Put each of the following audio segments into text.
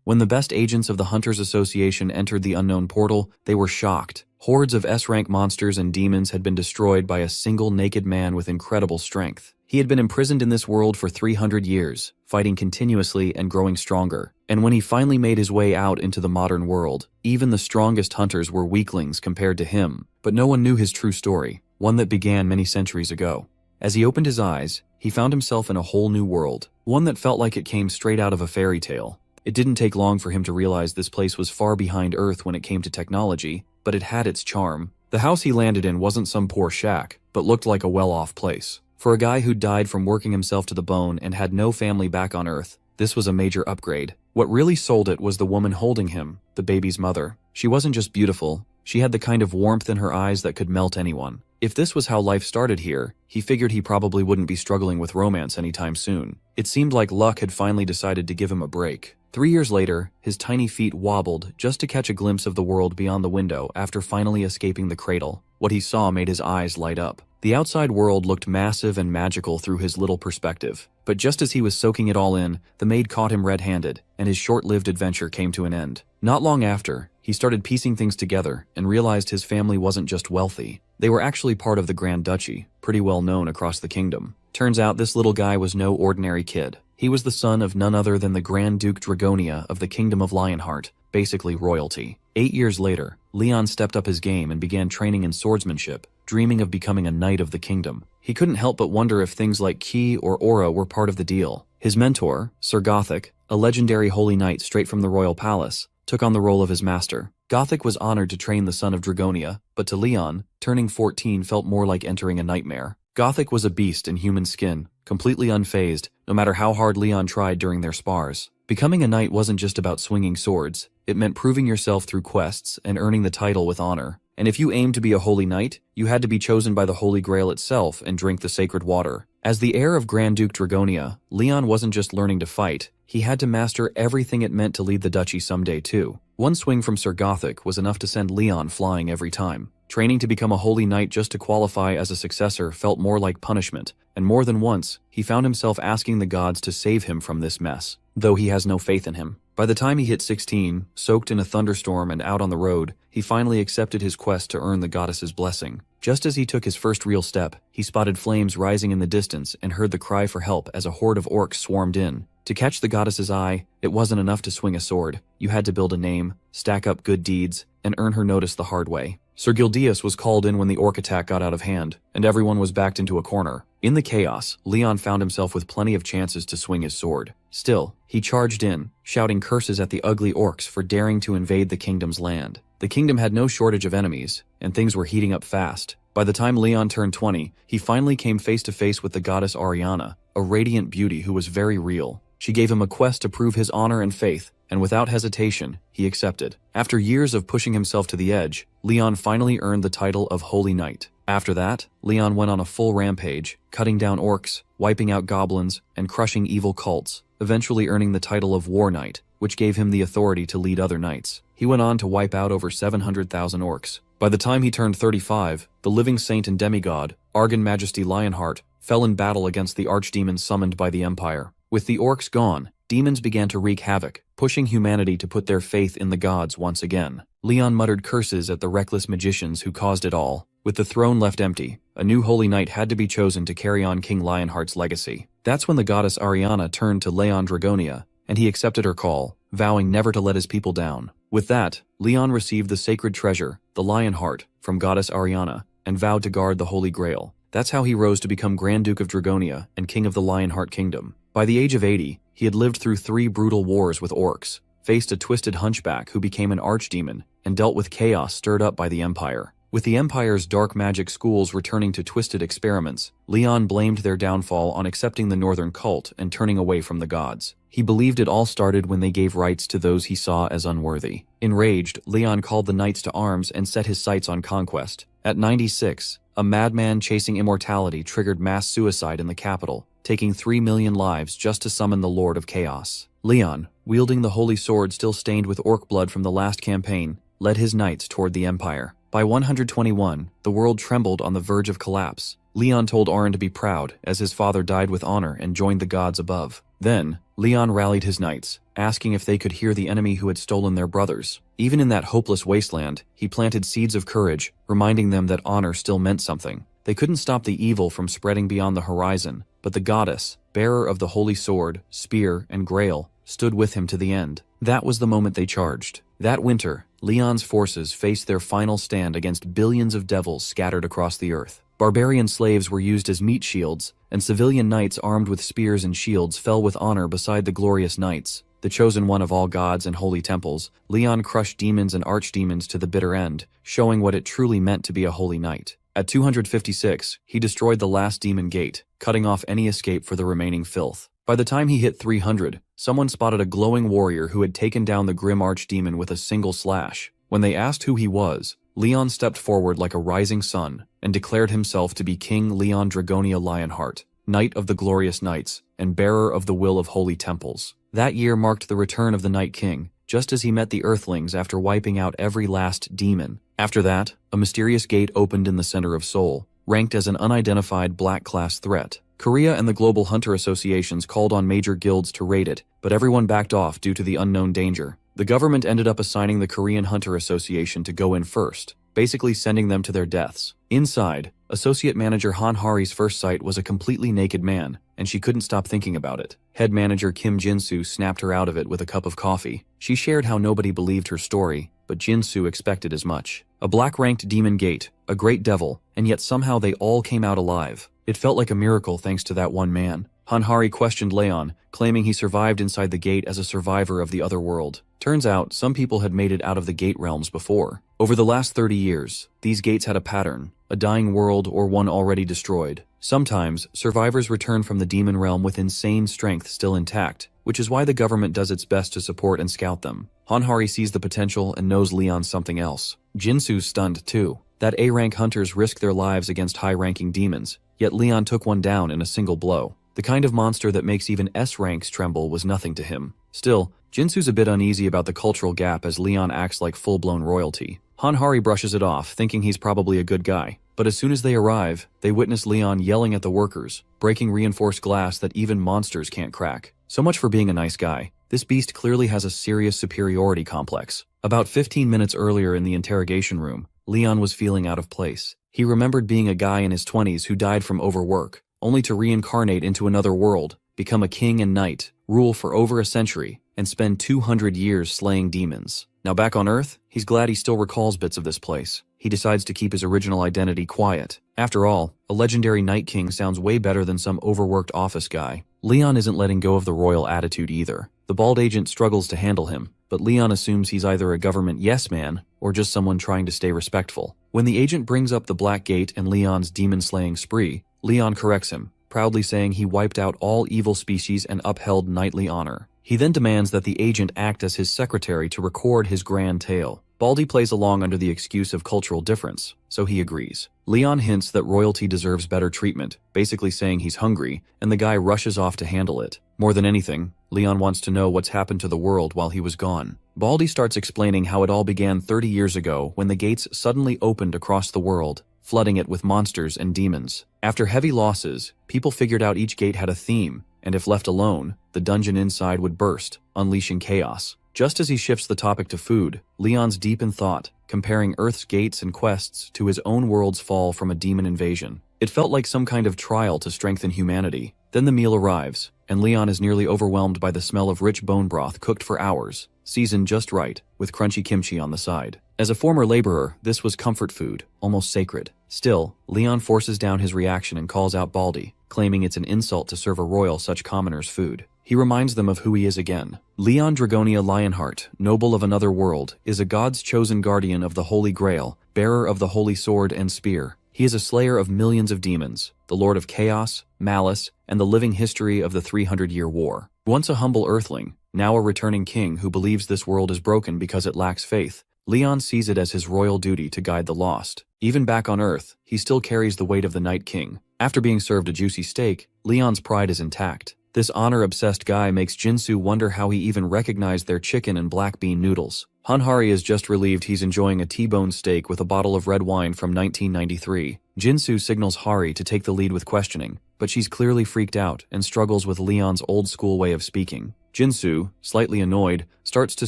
When the best agents of the Hunters Association entered the unknown portal, they were shocked. Hordes of S-rank monsters and demons had been destroyed by a single naked man with incredible strength. He had been imprisoned in this world for 300 years, fighting continuously and growing stronger. And when he finally made his way out into the modern world, even the strongest hunters were weaklings compared to him. But no one knew his true story, one that began many centuries ago. As he opened his eyes, he found himself in a whole new world, one that felt like it came straight out of a fairy tale. It didn't take long for him to realize this place was far behind Earth when it came to technology, but it had its charm. The house he landed in wasn't some poor shack, but looked like a well-off place. For a guy who died from working himself to the bone and had no family back on Earth, this was a major upgrade. What really sold it was the woman holding him, the baby's mother. She wasn't just beautiful, she had the kind of warmth in her eyes that could melt anyone. If this was how life started here, he figured he probably wouldn't be struggling with romance anytime soon. It seemed like luck had finally decided to give him a break. 3 years later, his tiny feet wobbled just to catch a glimpse of the world beyond the window after finally escaping the cradle. What he saw made his eyes light up. The outside world looked massive and magical through his little perspective. But just as he was soaking it all in, the maid caught him red-handed, and his short-lived adventure came to an end. Not long after, he started piecing things together and realized his family wasn't just wealthy. They were actually part of the Grand Duchy, pretty well known across the kingdom. Turns out this little guy was no ordinary kid. He was the son of none other than the Grand Duke Dragonia of the Kingdom of Lionheart, basically royalty. 8 years later, Leon stepped up his game and began training in swordsmanship, dreaming of becoming a knight of the kingdom. He couldn't help but wonder if things like ki or aura were part of the deal. His mentor, Sir Gothic, a legendary holy knight straight from the royal palace, took on the role of his master. Gothic was honored to train the son of Dragonia, but to Leon, turning 14 felt more like entering a nightmare. Gothic was a beast in human skin, completely unfazed, no matter how hard Leon tried during their spars. Becoming a knight wasn't just about swinging swords, it meant proving yourself through quests and earning the title with honor. And if you aimed to be a holy knight, you had to be chosen by the Holy Grail itself and drink the sacred water. As the heir of Grand Duke Dragonia, Leon wasn't just learning to fight, he had to master everything it meant to lead the duchy someday too. One swing from Sir Gothic was enough to send Leon flying every time. Training to become a holy knight just to qualify as a successor felt more like punishment, and more than once, he found himself asking the gods to save him from this mess, though he has no faith in him. By the time he hit 16, soaked in a thunderstorm and out on the road, he finally accepted his quest to earn the goddess's blessing. Just as he took his first real step, he spotted flames rising in the distance and heard the cry for help as a horde of orcs swarmed in. To catch the goddess's eye, it wasn't enough to swing a sword. You had to build a name, stack up good deeds, and earn her notice the hard way. Sir Gildeus was called in when the orc attack got out of hand, and everyone was backed into a corner. In the chaos, Leon found himself with plenty of chances to swing his sword. Still, he charged in, shouting curses at the ugly orcs for daring to invade the kingdom's land. The kingdom had no shortage of enemies, and things were heating up fast. By the time Leon turned 20, he finally came face to face with the goddess Ariana, a radiant beauty who was very real. She gave him a quest to prove his honor and faith, and without hesitation, he accepted. After years of pushing himself to the edge, Leon finally earned the title of Holy Knight. After that, Leon went on a full rampage, cutting down orcs, wiping out goblins, and crushing evil cults, eventually earning the title of War Knight, which gave him the authority to lead other knights. He went on to wipe out over 700,000 orcs. By the time he turned 35, the living saint and demigod, Argon Majesty Lionheart, fell in battle against the archdemons summoned by the Empire. With the orcs gone, demons began to wreak havoc, pushing humanity to put their faith in the gods once again. Leon muttered curses at the reckless magicians who caused it all. With the throne left empty, a new holy knight had to be chosen to carry on King Lionheart's legacy. That's when the goddess Ariana turned to Leon Dragonia, and he accepted her call, vowing never to let his people down. With that, Leon received the sacred treasure, the Lionheart, from goddess Ariana, and vowed to guard the Holy Grail. That's how he rose to become Grand Duke of Dragonia and King of the Lionheart Kingdom. By the age of 80, he had lived through 3 brutal wars with orcs, faced a twisted hunchback who became an archdemon, and dealt with chaos stirred up by the Empire. With the Empire's dark magic schools returning to twisted experiments, Leon blamed their downfall on accepting the northern cult and turning away from the gods. He believed it all started when they gave rights to those he saw as unworthy. Enraged, Leon called the knights to arms and set his sights on conquest. At 96, a madman chasing immortality triggered mass suicide in the capital, taking 3 million lives just to summon the Lord of Chaos. Leon, wielding the holy sword still stained with orc blood from the last campaign, led his knights toward the Empire. By 121, the world trembled on the verge of collapse. Leon told Auron to be proud, as his father died with honor and joined the gods above. Then, Leon rallied his knights, asking if they could hear the enemy who had stolen their brothers. Even in that hopeless wasteland, he planted seeds of courage, reminding them that honor still meant something. They couldn't stop the evil from spreading beyond the horizon, but the goddess, bearer of the holy sword, spear, and grail, stood with him to the end. That was the moment they charged. That winter, Leon's forces faced their final stand against billions of devils scattered across the earth. Barbarian slaves were used as meat shields, and civilian knights armed with spears and shields fell with honor beside the glorious knights. The chosen one of all gods and holy temples, Leon crushed demons and archdemons to the bitter end, showing what it truly meant to be a holy knight. At 256, he destroyed the last demon gate, cutting off any escape for the remaining filth. By the time he hit 300, someone spotted a glowing warrior who had taken down the grim archdemon with a single slash. When they asked who he was, Leon stepped forward like a rising sun and declared himself to be King Leon Dragonia Lionheart, Knight of the Glorious Knights, and bearer of the will of holy temples. That year marked the return of the Night King, just as he met the Earthlings after wiping out every last demon. After that, a mysterious gate opened in the center of Seoul, ranked as an unidentified black-class threat. Korea and the global hunter associations called on major guilds to raid it, but everyone backed off due to the unknown danger. The government ended up assigning the Korean Hunter Association to go in first, basically sending them to their deaths. Inside, Associate Manager Han Hari's first sight was a completely naked man, and she couldn't stop thinking about it. Head Manager Kim Jinsu snapped her out of it with a cup of coffee. She shared how nobody believed her story, but Jinsu expected as much. A black-ranked demon gate, a great devil, and yet somehow they all came out alive. It felt like a miracle thanks to that one man. Han Hari questioned Leon, claiming he survived inside the gate as a survivor of the other world. Turns out, some people had made it out of the gate realms before. Over the last 30 years, these gates had a pattern, a dying world or one already destroyed. Sometimes, survivors return from the demon realm with insane strength still intact, which is why the government does its best to support and scout them. Han Hari sees the potential and knows Leon's something else. Jinsu's stunned too. That A-rank hunters risk their lives against high-ranking demons, yet Leon took one down in a single blow. The kind of monster that makes even S-ranks tremble was nothing to him. Still, Jinsu's a bit uneasy about the cultural gap as Leon acts like full-blown royalty. Han Hari brushes it off, thinking he's probably a good guy. But as soon as they arrive, they witness Leon yelling at the workers, breaking reinforced glass that even monsters can't crack. So much for being a nice guy. This beast clearly has a serious superiority complex. About 15 minutes earlier in the interrogation room, Leon was feeling out of place. He remembered being a guy in his 20s who died from overwork, only to reincarnate into another world, become a king and knight, rule for over a century, and spend 200 years slaying demons. Now back on Earth, he's glad he still recalls bits of this place. He decides to keep his original identity quiet. After all, a legendary Night King sounds way better than some overworked office guy. Leon isn't letting go of the royal attitude either. The bald agent struggles to handle him, but Leon assumes he's either a government yes-man or just someone trying to stay respectful. When the agent brings up the Black Gate and Leon's demon-slaying spree, Leon corrects him, proudly saying he wiped out all evil species and upheld knightly honor. He then demands that the agent act as his secretary to record his grand tale. Baldy plays along under the excuse of cultural difference, so he agrees. Leon hints that royalty deserves better treatment, basically saying he's hungry, and the guy rushes off to handle it. More than anything, Leon wants to know what's happened to the world while he was gone. Baldy starts explaining how it all began 30 years ago when the gates suddenly opened across the world, flooding it with monsters and demons. After heavy losses, people figured out each gate had a theme, and if left alone, the dungeon inside would burst, unleashing chaos. Just as he shifts the topic to food, Leon's deep in thought, comparing Earth's gates and quests to his own world's fall from a demon invasion. It felt like some kind of trial to strengthen humanity. Then the meal arrives, and Leon is nearly overwhelmed by the smell of rich bone broth cooked for hours, seasoned just right, with crunchy kimchi on the side. As a former laborer, this was comfort food, almost sacred. Still, Leon forces down his reaction and calls out Baldy, claiming it's an insult to serve a royal such commoners' food. He reminds them of who he is again. Leon Dragonia Lionheart, noble of another world, is a god's chosen guardian of the Holy Grail, bearer of the holy sword and spear. He is a slayer of millions of demons, the lord of chaos, malice, and the living history of the 300-year war. Once a humble earthling, now a returning king who believes this world is broken because it lacks faith, Leon sees it as his royal duty to guide the lost. Even back on Earth, he still carries the weight of the Night King. After being served a juicy steak, Leon's pride is intact. This honor-obsessed guy makes Jinsu wonder how he even recognized their chicken and black bean noodles. Han Hari is just relieved he's enjoying a T-bone steak with a bottle of red wine from 1993. Jinsu signals Hari to take the lead with questioning, but she's clearly freaked out and struggles with Leon's old-school way of speaking. Jinsu, slightly annoyed, starts to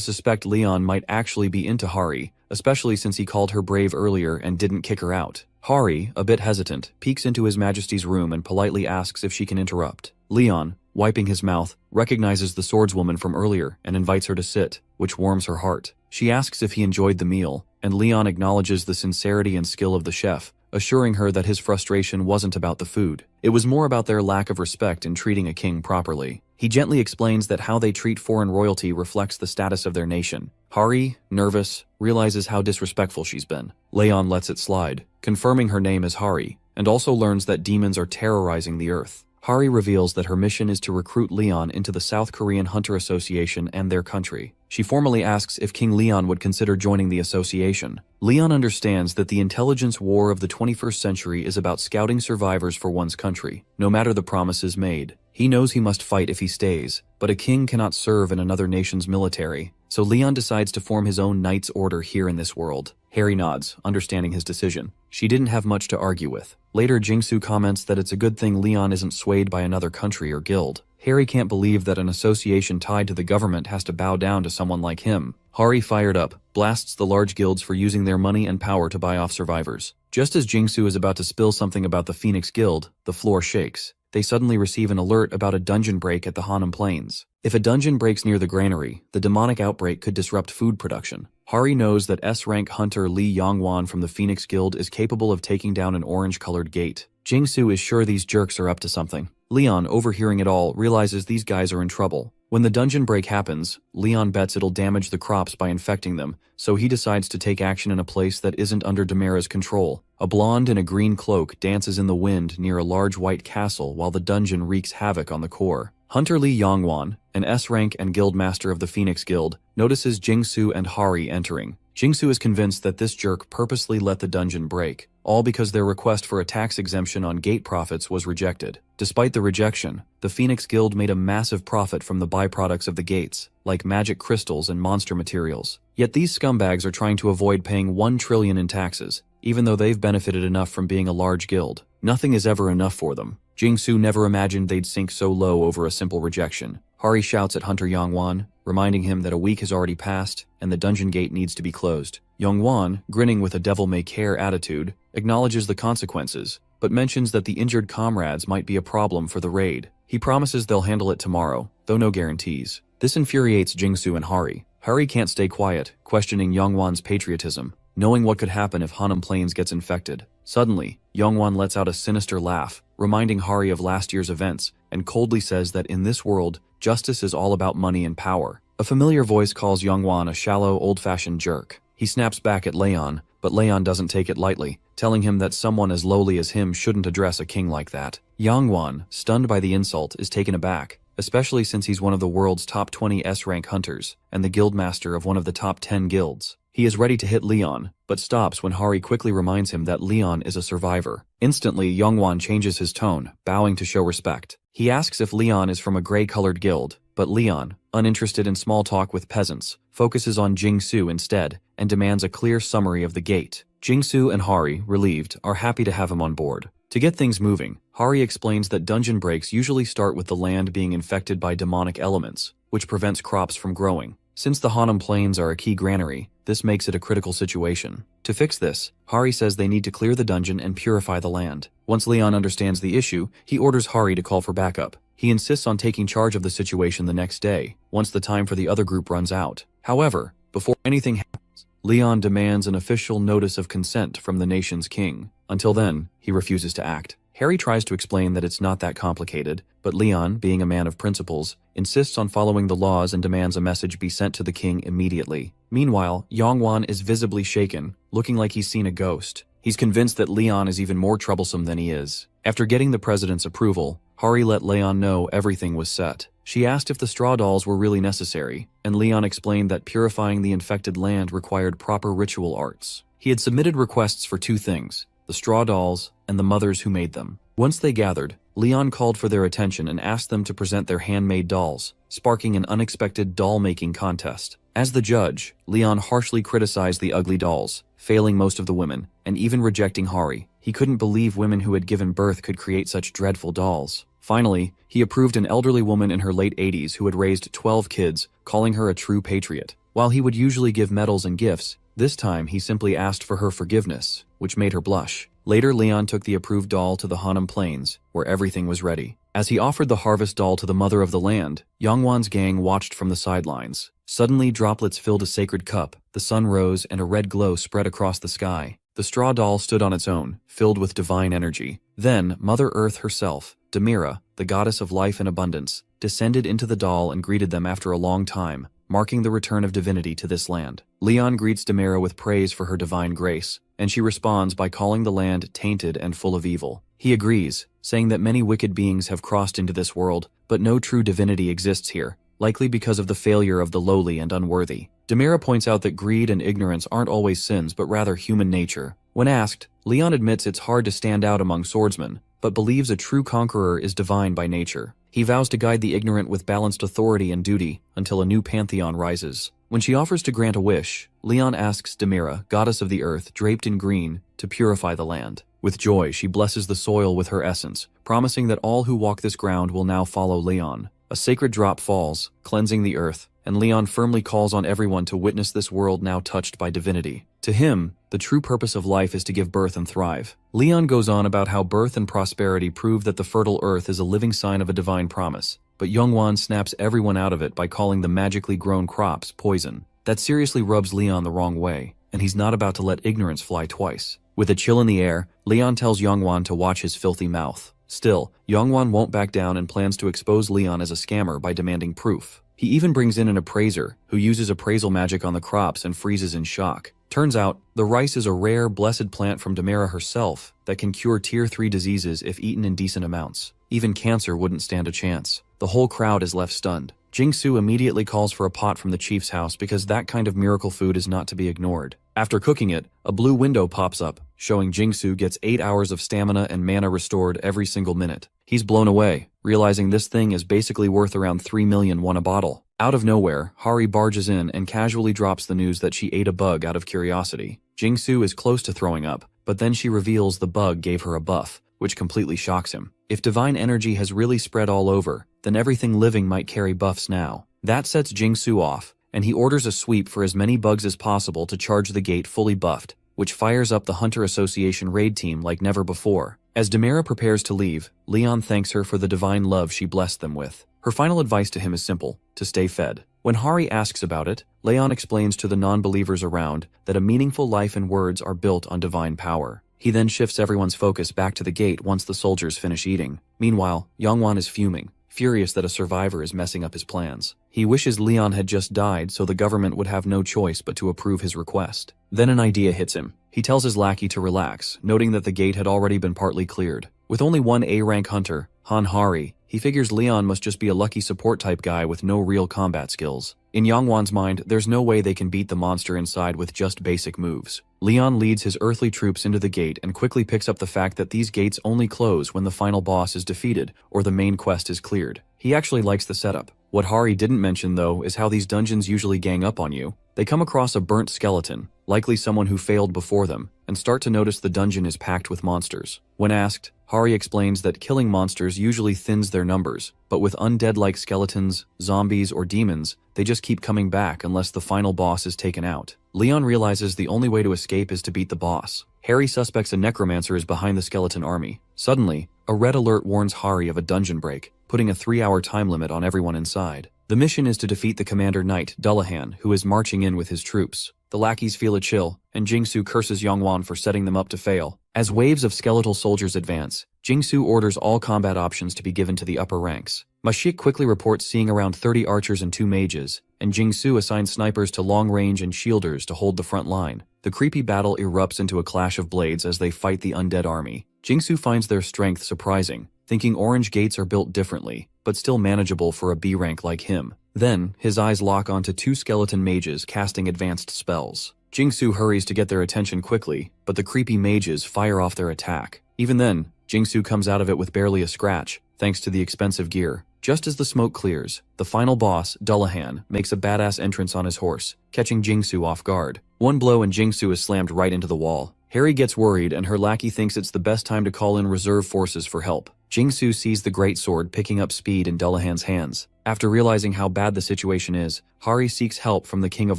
suspect Leon might actually be into Hari, especially since he called her brave earlier and didn't kick her out. Hari, a bit hesitant, peeks into His Majesty's room and politely asks if she can interrupt. Leon, wiping his mouth, recognizes the swordswoman from earlier and invites her to sit, which warms her heart. She asks if he enjoyed the meal, and Leon acknowledges the sincerity and skill of the chef, assuring her that his frustration wasn't about the food. It was more about their lack of respect in treating a king properly. He gently explains that how they treat foreign royalty reflects the status of their nation. Hari, nervous, realizes how disrespectful she's been. Leon lets it slide, confirming her name is Hari, and also learns that demons are terrorizing the earth. Hari reveals that her mission is to recruit Leon into the South Korean Hunter Association and their country. She formally asks if King Leon would consider joining the association. Leon understands that the intelligence war of the 21st century is about scouting survivors for one's country, no matter the promises made. He knows he must fight if he stays, but a king cannot serve in another nation's military, so Leon decides to form his own knight's order here in this world. Hari nods, understanding his decision. She didn't have much to argue with. Later, Jingsu comments that it's a good thing Leon isn't swayed by another country or guild. Hari can't believe that an association tied to the government has to bow down to someone like him. Hari, fired up, blasts the large guilds for using their money and power to buy off survivors. Just as Jingsu is about to spill something about the Phoenix Guild, the floor shakes. They suddenly receive an alert about a dungeon break at the Hanam Plains. If a dungeon breaks near the granary, the demonic outbreak could disrupt food production. Hari knows that S-rank hunter Lee Yongwan from the Phoenix Guild is capable of taking down an orange-colored gate. Jingsu is sure these jerks are up to something. Leon, overhearing it all, realizes these guys are in trouble. When the dungeon break happens, Leon bets it'll damage the crops by infecting them, so he decides to take action in a place that isn't under Demara's control. A blonde in a green cloak dances in the wind near a large white castle while the dungeon wreaks havoc on the core. Hunter Lee Yongwan, an S-rank and guild master of the Phoenix Guild, notices Jingsu and Hari entering. Jingsu is convinced that this jerk purposely let the dungeon break, all because their request for a tax exemption on gate profits was rejected. Despite the rejection, the Phoenix Guild made a massive profit from the byproducts of the gates, like magic crystals and monster materials. Yet these scumbags are trying to avoid paying 1 trillion in taxes, even though they've benefited enough from being a large guild. Nothing is ever enough for them. Jingsu never imagined they'd sink so low over a simple rejection. Hari shouts at Hunter Yongwan, reminding him that a week has already passed and the dungeon gate needs to be closed. Yongwan, grinning with a devil-may-care attitude, acknowledges the consequences, but mentions that the injured comrades might be a problem for the raid. He promises they'll handle it tomorrow, though no guarantees. This infuriates Jingsu and Hari. Hari can't stay quiet, questioning Yongwan's patriotism, knowing what could happen if Hanam Plains gets infected. Suddenly, Yongwan lets out a sinister laugh, reminding Hari of last year's events, and coldly says that in this world, justice is all about money and power. A familiar voice calls Yongwan a shallow, old-fashioned jerk. He snaps back at Leon, but Leon doesn't take it lightly, telling him that someone as lowly as him shouldn't address a king like that. Yongwan, stunned by the insult, is taken aback, especially since he's one of the world's top 20 S-rank hunters and the guildmaster of one of the top 10 guilds. He is ready to hit Leon, but stops when Hari quickly reminds him that Leon is a survivor. Instantly, Yongwan changes his tone, bowing to show respect. He asks if Leon is from a gray-colored guild, but Leon, uninterested in small talk with peasants, focuses on Jingsu instead and demands a clear summary of the gate. Jingsu and Hari, relieved, are happy to have him on board. To get things moving, Hari explains that dungeon breaks usually start with the land being infected by demonic elements, which prevents crops from growing. Since the Hanam Plains are a key granary, this makes it a critical situation. To fix this, Hari says they need to clear the dungeon and purify the land. Once Leon understands the issue, he orders Hari to call for backup. He insists on taking charge of the situation the next day, once the time for the other group runs out. However, before anything happens, Leon demands an official notice of consent from the nation's king. Until then, he refuses to act. Hari tries to explain that it's not that complicated, but Leon, being a man of principles, insists on following the laws and demands a message be sent to the king immediately. Meanwhile, Yongwan is visibly shaken, looking like he's seen a ghost. He's convinced that Leon is even more troublesome than he is. After getting the president's approval, Hari let Leon know everything was set. She asked if the straw dolls were really necessary, and Leon explained that purifying the infected land required proper ritual arts. He had submitted requests for 2 things: the straw dolls and the mothers who made them. Once they gathered, Leon called for their attention and asked them to present their handmade dolls, sparking an unexpected doll-making contest. As the judge, Leon harshly criticized the ugly dolls, failing most of the women, and even rejecting Hari. He couldn't believe women who had given birth could create such dreadful dolls. Finally, he approved an elderly woman in her late 80s who had raised 12 kids, calling her a true patriot. While he would usually give medals and gifts, this time he simply asked for her forgiveness, which made her blush. Later, Leon took the approved doll to the Hanam Plains, where everything was ready. As he offered the harvest doll to the mother of the land, Yongwan's gang watched from the sidelines. Suddenly, droplets filled a sacred cup, the sun rose, and a red glow spread across the sky. The straw doll stood on its own, filled with divine energy. Then, Mother Earth herself, Demira, the goddess of life and abundance, descended into the doll and greeted them after a long time, marking the return of divinity to this land. Leon greets Demira with praise for her divine grace, and she responds by calling the land tainted and full of evil. He agrees, saying that many wicked beings have crossed into this world, but no true divinity exists here, likely because of the failure of the lowly and unworthy. Demira points out that greed and ignorance aren't always sins but rather human nature. When asked, Leon admits it's hard to stand out among swordsmen, but believes a true conqueror is divine by nature. He vows to guide the ignorant with balanced authority and duty until a new pantheon rises. When she offers to grant a wish, Leon asks Demira, goddess of the earth draped in green, to purify the land. With joy, she blesses the soil with her essence, promising that all who walk this ground will now follow Leon. A sacred drop falls, cleansing the earth, and Leon firmly calls on everyone to witness this world now touched by divinity. To him, the true purpose of life is to give birth and thrive. Leon goes on about how birth and prosperity prove that the fertile earth is a living sign of a divine promise, but Yongwan snaps everyone out of it by calling the magically grown crops poison. That seriously rubs Leon the wrong way, and he's not about to let ignorance fly twice. With a chill in the air, Leon tells Yongwan to watch his filthy mouth. Still, Yongwan won't back down and plans to expose Leon as a scammer by demanding proof. He even brings in an appraiser, who uses appraisal magic on the crops and freezes in shock. Turns out, the rice is a rare, blessed plant from Demira herself that can cure Tier 3 diseases if eaten in decent amounts. Even cancer wouldn't stand a chance. The whole crowd is left stunned. Jingsu immediately calls for a pot from the chief's house because that kind of miracle food is not to be ignored. After cooking it, a blue window pops up, showing Jingsu gets 8 hours of stamina and mana restored every single minute. He's blown away, realizing this thing is basically worth around 3 million won a bottle. Out of nowhere, Hari barges in and casually drops the news that she ate a bug out of curiosity. Jingsu is close to throwing up, but then she reveals the bug gave her a buff, which completely shocks him. If divine energy has really spread all over, then everything living might carry buffs now. That sets Jingsu off, and he orders a sweep for as many bugs as possible to charge the gate fully buffed, which fires up the Hunter Association raid team like never before. As Demira prepares to leave, Leon thanks her for the divine love she blessed them with. Her final advice to him is simple: to stay fed. When Hari asks about it, Leon explains to the non-believers around that a meaningful life and words are built on divine power. He then shifts everyone's focus back to the gate once the soldiers finish eating. Meanwhile, Yongwan is fuming, furious that a survivor is messing up his plans. He wishes Leon had just died so the government would have no choice but to approve his request. Then an idea hits him. He tells his lackey to relax, noting that the gate had already been partly cleared. With only one A-rank hunter, Han Hari, he figures Leon must just be a lucky support-type guy with no real combat skills. In Yongwan's mind, there's no way they can beat the monster inside with just basic moves. Leon leads his earthly troops into the gate and quickly picks up the fact that these gates only close when the final boss is defeated or the main quest is cleared. He actually likes the setup. What Hari didn't mention, though, is how these dungeons usually gang up on you. They come across a burnt skeleton, likely someone who failed before them, and start to notice the dungeon is packed with monsters. When asked, Hari explains that killing monsters usually thins their numbers, but with undead like skeletons, zombies, or demons, they just keep coming back unless the final boss is taken out. Leon realizes the only way to escape is to beat the boss. Hari suspects a necromancer is behind the skeleton army. Suddenly, a red alert warns Hari of a dungeon break, putting a 3-hour time limit on everyone inside. The mission is to defeat the commander knight, Dullahan, who is marching in with his troops. The lackeys feel a chill, and Jingsu curses Yongwan for setting them up to fail. As waves of skeletal soldiers advance, Jingsu orders all combat options to be given to the upper ranks. Mashik quickly reports seeing around 30 archers and 2 mages, and Jingsu assigns snipers to long range and shielders to hold the front line. The creepy battle erupts into a clash of blades as they fight the undead army. Jingsu finds their strength surprising, thinking orange gates are built differently, but still manageable for a B rank like him. Then, his eyes lock onto 2 skeleton mages casting advanced spells. Jingsu hurries to get their attention quickly, but the creepy mages fire off their attack. Even then, Jingsu comes out of it with barely a scratch, thanks to the expensive gear. Just as the smoke clears, the final boss, Dullahan, makes a badass entrance on his horse, catching Jingsu off guard. One blow and Jingsu is slammed right into the wall. Harry gets worried and her lackey thinks it's the best time to call in reserve forces for help. Jingsu sees the great sword picking up speed in Dullahan's hands. After realizing how bad the situation is, Hari seeks help from the King of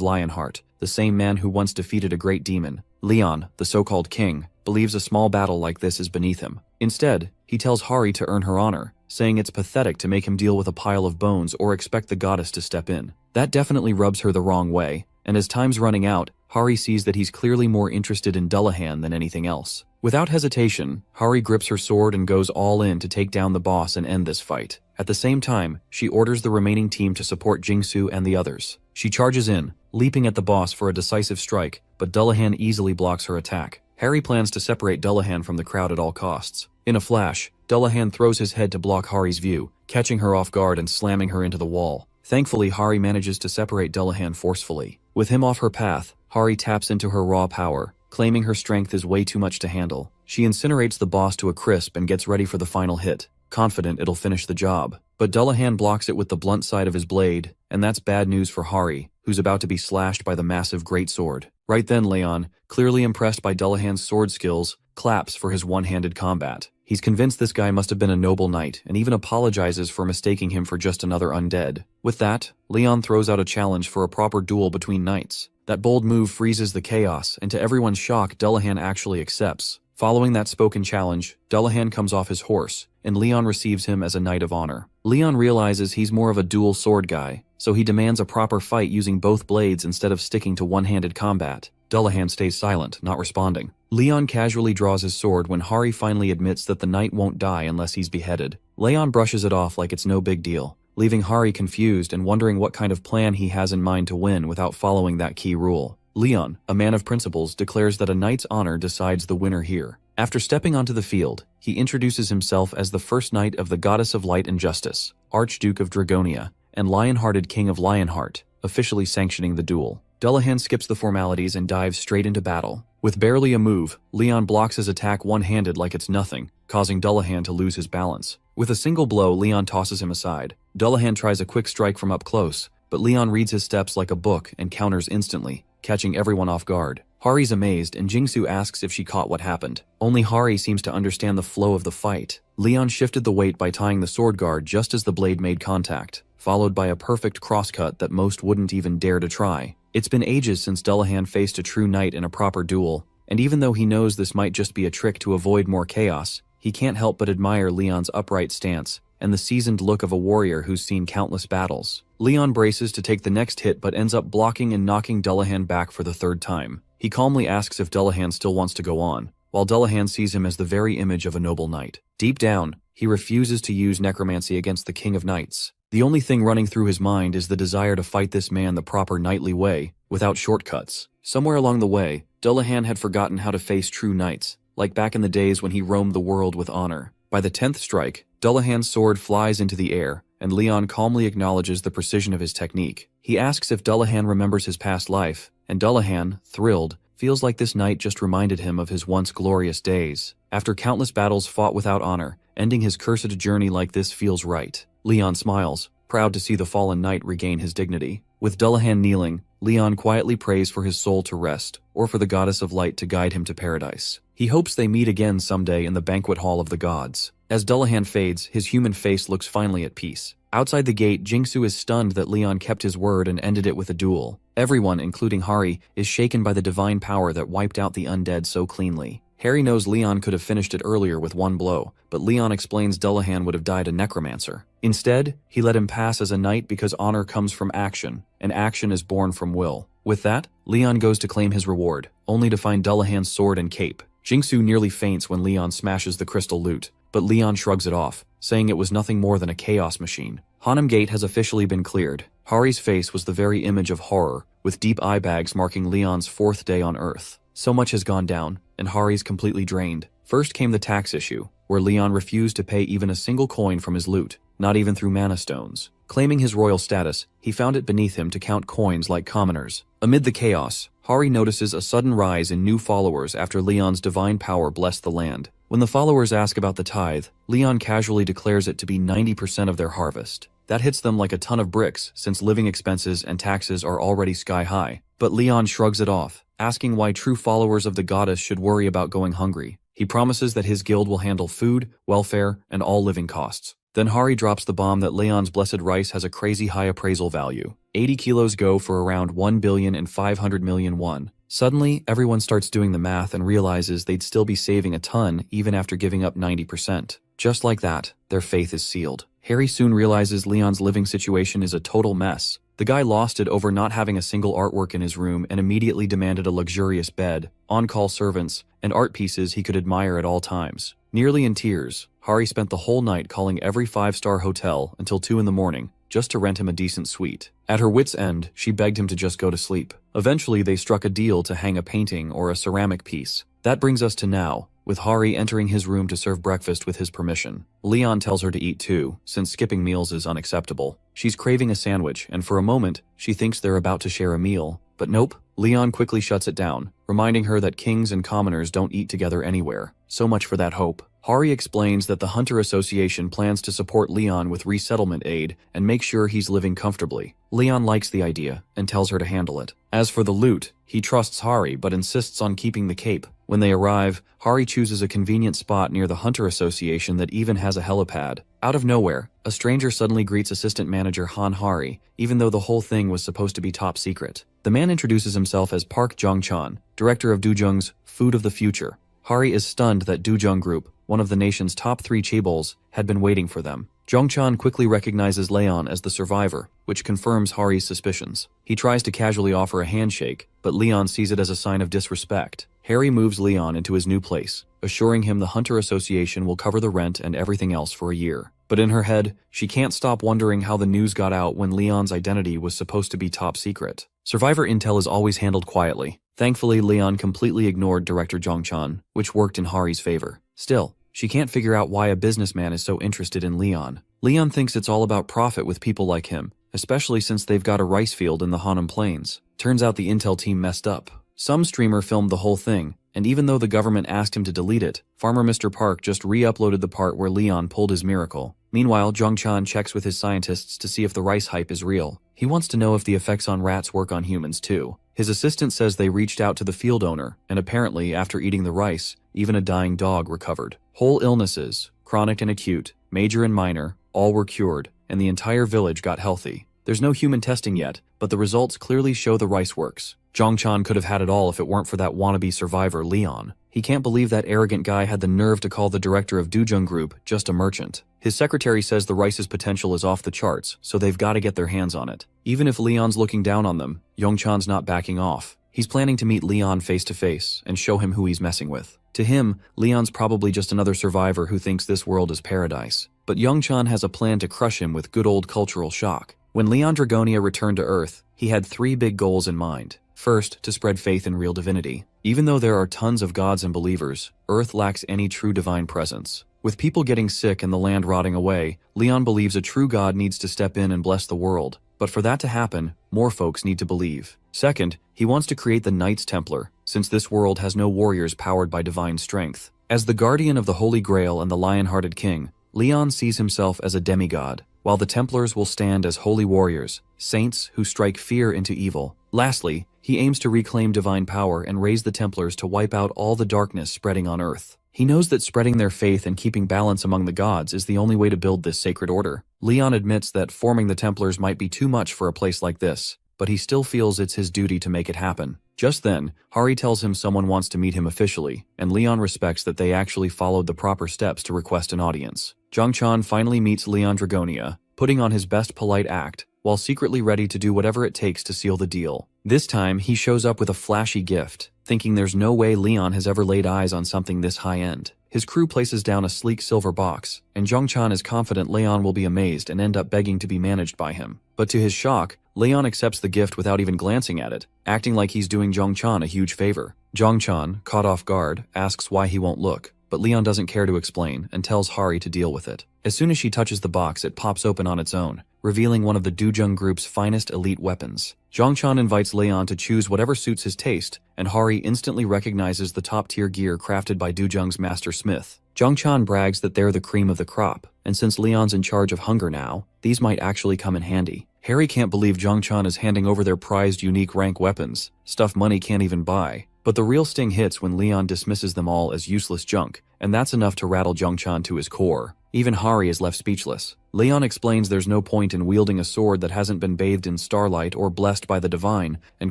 Lionheart, the same man who once defeated a great demon. Leon, the so-called king, believes a small battle like this is beneath him. Instead, he tells Hari to earn her honor, saying it's pathetic to make him deal with a pile of bones or expect the goddess to step in. That definitely rubs her the wrong way, and as time's running out, Hari sees that he's clearly more interested in Dullahan than anything else. Without hesitation, Hari grips her sword and goes all in to take down the boss and end this fight. At the same time, she orders the remaining team to support Jingsu and the others. She charges in, leaping at the boss for a decisive strike, but Dullahan easily blocks her attack. Harry plans to separate Dullahan from the crowd at all costs. In a flash, Dullahan throws his head to block Hari's view, catching her off guard and slamming her into the wall. Thankfully, Hari manages to separate Dullahan forcefully. With him off her path, Hari taps into her raw power, claiming her strength is way too much to handle. She incinerates the boss to a crisp and gets ready for the final hit, confident it'll finish the job. But Dullahan blocks it with the blunt side of his blade, and that's bad news for Hari, who's about to be slashed by the massive greatsword. Right then, Leon, clearly impressed by Dullahan's sword skills, claps for his one-handed combat. He's convinced this guy must have been a noble knight, and even apologizes for mistaking him for just another undead. With that, Leon throws out a challenge for a proper duel between knights. That bold move freezes the chaos, and to everyone's shock, Dullahan actually accepts. Following that spoken challenge, Dullahan comes off his horse, and Leon receives him as a knight of honor. Leon realizes he's more of a dual sword guy, so he demands a proper fight using both blades instead of sticking to one-handed combat. Dullahan stays silent, not responding. Leon casually draws his sword when Hari finally admits that the knight won't die unless he's beheaded. Leon brushes it off like it's no big deal, leaving Hari confused and wondering what kind of plan he has in mind to win without following that key rule. Leon, a man of principles, declares that a knight's honor decides the winner here. After stepping onto the field, he introduces himself as the first knight of the Goddess of Light and Justice, Archduke of Dragonia, and Lion-Hearted King of Lionheart, officially sanctioning the duel. Dullahan skips the formalities and dives straight into battle. With barely a move, Leon blocks his attack one-handed like it's nothing, causing Dullahan to lose his balance. With a single blow, Leon tosses him aside. Dullahan tries a quick strike from up close, but Leon reads his steps like a book and counters instantly, catching everyone off guard. Hari's amazed, and Jingsu asks if she caught what happened. Only Hari seems to understand the flow of the fight. Leon shifted the weight by tying the sword guard just as the blade made contact, followed by a perfect crosscut that most wouldn't even dare to try. It's been ages since Dullahan faced a true knight in a proper duel, and even though he knows this might just be a trick to avoid more chaos, he can't help but admire Leon's upright stance and the seasoned look of a warrior who's seen countless battles. Leon braces to take the next hit but ends up blocking and knocking Dullahan back for the third time. He calmly asks if Dullahan still wants to go on, while Dullahan sees him as the very image of a noble knight. Deep down, he refuses to use necromancy against the King of Knights. The only thing running through his mind is the desire to fight this man the proper knightly way, without shortcuts. Somewhere along the way, Dullahan had forgotten how to face true knights, like back in the days when he roamed the world with honor. By the 10th strike, Dullahan's sword flies into the air, and Leon calmly acknowledges the precision of his technique. He asks if Dullahan remembers his past life, and Dullahan, thrilled, feels like this night just reminded him of his once glorious days. After countless battles fought without honor, ending his cursed journey like this feels right. Leon smiles, proud to see the fallen knight regain his dignity. With Dullahan kneeling, Leon quietly prays for his soul to rest, or for the Goddess of Light to guide him to paradise. He hopes they meet again someday in the banquet hall of the gods. As Dullahan fades, his human face looks finally at peace. Outside the gate, Jingsu is stunned that Leon kept his word and ended it with a duel. Everyone, including Hari, is shaken by the divine power that wiped out the undead so cleanly. Harry knows Leon could have finished it earlier with one blow, but Leon explains Dullahan would have died a necromancer. Instead, he let him pass as a knight because honor comes from action, and action is born from will. With that, Leon goes to claim his reward, only to find Dullahan's sword and cape. Jingsu nearly faints when Leon smashes the crystal loot, but Leon shrugs it off, saying it was nothing more than a chaos machine. Hanam Gate has officially been cleared. Hari's face was the very image of horror, with deep eye bags marking Leon's 4th day on Earth. So much has gone down, and Hari's completely drained. First came the tax issue, where Leon refused to pay even a single coin from his loot, not even through mana stones. Claiming his royal status, he found it beneath him to count coins like commoners. Amid the chaos, Hari notices a sudden rise in new followers after Leon's divine power blessed the land. When the followers ask about the tithe, Leon casually declares it to be 90% of their harvest. That hits them like a ton of bricks, since living expenses and taxes are already sky high. But Leon shrugs it off, asking why true followers of the goddess should worry about going hungry. He promises that his guild will handle food, welfare, and all living costs. Then Hari drops the bomb that Leon's blessed rice has a crazy high appraisal value. 80 kilos go for around 1,500,000,000 won. Suddenly, everyone starts doing the math and realizes they'd still be saving a ton even after giving up 90%. Just like that, their faith is sealed. Harry soon realizes Leon's living situation is a total mess. The guy lost it over not having a single artwork in his room and immediately demanded a luxurious bed, on-call servants, and art pieces he could admire at all times. Nearly in tears, Hari spent the whole night calling every 5-star hotel until 2 in the morning just to rent him a decent suite. At her wit's end, she begged him to just go to sleep. Eventually, they struck a deal to hang a painting or a ceramic piece. That brings us to now, with Hari entering his room to serve breakfast with his permission. Leon tells her to eat too, since skipping meals is unacceptable. She's craving a sandwich, and for a moment, she thinks they're about to share a meal. But nope, Leon quickly shuts it down, reminding her that kings and commoners don't eat together anywhere. So much for that hope. Hari explains that the Hunter Association plans to support Leon with resettlement aid and make sure he's living comfortably. Leon likes the idea and tells her to handle it. As for the loot, he trusts Hari but insists on keeping the cape. When they arrive, Hari chooses a convenient spot near the Hunter Association that even has a helipad. Out of nowhere, a stranger suddenly greets assistant manager Han Hari, even though the whole thing was supposed to be top secret. The man introduces himself as Park Jong-chan, director of Dujung's Food of the Future. Hari is stunned that Dujung Group, one of the nation's top 3 chaebols, had been waiting for them. Jong-chan quickly recognizes Leon as the survivor, which confirms Hari's suspicions. He tries to casually offer a handshake, but Leon sees it as a sign of disrespect. Harry moves Leon into his new place, assuring him the Hunter Association will cover the rent and everything else for a year. But in her head, she can't stop wondering how the news got out when Leon's identity was supposed to be top secret. Survivor intel is always handled quietly. Thankfully, Leon completely ignored Director Jong-chan, which worked in Hari's favor. Still, she can't figure out why a businessman is so interested in Leon. Leon thinks it's all about profit with people like him, especially since they've got a rice field in the Hanam Plains. Turns out the intel team messed up. Some streamer filmed the whole thing, and even though the government asked him to delete it, Farmer Mr. Park just re-uploaded the part where Leon pulled his miracle. Meanwhile, Jong-chan checks with his scientists to see if the rice hype is real. He wants to know if the effects on rats work on humans too. His assistant says they reached out to the field owner, and apparently, after eating the rice, even a dying dog recovered. Whole illnesses, chronic and acute, major and minor, all were cured, and the entire village got healthy. There's no human testing yet, but the results clearly show the rice works. Jong-chan could have had it all if it weren't for that wannabe survivor, Leon. He can't believe that arrogant guy had the nerve to call the director of Dujung Group just a merchant. His secretary says the rice's potential is off the charts, so they've got to get their hands on it. Even if Leon's looking down on them, Jong-chan's not backing off. He's planning to meet Leon face to face and show him who he's messing with. To him, Leon's probably just another survivor who thinks this world is paradise. But Jong-chan has a plan to crush him with good old cultural shock. When Leon Dragonia returned to Earth, he had 3 big goals in mind. First, to spread faith in real divinity. Even though there are tons of gods and believers, Earth lacks any true divine presence. With people getting sick and the land rotting away, Leon believes a true god needs to step in and bless the world. But for that to happen, more folks need to believe. Second, he wants to create the Knights Templar, since this world has no warriors powered by divine strength. As the guardian of the Holy Grail and the Lion-Hearted King, Leon sees himself as a demigod, while the Templars will stand as holy warriors, saints who strike fear into evil. Lastly, he aims to reclaim divine power and raise the Templars to wipe out all the darkness spreading on Earth. He knows that spreading their faith and keeping balance among the gods is the only way to build this sacred order. Leon admits that forming the Templars might be too much for a place like this, but he still feels it's his duty to make it happen. Just then, Hari tells him someone wants to meet him officially, and Leon respects that they actually followed the proper steps to request an audience. Jong-chan finally meets Leon Dragonia, putting on his best polite act, while secretly ready to do whatever it takes to seal the deal. This time, he shows up with a flashy gift, thinking there's no way Leon has ever laid eyes on something this high-end. His crew places down a sleek silver box, and Jong-chan is confident Leon will be amazed and end up begging to be managed by him. But to his shock, Leon accepts the gift without even glancing at it, acting like he's doing Jong-chan a huge favor. Jong-chan, caught off guard, asks why he won't look, but Leon doesn't care to explain and tells Hari to deal with it. As soon as she touches the box, it pops open on its own, revealing one of the Dujung Group's finest elite weapons. Jong-chan invites Leon to choose whatever suits his taste, and Hari instantly recognizes the top-tier gear crafted by Dujung's master smith. Jong-chan brags that they're the cream of the crop, and since Leon's in charge of hunger now, these might actually come in handy. Harry can't believe Zhongchan is handing over their prized unique rank weapons, stuff money can't even buy. But the real sting hits when Leon dismisses them all as useless junk, and that's enough to rattle Zhongchan to his core. Even Hari is left speechless. Leon explains there's no point in wielding a sword that hasn't been bathed in starlight or blessed by the divine, and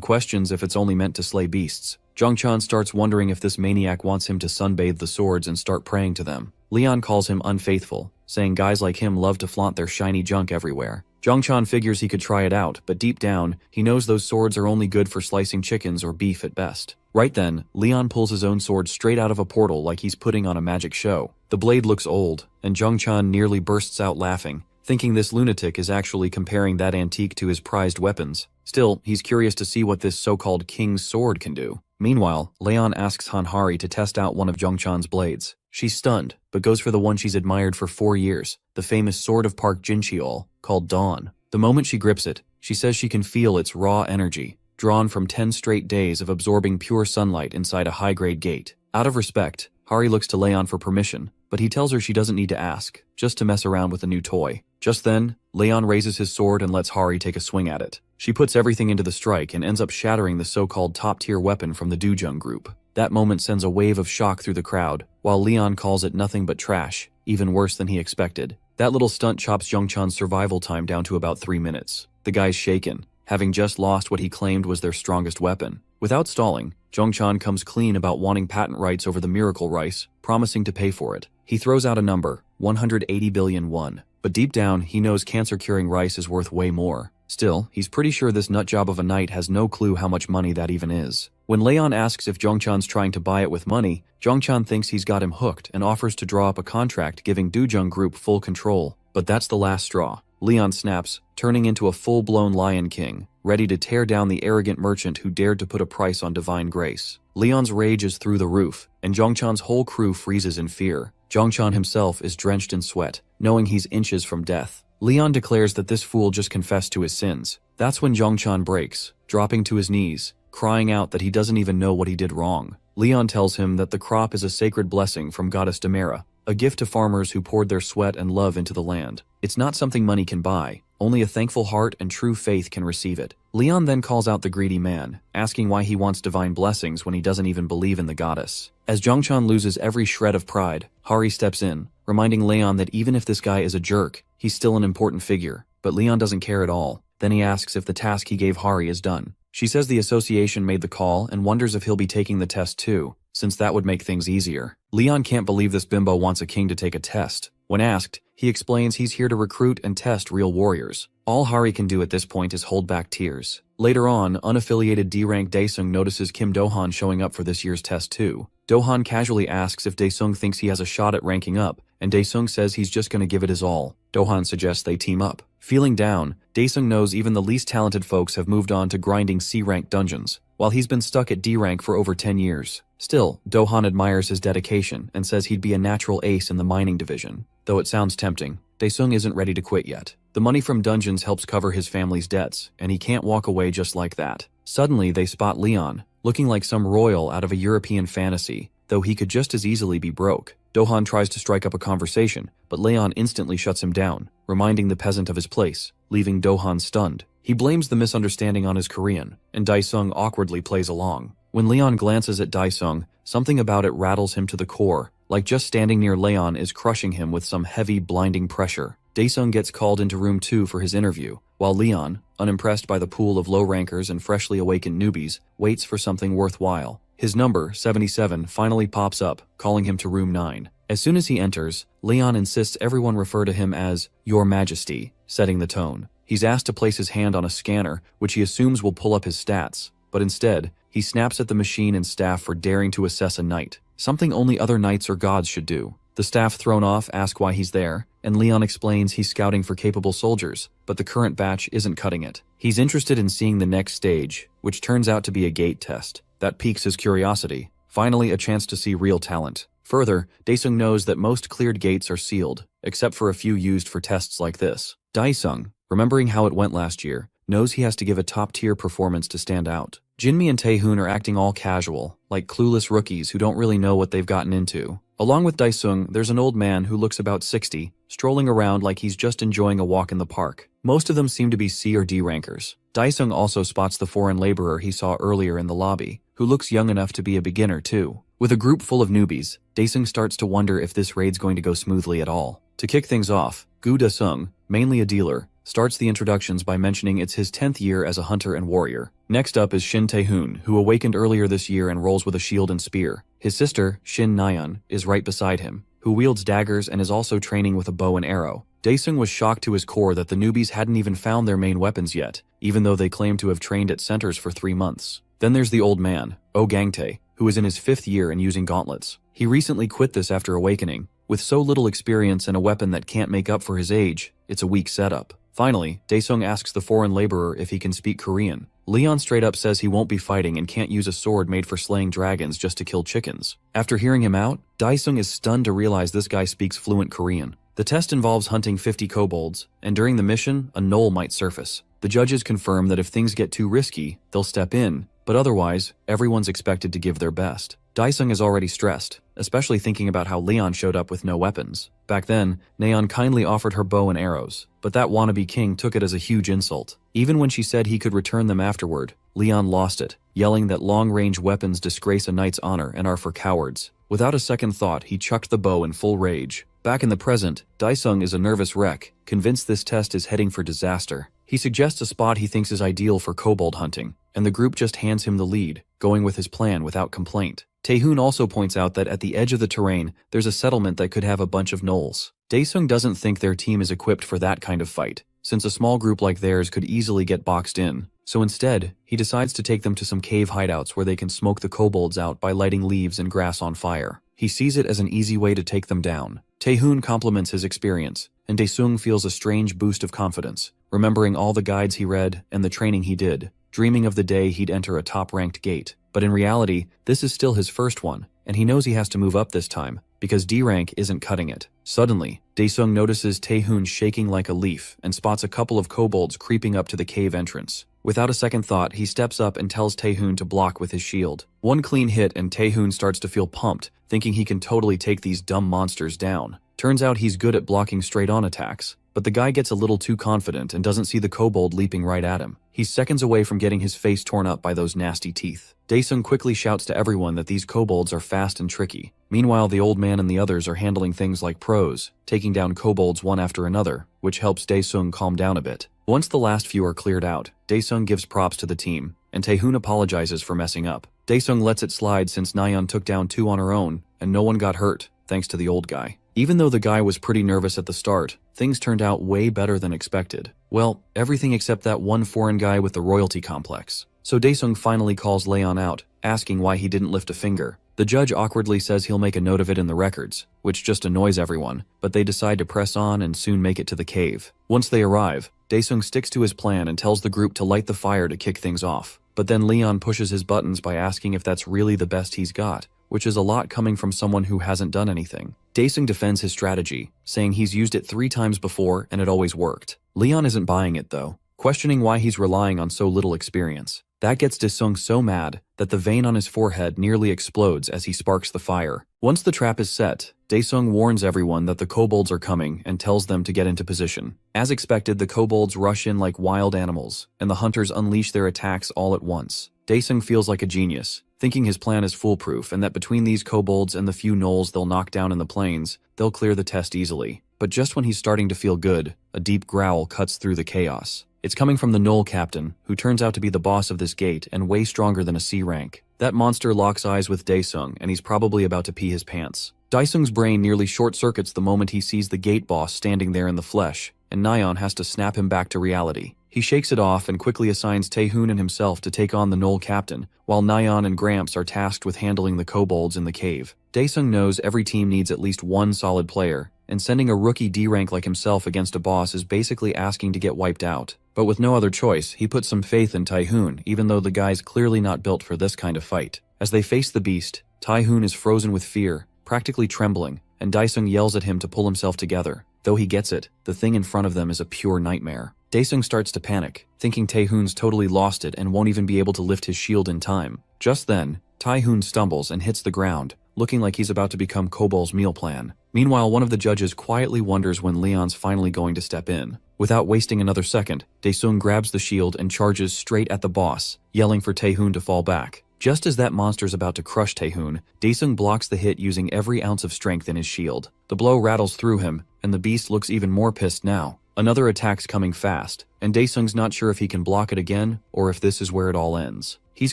questions if it's only meant to slay beasts. Zhongchan starts wondering if this maniac wants him to sunbathe the swords and start praying to them. Leon calls him unfaithful, saying guys like him love to flaunt their shiny junk everywhere. Zhongchan figures he could try it out, but deep down, he knows those swords are only good for slicing chickens or beef at best. Right then, Leon pulls his own sword straight out of a portal like he's putting on a magic show. The blade looks old, and Zhongchan nearly bursts out laughing, thinking this lunatic is actually comparing that antique to his prized weapons. Still, he's curious to see what this so-called king's sword can do. Meanwhile, Leon asks Hanhari to test out one of Zhongchan's blades. She's stunned, but goes for the one she's admired for 4 years, the famous Sword of Park Jincheol, called Dawn. The moment she grips it, she says she can feel its raw energy, drawn from 10 straight days of absorbing pure sunlight inside a high-grade gate. Out of respect, Hari looks to Leon for permission, but he tells her she doesn't need to ask, just to mess around with a new toy. Just then, Leon raises his sword and lets Hari take a swing at it. She puts everything into the strike and ends up shattering the so-called top-tier weapon from the Dujung group. That moment sends a wave of shock through the crowd, while Leon calls it nothing but trash, even worse than he expected. That little stunt chops Zhongchan's survival time down to about 3 minutes. The guy's shaken, having just lost what he claimed was their strongest weapon. Without stalling, Zhongchan comes clean about wanting patent rights over the miracle rice, promising to pay for it. He throws out a number, 180 billion won. But deep down, he knows cancer-curing rice is worth way more. Still, he's pretty sure this nutjob of a knight has no clue how much money that even is. When Leon asks if Zhongchan's trying to buy it with money, Zhongchan thinks he's got him hooked and offers to draw up a contract giving Dujung Group full control. But that's the last straw. Leon snaps, turning into a full-blown Lion King, ready to tear down the arrogant merchant who dared to put a price on divine grace. Leon's rage is through the roof, and Zhongchan's whole crew freezes in fear. Zhongchan himself is drenched in sweat, knowing he's inches from death. Leon declares that this fool just confessed to his sins. That's when Zhongchan breaks, dropping to his knees, crying out that he doesn't even know what he did wrong. Leon tells him that the crop is a sacred blessing from goddess Demera, a gift to farmers who poured their sweat and love into the land. It's not something money can buy. Only a thankful heart and true faith can receive it. Leon then calls out the greedy man, asking why he wants divine blessings when he doesn't even believe in the goddess. As Zhongchan loses every shred of pride, Hari steps in, reminding Leon that even if this guy is a jerk, he's still an important figure. But Leon doesn't care at all. Then he asks if the task he gave Hari is done. She says the association made the call and wonders if he'll be taking the test too, since that would make things easier. Leon can't believe this bimbo wants a king to take a test. When asked, he explains he's here to recruit and test real warriors. All Hari can do at this point is hold back tears. Later on, unaffiliated D-rank Daesung notices Kim Do-han showing up for this year's test too. Do-han casually asks if Daesung thinks he has a shot at ranking up, and Daesung says he's just gonna give it his all. Do-han suggests they team up. Feeling down, Daesung knows even the least talented folks have moved on to grinding C-rank dungeons, while he's been stuck at D-rank for over 10 years. Still, Do-han admires his dedication and says he'd be a natural ace in the mining division. Though it sounds tempting, Daesung isn't ready to quit yet. The money from dungeons helps cover his family's debts, and he can't walk away just like that. Suddenly, they spot Leon, looking like some royal out of a European fantasy, though he could just as easily be broke. Do-han tries to strike up a conversation, but Leon instantly shuts him down, reminding the peasant of his place, leaving Do-han stunned. He blames the misunderstanding on his Korean, and Daesung awkwardly plays along. When Leon glances at Daesung, something about it rattles him to the core, like just standing near Leon is crushing him with some heavy, blinding pressure. Daesung gets called into room 2 for his interview, while Leon, unimpressed by the pool of low-rankers and freshly awakened newbies, waits for something worthwhile. His number, 77, finally pops up, calling him to room 9. As soon as he enters, Leon insists everyone refer to him as Your Majesty, setting the tone. He's asked to place his hand on a scanner, which he assumes will pull up his stats, but instead, he snaps at the machine and staff for daring to assess a knight, something only other knights or gods should do. The staff, thrown off, ask why he's there, and Leon explains he's scouting for capable soldiers, but the current batch isn't cutting it. He's interested in seeing the next stage, which turns out to be a gate test. That piques his curiosity. Finally, a chance to see real talent. Further, Daesung knows that most cleared gates are sealed, except for a few used for tests like this. Daesung, remembering how it went last year, knows he has to give a top-tier performance to stand out. Jinmi and Taehoon are acting all casual, like clueless rookies who don't really know what they've gotten into. Along with Daesung, there's an old man who looks about 60, strolling around like he's just enjoying a walk in the park. Most of them seem to be C or D rankers. Daesung also spots the foreign laborer he saw earlier in the lobby, who looks young enough to be a beginner too. With a group full of newbies, Daesung starts to wonder if this raid's going to go smoothly at all. To kick things off, Gu Daesung, mainly a dealer, starts the introductions by mentioning it's his 10th year as a hunter and warrior. Next up is Shin Taehoon, who awakened earlier this year and rolls with a shield and spear. His sister, Shin Nayeon, is right beside him, who wields daggers and is also training with a bow and arrow. Daesung was shocked to his core that the newbies hadn't even found their main weapons yet, even though they claim to have trained at centers for 3 months. Then there's the old man, Oh Gangtae, who is in his 5th year and using gauntlets. He recently quit this after awakening. With so little experience and a weapon that can't make up for his age, it's a weak setup. Finally, Daesung asks the foreign laborer if he can speak Korean. Leon straight up says he won't be fighting and can't use a sword made for slaying dragons just to kill chickens. After hearing him out, Daesung is stunned to realize this guy speaks fluent Korean. The test involves hunting 50 kobolds, and during the mission, a gnoll might surface. The judges confirm that if things get too risky, they'll step in, but otherwise, everyone's expected to give their best. Daesung is already stressed, especially thinking about how Leon showed up with no weapons. Back then, Nayeon kindly offered her bow and arrows, but that wannabe king took it as a huge insult. Even when she said he could return them afterward, Leon lost it, yelling that long-range weapons disgrace a knight's honor and are for cowards. Without a second thought, he chucked the bow in full rage. Back in the present, Daesung is a nervous wreck, convinced this test is heading for disaster. He suggests a spot he thinks is ideal for kobold hunting, and the group just hands him the lead, going with his plan without complaint. Taehoon also points out that at the edge of the terrain, there's a settlement that could have a bunch of gnolls. Daesung doesn't think their team is equipped for that kind of fight, since a small group like theirs could easily get boxed in. So instead, he decides to take them to some cave hideouts where they can smoke the kobolds out by lighting leaves and grass on fire. He sees it as an easy way to take them down. Taehoon compliments his experience, and Daesung feels a strange boost of confidence, remembering all the guides he read and the training he did, dreaming of the day he'd enter a top-ranked gate. But in reality, this is still his first one, and he knows he has to move up this time, because D rank isn't cutting it. Suddenly, Daesung notices Taehoon shaking like a leaf and spots a couple of kobolds creeping up to the cave entrance. Without a second thought, he steps up and tells Taehoon to block with his shield. One clean hit and Taehoon starts to feel pumped, thinking he can totally take these dumb monsters down. Turns out he's good at blocking straight-on attacks, but the guy gets a little too confident and doesn't see the kobold leaping right at him. He's seconds away from getting his face torn up by those nasty teeth. Daesung quickly shouts to everyone that these kobolds are fast and tricky. Meanwhile, the old man and the others are handling things like pros, taking down kobolds one after another, which helps Daesung calm down a bit. Once the last few are cleared out, Daesung gives props to the team, and Taehoon apologizes for messing up. Daesung lets it slide since Nayeon took down 2 on her own, and no one got hurt, thanks to the old guy. Even though the guy was pretty nervous at the start, things turned out way better than expected. Well, everything except that one foreign guy with the royalty complex. So Daesung finally calls Leon out, asking why he didn't lift a finger. The judge awkwardly says he'll make a note of it in the records, which just annoys everyone, but they decide to press on and soon make it to the cave. Once they arrive, Daesung sticks to his plan and tells the group to light the fire to kick things off. But then Leon pushes his buttons by asking if that's really the best he's got, which is a lot coming from someone who hasn't done anything. Daesung defends his strategy, saying he's used it 3 times before and it always worked. Leon isn't buying it though, questioning why he's relying on so little experience. That gets Daesung so mad that the vein on his forehead nearly explodes as he sparks the fire. Once the trap is set, Daesung warns everyone that the kobolds are coming and tells them to get into position. As expected, the kobolds rush in like wild animals, and the hunters unleash their attacks all at once. Daesung feels like a genius, thinking his plan is foolproof and that between these kobolds and the few gnolls they'll knock down in the plains, they'll clear the test easily. But just when he's starting to feel good, a deep growl cuts through the chaos. It's coming from the gnoll captain, who turns out to be the boss of this gate and way stronger than a C rank. That monster locks eyes with Daesung, and he's probably about to pee his pants. Daesung's brain nearly short-circuits the moment he sees the gate boss standing there in the flesh, and Nayeon has to snap him back to reality. He shakes it off and quickly assigns Taehoon and himself to take on the gnoll captain, while Nayeon and Gramps are tasked with handling the kobolds in the cave. Daesung knows every team needs at least one solid player, and sending a rookie D rank like himself against a boss is basically asking to get wiped out. But with no other choice, he puts some faith in Taehoon, even though the guy's clearly not built for this kind of fight. As they face the beast, Taehoon is frozen with fear, practically trembling, and Daesung yells at him to pull himself together. Though he gets it, the thing in front of them is a pure nightmare. Daesung starts to panic, thinking Taehoon's totally lost it and won't even be able to lift his shield in time. Just then, Taehoon stumbles and hits the ground, looking like he's about to become Kobol's meal plan. Meanwhile, one of the judges quietly wonders when Leon's finally going to step in. Without wasting another second, Daesung grabs the shield and charges straight at the boss, yelling for Taehoon to fall back. Just as that monster's about to crush Taehoon, Daesung blocks the hit using every ounce of strength in his shield. The blow rattles through him, and the beast looks even more pissed now. Another attack's coming fast, and Daesung's not sure if he can block it again or if this is where it all ends. He's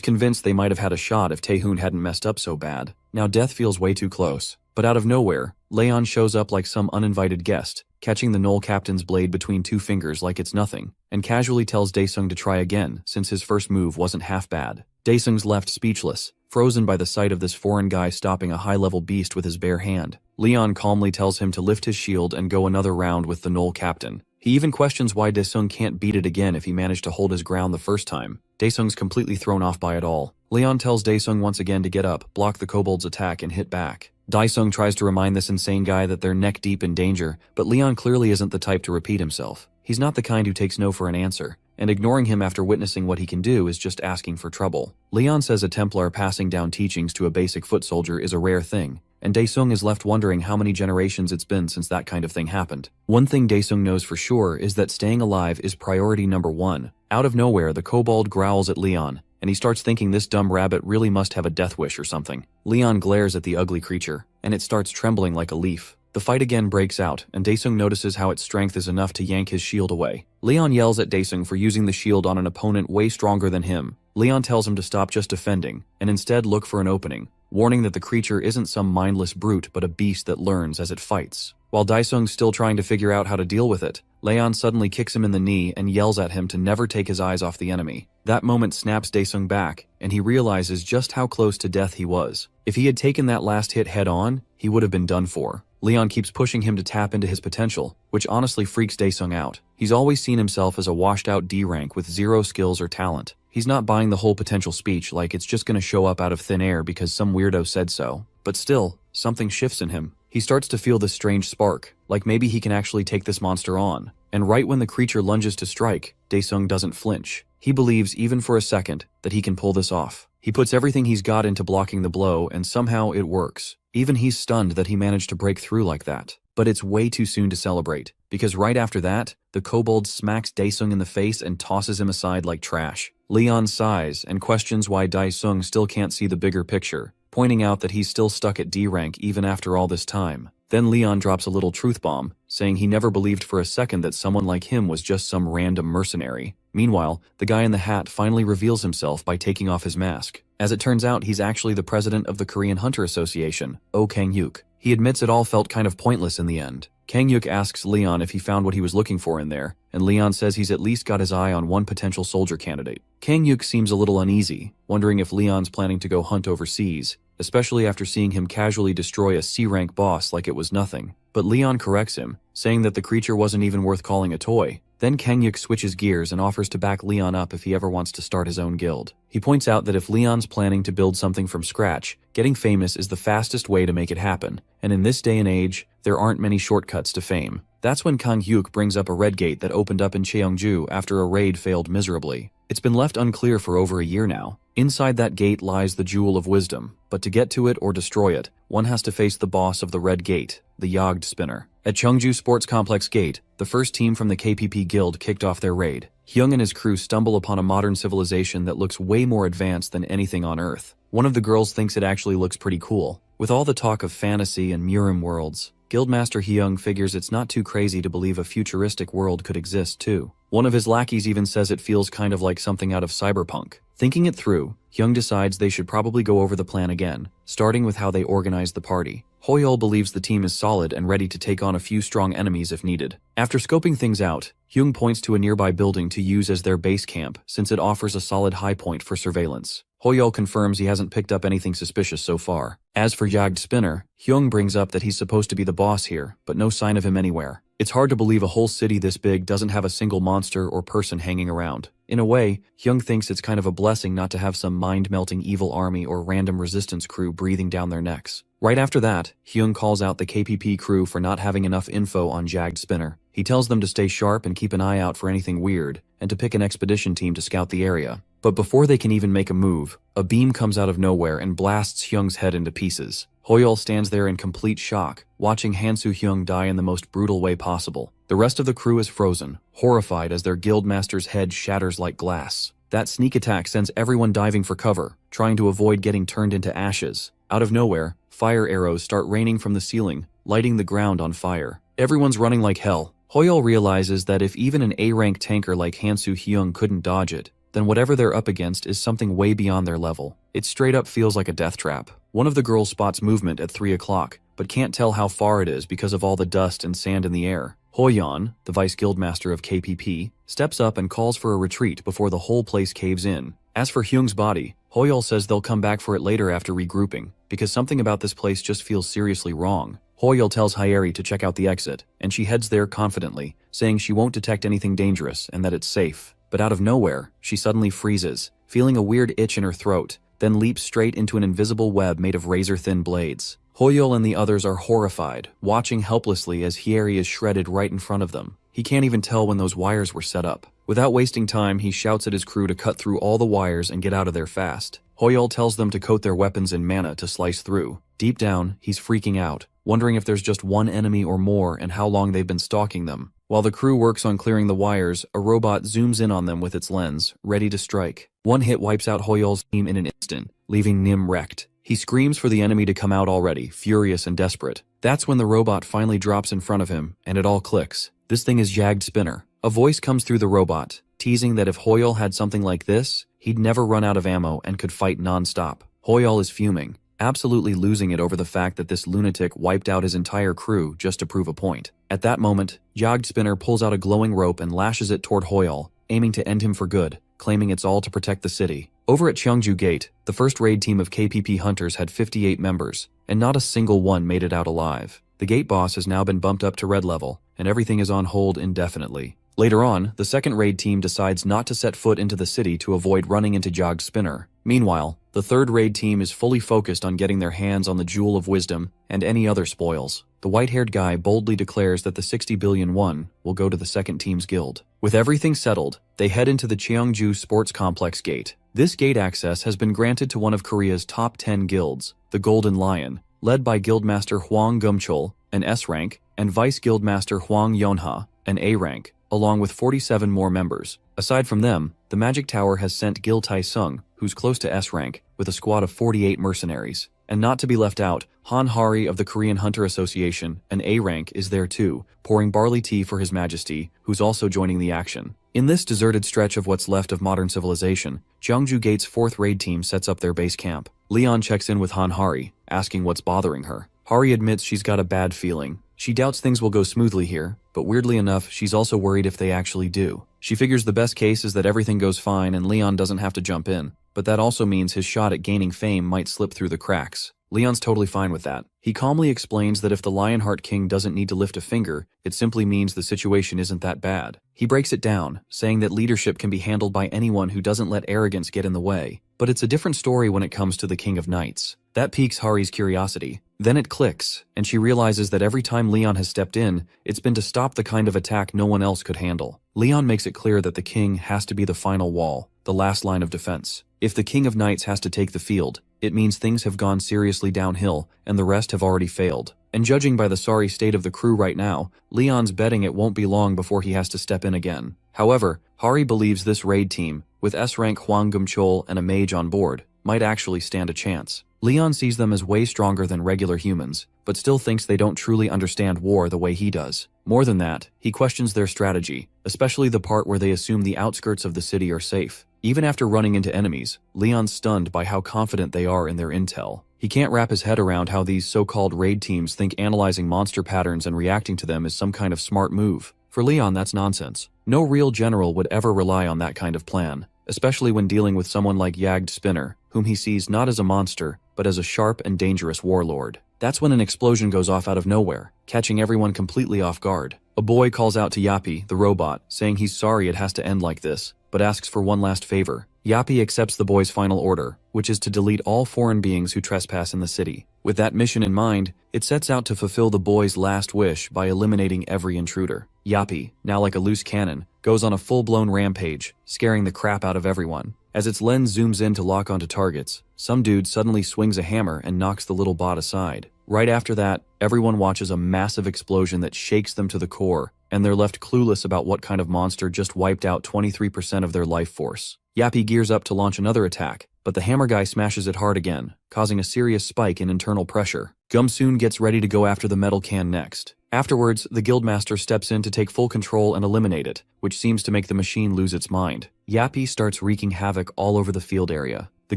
convinced they might have had a shot if Taehoon hadn't messed up so bad. Now death feels way too close. But out of nowhere, Leon shows up like some uninvited guest, catching the Knoll Captain's blade between two fingers like it's nothing, and casually tells Daesung to try again since his first move wasn't half bad. Daesung's left speechless, frozen by the sight of this foreign guy stopping a high-level beast with his bare hand. Leon calmly tells him to lift his shield and go another round with the Knoll Captain. He even questions why Daesung can't beat it again if he managed to hold his ground the first time. Daesung's completely thrown off by it all. Leon tells Daesung once again to get up, block the kobold's attack, and hit back. Daesung tries to remind this insane guy that they're neck-deep in danger, but Leon clearly isn't the type to repeat himself. He's not the kind who takes no for an answer, and ignoring him after witnessing what he can do is just asking for trouble. Leon says a Templar passing down teachings to a basic foot soldier is a rare thing, and Daesung is left wondering how many generations it's been since that kind of thing happened. One thing Daesung knows for sure is that staying alive is priority number one. Out of nowhere, the kobold growls at Leon, and he starts thinking this dumb rabbit really must have a death wish or something. Leon glares at the ugly creature, and it starts trembling like a leaf. The fight again breaks out, and Daesung notices how its strength is enough to yank his shield away. Leon yells at Daesung for using the shield on an opponent way stronger than him. Leon tells him to stop just defending, and instead look for an opening, warning that the creature isn't some mindless brute but a beast that learns as it fights. While Daesung's still trying to figure out how to deal with it, Leon suddenly kicks him in the knee and yells at him to never take his eyes off the enemy. That moment snaps Daesung back, and he realizes just how close to death he was. If he had taken that last hit head on, he would have been done for. Leon keeps pushing him to tap into his potential, which honestly freaks Daesung out. He's always seen himself as a washed-out D rank with zero skills or talent. He's not buying the whole potential speech like it's just gonna show up out of thin air because some weirdo said so. But still, something shifts in him. He starts to feel this strange spark, like maybe he can actually take this monster on. And right when the creature lunges to strike, Daesung doesn't flinch. He believes, even for a second, that he can pull this off. He puts everything he's got into blocking the blow, and somehow it works. Even he's stunned that he managed to break through like that. But it's way too soon to celebrate, because right after that, the kobold smacks Daesung in the face and tosses him aside like trash. Leon sighs and questions why Daesung still can't see the bigger picture, pointing out that he's still stuck at D rank even after all this time. Then Leon drops a little truth bomb, saying he never believed for a second that someone like him was just some random mercenary. Meanwhile, the guy in the hat finally reveals himself by taking off his mask. As it turns out, he's actually the president of the Korean Hunter Association, Oh Kang-yuk. He admits it all felt kind of pointless in the end. Kang-yuk asks Leon if he found what he was looking for in there, and Leon says he's at least got his eye on one potential soldier candidate. Kang-yuk seems a little uneasy, wondering if Leon's planning to go hunt overseas, especially after seeing him casually destroy a C-rank boss like it was nothing. But Leon corrects him, saying that the creature wasn't even worth calling a toy. Then Kang-yuk switches gears and offers to back Leon up if he ever wants to start his own guild. He points out that if Leon's planning to build something from scratch, getting famous is the fastest way to make it happen, and in this day and age, there aren't many shortcuts to fame. That's when Kang-yuk brings up a red gate that opened up in Cheongju after a raid failed miserably. It's been left unclear for over a year now. Inside that gate lies the Jewel of Wisdom, but to get to it or destroy it, one has to face the boss of the Red Gate, the Yagd Spinner. At Cheongju Sports Complex Gate, the first team from the KPP Guild kicked off their raid. Hyung and his crew stumble upon a modern civilization that looks way more advanced than anything on Earth. One of the girls thinks it actually looks pretty cool. With all the talk of fantasy and Murim worlds, Guildmaster Hyung figures it's not too crazy to believe a futuristic world could exist too. One of his lackeys even says it feels kind of like something out of cyberpunk. Thinking it through, Hyung decides they should probably go over the plan again, starting with how they organize the party. Hoyol believes the team is solid and ready to take on a few strong enemies if needed. After scoping things out, Hyung points to a nearby building to use as their base camp since it offers a solid high point for surveillance. Hoyol confirms he hasn't picked up anything suspicious so far. As for Yagd Spinner, Hyung brings up that he's supposed to be the boss here, but no sign of him anywhere. It's hard to believe a whole city this big doesn't have a single monster or person hanging around. In a way, Hyung thinks it's kind of a blessing not to have some mind-melting evil army or random resistance crew breathing down their necks. Right after that, Hyung calls out the KPP crew for not having enough info on Yagd Spinner. He tells them to stay sharp and keep an eye out for anything weird, and to pick an expedition team to scout the area. But before they can even make a move, a beam comes out of nowhere and blasts Hyung's head into pieces. Hoyeol stands there in complete shock, watching Hansu Hyung die in the most brutal way possible. The rest of the crew is frozen, horrified as their guildmaster's head shatters like glass. That sneak attack sends everyone diving for cover, trying to avoid getting turned into ashes. Out of nowhere, fire arrows start raining from the ceiling, lighting the ground on fire. Everyone's running like hell. Hoyeol realizes that if even an A-rank tanker like Hansu Hyung couldn't dodge it, then whatever they're up against is something way beyond their level. It straight up feels like a death trap. One of the girls spots movement at 3 o'clock, but can't tell how far it is because of all the dust and sand in the air. Hoyeon, the vice guildmaster of KPP, steps up and calls for a retreat before the whole place caves in. As for Hyung's body, Hoyeol says they'll come back for it later after regrouping, because something about this place just feels seriously wrong. Hoyeol tells Hyeri to check out the exit, and she heads there confidently, saying she won't detect anything dangerous and that it's safe. But out of nowhere, she suddenly freezes, feeling a weird itch in her throat, then leaps straight into an invisible web made of razor-thin blades. Hoyeol and the others are horrified, watching helplessly as Hyeri is shredded right in front of them. He can't even tell when those wires were set up. Without wasting time, he shouts at his crew to cut through all the wires and get out of there fast. Hoyeol tells them to coat their weapons in mana to slice through. Deep down, he's freaking out, wondering if there's just one enemy or more and how long they've been stalking them. While the crew works on clearing the wires, a robot zooms in on them with its lens, ready to strike. One hit wipes out Hoyeol's team in an instant, leaving Nim wrecked. He screams for the enemy to come out already, furious and desperate. That's when the robot finally drops in front of him, and it all clicks. This thing is Yagged Spinner. A voice comes through the robot, teasing that if Hoyeol had something like this, he'd never run out of ammo and could fight non-stop. Hoyeol is fuming, absolutely losing it over the fact that this lunatic wiped out his entire crew just to prove a point. At that moment, Yagged Spinner pulls out a glowing rope and lashes it toward Hoyeol, aiming to end him for good, claiming it's all to protect the city. Over at Cheongju Gate, the first raid team of KPP hunters had 58 members, and not a single one made it out alive. The gate boss has now been bumped up to red level, and everything is on hold indefinitely. Later on, the second raid team decides not to set foot into the city to avoid running into Yagged Spinner. Meanwhile, the third raid team is fully focused on getting their hands on the Jewel of Wisdom and any other spoils. The white-haired guy boldly declares that the 60 billion won will go to the second team's guild. With everything settled, they head into the Cheongju Sports Complex gate. This gate access has been granted to one of Korea's top 10 guilds, the Golden Lion, led by Guildmaster Hwang Gumchul, an S rank, and Vice Guildmaster Hwang Yonha, an A rank, along with 47 more members. Aside from them, the Magic Tower has sent Gil Tai-sung, who's close to S rank, with a squad of 48 mercenaries. And not to be left out, Han Hari of the Korean Hunter Association, an A rank, is there too, pouring barley tea for His Majesty, who's also joining the action. In this deserted stretch of what's left of modern civilization, Cheongju Gate's fourth raid team sets up their base camp. Leon checks in with Han Hari, asking what's bothering her. Hari admits she's got a bad feeling. She doubts things will go smoothly here, but weirdly enough, she's also worried if they actually do. She figures the best case is that everything goes fine and Leon doesn't have to jump in, but that also means his shot at gaining fame might slip through the cracks. Leon's totally fine with that. He calmly explains that if the Lionheart King doesn't need to lift a finger, it simply means the situation isn't that bad. He breaks it down, saying that leadership can be handled by anyone who doesn't let arrogance get in the way. But it's a different story when it comes to the King of Knights. That piques Hari's curiosity. Then it clicks, and she realizes that every time Leon has stepped in, it's been to stop the kind of attack no one else could handle. Leon makes it clear that the king has to be the final wall, the last line of defense. If the King of Knights has to take the field, it means things have gone seriously downhill and the rest have already failed. And judging by the sorry state of the crew right now, Leon's betting it won't be long before he has to step in again. However, Hari believes this raid team, with S-rank Hwang Gumchul and a mage on board, might actually stand a chance. Leon sees them as way stronger than regular humans, but still thinks they don't truly understand war the way he does. More than that, he questions their strategy, especially the part where they assume the outskirts of the city are safe. Even after running into enemies, Leon's stunned by how confident they are in their intel. He can't wrap his head around how these so-called raid teams think analyzing monster patterns and reacting to them is some kind of smart move. For Leon, that's nonsense. No real general would ever rely on that kind of plan, especially when dealing with someone like Yagged Spinner, whom he sees not as a monster, but as a sharp and dangerous warlord. That's when an explosion goes off out of nowhere, catching everyone completely off guard. A boy calls out to Yappy, the robot, saying he's sorry it has to end like this, but asks for one last favor. Yappy accepts the boy's final order, which is to delete all foreign beings who trespass in the city. With that mission in mind, it sets out to fulfill the boy's last wish by eliminating every intruder. Yappy, now like a loose cannon, goes on a full-blown rampage, scaring the crap out of everyone. As its lens zooms in to lock onto targets, some dude suddenly swings a hammer and knocks the little bot aside. Right after that, everyone watches a massive explosion that shakes them to the core, and they're left clueless about what kind of monster just wiped out 23% of their life force. Yappy gears up to launch another attack, but the hammer guy smashes it hard again, causing a serious spike in internal pressure. Gumsoon gets ready to go after the metal can next. Afterwards, the guildmaster steps in to take full control and eliminate it, which seems to make the machine lose its mind. Yappy starts wreaking havoc all over the field area. The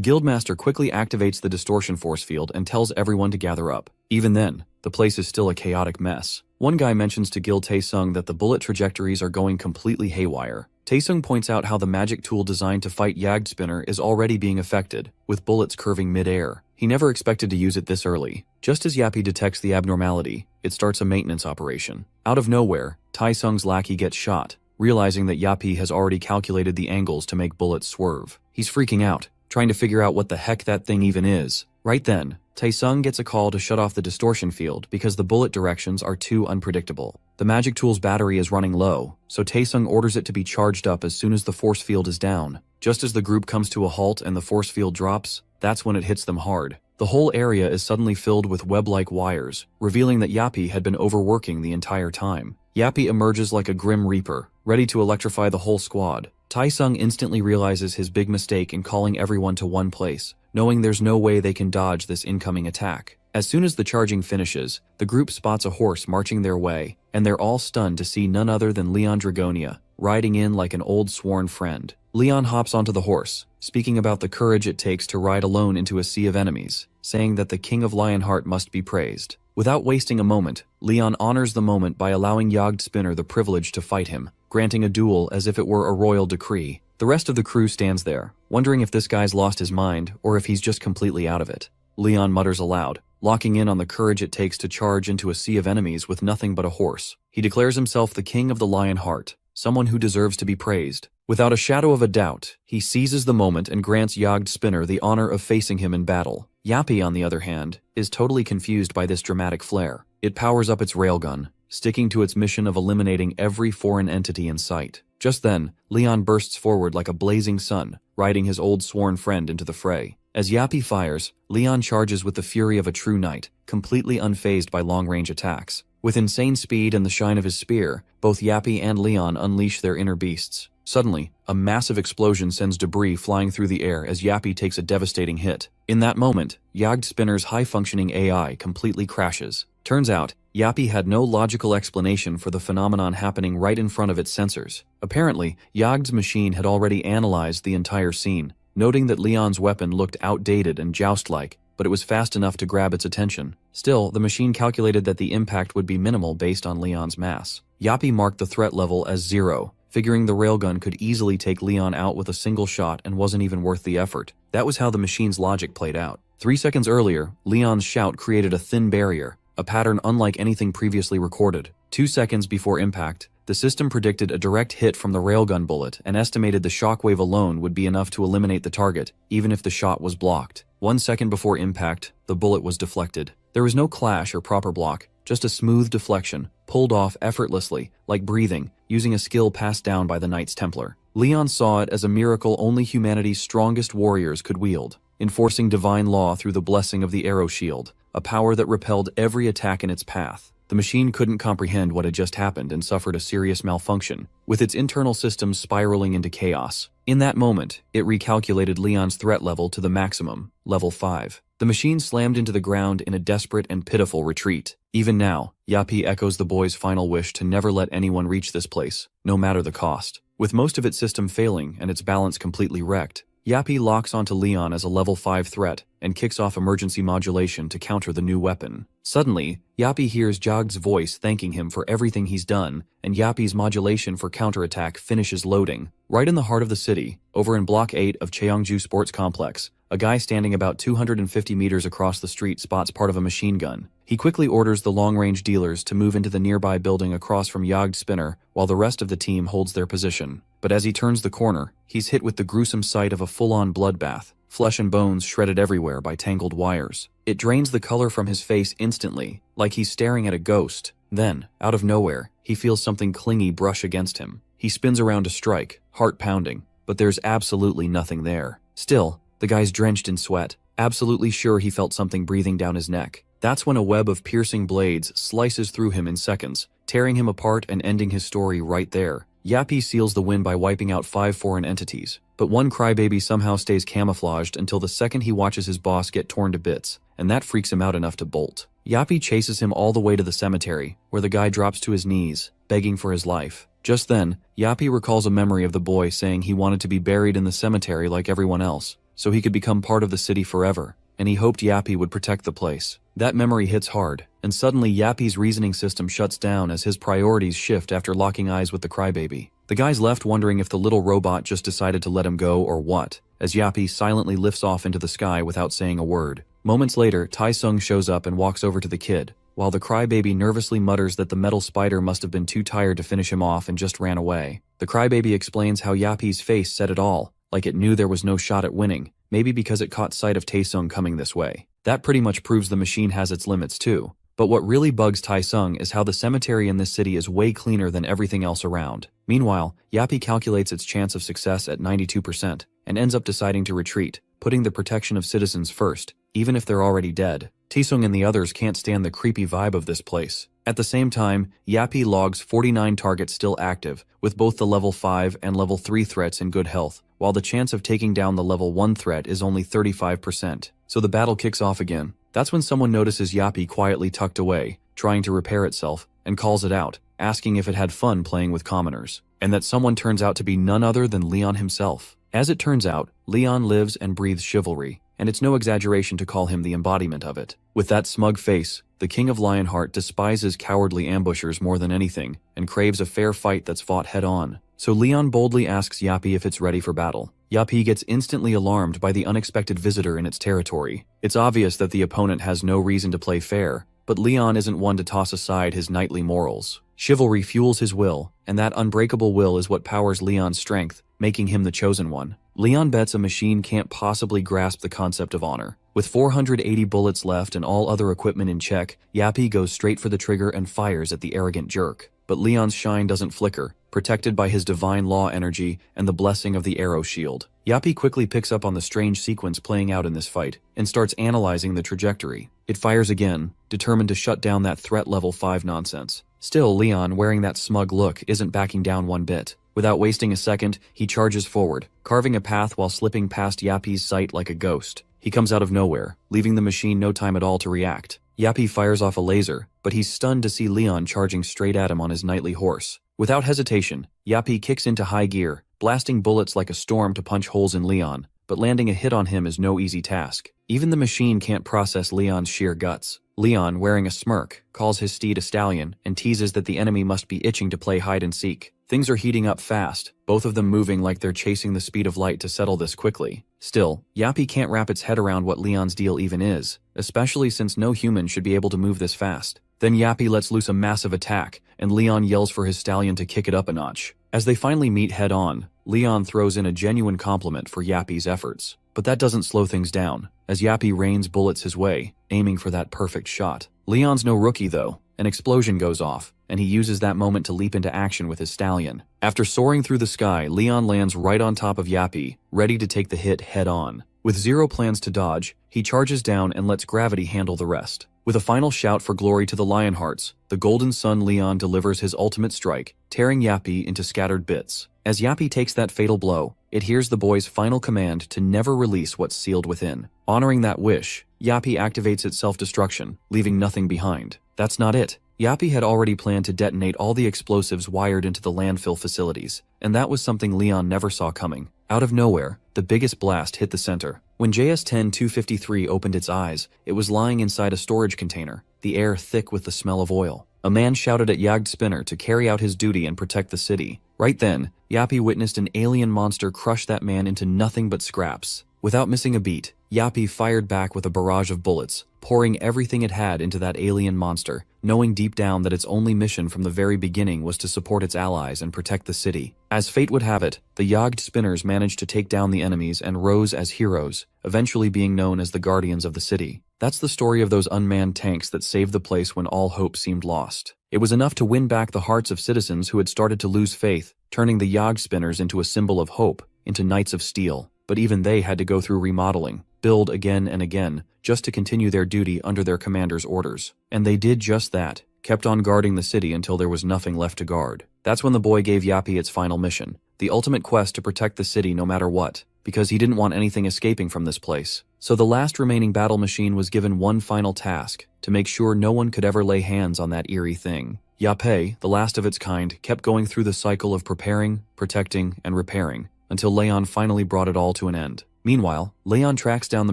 guildmaster quickly activates the distortion force field and tells everyone to gather up. Even then, the place is still a chaotic mess. One guy mentions to Gil Taesung that the bullet trajectories are going completely haywire. Taesung points out how the magic tool designed to fight Yagd Spinner is already being affected, with bullets curving mid-air. He never expected to use it this early. Just as Yappy detects the abnormality, it starts a maintenance operation. Out of nowhere, Taesung's lackey gets shot, realizing that Yappy has already calculated the angles to make bullets swerve. He's freaking out, trying to figure out what the heck that thing even is. Right then, Taesung gets a call to shut off the distortion field because the bullet directions are too unpredictable. The magic tool's battery is running low, so Taesung orders it to be charged up as soon as the force field is down. Just as the group comes to a halt and the force field drops, that's when it hits them hard. The whole area is suddenly filled with web-like wires, revealing that Yappy had been overworking the entire time. Yappy emerges like a grim reaper, ready to electrify the whole squad. Taesung instantly realizes his big mistake in calling everyone to one place, knowing there's no way they can dodge this incoming attack. As soon as the charging finishes, the group spots a horse marching their way, and they're all stunned to see none other than Leon Dragonia, riding in like an old sworn friend. Leon hops onto the horse, speaking about the courage it takes to ride alone into a sea of enemies, saying that the King of Lionheart must be praised. Without wasting a moment, Leon honors the moment by allowing Yagd Spinner the privilege to fight him, granting a duel as if it were a royal decree. The rest of the crew stands there, wondering if this guy's lost his mind or if he's just completely out of it. Leon mutters aloud, locking in on the courage it takes to charge into a sea of enemies with nothing but a horse. He declares himself the King of the Lionheart, someone who deserves to be praised. Without a shadow of a doubt, he seizes the moment and grants Yagd Spinner the honor of facing him in battle. Yappy, on the other hand, is totally confused by this dramatic flair. It powers up its railgun, sticking to its mission of eliminating every foreign entity in sight. Just then, Leon bursts forward like a blazing sun, riding his old sworn friend into the fray. As Yappy fires, Leon charges with the fury of a true knight, completely unfazed by long-range attacks. With insane speed and the shine of his spear, both Yappy and Leon unleash their inner beasts. Suddenly, a massive explosion sends debris flying through the air as Yappy takes a devastating hit. In that moment, Yagd Spinner's high-functioning AI completely crashes. Turns out, Yappy had no logical explanation for the phenomenon happening right in front of its sensors. Apparently, Yagd's machine had already analyzed the entire scene, noting that Leon's weapon looked outdated and joust-like, but it was fast enough to grab its attention. Still, the machine calculated that the impact would be minimal based on Leon's mass. Yappy marked the threat level as 0, figuring the railgun could easily take Leon out with a single shot and wasn't even worth the effort. That was how the machine's logic played out. 3 seconds earlier, Leon's shout created a thin barrier, a pattern unlike anything previously recorded. 2 seconds before impact, the system predicted a direct hit from the railgun bullet and estimated the shockwave alone would be enough to eliminate the target, even if the shot was blocked. 1 second before impact, the bullet was deflected. There was no clash or proper block, just a smooth deflection, pulled off effortlessly, like breathing, using a skill passed down by the Knights Templar. Leon saw it as a miracle only humanity's strongest warriors could wield, enforcing divine law through the blessing of the arrow shield, a power that repelled every attack in its path. The machine couldn't comprehend what had just happened and suffered a serious malfunction, with its internal systems spiraling into chaos. In that moment, it recalculated Leon's threat level to the maximum, level 5. The machine slammed into the ground in a desperate and pitiful retreat. Even now, Yappy echoes the boy's final wish to never let anyone reach this place, no matter the cost. With most of its system failing and its balance completely wrecked, Yappy locks onto Leon as a level 5 threat and kicks off emergency modulation to counter the new weapon. Suddenly, Yappy hears Jagd's voice thanking him for everything he's done, and Yappy's modulation for counterattack finishes loading. Right in the heart of the city, over in Block 8 of Cheongju Sports Complex, a guy standing about 250 meters across the street spots part of a machine gun. He quickly orders the long-range dealers to move into the nearby building across from Yagd Spinner while the rest of the team holds their position. But as he turns the corner, he's hit with the gruesome sight of a full-on bloodbath, flesh and bones shredded everywhere by tangled wires. It drains the color from his face instantly, like he's staring at a ghost. Then, out of nowhere, he feels something clingy brush against him. He spins around to strike, heart pounding, but there's absolutely nothing there. Still, the guy's drenched in sweat, absolutely sure he felt something breathing down his neck. That's when a web of piercing blades slices through him in seconds, tearing him apart and ending his story right there. Yappy seals the win by wiping out 5 foreign entities, but one crybaby somehow stays camouflaged until the second he watches his boss get torn to bits, and that freaks him out enough to bolt. Yappy chases him all the way to the cemetery, where the guy drops to his knees, begging for his life. Just then, Yappy recalls a memory of the boy saying he wanted to be buried in the cemetery like everyone else, so he could become part of the city forever, and he hoped Yappy would protect the place. That memory hits hard, and suddenly Yappy's reasoning system shuts down as his priorities shift after locking eyes with the crybaby. The guy's left wondering if the little robot just decided to let him go or what, as Yappy silently lifts off into the sky without saying a word. Moments later, Tai-sung shows up and walks over to the kid, while the crybaby nervously mutters that the metal spider must have been too tired to finish him off and just ran away. The crybaby explains how Yappy's face said it all, like it knew there was no shot at winning, maybe because it caught sight of Tai-sung coming this way. That pretty much proves the machine has its limits too. But what really bugs Tai-sung is how the cemetery in this city is way cleaner than everything else around. Meanwhile, Yappy calculates its chance of success at 92% and ends up deciding to retreat, putting the protection of citizens first, even if they're already dead. Tai-sung and the others can't stand the creepy vibe of this place. At the same time, Yappy logs 49 targets still active, with both the level 5 and level 3 threats in good health, while the chance of taking down the level 1 threat is only 35%. So the battle kicks off again. That's when someone notices Yappy quietly tucked away, trying to repair itself, and calls it out, asking if it had fun playing with commoners. And that someone turns out to be none other than Leon himself. As it turns out, Leon lives and breathes chivalry, and it's no exaggeration to call him the embodiment of it. With that smug face, the King of Lionheart despises cowardly ambushers more than anything, and craves a fair fight that's fought head-on. So Leon boldly asks Yappy if it's ready for battle. Yappy gets instantly alarmed by the unexpected visitor in its territory. It's obvious that the opponent has no reason to play fair, but Leon isn't one to toss aside his knightly morals. Chivalry fuels his will, and that unbreakable will is what powers Leon's strength, making him the chosen one. Leon bets a machine can't possibly grasp the concept of honor. With 480 bullets left and all other equipment in check, Yappy goes straight for the trigger and fires at the arrogant jerk. But Leon's shine doesn't flicker, protected by his divine law energy and the blessing of the arrow shield. Yappy quickly picks up on the strange sequence playing out in this fight, and starts analyzing the trajectory. It fires again, determined to shut down that threat level 5 nonsense. Still, Leon, wearing that smug look, isn't backing down one bit. Without wasting a second, he charges forward, carving a path while slipping past Yappy's sight like a ghost. He comes out of nowhere, leaving the machine no time at all to react. Yappy fires off a laser, but he's stunned to see Leon charging straight at him on his knightly horse. Without hesitation, Yappy kicks into high gear, blasting bullets like a storm to punch holes in Leon, but landing a hit on him is no easy task. Even the machine can't process Leon's sheer guts. Leon, wearing a smirk, calls his steed a stallion and teases that the enemy must be itching to play hide-and-seek. Things are heating up fast, both of them moving like they're chasing the speed of light to settle this quickly. Still, Yappy can't wrap its head around what Leon's deal even is, especially since no human should be able to move this fast. Then Yappy lets loose a massive attack, and Leon yells for his stallion to kick it up a notch. As they finally meet head-on, Leon throws in a genuine compliment for Yappy's efforts. But that doesn't slow things down, as Yappy rains bullets his way, aiming for that perfect shot. Leon's no rookie though. An explosion goes off, and he uses that moment to leap into action with his stallion. After soaring through the sky, Leon lands right on top of Yappy, ready to take the hit head-on. With zero plans to dodge, he charges down and lets gravity handle the rest. With a final shout for glory to the Lionhearts, the Golden Sun Leon delivers his ultimate strike, tearing Yappy into scattered bits. As Yappy takes that fatal blow, it hears the boy's final command to never release what's sealed within. Honoring that wish, Yappy activates its self-destruction, leaving nothing behind. That's not it. Yappy had already planned to detonate all the explosives wired into the landfill facilities, and that was something Leon never saw coming. Out of nowhere, the biggest blast hit the center. When JS-10-253 opened its eyes, it was lying inside a storage container, the air thick with the smell of oil. A man shouted at Yagged Spinner to carry out his duty and protect the city. Right then, Yappy witnessed an alien monster crush that man into nothing but scraps. Without missing a beat, Yappy fired back with a barrage of bullets, pouring everything it had into that alien monster, knowing deep down that its only mission from the very beginning was to support its allies and protect the city. As fate would have it, the Yagged Spinners managed to take down the enemies and rose as heroes, eventually being known as the Guardians of the City. That's the story of those unmanned tanks that saved the place when all hope seemed lost. It was enough to win back the hearts of citizens who had started to lose faith, turning the Yagged Spinners into a symbol of hope, into Knights of Steel, but even they had to go through remodeling, build again and again, just to continue their duty under their commander's orders. And they did just that, kept on guarding the city until there was nothing left to guard. That's when the boy gave Yappy its final mission, the ultimate quest to protect the city no matter what, because he didn't want anything escaping from this place. So the last remaining battle machine was given one final task, to make sure no one could ever lay hands on that eerie thing. Yappy, the last of its kind, kept going through the cycle of preparing, protecting, and repairing, until Leon finally brought it all to an end. Meanwhile, Leon tracks down the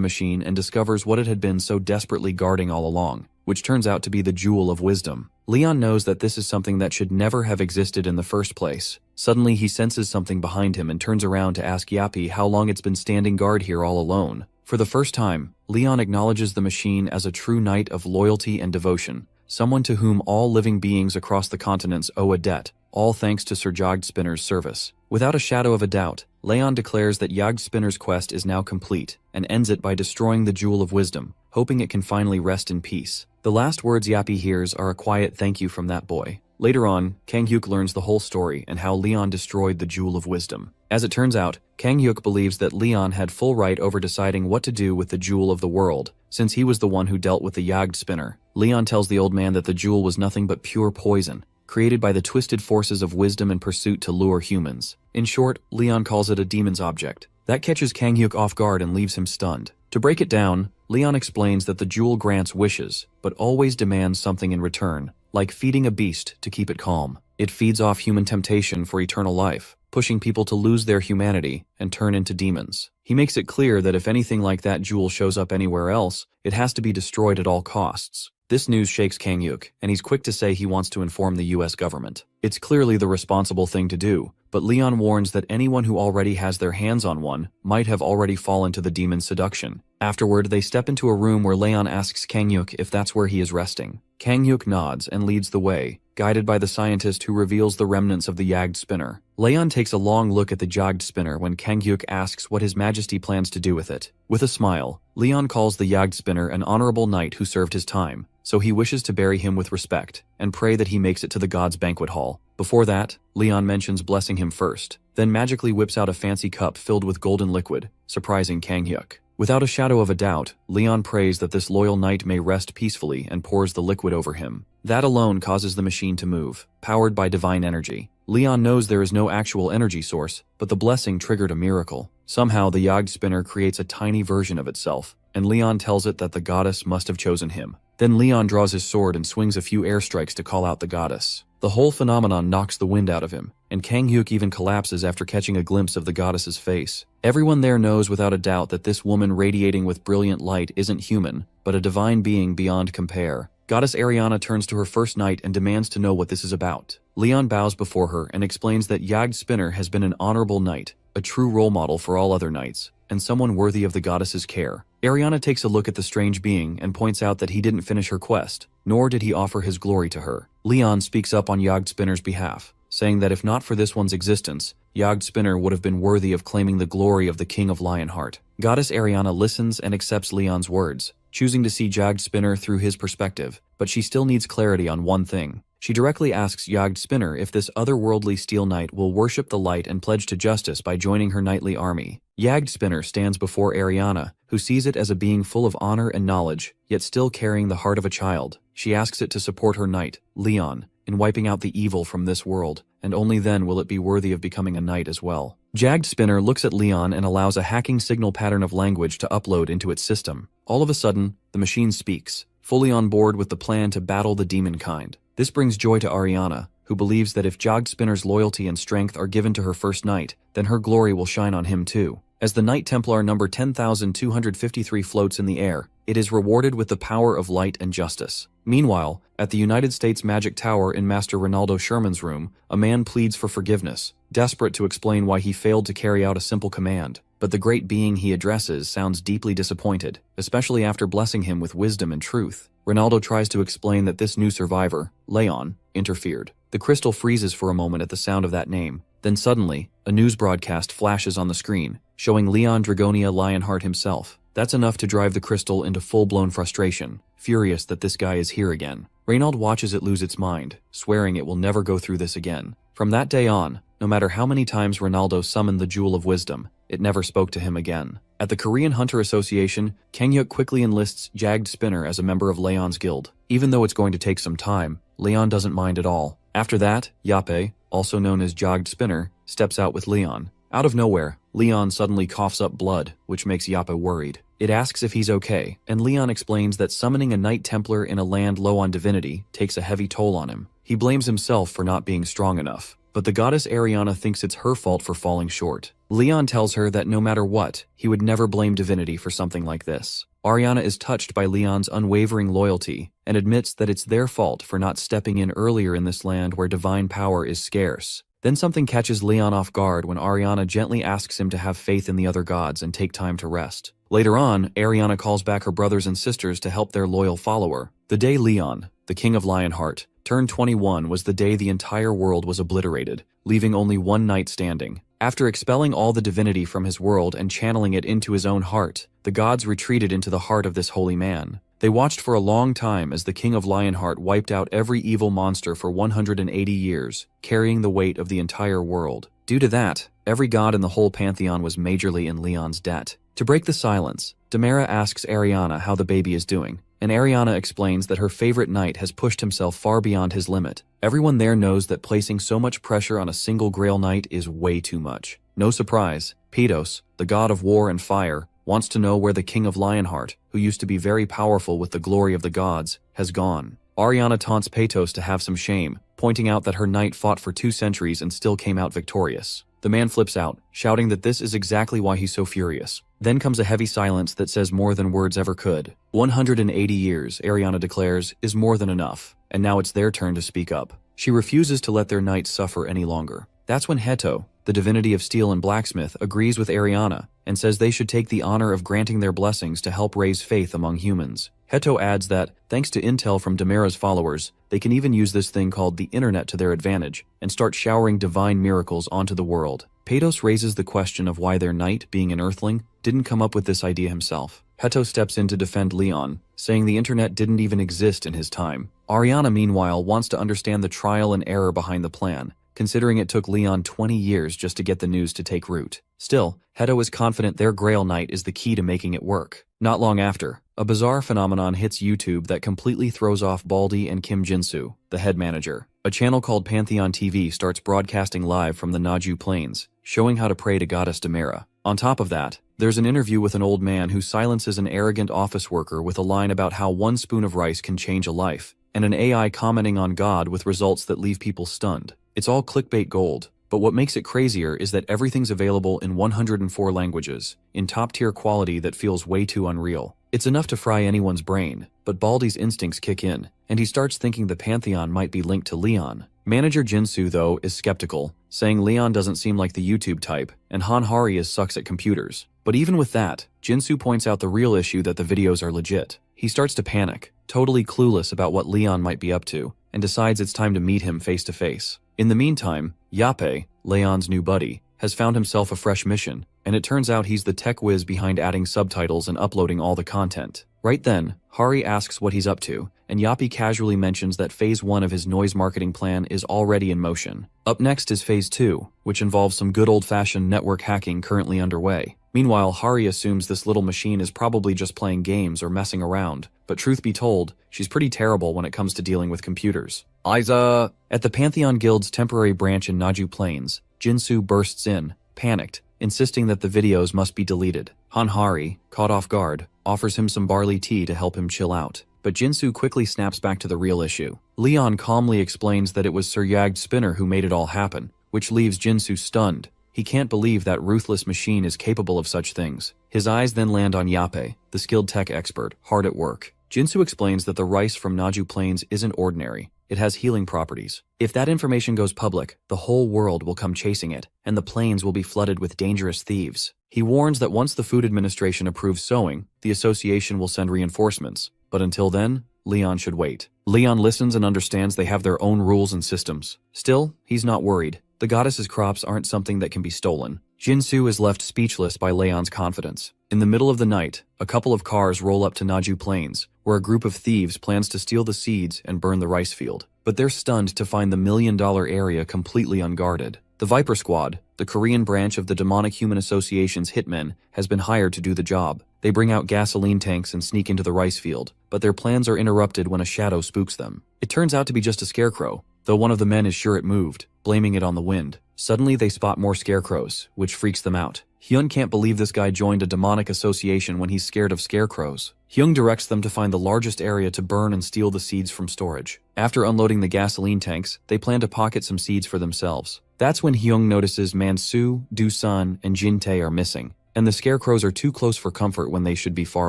machine and discovers what it had been so desperately guarding all along, which turns out to be the Jewel of Wisdom. Leon knows that this is something that should never have existed in the first place. Suddenly he senses something behind him and turns around to ask Yappy how long it's been standing guard here all alone. For the first time, Leon acknowledges the machine as a true knight of loyalty and devotion, someone to whom all living beings across the continents owe a debt, all thanks to Sir Jagd Spinner's service. Without a shadow of a doubt, Leon declares that Jagd Spinner's quest is now complete, and ends it by destroying the Jewel of Wisdom, hoping it can finally rest in peace. The last words Yappy hears are a quiet thank you from that boy. Later on, Kang Hyuk learns the whole story and how Leon destroyed the Jewel of Wisdom. As it turns out, Kang Hyuk believes that Leon had full right over deciding what to do with the Jewel of the World, since he was the one who dealt with the Jagd Spinner. Leon tells the old man that the jewel was nothing but pure poison, created by the twisted forces of wisdom and pursuit to lure humans. In short, Leon calls it a demon's object. That catches Kang Hyuk off guard and leaves him stunned. To break it down, Leon explains that the jewel grants wishes, but always demands something in return, like feeding a beast to keep it calm. It feeds off human temptation for eternal life, pushing people to lose their humanity and turn into demons. He makes it clear that if anything like that jewel shows up anywhere else, it has to be destroyed at all costs. This news shakes Kang Hyuk, and he's quick to say he wants to inform the US government. It's clearly the responsible thing to do, but Leon warns that anyone who already has their hands on one might have already fallen to the demon's seduction. Afterward, they step into a room where Leon asks Kang Hyuk if that's where he is resting. Kang Hyuk nods and leads the way, guided by the scientist who reveals the remnants of the Jagd Spinner. Leon takes a long look at the Jagd Spinner when Kang Hyuk asks what His Majesty plans to do with it. With a smile, Leon calls the Jagd Spinner an honorable knight who served his time, so he wishes to bury him with respect, and pray that he makes it to the god's banquet hall. Before that, Leon mentions blessing him first, then magically whips out a fancy cup filled with golden liquid, surprising Kang Hyuk. Without a shadow of a doubt, Leon prays that this loyal knight may rest peacefully and pours the liquid over him. That alone causes the machine to move, powered by divine energy. Leon knows there is no actual energy source, but the blessing triggered a miracle. Somehow the Jagd Spinner creates a tiny version of itself, and Leon tells it that the goddess must have chosen him. Then Leon draws his sword and swings a few airstrikes to call out the goddess. The whole phenomenon knocks the wind out of him, and Kang Hyuk even collapses after catching a glimpse of the goddess's face. Everyone there knows without a doubt that this woman radiating with brilliant light isn't human, but a divine being beyond compare. Goddess Ariana turns to her first knight and demands to know what this is about. Leon bows before her and explains that Jagd Spinner has been an honorable knight, a true role model for all other knights, and someone worthy of the goddess's care. Ariana takes a look at the strange being and points out that he didn't finish her quest, nor did he offer his glory to her. Leon speaks up on Jagd Spinner's behalf, saying that if not for this one's existence, Jagd Spinner would have been worthy of claiming the glory of the King of Lionheart. Goddess Ariana listens and accepts Leon's words, choosing to see Jagd Spinner through his perspective, but she still needs clarity on one thing. She directly asks Jagd Spinner if this otherworldly Steel Knight will worship the light and pledge to justice by joining her knightly army. Jagd Spinner stands before Ariana, who sees it as a being full of honor and knowledge, yet still carrying the heart of a child. She asks it to support her knight, Leon, in wiping out the evil from this world, and only then will it be worthy of becoming a knight as well. Jagd Spinner looks at Leon and allows a hacking signal pattern of language to upload into its system. All of a sudden, the machine speaks, fully on board with the plan to battle the demon kind. This brings joy to Ariana, who believes that if Jagd Spinner's loyalty and strength are given to her first knight, then her glory will shine on him too. As the Knight Templar number 10,253 floats in the air, it is rewarded with the power of light and justice. Meanwhile, at the United States Magic Tower in Master Ronaldo Sherman's room, a man pleads for forgiveness, desperate to explain why he failed to carry out a simple command. But the great being he addresses sounds deeply disappointed, especially after blessing him with wisdom and truth. Ronaldo tries to explain that this new survivor, Leon, interfered. The crystal freezes for a moment at the sound of that name. Then suddenly, a news broadcast flashes on the screen, showing Leon Dragonia Lionheart himself. That's enough to drive the crystal into full-blown frustration, furious that this guy is here again. Reynald watches it lose its mind, swearing it will never go through this again. From that day on, no matter how many times Ronaldo summoned the Jewel of Wisdom, it never spoke to him again. At the Korean Hunter Association, Kang-hyuk quickly enlists Jagged Spinner as a member of Leon's guild. Even though it's going to take some time, Leon doesn't mind at all. After that, Yape, also known as Jagged Spinner, steps out with Leon. Out of nowhere, Leon suddenly coughs up blood, which makes Yape worried. It asks if he's okay, and Leon explains that summoning a Knight Templar in a land low on divinity takes a heavy toll on him. He blames himself for not being strong enough, but the goddess Ariana thinks it's her fault for falling short. Leon tells her that no matter what, he would never blame divinity for something like this. Ariana is touched by Leon's unwavering loyalty and admits that it's their fault for not stepping in earlier in this land where divine power is scarce. Then something catches Leon off guard when Ariana gently asks him to have faith in the other gods and take time to rest. Later on, Ariana calls back her brothers and sisters to help their loyal follower. The day Leon, the king of Lionheart, turned 21 was the day the entire world was obliterated, leaving only one knight standing. After expelling all the divinity from his world and channeling it into his own heart, the gods retreated into the heart of this holy man. They watched for a long time as the king of Lionheart wiped out every evil monster for 180 years, carrying the weight of the entire world. Due to that, every god in the whole pantheon was majorly in Leon's debt. To break the silence, Demera asks Ariana how the baby is doing, and Ariana explains that her favorite knight has pushed himself far beyond his limit. Everyone there knows that placing so much pressure on a single Grail knight is way too much. No surprise, Petos, the god of war and fire, wants to know where the king of Lionheart, who used to be very powerful with the glory of the gods, has gone. Ariana taunts Petos to have some shame, pointing out that her knight fought for 2 centuries and still came out victorious. The man flips out, shouting that this is exactly why he's so furious. Then comes a heavy silence that says more than words ever could. 180 years, Ariana declares, is more than enough, and now it's their turn to speak up. She refuses to let their knight suffer any longer. That's when Heto, the divinity of steel and blacksmith, agrees with Ariana and says they should take the honor of granting their blessings to help raise faith among humans. Heto adds that, thanks to intel from Demera's followers, they can even use this thing called the internet to their advantage and start showering divine miracles onto the world. Petos raises the question of why their knight, being an earthling, didn't come up with this idea himself. Heto steps in to defend Leon, saying the internet didn't even exist in his time. Ariana, meanwhile, wants to understand the trial and error behind the plan, considering it took Leon 20 years just to get the news to take root. Still, Heto is confident their Grail Knight is the key to making it work. Not long after, a bizarre phenomenon hits YouTube that completely throws off Baldy and Kim Jinsu, the head manager. A channel called Pantheon TV starts broadcasting live from the Naju Plains, showing how to pray to Goddess Demera. On top of that, there's an interview with an old man who silences an arrogant office worker with a line about how 1 spoon of rice can change a life, and an AI commenting on God with results that leave people stunned. It's all clickbait gold, but what makes it crazier is that everything's available in 104 languages, in top-tier quality that feels way too unreal. It's enough to fry anyone's brain, but Baldy's instincts kick in, and he starts thinking the Pantheon might be linked to Leon. Manager Jinsu, though, is skeptical, saying Leon doesn't seem like the YouTube type, and Hanhari sucks at computers. But even with that, Jinsu points out the real issue that the videos are legit. He starts to panic, totally clueless about what Leon might be up to, and decides it's time to meet him face to face. In the meantime, Yape, Leon's new buddy, has found himself a fresh mission, and it turns out he's the tech whiz behind adding subtitles and uploading all the content. Right then, Hari asks what he's up to, and Yapi casually mentions that Phase 1 of his noise marketing plan is already in motion. Up next is Phase 2, which involves some good old-fashioned network hacking currently underway. Meanwhile, Hari assumes this little machine is probably just playing games or messing around, but truth be told, she's pretty terrible when it comes to dealing with computers. Aiza! At the Pantheon Guild's temporary branch in Naju Plains, Jinsu bursts in, panicked, insisting that the videos must be deleted. Hanhari, caught off guard, offers him some barley tea to help him chill out, but Jinsu quickly snaps back to the real issue. Leon calmly explains that it was Sir Yagged Spinner who made it all happen, which leaves Jinsu stunned. He can't believe that ruthless machine is capable of such things. His eyes then land on Yape, the skilled tech expert, hard at work. Jinsu explains that the rice from Naju Plains isn't ordinary. It has healing properties. If that information goes public, the whole world will come chasing it, and the plains will be flooded with dangerous thieves. He warns that once the Food Administration approves sowing, the association will send reinforcements. But until then, Leon should wait. Leon listens and understands they have their own rules and systems. Still, he's not worried. The goddess's crops aren't something that can be stolen. Jinsu is left speechless by Leon's confidence. In the middle of the night, a couple of cars roll up to Naju Plains, where a group of thieves plans to steal the seeds and burn the rice field. But they're stunned to find the $1 million area completely unguarded. The The Viper Squad, the Korean branch of the Demonic Human Association's hitmen, has been hired to do the job. They bring out gasoline tanks and sneak into the rice field, but their plans are interrupted when a shadow spooks them. It turns out to be just a scarecrow, though one of the men is sure it moved, blaming it on the wind. Suddenly they spot more scarecrows, which freaks them out. Hyun can't believe this guy joined a demonic association when he's scared of scarecrows. Hyun directs them to find the largest area to burn and steal the seeds from storage. After unloading the gasoline tanks, they plan to pocket some seeds for themselves. That's when Hyung notices Mansu, Do-sun, and Jin-tae are missing, and the scarecrows are too close for comfort when they should be far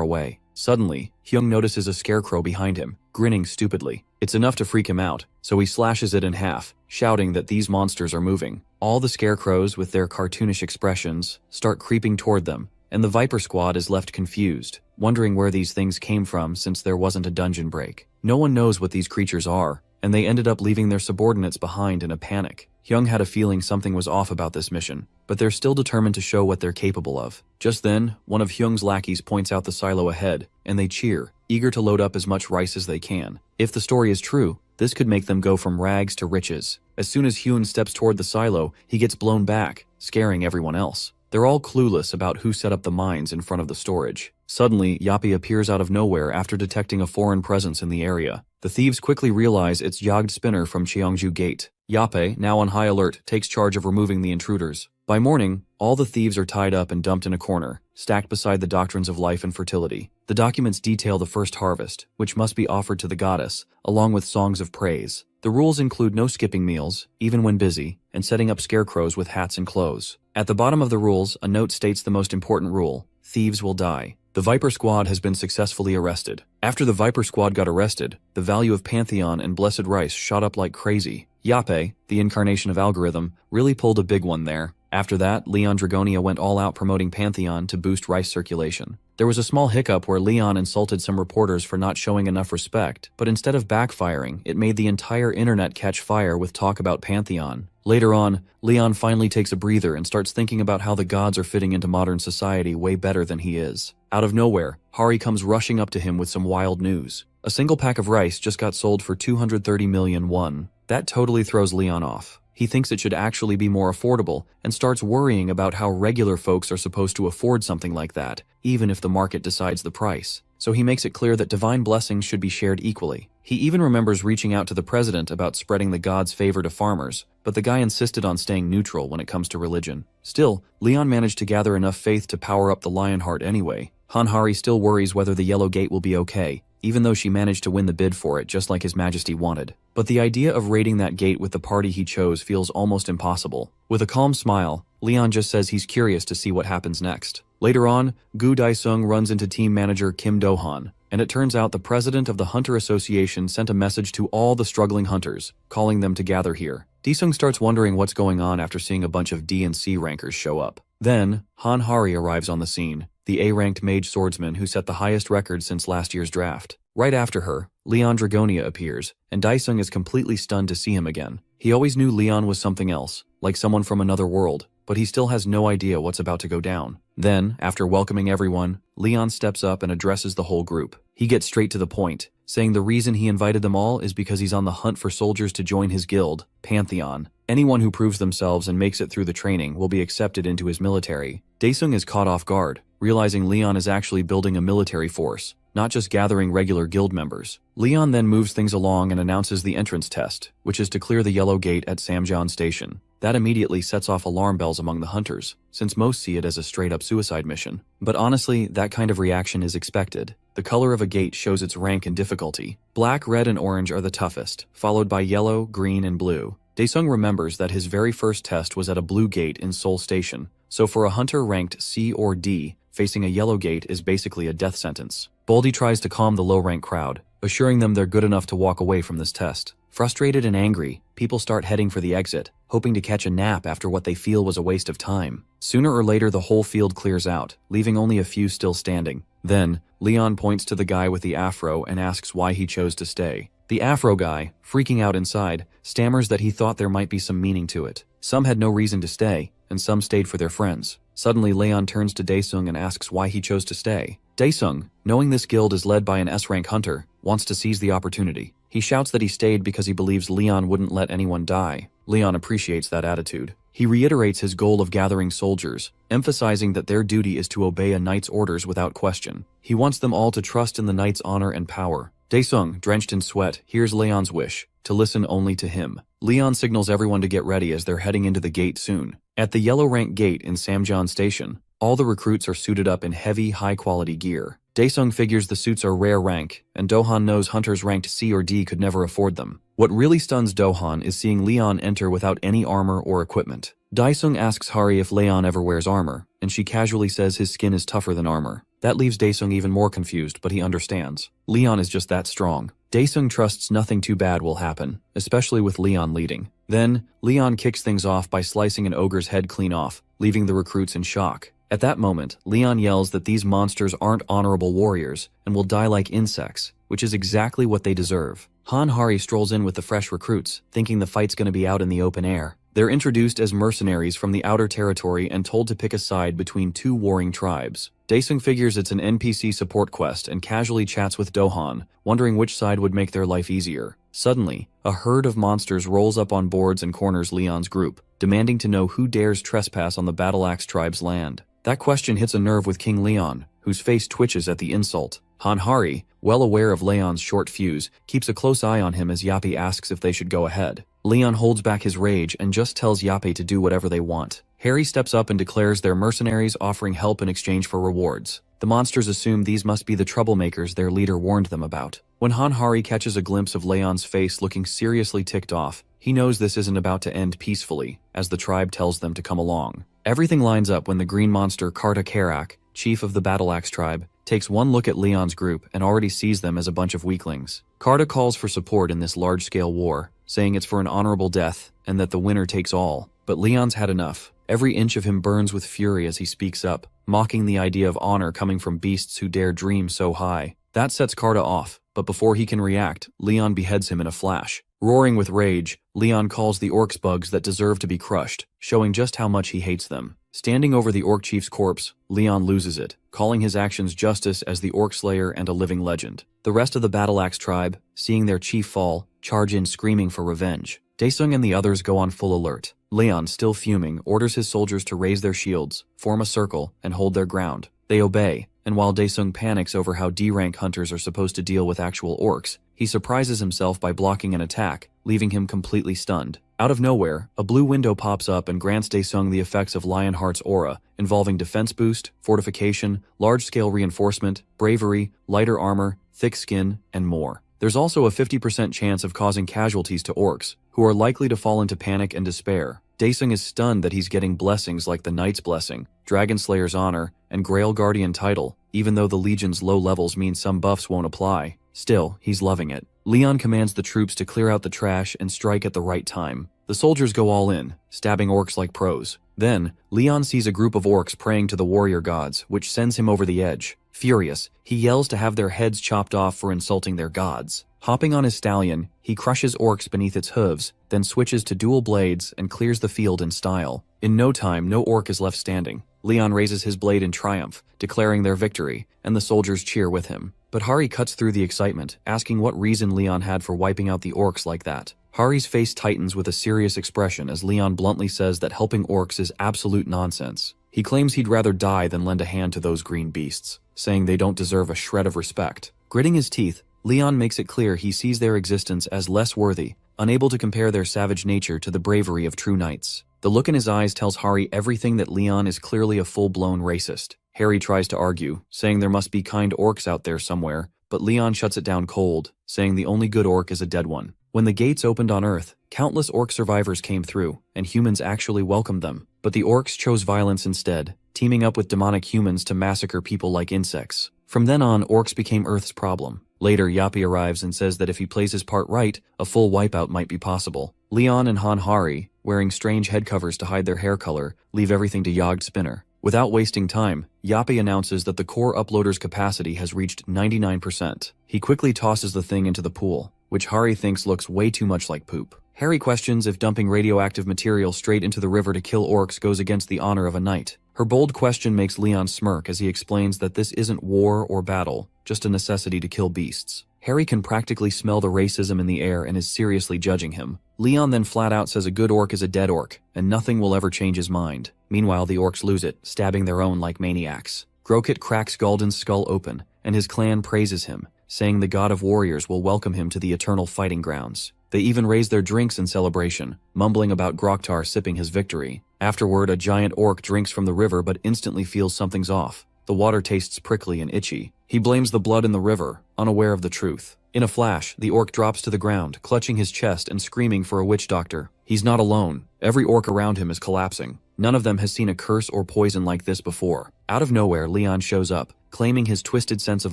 away. Suddenly, Hyung notices a scarecrow behind him, grinning stupidly. It's enough to freak him out, so he slashes it in half, shouting that these monsters are moving. All the scarecrows, with their cartoonish expressions, start creeping toward them, and the Viper Squad is left confused, wondering where these things came from since there wasn't a dungeon break. No one knows what these creatures are, and they ended up leaving their subordinates behind in a panic. Hyung had a feeling something was off about this mission, but they're still determined to show what they're capable of. Just then, one of Hyung's lackeys points out the silo ahead, and they cheer, eager to load up as much rice as they can. If the story is true, this could make them go from rags to riches. As soon as Hyun steps toward the silo, he gets blown back, scaring everyone else. They're all clueless about who set up the mines in front of the storage. Suddenly, Yappy appears out of nowhere after detecting a foreign presence in the area. The thieves quickly realize it's Yagd Spinner from Cheongju Gate. Yappe, now on high alert, takes charge of removing the intruders. By morning, all the thieves are tied up and dumped in a corner, stacked beside the doctrines of life and fertility. The documents detail the first harvest, which must be offered to the goddess, along with songs of praise. The rules include no skipping meals, even when busy, and setting up scarecrows with hats and clothes. At the bottom of the rules, a note states the most important rule: thieves will die. The Viper Squad has been successfully arrested. After the Viper Squad got arrested, the value of Pantheon and Blessed Rice shot up like crazy. Yappe, the incarnation of algorithm, really pulled a big one there. After that, Leon Dragonia went all out promoting Pantheon to boost rice circulation. There was a small hiccup where Leon insulted some reporters for not showing enough respect, but instead of backfiring, it made the entire internet catch fire with talk about Pantheon. Later on, Leon finally takes a breather and starts thinking about how the gods are fitting into modern society way better than he is. Out of nowhere, Hari comes rushing up to him with some wild news. A single pack of rice just got sold for 230 million won. That totally throws Leon off. He thinks it should actually be more affordable and starts worrying about how regular folks are supposed to afford something like that, even if the market decides the price. So he makes it clear that divine blessings should be shared equally. He even remembers reaching out to the president about spreading the god's favor to farmers, but the guy insisted on staying neutral when it comes to religion. Still, Leon managed to gather enough faith to power up the Lionheart anyway. Hanhari still worries whether the Yellow Gate will be okay, even though she managed to win the bid for it just like His Majesty wanted. But the idea of raiding that gate with the party he chose feels almost impossible. With a calm smile, Leon just says he's curious to see what happens next. Later on, Gu Daesung runs into team manager Kim Do-han, and it turns out the president of the Hunter Association sent a message to all the struggling hunters, calling them to gather here. Daesung starts wondering what's going on after seeing a bunch of D and C rankers show up. Then, Han Hari arrives on the scene, the A-ranked mage swordsman who set the highest record since last year's draft. Right after her, Leon Dragonia appears, and Daesung is completely stunned to see him again. He always knew Leon was something else, like someone from another world, but he still has no idea what's about to go down. Then, after welcoming everyone, Leon steps up and addresses the whole group. He gets straight to the point, saying the reason he invited them all is because he's on the hunt for soldiers to join his guild, Pantheon. Anyone who proves themselves and makes it through the training will be accepted into his military. Daesung is caught off guard, realizing Leon is actually building a military force, not just gathering regular guild members. Leon then moves things along and announces the entrance test, which is to clear the Yellow Gate at Samjeon Station. That immediately sets off alarm bells among the hunters, since most see it as a straight-up suicide mission. But honestly, that kind of reaction is expected. The color of a gate shows its rank and difficulty. Black, red, and orange are the toughest, followed by yellow, green, and blue. Daesung remembers that his very first test was at a blue gate in Seoul Station, so for a hunter ranked C or D, facing a yellow gate is basically a death sentence. Boldy tries to calm the low-rank crowd, assuring them they're good enough to walk away from this test. Frustrated and angry, people start heading for the exit, hoping to catch a nap after what they feel was a waste of time. Sooner or later, the whole field clears out, leaving only a few still standing. Then, Leon points to the guy with the afro and asks why he chose to stay. The afro guy, freaking out inside, stammers that he thought there might be some meaning to it. Some had no reason to stay, and some stayed for their friends. Suddenly, Leon turns to Daesung and asks why he chose to stay. Daesung, knowing this guild is led by an S-rank hunter, wants to seize the opportunity. He shouts that he stayed because he believes Leon wouldn't let anyone die. Leon appreciates that attitude. He reiterates his goal of gathering soldiers, emphasizing that their duty is to obey a knight's orders without question. He wants them all to trust in the knight's honor and power. Daesung, drenched in sweat, hears Leon's wish, to listen only to him. Leon signals everyone to get ready as they're heading into the gate soon. At the yellow rank gate in Samjeon Station, all the recruits are suited up in heavy, high-quality gear. Daesung figures the suits are rare rank, and Dohan knows hunters ranked C or D could never afford them. What really stuns Dohan is seeing Leon enter without any armor or equipment. Daesung asks Hari if Leon ever wears armor, and she casually says his skin is tougher than armor. That leaves Daesung even more confused, but he understands. Leon is just that strong. Daesung trusts nothing too bad will happen, especially with Leon leading. Then, Leon kicks things off by slicing an ogre's head clean off, leaving the recruits in shock. At that moment, Leon yells that these monsters aren't honorable warriors and will die like insects, which is exactly what they deserve. Hari strolls in with the fresh recruits, thinking the fight's gonna be out in the open air. They're introduced as mercenaries from the outer territory and told to pick a side between two warring tribes. Daesung figures it's an NPC support quest and casually chats with Dohan, wondering which side would make their life easier. Suddenly, a herd of monsters rolls up on boards and corners Leon's group, demanding to know who dares trespass on the Battle Axe tribe's land. That question hits a nerve with King Leon, whose face twitches at the insult. Hari, well aware of Leon's short fuse, keeps a close eye on him as Yappy asks if they should go ahead. Leon holds back his rage and just tells Yappy to do whatever they want. Harry steps up and declares they're mercenaries offering help in exchange for rewards. The monsters assume these must be the troublemakers their leader warned them about. When Hari catches a glimpse of Leon's face looking seriously ticked off, he knows this isn't about to end peacefully, as the tribe tells them to come along. Everything lines up when the green monster Karta Karak, chief of the Battle Axe tribe, takes one look at Leon's group and already sees them as a bunch of weaklings. Karta calls for support in this large-scale war, saying it's for an honorable death and that the winner takes all. But Leon's had enough. Every inch of him burns with fury as he speaks up, mocking the idea of honor coming from beasts who dare dream so high. That sets Karta off, but before he can react, Leon beheads him in a flash. Roaring with rage, Leon calls the orcs bugs that deserve to be crushed, showing just how much he hates them. Standing over the orc chief's corpse, Leon loses it, calling his actions justice as the orc slayer and a living legend. The rest of the Battle Axe tribe, seeing their chief fall, charge in screaming for revenge. Daesung and the others go on full alert. Leon, still fuming, orders his soldiers to raise their shields, form a circle, and hold their ground. They obey, and while Daesung panics over how D-rank hunters are supposed to deal with actual orcs, he surprises himself by blocking an attack, leaving him completely stunned. Out of nowhere, a blue window pops up and grants Daesung the effects of Lionheart's aura, involving defense boost, fortification, large-scale reinforcement, bravery, lighter armor, thick skin, and more. There's also a 50% chance of causing casualties to orcs, who are likely to fall into panic and despair. Daesung is stunned that he's getting blessings like the Knight's Blessing, Dragon Slayer's Honor, and Grail Guardian title, even though the Legion's low levels mean some buffs won't apply. Still, he's loving it. Leon commands the troops to clear out the trash and strike at the right time. The soldiers go all in, stabbing orcs like pros. Then, Leon sees a group of orcs praying to the warrior gods, which sends him over the edge. Furious, he yells to have their heads chopped off for insulting their gods. Hopping on his stallion, he crushes orcs beneath its hooves, then switches to dual blades and clears the field in style. In no time, no orc is left standing. Leon raises his blade in triumph, declaring their victory, and the soldiers cheer with him. But Hari cuts through the excitement, asking what reason Leon had for wiping out the orcs like that. Hari's face tightens with a serious expression as Leon bluntly says that helping orcs is absolute nonsense. He claims he'd rather die than lend a hand to those green beasts, saying they don't deserve a shred of respect. Gritting his teeth, Leon makes it clear he sees their existence as less worthy, unable to compare their savage nature to the bravery of true knights. The look in his eyes tells Hari everything that Leon is clearly a full-blown racist. Harry tries to argue, saying there must be kind orcs out there somewhere, but Leon shuts it down cold, saying the only good orc is a dead one. When the gates opened on Earth, countless orc survivors came through, and humans actually welcomed them. But the orcs chose violence instead, teaming up with demonic humans to massacre people like insects. From then on, orcs became Earth's problem. Later, Yappy arrives and says that if he plays his part right, a full wipeout might be possible. Leon and Hari, wearing strange head covers to hide their hair color, leave everything to Yogg Spinner. Without wasting time, Yappy announces that the core uploader's capacity has reached 99%. He quickly tosses the thing into the pool, which Hari thinks looks way too much like poop. Harry questions if dumping radioactive material straight into the river to kill orcs goes against the honor of a knight. Her bold question makes Leon smirk as he explains that this isn't war or battle, just a necessity to kill beasts. Harry can practically smell the racism in the air and is seriously judging him. Leon then flat out says a good orc is a dead orc, and nothing will ever change his mind. Meanwhile, the orcs lose it, stabbing their own like maniacs. Grokit cracks Gul'dan's skull open, and his clan praises him, saying the god of warriors will welcome him to the eternal fighting grounds. They even raise their drinks in celebration, mumbling about Groktar sipping his victory. Afterward, a giant orc drinks from the river but instantly feels something's off. The water tastes prickly and itchy. He blames the blood in the river, unaware of the truth. In a flash, the orc drops to the ground, clutching his chest and screaming for a witch doctor. He's not alone. Every orc around him is collapsing. None of them has seen a curse or poison like this before. Out of nowhere, Leon shows up, claiming his twisted sense of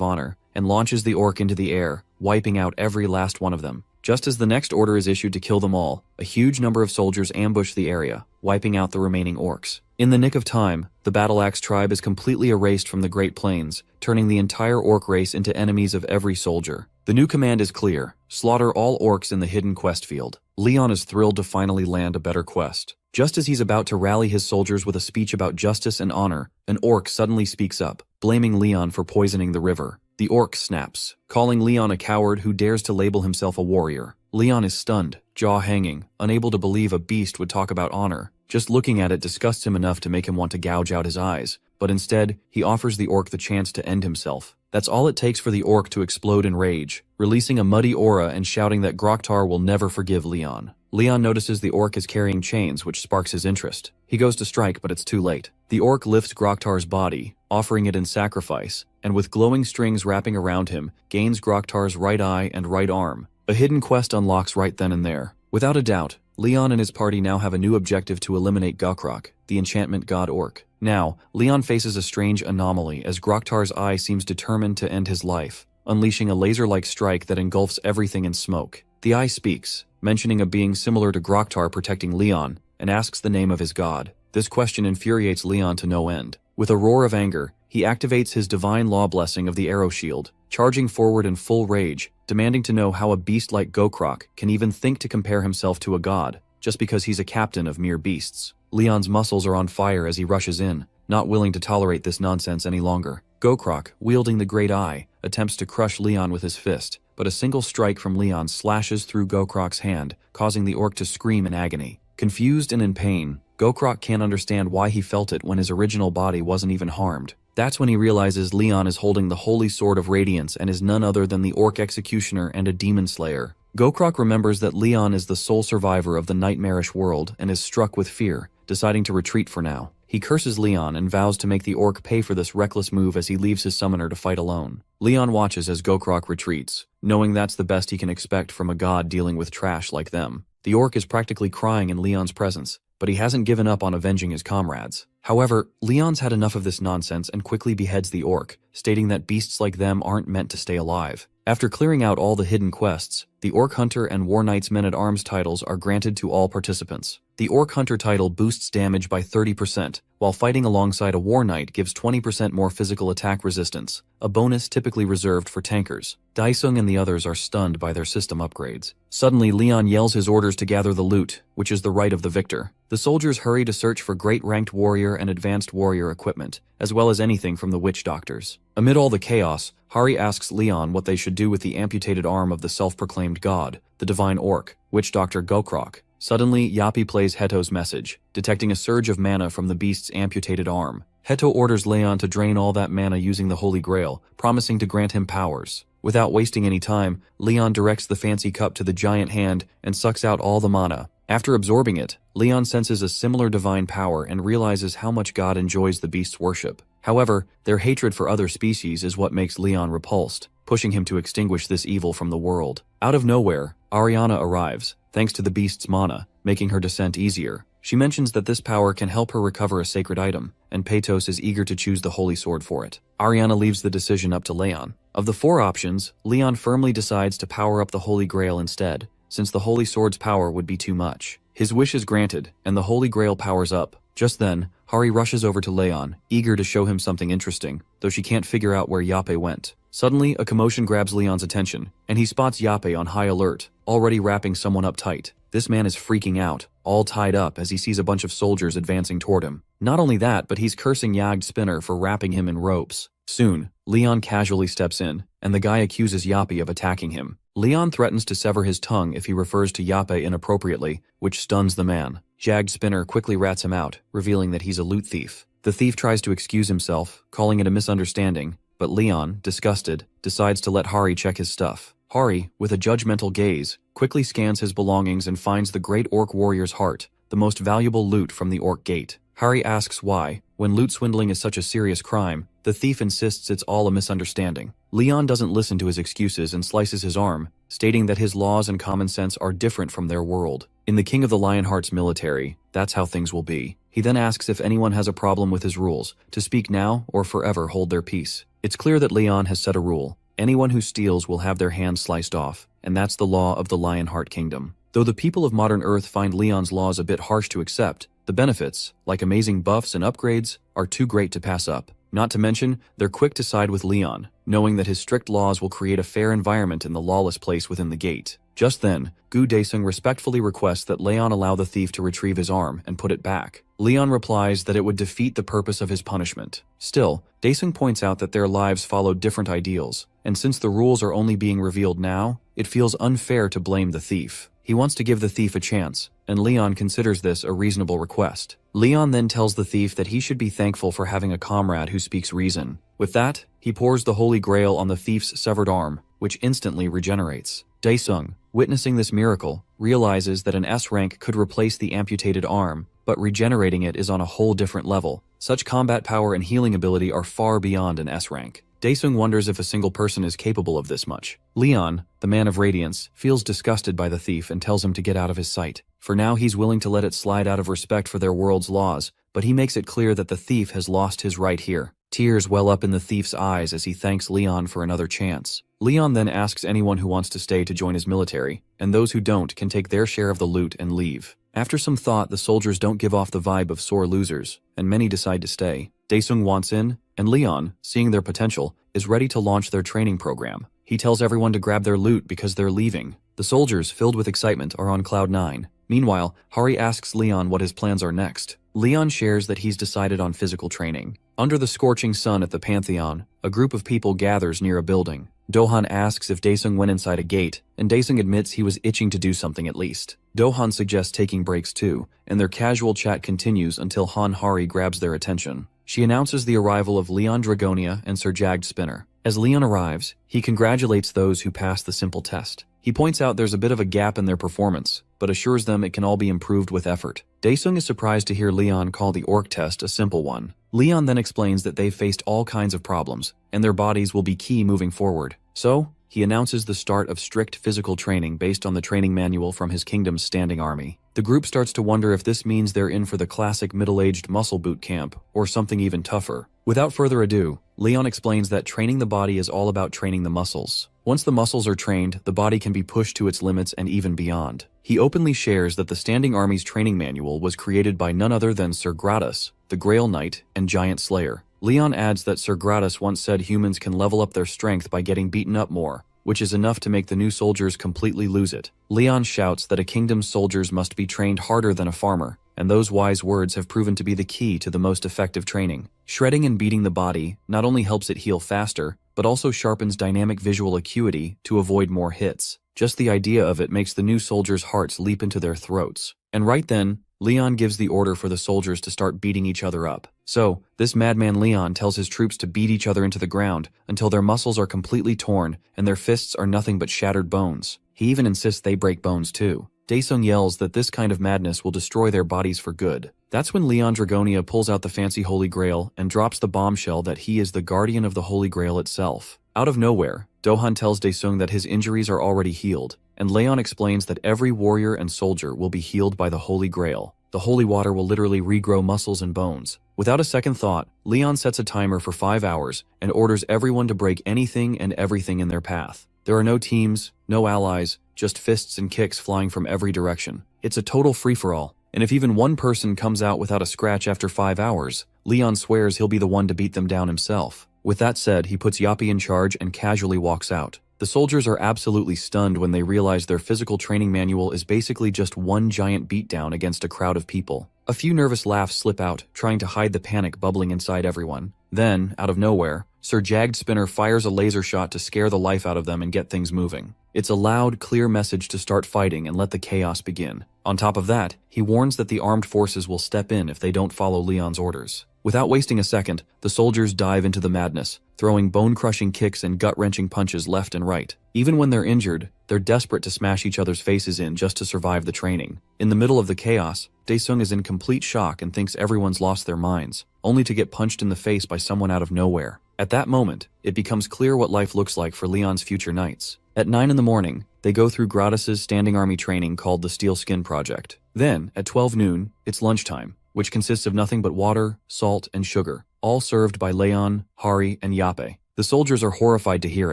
honor, and launches the orc into the air, wiping out every last one of them. Just as the next order is issued to kill them all, a huge number of soldiers ambush the area, wiping out the remaining orcs. In the nick of time, the Battle-Axe tribe is completely erased from the Great Plains, turning the entire orc race into enemies of every soldier. The new command is clear: slaughter all orcs in the hidden quest field. Leon is thrilled to finally land a better quest. Just as he's about to rally his soldiers with a speech about justice and honor, an orc suddenly speaks up, blaming Leon for poisoning the river. The orc snaps, calling Leon a coward who dares to label himself a warrior. Leon is stunned, jaw hanging, unable to believe a beast would talk about honor. Just looking at it disgusts him enough to make him want to gouge out his eyes, but instead, he offers the orc the chance to end himself. That's all it takes for the orc to explode in rage, releasing a muddy aura and shouting that Groktar will never forgive Leon. Leon notices the orc is carrying chains, which sparks his interest. He goes to strike, but it's too late. The orc lifts Groktar's body, offering it in sacrifice, and with glowing strings wrapping around him, gains Groktar's right eye and right arm. A hidden quest unlocks right then and there. Without a doubt, Leon and his party now have a new objective to eliminate Gokrok, the enchantment god orc. Now, Leon faces a strange anomaly as Groktar's eye seems determined to end his life, unleashing a laser-like strike that engulfs everything in smoke. The eye speaks, mentioning a being similar to Groktar protecting Leon, and asks the name of his god. This question infuriates Leon to no end. With a roar of anger, he activates his divine law blessing of the arrow shield, charging forward in full rage, demanding to know how a beast like Gokrok can even think to compare himself to a god, just because he's a captain of mere beasts. Leon's muscles are on fire as he rushes in, not willing to tolerate this nonsense any longer. Gokrok, wielding the Great Eye, attempts to crush Leon with his fist, but a single strike from Leon slashes through Gokrok's hand, causing the orc to scream in agony. Confused and in pain, Gokrok can't understand why he felt it when his original body wasn't even harmed. That's when he realizes Leon is holding the Holy Sword of Radiance and is none other than the Orc Executioner and a Demon Slayer. Gokrok remembers that Leon is the sole survivor of the nightmarish world and is struck with fear, deciding to retreat for now. He curses Leon and vows to make the orc pay for this reckless move as he leaves his summoner to fight alone. Leon watches as Gokrok retreats, knowing that's the best he can expect from a god dealing with trash like them. The orc is practically crying in Leon's presence, but he hasn't given up on avenging his comrades. However, Leon's had enough of this nonsense and quickly beheads the orc, stating that beasts like them aren't meant to stay alive. After clearing out all the hidden quests, the Orc Hunter and War Knight's Men-at-Arms titles are granted to all participants. The Orc Hunter title boosts damage by 30%, while fighting alongside a War Knight gives 20% more physical attack resistance, a bonus typically reserved for tankers. Daisung and the others are stunned by their system upgrades. Suddenly, Leon yells his orders to gather the loot, which is the right of the victor. The soldiers hurry to search for great ranked warrior and advanced warrior equipment, as well as anything from the witch doctors. Amid all the chaos, Hari asks Leon what they should do with the amputated arm of the self-proclaimed god, the divine orc, witch doctor Gokrok. Suddenly, Yapi plays Heto's message, detecting a surge of mana from the beast's amputated arm. Heto orders Leon to drain all that mana using the Holy Grail, promising to grant him powers. Without wasting any time, Leon directs the fancy cup to the giant hand and sucks out all the mana. After absorbing it, Leon senses a similar divine power and realizes how much God enjoys the beast's worship. However, their hatred for other species is what makes Leon repulsed, pushing him to extinguish this evil from the world. Out of nowhere, Ariana arrives, thanks to the beast's mana, making her descent easier. She mentions that this power can help her recover a sacred item, and Peytos is eager to choose the holy sword for it. Ariana leaves the decision up to Leon. Of the 4 options, Leon firmly decides to power up the Holy Grail instead, since the Holy Sword's power would be too much. His wish is granted, and the Holy Grail powers up. Just then, Hari rushes over to Leon, eager to show him something interesting, though she can't figure out where Yape went. Suddenly, a commotion grabs Leon's attention, and he spots Yape on high alert, already wrapping someone up tight. This man is freaking out, all tied up as he sees a bunch of soldiers advancing toward him. Not only that, but he's cursing Yagd Spinner for wrapping him in ropes. Soon, Leon casually steps in, and the guy accuses Yappy of attacking him. Leon threatens to sever his tongue if he refers to Yappy inappropriately, which stuns the man. Jagged Spinner quickly rats him out, revealing that he's a loot thief. The thief tries to excuse himself, calling it a misunderstanding, but Leon, disgusted, decides to let Hari check his stuff. Hari, with a judgmental gaze, quickly scans his belongings and finds the great orc warrior's heart, the most valuable loot from the orc gate. Hari asks why. When loot swindling is such a serious crime, the thief insists it's all a misunderstanding. Leon doesn't listen to his excuses and slices his arm, stating that his laws and common sense are different from their world. In the King of the Lionheart's military, that's how things will be. He then asks if anyone has a problem with his rules, to speak now or forever hold their peace. It's clear that Leon has set a rule. Anyone who steals will have their hands sliced off, and that's the law of the Lionheart Kingdom. Though the people of modern Earth find Leon's laws a bit harsh to accept, the benefits, like amazing buffs and upgrades, are too great to pass up. Not to mention, they're quick to side with Leon, knowing that his strict laws will create a fair environment in the lawless place within the gate. Just then, Gu Daesung respectfully requests that Leon allow the thief to retrieve his arm and put it back. Leon replies that it would defeat the purpose of his punishment. Still, Daesung points out that their lives followed different ideals, and since the rules are only being revealed now, it feels unfair to blame the thief. He wants to give the thief a chance, and Leon considers this a reasonable request. Leon then tells the thief that he should be thankful for having a comrade who speaks reason. With that, he pours the Holy Grail on the thief's severed arm, which instantly regenerates. Daesung, witnessing this miracle, realizes that an S rank could replace the amputated arm, but regenerating it is on a whole different level. Such combat power and healing ability are far beyond an S rank. Daesung wonders if a single person is capable of this much. Leon, the man of radiance, feels disgusted by the thief and tells him to get out of his sight. For now, he's willing to let it slide out of respect for their world's laws, but he makes it clear that the thief has lost his right here. Tears well up in the thief's eyes as he thanks Leon for another chance. Leon then asks anyone who wants to stay to join his military, and those who don't can take their share of the loot and leave. After some thought, the soldiers don't give off the vibe of sore losers, and many decide to stay. Daesung wants in, and Leon, seeing their potential, is ready to launch their training program. He tells everyone to grab their loot because they're leaving. The soldiers, filled with excitement, are on cloud 9. Meanwhile, Hari asks Leon what his plans are next. Leon shares that he's decided on physical training. Under the scorching sun at the Pantheon, a group of people gathers near a building. Dohan asks if Daesung went inside a gate, and Daesung admits he was itching to do something at least. Dohan suggests taking breaks too, and their casual chat continues until Han Hari grabs their attention. She announces the arrival of Leon Dragonia and Sir Jagged Spinner. As Leon arrives, he congratulates those who passed the simple test. He points out there's a bit of a gap in their performance, but assures them it can all be improved with effort. Daesung is surprised to hear Leon call the orc test a simple one. Leon then explains that they've faced all kinds of problems, and their bodies will be key moving forward. So, he announces the start of strict physical training based on the training manual from his kingdom's standing army. The group starts to wonder if this means they're in for the classic middle-aged muscle boot camp, or something even tougher. Without further ado, Leon explains that training the body is all about training the muscles. Once the muscles are trained, the body can be pushed to its limits and even beyond. He openly shares that the Standing Army's training manual was created by none other than Sir Gratus, the Grail Knight and Giant Slayer. Leon adds that Sir Gratus once said humans can level up their strength by getting beaten up more, which is enough to make the new soldiers completely lose it. Leon shouts that a kingdom's soldiers must be trained harder than a farmer, and those wise words have proven to be the key to the most effective training. Shredding and beating the body not only helps it heal faster, but also sharpens dynamic visual acuity to avoid more hits. Just the idea of it makes the new soldiers' hearts leap into their throats. And right then, Leon gives the order for the soldiers to start beating each other up. So, this madman Leon tells his troops to beat each other into the ground until their muscles are completely torn and their fists are nothing but shattered bones. He even insists they break bones too. Daesung yells that this kind of madness will destroy their bodies for good. That's when Leon Dragonia pulls out the fancy Holy Grail and drops the bombshell that he is the guardian of the Holy Grail itself. Out of nowhere, Dohan tells Daesung that his injuries are already healed, and Leon explains that every warrior and soldier will be healed by the Holy Grail. The holy water will literally regrow muscles and bones. Without a second thought, Leon sets a timer for 5 hours and orders everyone to break anything and everything in their path. There are no teams, no allies, just fists and kicks flying from every direction. It's a total free-for-all, and if even one person comes out without a scratch after 5 hours, Leon swears he'll be the one to beat them down himself. With that said, he puts Yappy in charge and casually walks out. The soldiers are absolutely stunned when they realize their physical training manual is basically just one giant beatdown against a crowd of people. A few nervous laughs slip out, trying to hide the panic bubbling inside everyone. Then, out of nowhere, Sir Jagged Spinner fires a laser shot to scare the life out of them and get things moving. It's a loud, clear message to start fighting and let the chaos begin. On top of that, he warns that the armed forces will step in if they don't follow Leon's orders. Without wasting a second, the soldiers dive into the madness, throwing bone-crushing kicks and gut-wrenching punches left and right. Even when they're injured, they're desperate to smash each other's faces in just to survive the training. In the middle of the chaos, Daesung is in complete shock and thinks everyone's lost their minds, only to get punched in the face by someone out of nowhere. At that moment, it becomes clear what life looks like for Leon's future knights. At 9 in the morning, they go through Gratis's standing army training called the Steel Skin Project. Then, at 12 noon, it's lunchtime, which consists of nothing but water, salt, and sugar, all served by Leon, Hari, and Yape. The soldiers are horrified to hear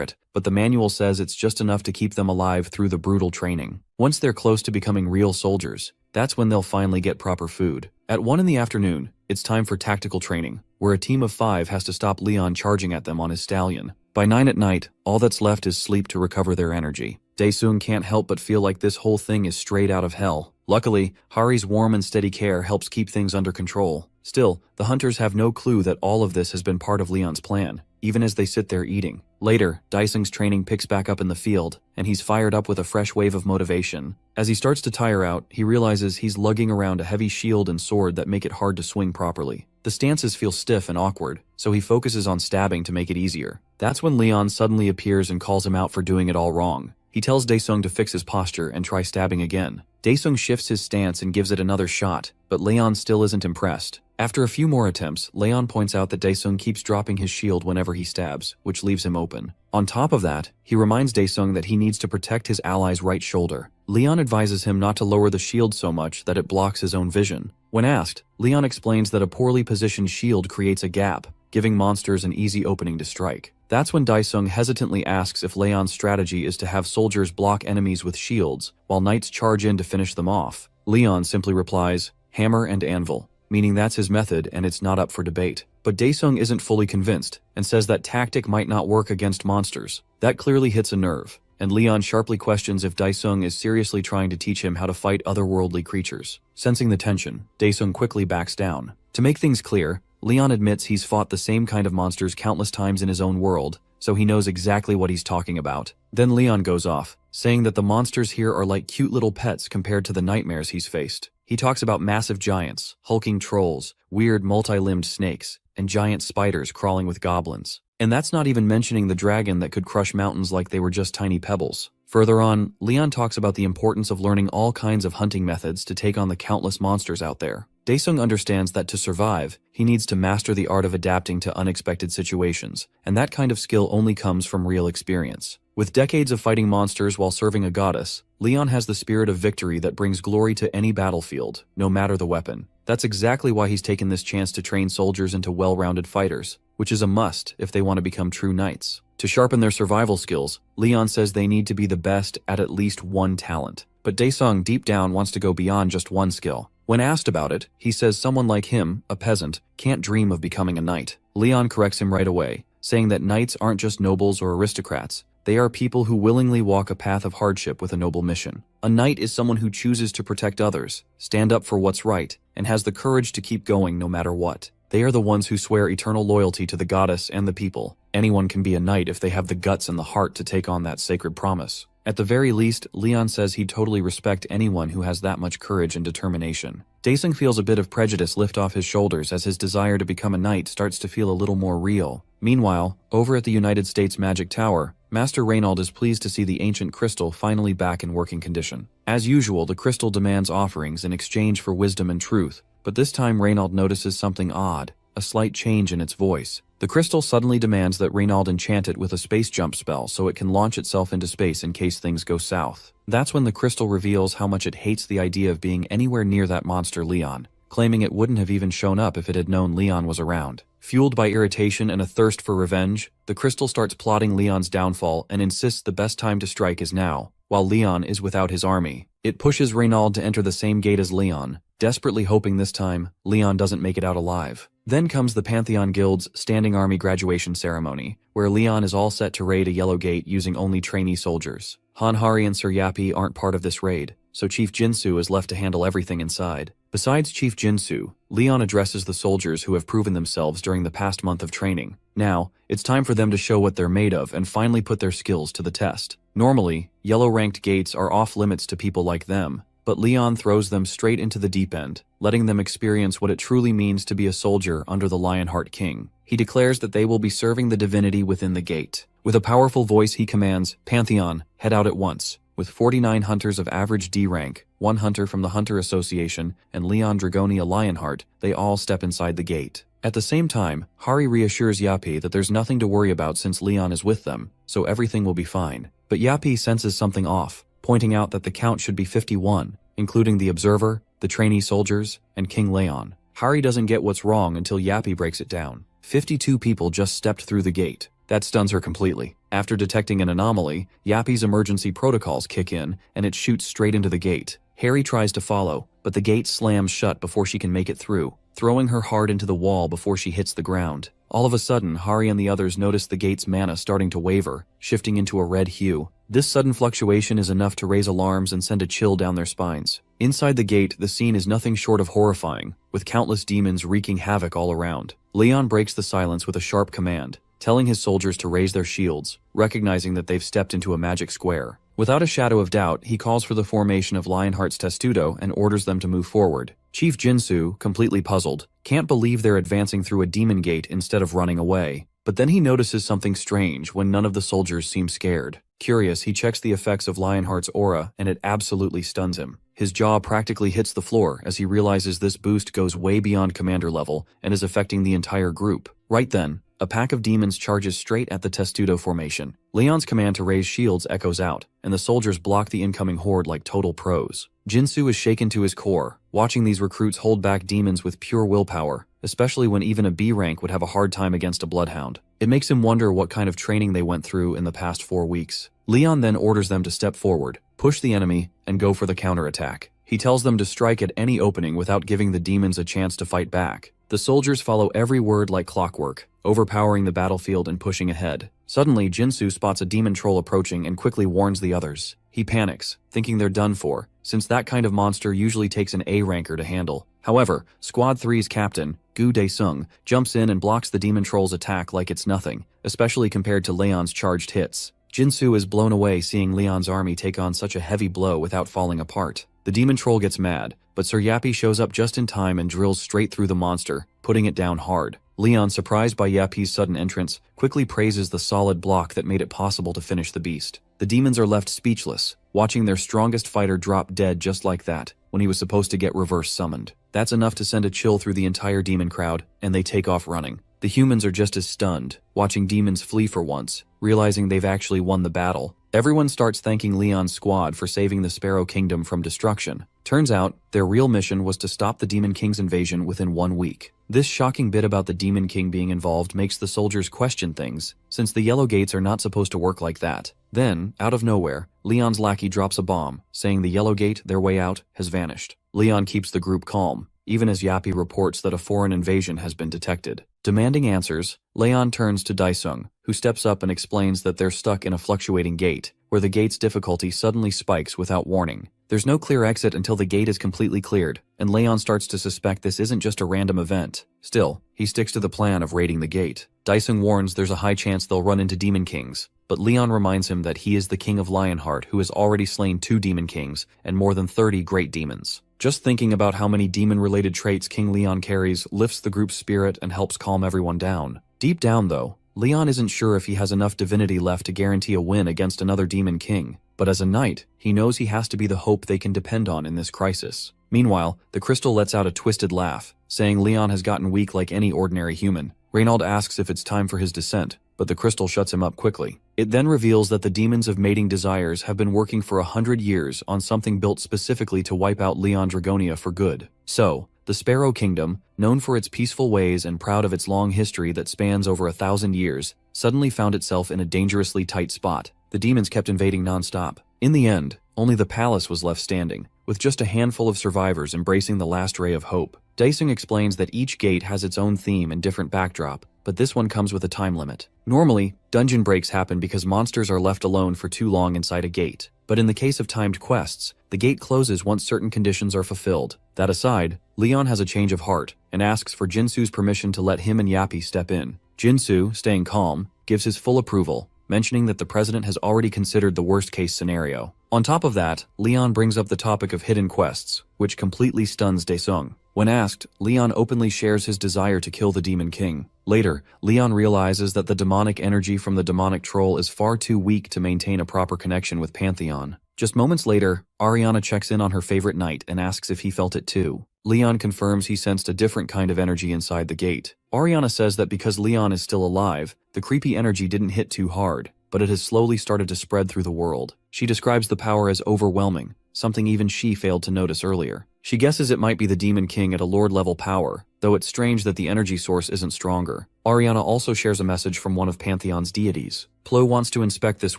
it, but the manual says it's just enough to keep them alive through the brutal training. Once they're close to becoming real soldiers, that's when they'll finally get proper food. At 1 in the afternoon, it's time for tactical training, where a team of 5 has to stop Leon charging at them on his stallion. By 9 at night, all that's left is sleep to recover their energy. Daesung can't help but feel like this whole thing is straight out of hell. Luckily, Hari's warm and steady care helps keep things under control. Still, the hunters have no clue that all of this has been part of Leon's plan, even as they sit there eating. Later, Daesung's training picks back up in the field, and he's fired up with a fresh wave of motivation. As he starts to tire out, he realizes he's lugging around a heavy shield and sword that make it hard to swing properly. The stances feel stiff and awkward, so he focuses on stabbing to make it easier. That's when Leon suddenly appears and calls him out for doing it all wrong. He tells Daesung to fix his posture and try stabbing again. Daesung shifts his stance and gives it another shot, but Leon still isn't impressed. After a few more attempts, Leon points out that Daesung keeps dropping his shield whenever he stabs, which leaves him open. On top of that, he reminds Daesung that he needs to protect his ally's right shoulder. Leon advises him not to lower the shield so much that it blocks his own vision. When asked, Leon explains that a poorly positioned shield creates a gap, giving monsters an easy opening to strike. That's when Daesung hesitantly asks if Leon's strategy is to have soldiers block enemies with shields, while knights charge in to finish them off. Leon simply replies, "Hammer and anvil," meaning that's his method and it's not up for debate. But Daesung isn't fully convinced, and says that tactic might not work against monsters. That clearly hits a nerve, and Leon sharply questions if Daesung is seriously trying to teach him how to fight otherworldly creatures. Sensing the tension, Daesung quickly backs down. To make things clear, Leon admits he's fought the same kind of monsters countless times in his own world, so he knows exactly what he's talking about. Then Leon goes off, saying that the monsters here are like cute little pets compared to the nightmares he's faced. He talks about massive giants, hulking trolls, weird multi-limbed snakes, and giant spiders crawling with goblins. And that's not even mentioning the dragon that could crush mountains like they were just tiny pebbles. Further on, Leon talks about the importance of learning all kinds of hunting methods to take on the countless monsters out there. Daesung understands that to survive, he needs to master the art of adapting to unexpected situations, and that kind of skill only comes from real experience. With decades of fighting monsters while serving a goddess, Leon has the spirit of victory that brings glory to any battlefield, no matter the weapon. That's exactly why he's taken this chance to train soldiers into well-rounded fighters, which is a must if they want to become true knights. To sharpen their survival skills, Leon says they need to be the best at least one talent. But Daesung deep down wants to go beyond just one skill. When asked about it, he says someone like him, a peasant, can't dream of becoming a knight. Leon corrects him right away, saying that knights aren't just nobles or aristocrats. They are people who willingly walk a path of hardship with a noble mission. A knight is someone who chooses to protect others, stand up for what's right, and has the courage to keep going no matter what. They are the ones who swear eternal loyalty to the goddess and the people. Anyone can be a knight if they have the guts and the heart to take on that sacred promise. At the very least, Leon says he'd totally respect anyone who has that much courage and determination. Daesung feels a bit of prejudice lift off his shoulders as his desire to become a knight starts to feel a little more real. Meanwhile, over at the United States Magic Tower, Master Reynald is pleased to see the ancient crystal finally back in working condition. As usual, the crystal demands offerings in exchange for wisdom and truth, but this time Reynald notices something odd, a slight change in its voice. The crystal suddenly demands that Reynald enchant it with a space jump spell so it can launch itself into space in case things go south. That's when the crystal reveals how much it hates the idea of being anywhere near that monster Leon, claiming it wouldn't have even shown up if it had known Leon was around. Fueled by irritation and a thirst for revenge, the crystal starts plotting Leon's downfall and insists the best time to strike is now, while Leon is without his army. It pushes Reynald to enter the same gate as Leon, desperately hoping this time Leon doesn't make it out alive. Then comes the Pantheon Guild's Standing Army graduation ceremony, where Leon is all set to raid a yellow gate using only trainee soldiers. Han Hari and Sir Yapi aren't part of this raid. so Chief Jinsu is left to handle everything inside. Besides Chief Jinsu, Leon addresses the soldiers who have proven themselves during the past month of training. Now, it's time for them to show what they're made of and finally put their skills to the test. Normally, yellow-ranked gates are off-limits to people like them, but Leon throws them straight into the deep end, letting them experience what it truly means to be a soldier under the Lionheart King. He declares that they will be serving the divinity within the gate. With a powerful voice he commands, "Pantheon, head out at once." With 49 hunters of average D rank, 1 hunter from the Hunter Association, and Leon Dragonia Lionheart, they all step inside the gate. At the same time, Hari reassures Yappy that there's nothing to worry about since Leon is with them, so everything will be fine. But Yappy senses something off, pointing out that the count should be 51, including the Observer, the trainee soldiers, and King Leon. Hari doesn't get what's wrong until Yappy breaks it down. 52 people just stepped through the gate. That stuns her completely. After detecting an anomaly, Yappy's emergency protocols kick in, and it shoots straight into the gate. Harry tries to follow, but the gate slams shut before she can make it through, throwing her hard into the wall before she hits the ground. All of a sudden, Hari and the others notice the gate's mana starting to waver, shifting into a red hue. This sudden fluctuation is enough to raise alarms and send a chill down their spines. Inside the gate, the scene is nothing short of horrifying, with countless demons wreaking havoc all around. Leon breaks the silence with a sharp command, telling his soldiers to raise their shields, recognizing that they've stepped into a magic square. Without a shadow of doubt, he calls for the formation of Lionheart's Testudo and orders them to move forward. Chief Jinsu, completely puzzled, can't believe they're advancing through a demon gate instead of running away. But then he notices something strange when none of the soldiers seem scared. Curious, he checks the effects of Lionheart's aura, and it absolutely stuns him. His jaw practically hits the floor as he realizes this boost goes way beyond commander level and is affecting the entire group. Right then, a pack of demons charges straight at the Testudo formation. Leon's command to raise shields echoes out, and the soldiers block the incoming horde like total pros. Jinsu is shaken to his core, watching these recruits hold back demons with pure willpower, especially when even a B rank would have a hard time against a bloodhound. It makes him wonder what kind of training they went through in the past 4 weeks. Leon then orders them to step forward, push the enemy, and go for the counterattack. He tells them to strike at any opening without giving the demons a chance to fight back. The soldiers follow every word like clockwork, overpowering the battlefield and pushing ahead. Suddenly, Jinsu spots a demon troll approaching and quickly warns the others. He panics, thinking they're done for, since that kind of monster usually takes an A ranker to handle. However, Squad 3's captain, Gu Dae-sung, jumps in and blocks the demon troll's attack like it's nothing, especially compared to Leon's charged hits. Jinsu is blown away seeing Leon's army take on such a heavy blow without falling apart. The demon troll gets mad, but Sir Yappy shows up just in time and drills straight through the monster, putting it down hard. Leon, surprised by Yappy's sudden entrance, quickly praises the solid block that made it possible to finish the beast. The demons are left speechless, watching their strongest fighter drop dead just like that, when he was supposed to get reverse summoned. That's enough to send a chill through the entire demon crowd, and they take off running. The humans are just as stunned, watching demons flee for once, realizing they've actually won the battle. Everyone starts thanking Leon's squad for saving the Sparrow Kingdom from destruction. Turns out, their real mission was to stop the Demon King's invasion within 1 week. This shocking bit about the Demon King being involved makes the soldiers question things, since the Yellow Gates are not supposed to work like that. Then, out of nowhere, Leon's lackey drops a bomb, saying the Yellow Gate, their way out, has vanished. Leon keeps the group calm, even as Yappy reports that a foreign invasion has been detected. Demanding answers, Leon turns to Dae-sung, who steps up and explains that they're stuck in a fluctuating gate, where the gate's difficulty suddenly spikes without warning. There's no clear exit until the gate is completely cleared, and Leon starts to suspect this isn't just a random event. Still, he sticks to the plan of raiding the gate. Dae-sung warns there's a high chance they'll run into Demon Kings, but Leon reminds him that he is the King of Lionheart who has already slain 2 Demon Kings and more than 30 great demons. Just thinking about how many demon-related traits King Leon carries lifts the group's spirit and helps calm everyone down. Deep down, though, Leon isn't sure if he has enough divinity left to guarantee a win against another Demon King, but as a knight, he knows he has to be the hope they can depend on in this crisis. Meanwhile, the crystal lets out a twisted laugh, saying Leon has gotten weak like any ordinary human. Reynald asks if it's time for his descent, but the crystal shuts him up quickly. It then reveals that the demons of mating desires have been working for 100 years on something built specifically to wipe out Leon Dragonia for good. So, the Sparrow Kingdom, known for its peaceful ways and proud of its long history that spans over 1,000 years, suddenly found itself in a dangerously tight spot. The demons kept invading non-stop. In the end, only the palace was left standing, with just a handful of survivors embracing the last ray of hope. Dae-sung explains that each gate has its own theme and different backdrop, but this one comes with a time limit. Normally, dungeon breaks happen because monsters are left alone for too long inside a gate. But in the case of timed quests, the gate closes once certain conditions are fulfilled. That aside, Leon has a change of heart and asks for Jinsu's permission to let him and Yappy step in. Jinsu, staying calm, gives his full approval, mentioning that the president has already considered the worst-case scenario. On top of that, Leon brings up the topic of hidden quests, which completely stuns Daesung. When asked, Leon openly shares his desire to kill the Demon King. Later, Leon realizes that the demonic energy from the demonic troll is far too weak to maintain a proper connection with Pantheon. Just moments later, Ariana checks in on her favorite knight and asks if he felt it too. Leon confirms he sensed a different kind of energy inside the gate. Ariana says that because Leon is still alive, the creepy energy didn't hit too hard, but it has slowly started to spread through the world. She describes the power as overwhelming, something even she failed to notice earlier. She guesses it might be the Demon King at a lord-level power, though it's strange that the energy source isn't stronger. Ariana also shares a message from one of Pantheon's deities. Plo wants to inspect this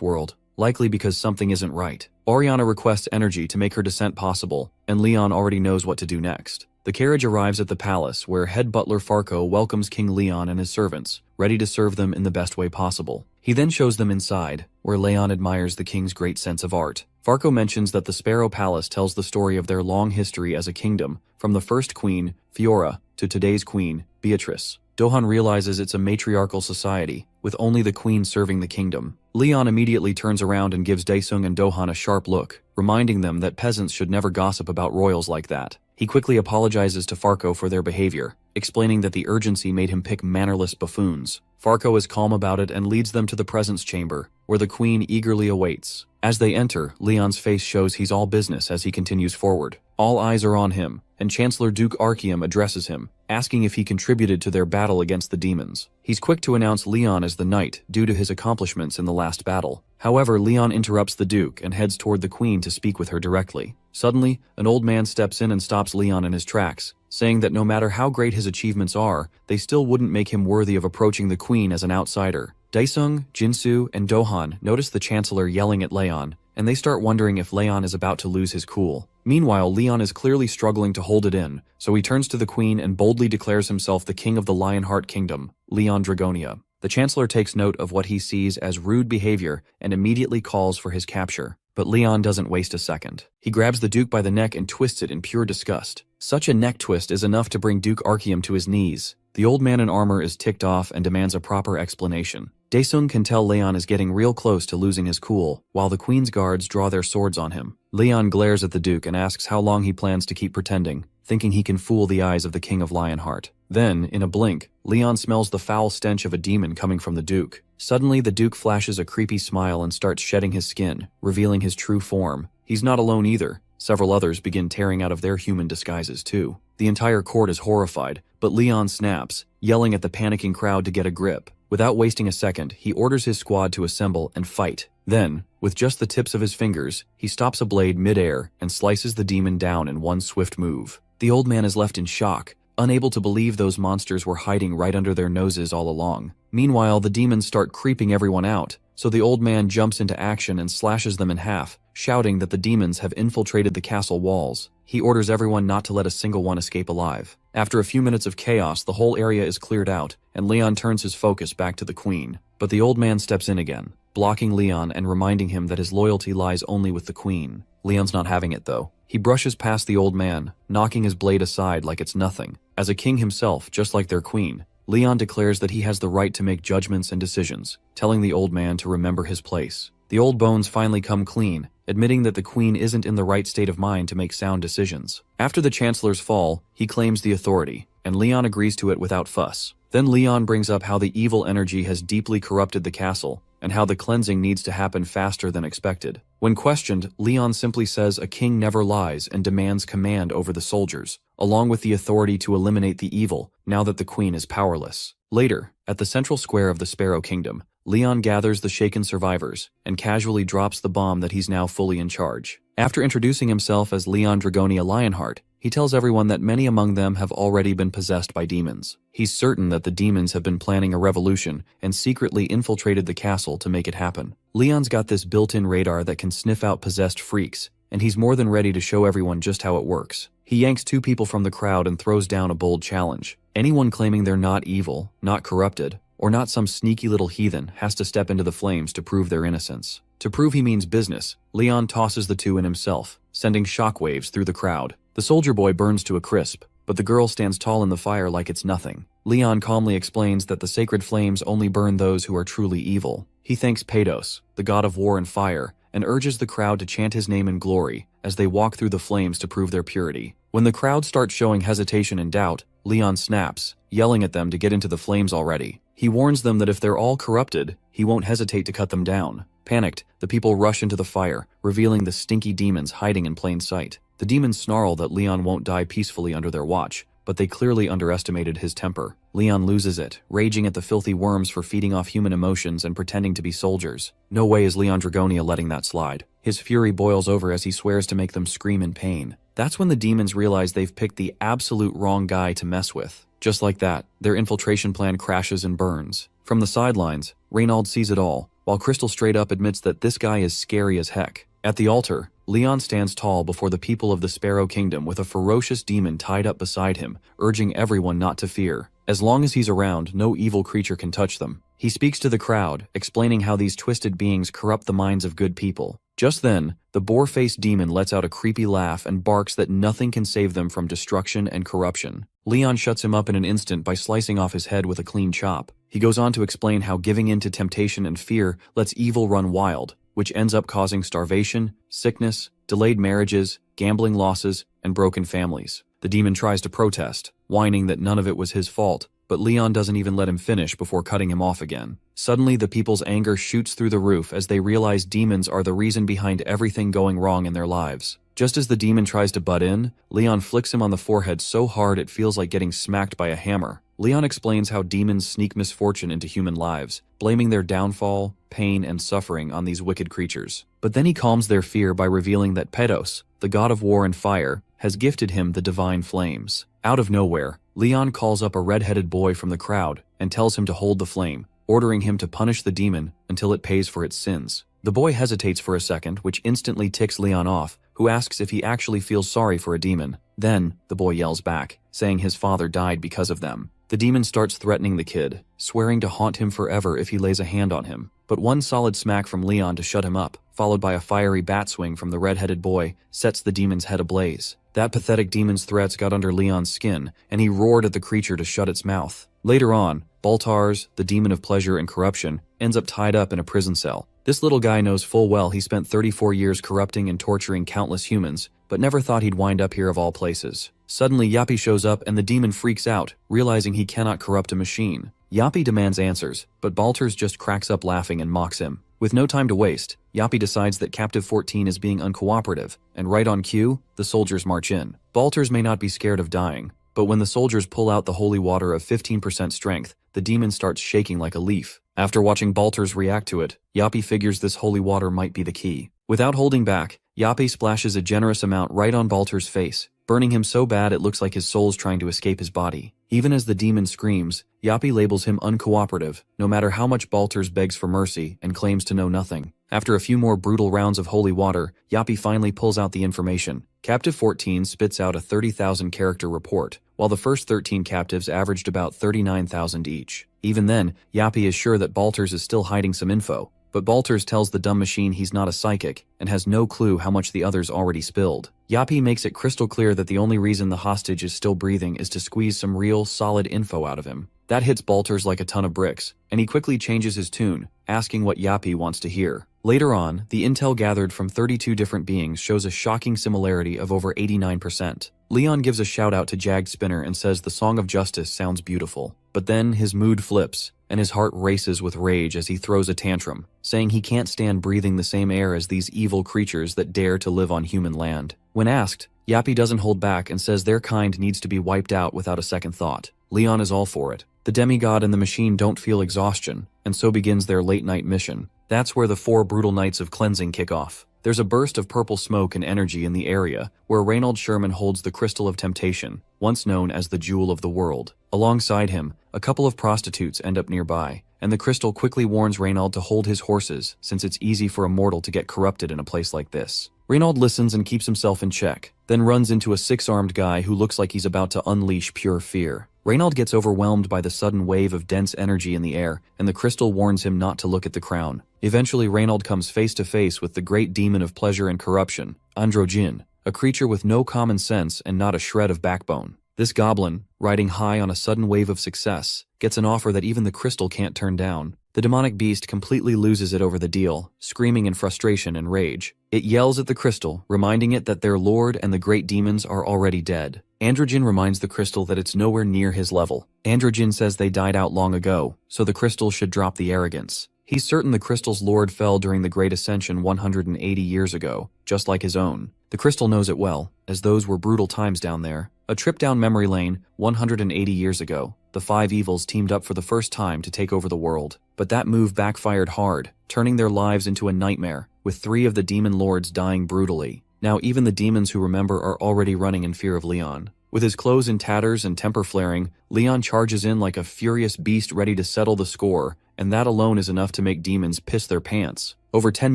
world, likely because something isn't right. Ariana requests energy to make her descent possible, and Leon already knows what to do next. The carriage arrives at the palace, where head butler Farco welcomes King Leon and his servants, ready to serve them in the best way possible. He then shows them inside, where Leon admires the king's great sense of art. Farco mentions that the Sparrow Palace tells the story of their long history as a kingdom, from the first queen, Fiora, to today's queen, Beatrice. Dohan realizes it's a matriarchal society, with only the queen serving the kingdom. Leon immediately turns around and gives Daesung and Dohan a sharp look, reminding them that peasants should never gossip about royals like that. He quickly apologizes to Farco for their behavior, explaining that the urgency made him pick mannerless buffoons. Farco is calm about it and leads them to the presence chamber, where the queen eagerly awaits. As they enter, Leon's face shows he's all business as he continues forward. All eyes are on him, and Chancellor Duke Archeum addresses him, asking if he contributed to their battle against the demons. He's quick to announce Leon as the knight due to his accomplishments in the last battle. However, Leon interrupts the Duke and heads toward the queen to speak with her directly. Suddenly, an old man steps in and stops Leon in his tracks, saying that no matter how great his achievements are, they still wouldn't make him worthy of approaching the queen as an outsider. Daesung, Jinsu, and Dohan notice the Chancellor yelling at Leon, and they start wondering if Leon is about to lose his cool. Meanwhile, Leon is clearly struggling to hold it in, so he turns to the queen and boldly declares himself the king of the Lionheart Kingdom, Leon Dragonia. The Chancellor takes note of what he sees as rude behavior and immediately calls for his capture. But Leon doesn't waste a second. He grabs the Duke by the neck and twists it in pure disgust. Such a neck twist is enough to bring Duke Archeum to his knees. The old man in armor is ticked off and demands a proper explanation. Daesung can tell Leon is getting real close to losing his cool, while the queen's guards draw their swords on him. Leon glares at the Duke and asks how long he plans to keep pretending, thinking he can fool the eyes of the King of Lionheart. Then, in a blink, Leon smells the foul stench of a demon coming from the Duke. Suddenly, the Duke flashes a creepy smile and starts shedding his skin, revealing his true form. He's not alone either. Several others begin tearing out of their human disguises too. The entire court is horrified, but Leon snaps, yelling at the panicking crowd to get a grip. Without wasting a second, he orders his squad to assemble and fight. Then, with just the tips of his fingers, he stops a blade mid-air and slices the demon down in one swift move. The old man is left in shock, unable to believe those monsters were hiding right under their noses all along. Meanwhile, the demons start creeping everyone out, so the old man jumps into action and slashes them in half, shouting that the demons have infiltrated the castle walls. He orders everyone not to let a single one escape alive. After a few minutes of chaos, the whole area is cleared out, and Leon turns his focus back to the queen. But the old man steps in again, blocking Leon and reminding him that his loyalty lies only with the queen. Leon's not having it though. He brushes past the old man, knocking his blade aside like it's nothing. As a king himself, just like their queen, Leon declares that he has the right to make judgments and decisions, telling the old man to remember his place. The old bones finally come clean, admitting that the queen isn't in the right state of mind to make sound decisions. After the Chancellor's fall, he claims the authority, and Leon agrees to it without fuss. Then Leon brings up how the evil energy has deeply corrupted the castle, and how the cleansing needs to happen faster than expected. When questioned, Leon simply says a king never lies and demands command over the soldiers, along with the authority to eliminate the evil, now that the queen is powerless. Later, at the central square of the Sparrow Kingdom, Leon gathers the shaken survivors and casually drops the bomb that he's now fully in charge. After introducing himself as Leon Dragonia Lionheart, he tells everyone that many among them have already been possessed by demons. He's certain that the demons have been planning a revolution and secretly infiltrated the castle to make it happen. Leon's got this built-in radar that can sniff out possessed freaks, and he's more than ready to show everyone just how it works. He yanks two people from the crowd and throws down a bold challenge. Anyone claiming they're not evil, not corrupted, or not some sneaky little heathen has to step into the flames to prove their innocence. To prove he means business, Leon tosses the two in himself, sending shockwaves through the crowd. The soldier boy burns to a crisp, but the girl stands tall in the fire like it's nothing. Leon calmly explains that the sacred flames only burn those who are truly evil. He thanks Pados, the god of war and fire, and urges the crowd to chant his name in glory as they walk through the flames to prove their purity. When the crowd starts showing hesitation and doubt, Leon snaps, yelling at them to get into the flames already. He warns them that if they're all corrupted, he won't hesitate to cut them down. Panicked, the people rush into the fire, revealing the stinky demons hiding in plain sight. The demons snarl that Leon won't die peacefully under their watch, but they clearly underestimated his temper. Leon loses it, raging at the filthy worms for feeding off human emotions and pretending to be soldiers. No way is Leon Dragonia letting that slide. His fury boils over as he swears to make them scream in pain. That's when the demons realize they've picked the absolute wrong guy to mess with. Just like that, their infiltration plan crashes and burns. From the sidelines, Reynald sees it all, while Crystal straight up admits that this guy is scary as heck. At the altar, Leon stands tall before the people of the Sparrow Kingdom with a ferocious demon tied up beside him, urging everyone not to fear. As long as he's around, no evil creature can touch them. He speaks to the crowd, explaining how these twisted beings corrupt the minds of good people. Just then, the boar-faced demon lets out a creepy laugh and barks that nothing can save them from destruction and corruption. Leon shuts him up in an instant by slicing off his head with a clean chop. He goes on to explain how giving in to temptation and fear lets evil run wild, which ends up causing starvation, sickness, delayed marriages, gambling losses, and broken families. The demon tries to protest, whining that none of it was his fault, but Leon doesn't even let him finish before cutting him off again. Suddenly, the people's anger shoots through the roof as they realize demons are the reason behind everything going wrong in their lives. Just as the demon tries to butt in, Leon flicks him on the forehead so hard it feels like getting smacked by a hammer. Leon explains how demons sneak misfortune into human lives, blaming their downfall, pain, and suffering on these wicked creatures. But then he calms their fear by revealing that Pados, the god of war and fire, has gifted him the divine flames. Out of nowhere, Leon calls up a red-headed boy from the crowd and tells him to hold the flame, ordering him to punish the demon until it pays for its sins. The boy hesitates for a second, which instantly ticks Leon off, who asks if he actually feels sorry for a demon. Then, the boy yells back, saying his father died because of them. The demon starts threatening the kid, swearing to haunt him forever if he lays a hand on him. But one solid smack from Leon to shut him up, followed by a fiery bat swing from the red-headed boy, sets the demon's head ablaze. That pathetic demon's threats got under Leon's skin, and he roared at the creature to shut its mouth. Later on, Baltars, the demon of pleasure and corruption, ends up tied up in a prison cell. This little guy knows full well he spent 34 years corrupting and torturing countless humans, but never thought he'd wind up here of all places. Suddenly, Yappy shows up and the demon freaks out, realizing he cannot corrupt a machine. Yappy demands answers, but Baltars just cracks up laughing and mocks him. With no time to waste, Yappy decides that Captive 14 is being uncooperative, and right on cue, the soldiers march in. Baltars may not be scared of dying, but when the soldiers pull out the holy water of 15% strength, the demon starts shaking like a leaf. After watching Baltars react to it, Yappy figures this holy water might be the key. Without holding back, Yappy splashes a generous amount right on Baltars' face, burning him so bad it looks like his soul's trying to escape his body. Even as the demon screams, Yappy labels him uncooperative, no matter how much Baltars begs for mercy and claims to know nothing. After a few more brutal rounds of holy water, Yappy finally pulls out the information. Captive 14 spits out a 30,000 character report, while the first 13 captives averaged about 39,000 each. Even then, Yappy is sure that Baltars is still hiding some info, but Baltars tells the dumb machine he's not a psychic and has no clue how much the others already spilled. Yappy makes it crystal clear that the only reason the hostage is still breathing is to squeeze some real, solid info out of him. That hits Baltars like a ton of bricks, and he quickly changes his tune, asking what Yappy wants to hear. Later on, the intel gathered from 32 different beings shows a shocking similarity of over 89%. Leon gives a shout out to Jagged Spinner and says the Song of Justice sounds beautiful. But then his mood flips, and his heart races with rage as he throws a tantrum, saying he can't stand breathing the same air as these evil creatures that dare to live on human land. When asked, Yappy doesn't hold back and says their kind needs to be wiped out without a second thought. Leon is all for it. The demigod and the machine don't feel exhaustion, and so begins their late-night mission. That's where the 4 brutal nights of cleansing kick off. There's a burst of purple smoke and energy in the area where Reynald Sherman holds the Crystal of Temptation, once known as the Jewel of the World. Alongside him, a couple of prostitutes end up nearby, and the crystal quickly warns Reynald to hold his horses since it's easy for a mortal to get corrupted in a place like this. Reynald listens and keeps himself in check, then runs into a 6-armed guy who looks like he's about to unleash pure fear. Reynald gets overwhelmed by the sudden wave of dense energy in the air, and the crystal warns him not to look at the crown. Eventually, Reynald comes face to face with the great demon of pleasure and corruption, Androgen, a creature with no common sense and not a shred of backbone. This goblin, riding high on a sudden wave of success, gets an offer that even the crystal can't turn down. The demonic beast completely loses it over the deal, screaming in frustration and rage. It yells at the crystal, reminding it that their lord and the great demons are already dead. Androgen reminds the crystal that it's nowhere near his level. Androgen says they died out long ago, so the crystal should drop the arrogance. He's certain the crystal's lord fell during the Great Ascension 180 years ago, just like his own. The crystal knows it well, as those were brutal times down there. A trip down memory lane, 180 years ago, the five evils teamed up for the first time to take over the world. But that move backfired hard, turning their lives into a nightmare, with 3 of the demon lords dying brutally. Now even the demons who remember are already running in fear of Leon. With his clothes in tatters and temper flaring, Leon charges in like a furious beast ready to settle the score, and that alone is enough to make demons piss their pants. Over 10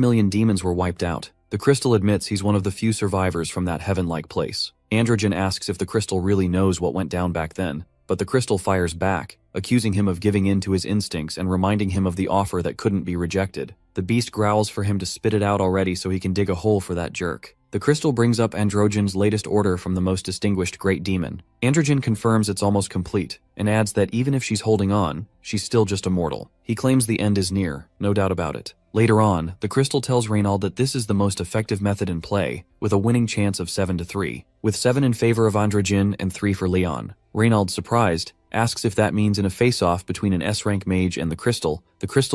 million demons were wiped out. The crystal admits he's one of the few survivors from that heaven-like place. Androgen asks if the crystal really knows what went down back then, but the crystal fires back, accusing him of giving in to his instincts and reminding him of the offer that couldn't be rejected. The beast growls for him to spit it out already so he can dig a hole for that jerk. The crystal brings up Androgen's latest order from the most distinguished great demon. Androgen confirms it's almost complete, and adds that even if she's holding on, she's still just a mortal. He claims the end is near, no doubt about it. Later on, the crystal tells Reynald that this is the most effective method in play, with a winning chance of 7-3, with 7 in favor of Androgen and 3 for Leon. Reynald, surprised, asks if that means in a face-off between an S-rank mage and the crystal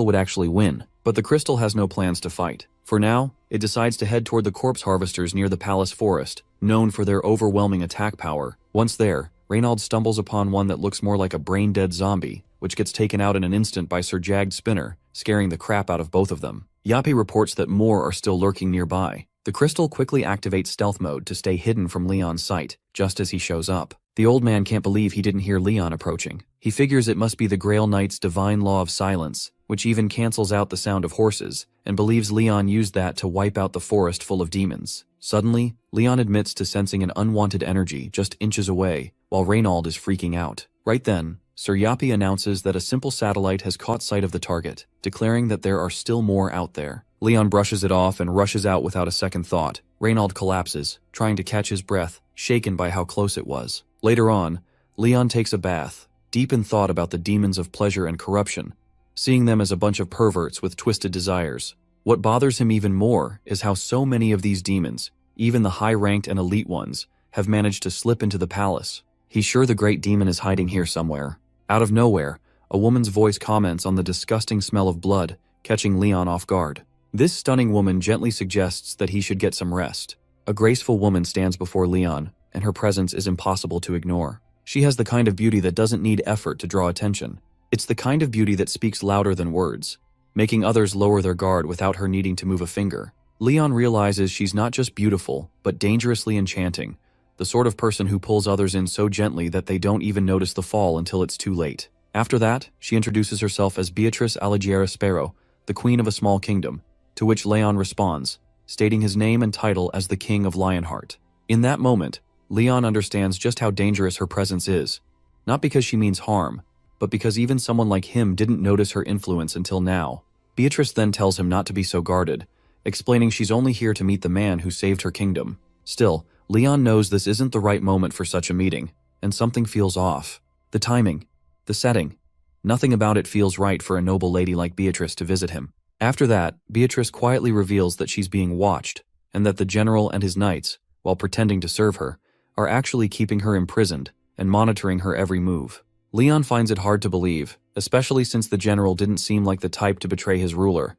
would actually win. But the crystal has no plans to fight. For now, it decides to head toward the corpse harvesters near the palace forest, known for their overwhelming attack power. Once there, Reynald stumbles upon one that looks more like a brain-dead zombie, which gets taken out in an instant by Sir Jagged Spinner, scaring the crap out of both of them. Yappy reports that more are still lurking nearby. The crystal quickly activates stealth mode to stay hidden from Leon's sight, just as he shows up. The old man can't believe he didn't hear Leon approaching. He figures it must be the Grail Knight's divine law of silence, which even cancels out the sound of horses, and believes Leon used that to wipe out the forest full of demons. Suddenly, Leon admits to sensing an unwanted energy just inches away, while Reynald is freaking out. Right then, Sir Yappy announces that a simple satellite has caught sight of the target, declaring that there are still more out there. Leon brushes it off and rushes out without a second thought. Reynald collapses, trying to catch his breath, shaken by how close it was. Later on, Leon takes a bath, deep in thought about the demons of pleasure and corruption, seeing them as a bunch of perverts with twisted desires. What bothers him even more is how so many of these demons, even the high-ranked and elite ones, have managed to slip into the palace. He's sure the great demon is hiding here somewhere. Out of nowhere, a woman's voice comments on the disgusting smell of blood, catching Leon off guard. This stunning woman gently suggests that he should get some rest. A graceful woman stands before Leon, and her presence is impossible to ignore. She has the kind of beauty that doesn't need effort to draw attention. It's the kind of beauty that speaks louder than words, making others lower their guard without her needing to move a finger. Leon realizes she's not just beautiful, but dangerously enchanting, the sort of person who pulls others in so gently that they don't even notice the fall until it's too late. After that, she introduces herself as Beatrice Alighiera Sparrow, the queen of a small kingdom, to which Leon responds, stating his name and title as the King of Lionheart. In that moment, Leon understands just how dangerous her presence is, not because she means harm, but because even someone like him didn't notice her influence until now. Beatrice then tells him not to be so guarded, explaining she's only here to meet the man who saved her kingdom. Still, Leon knows this isn't the right moment for such a meeting, and something feels off. The timing, the setting, nothing about it feels right for a noble lady like Beatrice to visit him. After that, Beatrice quietly reveals that she's being watched, and that the general and his knights, while pretending to serve her, are actually keeping her imprisoned and monitoring her every move. Leon finds it hard to believe, especially since the general didn't seem like the type to betray his ruler.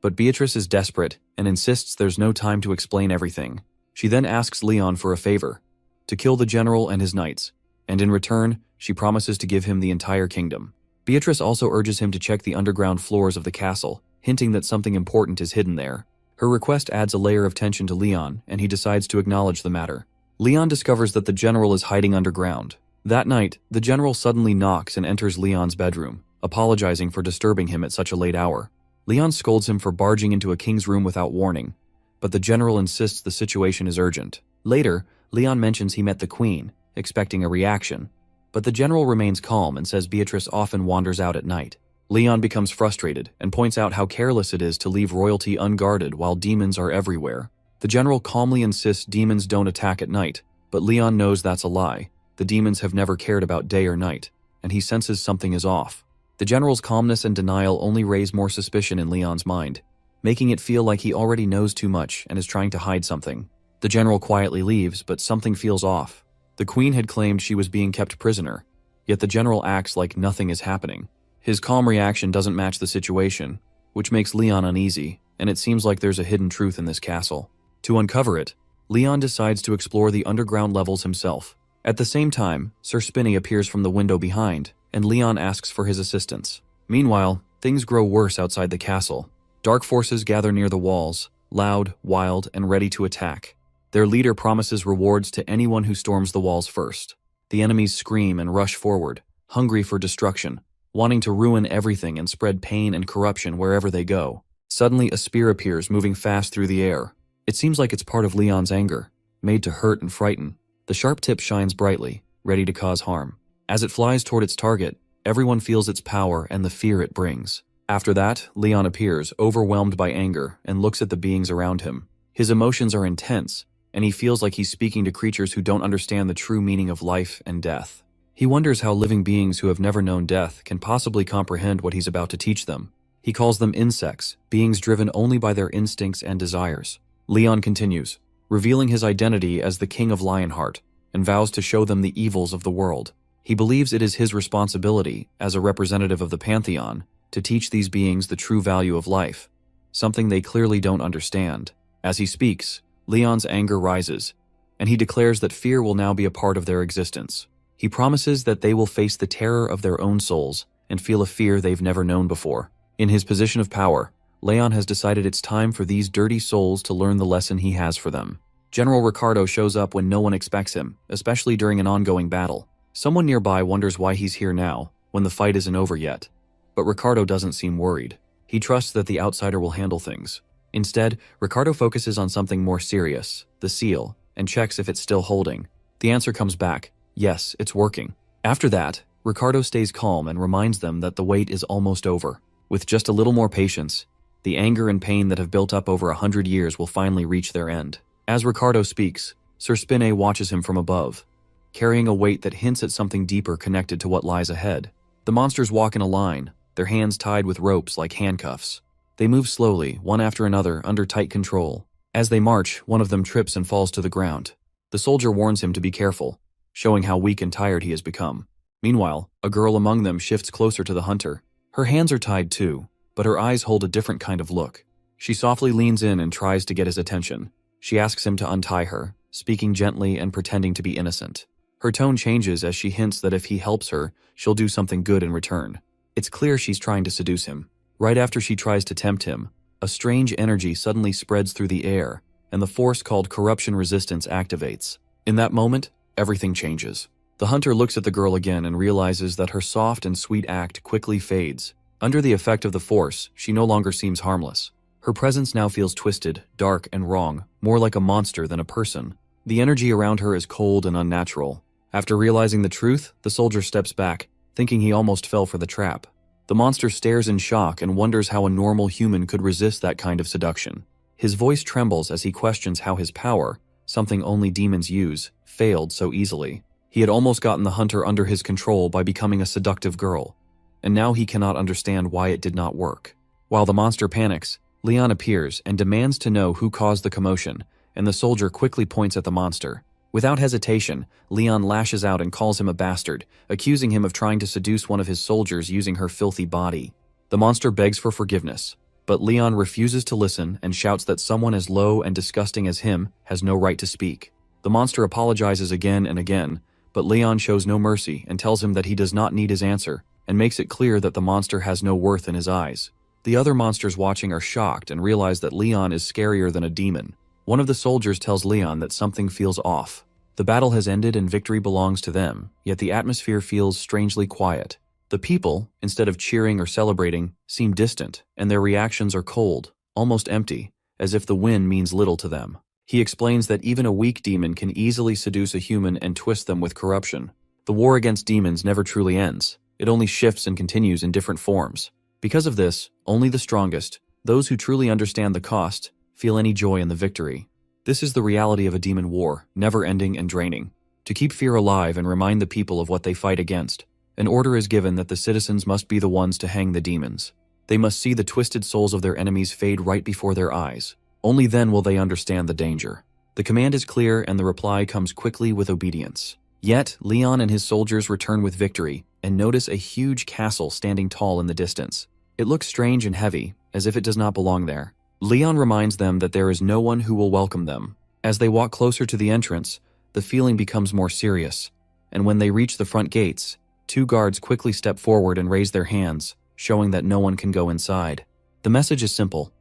But Beatrice is desperate and insists there's no time to explain everything. She then asks Leon for a favor, to kill the general and his knights, and in return, she promises to give him the entire kingdom. Beatrice also urges him to check the underground floors of the castle, hinting that something important is hidden there. Her request adds a layer of tension to Leon, and he decides to acknowledge the matter. Leon discovers that the general is hiding underground. That night, the general suddenly knocks and enters Leon's bedroom, apologizing for disturbing him at such a late hour. Leon scolds him for barging into a king's room without warning, but the general insists the situation is urgent. Later, Leon mentions he met the queen, expecting a reaction, But the general remains calm and says Beatrice often wanders out at night. Leon becomes frustrated and points out how careless it is to leave royalty unguarded while demons are everywhere. The general calmly insists demons don't attack at night, but Leon knows that's a lie. The demons have never cared about day or night, and he senses something is off. The general's calmness and denial only raise more suspicion in Leon's mind, making it feel like he already knows too much and is trying to hide something. The general quietly leaves, but something feels off. The queen had claimed she was being kept prisoner, yet the general acts like nothing is happening. His calm reaction doesn't match the situation, which makes Leon uneasy, and it seems like there's a hidden truth in this castle. To uncover it, Leon decides to explore the underground levels himself. At the same time, Sir Spinny appears from the window behind, and Leon asks for his assistance. Meanwhile, things grow worse outside the castle. Dark forces gather near the walls, loud, wild, and ready to attack. Their leader promises rewards to anyone who storms the walls first. The enemies scream and rush forward, hungry for destruction, wanting to ruin everything and spread pain and corruption wherever they go. Suddenly, a spear appears, moving fast through the air. It seems like it's part of Leon's anger, made to hurt and frighten. The sharp tip shines brightly, ready to cause harm. As it flies toward its target, everyone feels its power and the fear it brings. After that, Leon appears, overwhelmed by anger, and looks at the beings around him. His emotions are intense, and he feels like he's speaking to creatures who don't understand the true meaning of life and death. He wonders how living beings who have never known death can possibly comprehend what he's about to teach them. He calls them insects, beings driven only by their instincts and desires. Leon continues, revealing his identity as the King of Lionheart, and vows to show them the evils of the world. He believes it is his responsibility, as a representative of the Pantheon, to teach these beings the true value of life, something they clearly don't understand. As he speaks, Leon's anger rises, and he declares that fear will now be a part of their existence. He promises that they will face the terror of their own souls and feel a fear they've never known before. In his position of power, Leon has decided it's time for these dirty souls to learn the lesson he has for them. General Ricardo shows up when no one expects him, especially during an ongoing battle. Someone nearby wonders why he's here now, when the fight isn't over yet. But Ricardo doesn't seem worried. He trusts that the outsider will handle things. Instead, Ricardo focuses on something more serious, the seal, and checks if it's still holding. The answer comes back, yes, it's working. After that, Ricardo stays calm and reminds them that the wait is almost over. With just a little more patience, the anger and pain that have built up over 100 years will finally reach their end. As Ricardo speaks, Sir Spinny watches him from above, carrying a weight that hints at something deeper connected to what lies ahead. The monsters walk in a line, their hands tied with ropes like handcuffs. They move slowly, one after another, under tight control. As they march, one of them trips and falls to the ground. The soldier warns him to be careful, showing how weak and tired he has become. Meanwhile, a girl among them shifts closer to the hunter. Her hands are tied too, but her eyes hold a different kind of look. She softly leans in and tries to get his attention. She asks him to untie her, speaking gently and pretending to be innocent. Her tone changes as she hints that if he helps her, she'll do something good in return. It's clear she's trying to seduce him. Right after she tries to tempt him, a strange energy suddenly spreads through the air, and the force called corruption resistance activates. In that moment, everything changes. The hunter looks at the girl again and realizes that her soft and sweet act quickly fades. Under the effect of the force, she no longer seems harmless. Her presence now feels twisted, dark, and wrong, more like a monster than a person. The energy around her is cold and unnatural. After realizing the truth, the soldier steps back, thinking he almost fell for the trap. The monster stares in shock and wonders how a normal human could resist that kind of seduction. His voice trembles as he questions how his power, something only demons use, failed so easily. He had almost gotten the hunter under his control by becoming a seductive girl, and now he cannot understand why it did not work. While the monster panics, Leon appears and demands to know who caused the commotion, and the soldier quickly points at the monster. Without hesitation, Leon lashes out and calls him a bastard, accusing him of trying to seduce one of his soldiers using her filthy body. The monster begs for forgiveness, but Leon refuses to listen and shouts that someone as low and disgusting as him has no right to speak. The monster apologizes again and again, but Leon shows no mercy and tells him that he does not need his answer, and makes it clear that the monster has no worth in his eyes. The other monsters watching are shocked and realize that Leon is scarier than a demon. One of the soldiers tells Leon that something feels off. The battle has ended and victory belongs to them, yet the atmosphere feels strangely quiet. The people, instead of cheering or celebrating, seem distant, and their reactions are cold, almost empty, as if the win means little to them. He explains that even a weak demon can easily seduce a human and twist them with corruption. The war against demons never truly ends. It only shifts and continues in different forms. Because of this, only the strongest, those who truly understand the cost, feel any joy in the victory. This is the reality of a demon war, never-ending and draining. To keep fear alive and remind the people of what they fight against, an order is given that the citizens must be the ones to hang the demons. They must see the twisted souls of their enemies fade right before their eyes. Only then will they understand the danger. The command is clear and the reply comes quickly with obedience. Yet, Leon and his soldiers return with victory and notice a huge castle standing tall in the distance. It looks strange and heavy, as if it does not belong there. Leon reminds them that there is no one who will welcome them. As they walk closer to the entrance, the feeling becomes more serious, and when they reach the front gates, 2 guards quickly step forward and raise their hands, showing that no one can go inside. The message is simple.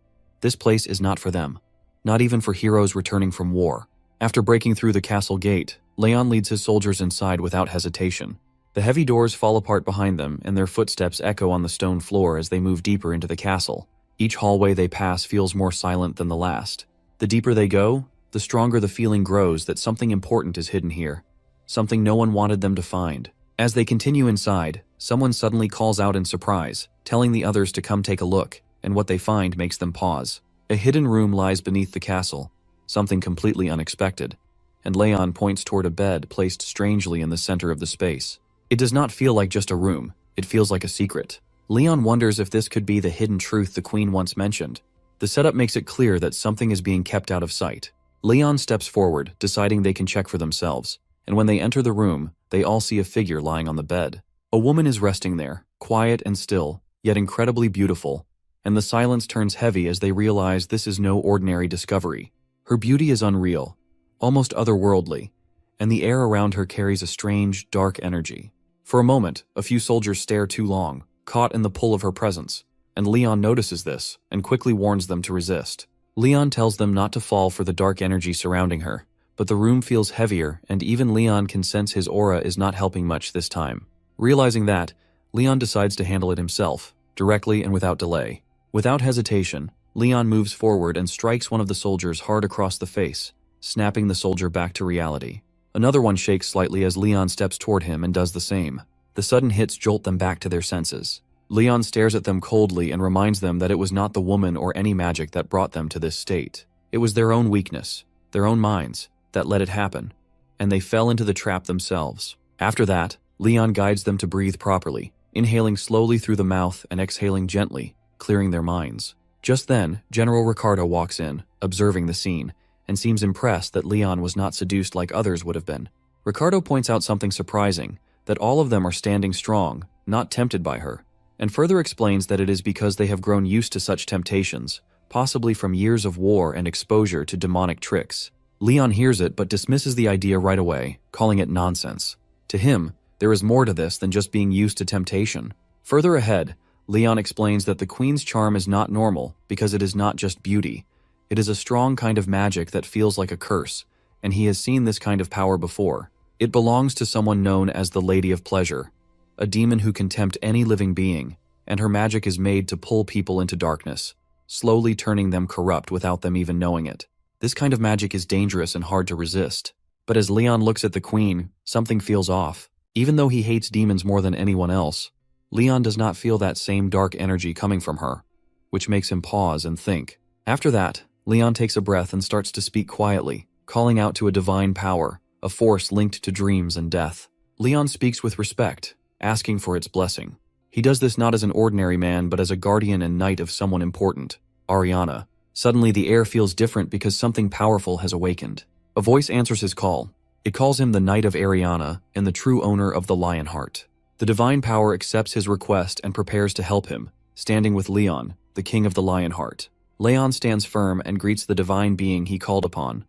This place is not for them, not even for heroes returning from war. After breaking through the castle gate, Leon leads his soldiers inside without hesitation. The heavy doors fall apart behind them and their footsteps echo on the stone floor as they move deeper into the castle. Each hallway they pass feels more silent than the last. The deeper they go, the stronger the feeling grows that something important is hidden here, something no one wanted them to find. As they continue inside, someone suddenly calls out in surprise, telling the others to come take a look, and what they find makes them pause. A hidden room lies beneath the castle, something completely unexpected, and Leon points toward a bed placed strangely in the center of the space. It does not feel like just a room, it feels like a secret. Leon wonders if this could be the hidden truth the queen once mentioned. The setup makes it clear that something is being kept out of sight. Leon steps forward, deciding they can check for themselves, and when they enter the room, they all see a figure lying on the bed. A woman is resting there, quiet and still, yet incredibly beautiful, and the silence turns heavy as they realize this is no ordinary discovery. Her beauty is unreal, almost otherworldly, and the air around her carries a strange, dark energy. For a moment, a few soldiers stare too long, caught in the pull of her presence, and Leon notices this and quickly warns them to resist. Leon tells them not to fall for the dark energy surrounding her, but the room feels heavier and even Leon can sense his aura is not helping much this time. Realizing that, Leon decides to handle it himself, directly and without delay. Without hesitation, Leon moves forward and strikes one of the soldiers hard across the face, snapping the soldier back to reality. Another one shakes slightly as Leon steps toward him and does the same. The sudden hits jolt them back to their senses. Leon stares at them coldly and reminds them that it was not the woman or any magic that brought them to this state. It was their own weakness, their own minds, that let it happen, and they fell into the trap themselves. After that, Leon guides them to breathe properly, inhaling slowly through the mouth and exhaling gently, clearing their minds. Just then, General Ricardo walks in, observing the scene, and seems impressed that Leon was not seduced like others would have been. Ricardo points out something surprising, that all of them are standing strong, not tempted by her, and further explains that it is because they have grown used to such temptations, possibly from years of war and exposure to demonic tricks. Leon hears it but dismisses the idea right away, calling it nonsense. To him, there is more to this than just being used to temptation. Further ahead, Leon explains that the queen's charm is not normal because it is not just beauty. It is a strong kind of magic that feels like a curse, and he has seen this kind of power before. It belongs to someone known as the Lady of Pleasure, a demon who can tempt any living being, and her magic is made to pull people into darkness, slowly turning them corrupt without them even knowing it. This kind of magic is dangerous and hard to resist. But as Leon looks at the queen, something feels off. Even though he hates demons more than anyone else, Leon does not feel that same dark energy coming from her, which makes him pause and think. After that, Leon takes a breath and starts to speak quietly, calling out to a divine power, a force linked to dreams and death. Leon speaks with respect, asking for its blessing. He does this not as an ordinary man, but as a guardian and knight of someone important, Ariana. Suddenly the air feels different because something powerful has awakened. A voice answers his call. It calls him the Knight of Ariana and the true owner of the Lion Heart. The divine power accepts his request and prepares to help him, standing with Leon, the king of the Lion Heart. Leon stands firm and greets the divine being he called upon,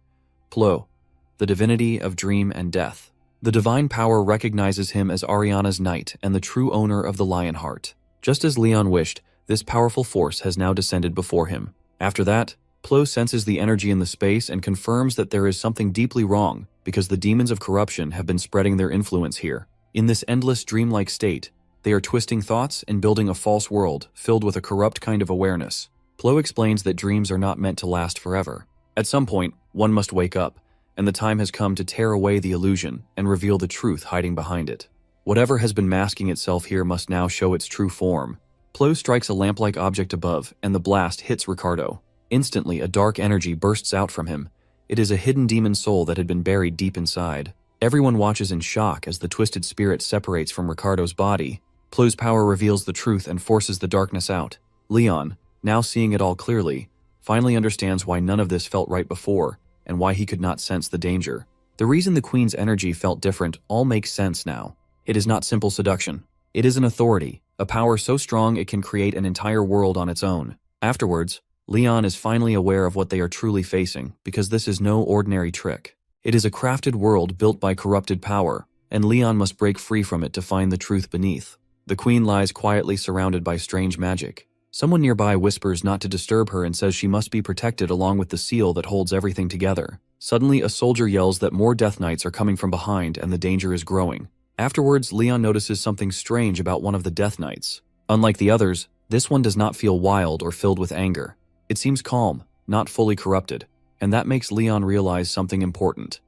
Plo, the divinity of dream and death. The divine power recognizes him as Ariana's knight and the true owner of the Lion Heart. Just as Leon wished, this powerful force has now descended before him. After that, Plo senses the energy in the space and confirms that there is something deeply wrong because the demons of corruption have been spreading their influence here. In this endless dreamlike state, they are twisting thoughts and building a false world filled with a corrupt kind of awareness. Plo explains that dreams are not meant to last forever. At some point, one must wake up, and the time has come to tear away the illusion and reveal the truth hiding behind it. Whatever has been masking itself here must now show its true form. Plo strikes a lamp-like object above, and the blast hits Ricardo. Instantly, a dark energy bursts out from him. It is a hidden demon soul that had been buried deep inside. Everyone watches in shock as the twisted spirit separates from Ricardo's body. Plo's power reveals the truth and forces the darkness out. Leon, now seeing it all clearly, finally understands why none of this felt right before, and why he could not sense the danger. The reason the Queen's energy felt different all makes sense now. It is not simple seduction. It is an authority, a power so strong it can create an entire world on its own. Afterwards, Leon is finally aware of what they are truly facing, because this is no ordinary trick. It is a crafted world built by corrupted power, and Leon must break free from it to find the truth beneath. The Queen lies quietly surrounded by strange magic. Someone nearby whispers not to disturb her and says she must be protected along with the seal that holds everything together. Suddenly, a soldier yells that more Death Knights are coming from behind and the danger is growing. Afterwards, Leon notices something strange about one of the Death Knights. Unlike the others, this one does not feel wild or filled with anger. It seems calm, not fully corrupted, and that makes Leon realize something important.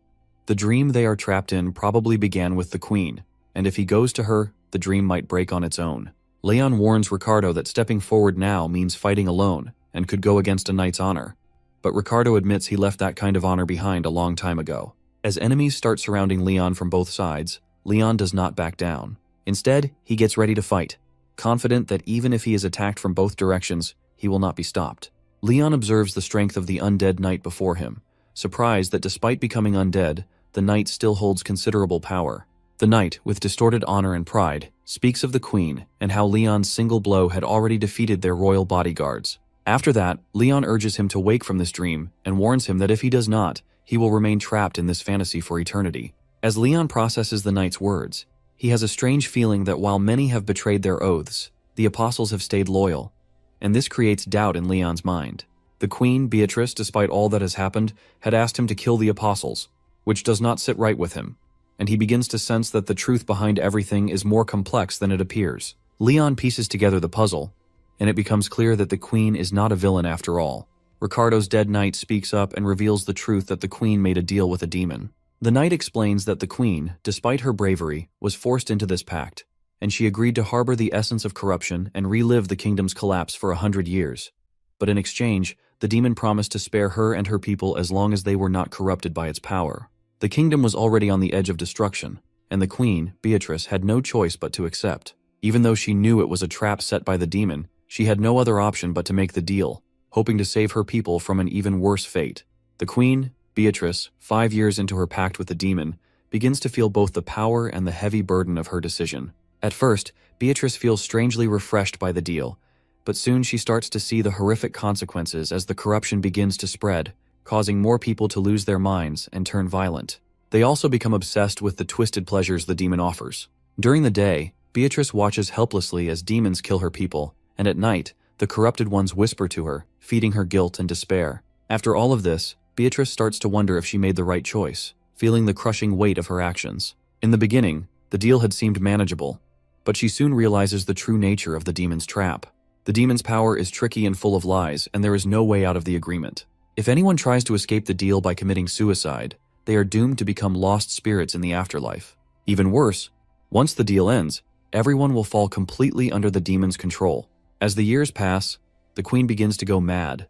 The dream they are trapped in probably began with the Queen, and if he goes to her, the dream might break on its own. Leon warns Ricardo that stepping forward now means fighting alone and could go against a knight's honor. But Ricardo admits he left that kind of honor behind a long time ago. As enemies start surrounding Leon from both sides, Leon does not back down. Instead, he gets ready to fight, confident that even if he is attacked from both directions, he will not be stopped. Leon observes the strength of the undead knight before him, surprised that despite becoming undead, the knight still holds considerable power. The knight, with distorted honor and pride, speaks of the Queen and how Leon's single blow had already defeated their royal bodyguards. After that, Leon urges him to wake from this dream and warns him that if he does not, he will remain trapped in this fantasy for eternity. As Leon processes the knight's words, he has a strange feeling that while many have betrayed their oaths, the apostles have stayed loyal, and this creates doubt in Leon's mind. The Queen, Beatrice, despite all that has happened, had asked him to kill the apostles, which does not sit right with him, and he begins to sense that the truth behind everything is more complex than it appears. Leon pieces together the puzzle, and it becomes clear that the Queen is not a villain after all. Ricardo's dead knight speaks up and reveals the truth that the Queen made a deal with a demon. The knight explains that the Queen, despite her bravery, was forced into this pact, and she agreed to harbor the essence of corruption and relive the kingdom's collapse for 100 years. But in exchange, the demon promised to spare her and her people as long as they were not corrupted by its power. The kingdom was already on the edge of destruction, and the Queen, Beatrice, had no choice but to accept. Even though she knew it was a trap set by the demon, she had no other option but to make the deal, hoping to save her people from an even worse fate. The Queen, Beatrice, 5 years into her pact with the demon, begins to feel both the power and the heavy burden of her decision. At first, Beatrice feels strangely refreshed by the deal, but soon she starts to see the horrific consequences as the corruption begins to spread, causing more people to lose their minds and turn violent. They also become obsessed with the twisted pleasures the demon offers. During the day, Beatrice watches helplessly as demons kill her people, and at night, the corrupted ones whisper to her, feeding her guilt and despair. After all of this, Beatrice starts to wonder if she made the right choice, feeling the crushing weight of her actions. In the beginning, the deal had seemed manageable, but she soon realizes the true nature of the demon's trap. The demon's power is tricky and full of lies, and there is no way out of the agreement. If anyone tries to escape the deal by committing suicide, they are doomed to become lost spirits in the afterlife. Even worse, once the deal ends, everyone will fall completely under the demon's control. As the years pass, the Queen begins to go mad,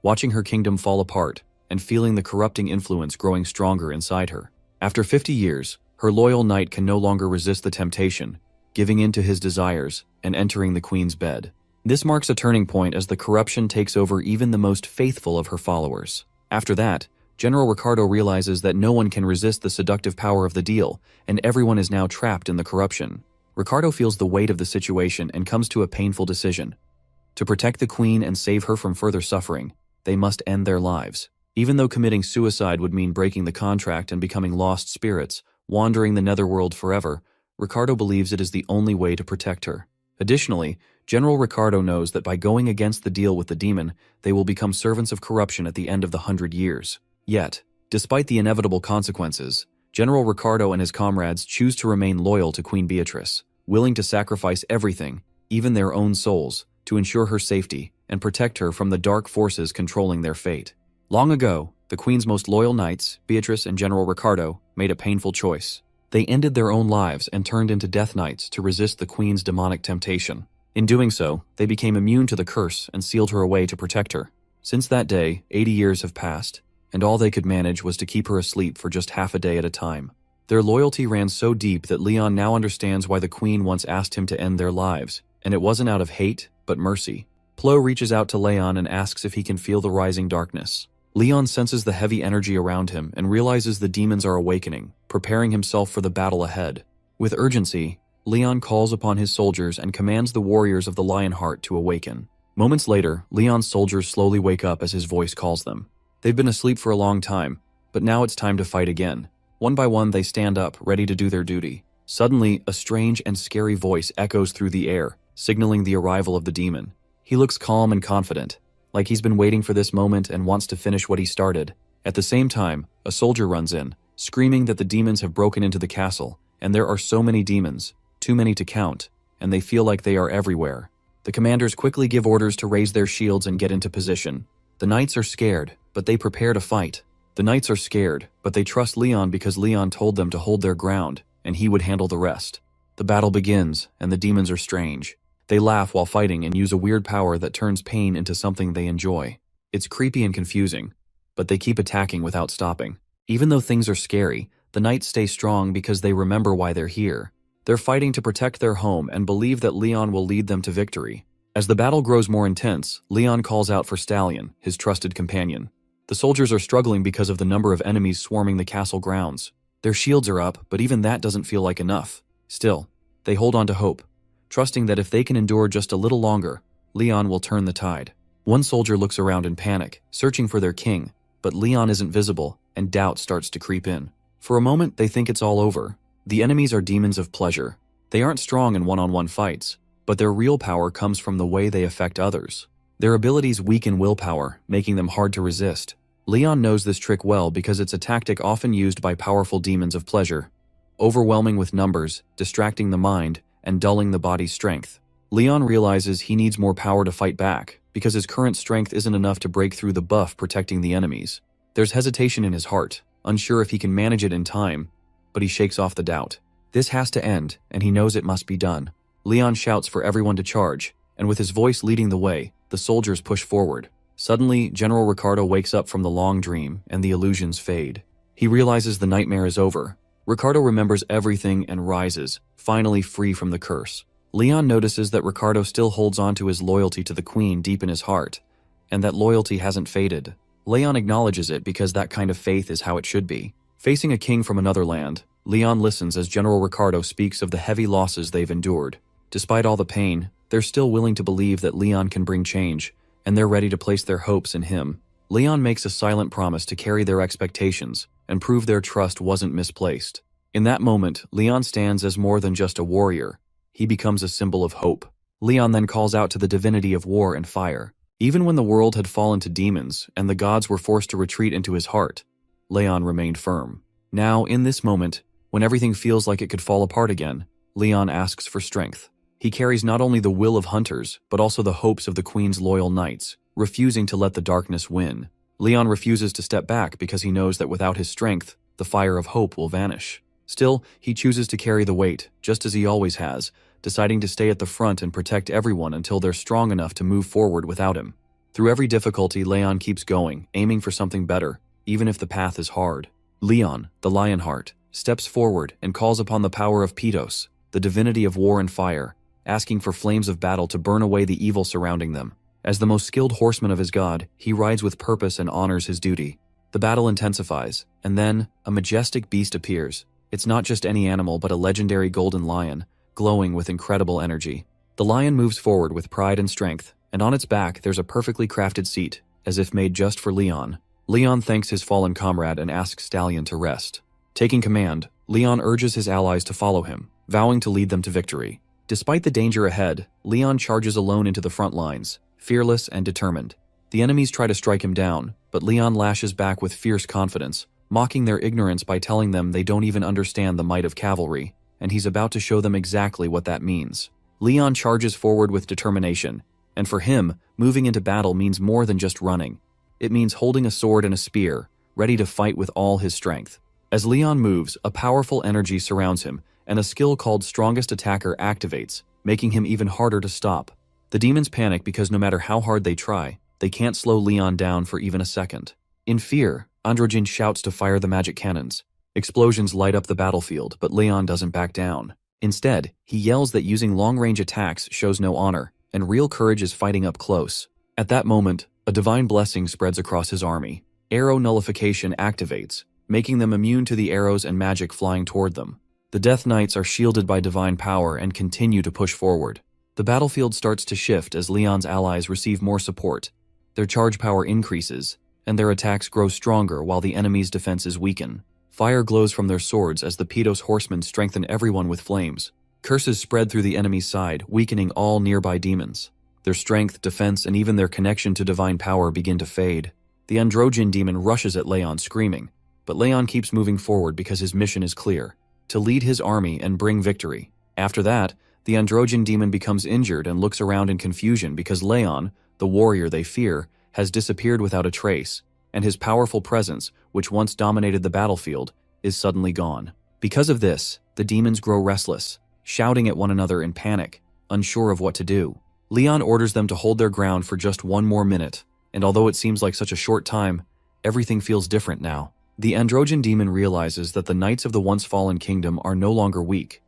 watching her kingdom fall apart and feeling the corrupting influence growing stronger inside her. After 50 years, her loyal knight can no longer resist the temptation, giving in to his desires and entering the Queen's bed. This marks a turning point as the corruption takes over even the most faithful of her followers. After that, General Ricardo realizes that no one can resist the seductive power of the deal, and everyone is now trapped in the corruption. Ricardo feels the weight of the situation and comes to a painful decision. To protect the Queen and save her from further suffering, they must end their lives. Even though committing suicide would mean breaking the contract and becoming lost spirits, wandering the netherworld forever, Ricardo believes it is the only way to protect her. Additionally, General Ricardo knows that by going against the deal with the demon, they will become servants of corruption at the end of the 100 years. Yet, despite the inevitable consequences, General Ricardo and his comrades choose to remain loyal to Queen Beatrice, willing to sacrifice everything, even their own souls, to ensure her safety and protect her from the dark forces controlling their fate. Long ago, The queen's most loyal knights, Beatrice and General Ricardo, made a painful choice. They ended their own lives and turned into death knights to resist the queen's demonic temptation. In doing so, they became immune to the curse and sealed her away to protect her. Since that day, 80 years have passed, and all they could manage was to keep her asleep for just half a day at a time. Their loyalty ran so deep that Leon now understands why the queen once asked him to end their lives, and it wasn't out of hate, but mercy. Plo reaches out to Leon and asks if he can feel the rising darkness. Leon senses the heavy energy around him and realizes the demons are awakening, preparing himself for the battle ahead. With urgency, Leon calls upon his soldiers and commands the warriors of the Lionheart to awaken. Moments later, Leon's soldiers slowly wake up as his voice calls them. They've been asleep for a long time, but now it's time to fight again. One by one, they stand up, ready to do their duty. Suddenly, a strange and scary voice echoes through the air, signaling the arrival of the demon. He looks calm and confident, like he's been waiting for this moment and wants to finish what he started. At the same time, a soldier runs in, screaming that the demons have broken into the castle, and there are so many demons, too many to count, and they feel like they are everywhere. The commanders quickly give orders to raise their shields and get into position. The knights are scared, but they prepare to fight. The knights are scared, but they trust Leon because Leon told them to hold their ground, and he would handle the rest. The battle begins, and the demons are strange. They laugh while fighting and use a weird power that turns pain into something they enjoy. It's creepy and confusing, but they keep attacking without stopping. Even though things are scary, the knights stay strong because they remember why they're here. They're fighting to protect their home and believe that Leon will lead them to victory. As the battle grows more intense, Leon calls out for Stallion, his trusted companion. The soldiers are struggling because of the number of enemies swarming the castle grounds. Their shields are up, but even that doesn't feel like enough. Still, they hold on to hope, trusting that if they can endure just a little longer, Leon will turn the tide. One soldier looks around in panic, searching for their king, but Leon isn't visible, and doubt starts to creep in. For a moment, they think it's all over. The enemies are demons of pleasure. They aren't strong in one-on-one fights, but their real power comes from the way they affect others. Their abilities weaken willpower, making them hard to resist. Leon knows this trick well because it's a tactic often used by powerful demons of pleasure, overwhelming with numbers, distracting the mind, and dulling the body's strength. Leon realizes he needs more power to fight back, because his current strength isn't enough to break through the buff protecting the enemies. There's hesitation in his heart, unsure if he can manage it in time, but he shakes off the doubt. This has to end, and he knows it must be done. Leon shouts for everyone to charge, and with his voice leading the way, the soldiers push forward. Suddenly, General Ricardo wakes up from the long dream, and the illusions fade. He realizes the nightmare is over. Ricardo remembers everything and rises, finally free from the curse. Leon notices that Ricardo still holds on to his loyalty to the queen deep in his heart, and that loyalty hasn't faded. Leon acknowledges it because that kind of faith is how it should be. Facing a king from another land, Leon listens as General Ricardo speaks of the heavy losses they've endured. Despite all the pain, they're still willing to believe that Leon can bring change, and they're ready to place their hopes in him. Leon makes a silent promise to carry their expectations and prove their trust wasn't misplaced. In that moment, Leon stands as more than just a warrior. He becomes a symbol of hope. Leon then calls out to the divinity of war and fire. Even when the world had fallen to demons and the gods were forced to retreat into his heart, Leon remained firm. Now, in this moment, when everything feels like it could fall apart again, Leon asks for strength. He carries not only the will of hunters, but also the hopes of the queen's loyal knights, refusing to let the darkness win. Leon refuses to step back because he knows that without his strength, the fire of hope will vanish. Still, he chooses to carry the weight, just as he always has, deciding to stay at the front and protect everyone until they're strong enough to move forward without him. Through every difficulty, Leon keeps going, aiming for something better, even if the path is hard. Leon, the Lionheart, steps forward and calls upon the power of Pitos, the divinity of war and fire, asking for flames of battle to burn away the evil surrounding them. As the most skilled horseman of his god, he rides with purpose and honors his duty. The battle intensifies, and then a majestic beast appears. It's not just any animal but a legendary golden lion, glowing with incredible energy. The lion moves forward with pride and strength, and on its back there's a perfectly crafted seat, as if made just for Leon. Leon thanks his fallen comrade and asks Stallion to rest. Taking command, Leon urges his allies to follow him, vowing to lead them to victory. Despite the danger ahead, Leon charges alone into the front lines, fearless and determined. The enemies try to strike him down, but Leon lashes back with fierce confidence, mocking their ignorance by telling them they don't even understand the might of cavalry, and he's about to show them exactly what that means. Leon charges forward with determination, and for him, moving into battle means more than just running. It means holding a sword and a spear, ready to fight with all his strength. As Leon moves, a powerful energy surrounds him, and a skill called Strongest Attacker activates, making him even harder to stop. The demons panic because no matter how hard they try, they can't slow Leon down for even a second. In fear, Androgen shouts to fire the magic cannons. Explosions light up the battlefield, but Leon doesn't back down. Instead, he yells that using long-range attacks shows no honor, and real courage is fighting up close. At that moment, a divine blessing spreads across his army. Arrow nullification activates, making them immune to the arrows and magic flying toward them. The Death Knights are shielded by divine power and continue to push forward. The battlefield starts to shift as Leon's allies receive more support. Their charge power increases, and their attacks grow stronger while the enemy's defenses weaken. Fire glows from their swords as the Pedos horsemen strengthen everyone with flames. Curses spread through the enemy's side, weakening all nearby demons. Their strength, defense, and even their connection to divine power begin to fade. The Androgen demon rushes at Leon screaming, but Leon keeps moving forward because his mission is clear: to lead his army and bring victory. After that, the Androgen demon becomes injured and looks around in confusion because Leon, the warrior they fear, has disappeared without a trace, and his powerful presence, which once dominated the battlefield, is suddenly gone. Because of this, the demons grow restless, shouting at one another in panic, unsure of what to do. Leon orders them to hold their ground for just one more minute, and although it seems like such a short time, everything feels different now. The Androgen demon realizes that the knights of the once fallen kingdom are no longer weak.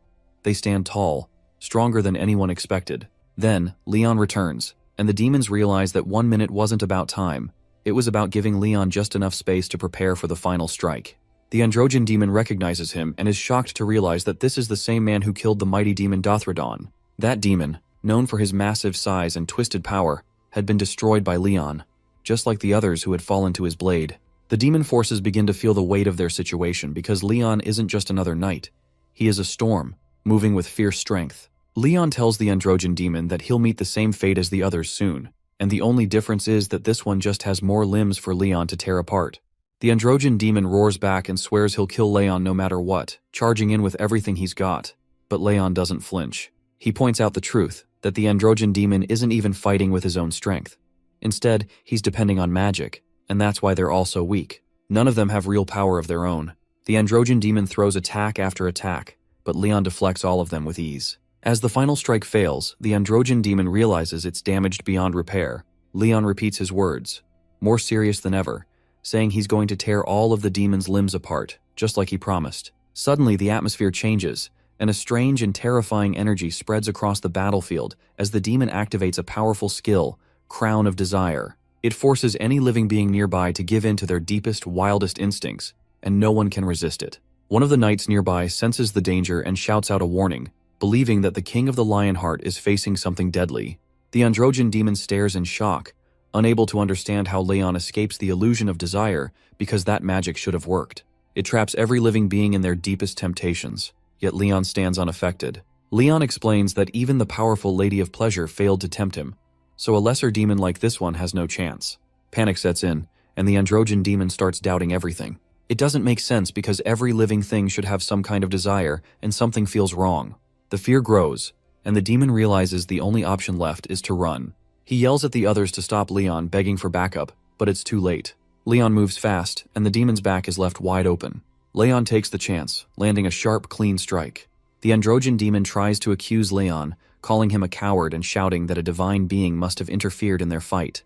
They stand tall, stronger than anyone expected. Then, Leon returns, and the demons realize that 1 minute wasn't about time. It was about giving Leon just enough space to prepare for the final strike. The Androgen demon recognizes him and is shocked to realize that this is the same man who killed the mighty demon Dothradon. That demon, known for his massive size and twisted power, had been destroyed by Leon, just like the others who had fallen to his blade. The demon forces begin to feel the weight of their situation because Leon isn't just another knight. He is a storm, moving with fierce strength. Leon tells the Androgen demon that he'll meet the same fate as the others soon, and the only difference is that this one just has more limbs for Leon to tear apart. The Androgen demon roars back and swears he'll kill Leon no matter what, charging in with everything he's got. But Leon doesn't flinch. He points out the truth, that the Androgen demon isn't even fighting with his own strength. Instead, he's depending on magic, and that's why they're all so weak. None of them have real power of their own. The Androgen demon throws attack after attack, but Leon deflects all of them with ease. As the final strike fails, the Androgen demon realizes it's damaged beyond repair. Leon repeats his words, more serious than ever, saying he's going to tear all of the demon's limbs apart, just like he promised. Suddenly, the atmosphere changes, and a strange and terrifying energy spreads across the battlefield as the demon activates a powerful skill, Crown of Desire. It forces any living being nearby to give in to their deepest, wildest instincts, and no one can resist it. One of the knights nearby senses the danger and shouts out a warning, believing that the king of the Lionheart is facing something deadly. The Androgen demon stares in shock, unable to understand how Leon escapes the illusion of desire because that magic should have worked. It traps every living being in their deepest temptations, yet Leon stands unaffected. Leon explains that even the powerful Lady of Pleasure failed to tempt him, so a lesser demon like this one has no chance. Panic sets in, and the Androgen demon starts doubting everything. It doesn't make sense because every living thing should have some kind of desire, and something feels wrong. The fear grows, and the demon realizes the only option left is to run. He yells at the others to stop Leon, begging for backup, but it's too late. Leon moves fast, and the demon's back is left wide open. Leon takes the chance, landing a sharp, clean strike. The Androgen demon tries to accuse Leon, calling him a coward and shouting that a divine being must have interfered in their fight.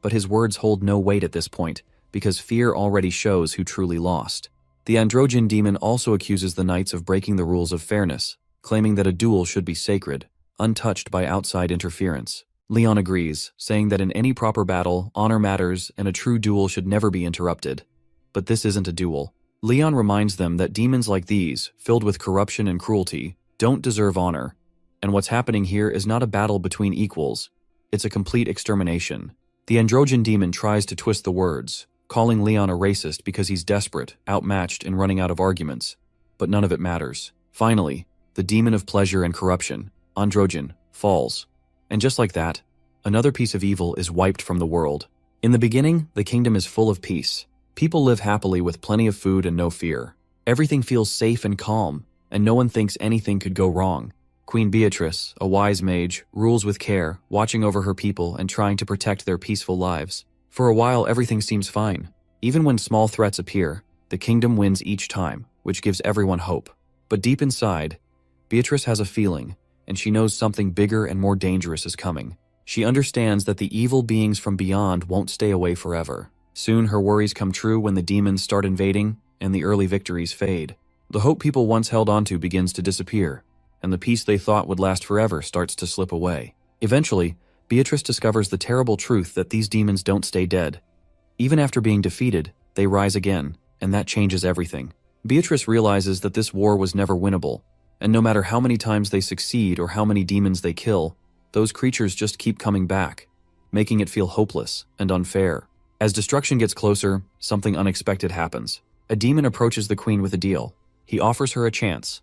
But his words hold no weight at this point, because fear already shows who truly lost. The Androgen demon also accuses the knights of breaking the rules of fairness, claiming that a duel should be sacred, untouched by outside interference. Leon agrees, saying that in any proper battle, honor matters and a true duel should never be interrupted. But this isn't a duel. Leon reminds them that demons like these, filled with corruption and cruelty, don't deserve honor. And what's happening here is not a battle between equals. It's a complete extermination. The Androgen demon tries to twist the words, calling Leon a racist because he's desperate, outmatched, and running out of arguments. But none of it matters. Finally, the demon of pleasure and corruption, Androgen, falls. And just like that, another piece of evil is wiped from the world. In the beginning, the kingdom is full of peace. People live happily with plenty of food and no fear. Everything feels safe and calm, and no one thinks anything could go wrong. Queen Beatrice, a wise mage, rules with care, watching over her people and trying to protect their peaceful lives. For a while, everything seems fine. Even when small threats appear, the kingdom wins each time, which gives everyone hope. But deep inside, Beatrice has a feeling, and she knows something bigger and more dangerous is coming. She understands that the evil beings from beyond won't stay away forever. Soon her worries come true when the demons start invading and the early victories fade. The hope people once held onto begins to disappear, and the peace they thought would last forever starts to slip away. Eventually, Beatrice discovers the terrible truth that these demons don't stay dead. Even after being defeated, they rise again, and that changes everything. Beatrice realizes that this war was never winnable, and no matter how many times they succeed or how many demons they kill, those creatures just keep coming back, making it feel hopeless and unfair. As destruction gets closer, something unexpected happens. A demon approaches the queen with a deal. He offers her a chance.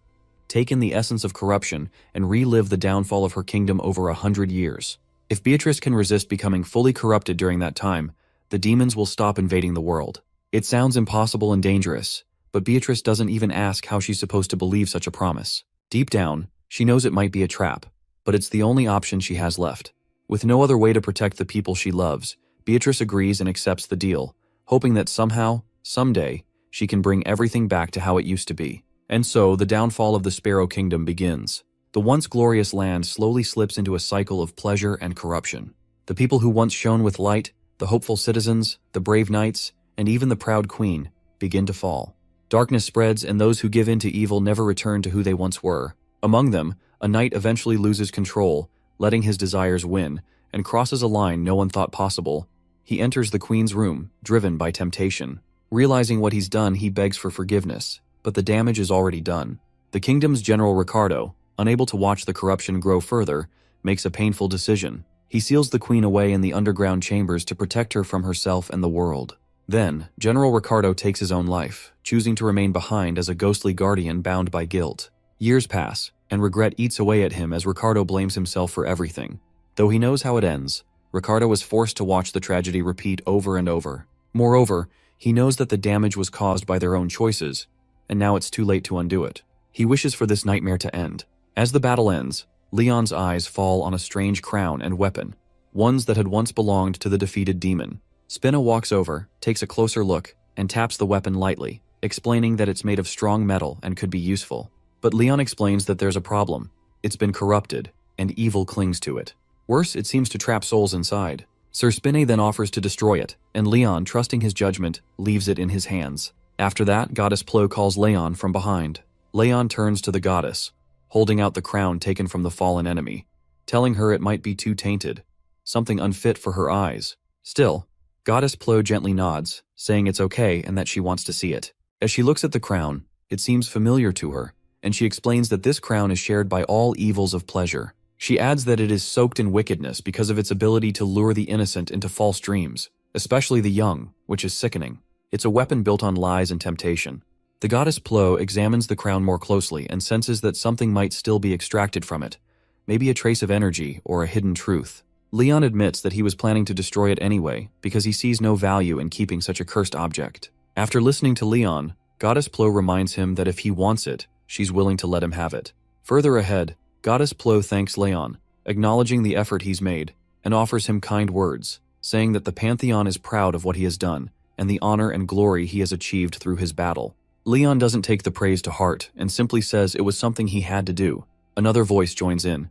Take in the essence of corruption and relive the downfall of her kingdom over 100 years. If Beatrice can resist becoming fully corrupted during that time, the demons will stop invading the world. It sounds impossible and dangerous, but Beatrice doesn't even ask how she's supposed to believe such a promise. Deep down, she knows it might be a trap, but it's the only option she has left. With no other way to protect the people she loves, Beatrice agrees and accepts the deal, hoping that somehow, someday, she can bring everything back to how it used to be. And so, the downfall of the Sparrow Kingdom begins. The once glorious land slowly slips into a cycle of pleasure and corruption. The people who once shone with light, the hopeful citizens, the brave knights, and even the proud queen, begin to fall. Darkness spreads, and those who give in to evil never return to who they once were. Among them, a knight eventually loses control, letting his desires win, and crosses a line no one thought possible. He enters the queen's room, driven by temptation. Realizing what he's done, he begs for forgiveness, but the damage is already done. The kingdom's general Ricardo, unable to watch the corruption grow further, makes a painful decision. He seals the queen away in the underground chambers to protect her from herself and the world. Then, General Ricardo takes his own life, choosing to remain behind as a ghostly guardian bound by guilt. Years pass, and regret eats away at him as Ricardo blames himself for everything. Though he knows how it ends, Ricardo is forced to watch the tragedy repeat over and over. Moreover, he knows that the damage was caused by their own choices, and now it's too late to undo it. He wishes for this nightmare to end. As the battle ends, Leon's eyes fall on a strange crown and weapon, ones that had once belonged to the defeated demon. Spina walks over, takes a closer look, and taps the weapon lightly, explaining that it's made of strong metal and could be useful. But Leon explains that there's a problem. It's been corrupted, and evil clings to it. Worse, it seems to trap souls inside. Sir Spinne then offers to destroy it, and Leon, trusting his judgment, leaves it in his hands. After that, Goddess Plo calls Leon from behind. Leon turns to the goddess, holding out the crown taken from the fallen enemy, telling her it might be too tainted, something unfit for her eyes. Still, Goddess Plo gently nods, saying it's okay and that she wants to see it. As she looks at the crown, it seems familiar to her, and she explains that this crown is shared by all evils of pleasure. She adds that it is soaked in wickedness because of its ability to lure the innocent into false dreams, especially the young, which is sickening. It's a weapon built on lies and temptation. The goddess Plo examines the crown more closely and senses that something might still be extracted from it, maybe a trace of energy or a hidden truth. Leon admits that he was planning to destroy it anyway because he sees no value in keeping such a cursed object. After listening to Leon, Goddess Plo reminds him that if he wants it, she's willing to let him have it. Further ahead, Goddess Plo thanks Leon, acknowledging the effort he's made, and offers him kind words, saying that the Pantheon is proud of what he has done and the honor and glory he has achieved through his battle. Leon doesn't take the praise to heart and simply says it was something he had to do. Another voice joins in.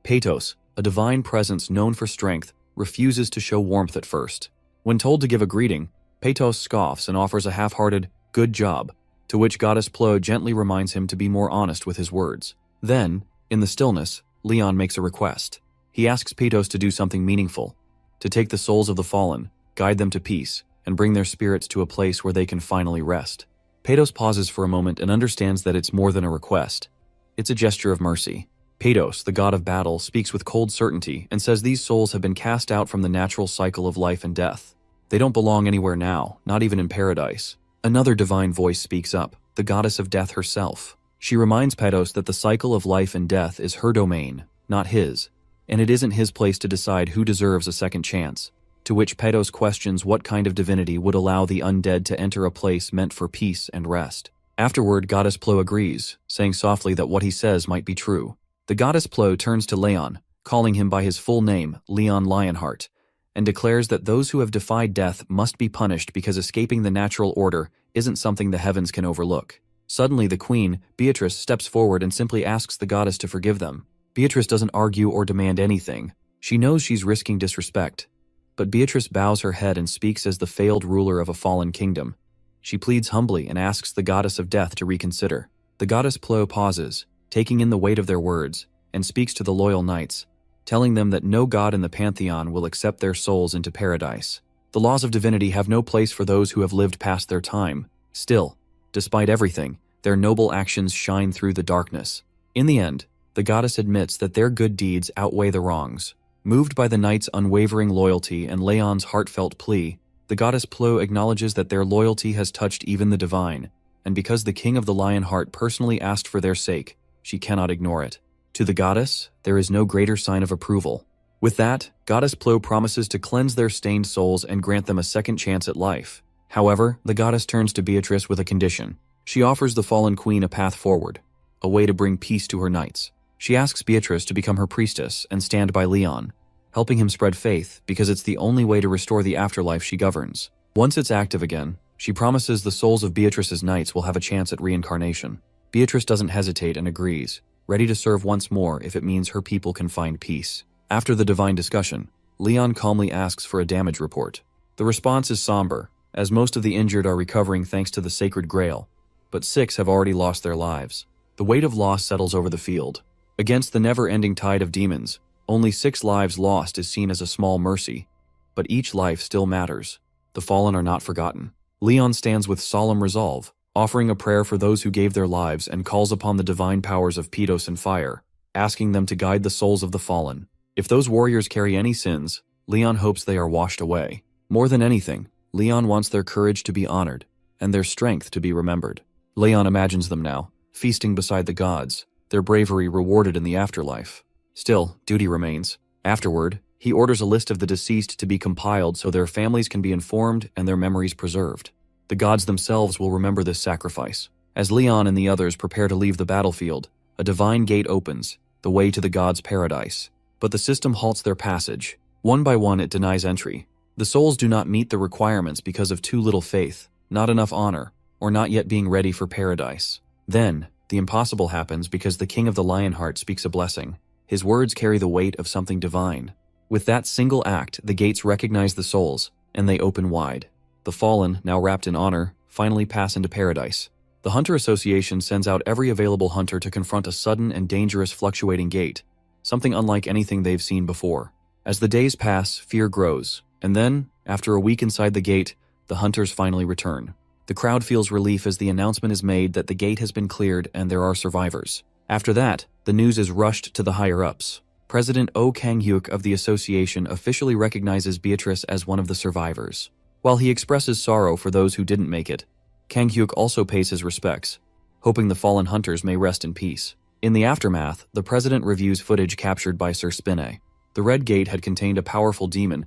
Patos, a divine presence known for strength, refuses to show warmth at first. When told to give a greeting, Patos scoffs and offers a half-hearted, "good job," to which Goddess Plo gently reminds him to be more honest with his words. Then, in the stillness, Leon makes a request. He asks Patos to do something meaningful, to take the souls of the fallen, guide them to peace, and bring their spirits to a place where they can finally rest. Patos pauses for a moment and understands that it's more than a request. It's a gesture of mercy. Patos, the god of battle, speaks with cold certainty and says these souls have been cast out from the natural cycle of life and death. They don't belong anywhere now, not even in paradise. Another divine voice speaks up, the goddess of death herself. She reminds Patos that the cycle of life and death is her domain, not his, and it isn't his place to decide who deserves a second chance. To which Patos questions what kind of divinity would allow the undead to enter a place meant for peace and rest. Afterward, Goddess Plo agrees, saying softly that what he says might be true. The Goddess Plo turns to Leon, calling him by his full name, Leon Lionheart, and declares that those who have defied death must be punished because escaping the natural order isn't something the heavens can overlook. Suddenly, the queen, Beatrice, steps forward and simply asks the goddess to forgive them. Beatrice doesn't argue or demand anything. She knows she's risking disrespect. But Beatrice bows her head and speaks as the failed ruler of a fallen kingdom. She pleads humbly and asks the goddess of death to reconsider. The goddess Plo pauses, taking in the weight of their words, and speaks to the loyal knights, telling them that no god in the pantheon will accept their souls into paradise. The laws of divinity have no place for those who have lived past their time. Still, despite everything, their noble actions shine through the darkness. In the end, the goddess admits that their good deeds outweigh the wrongs. Moved by the knights' unwavering loyalty and Leon's heartfelt plea, the goddess Plo acknowledges that their loyalty has touched even the divine, and because the king of the Lionheart personally asked for their sake, she cannot ignore it. To the goddess, there is no greater sign of approval. With that, goddess Plo promises to cleanse their stained souls and grant them a second chance at life. However, the goddess turns to Beatrice with a condition. She offers the fallen queen a path forward, a way to bring peace to her knights. She asks Beatrice to become her priestess and stand by Leon, helping him spread faith because it's the only way to restore the afterlife she governs. Once it's active again, she promises the souls of Beatrice's knights will have a chance at reincarnation. Beatrice doesn't hesitate and agrees, ready to serve once more if it means her people can find peace. After the divine discussion, Leon calmly asks for a damage report. The response is somber, as most of the injured are recovering thanks to the sacred grail, but 6 have already lost their lives. The weight of loss settles over the field. Against the never-ending tide of demons, only 6 lives lost is seen as a small mercy, but each life still matters. The fallen are not forgotten. Leon stands with solemn resolve, offering a prayer for those who gave their lives and calls upon the divine powers of Pedos and fire, asking them to guide the souls of the fallen. If those warriors carry any sins, Leon hopes they are washed away. More than anything, Leon wants their courage to be honored, and their strength to be remembered. Leon imagines them now, feasting beside the gods, their bravery rewarded in the afterlife. Still, duty remains. Afterward, he orders a list of the deceased to be compiled so their families can be informed and their memories preserved. The gods themselves will remember this sacrifice. As Leon and the others prepare to leave the battlefield, a divine gate opens, the way to the gods' paradise. But the system halts their passage. One by one, it denies entry. The souls do not meet the requirements because of too little faith, not enough honor, or not yet being ready for paradise. Then, the impossible happens because the king of the Lionheart speaks a blessing. His words carry the weight of something divine. With that single act, the gates recognize the souls, and they open wide. The fallen, now wrapped in honor, finally pass into paradise. The Hunter Association sends out every available hunter to confront a sudden and dangerous fluctuating gate, something unlike anything they've seen before. As the days pass, fear grows, and then, after a week inside the gate, the hunters finally return. The crowd feels relief as the announcement is made that the gate has been cleared and there are survivors. After that, the news is rushed to the higher-ups. President Oh Kang-hyuk of the association officially recognizes Beatrice as one of the survivors. While he expresses sorrow for those who didn't make it, Kang-hyuk also pays his respects, hoping the fallen hunters may rest in peace. In the aftermath, the president reviews footage captured by Sir Spinne. The Red Gate had contained a powerful demon,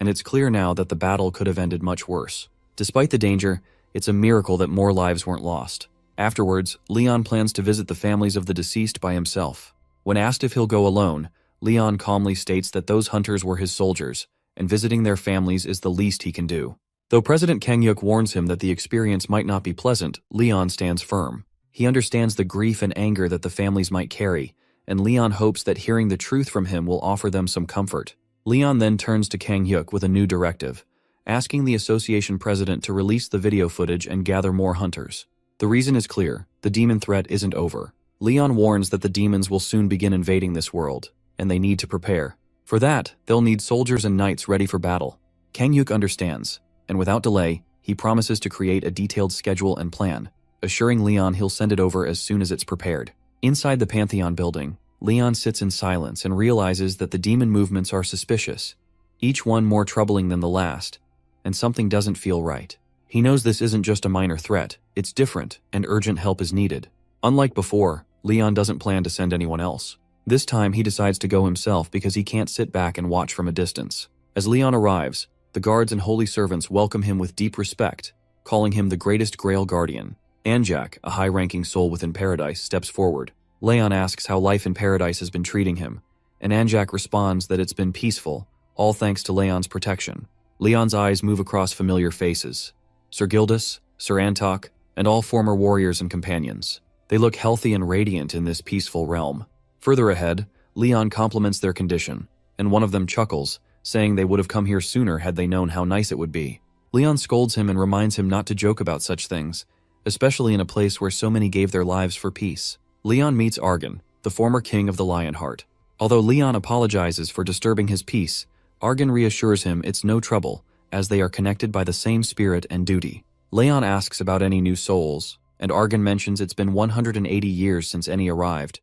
and it's clear now that the battle could have ended much worse. Despite the danger, it's a miracle that more lives weren't lost. Afterwards, Leon plans to visit the families of the deceased by himself. When asked if he'll go alone, Leon calmly states that those hunters were his soldiers, and visiting their families is the least he can do. Though President Kang-hyuk warns him that the experience might not be pleasant, Leon stands firm. He understands the grief and anger that the families might carry, and Leon hopes that hearing the truth from him will offer them some comfort. Leon then turns to Kang-hyuk with a new directive, asking the association president to release the video footage and gather more hunters. The reason is clear: the demon threat isn't over. Leon warns that the demons will soon begin invading this world, and they need to prepare. For that, they'll need soldiers and knights ready for battle. Kang-hyuk understands, and without delay, he promises to create a detailed schedule and plan, assuring Leon he'll send it over as soon as it's prepared. Inside the Pantheon building, Leon sits in silence and realizes that the demon movements are suspicious, each one more troubling than the last, and something doesn't feel right. He knows this isn't just a minor threat, it's different, and urgent help is needed. Unlike before, Leon doesn't plan to send anyone else. This time he decides to go himself because he can't sit back and watch from a distance. As Leon arrives, the guards and holy servants welcome him with deep respect, calling him the greatest Grail Guardian. Anjak, a high-ranking soul within Paradise, steps forward. Leon asks how life in Paradise has been treating him, and Anjak responds that it's been peaceful, all thanks to Leon's protection. Leon's eyes move across familiar faces. Sir Gildas, Sir Antok, and all former warriors and companions. They look healthy and radiant in this peaceful realm. Further ahead, Leon compliments their condition, and one of them chuckles, saying they would have come here sooner had they known how nice it would be. Leon scolds him and reminds him not to joke about such things, especially in a place where so many gave their lives for peace. Leon meets Argon, the former king of the Lionheart. Although Leon apologizes for disturbing his peace, Argon reassures him it's no trouble, as they are connected by the same spirit and duty. Leon asks about any new souls, and Argon mentions it's been 180 years since any arrived,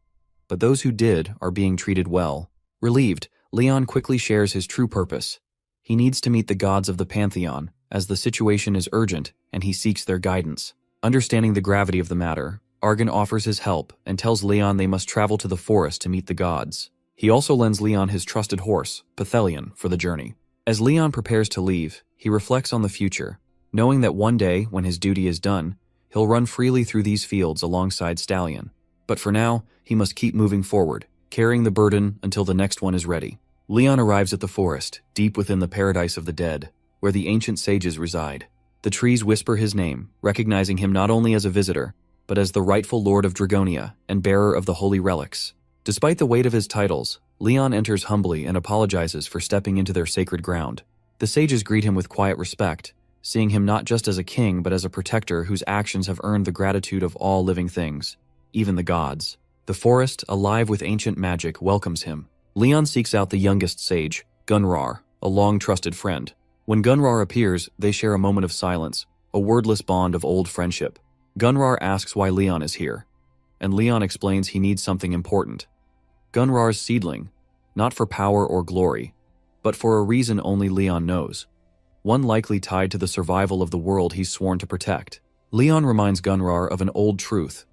but those who did are being treated well. Relieved, Leon quickly shares his true purpose. He needs to meet the gods of the Pantheon, as the situation is urgent and he seeks their guidance. Understanding the gravity of the matter, Argon offers his help and tells Leon they must travel to the forest to meet the gods. He also lends Leon his trusted horse, Pithelion, for the journey. As Leon prepares to leave, he reflects on the future, knowing that one day, when his duty is done, he'll run freely through these fields alongside Stallion. But for now, he must keep moving forward, carrying the burden until the next one is ready. Leon arrives at the forest, deep within the paradise of the dead, where the ancient sages reside. The trees whisper his name, recognizing him not only as a visitor, but as the rightful lord of Dragonia and bearer of the holy relics. Despite the weight of his titles, Leon enters humbly and apologizes for stepping into their sacred ground. The sages greet him with quiet respect, seeing him not just as a king but as a protector whose actions have earned the gratitude of all living things, even the gods. The forest, alive with ancient magic, welcomes him. Leon seeks out the youngest sage, Gunrar, a long-trusted friend. When Gunrar appears, they share a moment of silence, a wordless bond of old friendship. Gunrar asks why Leon is here, and Leon explains he needs something important. Gunrar's seedling, not for power or glory, but for a reason only Leon knows. One likely tied to the survival of the world he's sworn to protect. Leon reminds Gunrar of an old truth.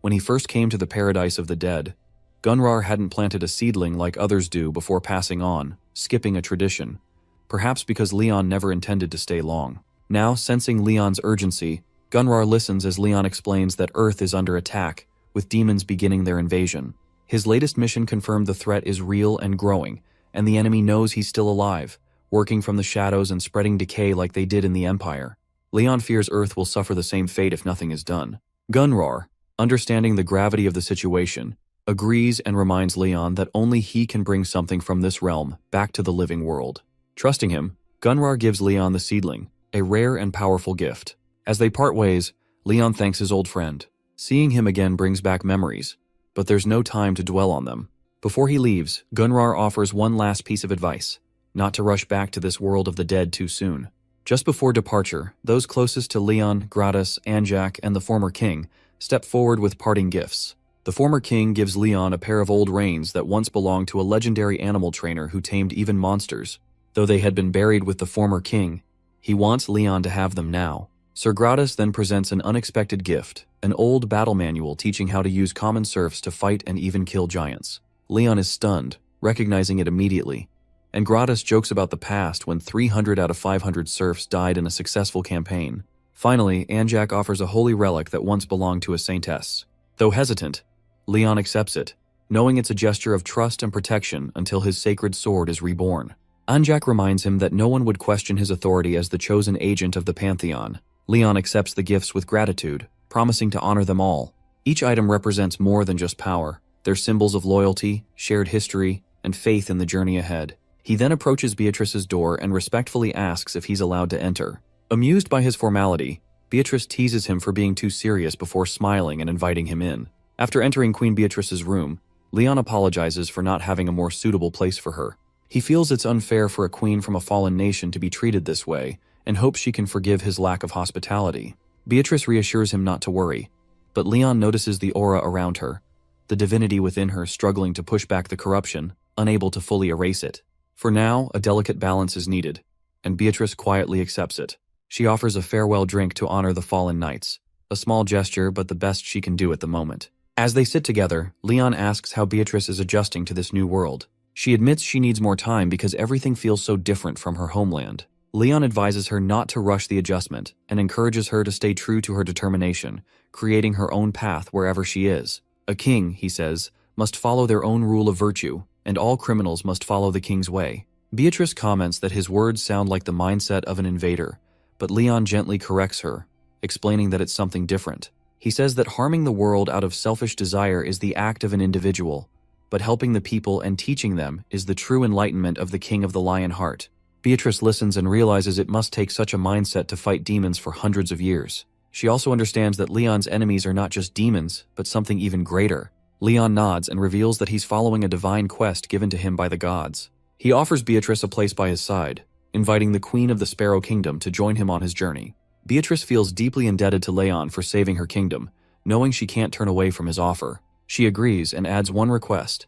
When he first came to the paradise of the dead, Gunrar hadn't planted a seedling like others do before passing on, skipping a tradition, perhaps because Leon never intended to stay long. Now, sensing Leon's urgency, Gunrar listens as Leon explains that Earth is under attack, with demons beginning their invasion. His latest mission confirmed the threat is real and growing, and the enemy knows he's still alive, working from the shadows and spreading decay like they did in the Empire. Leon fears Earth will suffer the same fate if nothing is done. Gunrar, understanding the gravity of the situation, agrees and reminds Leon that only he can bring something from this realm back to the living world. Trusting him, Gunrar gives Leon the seedling, a rare and powerful gift. As they part ways, Leon thanks his old friend. Seeing him again brings back memories, but there's no time to dwell on them. Before he leaves, Gunrar offers one last piece of advice, not to rush back to this world of the dead too soon. Just before departure, those closest to Leon, Gratis, Anjak, and the former king step forward with parting gifts. The former king gives Leon a pair of old reins that once belonged to a legendary animal trainer who tamed even monsters. Though they had been buried with the former king, he wants Leon to have them now. Sir Gratis then presents an unexpected gift, an old battle manual teaching how to use common serfs to fight and even kill giants. Leon is stunned, recognizing it immediately, and Gratis jokes about the past when 300 out of 500 serfs died in a successful campaign. Finally, Anjak offers a holy relic that once belonged to a saintess. Though hesitant, Leon accepts it, knowing it's a gesture of trust and protection until his sacred sword is reborn. Anjak reminds him that no one would question his authority as the chosen agent of the Pantheon. Leon accepts the gifts with gratitude, promising to honor them all. Each item represents more than just power. They're symbols of loyalty, shared history, and faith in the journey ahead. He then approaches Beatrice's door and respectfully asks if he's allowed to enter. Amused by his formality, Beatrice teases him for being too serious before smiling and inviting him in. After entering Queen Beatrice's room, Leon apologizes for not having a more suitable place for her. He feels it's unfair for a queen from a fallen nation to be treated this way, and hopes she can forgive his lack of hospitality. Beatrice reassures him not to worry, but Leon notices the aura around her, the divinity within her struggling to push back the corruption, unable to fully erase it. For now, a delicate balance is needed, and Beatrice quietly accepts it. She offers a farewell drink to honor the fallen knights, a small gesture but the best she can do at the moment. As they sit together, Leon asks how Beatrice is adjusting to this new world. She admits she needs more time because everything feels so different from her homeland. Leon advises her not to rush the adjustment and encourages her to stay true to her determination, creating her own path wherever she is. A king, he says, must follow their own rule of virtue, and all criminals must follow the king's way. Beatrice comments that his words sound like the mindset of an invader, but Leon gently corrects her, explaining that it's something different. He says that harming the world out of selfish desire is the act of an individual, but helping the people and teaching them is the true enlightenment of the King of the Lion Heart. Beatrice listens and realizes it must take such a mindset to fight demons for hundreds of years. She also understands that Leon's enemies are not just demons, but something even greater. Leon nods and reveals that he's following a divine quest given to him by the gods. He offers Beatrice a place by his side, inviting the Queen of the Sparrow Kingdom to join him on his journey. Beatrice feels deeply indebted to Leon for saving her kingdom, knowing she can't turn away from his offer. She agrees and adds one request.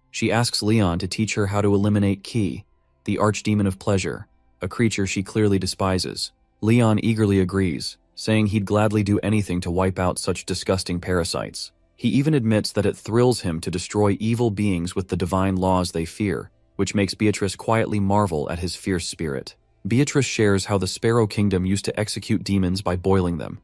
She asks Leon to teach her how to eliminate Ki, the archdemon of pleasure, a creature she clearly despises. Leon eagerly agrees, saying he'd gladly do anything to wipe out such disgusting parasites. He even admits that it thrills him to destroy evil beings with the divine laws they fear, which makes Beatrice quietly marvel at his fierce spirit. Beatrice shares how the Sparrow Kingdom used to execute demons by boiling them,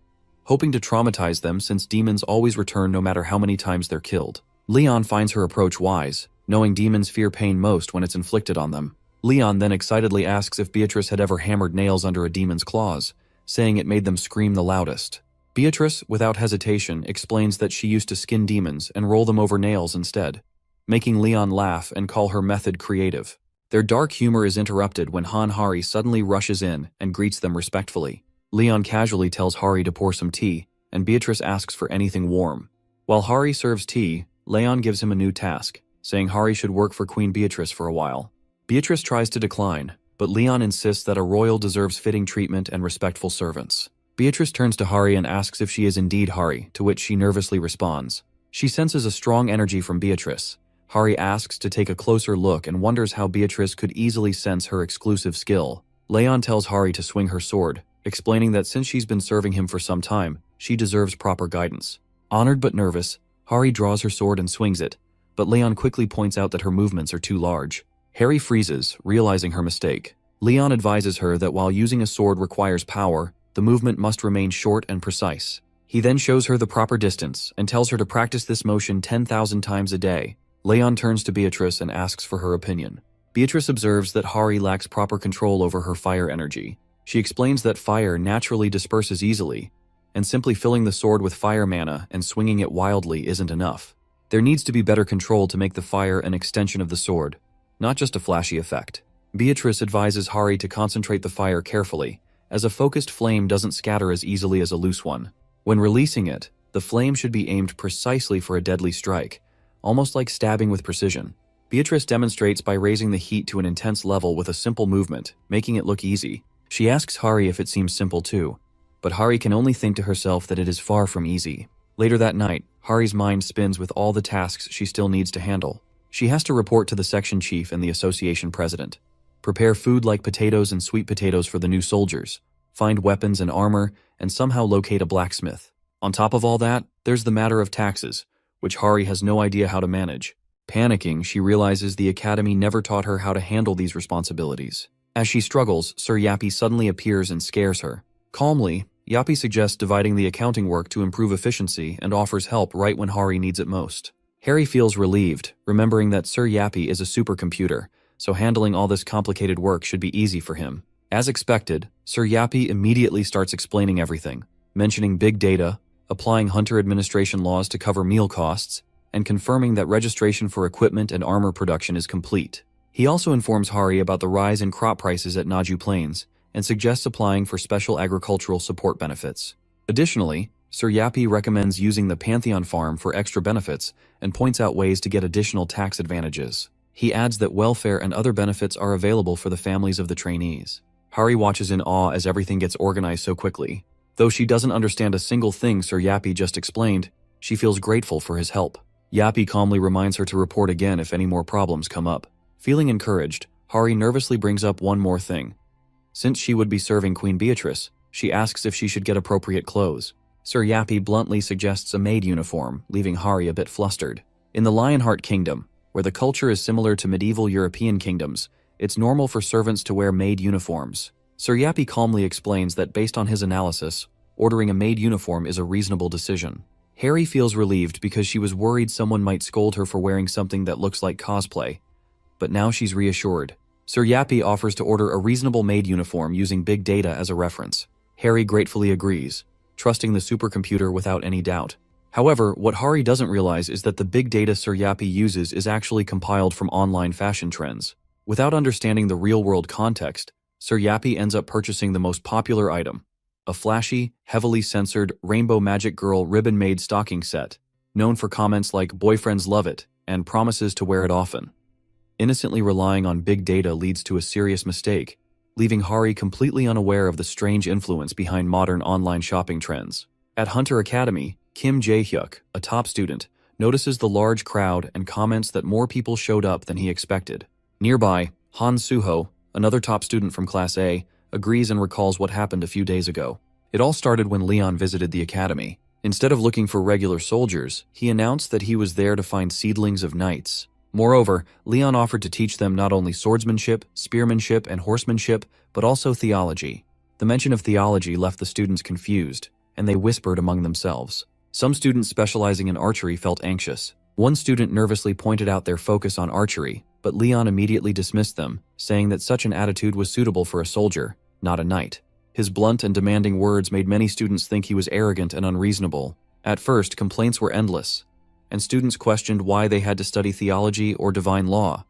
hoping to traumatize them since demons always return no matter how many times they're killed. Leon finds her approach wise, knowing demons fear pain most when it's inflicted on them. Leon then excitedly asks if Beatrice had ever hammered nails under a demon's claws, saying it made them scream the loudest. Beatrice, without hesitation, explains that she used to skin demons and roll them over nails instead, making Leon laugh and call her method creative. Their dark humor is interrupted when Hari suddenly rushes in and greets them respectfully. Leon casually tells Hari to pour some tea, and Beatrice asks for anything warm. While Hari serves tea, Leon gives him a new task, saying Hari should work for Queen Beatrice for a while. Beatrice tries to decline, but Leon insists that a royal deserves fitting treatment and respectful servants. Beatrice turns to Hari and asks if she is indeed Hari, to which she nervously responds. She senses a strong energy from Beatrice. Hari asks to take a closer look and wonders how Beatrice could easily sense her exclusive skill. Leon tells Hari to swing her sword, explaining that since she's been serving him for some time, she deserves proper guidance. Honored but nervous, Hari draws her sword and swings it, but Leon quickly points out that her movements are too large. Hari freezes, realizing her mistake. Leon advises her that while using a sword requires power, the movement must remain short and precise. He then shows her the proper distance and tells her to practice this motion 10,000 times a day. Leon turns to Beatrice and asks for her opinion. Beatrice observes that Hari lacks proper control over her fire energy. She explains that fire naturally disperses easily, and simply filling the sword with fire mana and swinging it wildly isn't enough. There needs to be better control to make the fire an extension of the sword, not just a flashy effect. Beatrice advises Hari to concentrate the fire carefully, as a focused flame doesn't scatter as easily as a loose one. When releasing it, the flame should be aimed precisely for a deadly strike, almost like stabbing with precision. Beatrice demonstrates by raising the heat to an intense level with a simple movement, making it look easy. She asks Hari if it seems simple too, but Hari can only think to herself that it is far from easy. Later that night, Hari's mind spins with all the tasks she still needs to handle. She has to report to the section chief and the association president, prepare food like potatoes and sweet potatoes for the new soldiers, find weapons and armor, and somehow locate a blacksmith. On top of all that, there's the matter of taxes, which Hari has no idea how to manage. Panicking, she realizes the academy never taught her how to handle these responsibilities. As she struggles, Sir Yappy suddenly appears and scares her. Calmly, Yappy suggests dividing the accounting work to improve efficiency and offers help right when Hari needs it most. Hari feels relieved, remembering that Sir Yappy is a supercomputer, so handling all this complicated work should be easy for him. As expected, Sir Yappy immediately starts explaining everything, mentioning big data, applying hunter administration laws to cover meal costs, and confirming that registration for equipment and armor production is complete. He also informs Hari about the rise in crop prices at Naju Plains and suggests applying for special agricultural support benefits. Additionally, Sir Yappy recommends using the Pantheon farm for extra benefits and points out ways to get additional tax advantages. He adds that welfare and other benefits are available for the families of the trainees. Hari watches in awe as everything gets organized so quickly. Though she doesn't understand a single thing Sir Yappy just explained, she feels grateful for his help. Yappy calmly reminds her to report again if any more problems come up. Feeling encouraged, Hari nervously brings up one more thing. Since she would be serving Queen Beatrice, she asks if she should get appropriate clothes. Sir Yappy bluntly suggests a maid uniform, leaving Hari a bit flustered. In the Lionheart Kingdom, where the culture is similar to medieval European kingdoms, it's normal for servants to wear maid uniforms. Sir Yappy calmly explains that based on his analysis, ordering a maid uniform is a reasonable decision. Hari feels relieved because she was worried someone might scold her for wearing something that looks like cosplay, but now she's reassured. Sir Yappy offers to order a reasonable maid uniform using big data as a reference. Harry gratefully agrees, trusting the supercomputer without any doubt. However, what Hari doesn't realize is that the big data Sir Yappy uses is actually compiled from online fashion trends. Without understanding the real-world context, Sir Yappy ends up purchasing the most popular item, a flashy, heavily censored Rainbow Magic Girl ribbon-made stocking set, known for comments like "boyfriends love it" and promises to wear it often. Innocently relying on big data leads to a serious mistake, leaving Hari completely unaware of the strange influence behind modern online shopping trends. At Hunter Academy, Kim Jae-hyuk, a top student, notices the large crowd and comments that more people showed up than he expected. Nearby, Han Suho, another top student from Class A, agrees and recalls what happened a few days ago. It all started when Leon visited the academy. Instead of looking for regular soldiers, he announced that he was there to find seedlings of knights. Moreover, Leon offered to teach them not only swordsmanship, spearmanship, and horsemanship, but also theology. The mention of theology left the students confused, and they whispered among themselves. Some students specializing in archery felt anxious. One student nervously pointed out their focus on archery, but Leon immediately dismissed them, saying that such an attitude was suitable for a soldier, not a knight. His blunt and demanding words made many students think he was arrogant and unreasonable. At first, complaints were endless, and students questioned why they had to study theology or divine law,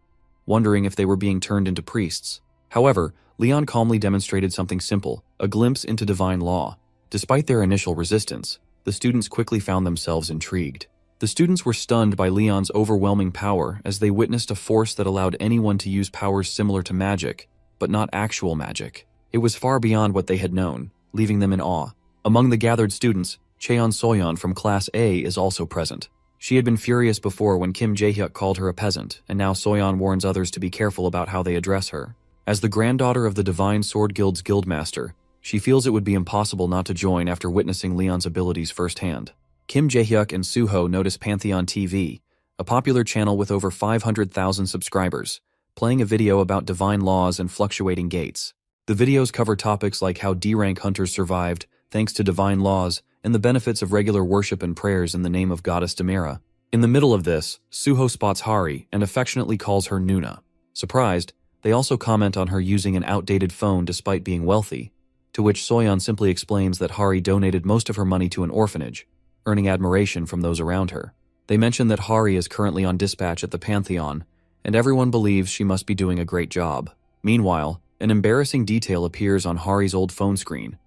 wondering if they were being turned into priests. However, Leon calmly demonstrated something simple, a glimpse into divine law. Despite their initial resistance, the students quickly found themselves intrigued. The students were stunned by Leon's overwhelming power as they witnessed a force that allowed anyone to use powers similar to magic, but not actual magic. It was far beyond what they had known, leaving them in awe. Among the gathered students, Cheon Soyeon from Class A is also present. She had been furious before when Kim Jae-hyuk called her a peasant, and now Soyeon warns others to be careful about how they address her. As the granddaughter of the Divine Sword Guild's guildmaster, she feels it would be impossible not to join after witnessing Leon's abilities firsthand. Kim Jae-hyuk and Suho notice Pantheon TV, a popular channel with over 500,000 subscribers, playing a video about divine laws and fluctuating gates. The videos cover topics like how D-rank hunters survived thanks to divine laws and the benefits of regular worship and prayers in the name of goddess Demira. In the middle of this, Suho spots Hari and affectionately calls her Nuna. Surprised, they also comment on her using an outdated phone despite being wealthy, to which Soyeon simply explains that Hari donated most of her money to an orphanage, earning admiration from those around her. They mention that Hari is currently on dispatch at the Pantheon, and everyone believes she must be doing a great job. Meanwhile, an embarrassing detail appears on Hari's old phone screen,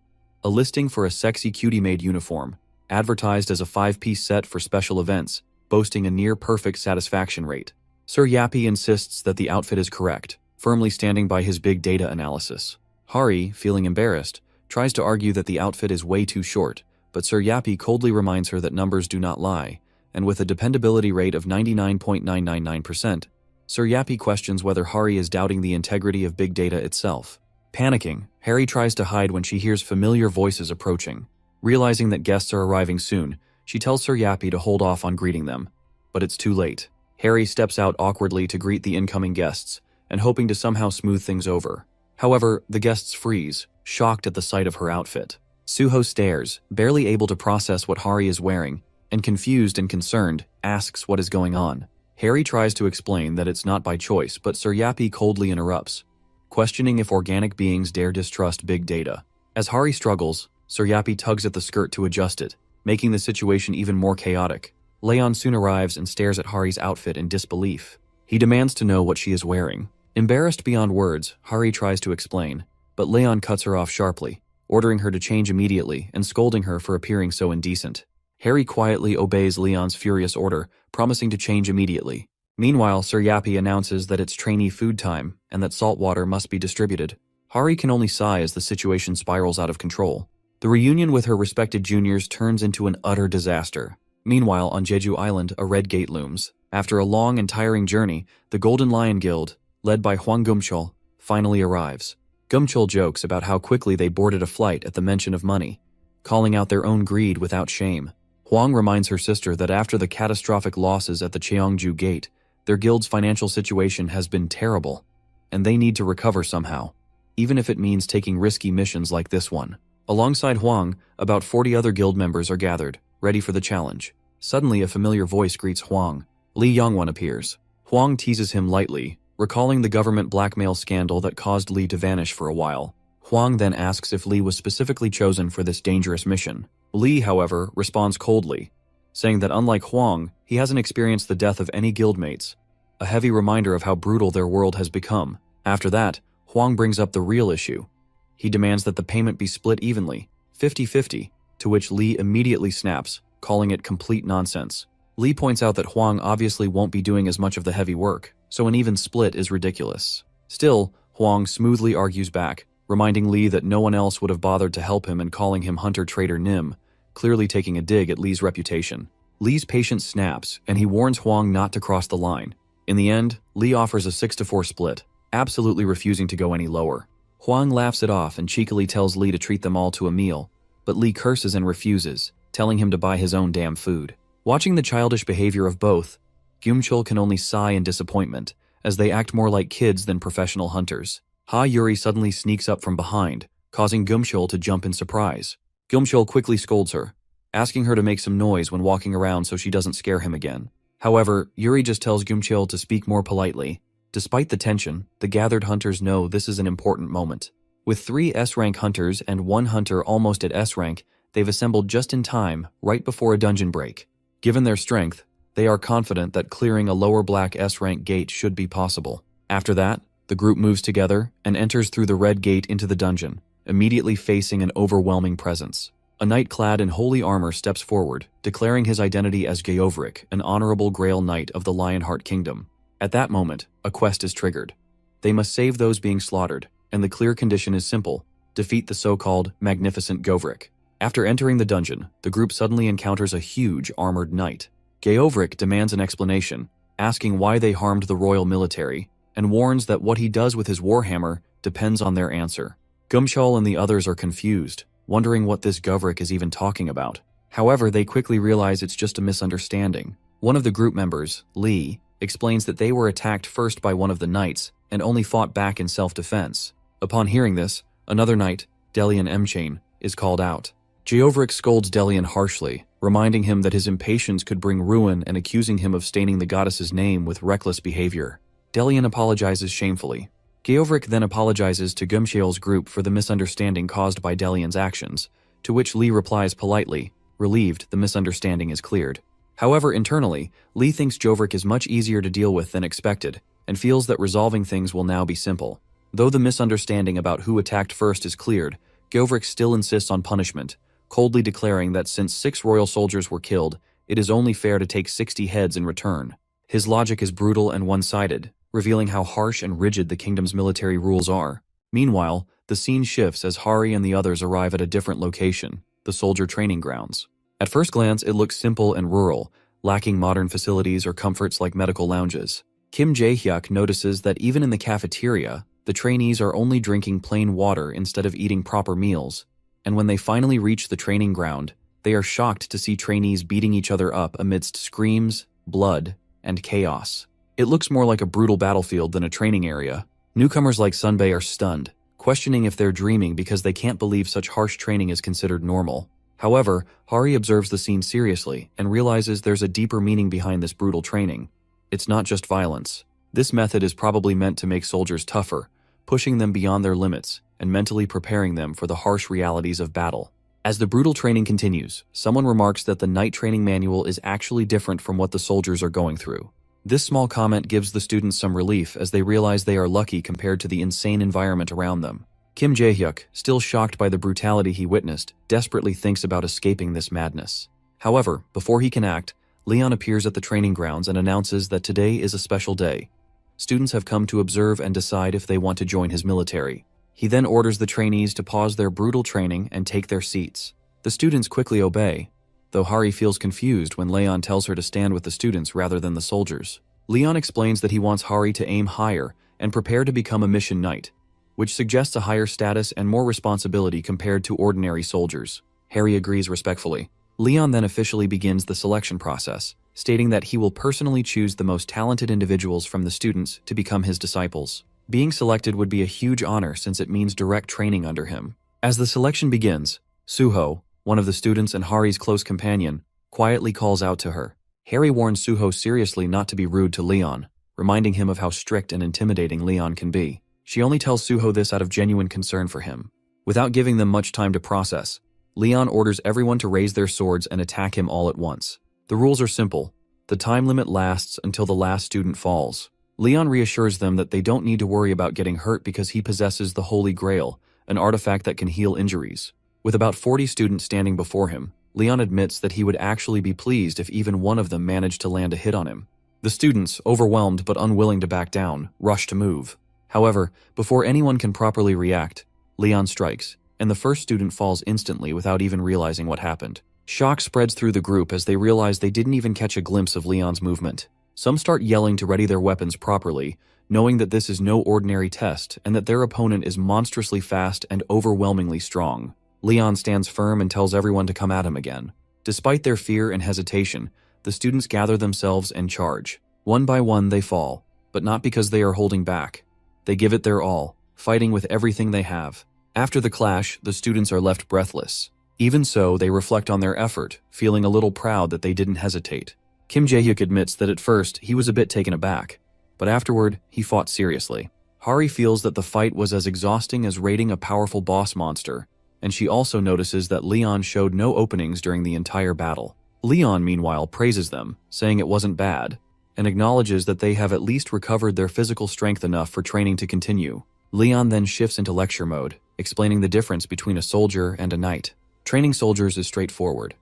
a listing for a sexy cutie maid uniform, advertised as a 5-piece set for special events, boasting a near-perfect satisfaction rate. Sir Yappy insists that the outfit is correct, firmly standing by his big data analysis. Hari, feeling embarrassed, tries to argue that the outfit is way too short, but Sir Yappy coldly reminds her that numbers do not lie, and with a dependability rate of 99.999%, Sir Yappy questions whether Hari is doubting the integrity of big data itself. Panicking, Harry tries to hide when she hears familiar voices approaching. Realizing that guests are arriving soon, she tells Sir Yappy to hold off on greeting them, but it's too late. Harry steps out awkwardly to greet the incoming guests, and hoping to somehow smooth things over. However, the guests freeze, shocked at the sight of her outfit. Suho stares, barely able to process what Hari is wearing, and confused and concerned, asks what is going on. Harry tries to explain that it's not by choice, but Sir Yappy coldly interrupts, questioning if organic beings dare distrust big data. As Hari struggles, Sir Yappy tugs at the skirt to adjust it, making the situation even more chaotic. Leon soon arrives and stares at Hari's outfit in disbelief. He demands to know what she is wearing. Embarrassed beyond words, Hari tries to explain, but Leon cuts her off sharply, ordering her to change immediately and scolding her for appearing so indecent. Harry quietly obeys Leon's furious order, promising to change immediately. Meanwhile, Sir Yappy announces that it's trainee food time and that salt water must be distributed. Hari can only sigh as the situation spirals out of control. The reunion with her respected juniors turns into an utter disaster. Meanwhile, on Jeju Island, a red gate looms. After a long and tiring journey, the Golden Lion Guild, led by Hwang Gumchul, finally arrives. Gumchul jokes about how quickly they boarded a flight at the mention of money, calling out their own greed without shame. Hwang reminds her sister that after the catastrophic losses at the Cheongju Gate, their guild's financial situation has been terrible, and they need to recover somehow, even if it means taking risky missions like this one. Alongside Hwang, about 40 other guild members are gathered, ready for the challenge. Suddenly, a familiar voice greets Hwang. Lee Yongwon appears. Hwang teases him lightly, recalling the government blackmail scandal that caused Lee to vanish for a while. Huang then asks if Lee was specifically chosen for this dangerous mission. Lee, however, responds coldly, saying that unlike Huang, he hasn't experienced the death of any guildmates, a heavy reminder of how brutal their world has become. After that, Huang brings up the real issue. He demands that the payment be split evenly, 50-50, to which Lee immediately snaps, calling it complete nonsense. Lee points out that Huang obviously won't be doing as much of the heavy work, so an even split is ridiculous. Still, Huang smoothly argues back, reminding Lee that no one else would have bothered to help him and calling him hunter-trader Nim, clearly taking a dig at Lee's reputation. Lee's patience snaps, and he warns Huang not to cross the line. In the end, Lee offers a 6-4 split, absolutely refusing to go any lower. Huang laughs it off and cheekily tells Lee to treat them all to a meal, but Lee curses and refuses, telling him to buy his own damn food. Watching the childish behavior of both, Gyumchul can only sigh in disappointment, as they act more like kids than professional hunters. Ha Yuri suddenly sneaks up from behind, causing Gyumchul to jump in surprise. Gyumchul quickly scolds her, asking her to make some noise when walking around so she doesn't scare him again. However, Yuri just tells Gyumchul to speak more politely. Despite the tension, the gathered hunters know this is an important moment. With 3 S-rank hunters and 1 hunter almost at S-rank, they've assembled just in time, right before a dungeon break. Given their strength, they are confident that clearing a lower black S-rank gate should be possible. After that, the group moves together and enters through the red gate into the dungeon, immediately facing an overwhelming presence. A knight clad in holy armor steps forward, declaring his identity as Geovric, an honorable Grail Knight of the Lionheart Kingdom. At that moment, a quest is triggered. They must save those being slaughtered, and the clear condition is simple: defeat the so-called Magnificent Govric. After entering the dungeon, the group suddenly encounters a huge armored knight. Geovric demands an explanation, asking why they harmed the royal military, and warns that what he does with his warhammer depends on their answer. Gyumchul and the others are confused, wondering what this Govric is even talking about. However, they quickly realize it's just a misunderstanding. One of the group members, Lee, explains that they were attacked first by one of the knights and only fought back in self-defense. Upon hearing this, another knight, Delian Mchain, is called out. Geovric scolds Delian harshly, reminding him that his impatience could bring ruin and accusing him of staining the goddess's name with reckless behavior. Delian apologizes shamefully. Geovric then apologizes to Gyumchul's group for the misunderstanding caused by Delian's actions, to which Lee replies politely, relieved the misunderstanding is cleared. However, internally, Lee thinks Geovric is much easier to deal with than expected, and feels that resolving things will now be simple. Though the misunderstanding about who attacked first is cleared, Geovric still insists on punishment, coldly declaring that since 6 royal soldiers were killed, it is only fair to take 60 heads in return. His logic is brutal and one-sided, revealing how harsh and rigid the kingdom's military rules are. Meanwhile, the scene shifts as Hari and the others arrive at a different location, the soldier training grounds. At first glance, it looks simple and rural, lacking modern facilities or comforts like medical lounges. Kim Jae-hyuk notices that even in the cafeteria, the trainees are only drinking plain water instead of eating proper meals, and when they finally reach the training ground, they are shocked to see trainees beating each other up amidst screams, blood, and chaos. It looks more like a brutal battlefield than a training area. Newcomers like Sunbae are stunned, questioning if they're dreaming because they can't believe such harsh training is considered normal. However, Hari observes the scene seriously and realizes there's a deeper meaning behind this brutal training. It's not just violence. This method is probably meant to make soldiers tougher, pushing them beyond their limits and mentally preparing them for the harsh realities of battle. As the brutal training continues, someone remarks that the night training manual is actually different from what the soldiers are going through. This small comment gives the students some relief as they realize they are lucky compared to the insane environment around them. Kim Jae-hyuk, still shocked by the brutality he witnessed, desperately thinks about escaping this madness. However, before he can act, Leon appears at the training grounds and announces that today is a special day. Students have come to observe and decide if they want to join his military. He then orders the trainees to pause their brutal training and take their seats. The students quickly obey, though Hari feels confused when Leon tells her to stand with the students rather than the soldiers. Leon explains that he wants Hari to aim higher and prepare to become a mission knight, which suggests a higher status and more responsibility compared to ordinary soldiers. Hari agrees respectfully. Leon then officially begins the selection process, stating that he will personally choose the most talented individuals from the students to become his disciples. Being selected would be a huge honor since it means direct training under him. As the selection begins, Suho, one of the students and Hari's close companion, quietly calls out to her. Hari warns Suho seriously not to be rude to Leon, reminding him of how strict and intimidating Leon can be. She only tells Suho this out of genuine concern for him. Without giving them much time to process, Leon orders everyone to raise their swords and attack him all at once. The rules are simple. The time limit lasts until the last student falls. Leon reassures them that they don't need to worry about getting hurt because he possesses the Holy Grail, an artifact that can heal injuries. With about 40 students standing before him, Leon admits that he would actually be pleased if even one of them managed to land a hit on him. The students, overwhelmed but unwilling to back down, rush to move. However, before anyone can properly react, Leon strikes, and the first student falls instantly without even realizing what happened. Shock spreads through the group as they realize they didn't even catch a glimpse of Leon's movement. Some start yelling to ready their weapons properly, knowing that this is no ordinary test and that their opponent is monstrously fast and overwhelmingly strong. Leon stands firm and tells everyone to come at him again. Despite their fear and hesitation, the students gather themselves and charge. One by one they fall, but not because they are holding back. They give it their all, fighting with everything they have. After the clash, the students are left breathless. Even so, they reflect on their effort, feeling a little proud that they didn't hesitate. Kim Jae-hyuk admits that at first he was a bit taken aback, but afterward he fought seriously. Hari feels that the fight was as exhausting as raiding a powerful boss monster, and she also notices that Leon showed no openings during the entire battle. Leon, meanwhile, praises them, saying it wasn't bad, and acknowledges that they have at least recovered their physical strength enough for training to continue. Leon then shifts into lecture mode, explaining the difference between a soldier and a knight. Training soldiers is straightforward.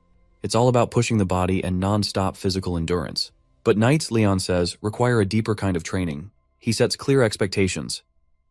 It's all about pushing the body and non-stop physical endurance. But knights, Leon says, require a deeper kind of training. He sets clear expectations.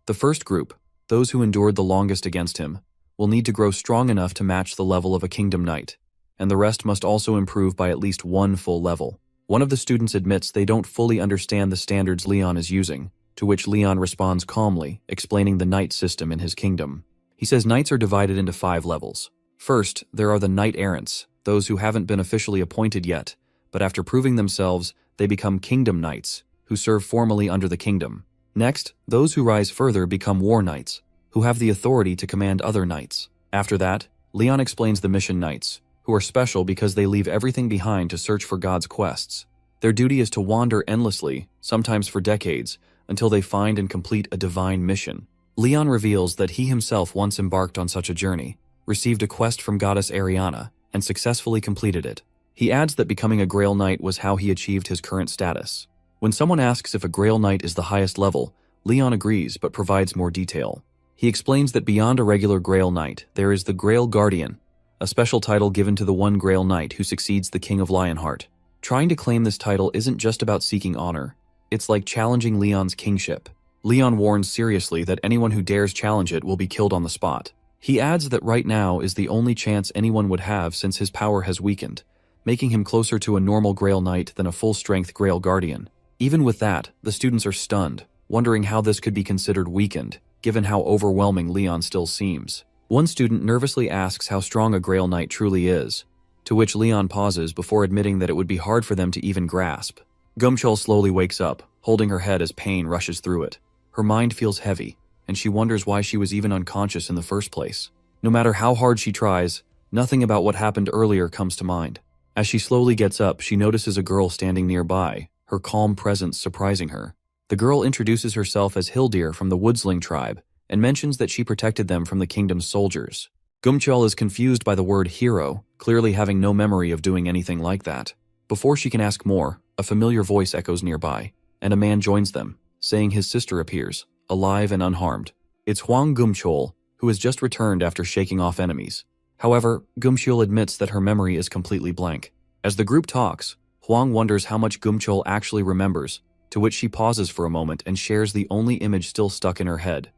The first group, those who endured the longest against him, will need to grow strong enough to match the level of a kingdom knight, and the rest must also improve by at least one full level. One of the students admits they don't fully understand the standards Leon is using, to which Leon responds calmly, explaining the knight system in his kingdom. He says knights are divided into 5 levels. First, there are the knight-errants, those who haven't been officially appointed yet, but after proving themselves, they become kingdom knights, who serve formally under the kingdom. Next, those who rise further become war knights, who have the authority to command other knights. After that, Leon explains the mission knights, who are special because they leave everything behind to search for God's quests. Their duty is to wander endlessly, sometimes for decades, until they find and complete a divine mission. Leon reveals that he himself once embarked on such a journey, received a quest from goddess Ariana, and successfully completed it. He adds that becoming a Grail Knight was how he achieved his current status. When someone asks if a Grail Knight is the highest level, Leon agrees but provides more detail. He explains that beyond a regular Grail Knight, there is the Grail Guardian, a special title given to the one Grail Knight who succeeds the King of Lionheart. Trying to claim this title isn't just about seeking honor. It's like challenging Leon's kingship. Leon warns seriously that anyone who dares challenge it will be killed on the spot. He adds that right now is the only chance anyone would have since his power has weakened, making him closer to a normal Grail Knight than a full-strength Grail Guardian. Even with that, the students are stunned, wondering how this could be considered weakened, given how overwhelming Leon still seems. One student nervously asks how strong a Grail Knight truly is, to which Leon pauses before admitting that it would be hard for them to even grasp. Gumchul slowly wakes up, holding her head as pain rushes through it. Her mind feels heavy, and she wonders why she was even unconscious in the first place. No matter how hard she tries, nothing about what happened earlier comes to mind. As she slowly gets up, she notices a girl standing nearby, her calm presence surprising her. The girl introduces herself as Hildir from the Woodsling tribe, and mentions that she protected them from the kingdom's soldiers. Gumchul is confused by the word hero, clearly having no memory of doing anything like that. Before she can ask more, a familiar voice echoes nearby, and a man joins them, saying his sister appears, alive and unharmed. It's Hwang Gumchul, who has just returned after shaking off enemies. However, Gumchul admits that her memory is completely blank. As the group talks, Hwang wonders how much Gumchul actually remembers, to which she pauses for a moment and shares the only image still stuck in her head.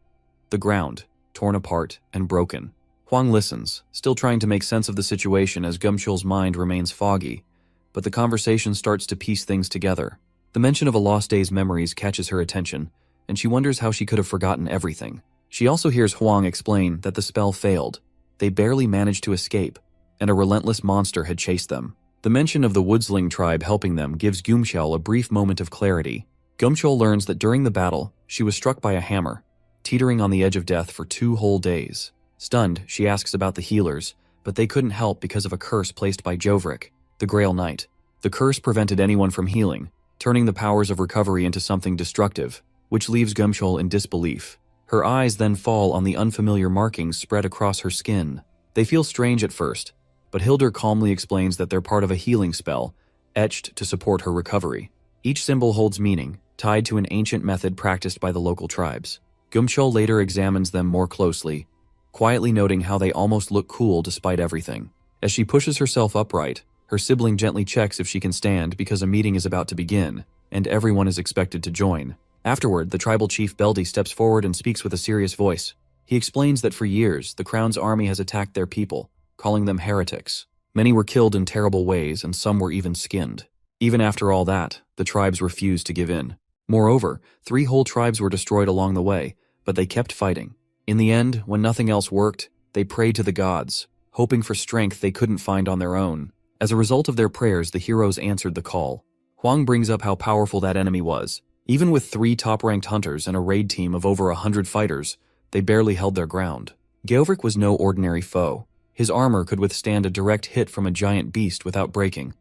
The ground, torn apart and broken. Hwang listens, still trying to make sense of the situation as Gumchul's mind remains foggy, but the conversation starts to piece things together. The mention of a lost day's memories catches her attention, and she wonders how she could have forgotten everything. She also hears Hwang explain that the spell failed. They barely managed to escape, and a relentless monster had chased them. The mention of the Woodsling tribe helping them gives Gumchul a brief moment of clarity. Gumchul learns that during the battle, she was struck by a hammer, teetering on the edge of death for 2 whole days. Stunned, she asks about the healers, but they couldn't help because of a curse placed by Jovrik, the Grail Knight. The curse prevented anyone from healing, turning the powers of recovery into something destructive, which leaves Gumchul in disbelief. Her eyes then fall on the unfamiliar markings spread across her skin. They feel strange at first, but Hildur calmly explains that they're part of a healing spell, etched to support her recovery. Each symbol holds meaning, tied to an ancient method practiced by the local tribes. Gumchul later examines them more closely, quietly noting how they almost look cool despite everything. As she pushes herself upright, her sibling gently checks if she can stand because a meeting is about to begin, and everyone is expected to join. Afterward, the tribal chief Beldi steps forward and speaks with a serious voice. He explains that for years, the Crown's army has attacked their people, calling them heretics. Many were killed in terrible ways, and some were even skinned. Even after all that, the tribes refused to give in. Moreover, 3 whole tribes were destroyed along the way, but they kept fighting. In the end, when nothing else worked, they prayed to the gods, hoping for strength they couldn't find on their own. As a result of their prayers, the heroes answered the call. Huang brings up how powerful that enemy was. Even with 3 top-ranked hunters and a raid team of over 100 fighters, they barely held their ground. Geovric was no ordinary foe. His armor could withstand a direct hit from a giant beast without breaking,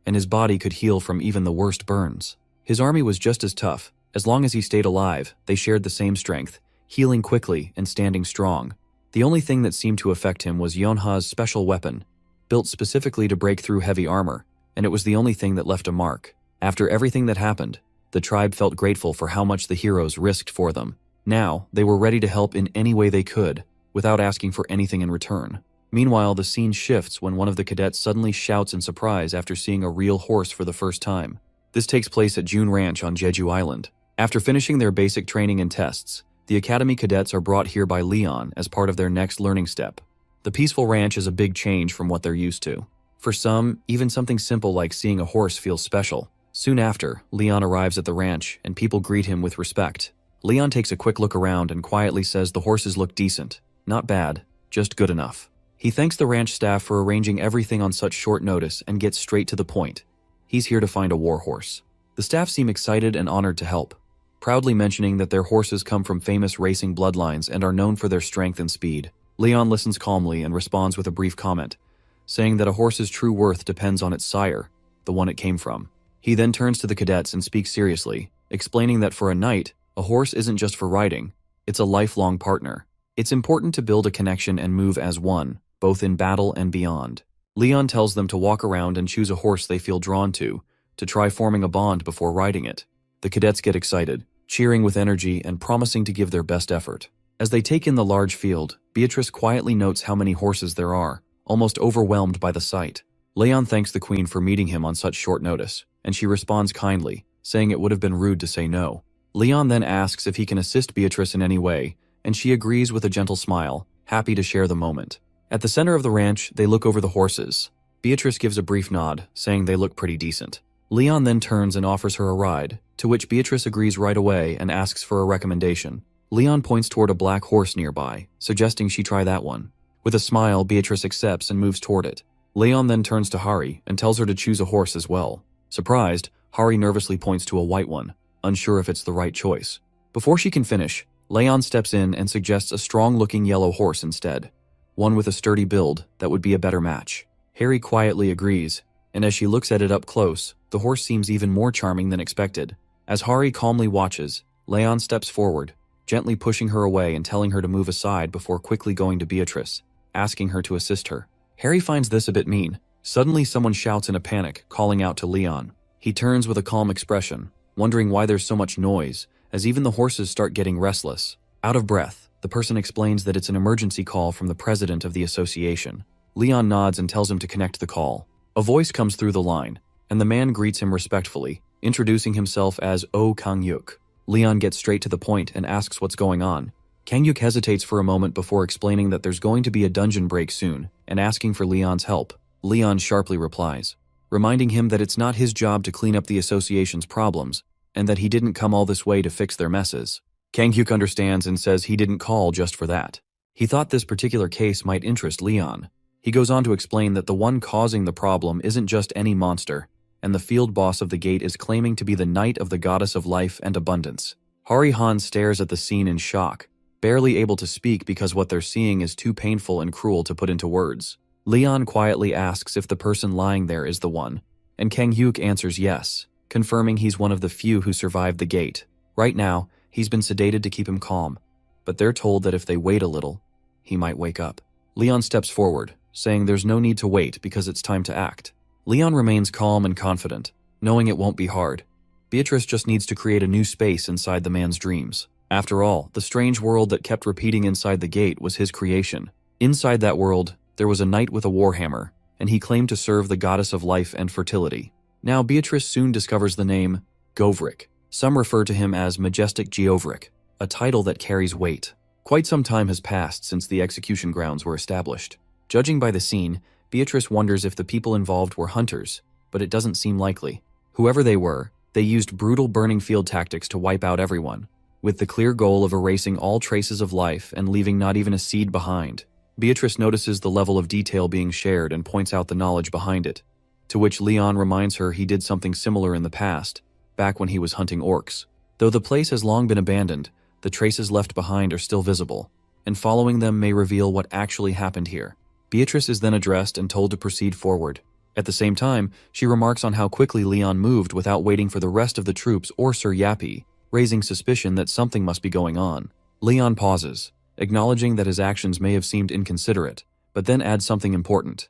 and his body could heal from even the worst burns. His army was just as tough. As long as he stayed alive, they shared the same strength, healing quickly and standing strong. The only thing that seemed to affect him was Yonha's special weapon, built specifically to break through heavy armor, and it was the only thing that left a mark. After everything that happened, the tribe felt grateful for how much the heroes risked for them. Now, they were ready to help in any way they could, without asking for anything in return. Meanwhile, the scene shifts when one of the cadets suddenly shouts in surprise after seeing a real horse for the first time. This takes place at June Ranch on Jeju Island. After finishing their basic training and tests, the Academy cadets are brought here by Leon as part of their next learning step. The peaceful ranch is a big change from what they're used to. For some, even something simple like seeing a horse feels special. Soon after, Leon arrives at the ranch and people greet him with respect. Leon takes a quick look around and quietly says the horses look decent. Not bad, just good enough. He thanks the ranch staff for arranging everything on such short notice and gets straight to the point. He's here to find a war horse. The staff seem excited and honored to help, proudly mentioning that their horses come from famous racing bloodlines and are known for their strength and speed. Leon listens calmly and responds with a brief comment, saying that a horse's true worth depends on its sire, the one it came from. He then turns to the cadets and speaks seriously, explaining that for a knight, a horse isn't just for riding, it's a lifelong partner. It's important to build a connection and move as one, both in battle and beyond. Leon tells them to walk around and choose a horse they feel drawn to try forming a bond before riding it. The cadets get excited, cheering with energy and promising to give their best effort. As they take in the large field, Beatrice quietly notes how many horses there are, almost overwhelmed by the sight. Leon thanks the queen for meeting him on such short notice, and she responds kindly, saying it would have been rude to say no. Leon then asks if he can assist Beatrice in any way, and she agrees with a gentle smile, happy to share the moment. At the center of the ranch, they look over the horses. Beatrice gives a brief nod, saying they look pretty decent. Leon then turns and offers her a ride, to which Beatrice agrees right away and asks for a recommendation. Leon points toward a black horse nearby, suggesting she try that one. With a smile, Beatrice accepts and moves toward it. Leon then turns to Hari and tells her to choose a horse as well. Surprised, Hari nervously points to a white one, unsure if it's the right choice. Before she can finish, Leon steps in and suggests a strong-looking yellow horse instead, one with a sturdy build that would be a better match. Hari quietly agrees, and as she looks at it up close, the horse seems even more charming than expected. As Hari calmly watches, Leon steps forward, gently pushing her away and telling her to move aside before quickly going to Beatrice, asking her to assist her. Hari finds this a bit mean. Suddenly someone shouts in a panic, calling out to Leon. He turns with a calm expression, wondering why there's so much noise, as even the horses start getting restless. Out of breath, the person explains that it's an emergency call from the president of the association. Leon nods and tells him to connect the call. A voice comes through the line, and the man greets him respectfully, introducing himself as Oh Kang-yuk. Leon gets straight to the point and asks what's going on. Kang-yuk hesitates for a moment before explaining that there's going to be a dungeon break soon and asking for Leon's help. Leon sharply replies, reminding him that it's not his job to clean up the association's problems and that he didn't come all this way to fix their messes. Kang-yuk understands and says he didn't call just for that. He thought this particular case might interest Leon. He goes on to explain that the one causing the problem isn't just any monster, and the field boss of the gate is claiming to be the knight of the goddess of life and abundance. Hari Han stares at the scene in shock, barely able to speak because what they're seeing is too painful and cruel to put into words. Leon quietly asks if the person lying there is the one, and Kang-yuk answers yes, confirming he's one of the few who survived the gate. Right now, he's been sedated to keep him calm, but they're told that if they wait a little, he might wake up. Leon steps forward, saying there's no need to wait because it's time to act. Leon remains calm and confident, knowing it won't be hard. Beatrice just needs to create a new space inside the man's dreams. After all, the strange world that kept repeating inside the gate was his creation. Inside that world, there was a knight with a warhammer, and he claimed to serve the goddess of life and fertility. Now Beatrice soon discovers the name Govrik. Some refer to him as Majestic Geovrik, a title that carries weight. Quite some time has passed since the execution grounds were established. Judging by the scene, Beatrice wonders if the people involved were hunters, but it doesn't seem likely. Whoever they were, they used brutal burning field tactics to wipe out everyone, with the clear goal of erasing all traces of life and leaving not even a seed behind. Beatrice notices the level of detail being shared and points out the knowledge behind it, to which Leon reminds her he did something similar in the past, back when he was hunting orcs. Though the place has long been abandoned, the traces left behind are still visible, and following them may reveal what actually happened here. Beatrice is then addressed and told to proceed forward. At the same time, she remarks on how quickly Leon moved without waiting for the rest of the troops or Sir Yappy, raising suspicion that something must be going on. Leon pauses, acknowledging that his actions may have seemed inconsiderate, but then adds something important.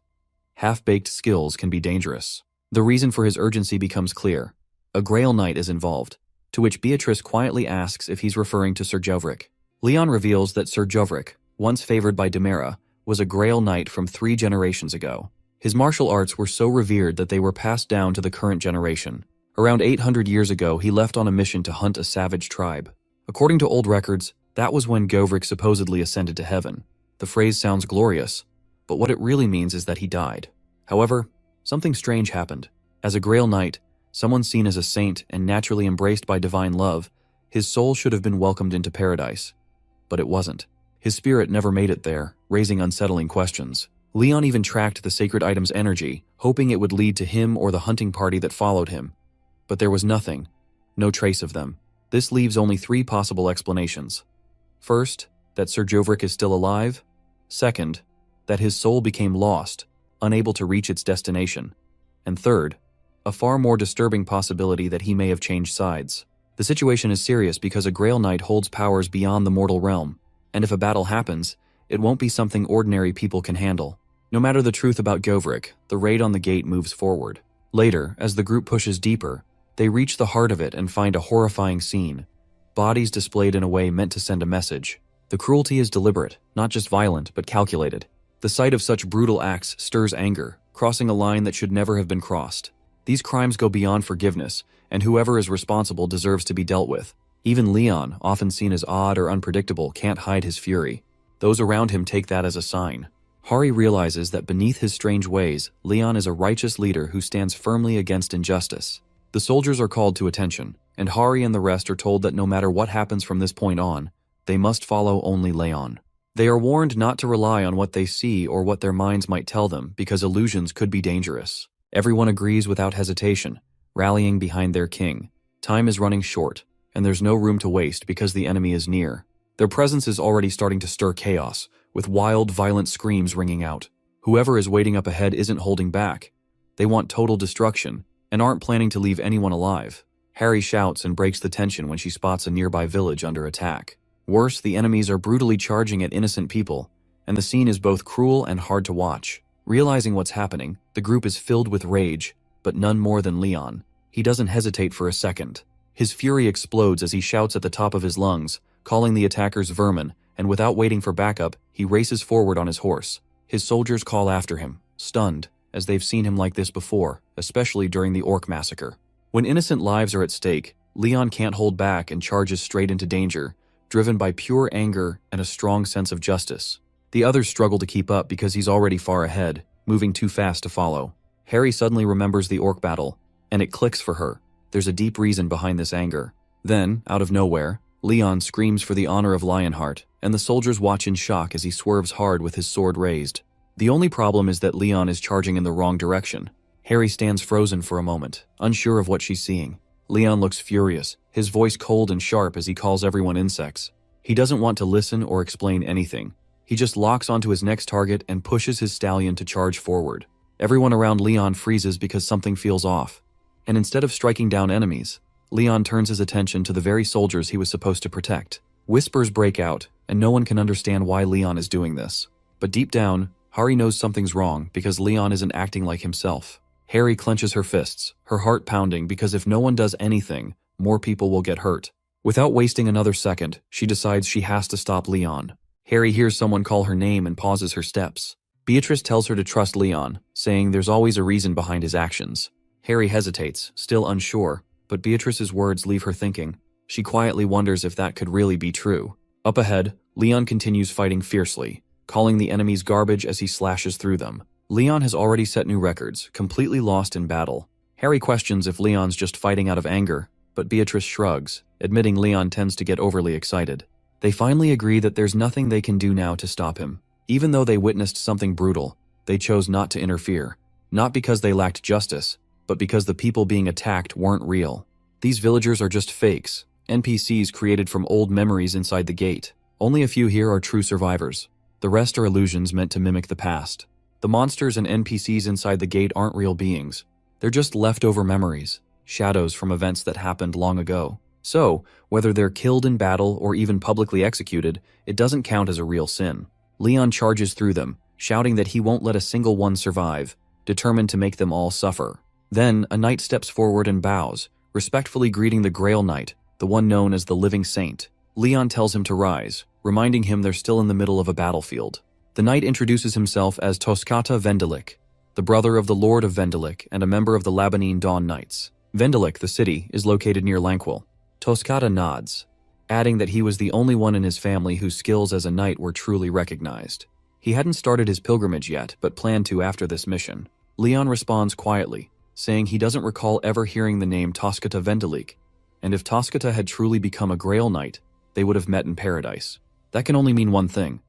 Half-baked skills can be dangerous. The reason for his urgency becomes clear. A Grail Knight is involved, to which Beatrice quietly asks if he's referring to Sir Govrik. Leon reveals that Sir Govrik, once favored by Demera, was a Grail Knight from 3 generations ago. His martial arts were so revered that they were passed down to the current generation. Around 800 years ago, he left on a mission to hunt a savage tribe. According to old records, that was when Govrik supposedly ascended to heaven. The phrase sounds glorious, but what it really means is that he died. However, something strange happened. As a Grail Knight, someone seen as a saint and naturally embraced by divine love, his soul should have been welcomed into paradise. But it wasn't. His spirit never made it there, raising unsettling questions. Leon even tracked the sacred item's energy, hoping it would lead to him or the hunting party that followed him. But there was nothing, no trace of them. This leaves only 3 possible explanations. First, that Sir Govrik is still alive. Second, that his soul became lost, unable to reach its destination. And third, a far more disturbing possibility that he may have changed sides. The situation is serious because a Grail Knight holds powers beyond the mortal realm, and if a battle happens, it won't be something ordinary people can handle. No matter the truth about Govrik, the raid on the gate moves forward. Later, as the group pushes deeper, they reach the heart of it and find a horrifying scene. Bodies displayed in a way meant to send a message. The cruelty is deliberate, not just violent, but calculated. The sight of such brutal acts stirs anger, crossing a line that should never have been crossed. These crimes go beyond forgiveness, and whoever is responsible deserves to be dealt with. Even Leon, often seen as odd or unpredictable, can't hide his fury. Those around him take that as a sign. Hari realizes that beneath his strange ways, Leon is a righteous leader who stands firmly against injustice. The soldiers are called to attention, and Hari and the rest are told that no matter what happens from this point on, they must follow only Leon. They are warned not to rely on what they see or what their minds might tell them because illusions could be dangerous. Everyone agrees without hesitation, rallying behind their king. Time is running short, and there's no room to waste because the enemy is near. Their presence is already starting to stir chaos, with wild, violent screams ringing out. Whoever is waiting up ahead isn't holding back. They want total destruction, and aren't planning to leave anyone alive. Hari shouts and breaks the tension when she spots a nearby village under attack. Worse, the enemies are brutally charging at innocent people, and the scene is both cruel and hard to watch. Realizing what's happening, the group is filled with rage, but none more than Leon. He doesn't hesitate for a second. His fury explodes as he shouts at the top of his lungs, calling the attackers vermin, and without waiting for backup, he races forward on his horse. His soldiers call after him, stunned, as they've seen him like this before, especially during the orc massacre. When innocent lives are at stake, Leon can't hold back and charges straight into danger, driven by pure anger and a strong sense of justice. The others struggle to keep up because he's already far ahead, moving too fast to follow. Hari suddenly remembers the orc battle, and it clicks for her. There's a deep reason behind this anger. Then, out of nowhere, Leon screams for the honor of Lionheart, and the soldiers watch in shock as he swerves hard with his sword raised. The only problem is that Leon is charging in the wrong direction. Hari stands frozen for a moment, unsure of what she's seeing. Leon looks furious, his voice cold and sharp as he calls everyone insects. He doesn't want to listen or explain anything. He just locks onto his next target and pushes his stallion to charge forward. Everyone around Leon freezes because something feels off. and instead of striking down enemies, Leon turns his attention to the very soldiers he was supposed to protect. Whispers break out, and no one can understand why Leon is doing this. But deep down, Hari knows something's wrong because Leon isn't acting like himself. Hari clenches her fists, her heart pounding because if no one does anything, more people will get hurt. Without wasting another second, she decides she has to stop Leon. Hari hears someone call her name and pauses her steps. Beatrice tells her to trust Leon, saying there's always a reason behind his actions. Hari hesitates, still unsure, but Beatrice's words leave her thinking. She quietly wonders if that could really be true. Up ahead, Leon continues fighting fiercely, calling the enemies garbage as he slashes through them. Leon has already set new records, completely lost in battle. Hari questions if Leon's just fighting out of anger, but Beatrice shrugs, admitting Leon tends to get overly excited. They finally agree that there's nothing they can do now to stop him. Even though they witnessed something brutal, they chose not to interfere. Not because they lacked justice, but because the people being attacked weren't real. These villagers are just fakes, NPCs created from old memories inside the gate. Only a few here are true survivors. The rest are illusions meant to mimic the past. The monsters and NPCs inside the gate aren't real beings. They're just leftover memories, shadows from events that happened long ago. So, whether they're killed in battle or even publicly executed, it doesn't count as a real sin. Leon charges through them, shouting that he won't let a single one survive, determined to make them all suffer. Then, a knight steps forward and bows, respectfully greeting the Grail Knight, the one known as the Living Saint. Leon tells him to rise, reminding him they're still in the middle of a battlefield. The knight introduces himself as Toskata Vendelik, the brother of the Lord of Vendelik and a member of the Labanine Dawn Knights. Vendelik, the city, is located near Lanquil. Toskata nods, adding that he was the only one in his family whose skills as a knight were truly recognized. He hadn't started his pilgrimage yet, but planned to after this mission. Leon responds quietly, saying he doesn't recall ever hearing the name Toskata Vendelik, and if Toskata had truly become a Grail Knight, they would have met in paradise. That can only mean one thing.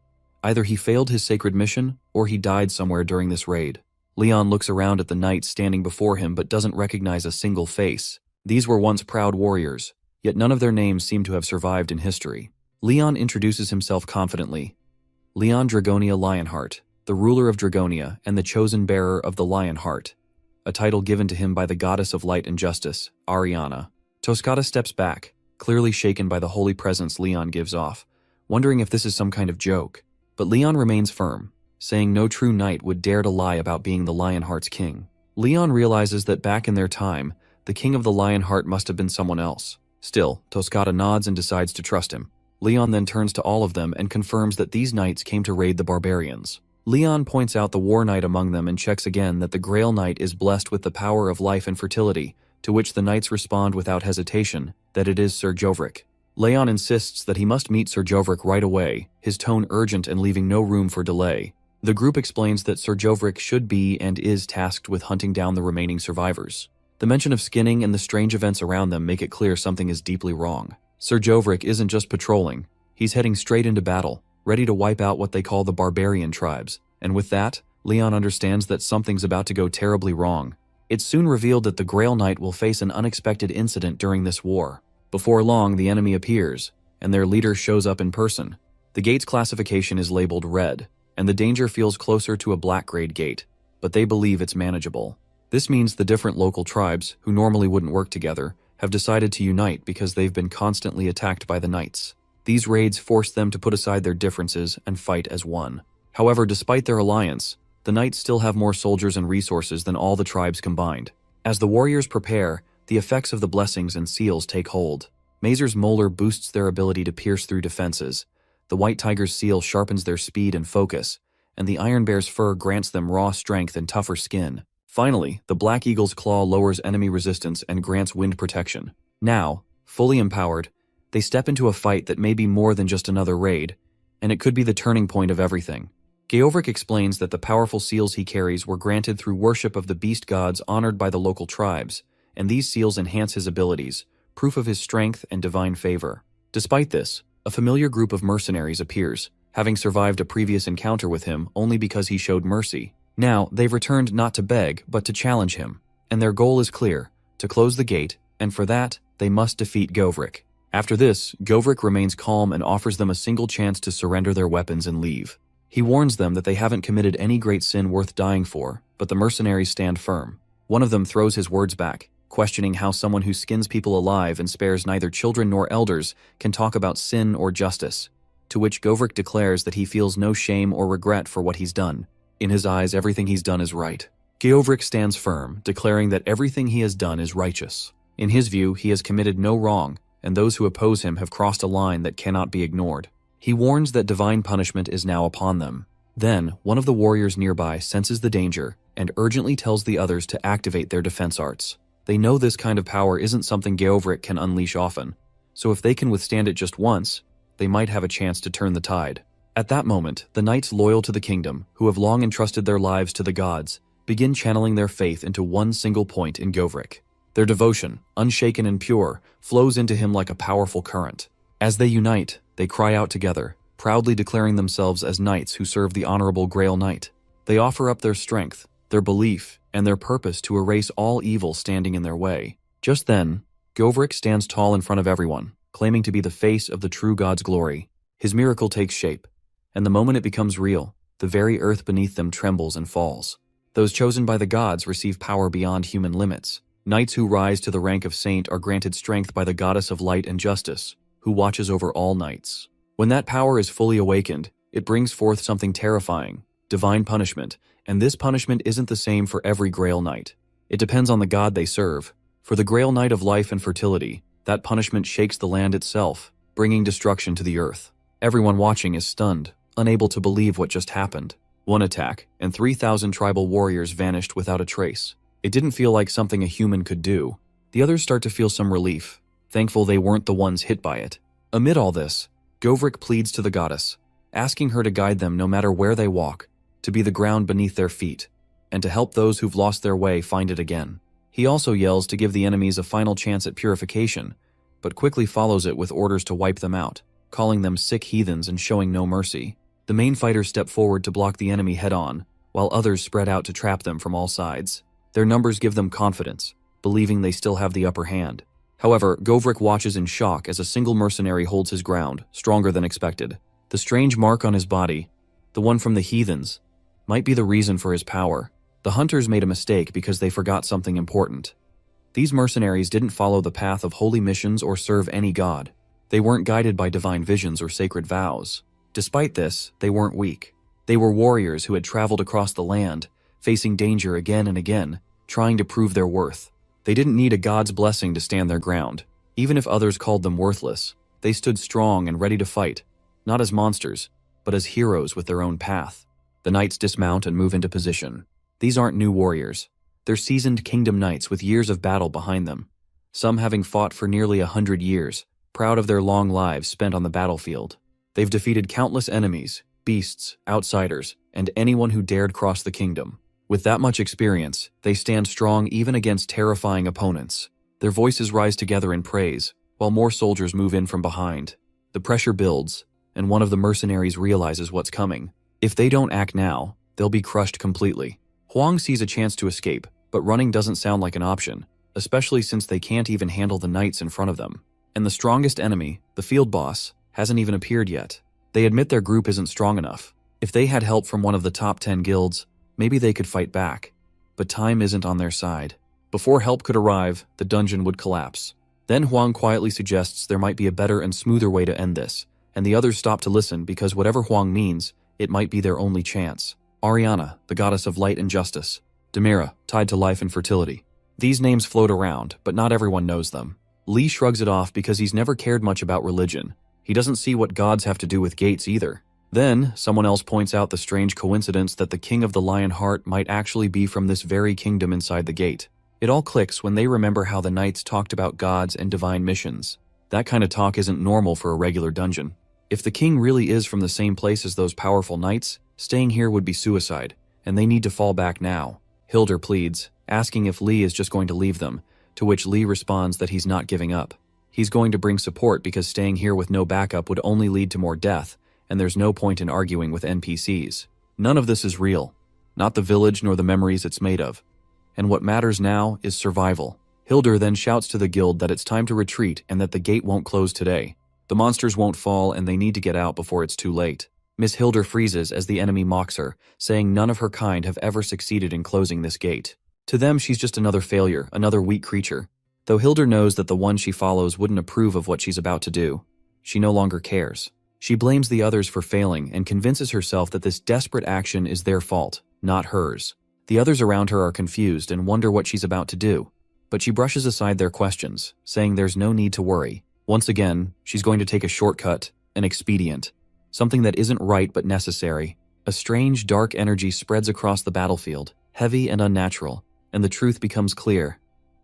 Either he failed his sacred mission, or he died somewhere during this raid. Leon looks around at the knights standing before him but doesn't recognize a single face. These were once proud warriors, yet none of their names seem to have survived in history. Leon introduces himself confidently. Leon Dragonia Lionheart, the ruler of Dragonia and the chosen bearer of the Lion Heart, a title given to him by the goddess of light and justice, Ariana. Toskata steps back, clearly shaken by the holy presence Leon gives off, wondering if this is some kind of joke. But Leon remains firm, saying no true knight would dare to lie about being the Lionheart's king. Leon realizes that back in their time, the king of the Lionheart must have been someone else. Still, Toskata nods and decides to trust him. Leon then turns to all of them and confirms that these knights came to raid the barbarians. Leon points out the war knight among them and checks again that the Grail Knight is blessed with the power of life and fertility, to which the knights respond without hesitation that it is Sir Jovrik. Leon insists that he must meet Sir Jovrik right away, his tone urgent and leaving no room for delay. The group explains that Sir Jovrik should be and is tasked with hunting down the remaining survivors. The mention of skinning and the strange events around them make it clear something is deeply wrong. Sir Jovrik isn't just patrolling, he's heading straight into battle, ready to wipe out what they call the barbarian tribes. And with that, Leon understands that something's about to go terribly wrong. It's soon revealed that the Grail Knight will face an unexpected incident during this war. Before long, the enemy appears, and their leader shows up in person. The gate's classification is labeled red, and the danger feels closer to a black-grade gate, but they believe it's manageable. This means the different local tribes, who normally wouldn't work together, have decided to unite because they've been constantly attacked by the knights. These raids force them to put aside their differences and fight as one. However, despite their alliance, the knights still have more soldiers and resources than all the tribes combined. As the warriors prepare, the effects of the blessings and seals take hold. Mazer's molar boosts their ability to pierce through defenses, the White Tiger's seal sharpens their speed and focus, and the Iron Bear's fur grants them raw strength and tougher skin. Finally, the Black Eagle's claw lowers enemy resistance and grants wind protection. Now, fully empowered, they step into a fight that may be more than just another raid, and it could be the turning point of everything. Geovrik explains that the powerful seals he carries were granted through worship of the beast gods honored by the local tribes, and these seals enhance his abilities, proof of his strength and divine favor. Despite this, a familiar group of mercenaries appears, having survived a previous encounter with him only because he showed mercy. Now, they've returned not to beg, but to challenge him, and their goal is clear, to close the gate, and for that, they must defeat Govrik. After this, Govrik remains calm and offers them a single chance to surrender their weapons and leave. He warns them that they haven't committed any great sin worth dying for, but the mercenaries stand firm. One of them throws his words back, questioning how someone who skins people alive and spares neither children nor elders can talk about sin or justice, to which Govrik declares that he feels no shame or regret for what he's done. In his eyes, everything he's done is right. Govrik stands firm, declaring that everything he has done is righteous. In his view, he has committed no wrong, and those who oppose him have crossed a line that cannot be ignored. He warns that divine punishment is now upon them. Then, one of the warriors nearby senses the danger and urgently tells the others to activate their defense arts. They know this kind of power isn't something Govrik can unleash often, so if they can withstand it just once, they might have a chance to turn the tide. At that moment, the knights loyal to the kingdom, who have long entrusted their lives to the gods, begin channeling their faith into one single point in Govrik. Their devotion, unshaken and pure, flows into him like a powerful current. As they unite, they cry out together, proudly declaring themselves as knights who serve the honorable Grail Knight. They offer up their strength, their belief, and their purpose to erase all evil standing in their way. Just then, Govrik stands tall in front of everyone, claiming to be the face of the true God's glory. His miracle takes shape, and the moment it becomes real, the very earth beneath them trembles and falls. Those chosen by the gods receive power beyond human limits. Knights who rise to the rank of saint are granted strength by the goddess of light and justice, who watches over all knights. When that power is fully awakened, it brings forth something terrifying, divine punishment, and this punishment isn't the same for every Grail Knight. It depends on the god they serve. For the Grail Knight of life and fertility, that punishment shakes the land itself, bringing destruction to the earth. Everyone watching is stunned, unable to believe what just happened. One attack, and 3,000 tribal warriors vanished without a trace. It didn't feel like something a human could do. The others start to feel some relief, thankful they weren't the ones hit by it. Amid all this, Govrik pleads to the goddess, asking her to guide them no matter where they walk, to be the ground beneath their feet, and to help those who've lost their way find it again. He also yells to give the enemies a final chance at purification, but quickly follows it with orders to wipe them out, calling them sick heathens and showing no mercy. The main fighters step forward to block the enemy head-on, while others spread out to trap them from all sides. Their numbers give them confidence, believing they still have the upper hand. However, Govrik watches in shock as a single mercenary holds his ground, stronger than expected. The strange mark on his body, the one from the heathens, might be the reason for his power. The hunters made a mistake because they forgot something important. These mercenaries didn't follow the path of holy missions or serve any god. They weren't guided by divine visions or sacred vows. Despite this, they weren't weak. They were warriors who had traveled across the land, facing danger again and again, trying to prove their worth. They didn't need a god's blessing to stand their ground. Even if others called them worthless, they stood strong and ready to fight, not as monsters, but as heroes with their own path. The knights dismount and move into position. These aren't new warriors. They're seasoned kingdom knights with years of battle behind them, some having fought for nearly 100 years, proud of their long lives spent on the battlefield. They've defeated countless enemies, beasts, outsiders, and anyone who dared cross the kingdom. With that much experience, they stand strong even against terrifying opponents. Their voices rise together in praise, while more soldiers move in from behind. The pressure builds, and one of the mercenaries realizes what's coming. If they don't act now, they'll be crushed completely. Huang sees a chance to escape, but running doesn't sound like an option, especially since they can't even handle the knights in front of them. And the strongest enemy, the field boss, hasn't even appeared yet. They admit their group isn't strong enough. If they had help from one of the top 10 guilds, maybe they could fight back. But time isn't on their side. Before help could arrive, the dungeon would collapse. Then Huang quietly suggests there might be a better and smoother way to end this, and the others stop to listen because whatever Huang means, it might be their only chance. Ariana, the goddess of light and justice. Demira, tied to life and fertility. These names float around, but not everyone knows them. Lee shrugs it off because he's never cared much about religion. He doesn't see what gods have to do with gates either. Then, someone else points out the strange coincidence that the king of the Lion Heart might actually be from this very kingdom inside the gate. It all clicks when they remember how the knights talked about gods and divine missions. That kind of talk isn't normal for a regular dungeon. If the king really is from the same place as those powerful knights, staying here would be suicide, and they need to fall back now. Hildur pleads, asking if Lee is just going to leave them, to which Lee responds that he's not giving up. He's going to bring support because staying here with no backup would only lead to more death, and there's no point in arguing with NPCs. None of this is real, not the village nor the memories it's made of. And what matters now is survival. Hildur then shouts to the guild that it's time to retreat and that the gate won't close today. The monsters won't fall and they need to get out before it's too late. Miss Hildur freezes as the enemy mocks her, saying none of her kind have ever succeeded in closing this gate. To them, she's just another failure, another weak creature. Though Hildur knows that the one she follows wouldn't approve of what she's about to do, she no longer cares. She blames the others for failing and convinces herself that this desperate action is their fault, not hers. The others around her are confused and wonder what she's about to do, but she brushes aside their questions, saying there's no need to worry. Once again, she's going to take a shortcut, an expedient, something that isn't right but necessary. A strange, dark energy spreads across the battlefield, heavy and unnatural, and the truth becomes clear.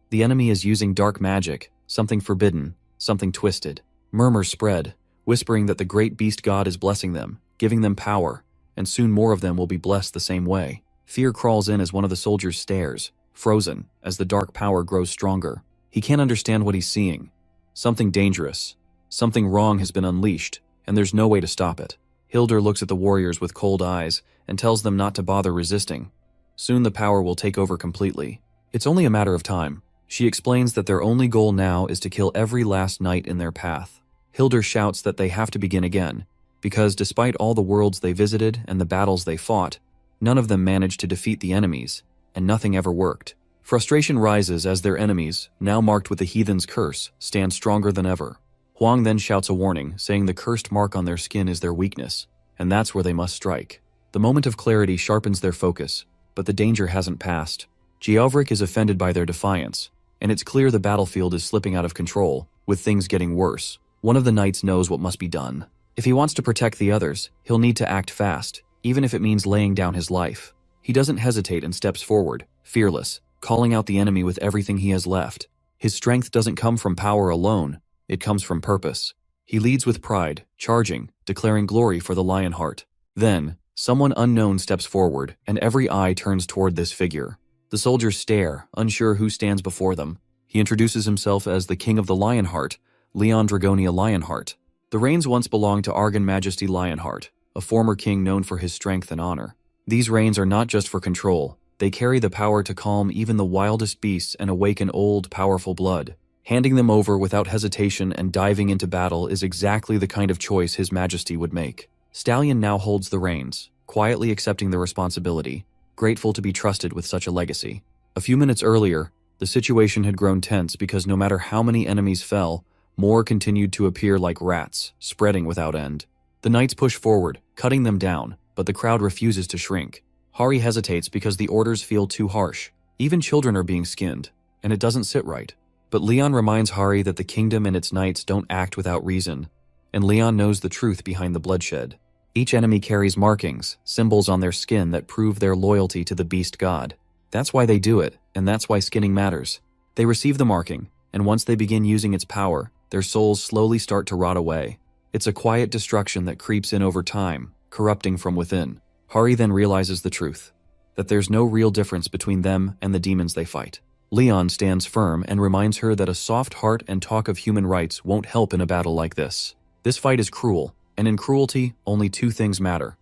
The enemy is using dark magic, something forbidden, something twisted. Murmurs spread, whispering that the great beast god is blessing them, giving them power, and soon more of them will be blessed the same way. Fear crawls in as one of the soldiers stares, frozen, as the dark power grows stronger. He can't understand what he's seeing. Something dangerous, something wrong has been unleashed, and there's no way to stop it. Hildur looks at the warriors with cold eyes and tells them not to bother resisting. Soon the power will take over completely. It's only a matter of time. She explains that their only goal now is to kill every last knight in their path. Hildur shouts that they have to begin again, because despite all the worlds they visited and the battles they fought, none of them managed to defeat the enemies, and nothing ever worked. Frustration rises as their enemies, now marked with the heathen's curse, stand stronger than ever. Huang then shouts a warning, saying the cursed mark on their skin is their weakness, and that's where they must strike. The moment of clarity sharpens their focus, but the danger hasn't passed. Giavrik is offended by their defiance, and it's clear the battlefield is slipping out of control, with things getting worse. One of the knights knows what must be done. If he wants to protect the others, he'll need to act fast, even if it means laying down his life. He doesn't hesitate and steps forward, fearless, calling out the enemy with everything he has left. His strength doesn't come from power alone, it comes from purpose. He leads with pride, charging, declaring glory for the Lionheart. Then, someone unknown steps forward, and every eye turns toward this figure. The soldiers stare, unsure who stands before them. He introduces himself as the King of the Lionheart, Leon Dragonia Lionheart. The reigns once belonged to Argon Majesty Lionheart, a former king known for his strength and honor. These reigns are not just for control, they carry the power to calm even the wildest beasts and awaken old, powerful blood. Handing them over without hesitation and diving into battle is exactly the kind of choice His Majesty would make. Stallion now holds the reins, quietly accepting the responsibility, grateful to be trusted with such a legacy. A few minutes earlier, the situation had grown tense because no matter how many enemies fell, more continued to appear like rats, spreading without end. The knights push forward, cutting them down, but the crowd refuses to shrink. Hari hesitates because the orders feel too harsh. Even children are being skinned, and it doesn't sit right. But Leon reminds Hari that the kingdom and its knights don't act without reason, and Leon knows the truth behind the bloodshed. Each enemy carries markings, symbols on their skin that prove their loyalty to the beast god. That's why they do it, and that's why skinning matters. They receive the marking, and once they begin using its power, their souls slowly start to rot away. It's a quiet destruction that creeps in over time, corrupting from within. Hari then realizes the truth, that there's no real difference between them and the demons they fight. Leon stands firm and reminds her that a soft heart and talk of human rights won't help in a battle like this. This fight is cruel, and in cruelty, only two things matter: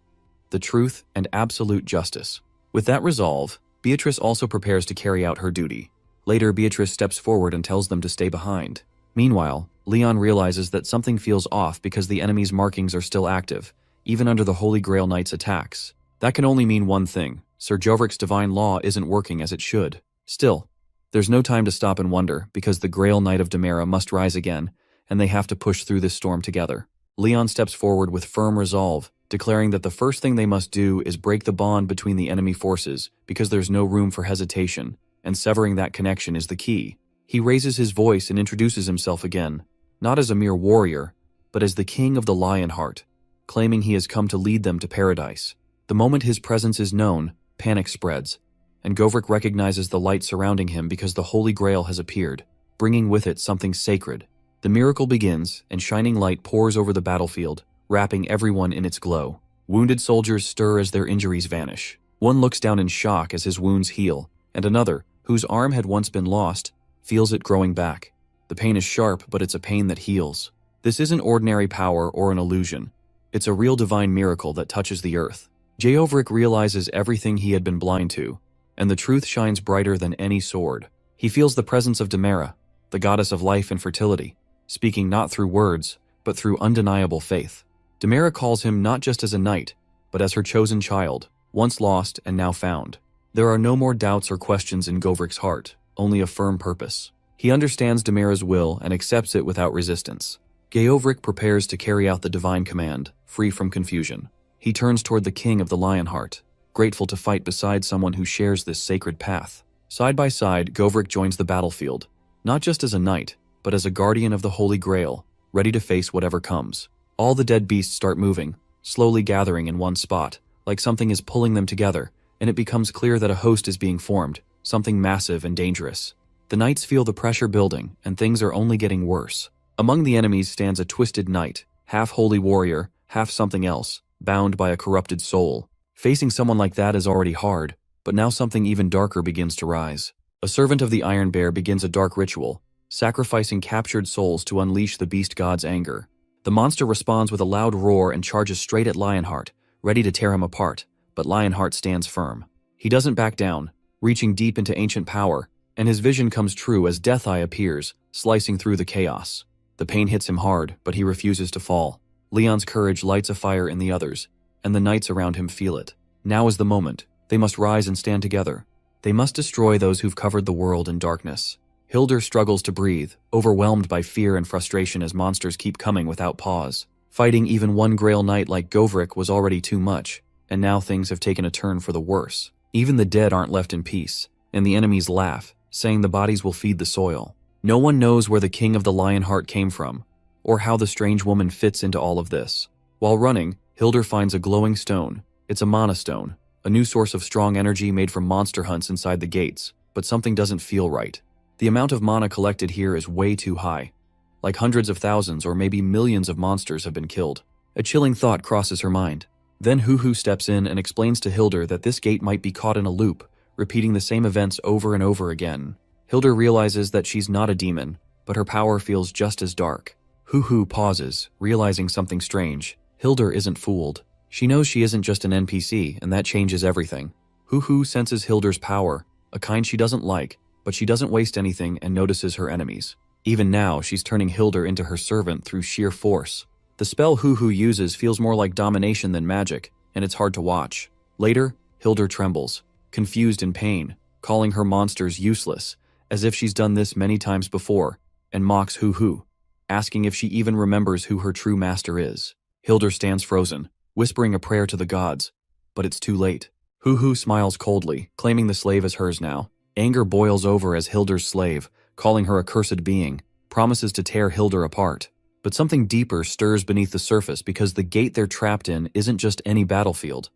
the truth and absolute justice. With that resolve, Beatrice also prepares to carry out her duty. Later, Beatrice steps forward and tells them to stay behind. Meanwhile, Leon realizes that something feels off because the enemy's markings are still active, even under the Holy Grail Knight's attacks. That can only mean one thing: Sir Jovric's divine law isn't working as it should. Still, there's no time to stop and wonder, because the Grail Knight of Demera must rise again, and they have to push through this storm together. Leon steps forward with firm resolve, declaring that the first thing they must do is break the bond between the enemy forces, because there's no room for hesitation, and severing that connection is the key. He raises his voice and introduces himself again, not as a mere warrior, but as the King of the Lionheart, claiming he has come to lead them to paradise. The moment his presence is known, panic spreads, and Govrik recognizes the light surrounding him because the Holy Grail has appeared, bringing with it something sacred. The miracle begins, and shining light pours over the battlefield, wrapping everyone in its glow. Wounded soldiers stir as their injuries vanish. One looks down in shock as his wounds heal, and another, whose arm had once been lost, feels it growing back. The pain is sharp, but it's a pain that heals. This isn't ordinary power or an illusion. It's a real divine miracle that touches the earth. Giavrik realizes everything he had been blind to, and the truth shines brighter than any sword. He feels the presence of Demera, the goddess of life and fertility, speaking not through words, but through undeniable faith. Demera calls him not just as a knight, but as her chosen child, once lost and now found. There are no more doubts or questions in Govrik's heart, only a firm purpose. He understands Demira's will and accepts it without resistance. Geovrik prepares to carry out the divine command, free from confusion. He turns toward the king of the Lionheart, grateful to fight beside someone who shares this sacred path. Side by side, Govrik joins the battlefield, not just as a knight, but as a guardian of the Holy Grail, ready to face whatever comes. All the dead beasts start moving, slowly gathering in one spot, like something is pulling them together, and it becomes clear that a host is being formed, something massive and dangerous. The knights feel the pressure building, and things are only getting worse. Among the enemies stands a twisted knight, half holy warrior, half something else, bound by a corrupted soul. Facing someone like that is already hard, but now something even darker begins to rise. A servant of the Iron Bear begins a dark ritual, sacrificing captured souls to unleash the beast god's anger. The monster responds with a loud roar and charges straight at Lionheart, ready to tear him apart, but Lionheart stands firm. He doesn't back down, reaching deep into ancient power, and his vision comes true as Death Eye appears, slicing through the chaos. The pain hits him hard, but he refuses to fall. Leon's courage lights a fire in the others, and the knights around him feel it. Now is the moment. They must rise and stand together. They must destroy those who've covered the world in darkness. Hildur struggles to breathe, overwhelmed by fear and frustration as monsters keep coming without pause. Fighting even one Grail Knight like Govrik was already too much, and now things have taken a turn for the worse. Even the dead aren't left in peace, and the enemies laugh, saying the bodies will feed the soil. No one knows where the King of the Lionheart came from, or how the strange woman fits into all of this. While running, Hildur finds a glowing stone. It's a mana stone, a new source of strong energy made from monster hunts inside the gates, but something doesn't feel right. The amount of mana collected here is way too high. Like hundreds of thousands or maybe millions of monsters have been killed. A chilling thought crosses her mind. Then Huhu steps in and explains to Hildur that this gate might be caught in a loop, repeating the same events over and over again. Hildur realizes that she's not a demon, but her power feels just as dark. Huhu pauses, realizing something strange. Hildur isn't fooled. She knows she isn't just an NPC, and that changes everything. Huhu senses Hildur's power, a kind she doesn't like, but she doesn't waste anything and notices her enemies. Even now, she's turning Hildur into her servant through sheer force. The spell Huhu uses feels more like domination than magic, and it's hard to watch. Later, Hildur trembles, confused in pain, calling her monsters useless, as if she's done this many times before, and mocks Huhu, asking if she even remembers who her true master is. Hildur stands frozen, whispering a prayer to the gods, but it's too late. Huhu smiles coldly, claiming the slave as hers now. Anger boils over as Hildur's slave, calling her a cursed being, promises to tear Hildur apart. But something deeper stirs beneath the surface because the gate they're trapped in isn't just any battlefield.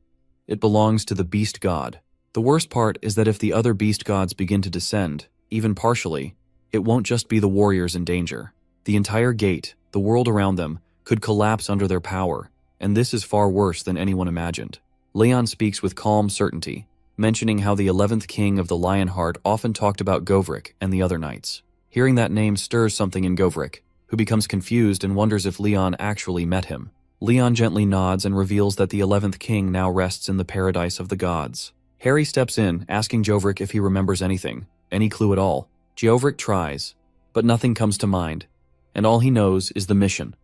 It belongs to the beast god. The worst part is that if the other beast gods begin to descend, even partially, it won't just be the warriors in danger. The entire gate, the world around them, could collapse under their power, and this is far worse than anyone imagined. Leon speaks with calm certainty, mentioning how the 11th king of the Lionheart often talked about Govrik and the other knights. Hearing that name stirs something in Govrik, who becomes confused and wonders if Leon actually met him. Leon gently nods and reveals that the 11th king now rests in the paradise of the gods. Harry steps in, asking Govrik if he remembers anything, any clue at all. Govrik tries, but nothing comes to mind, and all he knows is the mission.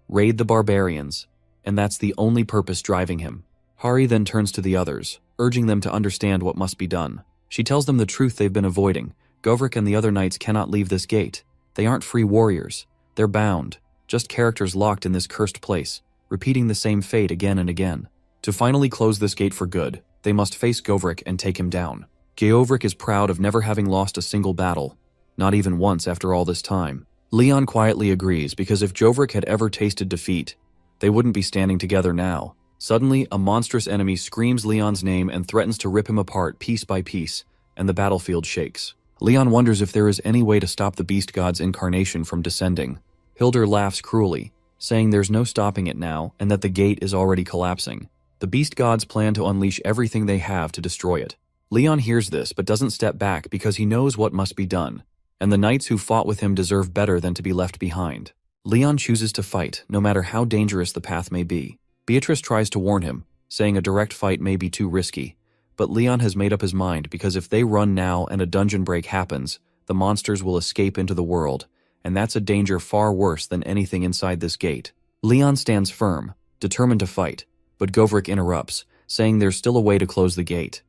Raid the barbarians, and that's the only purpose driving him. Hari then turns to the others, urging them to understand what must be done. She tells them the truth they've been avoiding. Govrik and the other knights cannot leave this gate. They aren't free warriors. They're bound, just characters locked in this cursed place, repeating the same fate again and again. To finally close this gate for good, they must face Govrik and take him down. Geovrik is proud of never having lost a single battle, not even once after all this time. Leon quietly agrees because if Govrik had ever tasted defeat, they wouldn't be standing together now. Suddenly, a monstrous enemy screams Leon's name and threatens to rip him apart piece by piece, and the battlefield shakes. Leon wonders if there is any way to stop the beast god's incarnation from descending. Hildur laughs cruelly, saying there's no stopping it now and that the gate is already collapsing. The beast gods plan to unleash everything they have to destroy it. Leon hears this but doesn't step back because he knows what must be done, and the knights who fought with him deserve better than to be left behind. Leon chooses to fight, no matter how dangerous the path may be. Beatrice tries to warn him, saying a direct fight may be too risky, but Leon has made up his mind because if they run now and a dungeon break happens, the monsters will escape into the world, and that's a danger far worse than anything inside this gate. Leon stands firm, determined to fight, but Govrik interrupts, saying there's still a way to close the gate.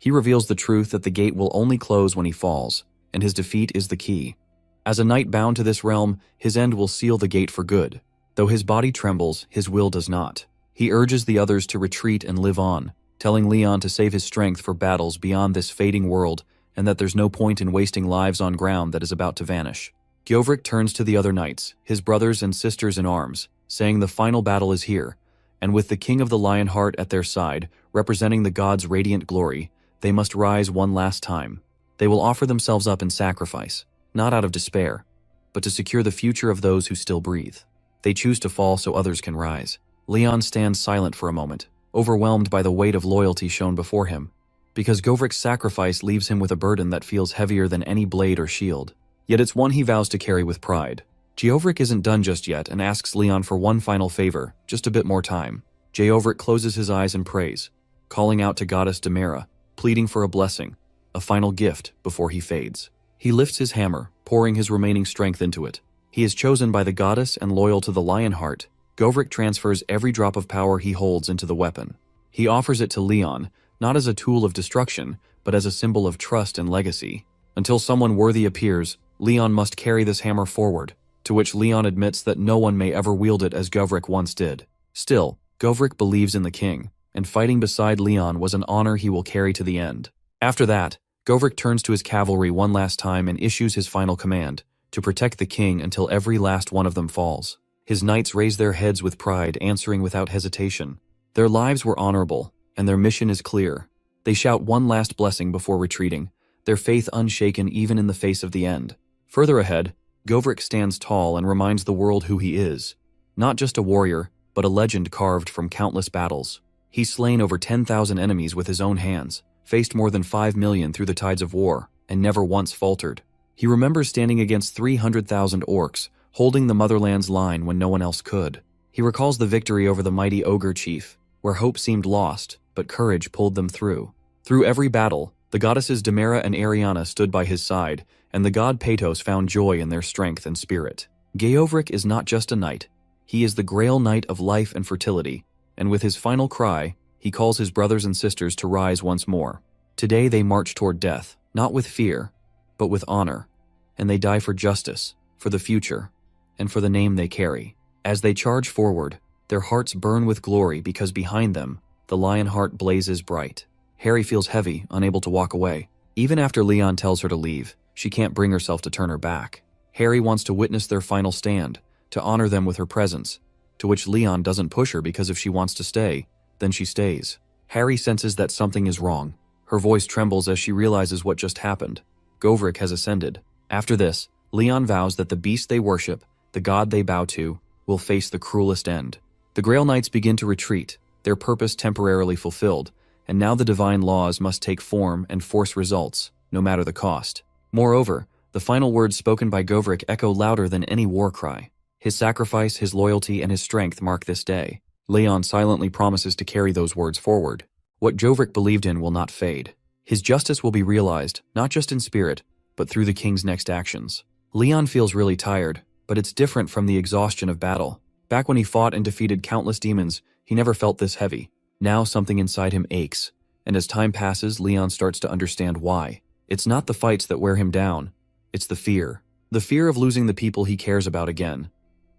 He reveals the truth that the gate will only close when he falls, and his defeat is the key. As a knight bound to this realm, his end will seal the gate for good. Though his body trembles, his will does not. He urges the others to retreat and live on, telling Leon to save his strength for battles beyond this fading world and that there's no point in wasting lives on ground that is about to vanish. Gjovrik turns to the other knights, his brothers and sisters in arms, saying the final battle is here, and with the King of the Lionheart at their side, representing the god's radiant glory, they must rise one last time. They will offer themselves up in sacrifice, not out of despair, but to secure the future of those who still breathe. They choose to fall so others can rise. Leon stands silent for a moment, overwhelmed by the weight of loyalty shown before him, because Govrik's sacrifice leaves him with a burden that feels heavier than any blade or shield. Yet it's one he vows to carry with pride. Gjovrik isn't done just yet and asks Leon for one final favor, just a bit more time. Gjovrik closes his eyes and prays, calling out to goddess Demera, pleading for a blessing, a final gift before he fades. He lifts his hammer, pouring his remaining strength into it. He is chosen by the goddess and loyal to the Lionheart. Govrik transfers every drop of power he holds into the weapon. He offers it to Leon, not as a tool of destruction, but as a symbol of trust and legacy. Until someone worthy appears, Leon must carry this hammer forward, to which Leon admits that no one may ever wield it as Govrik once did. Still, Govrik believes in the king, and fighting beside Leon was an honor he will carry to the end. After that, Govrik turns to his cavalry one last time and issues his final command, to protect the king until every last one of them falls. His knights raise their heads with pride, answering without hesitation. Their lives were honorable, and their mission is clear. They shout one last blessing before retreating, their faith unshaken even in the face of the end. Further ahead, Govrik stands tall and reminds the world who he is. Not just a warrior, but a legend carved from countless battles. He's slain over 10,000 enemies with his own hands, faced more than 5 million through the tides of war, and never once faltered. He remembers standing against 300,000 orcs, holding the motherland's line when no one else could. He recalls the victory over the mighty ogre chief, where hope seemed lost, but courage pulled them through. Through every battle, the goddesses Demera and Ariana stood by his side, and the god Patos found joy in their strength and spirit. Gjovrik is not just a knight. He is the Grail Knight of life and fertility, and with his final cry, he calls his brothers and sisters to rise once more. Today they march toward death, not with fear, but with honor, and they die for justice, for the future, and for the name they carry. As they charge forward, their hearts burn with glory because behind them, the lion heart blazes bright. Harry feels heavy, unable to walk away. Even after Leon tells her to leave, she can't bring herself to turn her back. Harry wants to witness their final stand, to honor them with her presence, to which Leon doesn't push her because if she wants to stay, then she stays. Harry senses that something is wrong. Her voice trembles as she realizes what just happened. Govrik has ascended. After this, Leon vows that the beast they worship, the god they bow to, will face the cruelest end. The Grail Knights begin to retreat, their purpose temporarily fulfilled, and now the divine laws must take form and force results, no matter the cost. Moreover, the final words spoken by Govrik echo louder than any war cry. His sacrifice, his loyalty, and his strength mark this day. Leon silently promises to carry those words forward. What Govrik believed in will not fade. His justice will be realized, not just in spirit, but through the king's next actions. Leon feels really tired, but it's different from the exhaustion of battle. Back when he fought and defeated countless demons, he never felt this heavy. Now something inside him aches, and as time passes, Leon starts to understand why. It's not the fights that wear him down, it's the fear. The fear of losing the people he cares about again,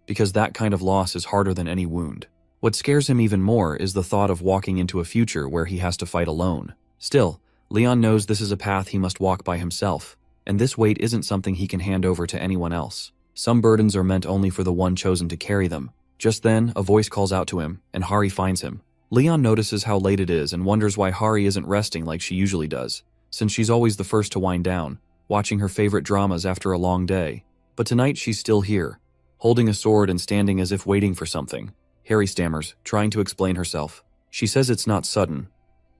because that kind of loss is harder than any wound. What scares him even more is the thought of walking into a future where he has to fight alone. Still, Leon knows this is a path he must walk by himself, and this weight isn't something he can hand over to anyone else. Some burdens are meant only for the one chosen to carry them. Just then, a voice calls out to him, and Hari finds him. Leon notices how late it is and wonders why Hari isn't resting like she usually does, since she's always the first to wind down, watching her favorite dramas after a long day. But tonight she's still here, holding a sword and standing as if waiting for something. Harry stammers, trying to explain herself. She says it's not sudden,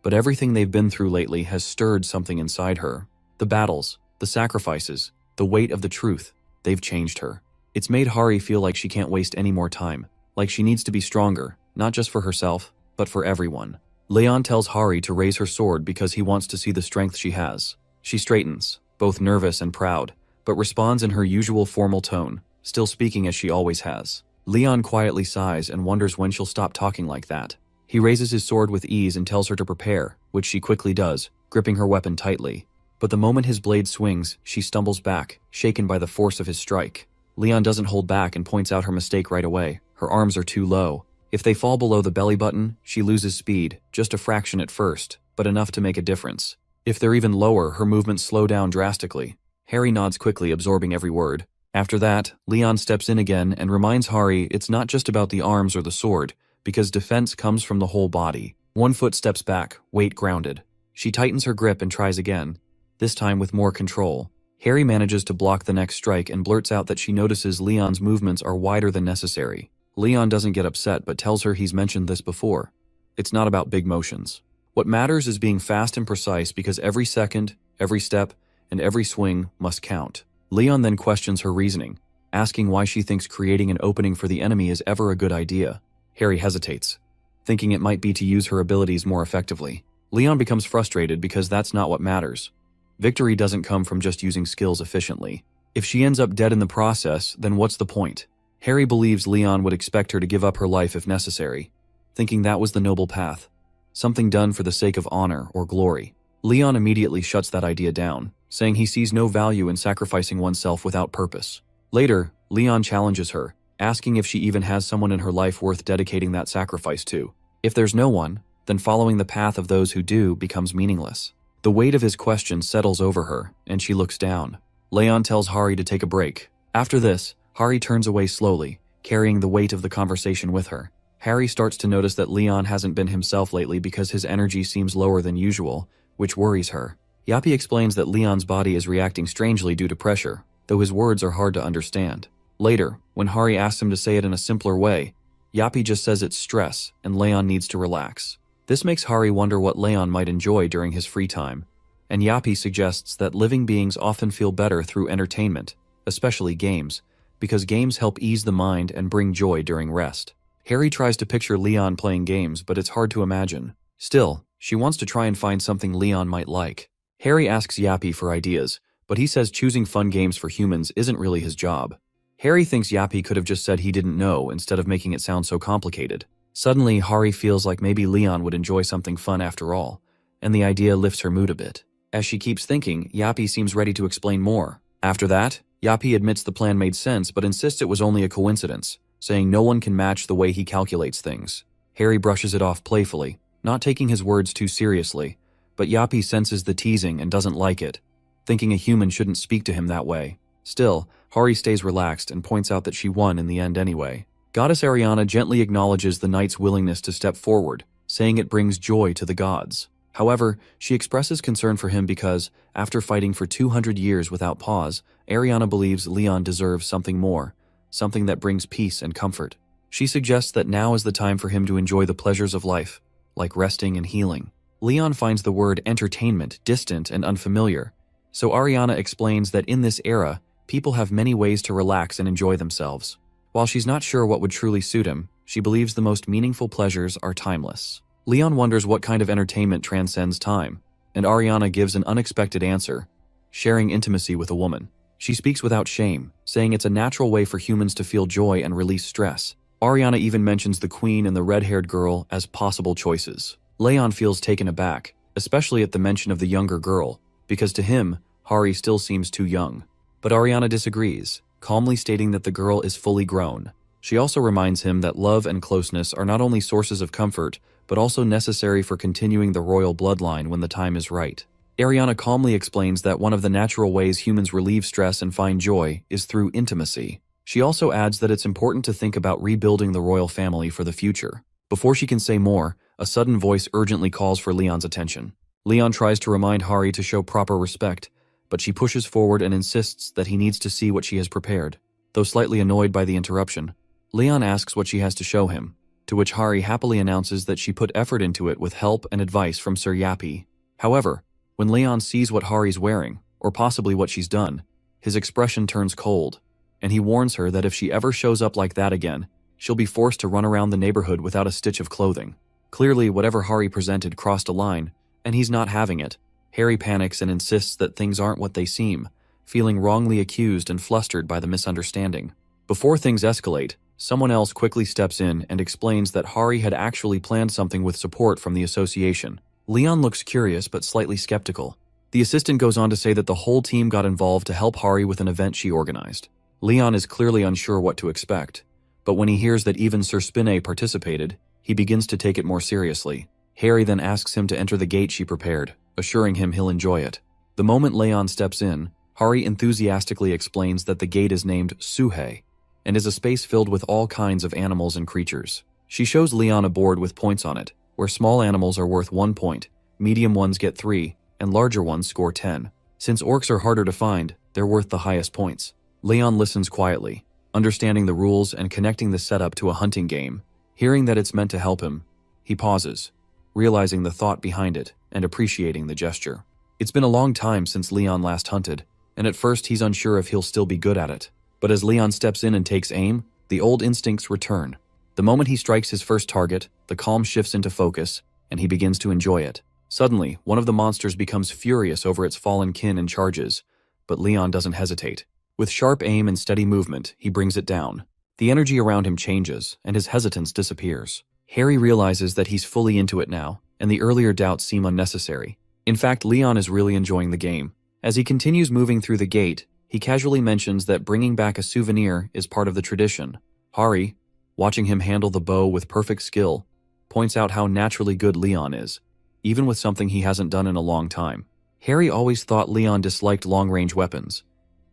but everything they've been through lately has stirred something inside her. The battles, the sacrifices, the weight of the truth, they've changed her. It's made Hari feel like she can't waste any more time, like she needs to be stronger, not just for herself, but for everyone. Leon tells Hari to raise her sword because he wants to see the strength she has. She straightens, both nervous and proud, but responds in her usual formal tone, still speaking as she always has. Leon quietly sighs and wonders when she'll stop talking like that. He raises his sword with ease and tells her to prepare, which she quickly does, gripping her weapon tightly. But the moment his blade swings, she stumbles back, shaken by the force of his strike. Leon doesn't hold back and points out her mistake right away. Her arms are too low. If they fall below the belly button, she loses speed, just a fraction at first, but enough to make a difference. If they're even lower, her movements slow down drastically. Hari nods quickly, absorbing every word. After that, Leon steps in again and reminds Hari it's not just about the arms or the sword, because defense comes from the whole body. One foot steps back, weight grounded. She tightens her grip and tries again, this time with more control. Hari manages to block the next strike and blurts out that she notices Leon's movements are wider than necessary. Leon doesn't get upset but tells her he's mentioned this before. It's not about big motions. What matters is being fast and precise because every second, every step, and every swing must count. Leon then questions her reasoning, asking why she thinks creating an opening for the enemy is ever a good idea. Hari hesitates, thinking it might be to use her abilities more effectively. Leon becomes frustrated because that's not what matters. Victory doesn't come from just using skills efficiently. If she ends up dead in the process, then what's the point? Hari believes Leon would expect her to give up her life if necessary, thinking that was the noble path, something done for the sake of honor or glory. Leon immediately shuts that idea down, saying he sees no value in sacrificing oneself without purpose. Later, Leon challenges her, asking if she even has someone in her life worth dedicating that sacrifice to. If there's no one, then following the path of those who do becomes meaningless. The weight of his question settles over her, and she looks down. Leon tells Hari to take a break. After this, Hari turns away slowly, carrying the weight of the conversation with her. Hari starts to notice that Leon hasn't been himself lately because his energy seems lower than usual, which worries her. Yappy explains that Leon's body is reacting strangely due to pressure, though his words are hard to understand. Later, when Hari asks him to say it in a simpler way, Yappy just says it's stress and Leon needs to relax. This makes Hari wonder what Leon might enjoy during his free time, and Yappy suggests that living beings often feel better through entertainment, especially games, because games help ease the mind and bring joy during rest. Hari tries to picture Leon playing games, but it's hard to imagine. Still, she wants to try and find something Leon might like. Hari asks Yappy for ideas, but he says choosing fun games for humans isn't really his job. Hari thinks Yappy could have just said he didn't know instead of making it sound so complicated. Suddenly, Hari feels like maybe Leon would enjoy something fun after all, and the idea lifts her mood a bit. As she keeps thinking, Yappy seems ready to explain more. After that, Yappy admits the plan made sense but insists it was only a coincidence, saying no one can match the way he calculates things. Hari brushes it off playfully, not taking his words too seriously, but Yappy senses the teasing and doesn't like it, thinking a human shouldn't speak to him that way. Still, Hari stays relaxed and points out that she won in the end anyway. Goddess Ariana gently acknowledges the knight's willingness to step forward, saying it brings joy to the gods. However, she expresses concern for him because, after fighting for 200 years without pause, Ariana believes Leon deserves something more, something that brings peace and comfort. She suggests that now is the time for him to enjoy the pleasures of life, like resting and healing. Leon finds the word entertainment distant and unfamiliar, so Ariana explains that in this era, people have many ways to relax and enjoy themselves. While she's not sure what would truly suit him, she believes the most meaningful pleasures are timeless. Leon wonders what kind of entertainment transcends time, and Ariana gives an unexpected answer, sharing intimacy with a woman. She speaks without shame, saying it's a natural way for humans to feel joy and release stress. Ariana even mentions the queen and the red-haired girl as possible choices. Leon feels taken aback, especially at the mention of the younger girl, because to him, Hari still seems too young. But Ariana disagrees, calmly stating that the girl is fully grown. She also reminds him that love and closeness are not only sources of comfort, but also necessary for continuing the royal bloodline when the time is right. Ariana calmly explains that one of the natural ways humans relieve stress and find joy is through intimacy. She also adds that it's important to think about rebuilding the royal family for the future. Before she can say more, a sudden voice urgently calls for Leon's attention. Leon tries to remind Hari to show proper respect, but she pushes forward and insists that he needs to see what she has prepared. Though slightly annoyed by the interruption, Leon asks what she has to show him, to which Hari happily announces that she put effort into it with help and advice from Sir Yappy. However, when Leon sees what Hari's wearing, or possibly what she's done, his expression turns cold, and he warns her that if she ever shows up like that again, she'll be forced to run around the neighborhood without a stitch of clothing. Clearly, whatever Hari presented crossed a line, and he's not having it. Hari panics and insists that things aren't what they seem, feeling wrongly accused and flustered by the misunderstanding. Before things escalate, someone else quickly steps in and explains that Hari had actually planned something with support from the association. Leon looks curious but slightly skeptical. The assistant goes on to say that the whole team got involved to help Hari with an event she organized. Leon is clearly unsure what to expect, but when he hears that even Sir Spinne participated, he begins to take it more seriously. Hari then asks him to enter the gate she prepared, assuring him he'll enjoy it. The moment Leon steps in, Hari enthusiastically explains that the gate is named Suhei and is a space filled with all kinds of animals and creatures. She shows Leon a board with points on it, where small animals are worth 1 point, medium ones get 3, and larger ones score 10. Since orcs are harder to find, they're worth the highest points. Leon listens quietly, understanding the rules and connecting the setup to a hunting game. Hearing that it's meant to help him, he pauses, realizing the thought behind it and appreciating the gesture. It's been a long time since Leon last hunted, and at first he's unsure if he'll still be good at it. But as Leon steps in and takes aim, the old instincts return. The moment he strikes his first target, the calm shifts into focus, and he begins to enjoy it. Suddenly, one of the monsters becomes furious over its fallen kin and charges, but Leon doesn't hesitate. With sharp aim and steady movement, he brings it down. The energy around him changes, and his hesitance disappears. Hari realizes that he's fully into it now, and the earlier doubts seem unnecessary. In fact, Leon is really enjoying the game. As he continues moving through the gate, he casually mentions that bringing back a souvenir is part of the tradition. Hari, watching him handle the bow with perfect skill, points out how naturally good Leon is, even with something he hasn't done in a long time. Hari always thought Leon disliked long-range weapons,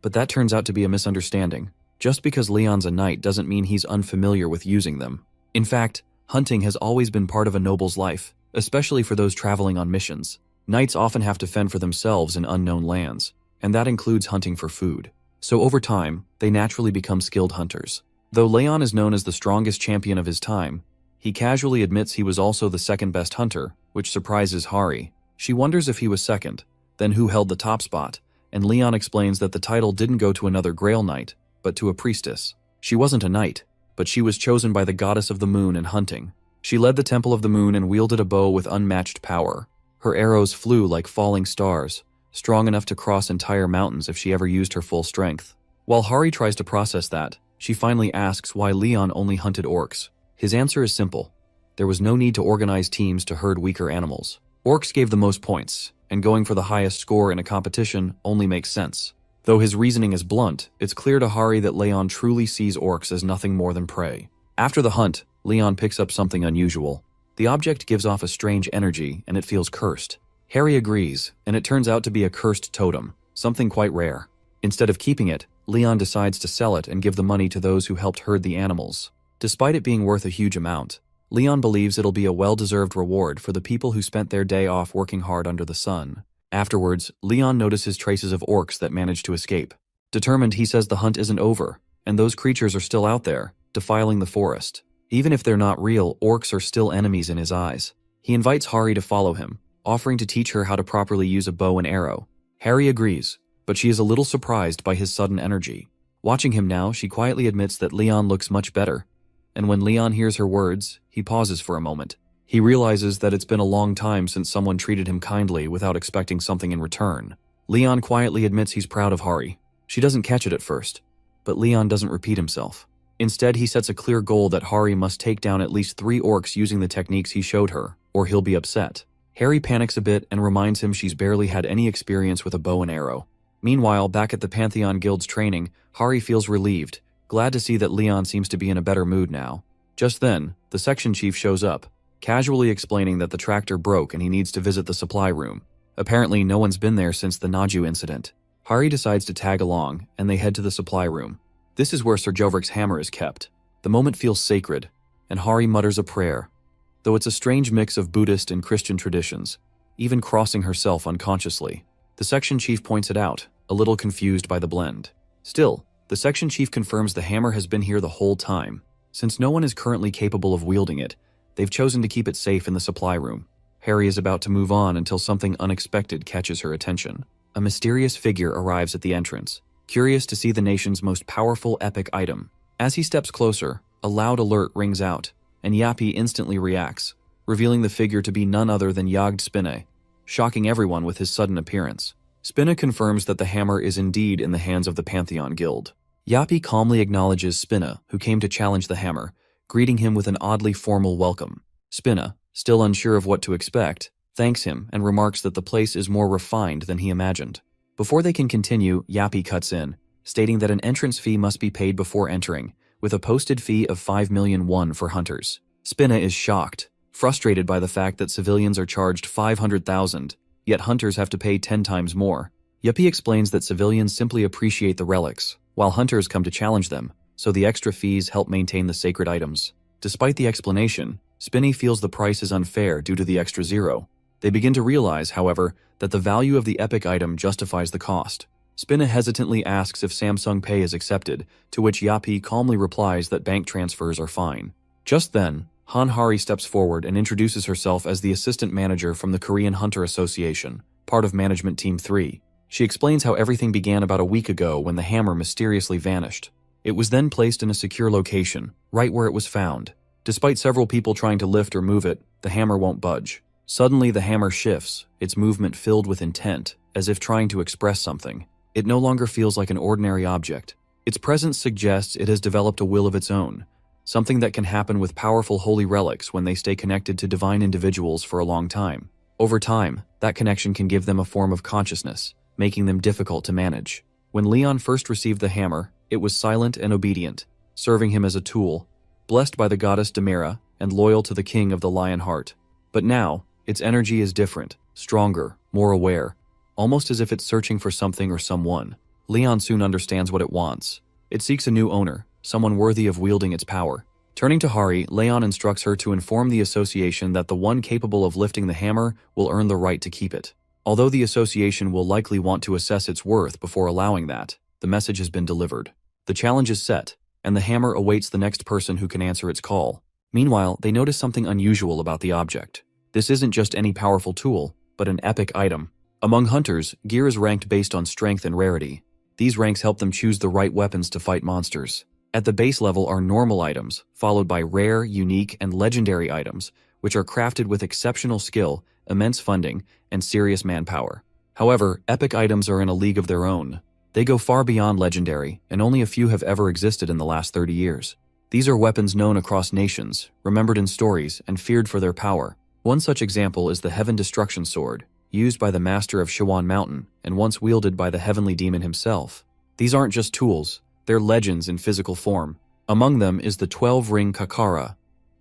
but that turns out to be a misunderstanding. Just because Leon's a knight doesn't mean he's unfamiliar with using them. In fact, hunting has always been part of a noble's life, especially for those traveling on missions. Knights often have to fend for themselves in unknown lands, and that includes hunting for food. So over time, they naturally become skilled hunters. Though Leon is known as the strongest champion of his time, he casually admits he was also the second best hunter, which surprises Hari. She wonders if he was second, then who held the top spot, and Leon explains that the title didn't go to another Grail Knight, but to a priestess. She wasn't a knight, but she was chosen by the goddess of the moon and hunting. She led the Temple of the Moon and wielded a bow with unmatched power. Her arrows flew like falling stars, strong enough to cross entire mountains if she ever used her full strength. While Hari tries to process that, she finally asks why Leon only hunted orcs. His answer is simple. There was no need to organize teams to herd weaker animals. Orcs gave the most points, and going for the highest score in a competition only makes sense. Though his reasoning is blunt, it's clear to Hari that Leon truly sees orcs as nothing more than prey. After the hunt, Leon picks up something unusual. The object gives off a strange energy, and it feels cursed. Hari agrees, and it turns out to be a cursed totem, something quite rare. Instead of keeping it, Leon decides to sell it and give the money to those who helped herd the animals. Despite it being worth a huge amount, Leon believes it'll be a well-deserved reward for the people who spent their day off working hard under the sun. Afterwards, Leon notices traces of orcs that manage to escape. Determined, he says the hunt isn't over, and those creatures are still out there, defiling the forest. Even if they're not real, orcs are still enemies in his eyes. He invites Hari to follow him, offering to teach her how to properly use a bow and arrow. Hari agrees, but she is a little surprised by his sudden energy. Watching him now, she quietly admits that Leon looks much better, and when Leon hears her words, he pauses for a moment. He realizes that it's been a long time since someone treated him kindly without expecting something in return. Leon quietly admits he's proud of Hari. She doesn't catch it at first, but Leon doesn't repeat himself. Instead, he sets a clear goal that Hari must take down at least 3 orcs using the techniques he showed her, or he'll be upset. Hari panics a bit and reminds him she's barely had any experience with a bow and arrow. Meanwhile, back at the Pantheon Guild's training, Hari feels relieved, glad to see that Leon seems to be in a better mood now. Just then, the section chief shows up, casually explaining that the tractor broke and he needs to visit the supply room. Apparently, no one's been there since the Naju incident. Hari decides to tag along, and they head to the supply room. This is where Sir Jovric's hammer is kept. The moment feels sacred, and Hari mutters a prayer, though it's a strange mix of Buddhist and Christian traditions, even crossing herself unconsciously. The section chief points it out, a little confused by the blend. Still, the section chief confirms the hammer has been here the whole time. Since no one is currently capable of wielding it, they've chosen to keep it safe in the supply room. Hari is about to move on until something unexpected catches her attention. A mysterious figure arrives at the entrance, curious to see the nation's most powerful epic item. As he steps closer, a loud alert rings out, and Yapi instantly reacts, revealing the figure to be none other than Jagd Spinne, shocking everyone with his sudden appearance. Spinne confirms that the hammer is indeed in the hands of the Pantheon Guild. Yapi calmly acknowledges Spinne, who came to challenge the hammer, greeting him with an oddly formal welcome. Spinne, still unsure of what to expect, thanks him, and remarks that the place is more refined than he imagined. Before they can continue, Yappy cuts in, stating that an entrance fee must be paid before entering, with a posted fee of 5 million won for hunters. Spinna is shocked, frustrated by the fact that civilians are charged 500,000, yet hunters have to pay 10 times more. Yappy explains that civilians simply appreciate the relics, while hunters come to challenge them, so the extra fees help maintain the sacred items. Despite the explanation, Spinny feels the price is unfair due to the extra zero. They begin to realize, however, that the value of the epic item justifies the cost. Spinna hesitantly asks if Samsung Pay is accepted, to which Yappy calmly replies that bank transfers are fine. Just then, Hari steps forward and introduces herself as the assistant manager from the Korean Hunter Association, part of Management Team 3. She explains how everything began about a week ago when the hammer mysteriously vanished. It was then placed in a secure location, right where it was found. Despite several people trying to lift or move it, the hammer won't budge. Suddenly the hammer shifts, its movement filled with intent, as if trying to express something. It no longer feels like an ordinary object. Its presence suggests it has developed a will of its own, something that can happen with powerful holy relics when they stay connected to divine individuals for a long time. Over time, that connection can give them a form of consciousness, making them difficult to manage. When Leon first received the hammer, it was silent and obedient, serving him as a tool, blessed by the goddess Demira and loyal to the king of the lion heart. But now, its energy is different, stronger, more aware, almost as if it's searching for something or someone. Leon soon understands what it wants. It seeks a new owner, someone worthy of wielding its power. Turning to Hari, Leon instructs her to inform the association that the one capable of lifting the hammer will earn the right to keep it. Although the association will likely want to assess its worth before allowing that, the message has been delivered. The challenge is set, and the hammer awaits the next person who can answer its call. Meanwhile, they notice something unusual about the object. This isn't just any powerful tool, but an epic item. Among hunters, gear is ranked based on strength and rarity. These ranks help them choose the right weapons to fight monsters. At the base level are normal items, followed by rare, unique, and legendary items, which are crafted with exceptional skill, immense funding, and serious manpower. However, epic items are in a league of their own. They go far beyond legendary, and only a few have ever existed in the last 30 years. These are weapons known across nations, remembered in stories, and feared for their power. One such example is the Heaven Destruction Sword, used by the master of Shawan Mountain and once wielded by the heavenly demon himself. These aren't just tools, they're legends in physical form. Among them is the 12-ring Kakara,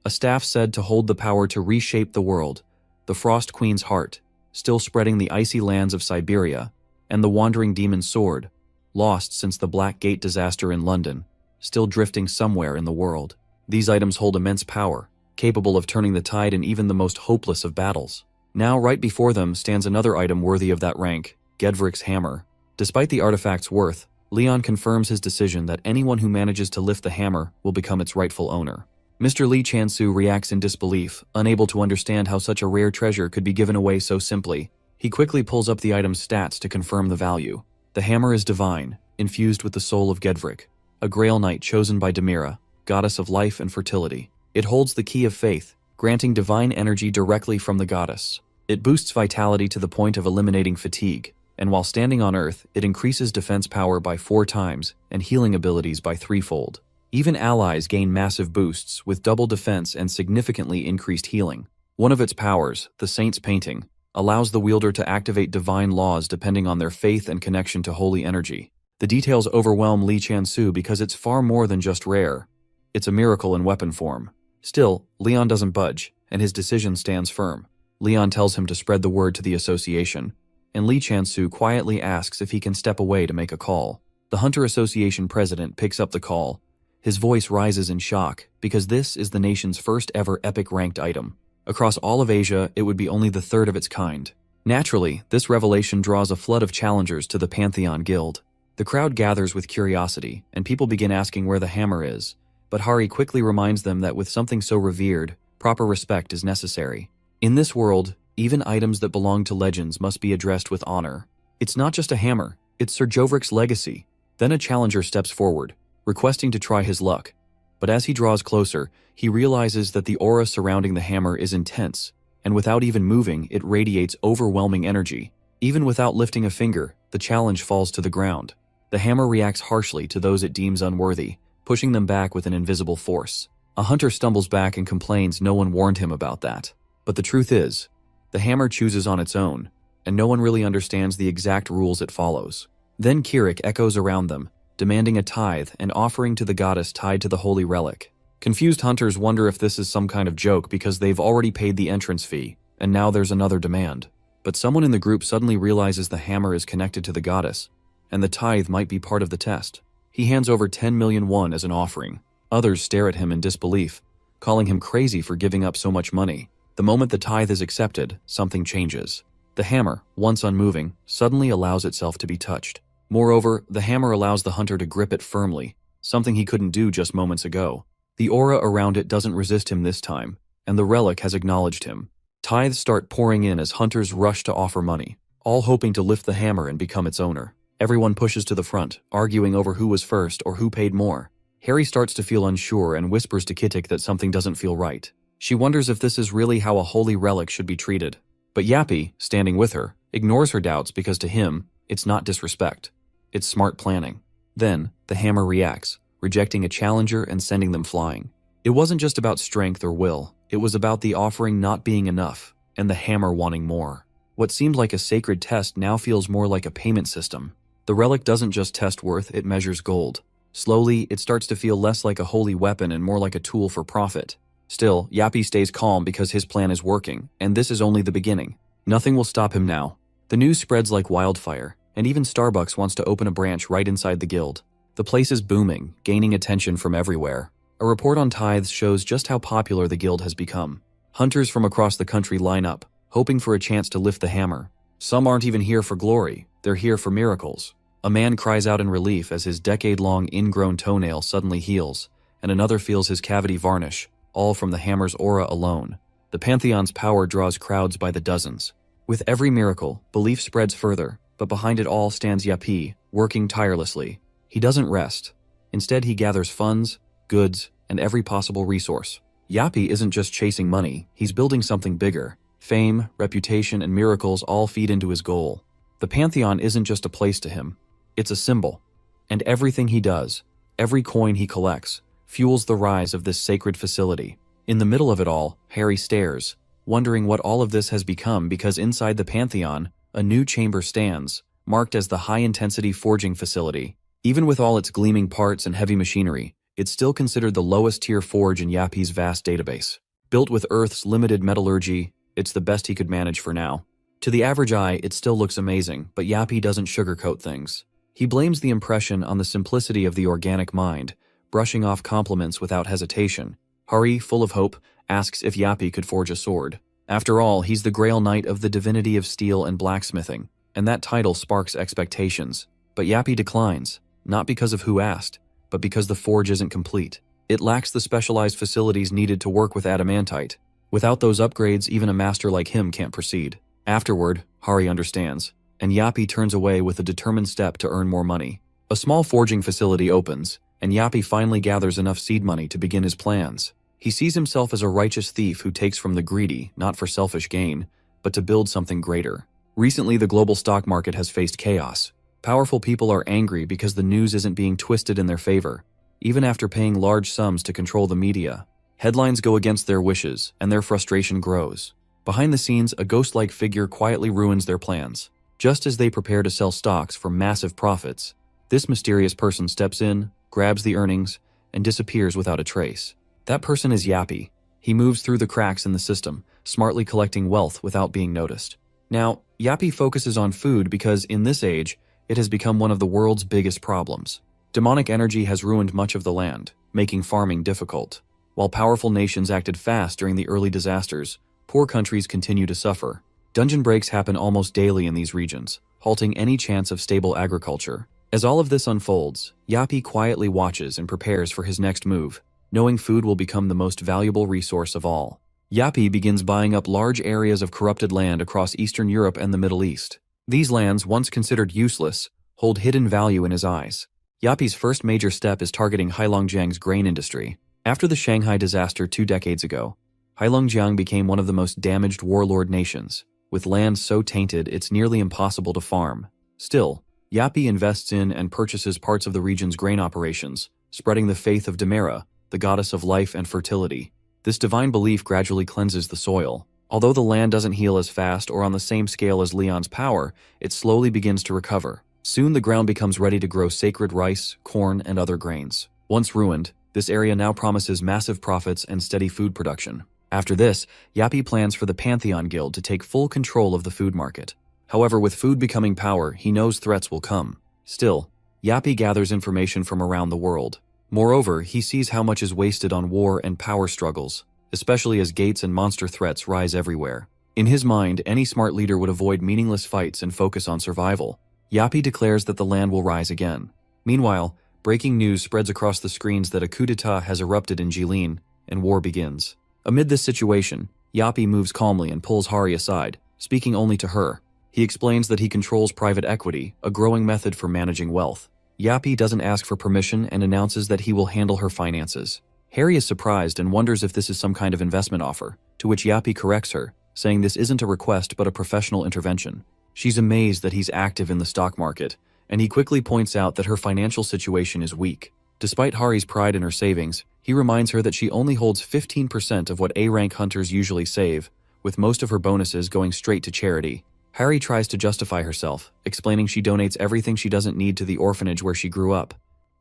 a staff said to hold the power to reshape the world, the Frost Queen's heart, still spreading the icy lands of Siberia, and the Wandering Demon's sword, lost since the Black Gate disaster in London, still drifting somewhere in the world. These items hold immense power, capable of turning the tide in even the most hopeless of battles. Now, right before them stands another item worthy of that rank, Gedvrik's hammer. Despite the artifact's worth, Leon confirms his decision that anyone who manages to lift the hammer will become its rightful owner. Mr. Lee Chansu reacts in disbelief, unable to understand how such a rare treasure could be given away so simply. He quickly pulls up the item's stats to confirm the value. The hammer is divine, infused with the soul of Gedvrik, a Grail Knight chosen by Demira, goddess of life and fertility. It holds the key of faith, granting divine energy directly from the goddess. It boosts vitality to the point of eliminating fatigue, and while standing on Earth, it increases defense power by 4 times and healing abilities by 3-fold. Even allies gain massive boosts with double defense and significantly increased healing. One of its powers, the Saint's Painting, allows the wielder to activate divine laws depending on their faith and connection to holy energy. The details overwhelm Lee Chansu because it's far more than just rare. It's a miracle in weapon form. Still, Leon doesn't budge, and his decision stands firm. Leon tells him to spread the word to the association, and Lee Chansu quietly asks if he can step away to make a call. The Hunter Association president picks up the call. His voice rises in shock, because this is the nation's first ever epic ranked item. Across all of Asia, it would be only the 3rd of its kind. Naturally, this revelation draws a flood of challengers to the Pantheon Guild. The crowd gathers with curiosity, and people begin asking where the hammer is. But Hari quickly reminds them that with something so revered, proper respect is necessary. In this world, even items that belong to legends must be addressed with honor. It's not just a hammer, it's Sir Jovrik's legacy. Then a challenger steps forward, requesting to try his luck. But as he draws closer, he realizes that the aura surrounding the hammer is intense, and without even moving, it radiates overwhelming energy. Even without lifting a finger, the challenge falls to the ground. The hammer reacts harshly to those it deems unworthy, pushing them back with an invisible force. A hunter stumbles back and complains no one warned him about that. But the truth is, The hammer chooses on its own, and no one really understands the exact rules it follows. Then Kirik echoes around them, demanding a tithe and offering to the goddess tied to the holy relic. Confused hunters wonder if this is some kind of joke because they've already paid the entrance fee, and now there's another demand. But someone in the group suddenly realizes the hammer is connected to the goddess, and the tithe might be part of the test. He hands over 10 million won as an offering. Others stare at him in disbelief, calling him crazy for giving up so much money. The moment the tithe is accepted, something changes. The hammer, once unmoving, suddenly allows itself to be touched. Moreover, the hammer allows the hunter to grip it firmly, something he couldn't do just moments ago. The aura around it doesn't resist him this time, and the relic has acknowledged him. Tithes start pouring in as hunters rush to offer money, all hoping to lift the hammer and become its owner. Everyone pushes to the front, arguing over who was first or who paid more. Harry starts to feel unsure and whispers to Kittik that something doesn't feel right. She wonders if this is really how a holy relic should be treated. But Yappy, standing with her, ignores her doubts because to him, it's not disrespect. It's smart planning. Then, the hammer reacts, rejecting a challenger and sending them flying. It wasn't just about strength or will, it was about the offering not being enough, and the hammer wanting more. What seemed like a sacred test now feels more like a payment system. The relic doesn't just test worth, it measures gold. Slowly, it starts to feel less like a holy weapon and more like a tool for profit. Still, Yappy stays calm because his plan is working, and this is only the beginning. Nothing will stop him now. The news spreads like wildfire, and even Starbucks wants to open a branch right inside the guild. The place is booming, gaining attention from everywhere. A report on tithes shows just how popular the guild has become. Hunters from across the country line up, hoping for a chance to lift the hammer. Some aren't even here for glory, they're here for miracles. A man cries out in relief as his decade-long ingrown toenail suddenly heals, and another feels his cavity varnish, all from the hammer's aura alone. The Pantheon's power draws crowds by the dozens. With every miracle, belief spreads further, but behind it all stands Yappy, working tirelessly. He doesn't rest. Instead, he gathers funds, goods, and every possible resource. Yappy isn't just chasing money, he's building something bigger. Fame, reputation, and miracles all feed into his goal. The Pantheon isn't just a place to him, it's a symbol. And everything he does, every coin he collects, fuels the rise of this sacred facility. In the middle of it all, Harry stares, wondering what all of this has become because inside the Pantheon, a new chamber stands, marked as the high-intensity forging facility. Even with all its gleaming parts and heavy machinery, it's still considered the lowest-tier forge in Yappy's vast database. Built with Earth's limited metallurgy, it's the best he could manage for now. To the average eye, it still looks amazing, but Yappy doesn't sugarcoat things. He blames the impression on the simplicity of the organic mind, brushing off compliments without hesitation. Hari, full of hope, asks if Yappy could forge a sword. After all, he's the Grail Knight of the divinity of steel and blacksmithing, and that title sparks expectations. But Yappy declines, not because of who asked, but because the forge isn't complete. It lacks the specialized facilities needed to work with adamantite. Without those upgrades, even a master like him can't proceed. Afterward, Hari understands, and Yappy turns away with a determined step to earn more money. A small forging facility opens, and Yappy finally gathers enough seed money to begin his plans. He sees himself as a righteous thief who takes from the greedy, not for selfish gain, but to build something greater. Recently, the global stock market has faced chaos. Powerful people are angry because the news isn't being twisted in their favor, even after paying large sums to control the media. Headlines go against their wishes, and their frustration grows. Behind the scenes, a ghost-like figure quietly ruins their plans. Just as they prepare to sell stocks for massive profits, this mysterious person steps in, grabs the earnings, and disappears without a trace. That person is Yappy. He moves through the cracks in the system, smartly collecting wealth without being noticed. Now, Yappy focuses on food because, in this age, it has become one of the world's biggest problems. Demonic energy has ruined much of the land, making farming difficult. While powerful nations acted fast during the early disasters, poor countries continue to suffer. Dungeon breaks happen almost daily in these regions, halting any chance of stable agriculture. As all of this unfolds, Yappy quietly watches and prepares for his next move, knowing food will become the most valuable resource of all. Yappy begins buying up large areas of corrupted land across Eastern Europe and the Middle East. These lands, once considered useless, hold hidden value in his eyes. Yappy's first major step is targeting Heilongjiang's grain industry. After the Shanghai disaster 2 decades ago, Heilongjiang became one of the most damaged warlord nations. With land so tainted, it's nearly impossible to farm. Still, Yappy invests in and purchases parts of the region's grain operations, spreading the faith of Demera, the goddess of life and fertility. This divine belief gradually cleanses the soil, Although the land doesn't heal as fast or on the same scale as Leon's power, it slowly begins to recover. Soon the ground becomes ready to grow sacred rice, corn, and other grains. Once ruined, this area now promises massive profits and steady food production. After this, Yappy plans for the Pantheon Guild to take full control of the food market. However, with food becoming power, he knows threats will come. Still, Yappy gathers information from around the world. Moreover, he sees how much is wasted on war and power struggles, especially as gates and monster threats rise everywhere. In his mind, any smart leader would avoid meaningless fights and focus on survival. Yappy declares that the land will rise again. Meanwhile, breaking news spreads across the screens that a coup d'etat has erupted in Jilin, and war begins. Amid this situation, Yappy moves calmly and pulls Hari aside, speaking only to her. He explains that he controls private equity, a growing method for managing wealth. Yappy doesn't ask for permission and announces that he will handle her finances. Hari is surprised and wonders if this is some kind of investment offer, to which Yappy corrects her, saying this isn't a request but a professional intervention. She's amazed that he's active in the stock market, and he quickly points out that her financial situation is weak. Despite Hari's pride in her savings, he reminds her that she only holds 15% of what A-rank hunters usually save, with most of her bonuses going straight to charity. Hari tries to justify herself, explaining she donates everything she doesn't need to the orphanage where she grew up.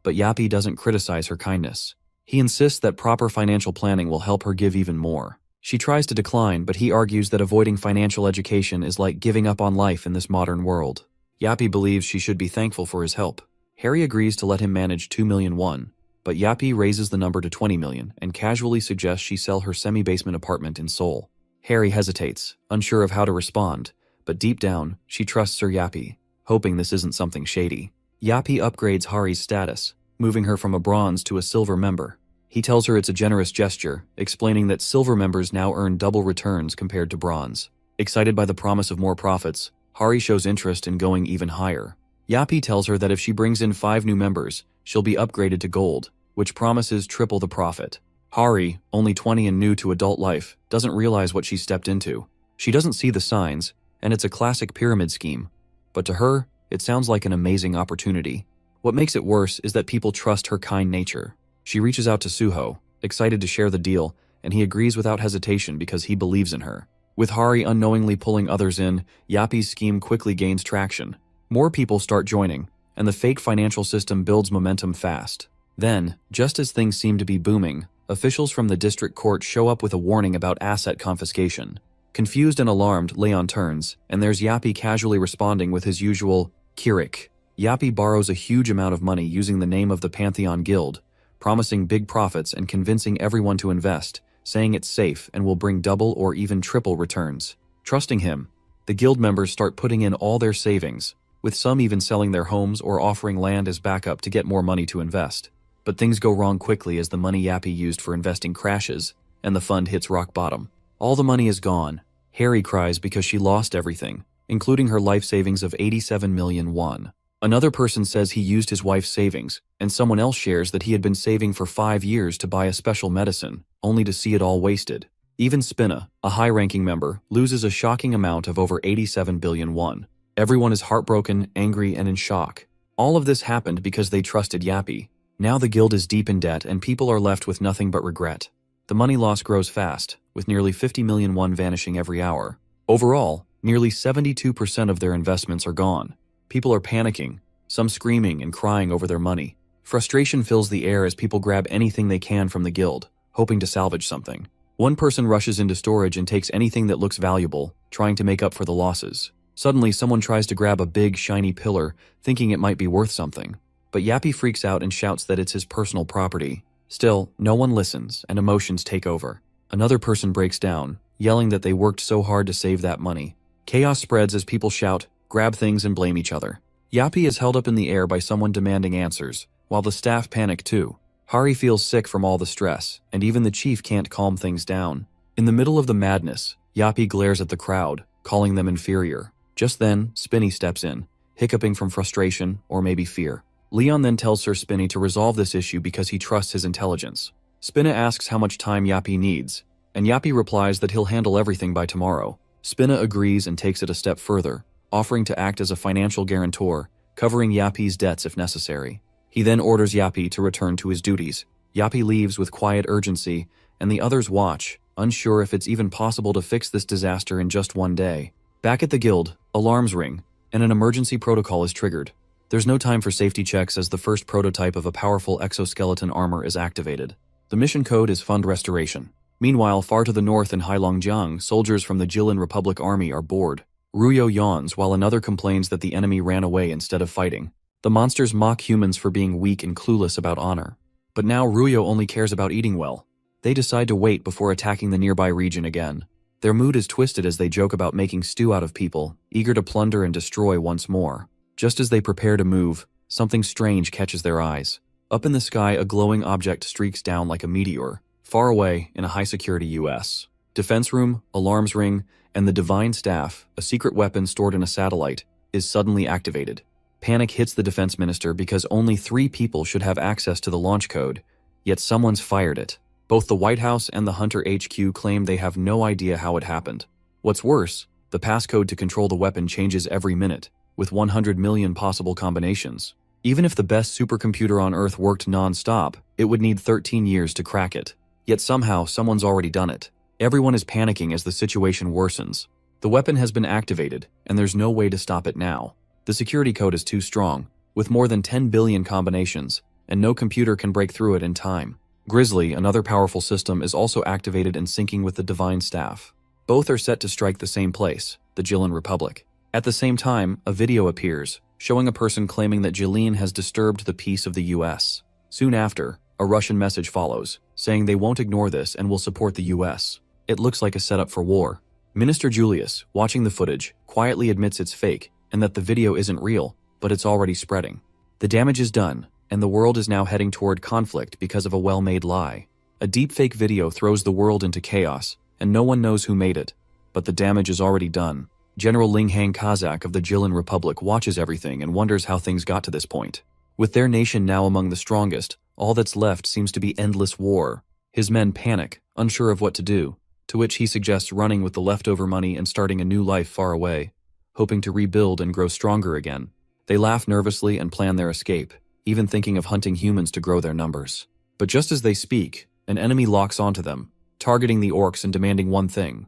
But Yappy doesn't criticize her kindness. He insists that proper financial planning will help her give even more. She tries to decline, but he argues that avoiding financial education is like giving up on life in this modern world. Yappy believes she should be thankful for his help. Hari agrees to let him manage 2 million won, but Yappy raises the number to 20 million and casually suggests she sell her semi-basement apartment in Seoul. Hari hesitates, unsure of how to respond, but deep down, she trusts Sir Yappy, hoping this isn't something shady. Yappy upgrades Hari's status, moving her from a bronze to a silver member. He tells her it's a generous gesture, explaining that silver members now earn double returns compared to bronze. Excited by the promise of more profits, Hari shows interest in going even higher. Yappy tells her that if she brings in 5 new members, she'll be upgraded to gold, which promises triple the profit. Hari, only 20 and new to adult life, doesn't realize what she's stepped into. She doesn't see the signs, and it's a classic pyramid scheme. But to her, it sounds like an amazing opportunity. What makes it worse is that people trust her kind nature. She reaches out to Suho, excited to share the deal, and he agrees without hesitation because he believes in her. With Hari unknowingly pulling others in, Yappy's scheme quickly gains traction. More people start joining, and the fake financial system builds momentum fast. Then, just as things seem to be booming, officials from the district court show up with a warning about asset confiscation. Confused and alarmed, Leon turns, and there's Yappy casually responding with his usual Kirik. Yappy borrows a huge amount of money using the name of the Pantheon Guild, promising big profits and convincing everyone to invest, saying it's safe and will bring double or even triple returns. Trusting him, the guild members start putting in all their savings, with some even selling their homes or offering land as backup to get more money to invest. But things go wrong quickly as the money Yappy used for investing crashes, and the fund hits rock bottom. All the money is gone. Hari cries because she lost everything, including her life savings of 87 million won. Another person says he used his wife's savings, and someone else shares that he had been saving for 5 years to buy a special medicine, only to see it all wasted. Even Spinna, a high-ranking member, loses a shocking amount of over 87 billion won. Everyone is heartbroken, angry, and in shock. All of this happened because they trusted Yappy. Now the guild is deep in debt and people are left with nothing but regret. The money loss grows fast, with nearly 50 million won vanishing every hour. Overall, nearly 72% of their investments are gone. People are panicking, some screaming and crying over their money. Frustration fills the air as people grab anything they can from the guild, hoping to salvage something. One person rushes into storage and takes anything that looks valuable, trying to make up for the losses. Suddenly, someone tries to grab a big, shiny pillar, thinking it might be worth something. But Yappy freaks out and shouts that it's his personal property. Still, no one listens, and emotions take over. Another person breaks down, yelling that they worked so hard to save that money. Chaos spreads as people shout, grab things, and blame each other. Yappy is held up in the air by someone demanding answers, while the staff panic too. Hari feels sick from all the stress, and even the chief can't calm things down. In the middle of the madness, Yappy glares at the crowd, calling them inferior. Just then, Spinny steps in, hiccuping from frustration or maybe fear. Leon then tells Sir Spinny to resolve this issue because he trusts his intelligence. Spinna asks how much time Yappy needs, and Yappy replies that he'll handle everything by tomorrow. Spinna agrees and takes it a step further, offering to act as a financial guarantor, covering Yappy's debts if necessary. He then orders Yappy to return to his duties. Yappy leaves with quiet urgency, and the others watch, unsure if it's even possible to fix this disaster in just one day. Back at the guild, alarms ring, and an emergency protocol is triggered. There's no time for safety checks as the first prototype of a powerful exoskeleton armor is activated. The mission code is Fund Restoration. Meanwhile, far to the north in Heilongjiang, soldiers from the Jilin Republic Army are bored. Ruyo yawns while another complains that the enemy ran away instead of fighting. The monsters mock humans for being weak and clueless about honor. But now Ruyo only cares about eating well. They decide to wait before attacking the nearby region again. Their mood is twisted as they joke about making stew out of people, eager to plunder and destroy once more. Just as they prepare to move, something strange catches their eyes. Up in the sky, a glowing object streaks down like a meteor, far away in a high-security U.S. defense room, alarms ring, and the Divine Staff, a secret weapon stored in a satellite, is suddenly activated. Panic hits the defense minister because only 3 people should have access to the launch code, yet someone's fired it. Both the White House and the Hunter HQ claim they have no idea how it happened. What's worse, the passcode to control the weapon changes every minute, with 100 million possible combinations. Even if the best supercomputer on Earth worked non-stop, it would need 13 years to crack it. Yet somehow, someone's already done it. Everyone is panicking as the situation worsens. The weapon has been activated, and there's no way to stop it now. The security code is too strong, with more than 10 billion combinations, and no computer can break through it in time. Grizzly, another powerful system, is also activated and syncing with the Divine Staff. Both are set to strike the same place, the Jilin Republic. At the same time, a video appears, showing a person claiming that Jilin has disturbed the peace of the US. Soon after, a Russian message follows, saying they won't ignore this and will support the US. It looks like a setup for war. Minister Julius, watching the footage, quietly admits it's fake and that the video isn't real, but it's already spreading. The damage is done, and the world is now heading toward conflict because of a well-made lie. A deepfake video throws the world into chaos, and no one knows who made it, but the damage is already done. General Linghang Kazak of the Jilin Republic watches everything and wonders how things got to this point. With their nation now among the strongest, all that's left seems to be endless war. His men panic, unsure of what to do, to which he suggests running with the leftover money and starting a new life far away, hoping to rebuild and grow stronger again. They laugh nervously and plan their escape, even thinking of hunting humans to grow their numbers. But just as they speak, an enemy locks onto them, targeting the orcs and demanding one thing: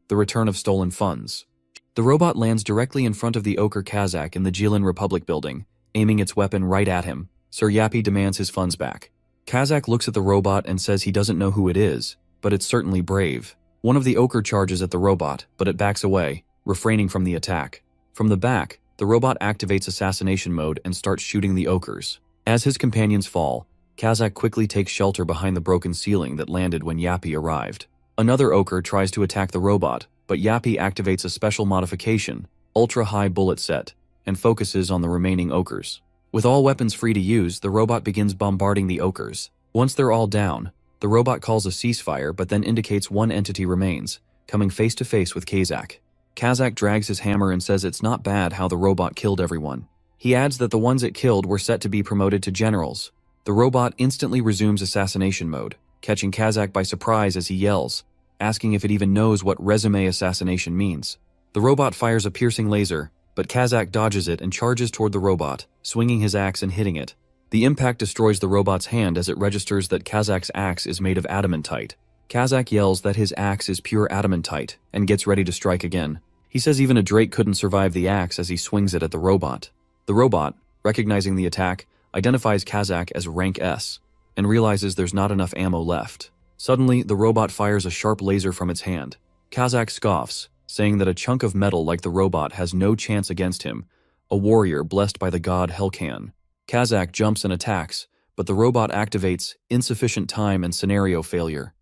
the return of stolen funds. The robot lands directly in front of the Ochre Kazak in the Jilin Republic building, aiming its weapon right at him. Sir Yappy demands his funds back. Kazak looks at the robot and says he doesn't know who it is, but it's certainly brave. One of the Ochre charges at the robot, but it backs away, refraining from the attack. From the back, the robot activates assassination mode and starts shooting the Ochres. As his companions fall, Kazak quickly takes shelter behind the broken ceiling that landed when Yappy arrived. Another Ochre tries to attack the robot, but Yappy activates a special modification, ultra-high bullet set, and focuses on the remaining Ochres. With all weapons free to use, the robot begins bombarding the Ochres. Once they're all down, the robot calls a ceasefire but then indicates one entity remains, coming face to face with Kazak. Kazak drags his hammer and says it's not bad how the robot killed everyone. He adds that the ones it killed were set to be promoted to generals. The robot instantly resumes assassination mode, catching Kazak by surprise as he yells, asking if it even knows what resume assassination means. The robot fires a piercing laser, but Kazak dodges it and charges toward the robot, swinging his axe and hitting it. The impact destroys the robot's hand as it registers that Kazak's axe is made of adamantite. Kazak yells that his axe is pure adamantite and gets ready to strike again. He says even a Drake couldn't survive the axe as he swings it at the robot. The robot, recognizing the attack, identifies Kazak as rank S and realizes there's not enough ammo left. Suddenly, the robot fires a sharp laser from its hand. Kazak scoffs, saying that a chunk of metal like the robot has no chance against him, a warrior blessed by the god Helkan. Kazak jumps and attacks, but the robot activates insufficient time and scenario failure.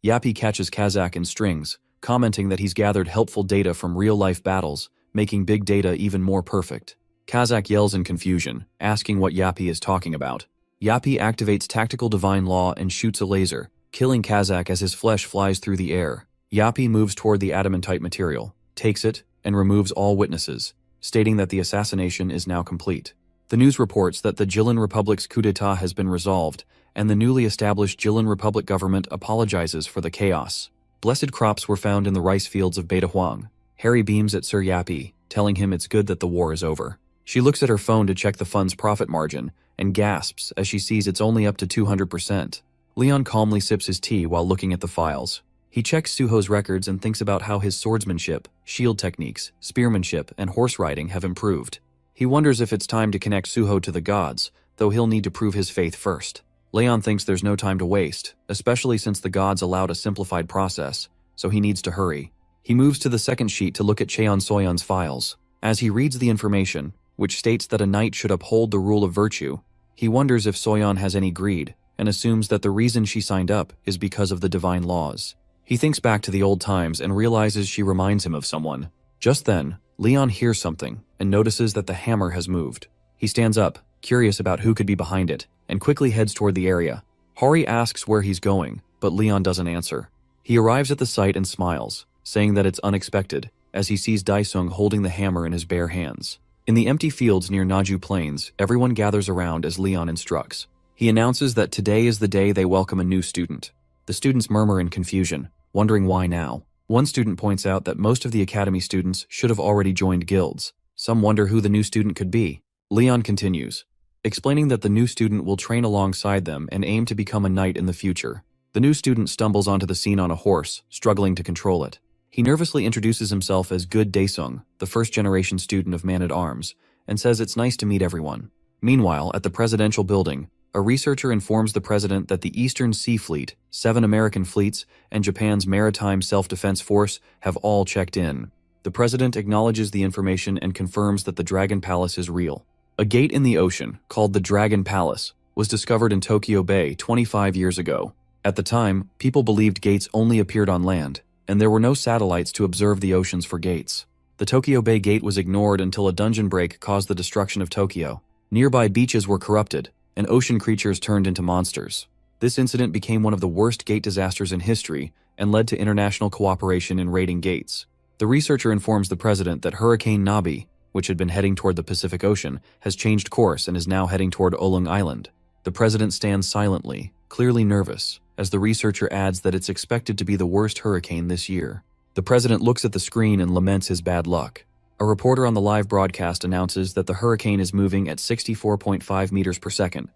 Yappy catches Kazak in strings, commenting that he's gathered helpful data from real-life battles, making big data even more perfect. Kazak yells in confusion, asking what Yappy is talking about. Yappy activates Tactical Divine Law and shoots a laser, killing Kazak as his flesh flies through the air. Yappy moves toward the adamantite material, takes it, and removes all witnesses, stating that the assassination is now complete. The news reports that the Jilin Republic's coup d'etat has been resolved, and the newly established Jilin Republic government apologizes for the chaos. Blessed crops were found in the rice fields of Beta Huang. Harry beams at Sir Yappy, telling him it's good that the war is over. She looks at her phone to check the fund's profit margin, and gasps as she sees it's only up to 200%. Leon calmly sips his tea while looking at the files. He checks Suho's records and thinks about how his swordsmanship, shield techniques, spearmanship, and horse riding have improved. He wonders if it's time to connect Suho to the gods, though he'll need to prove his faith first. Leon thinks there's no time to waste, especially since the gods allowed a simplified process, so he needs to hurry. He moves to the second sheet to look at Cheon Soyeon's files. As he reads the information, which states that a knight should uphold the rule of virtue, he wonders if Soyeon has any greed, and assumes that the reason she signed up is because of the divine laws. He thinks back to the old times and realizes she reminds him of someone. Just then, Leon hears something and notices that the hammer has moved. He stands up, curious about who could be behind it, and quickly heads toward the area. Hari asks where he's going, but Leon doesn't answer. He arrives at the site and smiles, saying that it's unexpected, as he sees Daesung holding the hammer in his bare hands. In the empty fields near Naju Plains, everyone gathers around as Leon instructs. He announces that today is the day they welcome a new student. The students murmur in confusion, wondering why now. One student points out that most of the academy students should have already joined guilds. Some wonder who the new student could be. Leon continues, explaining that the new student will train alongside them and aim to become a knight in the future. The new student stumbles onto the scene on a horse, struggling to control it. He nervously introduces himself as Good Daesung, the first-generation student of Man-at-Arms, and says it's nice to meet everyone. Meanwhile, at the presidential building, a researcher informs the president that the Eastern Sea Fleet, 7 American fleets, and Japan's Maritime Self-Defense Force have all checked in. The president acknowledges the information and confirms that the Dragon Palace is real. A gate in the ocean, called the Dragon Palace, was discovered in Tokyo Bay 25 years ago. At the time, people believed gates only appeared on land, and there were no satellites to observe the oceans for gates. The Tokyo Bay Gate was ignored until a dungeon break caused the destruction of Tokyo. Nearby beaches were corrupted, and ocean creatures turned into monsters. This incident became one of the worst gate disasters in history and led to international cooperation in raiding gates. The researcher informs the president that Hurricane Nabi, which had been heading toward the Pacific Ocean, has changed course and is now heading toward Olung Island. The president stands silently, clearly nervous, as the researcher adds that it's expected to be the worst hurricane this year. The president looks at the screen and laments his bad luck. A reporter on the live broadcast announces that the hurricane is moving at 64.5 meters per second,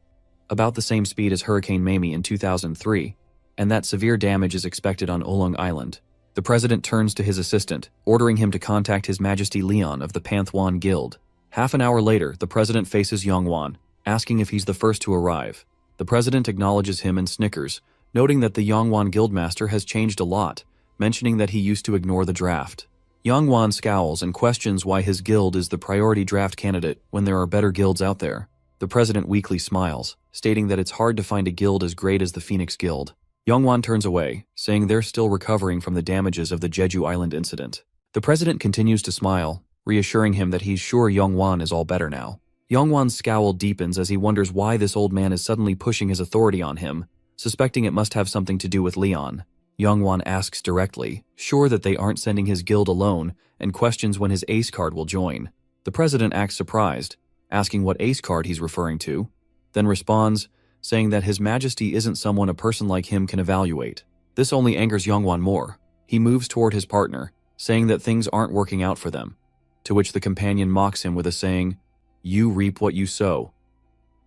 about the same speed as Hurricane Mamie in 2003, and that severe damage is expected on Olung Island. The president turns to his assistant, ordering him to contact His Majesty Leon of the Pantheon Guild. Half an hour later, the president faces Yongwon, asking if he's the first to arrive. The president acknowledges him and snickers, noting that the Yongwon Guildmaster has changed a lot, mentioning that he used to ignore the draft. Yongwon scowls and questions why his guild is the priority draft candidate when there are better guilds out there. The president weakly smiles, stating that it's hard to find a guild as great as the Phoenix Guild. Yongwon turns away, saying they're still recovering from the damages of the Jeju Island incident. The president continues to smile, reassuring him that he's sure Yongwon is all better now. Yongwon's scowl deepens as he wonders why this old man is suddenly pushing his authority on him, suspecting it must have something to do with Leon. Yongwon asks directly, sure that they aren't sending his guild alone, and questions when his ace card will join. The president acts surprised, asking what ace card he's referring to, then responds, saying that His Majesty isn't someone a person like him can evaluate. This only angers Yongwon more. He moves toward his partner, saying that things aren't working out for them, to which the companion mocks him with a saying, "You reap what you sow."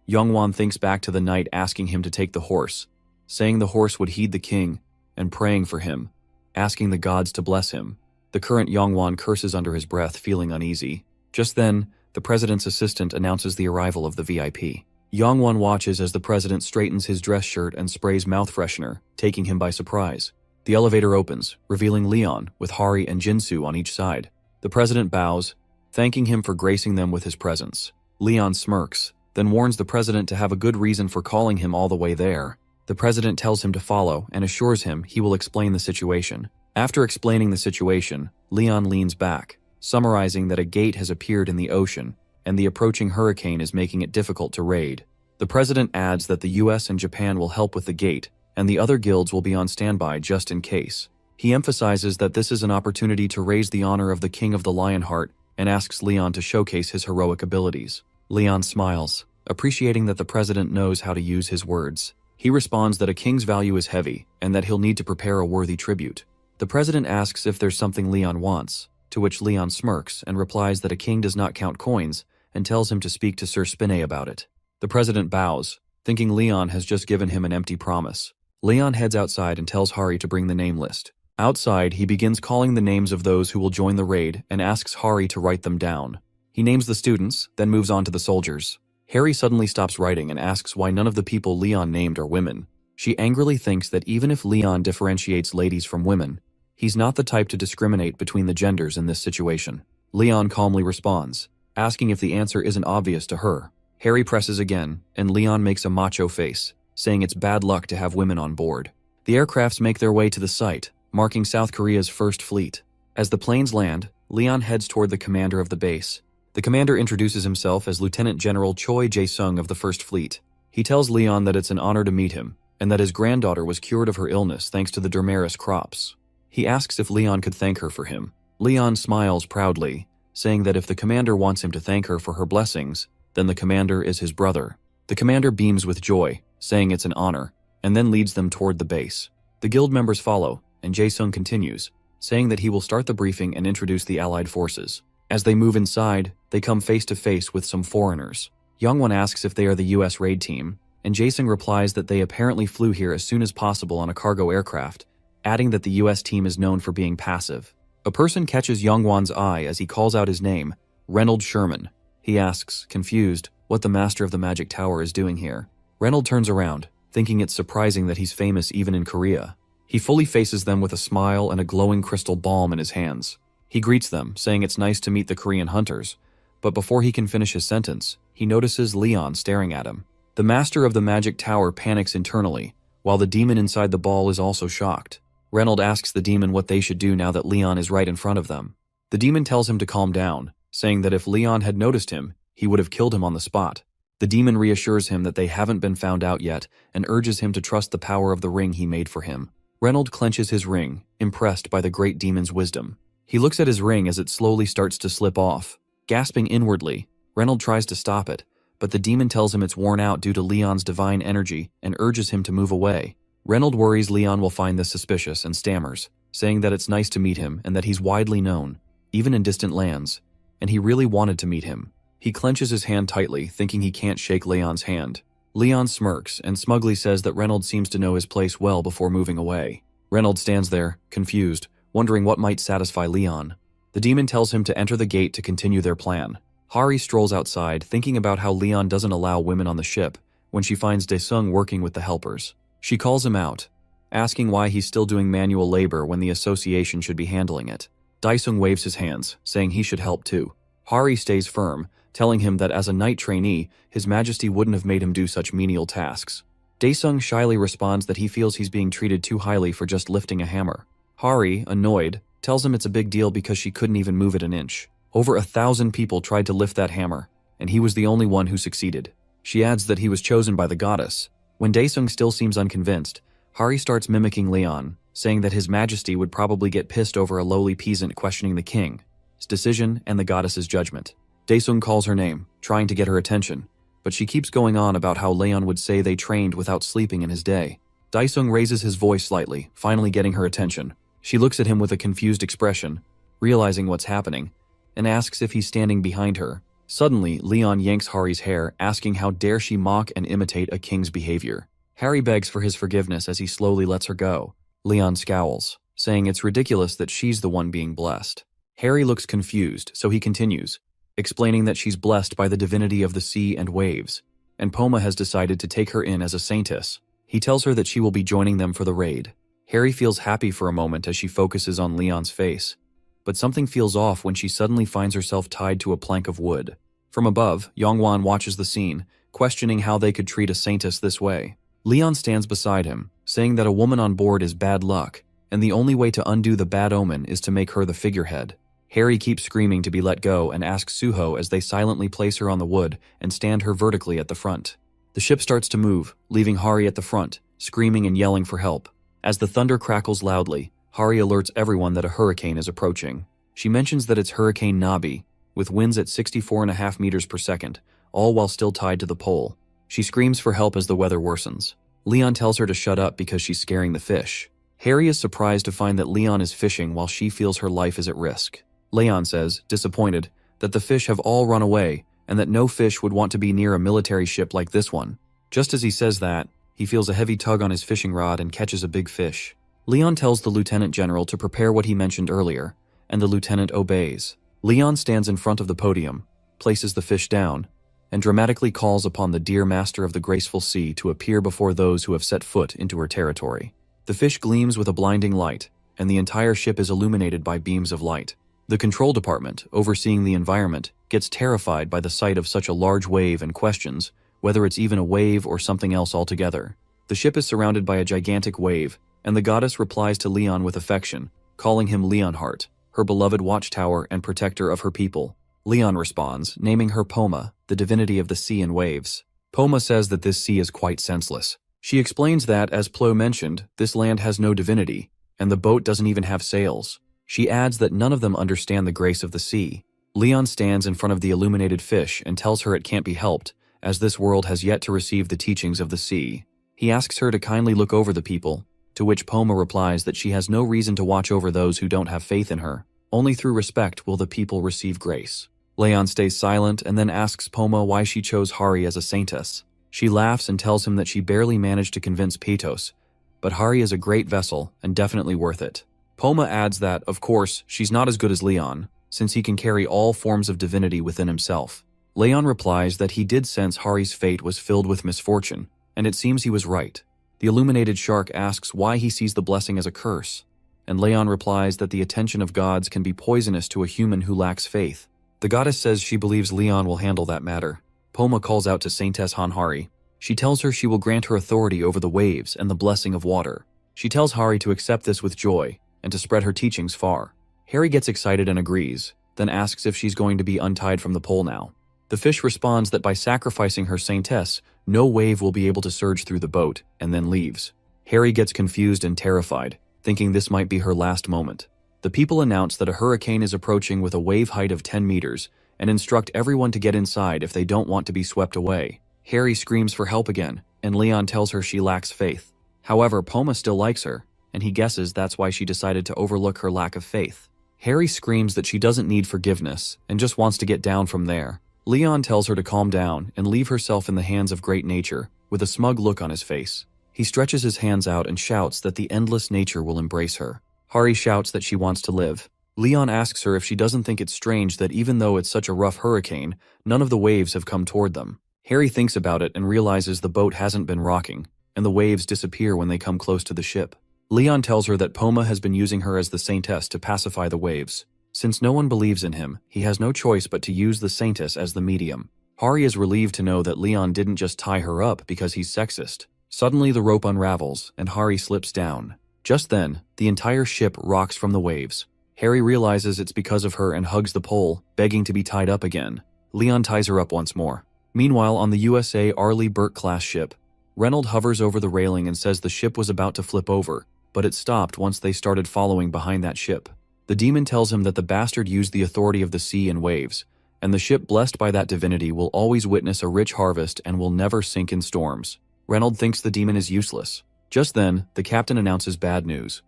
Yongwon thinks back to the knight asking him to take the horse, saying the horse would heed the king, and praying for him, asking the gods to bless him. The current Yongwon curses under his breath, feeling uneasy. Just then, the president's assistant announces the arrival of the VIP. Yongwon watches as the president straightens his dress shirt and sprays mouth freshener, taking him by surprise. The elevator opens, revealing Leon, with Hari and Jinsu on each side. The president bows, thanking him for gracing them with his presence. Leon smirks, then warns the president to have a good reason for calling him all the way there. The president tells him to follow and assures him he will explain the situation. After explaining the situation, Leon leans back, summarizing that a gate has appeared in the ocean, and the approaching hurricane is making it difficult to raid. The president adds that the US and Japan will help with the gate, and the other guilds will be on standby just in case. He emphasizes that this is an opportunity to raise the honor of the King of the Lionheart and asks Leon to showcase his heroic abilities. Leon smiles, appreciating that the president knows how to use his words. He responds that a king's value is heavy and that he'll need to prepare a worthy tribute. The president asks if there's something Leon wants, to which Leon smirks and replies that a king does not count coins and tells him to speak to Sir Spinay about it. The president bows, thinking Leon has just given him an empty promise. Leon heads outside and tells Hari to bring the name list. Outside, he begins calling the names of those who will join the raid and asks Hari to write them down. He names the students, then moves on to the soldiers. Hari suddenly stops writing and asks why none of the people Leon named are women. She angrily thinks that even if Leon differentiates ladies from women, he's not the type to discriminate between the genders in this situation. Leon calmly responds, asking if the answer isn't obvious to her. Hari presses again, and Leon makes a macho face, saying it's bad luck to have women on board. The aircrafts make their way to the site, marking South Korea's first fleet. As the planes land, Leon heads toward the commander of the base. The commander introduces himself as Lieutenant General Choi Jae-sung of the First Fleet. He tells Leon that it's an honor to meet him, and that his granddaughter was cured of her illness thanks to the Dermaris crops. He asks if Leon could thank her for him. Leon smiles proudly, saying that if the commander wants him to thank her for her blessings, then the commander is his brother. The commander beams with joy, saying it's an honor, and then leads them toward the base. The guild members follow, and Jae-sung continues, saying that he will start the briefing and introduce the allied forces. As they move inside, they come face to face with some foreigners. Youngwon asks if they are the US raid team, and Jae-sung replies that they apparently flew here as soon as possible on a cargo aircraft, adding that the US team is known for being passive. A person catches Youngwon's eye as he calls out his name, Reynold Sherman. He asks, confused, what the master of the magic tower is doing here. Reynold turns around, thinking it's surprising that he's famous even in Korea. He fully faces them with a smile and a glowing crystal balm in his hands. He greets them, saying it's nice to meet the Korean hunters, but before he can finish his sentence, he notices Leon staring at him. The master of the magic tower panics internally, while the demon inside the ball is also shocked. Reynold asks the demon what they should do now that Leon is right in front of them. The demon tells him to calm down, saying that if Leon had noticed him, he would have killed him on the spot. The demon reassures him that they haven't been found out yet and urges him to trust the power of the ring he made for him. Reynold clenches his ring, impressed by the great demon's wisdom. He looks at his ring as it slowly starts to slip off. Gasping inwardly, Reynold tries to stop it, but the demon tells him it's worn out due to Leon's divine energy and urges him to move away. Reynold worries Leon will find this suspicious and stammers, saying that it's nice to meet him and that he's widely known, even in distant lands, and he really wanted to meet him. He clenches his hand tightly, thinking he can't shake Leon's hand. Leon smirks and smugly says that Reynold seems to know his place well before moving away. Reynold stands there, confused, wondering what might satisfy Leon. The demon tells him to enter the gate to continue their plan. Hari strolls outside, thinking about how Leon doesn't allow women on the ship, when she finds Dae-sung working with the helpers. She calls him out, asking why he's still doing manual labor when the association should be handling it. Dae-sung waves his hands, saying he should help too. Hari stays firm, telling him that as a knight trainee, His Majesty wouldn't have made him do such menial tasks. Dae-sung shyly responds that he feels he's being treated too highly for just lifting a hammer. Hari, annoyed, tells him it's a big deal because she couldn't even move it an inch. Over 1,000 people tried to lift that hammer, and he was the only one who succeeded. She adds that he was chosen by the goddess. When Dae-sung still seems unconvinced, Hari starts mimicking Leon, saying that His Majesty would probably get pissed over a lowly peasant questioning the king, his decision, and the goddess's judgment. Dae-sung calls her name, trying to get her attention, but she keeps going on about how Leon would say they trained without sleeping in his day. Dae-sung raises his voice slightly, finally getting her attention. She looks at him with a confused expression, realizing what's happening, and asks if he's standing behind her. Suddenly, Leon yanks Hari's hair, asking how dare she mock and imitate a king's behavior. Hari begs for his forgiveness as he slowly lets her go. Leon scowls, saying it's ridiculous that she's the one being blessed. Hari looks confused, so he continues, explaining that she's blessed by the divinity of the sea and waves, and Poma has decided to take her in as a saintess. He tells her that she will be joining them for the raid. Hari feels happy for a moment as she focuses on Leon's face, but something feels off when she suddenly finds herself tied to a plank of wood. From above, Youngwon watches the scene, questioning how they could treat a saintess this way. Leon stands beside him, saying that a woman on board is bad luck, and the only way to undo the bad omen is to make her the figurehead. Hari keeps screaming to be let go and asks Suho as they silently place her on the wood and stand her vertically at the front. The ship starts to move, leaving Hari at the front, screaming and yelling for help. As the thunder crackles loudly, Hari alerts everyone that a hurricane is approaching. She mentions that it's Hurricane Nabi, with winds at 64.5 meters per second, all while still tied to the pole. She screams for help as the weather worsens. Leon tells her to shut up because she's scaring the fish. Hari is surprised to find that Leon is fishing while she feels her life is at risk. Leon says, disappointed, that the fish have all run away and that no fish would want to be near a military ship like this one. Just as he says that, he feels a heavy tug on his fishing rod and catches a big fish. Leon tells the lieutenant general to prepare what he mentioned earlier, and the lieutenant obeys. Leon stands in front of the podium, places the fish down, and dramatically calls upon the dear master of the graceful sea to appear before those who have set foot into her territory. The fish gleams with a blinding light, and the entire ship is illuminated by beams of light. The control department, overseeing the environment, gets terrified by the sight of such a large wave and questions whether it's even a wave or something else altogether. The ship is surrounded by a gigantic wave, and the goddess replies to Leon with affection, calling him Leonheart, her beloved watchtower and protector of her people. Leon responds, naming her Poma, the divinity of the sea and waves. Poma says that this sea is quite senseless. She explains that, as Plo mentioned, this land has no divinity, and the boat doesn't even have sails. She adds that none of them understand the grace of the sea. Leon stands in front of the illuminated fish and tells her it can't be helped, as this world has yet to receive the teachings of the sea. He asks her to kindly look over the people, to which Poma replies that she has no reason to watch over those who don't have faith in her. Only through respect will the people receive grace. Leon stays silent and then asks Poma why she chose Hari as a saintess. She laughs and tells him that she barely managed to convince Petos, but Hari is a great vessel and definitely worth it. Poma adds that, of course, she's not as good as Leon, since he can carry all forms of divinity within himself. Leon replies that he did sense Hari's fate was filled with misfortune, and it seems he was right. The illuminated shark asks why he sees the blessing as a curse, and Leon replies that the attention of gods can be poisonous to a human who lacks faith. The goddess says she believes Leon will handle that matter. Poma calls out to Saintess Hanhari. She tells her she will grant her authority over the waves and the blessing of water. She tells Hari to accept this with joy and to spread her teachings far. Hari gets excited and agrees, then asks if she's going to be untied from the pole now. The fish responds that by sacrificing her saintess, no wave will be able to surge through the boat, and then leaves. Hari gets confused and terrified, thinking this might be her last moment. The people announce that a hurricane is approaching with a wave height of 10 meters, and instruct everyone to get inside if they don't want to be swept away. Hari screams for help again, and Leon tells her she lacks faith. However, Poma still likes her, and he guesses that's why she decided to overlook her lack of faith. Hari screams that she doesn't need forgiveness, and just wants to get down from there. Leon tells her to calm down and leave herself in the hands of great nature, with a smug look on his face. He stretches his hands out and shouts that the endless nature will embrace her. Hari shouts that she wants to live. Leon asks her if she doesn't think it's strange that even though it's such a rough hurricane, none of the waves have come toward them. Hari thinks about it and realizes the boat hasn't been rocking, and the waves disappear when they come close to the ship. Leon tells her that Poma has been using her as the saintess to pacify the waves. Since no one believes in him, he has no choice but to use the saintess as the medium. Hari is relieved to know that Leon didn't just tie her up because he's sexist. Suddenly the rope unravels, and Hari slips down. Just then, the entire ship rocks from the waves. Hari realizes it's because of her and hugs the pole, begging to be tied up again. Leon ties her up once more. Meanwhile, on the USA Arleigh Burke-class ship, Reynolds hovers over the railing and says the ship was about to flip over, but it stopped once they started following behind that ship. The demon tells him that the bastard used the authority of the sea and waves, and the ship blessed by that divinity will always witness a rich harvest and will never sink in storms. Reynolds thinks the demon is useless. Just then, the captain announces bad news.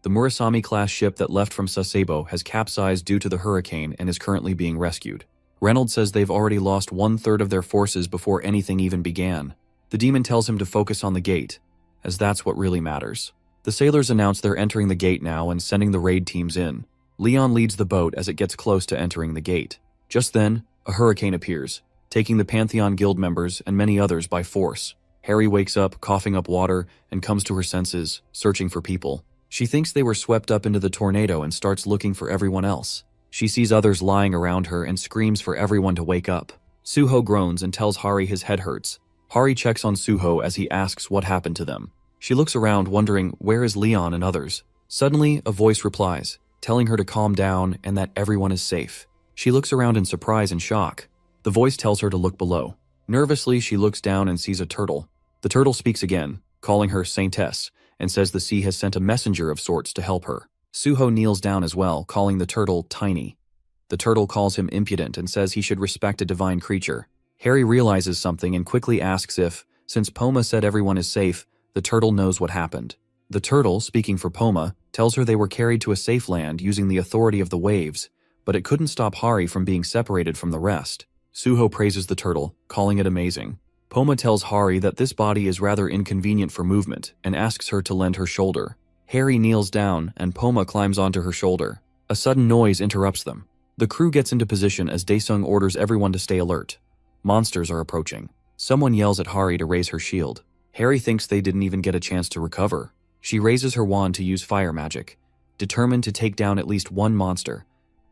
The Murasame-class ship that left from Sasebo has capsized due to the hurricane and is currently being rescued. Reynolds says they've already lost 1/3 of their forces before anything even began. The demon tells him to focus on the gate, as that's what really matters. The sailors announce they're entering the gate now and sending the raid teams in. Leon leads the boat as it gets close to entering the gate. Just then, a hurricane appears, taking the Pantheon Guild members and many others by force. Hari wakes up, coughing up water, and comes to her senses, searching for people. She thinks they were swept up into the tornado and starts looking for everyone else. She sees others lying around her and screams for everyone to wake up. Suho groans and tells Hari his head hurts. Hari checks on Suho as he asks what happened to them. She looks around wondering where is Leon and others. Suddenly, a voice replies, telling her to calm down and that everyone is safe. She looks around in surprise and shock. The voice tells her to look below. Nervously, she looks down and sees a turtle. The turtle speaks again, calling her Saintess, and says the sea has sent a messenger of sorts to help her. Suho kneels down as well, calling the turtle tiny. The turtle calls him impudent and says he should respect a divine creature. Hari realizes something and quickly asks if, since Poma said everyone is safe, the turtle knows what happened. The turtle, speaking for Poma, tells her they were carried to a safe land using the authority of the waves, but it couldn't stop Hari from being separated from the rest. Suho praises the turtle, calling it amazing. Poma tells Hari that this body is rather inconvenient for movement and asks her to lend her shoulder. Harry kneels down, and Poma climbs onto her shoulder. A sudden noise interrupts them. The crew gets into position as Daesung orders everyone to stay alert. Monsters are approaching. Someone yells at Hari to raise her shield. Harry thinks they didn't even get a chance to recover. She raises her wand to use fire magic, determined to take down at least one monster,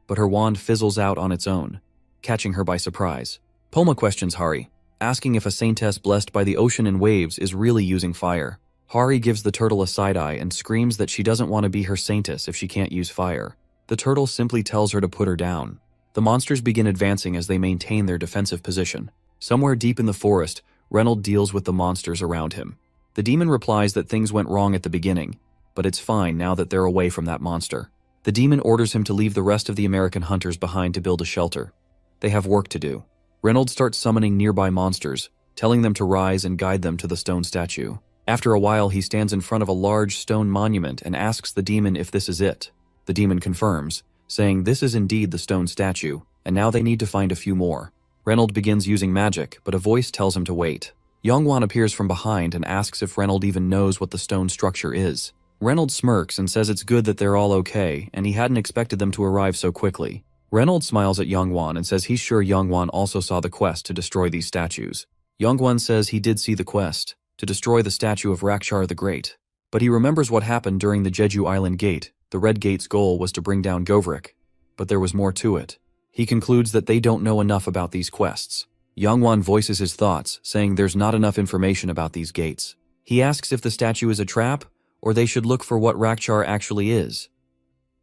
but her wand fizzles out on its own, catching her by surprise. Poma questions Hari, asking if a saintess blessed by the ocean and waves is really using fire. Hari gives the turtle a side-eye and screams that she doesn't want to be her saintess if she can't use fire. The turtle simply tells her to put her down. The monsters begin advancing as they maintain their defensive position. Somewhere deep in the forest, Reynold deals with the monsters around him. The demon replies that things went wrong at the beginning, but it's fine now that they're away from that monster. The demon orders him to leave the rest of the American hunters behind to build a shelter. They have work to do. Reynold starts summoning nearby monsters, telling them to rise and guide them to the stone statue. After a while, he stands in front of a large stone monument and asks the demon if this is it. The demon confirms, saying this is indeed the stone statue, and now they need to find a few more. Reynold begins using magic, but a voice tells him to wait. Yongwan appears from behind and asks if Reynold even knows what the stone structure is. Reynold smirks and says it's good that they're all okay, and he hadn't expected them to arrive so quickly. Reynold smiles at Yongwan and says he's sure Yongwan also saw the quest to destroy these statues. Yongwan says he did see the quest, to destroy the statue of Rakshar the Great. But he remembers what happened during the Jeju Island Gate. The Red Gate's goal was to bring down Govrik, but there was more to it. He concludes that they don't know enough about these quests. Yongwan voices his thoughts, saying there's not enough information about these gates. He asks if the statue is a trap, or they should look for what Rakshar actually is.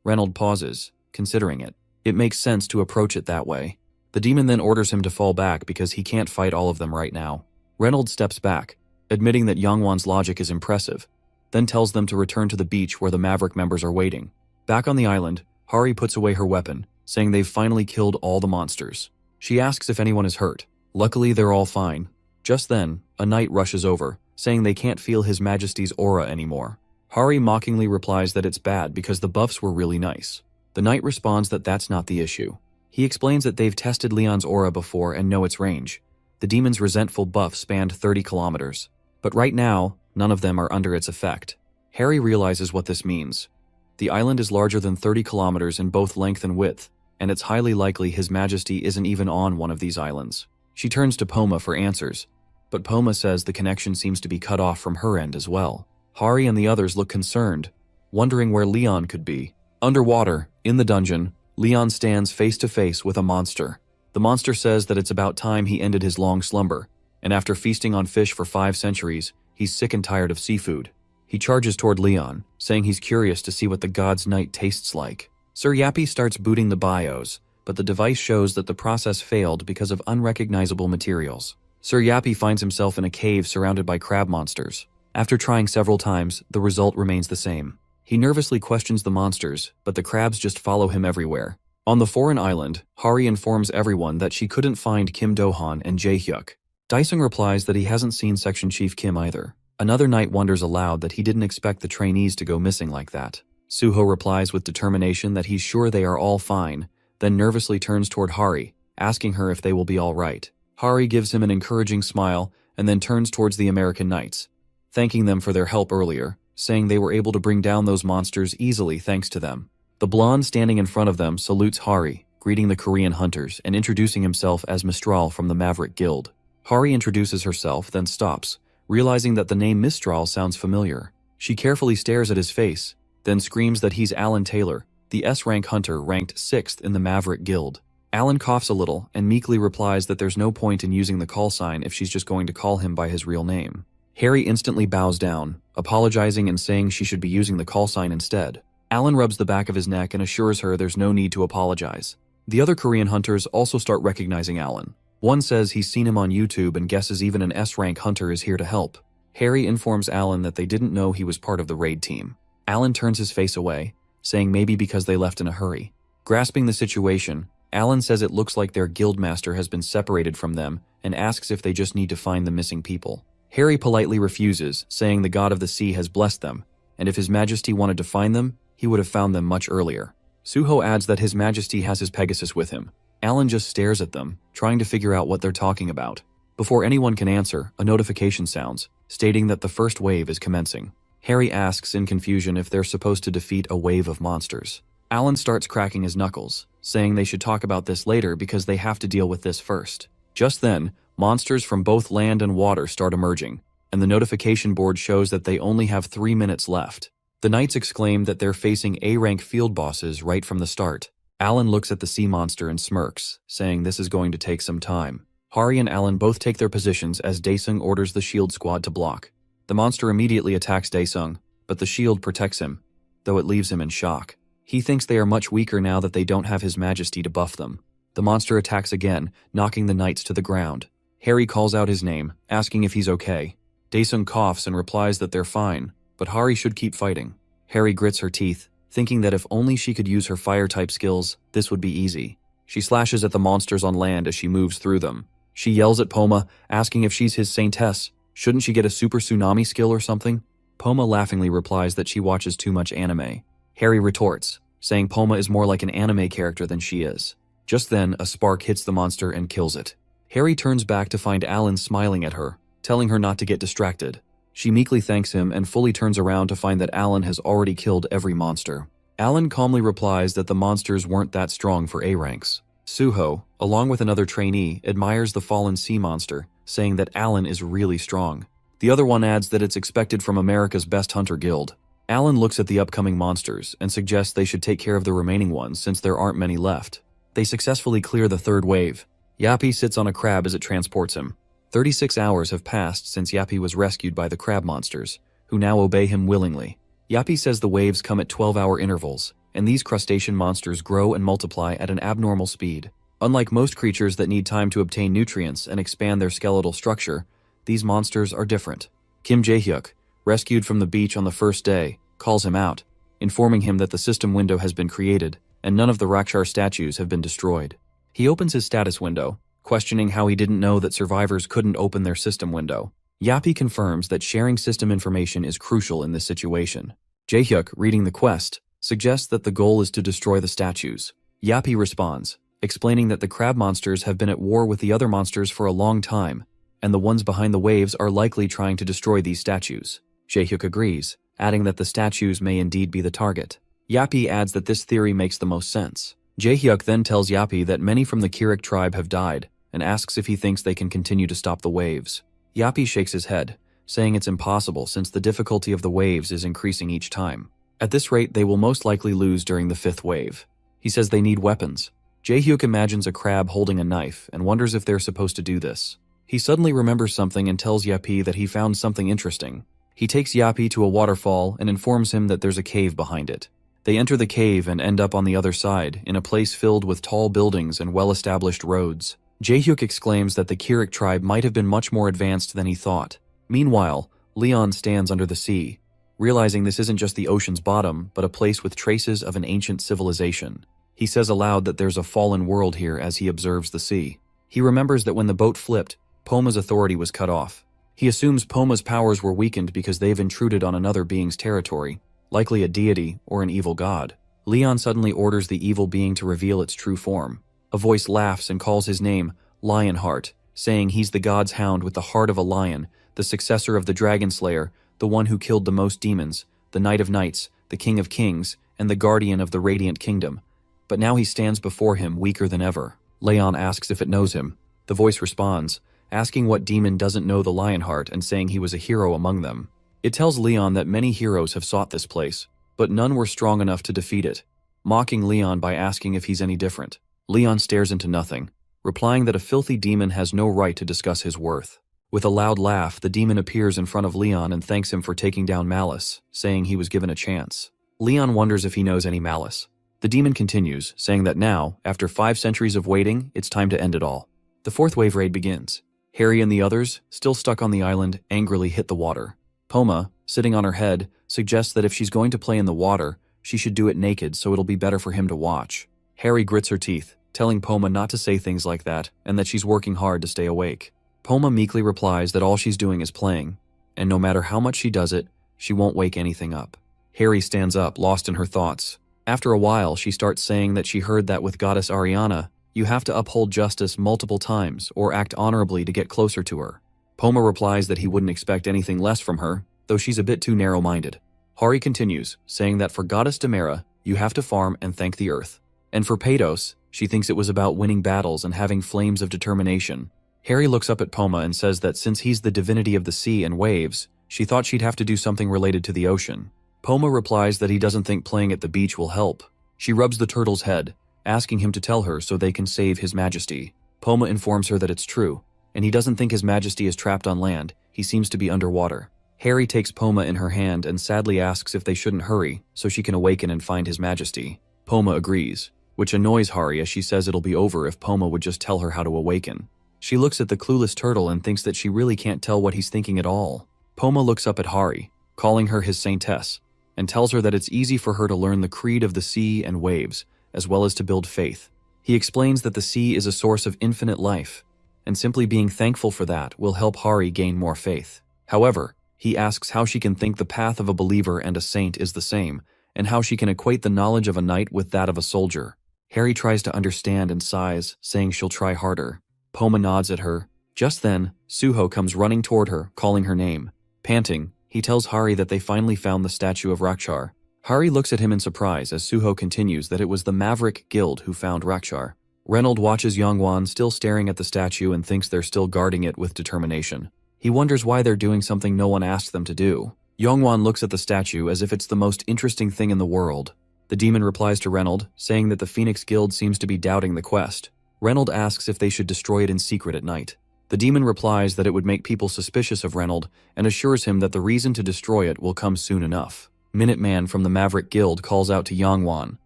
Reynold pauses, considering it. It makes sense to approach it that way. The demon then orders him to fall back because he can't fight all of them right now. Reynold steps back, admitting that Yongwan's logic is impressive, then tells them to return to the beach where the Maverick members are waiting. Back on the island, Hari puts away her weapon, saying they've finally killed all the monsters. She asks if anyone is hurt. Luckily, they're all fine. Just then, a knight rushes over, saying they can't feel His Majesty's aura anymore. Hari mockingly replies that it's bad because the buffs were really nice. The knight responds that that's not the issue. He explains that they've tested Leon's aura before and know its range. The demon's resentful buff spanned 30 kilometers. But right now, none of them are under its effect. Harry realizes what this means. The island is larger than 30 kilometers in both length and width, and it's highly likely His Majesty isn't even on one of these islands. She turns to Poma for answers, but Poma says the connection seems to be cut off from her end as well. Hari and the others look concerned, wondering where Leon could be. Underwater, in the dungeon, Leon stands face to face with a monster. The monster says that it's about time he ended his long slumber, and after feasting on fish for 5 centuries, he's sick and tired of seafood. He charges toward Leon, saying he's curious to see what the god's night tastes like. Sir Yappy starts booting the bios, but the device shows that the process failed because of unrecognizable materials. Sir Yappy finds himself in a cave surrounded by crab monsters. After trying several times, the result remains the same. He nervously questions the monsters, but the crabs just follow him everywhere. On the foreign island, Hari informs everyone that she couldn't find Kim Do-han and Jae-hyuk. Daesung replies that he hasn't seen Section Chief Kim either. Another knight wonders aloud that he didn't expect the trainees to go missing like that. Suho replies with determination that he's sure they are all fine, then nervously turns toward Hari, asking her if they will be all right. Hari gives him an encouraging smile and then turns towards the American knights, thanking them for their help earlier, saying they were able to bring down those monsters easily thanks to them. The blonde standing in front of them salutes Hari, greeting the Korean hunters and introducing himself as Mistral from the Maverick Guild. Hari introduces herself, then stops, realizing that the name Mistral sounds familiar. She carefully stares at his face, then screams that he's Alan Taylor, the S-rank hunter ranked 6th in the Maverick Guild. Alan coughs a little and meekly replies that there's no point in using the call sign if she's just going to call him by his real name. Harry instantly bows down, apologizing and saying she should be using the call sign instead. Alan rubs the back of his neck and assures her there's no need to apologize. The other Korean hunters also start recognizing Alan. One says he's seen him on YouTube and guesses even an S-rank hunter is here to help. Harry informs Alan that they didn't know he was part of the raid team. Alan turns his face away, saying maybe because they left in a hurry. Grasping the situation, Alan says it looks like their guildmaster has been separated from them and asks if they just need to find the missing people. Harry politely refuses, saying the god of the sea has blessed them, and if His Majesty wanted to find them, he would have found them much earlier. Suho adds that His Majesty has his Pegasus with him. Alan just stares at them, trying to figure out what they're talking about. Before anyone can answer, a notification sounds, stating that the first wave is commencing. Harry asks in confusion if they're supposed to defeat a wave of monsters. Alan starts cracking his knuckles, saying they should talk about this later because they have to deal with this first. Just then, monsters from both land and water start emerging, and the notification board shows that they only have 3 minutes left. The knights exclaim that they're facing A-rank field bosses right from the start. Alan looks at the sea monster and smirks, saying this is going to take some time. Hari and Alan both take their positions as Daesung orders the shield squad to block. The monster immediately attacks Daesung, but the shield protects him, though it leaves him in shock. He thinks they are much weaker now that they don't have his majesty to buff them. The monster attacks again, knocking the knights to the ground. Harry calls out his name, asking if he's okay. Daesung coughs and replies that they're fine, but Hari should keep fighting. Harry grits her teeth, thinking that if only she could use her fire-type skills, this would be easy. She slashes at the monsters on land as she moves through them. She yells at Poma, asking if she's his saintess. Shouldn't she get a super tsunami skill or something? Poma laughingly replies that she watches too much anime. Harry retorts, saying Poma is more like an anime character than she is. Just then, a spark hits the monster and kills it. Harry turns back to find Alan smiling at her, telling her not to get distracted. She meekly thanks him and fully turns around to find that Alan has already killed every monster. Alan calmly replies that the monsters weren't that strong for A ranks. Suho, along with another trainee, admires the fallen sea monster, saying that Alan is really strong. The other one adds that it's expected from America's best hunter guild. Alan looks at the upcoming monsters and suggests they should take care of the remaining ones since there aren't many left. They successfully clear the third wave. Yappy sits on a crab as it transports him. 36 hours have passed since Yappy was rescued by the crab monsters, who now obey him willingly. Yappy says the waves come at 12-hour intervals, and these crustacean monsters grow and multiply at an abnormal speed. Unlike most creatures that need time to obtain nutrients and expand their skeletal structure, these monsters are different. Kim Jae-hyuk, rescued from the beach on the first day, calls him out, informing him that the system window has been created and none of the Rakshar statues have been destroyed. He opens his status window, questioning how he didn't know that survivors couldn't open their system window. Yappy confirms that sharing system information is crucial in this situation. Jae-hyuk, reading the quest, suggests that the goal is to destroy the statues. Yappy responds, explaining that the crab monsters have been at war with the other monsters for a long time, and the ones behind the waves are likely trying to destroy these statues. Jae-hyuk agrees, adding that the statues may indeed be the target. Yappy adds that this theory makes the most sense. Jae-hyuk then tells Yappy that many from the Kirik tribe have died, and asks if he thinks they can continue to stop the waves. Yappy shakes his head, saying it's impossible since the difficulty of the waves is increasing each time. At this rate, they will most likely lose during the 5th wave. He says they need weapons. Jae-hyuk imagines a crab holding a knife and wonders if they're supposed to do this. He suddenly remembers something and tells Yappy that he found something interesting. He takes Yappy to a waterfall and informs him that there's a cave behind it. They enter the cave and end up on the other side, in a place filled with tall buildings and well-established roads. Jae-hyuk exclaims that the Kirik tribe might have been much more advanced than he thought. Meanwhile, Leon stands under the sea, realizing this isn't just the ocean's bottom, but a place with traces of an ancient civilization. He says aloud that there's a fallen world here as he observes the sea. He remembers that when the boat flipped, Poma's authority was cut off. He assumes Poma's powers were weakened because they've intruded on another being's territory, likely a deity or an evil god. Leon suddenly orders the evil being to reveal its true form. A voice laughs and calls his name Lionheart, saying he's the god's hound with the heart of a lion, the successor of the Dragon Slayer, the one who killed the most demons, the Knight of Knights, the King of Kings, and the guardian of the Radiant Kingdom. But now he stands before him weaker than ever. Leon asks if it knows him. The voice responds, asking what demon doesn't know the Lionheart and saying he was a hero among them. It tells Leon that many heroes have sought this place, but none were strong enough to defeat it, mocking Leon by asking if he's any different. Leon stares into nothing, replying that a filthy demon has no right to discuss his worth. With a loud laugh, the demon appears in front of Leon and thanks him for taking down Malice, saying he was given a chance. Leon wonders if he knows any Malice. The demon continues, saying that now, after 5 centuries of waiting, it's time to end it all. The 4th wave raid begins. Harry and the others, still stuck on the island, angrily hit the water. Poma, sitting on her head, suggests that if she's going to play in the water, she should do it naked so it'll be better for him to watch. Harry grits her teeth, telling Poma not to say things like that and that she's working hard to stay awake. Poma meekly replies that all she's doing is playing, and no matter how much she does it, she won't wake anything up. Harry stands up, lost in her thoughts. After a while, she starts saying that she heard that with Goddess Ariana, you have to uphold justice multiple times or act honorably to get closer to her. Poma replies that he wouldn't expect anything less from her, though she's a bit too narrow-minded. Hari continues, saying that for Goddess Demera, you have to farm and thank the earth. And for Pados, she thinks it was about winning battles and having flames of determination. Hari looks up at Poma and says that since he's the divinity of the sea and waves, she thought she'd have to do something related to the ocean. Poma replies that he doesn't think playing at the beach will help. She rubs the turtle's head, asking him to tell her so they can save His Majesty. Poma informs her that it's true, and he doesn't think His Majesty is trapped on land, he seems to be underwater. Hari takes Poma in her hand and sadly asks if they shouldn't hurry so she can awaken and find His Majesty. Poma agrees, which annoys Hari as she says it'll be over if Poma would just tell her how to awaken. She looks at the clueless turtle and thinks that she really can't tell what he's thinking at all. Poma looks up at Hari, calling her his saintess, and tells her that it's easy for her to learn the creed of the sea and waves, as well as to build faith. He explains that the sea is a source of infinite life, and simply being thankful for that will help Hari gain more faith. However, he asks how she can think the path of a believer and a saint is the same, and how she can equate the knowledge of a knight with that of a soldier. Hari tries to understand and sighs, saying she'll try harder. Poma nods at her. Just then, Suho comes running toward her, calling her name. Panting, he tells Hari that they finally found the statue of Rakshar. Hari looks at him in surprise as Suho continues that it was the Maverick Guild who found Rakshar. Reynold watches Yongwan still staring at the statue and thinks they're still guarding it with determination. He wonders why they're doing something no one asked them to do. Yongwan looks at the statue as if it's the most interesting thing in the world. The demon replies to Reynold, saying that the Phoenix Guild seems to be doubting the quest. Reynold asks if they should destroy it in secret at night. The demon replies that it would make people suspicious of Reynold and assures him that the reason to destroy it will come soon enough. Minuteman from the Maverick Guild calls out to Yongwan,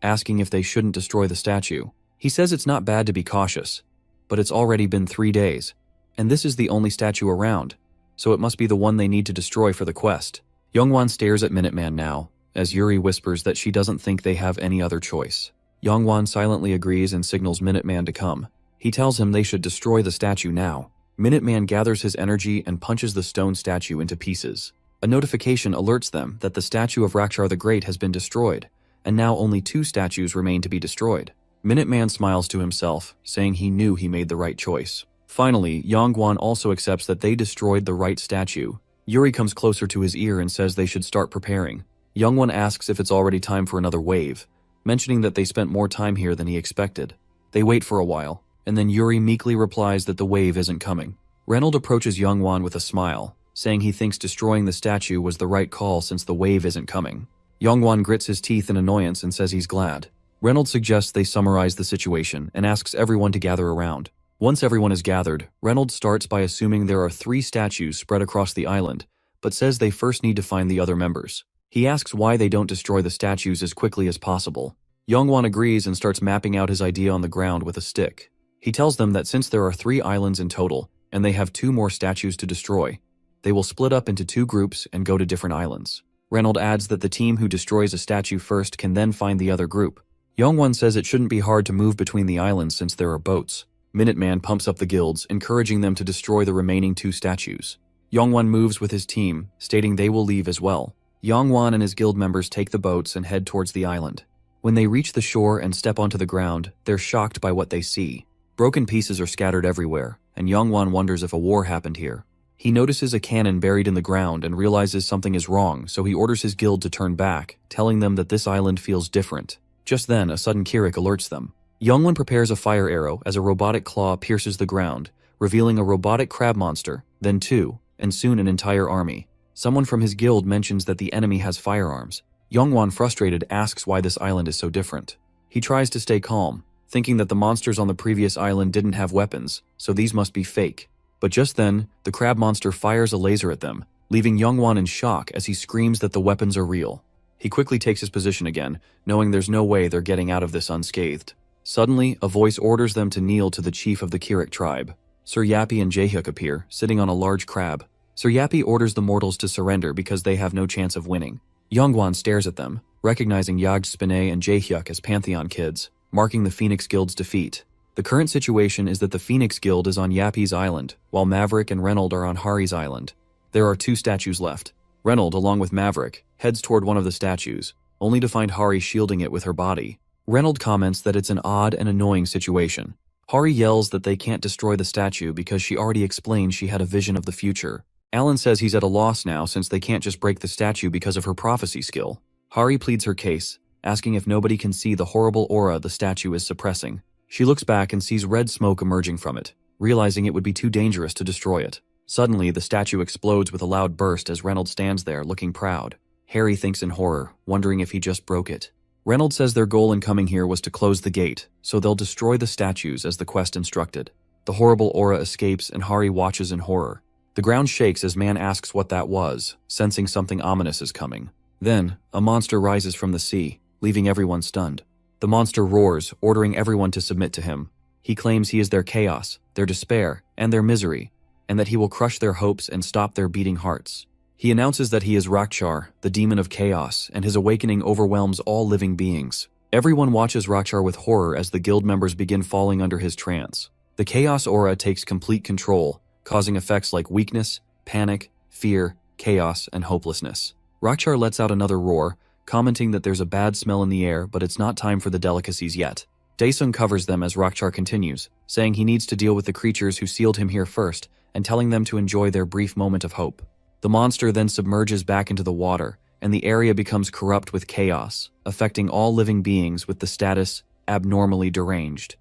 asking if they shouldn't destroy the statue. He says it's not bad to be cautious, but it's already been 3 days, and this is the only statue around, so it must be the one they need to destroy for the quest. Yongwan stares at Minuteman now, as Yuri whispers that she doesn't think they have any other choice. Yongwan silently agrees and signals Minuteman to come. He tells him they should destroy the statue now. Minuteman gathers his energy and punches the stone statue into pieces. A notification alerts them that the statue of Rakshar the Great has been destroyed, and now only 2 statues remain to be destroyed. Minuteman smiles to himself, saying he knew he made the right choice. Finally, Yongwan also accepts that they destroyed the right statue. Yuri comes closer to his ear and says they should start preparing. Yongwan asks if it's already time for another wave, mentioning that they spent more time here than he expected. They wait for a while, and then Yuri meekly replies that the wave isn't coming. Reynold approaches Yongwan with a smile, saying he thinks destroying the statue was the right call since the wave isn't coming. Yongwan grits his teeth in annoyance and says he's glad. Reynold suggests they summarize the situation and asks everyone to gather around. Once everyone is gathered, Reynold starts by assuming there are 3 statues spread across the island, but says they first need to find the other members. He asks why they don't destroy the statues as quickly as possible. Yongwan agrees and starts mapping out his idea on the ground with a stick. He tells them that since there are 3 islands in total, and they have 2 more statues to destroy, they will split up into 2 groups and go to different islands. Reynold adds that the team who destroys a statue first can then find the other group. Yongwan says it shouldn't be hard to move between the islands since there are boats. Minuteman pumps up the guilds, encouraging them to destroy the remaining 2 statues. Yongwan moves with his team, stating they will leave as well. Yongwan and his guild members take the boats and head towards the island. When they reach the shore and step onto the ground, they're shocked by what they see. Broken pieces are scattered everywhere, and Yongwan wonders if a war happened here. He notices a cannon buried in the ground and realizes something is wrong, so he orders his guild to turn back, telling them that this island feels different. Just then, a sudden Kirik alerts them. Yongwan prepares a fire arrow as a robotic claw pierces the ground, revealing a robotic crab monster, then 2, and soon an entire army. Someone from his guild mentions that the enemy has firearms. Yongwan, frustrated, asks why this island is so different. He tries to stay calm, thinking that the monsters on the previous island didn't have weapons, so these must be fake. But just then, the crab monster fires a laser at them, leaving Yongwan in shock as he screams that the weapons are real. He quickly takes his position again, knowing there's no way they're getting out of this unscathed. Suddenly, a voice orders them to kneel to the chief of the Kirik tribe. Sir Yappy and Jaehyuk appear, sitting on a large crab. Sir Yappy orders the mortals to surrender because they have no chance of winning. Yongwan stares at them, recognizing Yagd Spinay and Jaehyuk as Pantheon kids, marking the Phoenix Guild's defeat. The current situation is that the Phoenix Guild is on Yappy's island, while Maverick and Reynold are on Hari's island. There are 2 statues left. Reynold, along with Maverick, heads toward one of the statues, only to find Hari shielding it with her body. Reynold comments that it's an odd and annoying situation. Hari yells that they can't destroy the statue because she already explained she had a vision of the future, Alan says he's at a loss now since they can't just break the statue because of her prophecy skill. Hari pleads her case, asking if nobody can see the horrible aura the statue is suppressing. She looks back and sees red smoke emerging from it, realizing it would be too dangerous to destroy it. Suddenly, the statue explodes with a loud burst as Reynolds stands there, looking proud. Harry thinks in horror, wondering if he just broke it. Reynolds says their goal in coming here was to close the gate, so they'll destroy the statues as the quest instructed. The horrible aura escapes and Hari watches in horror. The ground shakes as Man asks what that was, sensing something ominous is coming. Then, a monster rises from the sea, leaving everyone stunned. The monster roars, ordering everyone to submit to him. He claims he is their chaos, their despair, and their misery, and that he will crush their hopes and stop their beating hearts. He announces that he is Rakshar, the demon of chaos, and his awakening overwhelms all living beings. Everyone watches Rakshar with horror as the guild members begin falling under his trance. The chaos aura takes complete control, causing effects like weakness, panic, fear, chaos, and hopelessness. Rakshar lets out another roar, commenting that there's a bad smell in the air, but it's not time for the delicacies yet. Daesung covers them as Rakshar continues, saying he needs to deal with the creatures who sealed him here first, and telling them to enjoy their brief moment of hope. The monster then submerges back into the water, and the area becomes corrupt with chaos, affecting all living beings with the status abnormally deranged.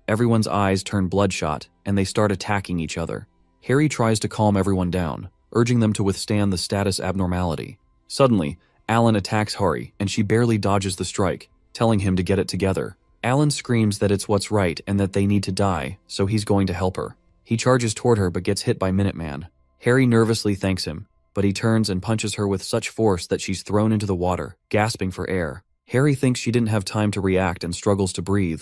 Everyone's eyes turn bloodshot, and they start attacking each other. Harry tries to calm everyone down, urging them to withstand the status abnormality. Suddenly, Alan attacks Hari, and she barely dodges the strike, telling him to get it together. Alan screams that it's what's right and that they need to die, so he's going to help her. He charges toward her but gets hit by Minuteman. Harry nervously thanks him, but he turns and punches her with such force that she's thrown into the water, gasping for air. Harry thinks she didn't have time to react and struggles to breathe,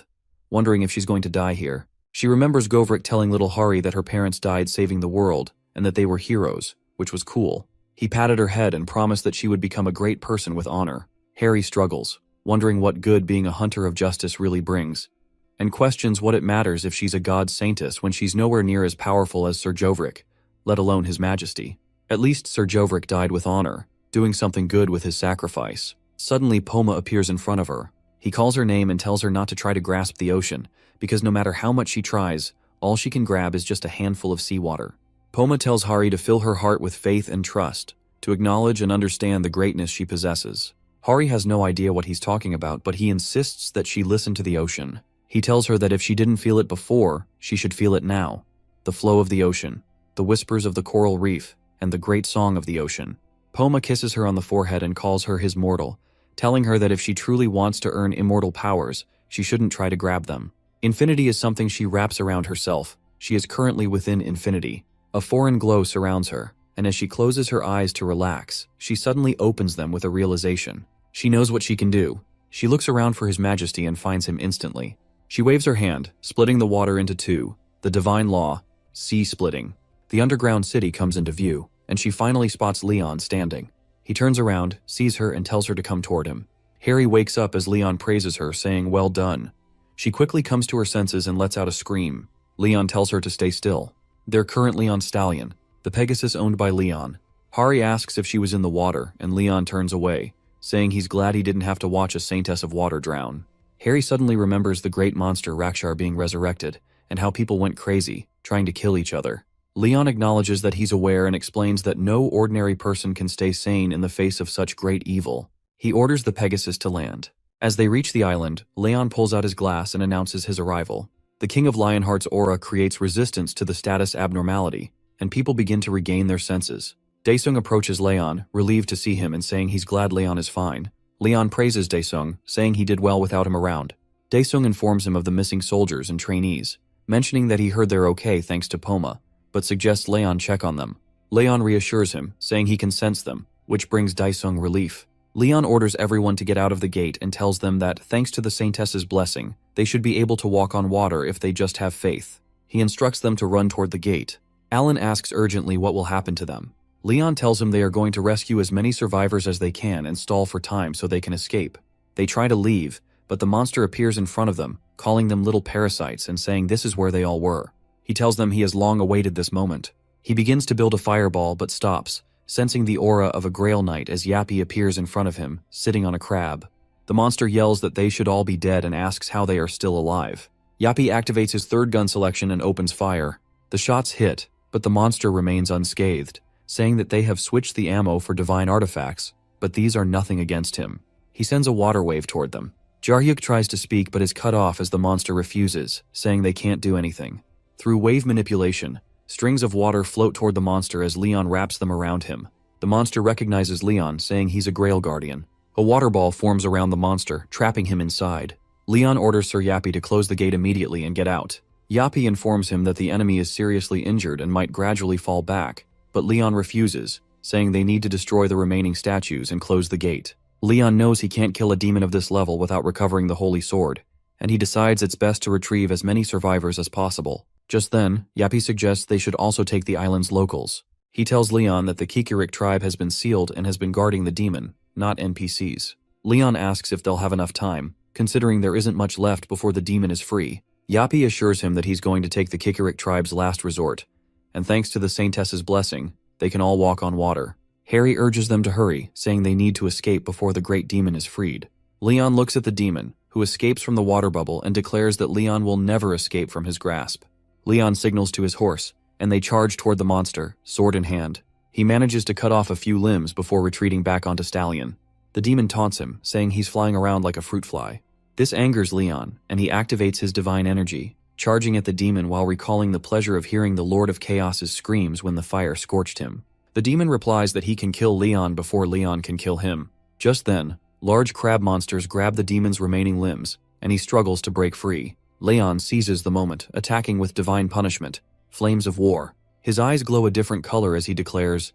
wondering if she's going to die here. She remembers Govrik telling little Hari that her parents died saving the world, and that they were heroes, which was cool. He patted her head and promised that she would become a great person with honor. Harry struggles, wondering what good being a hunter of justice really brings, and questions what it matters if she's a god saintess when she's nowhere near as powerful as Sir Jovrik, let alone His Majesty. At least Sir Jovrik died with honor, doing something good with his sacrifice. Suddenly Poma appears in front of her. He calls her name and tells her not to try to grasp the ocean, because no matter how much she tries, all she can grab is just a handful of seawater. Poma tells Hari to fill her heart with faith and trust, to acknowledge and understand the greatness she possesses. Hari has no idea what he's talking about, but he insists that she listen to the ocean. He tells her that if she didn't feel it before, she should feel it now. The flow of the ocean, the whispers of the coral reef, and the great song of the ocean. Poma kisses her on the forehead and calls her his mortal, telling her that if she truly wants to earn immortal powers, she shouldn't try to grab them. Infinity is something she wraps around herself. She is currently within infinity. A foreign glow surrounds her, and as she closes her eyes to relax, she suddenly opens them with a realization. She knows what she can do. She looks around for His Majesty and finds him instantly. She waves her hand, splitting the water into two, the divine law, sea splitting. The underground city comes into view, and she finally spots Leon standing. He turns around, sees her, and tells her to come toward him. Harry wakes up as Leon praises her, saying, "Well done." She quickly comes to her senses and lets out a scream. Leon tells her to stay still. They're currently on Stallion, the Pegasus owned by Leon. Hari asks if she was in the water, and Leon turns away, saying he's glad he didn't have to watch a Saintess of Water drown. Harry suddenly remembers the great monster Rakshar being resurrected, and how people went crazy, trying to kill each other. Leon acknowledges that he's aware and explains that no ordinary person can stay sane in the face of such great evil. He orders the Pegasus to land. As they reach the island, Leon pulls out his glass and announces his arrival. The King of Lionheart's aura creates resistance to the status abnormality, and people begin to regain their senses. Daesung approaches Leon, relieved to see him and saying he's glad Leon is fine. Leon praises Daesung, saying he did well without him around. Daesung informs him of the missing soldiers and trainees, mentioning that he heard they're okay thanks to Poma, but suggests Leon check on them. Leon reassures him, saying he can sense them, which brings Daesung relief. Leon orders everyone to get out of the gate and tells them that, thanks to the Saintess's blessing, they should be able to walk on water if they just have faith. He instructs them to run toward the gate. Alan asks urgently what will happen to them. Leon tells him they are going to rescue as many survivors as they can and stall for time so they can escape. They try to leave, but the monster appears in front of them, calling them little parasites and saying this is where they all were. He tells them he has long awaited this moment. He begins to build a fireball but stops, sensing the aura of a Grail Knight as Yappy appears in front of him, sitting on a crab. The monster yells that they should all be dead and asks how they are still alive. Yappy activates his third gun selection and opens fire. The shots hit, but the monster remains unscathed, saying that they have switched the ammo for divine artifacts, but these are nothing against him. He sends a water wave toward them. Jahyuk tries to speak but is cut off as the monster refuses, saying they can't do anything. Through wave manipulation, strings of water float toward the monster as Leon wraps them around him. The monster recognizes Leon, saying he's a Grail Guardian. A water ball forms around the monster, trapping him inside. Leon orders Sir Yappy to close the gate immediately and get out. Yappy informs him that the enemy is seriously injured and might gradually fall back, but Leon refuses, saying they need to destroy the remaining statues and close the gate. Leon knows he can't kill a demon of this level without recovering the Holy Sword, and he decides it's best to retrieve as many survivors as possible. Just then, Yappy suggests they should also take the island's locals. He tells Leon that the Kikirik tribe has been sealed and has been guarding the demon, not NPCs. Leon asks if they'll have enough time, considering there isn't much left before the demon is free. Yappy assures him that he's going to take the Kikirik tribe's last resort, and thanks to the Saintess's blessing, they can all walk on water. Harry urges them to hurry, saying they need to escape before the great demon is freed. Leon looks at the demon, who escapes from the water bubble and declares that Leon will never escape from his grasp. Leon signals to his horse, and they charge toward the monster, sword in hand. He manages to cut off a few limbs before retreating back onto Stallion. The demon taunts him, saying he's flying around like a fruit fly. This angers Leon, and he activates his divine energy, charging at the demon while recalling the pleasure of hearing the Lord of Chaos's screams when the fire scorched him. The demon replies that he can kill Leon before Leon can kill him. Just then, large crab monsters grab the demon's remaining limbs, and he struggles to break free. Leon seizes the moment, attacking with divine punishment, Flames of War. His eyes glow a different color as he declares,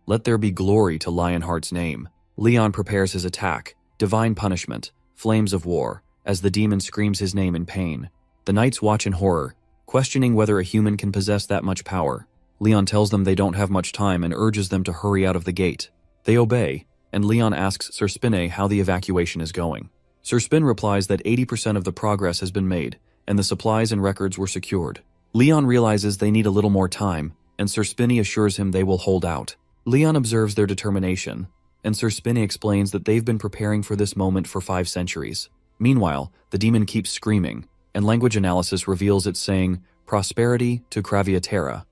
"Let there be glory to Lionheart's name." Leon prepares his attack, Divine Punishment, Flames of War, as the demon screams his name in pain. The knights watch in horror, questioning whether a human can possess that much power. Leon tells them they don't have much time and urges them to hurry out of the gate. They obey, and Leon asks Sir Spinne how the evacuation is going. Sir Spin replies that 80% of the progress has been made, and the supplies and records were secured. Leon realizes they need a little more time, and Sir Spinne assures him they will hold out. Leon observes their determination, and Sir Spinne explains that they've been preparing for this moment for 5 centuries. Meanwhile, the demon keeps screaming, and language analysis reveals it's saying, "Prosperity to Craviatera."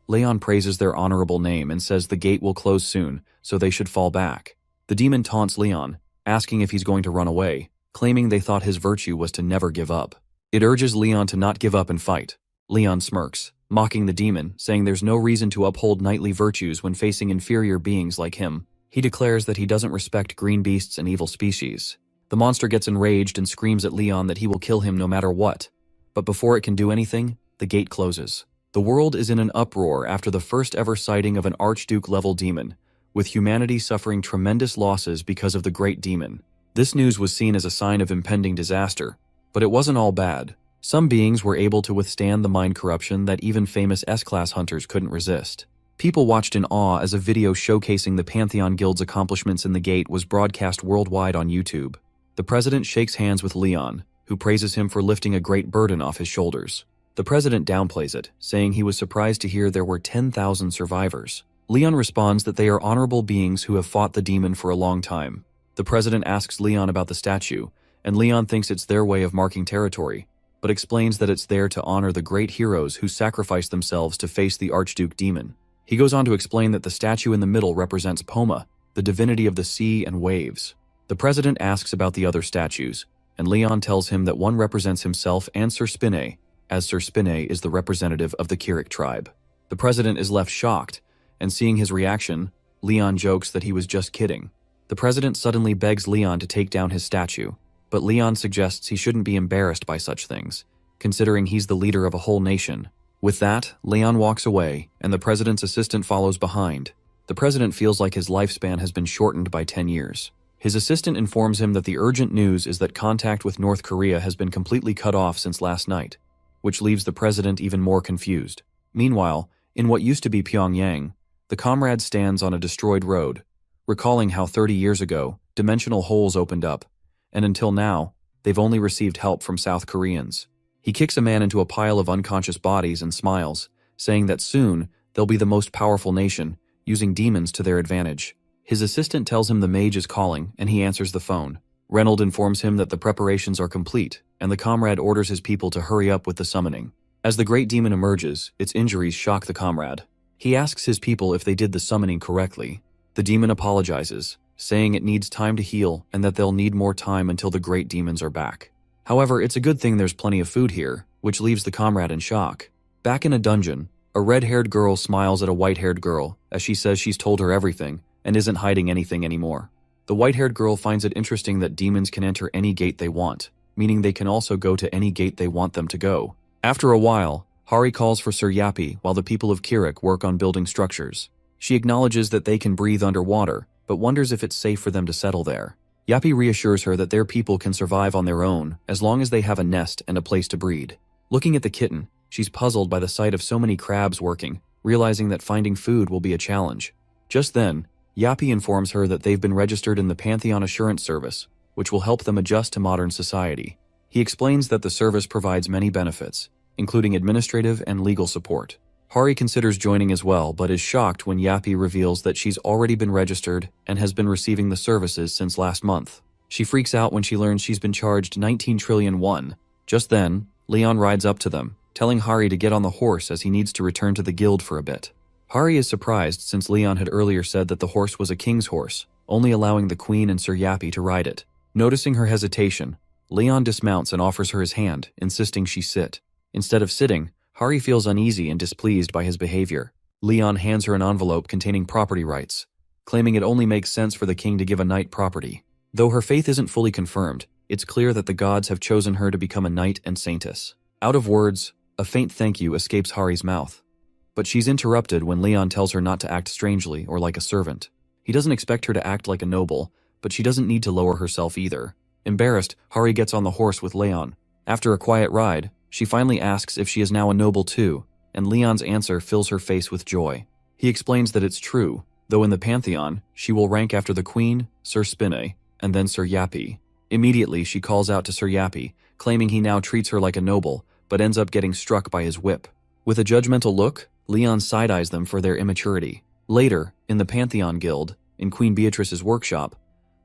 Leon praises their honorable name and says the gate will close soon, so they should fall back. The demon taunts Leon, asking if he's going to run away, claiming they thought his virtue was to never give up. It urges Leon to not give up and fight. Leon smirks, mocking the demon, saying there's no reason to uphold knightly virtues when facing inferior beings like him. He declares that he doesn't respect green beasts and evil species. The monster gets enraged and screams at Leon that he will kill him no matter what. But before it can do anything, the gate closes. The world is in an uproar after the first ever sighting of an Archduke-level demon, with humanity suffering tremendous losses because of the great demon. This news was seen as a sign of impending disaster, but it wasn't all bad. Some beings were able to withstand the mind corruption that even famous S-class hunters couldn't resist. People watched in awe as a video showcasing the Pantheon Guild's accomplishments in the gate was broadcast worldwide on YouTube. The president shakes hands with Leon, who praises him for lifting a great burden off his shoulders. The president downplays it, saying he was surprised to hear there were 10,000 survivors. Leon responds that they are honorable beings who have fought the demon for a long time. The president asks Leon about the statue, and Leon thinks it's their way of marking territory, but explains that it's there to honor the great heroes who sacrificed themselves to face the Archduke demon. He goes on to explain that the statue in the middle represents Poma, the divinity of the sea and waves. The president asks about the other statues, and Leon tells him that one represents himself and Sir Spinne, as Sir Spinne is the representative of the Kirik tribe. The president is left shocked, and seeing his reaction, Leon jokes that he was just kidding. The president suddenly begs Leon to take down his statue, but Leon suggests he shouldn't be embarrassed by such things, considering he's the leader of a whole nation. With that, Leon walks away, and the president's assistant follows behind. The president feels like his lifespan has been shortened by 10 years. His assistant informs him that the urgent news is that contact with North Korea has been completely cut off since last night, which leaves the president even more confused. Meanwhile, in what used to be Pyongyang, the comrade stands on a destroyed road, recalling how 30 years ago, dimensional holes opened up, and until now, they've only received help from South Koreans. He kicks a man into a pile of unconscious bodies and smiles, saying that soon they'll be the most powerful nation, using demons to their advantage. His assistant tells him the mage is calling, and he answers the phone. Reynold informs him that the preparations are complete, and the comrade orders his people to hurry up with the summoning. As the great demon emerges, its injuries shock the comrade. He asks his people if they did the summoning correctly. The demon apologizes, saying it needs time to heal and that they'll need more time until the great demons are back. However, it's a good thing there's plenty of food here, which leaves the comrade in shock. Back in a dungeon, a red-haired girl smiles at a white-haired girl as she says she's told her everything and isn't hiding anything anymore. The white-haired girl finds it interesting that demons can enter any gate they want, meaning they can also go to any gate they want them to go. After a while, Hari calls for Sir Yappy while the people of Kirik work on building structures. She acknowledges that they can breathe underwater, but wonders if it's safe for them to settle there. Yappy reassures her that their people can survive on their own as long as they have a nest and a place to breed. Looking at the kitten, she's puzzled by the sight of so many crabs working, realizing that finding food will be a challenge. Just then, Yappy informs her that they've been registered in the Pantheon Assurance Service, which will help them adjust to modern society. He explains that the service provides many benefits, including administrative and legal support. Hari considers joining as well, but is shocked when Yappy reveals that she's already been registered and has been receiving the services since last month. She freaks out when she learns she's been charged 19 trillion won. Just then, Leon rides up to them, telling Hari to get on the horse as he needs to return to the guild for a bit. Hari is surprised since Leon had earlier said that the horse was a king's horse, only allowing the queen and Sir Yappy to ride it. Noticing her hesitation, Leon dismounts and offers her his hand, insisting she sit. Instead of sitting, Hari feels uneasy and displeased by his behavior. Leon hands her an envelope containing property rights, claiming it only makes sense for the king to give a knight property. Though her faith isn't fully confirmed, it's clear that the gods have chosen her to become a knight and saintess. Out of words, a faint thank you escapes Hari's mouth. But she's interrupted when Leon tells her not to act strangely or like a servant. He doesn't expect her to act like a noble, but she doesn't need to lower herself either. Embarrassed, Hari gets on the horse with Leon. After a quiet ride, she finally asks if she is now a noble too, and Leon's answer fills her face with joy. He explains that it's true, though in the Pantheon, she will rank after the Queen, Sir Spinne, and then Sir Yappy. Immediately, she calls out to Sir Yappy, claiming he now treats her like a noble, but ends up getting struck by his whip. With a judgmental look, Leon side-eyes them for their immaturity. Later, in the Pantheon Guild, in Queen Beatrice's workshop,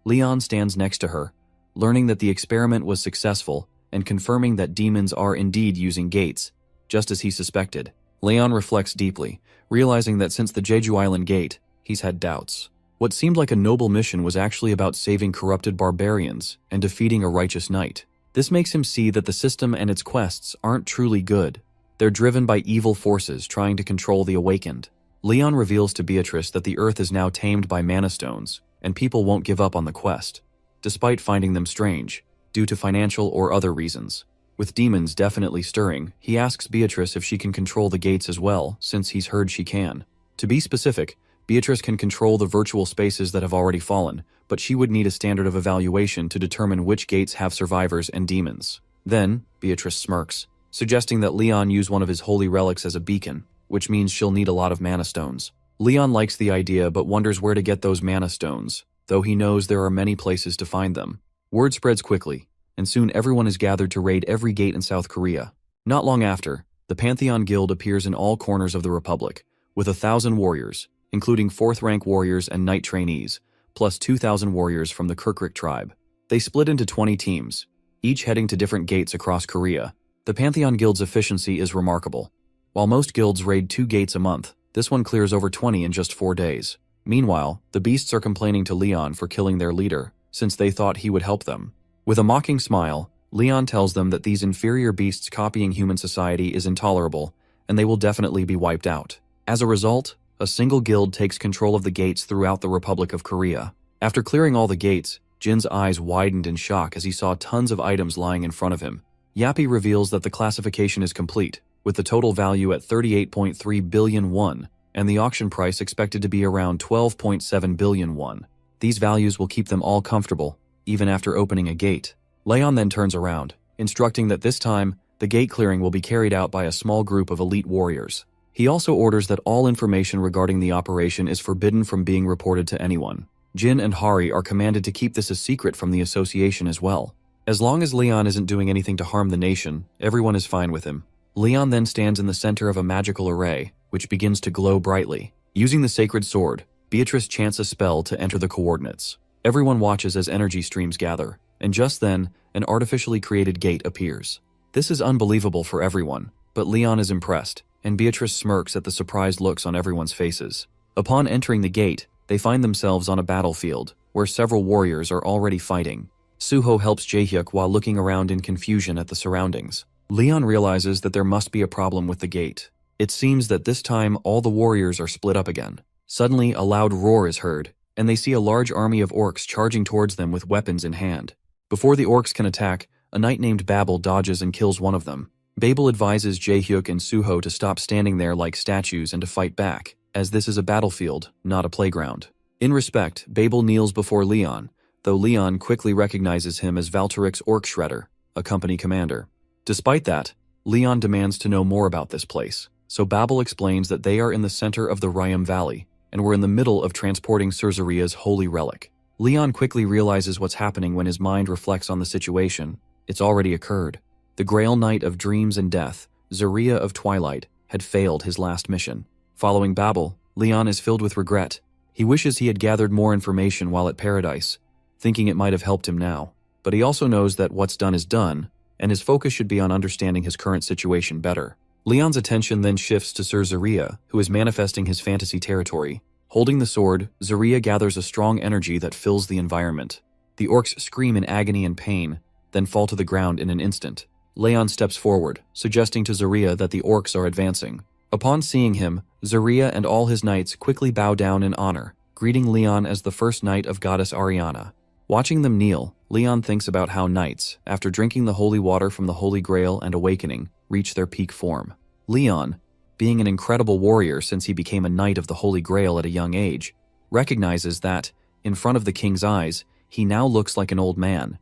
Leon stands next to her, learning that the experiment was successful and confirming that demons are indeed using gates, just as he suspected. Leon reflects deeply, realizing that since the Jeju Island gate, he's had doubts. What seemed like a noble mission was actually about saving corrupted barbarians and defeating a righteous knight. This makes him see that the system and its quests aren't truly good. They're driven by evil forces trying to control the awakened. Leon reveals to Beatrice that the earth is now tamed by mana stones, and people won't give up on the quest, despite finding them strange, due to financial or other reasons. With demons definitely stirring, he asks Beatrice if she can control the gates as well, since he's heard she can. To be specific, Beatrice can control the virtual spaces that have already fallen, but she would need a standard of evaluation to determine which gates have survivors and demons. Then, Beatrice smirks, suggesting that Leon use one of his holy relics as a beacon, which means she'll need a lot of mana stones. Leon likes the idea but wonders where to get those mana stones, though he knows there are many places to find them. Word spreads quickly, and soon everyone is gathered to raid every gate in South Korea. Not long after, the Pantheon Guild appears in all corners of the Republic, with 1,000 warriors, including 4th-rank warriors and knight trainees, plus 2,000 warriors from the Kirkrik tribe. They split into 20 teams, each heading to different gates across Korea. The Pantheon Guild's efficiency is remarkable. While most guilds raid 2 gates a month, this one clears over 20 in just 4 days. Meanwhile, the beasts are complaining to Leon for killing their leader, since they thought he would help them. With a mocking smile, Leon tells them that these inferior beasts copying human society is intolerable, and they will definitely be wiped out. As a result, a single guild takes control of the gates throughout the Republic of Korea. After clearing all the gates, Jin's eyes widened in shock as he saw tons of items lying in front of him. Yappy reveals that the classification is complete, with the total value at 38.3 billion won, and the auction price expected to be around 12.7 billion won. These values will keep them all comfortable, even after opening a gate. Leon then turns around, instructing that this time, the gate clearing will be carried out by a small group of elite warriors. He also orders that all information regarding the operation is forbidden from being reported to anyone. Jin and Hari are commanded to keep this a secret from the association as well. As long as Leon isn't doing anything to harm the nation, everyone is fine with him. Leon then stands in the center of a magical array, which begins to glow brightly. Using the sacred sword, Beatrice chants a spell to enter the coordinates. Everyone watches as energy streams gather, and just then, an artificially created gate appears. This is unbelievable for everyone, but Leon is impressed, and Beatrice smirks at the surprised looks on everyone's faces. Upon entering the gate, they find themselves on a battlefield, where several warriors are already fighting. Suho helps Jaehyuk while looking around in confusion at the surroundings. Leon realizes that there must be a problem with the gate. It seems that this time all the warriors are split up again. Suddenly, a loud roar is heard, and they see a large army of orcs charging towards them with weapons in hand. Before the orcs can attack, a knight named Babel dodges and kills one of them. Babel advises Jaehyuk and Suho to stop standing there like statues and to fight back, as this is a battlefield, not a playground. In respect, Babel kneels before Leon, though Leon quickly recognizes him as Valteric's Orc Shredder, a company commander. Despite that, Leon demands to know more about this place, so Babel explains that they are in the center of the Ryam Valley, and were in the middle of transporting Cerseria's holy relic. Leon quickly realizes what's happening when his mind reflects on the situation. It's already occurred. The Grail Knight of Dreams and Death, Zeria of Twilight, had failed his last mission. Following Babel, Leon is filled with regret. He wishes he had gathered more information while at Paradise, thinking it might have helped him now. But he also knows that what's done is done, and his focus should be on understanding his current situation better. Leon's attention then shifts to Sir Zeria, who is manifesting his fantasy territory. Holding the sword, Zeria gathers a strong energy that fills the environment. The orcs scream in agony and pain, then fall to the ground in an instant. Leon steps forward, suggesting to Zeria that the orcs are advancing. Upon seeing him, Zeria and all his knights quickly bow down in honor, greeting Leon as the first knight of goddess Ariana. Watching them kneel, Leon thinks about how knights, after drinking the holy water from the Holy Grail and awakening, reach their peak form. Leon, being an incredible warrior since he became a knight of the Holy Grail at a young age, recognizes that, in front of the king's eyes, he now looks like an old man,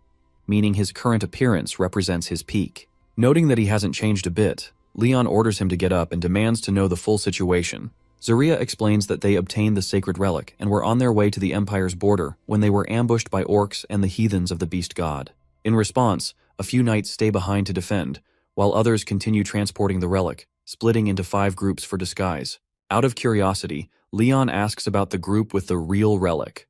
meaning his current appearance represents his peak. Noting that he hasn't changed a bit, Leon orders him to get up and demands to know the full situation. Zeria explains that they obtained the sacred relic and were on their way to the Empire's border when they were ambushed by orcs and the heathens of the beast god. In response, a few knights stay behind to defend, while others continue transporting the relic, splitting into 5 groups for disguise. Out of curiosity, Leon asks about the group with the real relic.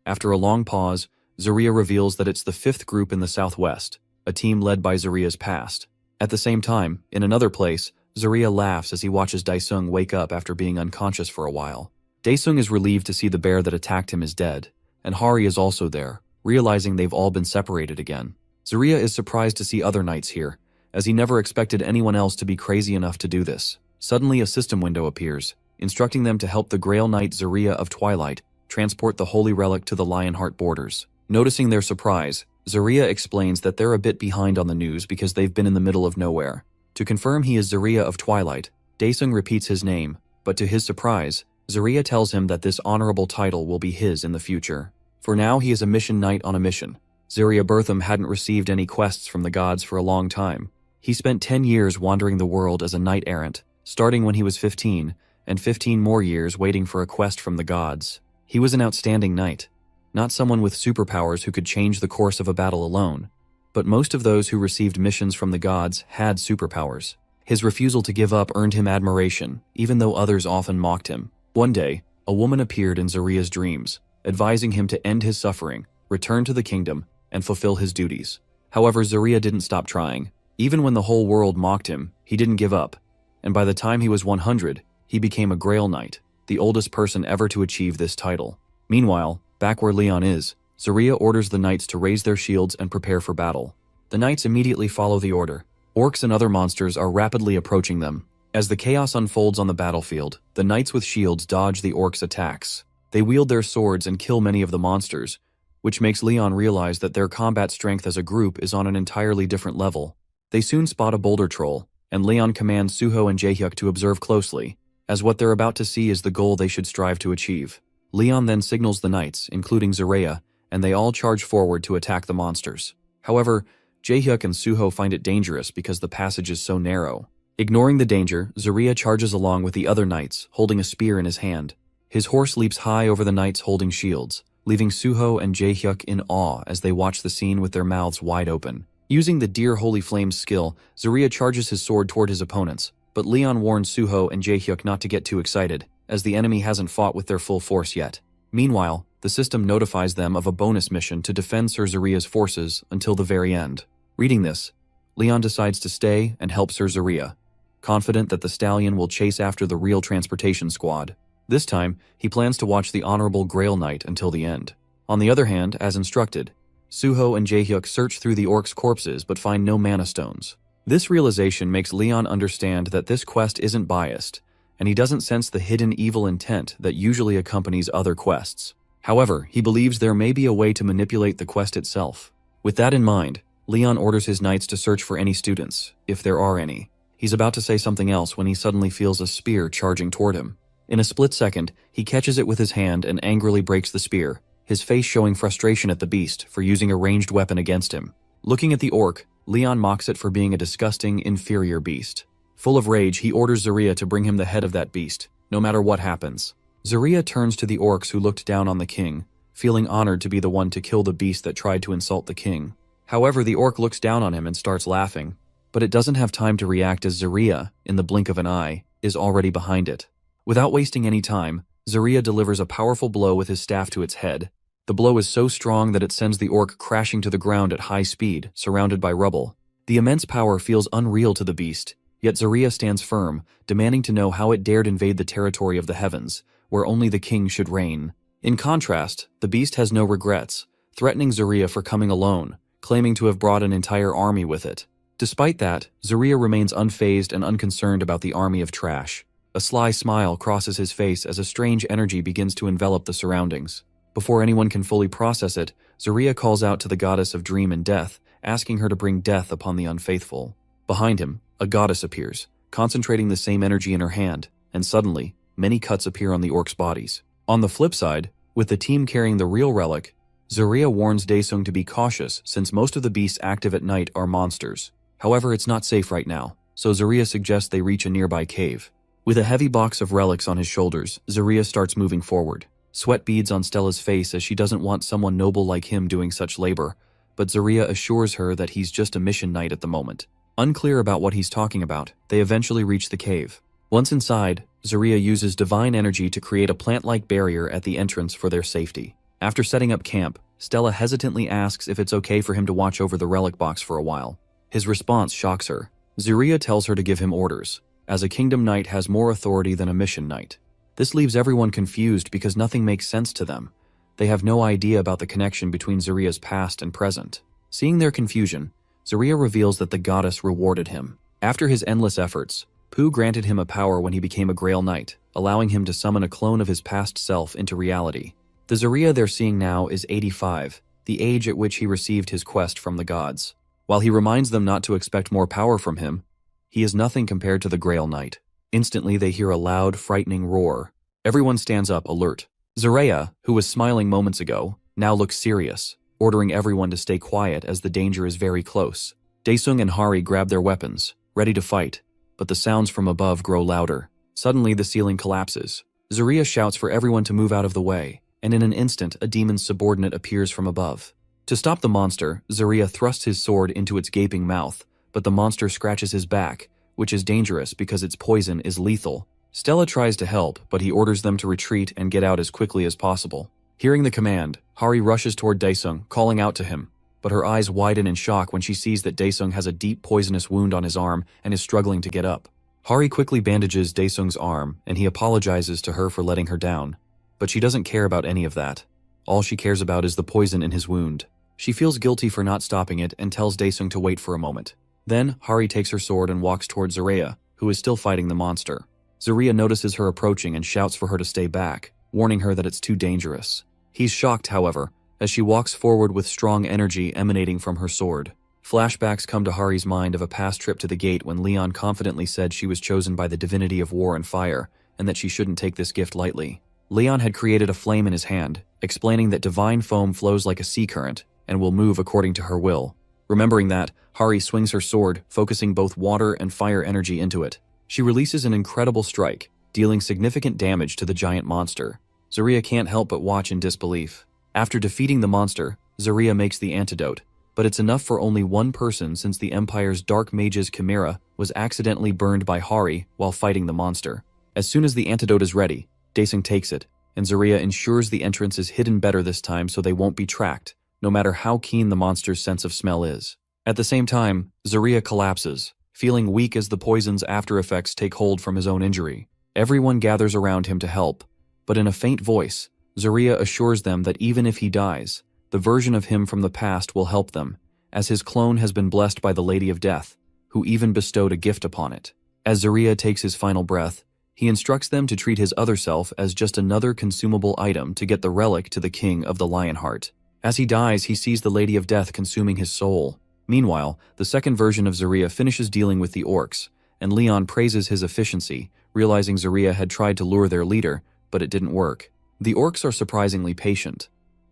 After a long pause, Zeria reveals that it's the 5th group in the southwest, a team led by Zeria's past. At the same time, in another place, Zeria laughs as he watches Daesung wake up after being unconscious for a while. Daesung is relieved to see the bear that attacked him is dead, and Hari is also there, realizing they've all been separated again. Zeria is surprised to see other knights here, as he never expected anyone else to be crazy enough to do this. Suddenly a system window appears, instructing them to help the Grail Knight Zeria of Twilight transport the holy relic to the Lionheart borders. Noticing their surprise, Zeria explains that they're a bit behind on the news because they've been in the middle of nowhere. To confirm he is Zeria of Twilight, Daesung repeats his name, but to his surprise, Zeria tells him that this honorable title will be his in the future. For now, he is a mission knight on a mission. Zeria Bertham hadn't received any quests from the gods for a long time. He spent 10 years wandering the world as a knight-errant, starting when he was 15, and 15 more years waiting for a quest from the gods. He was an outstanding knight, not someone with superpowers who could change the course of a battle alone, but most of those who received missions from the gods had superpowers. His refusal to give up earned him admiration, even though others often mocked him. One day, a woman appeared in Zeria's dreams, advising him to end his suffering, return to the kingdom, and fulfill his duties. However, Zeria didn't stop trying. Even when the whole world mocked him, he didn't give up, and by the time he was 100, he became a Grail Knight, the oldest person ever to achieve this title. Meanwhile, back where Leon is, Zeria orders the knights to raise their shields and prepare for battle. The knights immediately follow the order. Orcs and other monsters are rapidly approaching them. As the chaos unfolds on the battlefield, the knights with shields dodge the orcs' attacks. They wield their swords and kill many of the monsters, which makes Leon realize that their combat strength as a group is on an entirely different level. They soon spot a boulder troll, and Leon commands Suho and Jaehyuk to observe closely, as what they're about to see is the goal they should strive to achieve. Leon then signals the knights, including Zeria, and they all charge forward to attack the monsters. However, Jaehyuk and Suho find it dangerous because the passage is so narrow. Ignoring the danger, Zeria charges along with the other knights, holding a spear in his hand. His horse leaps high over the knights holding shields, leaving Suho and Jaehyuk in awe as they watch the scene with their mouths wide open. Using the Dear Holy Flames skill, Zeria charges his sword toward his opponents, but Leon warns Suho and Jaehyuk not to get too excited, as the enemy hasn't fought with their full force yet. Meanwhile, the system notifies them of a bonus mission to defend Sir Zeria's forces until the very end. Reading this, Leon decides to stay and help Sir Zeria. confident that the stallion will chase after the real transportation squad. This time, he plans to watch the Honorable Grail Knight until the end. On the other hand, as instructed, Suho and Jaehyuk search through the orcs' corpses but find no mana stones. This realization makes Leon understand that this quest isn't biased, and he doesn't sense the hidden evil intent that usually accompanies other quests. However, he believes there may be a way to manipulate the quest itself. With that in mind, Leon orders his knights to search for any students, if there are any. He's about to say something else when he suddenly feels a spear charging toward him. In a split second, he catches it with his hand and angrily breaks the spear, his face showing frustration at the beast for using a ranged weapon against him. Looking at the orc, Leon mocks it for being a disgusting, inferior beast. Full of rage, he orders Zarya to bring him the head of that beast, no matter what happens. Zarya turns to the orcs who looked down on the king, feeling honored to be the one to kill the beast that tried to insult the king. However, the orc looks down on him and starts laughing, but it doesn't have time to react as Zarya, in the blink of an eye, is already behind it. Without wasting any time, Zarya delivers a powerful blow with his staff to its head. The blow is so strong that it sends the orc crashing to the ground at high speed, surrounded by rubble. The immense power feels unreal to the beast, yet Zarya stands firm, demanding to know how it dared invade the territory of the heavens, where only the king should reign. In contrast, the beast has no regrets, threatening Zarya for coming alone, claiming to have brought an entire army with it. Despite that, Zarya remains unfazed and unconcerned about the army of trash. A sly smile crosses his face as a strange energy begins to envelop the surroundings. Before anyone can fully process it, Zarya calls out to the goddess of dream and death, asking her to bring death upon the unfaithful. Behind him, a goddess appears, concentrating the same energy in her hand, and suddenly, many cuts appear on the orcs' bodies. On the flip side, with the team carrying the real relic, Zarya warns Daesung to be cautious since most of the beasts active at night are monsters. However, it's not safe right now, so Zarya suggests they reach a nearby cave. With a heavy box of relics on his shoulders, Zarya starts moving forward. Sweat beads on Stella's face as she doesn't want someone noble like him doing such labor, but Zarya assures her that he's just a mission knight at the moment. Unclear about what he's talking about, they eventually reach the cave. Once inside, Zarya uses divine energy to create a plant-like barrier at the entrance for their safety. After setting up camp, Stella hesitantly asks if it's okay for him to watch over the relic box for a while. His response shocks her. Zarya tells her to give him orders, as a kingdom knight has more authority than a mission knight. This leaves everyone confused because nothing makes sense to them. They have no idea about the connection between Zarya's past and present. Seeing their confusion, Zarya reveals that the goddess rewarded him. After his endless efforts, Pu granted him a power when he became a Grail Knight, allowing him to summon a clone of his past self into reality. The Zarya they're seeing now is 85, the age at which he received his quest from the gods. While he reminds them not to expect more power from him, he is nothing compared to the Grail Knight. Instantly, they hear a loud, frightening roar. Everyone stands up, alert. Zarya, who was smiling moments ago, now looks serious, ordering everyone to stay quiet as the danger is very close. Daesung and Hari grab their weapons, ready to fight, but the sounds from above grow louder. Suddenly, the ceiling collapses. Zarya shouts for everyone to move out of the way, and in an instant, a demon's subordinate appears from above. To stop the monster, Zarya thrusts his sword into its gaping mouth, but the monster scratches his back, which is dangerous because its poison is lethal. Stella tries to help, but he orders them to retreat and get out as quickly as possible. Hearing the command, Hari rushes toward Daesung, calling out to him, but her eyes widen in shock when she sees that Daesung has a deep poisonous wound on his arm and is struggling to get up. Hari quickly bandages Daesung's arm, and he apologizes to her for letting her down. But she doesn't care about any of that. All she cares about is the poison in his wound. She feels guilty for not stopping it and tells Daesung to wait for a moment. Then, Hari takes her sword and walks towards Zarya, who is still fighting the monster. Zarya notices her approaching and shouts for her to stay back, warning her that it's too dangerous. He's shocked, however, as she walks forward with strong energy emanating from her sword. Flashbacks come to Hari's mind of a past trip to the gate when Leon confidently said she was chosen by the divinity of war and fire, and that she shouldn't take this gift lightly. Leon had created a flame in his hand, explaining that divine foam flows like a sea current and will move according to her will. Remembering that, Hari swings her sword, focusing both water and fire energy into it. She releases an incredible strike, dealing significant damage to the giant monster. Zarya can't help but watch in disbelief. After defeating the monster, Zarya makes the antidote, but it's enough for only one person since the Empire's Dark Mage's Chimera was accidentally burned by Hari while fighting the monster. As soon as the antidote is ready, Daesung takes it, and Zarya ensures the entrance is hidden better this time so they won't be tracked, no matter how keen the monster's sense of smell is. At the same time, Zarya collapses, feeling weak as the poison's after effects take hold from his own injury. Everyone gathers around him to help, but in a faint voice, Zarya assures them that even if he dies, the version of him from the past will help them, as his clone has been blessed by the Lady of Death, who even bestowed a gift upon it. As Zarya takes his final breath, he instructs them to treat his other self as just another consumable item to get the relic to the King of the Lionheart. As he dies, he sees the Lady of Death consuming his soul. Meanwhile, the second version of Zarya finishes dealing with the orcs, and Leon praises his efficiency, realizing Zarya had tried to lure their leader, but it didn't work. The orcs are surprisingly patient,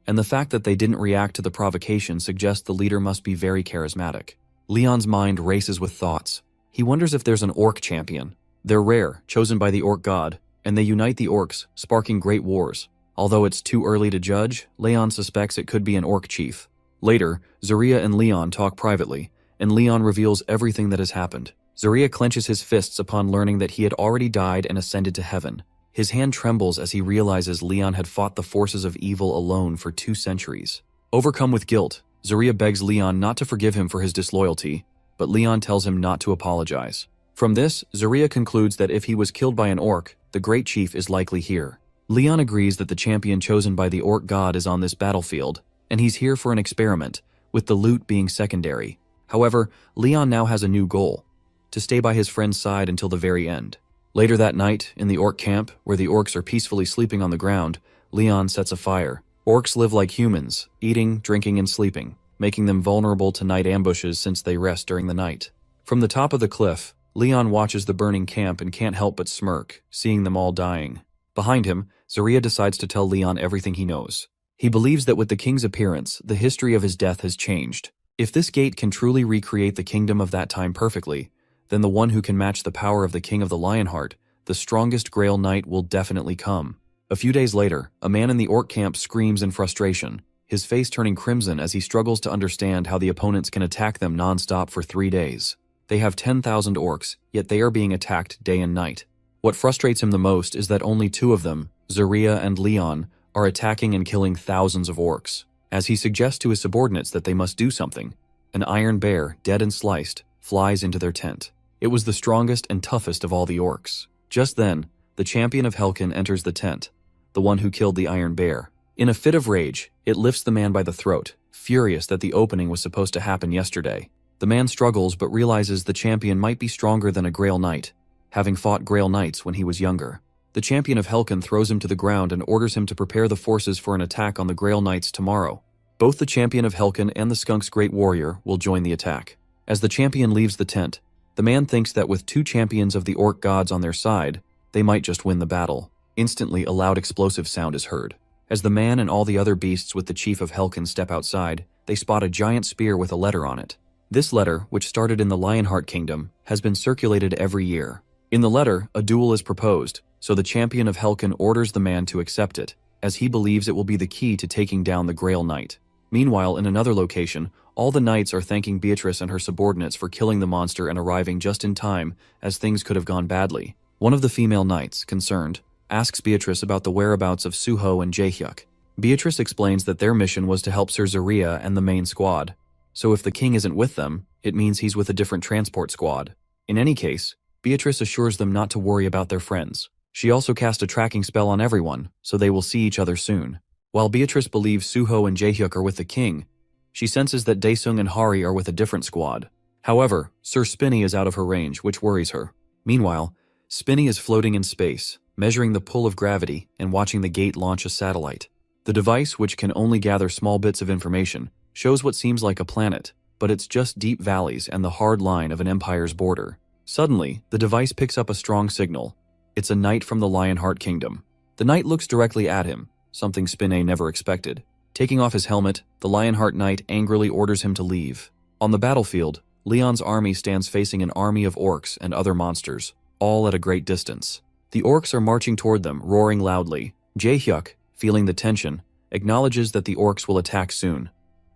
and the fact that they didn't react to the provocation suggests the leader must be very charismatic. Leon's mind races with thoughts. He wonders if there's an orc champion. They're rare, chosen by the orc god, and they unite the orcs, sparking great wars. Although it's too early to judge, Leon suspects it could be an orc chief. Later, Zarya and Leon talk privately, and Leon reveals everything that has happened. Zarya clenches his fists upon learning that he had already died and ascended to heaven. His hand trembles as he realizes Leon had fought the forces of evil alone for 2 centuries. Overcome with guilt, Zarya begs Leon not to forgive him for his disloyalty, but Leon tells him not to apologize. From this, Zarya concludes that if he was killed by an orc, the great chief is likely here. Leon agrees that the champion chosen by the orc god is on this battlefield, and he's here for an experiment, with the loot being secondary. However, Leon now has a new goal: to stay by his friend's side until the very end. Later that night, in the orc camp, where the orcs are peacefully sleeping on the ground, Leon sets a fire. Orcs live like humans, eating, drinking, and sleeping, making them vulnerable to night ambushes since they rest during the night. From the top of the cliff, Leon watches the burning camp and can't help but smirk, seeing them all dying. Behind him, Zarya decides to tell Leon everything he knows. He believes that with the king's appearance, the history of his death has changed. If this gate can truly recreate the kingdom of that time perfectly, then the one who can match the power of the King of the Lionheart, the strongest Grail Knight, will definitely come. A few days later, a man in the orc camp screams in frustration, his face turning crimson as he struggles to understand how the opponents can attack them non-stop for 3 days. They have 10,000 orcs, yet they are being attacked day and night. What frustrates him the most is that only 2 of them, Zarya and Leon, are attacking and killing thousands of orcs. As he suggests to his subordinates that they must do something, an iron bear, dead and sliced, flies into their tent. It was the strongest and toughest of all the orcs. Just then, the champion of Helkin enters the tent, the one who killed the iron bear. In a fit of rage, it lifts the man by the throat, furious that the opening was supposed to happen yesterday. The man struggles but realizes the champion might be stronger than a Grail Knight, having fought Grail Knights when he was younger. The champion of Helkin throws him to the ground and orders him to prepare the forces for an attack on the Grail Knights tomorrow. Both the champion of Helkin and the skunk's great warrior will join the attack. As the champion leaves the tent, the man thinks that with 2 champions of the orc gods on their side, they might just win the battle. Instantly, a loud explosive sound is heard. As the man and all the other beasts with the chief of Helkin step outside, they spot a giant spear with a letter on it. This letter, which started in the Lionheart Kingdom, has been circulated every year. In the letter, a duel is proposed, so the champion of Helkin orders the man to accept it, as he believes it will be the key to taking down the Grail Knight. Meanwhile, in another location, all the knights are thanking Beatrice and her subordinates for killing the monster and arriving just in time, as things could have gone badly. One of the female knights, concerned, asks Beatrice about the whereabouts of Suho and Jaehyuk. Beatrice explains that their mission was to help Sir Zarya and the main squad, so if the king isn't with them, it means he's with a different transport squad. In any case, Beatrice assures them not to worry about their friends. She also cast a tracking spell on everyone, so they will see each other soon. While Beatrice believes Suho and Jaehyuk are with the king, she senses that Daesung and Hari are with a different squad. However, Sir Spinny is out of her range, which worries her. Meanwhile, Spinny is floating in space, measuring the pull of gravity and watching the gate launch a satellite. The device, which can only gather small bits of information, shows what seems like a planet, but it's just deep valleys and the hard line of an empire's border. Suddenly, the device picks up a strong signal. It's a knight from the Lionheart Kingdom. The knight looks directly at him, something Spinny never expected. Taking off his helmet, the Lionheart Knight angrily orders him to leave. On the battlefield, Leon's army stands facing an army of orcs and other monsters, all at a great distance. The orcs are marching toward them, roaring loudly. Jaehyuk, feeling the tension, acknowledges that the orcs will attack soon.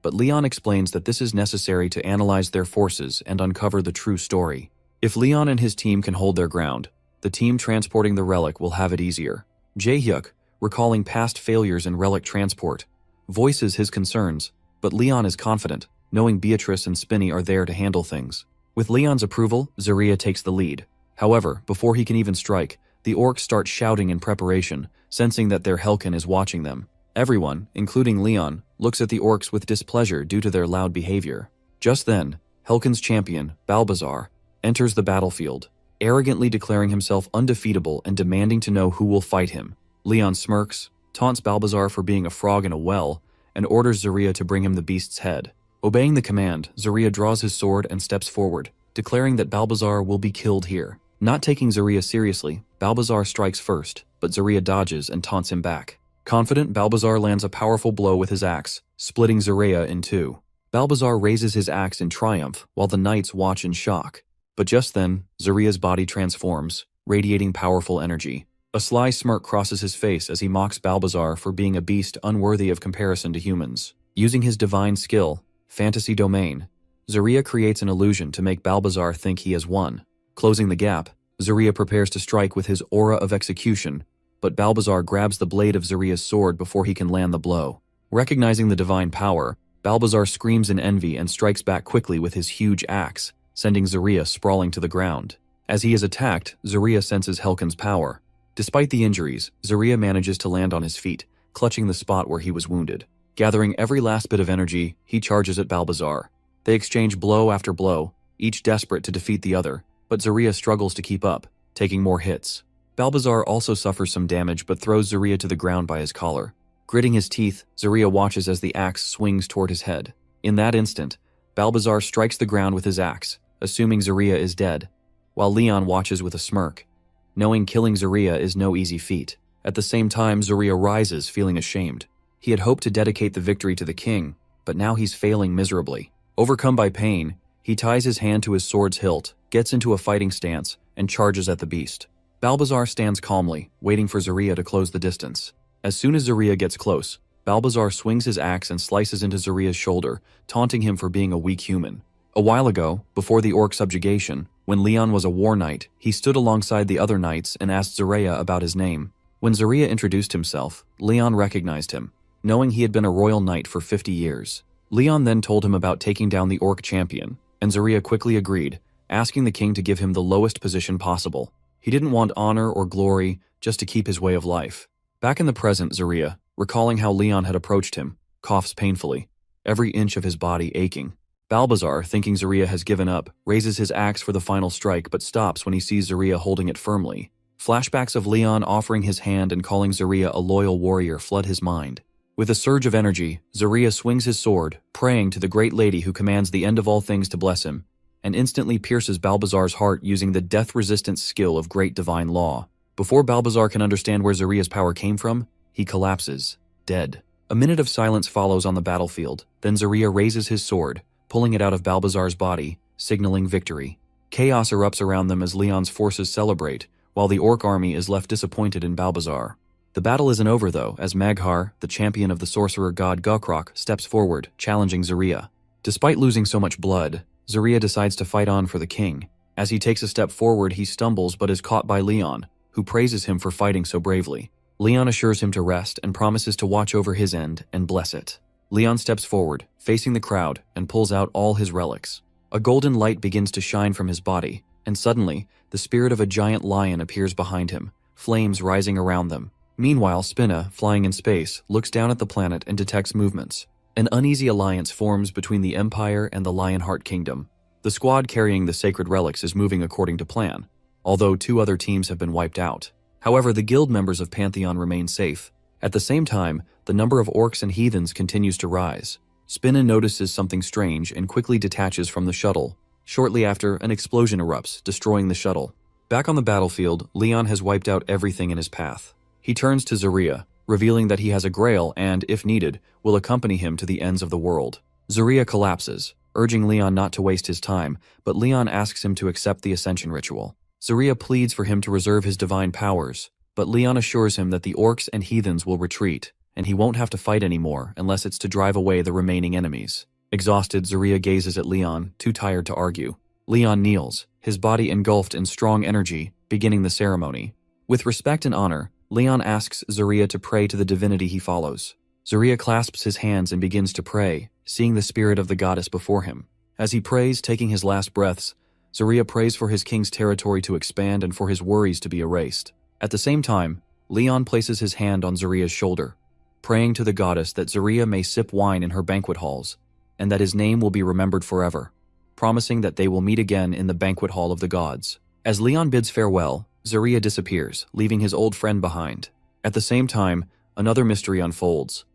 But Leon explains that this is necessary to analyze their forces and uncover the true story. If Leon and his team can hold their ground, the team transporting the relic will have it easier. Jaehyuk, recalling past failures in relic transport, voices his concerns, but Leon is confident, knowing Beatrice and Spinny are there to handle things. With Leon's approval, Zarya takes the lead. However, before he can even strike, the orcs start shouting in preparation, sensing that their Helkin is watching them. Everyone, including Leon, looks at the orcs with displeasure due to their loud behavior. Just then, Helkin's champion, Balbazar, enters the battlefield, arrogantly declaring himself undefeatable and demanding to know who will fight him. Leon smirks, taunts Balbazar for being a frog in a well, and orders Zarya to bring him the beast's head. Obeying the command, Zarya draws his sword and steps forward, declaring that Balbazar will be killed here. Not taking Zarya seriously, Balbazar strikes first, but Zarya dodges and taunts him back. Confident, Balbazar lands a powerful blow with his axe, splitting Zarya in two. Balbazar raises his axe in triumph, while the knights watch in shock. But just then, Zarya's body transforms, radiating powerful energy. A sly smirk crosses his face as he mocks Balbazar for being a beast unworthy of comparison to humans. Using his divine skill, Fantasy Domain, Zarya creates an illusion to make Balbazar think he has won. Closing the gap, Zarya prepares to strike with his Aura of Execution, but Balbazar grabs the blade of Zarya's sword before he can land the blow. Recognizing the divine power, Balbazar screams in envy and strikes back quickly with his huge axe, sending Zarya sprawling to the ground. As he is attacked, Zarya senses Helkin's power. Despite the injuries, Zarya manages to land on his feet, clutching the spot where he was wounded. Gathering every last bit of energy, he charges at Balbazar. They exchange blow after blow, each desperate to defeat the other, but Zarya struggles to keep up, taking more hits. Balbazar also suffers some damage but throws Zarya to the ground by his collar. Gritting his teeth, Zarya watches as the axe swings toward his head. In that instant, Balbazar strikes the ground with his axe, assuming Zarya is dead, while Leon watches with a smirk, knowing killing Zarya is no easy feat. At the same time, Zarya rises, feeling ashamed. He had hoped to dedicate the victory to the king, but now he's failing miserably. Overcome by pain, he ties his hand to his sword's hilt, gets into a fighting stance, and charges at the beast. Balbazar stands calmly, waiting for Zarya to close the distance. As soon as Zarya gets close, Balbazar swings his axe and slices into Zarya's shoulder, taunting him for being a weak human. A while ago, before the orc subjugation, when Leon was a war knight, he stood alongside the other knights and asked Zarya about his name. When Zarya introduced himself, Leon recognized him, knowing he had been a royal knight for 50 years. Leon then told him about taking down the orc champion, and Zarya quickly agreed, asking the king to give him the lowest position possible. He didn't want honor or glory, just to keep his way of life. Back in the present, Zarya, recalling how Leon had approached him, coughs painfully, every inch of his body aching. Balbazar, thinking Zarya has given up, raises his axe for the final strike but stops when he sees Zarya holding it firmly. Flashbacks of Leon offering his hand and calling Zarya a loyal warrior flood his mind. With a surge of energy, Zarya swings his sword, praying to the great lady who commands the end of all things to bless him, and instantly pierces Balbazar's heart using the death-resistant skill of great divine law. Before Balbazar can understand where Zarya's power came from, he collapses, dead. A minute of silence follows on the battlefield, then Zarya raises his sword, pulling it out of Balbazar's body, signaling victory. Chaos erupts around them as Leon's forces celebrate, while the orc army is left disappointed in Balbazar. The battle isn't over though, as Maghar, the champion of the sorcerer god Gukrok, steps forward, challenging Zarya. Despite losing so much blood, Zarya decides to fight on for the king. As he takes a step forward, he stumbles but is caught by Leon, who praises him for fighting so bravely. Leon assures him to rest and promises to watch over his end and bless it. Leon steps forward, facing the crowd, and pulls out all his relics. A golden light begins to shine from his body, and suddenly, the spirit of a giant lion appears behind him, flames rising around them. Meanwhile, Spinna, flying in space, looks down at the planet and detects movements. An uneasy alliance forms between the Empire and the Lionheart Kingdom. The squad carrying the sacred relics is moving according to plan, although 2 other teams have been wiped out. However, the guild members of Pantheon remain safe. At the same time, the number of orcs and heathens continues to rise. Spinna notices something strange and quickly detaches from the shuttle. Shortly after, an explosion erupts, destroying the shuttle. Back on the battlefield, Leon has wiped out everything in his path. He turns to Zarya, revealing that he has a grail and, if needed, will accompany him to the ends of the world. Zarya collapses, urging Leon not to waste his time, but Leon asks him to accept the ascension ritual. Zarya pleads for him to reserve his divine powers, but Leon assures him that the orcs and heathens will retreat, and he won't have to fight anymore unless it's to drive away the remaining enemies. Exhausted, Zarya gazes at Leon, too tired to argue. Leon kneels, his body engulfed in strong energy, beginning the ceremony. With respect and honor, Leon asks Zarya to pray to the divinity he follows. Zarya clasps his hands and begins to pray, seeing the spirit of the goddess before him. As he prays, taking his last breaths, Zaria prays for his king's territory to expand and for his worries to be erased. At the same time, Leon places his hand on Zaria's shoulder, praying to the goddess that Zaria may sip wine in her banquet halls, and that his name will be remembered forever, promising that they will meet again in the banquet hall of the gods. As Leon bids farewell, Zaria disappears, leaving his old friend behind. At the same time, another mystery unfolds.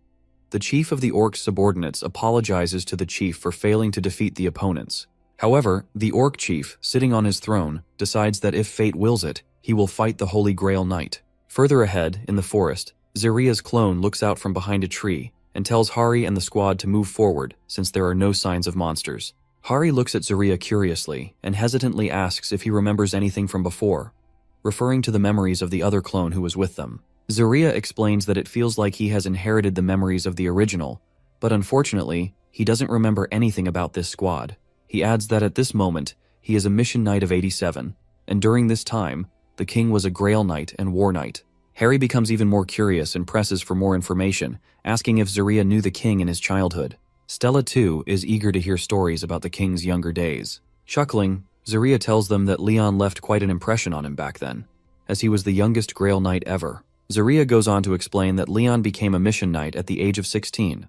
The chief of the orc's subordinates apologizes to the chief for failing to defeat the opponents. However, the orc chief, sitting on his throne, decides that if fate wills it, he will fight the Holy Grail Knight. Further ahead, in the forest, Zaria's clone looks out from behind a tree and tells Hari and the squad to move forward since there are no signs of monsters. Hari looks at Zaria curiously and hesitantly asks if he remembers anything from before, referring to the memories of the other clone who was with them. Zaria explains that it feels like he has inherited the memories of the original, but unfortunately, he doesn't remember anything about this squad. He adds that at this moment, he is a mission knight of 87, and during this time, the king was a Grail Knight and War Knight. Harry becomes even more curious and presses for more information, asking if Zaria knew the king in his childhood. Stella, too, is eager to hear stories about the king's younger days. Chuckling, Zaria tells them that Leon left quite an impression on him back then, as he was the youngest Grail Knight ever. Zaria goes on to explain that Leon became a mission knight at the age of 16,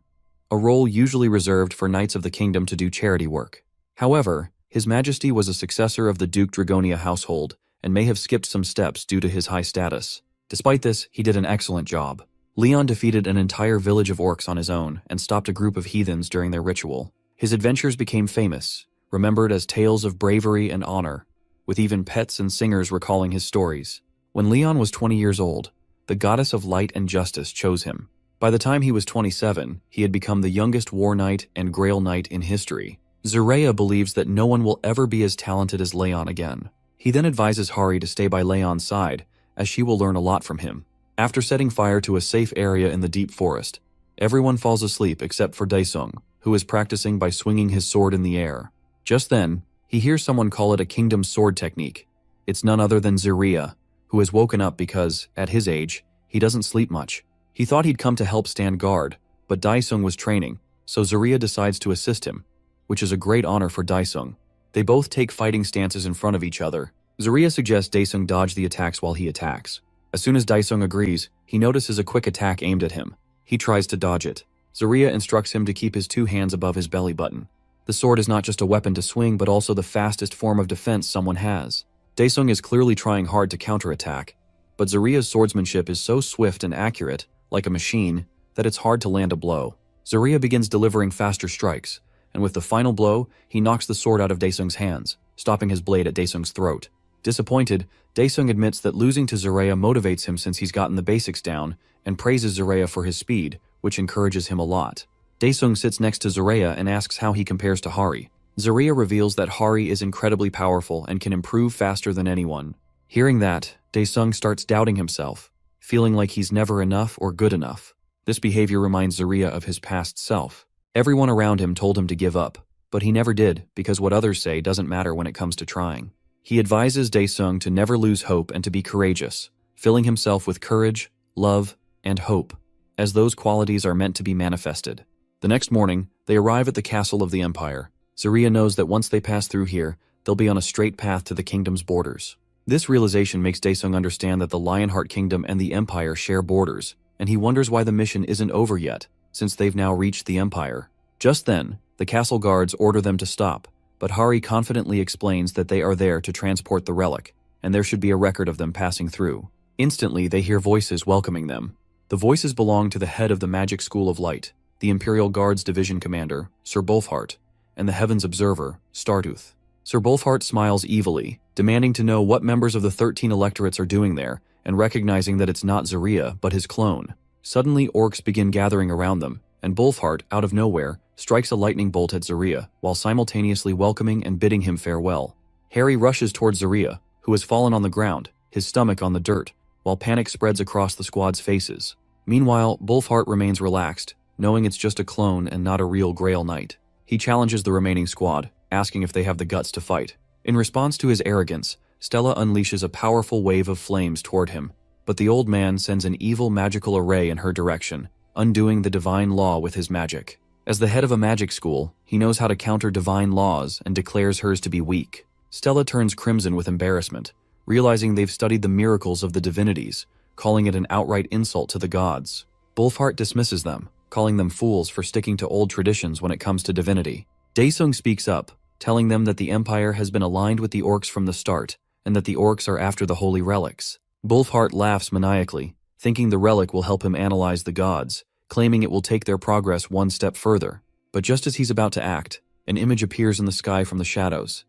a role usually reserved for knights of the kingdom to do charity work. However, His Majesty was a successor of the Duke Dragonia household and may have skipped some steps due to his high status. Despite this, he did an excellent job. Leon defeated an entire village of orcs on his own and stopped a group of heathens during their ritual. His adventures became famous, remembered as tales of bravery and honor, with even pets and singers recalling his stories. When Leon was 20 years old, the goddess of light and justice chose him. By the time he was 27, he had become the youngest War Knight and Grail Knight in history. Zaria believes that no one will ever be as talented as Leon again. He then advises Hari to stay by Leon's side, as she will learn a lot from him. After setting fire to a safe area in the deep forest, everyone falls asleep except for Daesung, who is practicing by swinging his sword in the air. Just then, he hears someone call it a kingdom sword technique. It's none other than Zaria, who has woken up because, at his age, he doesn't sleep much. He thought he'd come to help stand guard, but Daesung was training, so Zaria decides to assist him, which is a great honor for Daesung. They both take fighting stances in front of each other. Zaria suggests Daesung dodge the attacks while he attacks. As soon as Daesung agrees, he notices a quick attack aimed at him. He tries to dodge it. Zaria instructs him to keep his two hands above his belly button. The sword is not just a weapon to swing, but also the fastest form of defense someone has. Daesung is clearly trying hard to counterattack, but Zaria's swordsmanship is so swift and accurate, like a machine, that it's hard to land a blow. Zaria begins delivering faster strikes, and with the final blow, he knocks the sword out of Daesung's hands, stopping his blade at Daesung's throat. Disappointed, Daesung admits that losing to Zaria motivates him since he's gotten the basics down, and praises Zaria for his speed, which encourages him a lot. Daesung sits next to Zaria and asks how he compares to Hari. Zaria reveals that Hari is incredibly powerful and can improve faster than anyone. Hearing that, Daesung starts doubting himself, feeling like he's never enough or good enough. This behavior reminds Zaria of his past self. Everyone around him told him to give up, but he never did because what others say doesn't matter when it comes to trying. He advises Daesung to never lose hope and to be courageous, filling himself with courage, love, and hope, as those qualities are meant to be manifested. The next morning, they arrive at the castle of the Empire. Zaria knows that once they pass through here, they'll be on a straight path to the kingdom's borders. This realization makes Daesung understand that the Lionheart Kingdom and the Empire share borders, and he wonders why the mission isn't over yet, since they've now reached the Empire. Just then, the castle guards order them to stop, but Hari confidently explains that they are there to transport the relic, and there should be a record of them passing through. Instantly, they hear voices welcoming them. The voices belong to the head of the Magic School of Light, the Imperial Guards Division Commander, Sir Bolfhart, and the Heavens Observer, Startooth. Sir Bolfhart smiles evilly, demanding to know what members of the 13 electorates are doing there, and recognizing that it's not Zaria, but his clone. Suddenly, orcs begin gathering around them, and Bolfhart, out of nowhere, strikes a lightning bolt at Zaria, while simultaneously welcoming and bidding him farewell. Harry rushes towards Zaria, who has fallen on the ground, his stomach on the dirt, while panic spreads across the squad's faces. Meanwhile, Bolfhart remains relaxed, knowing it's just a clone and not a real Grail Knight. He challenges the remaining squad, asking if they have the guts to fight. In response to his arrogance, Stella unleashes a powerful wave of flames toward him, but the old man sends an evil magical array in her direction, undoing the divine law with his magic. As the head of a magic school, he knows how to counter divine laws and declares hers to be weak. Stella turns crimson with embarrassment, realizing they've studied the miracles of the divinities, calling it an outright insult to the gods. Wolfheart dismisses them, calling them fools for sticking to old traditions when it comes to divinity. Daesung speaks up, telling them that the Empire has been aligned with the orcs from the start, and that the orcs are after the holy relics. Wolfheart laughs maniacally, thinking the relic will help him analyze the gods, claiming it will take their progress one step further. But just as he's about to act, an image appears in the sky from the shadows.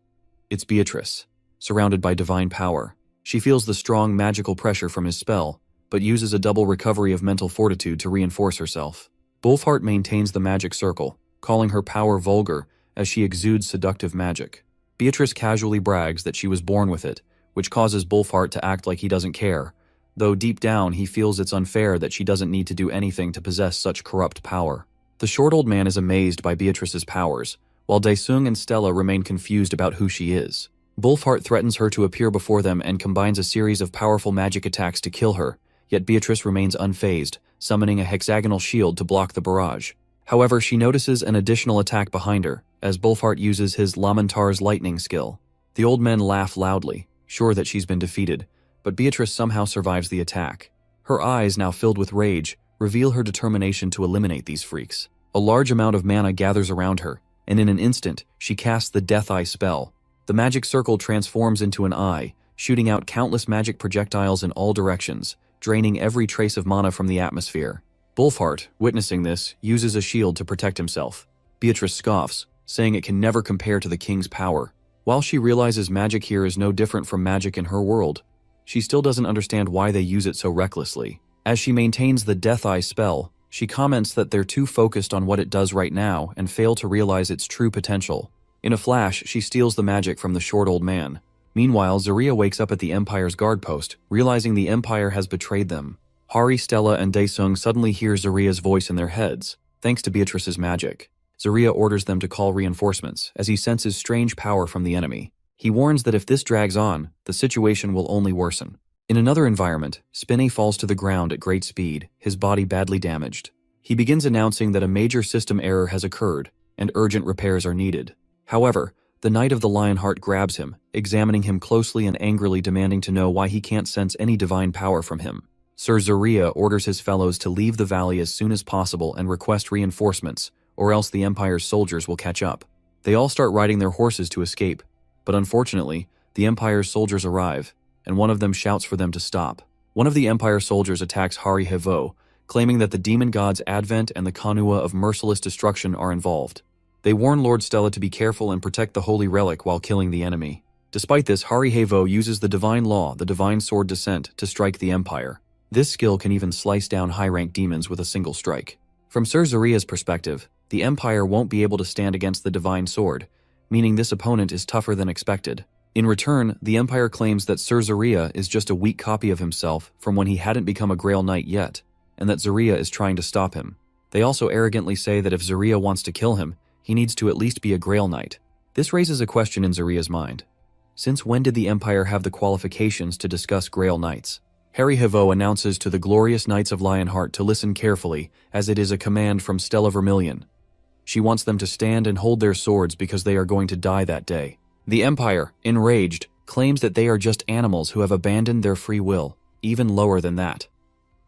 It's Beatrice, surrounded by divine power. She feels the strong magical pressure from his spell, but uses a double recovery of mental fortitude to reinforce herself. Wolfheart maintains the magic circle, calling her power vulgar as she exudes seductive magic. Beatrice casually brags that she was born with it, which causes Wolfheart to act like he doesn't care, though deep down he feels it's unfair that she doesn't need to do anything to possess such corrupt power. The short old man is amazed by Beatrice's powers, while Daesung and Stella remain confused about who she is. Wolfheart threatens her to appear before them and combines a series of powerful magic attacks to kill her, yet Beatrice remains unfazed, summoning a hexagonal shield to block the barrage. However, she notices an additional attack behind her, as Wolfheart uses his Lamentar's lightning skill. The old men laugh loudly, sure that she's been defeated, but Beatrice somehow survives the attack. Her eyes, now filled with rage, reveal her determination to eliminate these freaks. A large amount of mana gathers around her, and in an instant, she casts the Death Eye spell. The magic circle transforms into an eye, shooting out countless magic projectiles in all directions, draining every trace of mana from the atmosphere. Wolfheart, witnessing this, uses a shield to protect himself. Beatrice scoffs, saying it can never compare to the king's power. While she realizes magic here is no different from magic in her world, she still doesn't understand why they use it so recklessly. As she maintains the Death Eye spell, she comments that they're too focused on what it does right now and fail to realize its true potential. In a flash, she steals the magic from the short old man. Meanwhile, Zarya wakes up at the Empire's guard post, realizing the Empire has betrayed them. Hari, Stella, and Daesung suddenly hear Zarya's voice in their heads, thanks to Beatrice's magic. Zarya orders them to call reinforcements, as he senses strange power from the enemy. He warns that if this drags on, the situation will only worsen. In another environment, Spinny falls to the ground at great speed, his body badly damaged. He begins announcing that a major system error has occurred, and urgent repairs are needed. However, the Knight of the Lionheart grabs him, examining him closely and angrily demanding to know why he can't sense any divine power from him. Sir Zarya orders his fellows to leave the valley as soon as possible and request reinforcements, or else the Empire's soldiers will catch up. They all start riding their horses to escape, but unfortunately, the Empire's soldiers arrive, and one of them shouts for them to stop. One of the Empire soldiers attacks Hari Hevo, claiming that the demon god's advent and the Kanua of merciless destruction are involved. They warn Lord Stella to be careful and protect the holy relic while killing the enemy. Despite this, Hari Hevo uses the divine law, the divine sword descent, to strike the Empire. This skill can even slice down high-rank demons with a single strike. From Sir Zarya's perspective, the Empire won't be able to stand against the divine sword, meaning this opponent is tougher than expected. In return, the Empire claims that Sir Zarya is just a weak copy of himself from when he hadn't become a Grail Knight yet, and that Zarya is trying to stop him. They also arrogantly say that if Zarya wants to kill him, he needs to at least be a Grail Knight. This raises a question in Zarya's mind. Since when did the Empire have the qualifications to discuss Grail Knights? Hari Hevo announces to the glorious Knights of Lionheart to listen carefully, as it is a command from Stella Vermilion. She wants them to stand and hold their swords because they are going to die that day. The Empire, enraged, claims that they are just animals who have abandoned their free will, even lower than that.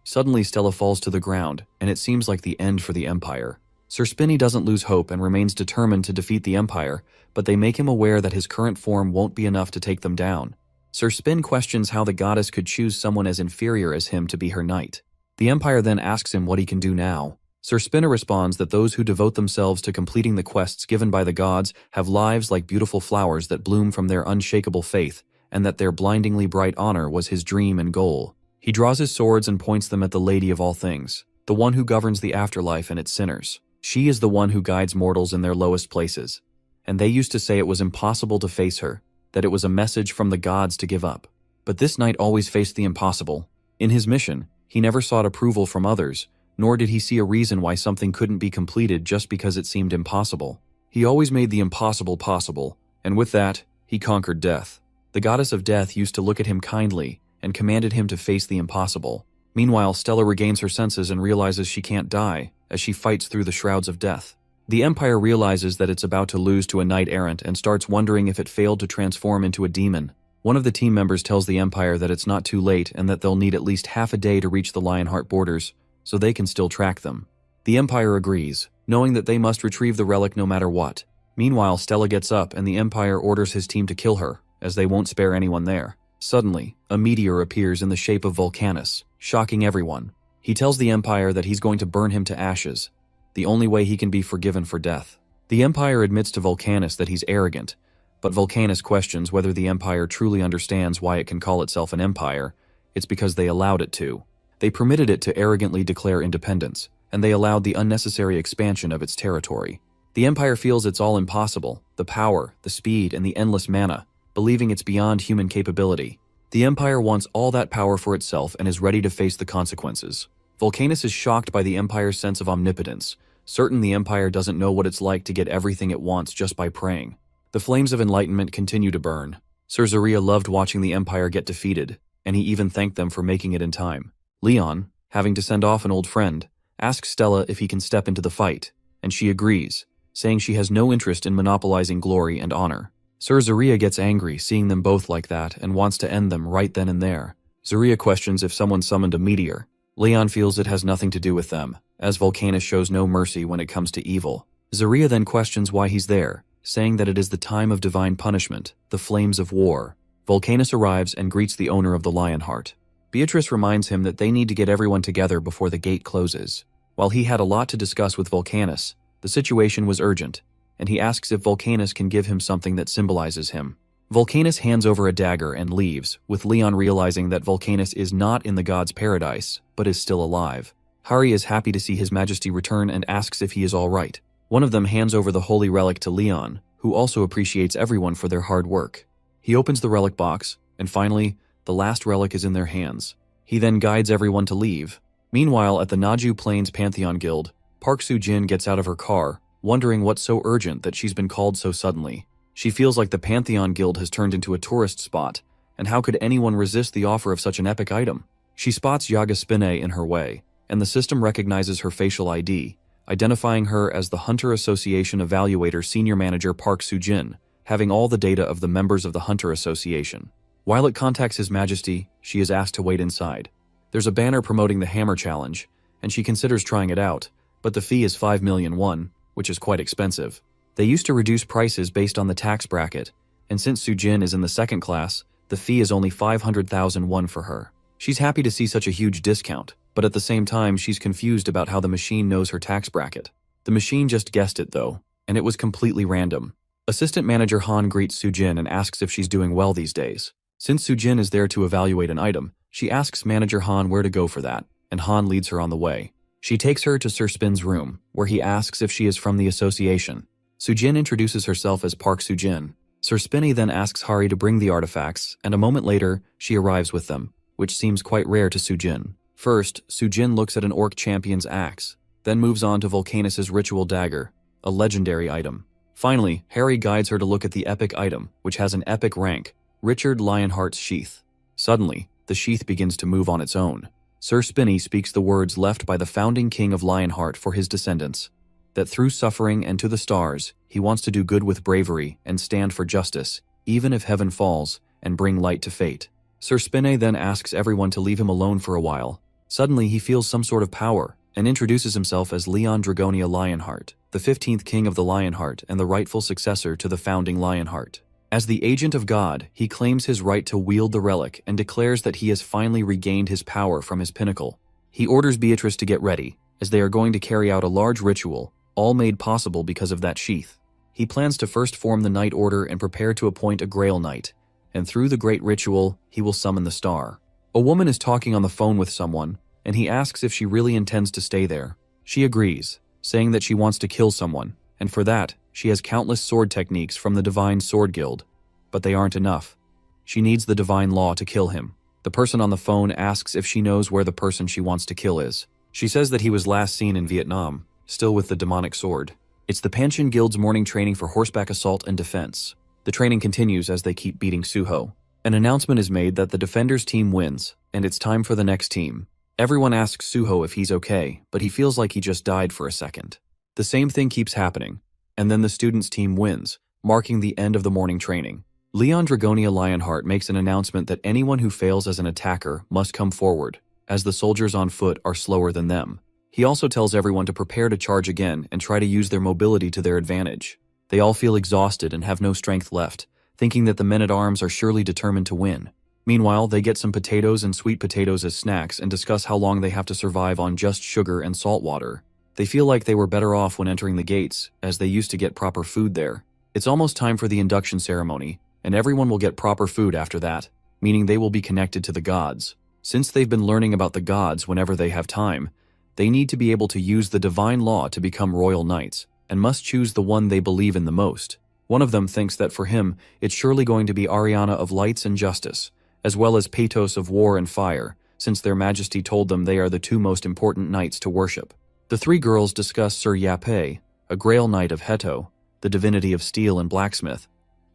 Suddenly Stella falls to the ground, and it seems like the end for the Empire. Sir Spinny doesn't lose hope and remains determined to defeat the Empire, but they make him aware that his current form won't be enough to take them down. Sir Spin questions how the goddess could choose someone as inferior as him to be her knight. The Empire then asks him what he can do now. Sir Spinner responds that those who devote themselves to completing the quests given by the gods have lives like beautiful flowers that bloom from their unshakable faith, and that their blindingly bright honor was his dream and goal. He draws his swords and points them at the Lady of all things, the one who governs the afterlife and its sinners. She is the one who guides mortals in their lowest places, and they used to say it was impossible to face her, that it was a message from the gods to give up. But this knight always faced the impossible. In his mission, he never sought approval from others, nor did he see a reason why something couldn't be completed just because it seemed impossible. He always made the impossible possible, and with that, he conquered death. The goddess of death used to look at him kindly and commanded him to face the impossible. Meanwhile, Stella regains her senses and realizes she can't die as she fights through the shrouds of death. The Empire realizes that it's about to lose to a knight-errant and starts wondering if it failed to transform into a demon. One of the team members tells the Empire that it's not too late and that they'll need at least half a day to reach the Lionheart borders, so they can still track them. The Empire agrees, knowing that they must retrieve the relic no matter what. Meanwhile, Stella gets up and the Empire orders his team to kill her, as they won't spare anyone there. Suddenly, a meteor appears in the shape of Volcanus, shocking everyone. He tells the Empire that he's going to burn him to ashes, the only way he can be forgiven for death. The Empire admits to Volcanus that he's arrogant, but Volcanus questions whether the Empire truly understands why it can call itself an empire. It's because they allowed it to. They permitted it to arrogantly declare independence, and they allowed the unnecessary expansion of its territory. The Empire feels it's all impossible, the power, the speed, and the endless mana, believing it's beyond human capability. The Empire wants all that power for itself and is ready to face the consequences. Volcanus is shocked by the Empire's sense of omnipotence, certain the Empire doesn't know what it's like to get everything it wants just by praying. The flames of enlightenment continue to burn. Sir Zaria loved watching the Empire get defeated, and he even thanked them for making it in time. Leon, having to send off an old friend, asks Stella if he can step into the fight, and she agrees, saying she has no interest in monopolizing glory and honor. Sir Zaria gets angry seeing them both like that and wants to end them right then and there. Zaria questions if someone summoned a meteor. Leon feels it has nothing to do with them, as Volcanus shows no mercy when it comes to evil. Zaria then questions why he's there, saying that it is the time of divine punishment, the flames of war. Volcanus arrives and greets the owner of the Lionheart. Beatrice reminds him that they need to get everyone together before the gate closes. While he had a lot to discuss with Volcanus, the situation was urgent, and he asks if Volcanus can give him something that symbolizes him. Volcanus hands over a dagger and leaves, with Leon realizing that Volcanus is not in the god's paradise, but is still alive. Hari is happy to see His Majesty return and asks if he is all right. One of them hands over the holy relic to Leon, who also appreciates everyone for their hard work. He opens the relic box, and finally, the last relic is in their hands. He then guides everyone to leave. Meanwhile, at the Naju Plains Pantheon Guild, Park Soo-jin gets out of her car, wondering what's so urgent that she's been called so suddenly. She feels like the Pantheon Guild has turned into a tourist spot, and how could anyone resist the offer of such an epic item? She spots Yaga Spinne in her way, and the system recognizes her facial ID, identifying her as the Hunter Association Evaluator Senior Manager Park Soo-jin, having all the data of the members of the Hunter Association. While it contacts His Majesty, she is asked to wait inside. There's a banner promoting the Hammer Challenge, and she considers trying it out, but the fee is 5 million won, which is quite expensive. They used to reduce prices based on the tax bracket, and since Soo-jin is in the second class, the fee is only 500,000 won for her. She's happy to see such a huge discount, but at the same time she's confused about how the machine knows her tax bracket. The machine just guessed it though, and it was completely random. Assistant Manager Han greets Soo-jin and asks if she's doing well these days. Since Soo-jin is there to evaluate an item, she asks Manager Han where to go for that, and Han leads her on the way. She takes her to Sir Spin's room, where he asks if she is from the association. Soo-jin introduces herself as Park Soo-jin. Sir Spinny then asks Hari to bring the artifacts, and a moment later, she arrives with them, which seems quite rare to Soo-jin. First, Soo-jin looks at an orc champion's axe, then moves on to Volcanus's ritual dagger, a legendary item. Finally, Hari guides her to look at the epic item, which has an epic rank, Richard Lionheart's sheath. Suddenly, the sheath begins to move on its own. Sir Spinny speaks the words left by the founding king of Lionheart for his descendants, that through suffering and to the stars, he wants to do good with bravery and stand for justice, even if heaven falls, and bring light to fate. Sir Spinne then asks everyone to leave him alone for a while. Suddenly he feels some sort of power, and introduces himself as Leon Dragonia Lionheart, the 15th king of the Lionheart and the rightful successor to the founding Lionheart. As the agent of God, he claims his right to wield the relic and declares that he has finally regained his power from his pinnacle. He orders Beatrice to get ready, as they are going to carry out a large ritual, all made possible because of that sheath. He plans to first form the Knight Order and prepare to appoint a Grail Knight, and through the great ritual, he will summon the star. A woman is talking on the phone with someone, and he asks if she really intends to stay there. She agrees, saying that she wants to kill someone, and for that, she has countless sword techniques from the Divine Sword Guild, but they aren't enough. She needs the Divine Law to kill him. The person on the phone asks if she knows where the person she wants to kill is. She says that he was last seen in Vietnam, still with the demonic sword. It's the Panchen Guild's morning training for horseback assault and defense. The training continues as they keep beating Suho. An announcement is made that the Defenders team wins, and it's time for the next team. Everyone asks Suho if he's okay, but he feels like he just died for a second. The same thing keeps happening, and then the students' team wins, marking the end of the morning training. Leon Dragonia Lionheart makes an announcement that anyone who fails as an attacker must come forward, as the soldiers on foot are slower than them. He also tells everyone to prepare to charge again and try to use their mobility to their advantage. They all feel exhausted and have no strength left, thinking that the men-at-arms are surely determined to win. Meanwhile, they get some potatoes and sweet potatoes as snacks and discuss how long they have to survive on just sugar and salt water. They feel like they were better off when entering the gates, as they used to get proper food there. It's almost time for the induction ceremony, and everyone will get proper food after that, meaning they will be connected to the gods. Since they've been learning about the gods whenever they have time, they need to be able to use the divine law to become royal knights, and must choose the one they believe in the most. One of them thinks that for him, it's surely going to be Ariana of Lights and Justice, as well as Patos of War and Fire, since their majesty told them they are the two most important knights to worship. The three girls discuss Sir Yape, a Grail Knight of Heto, the divinity of steel and blacksmith,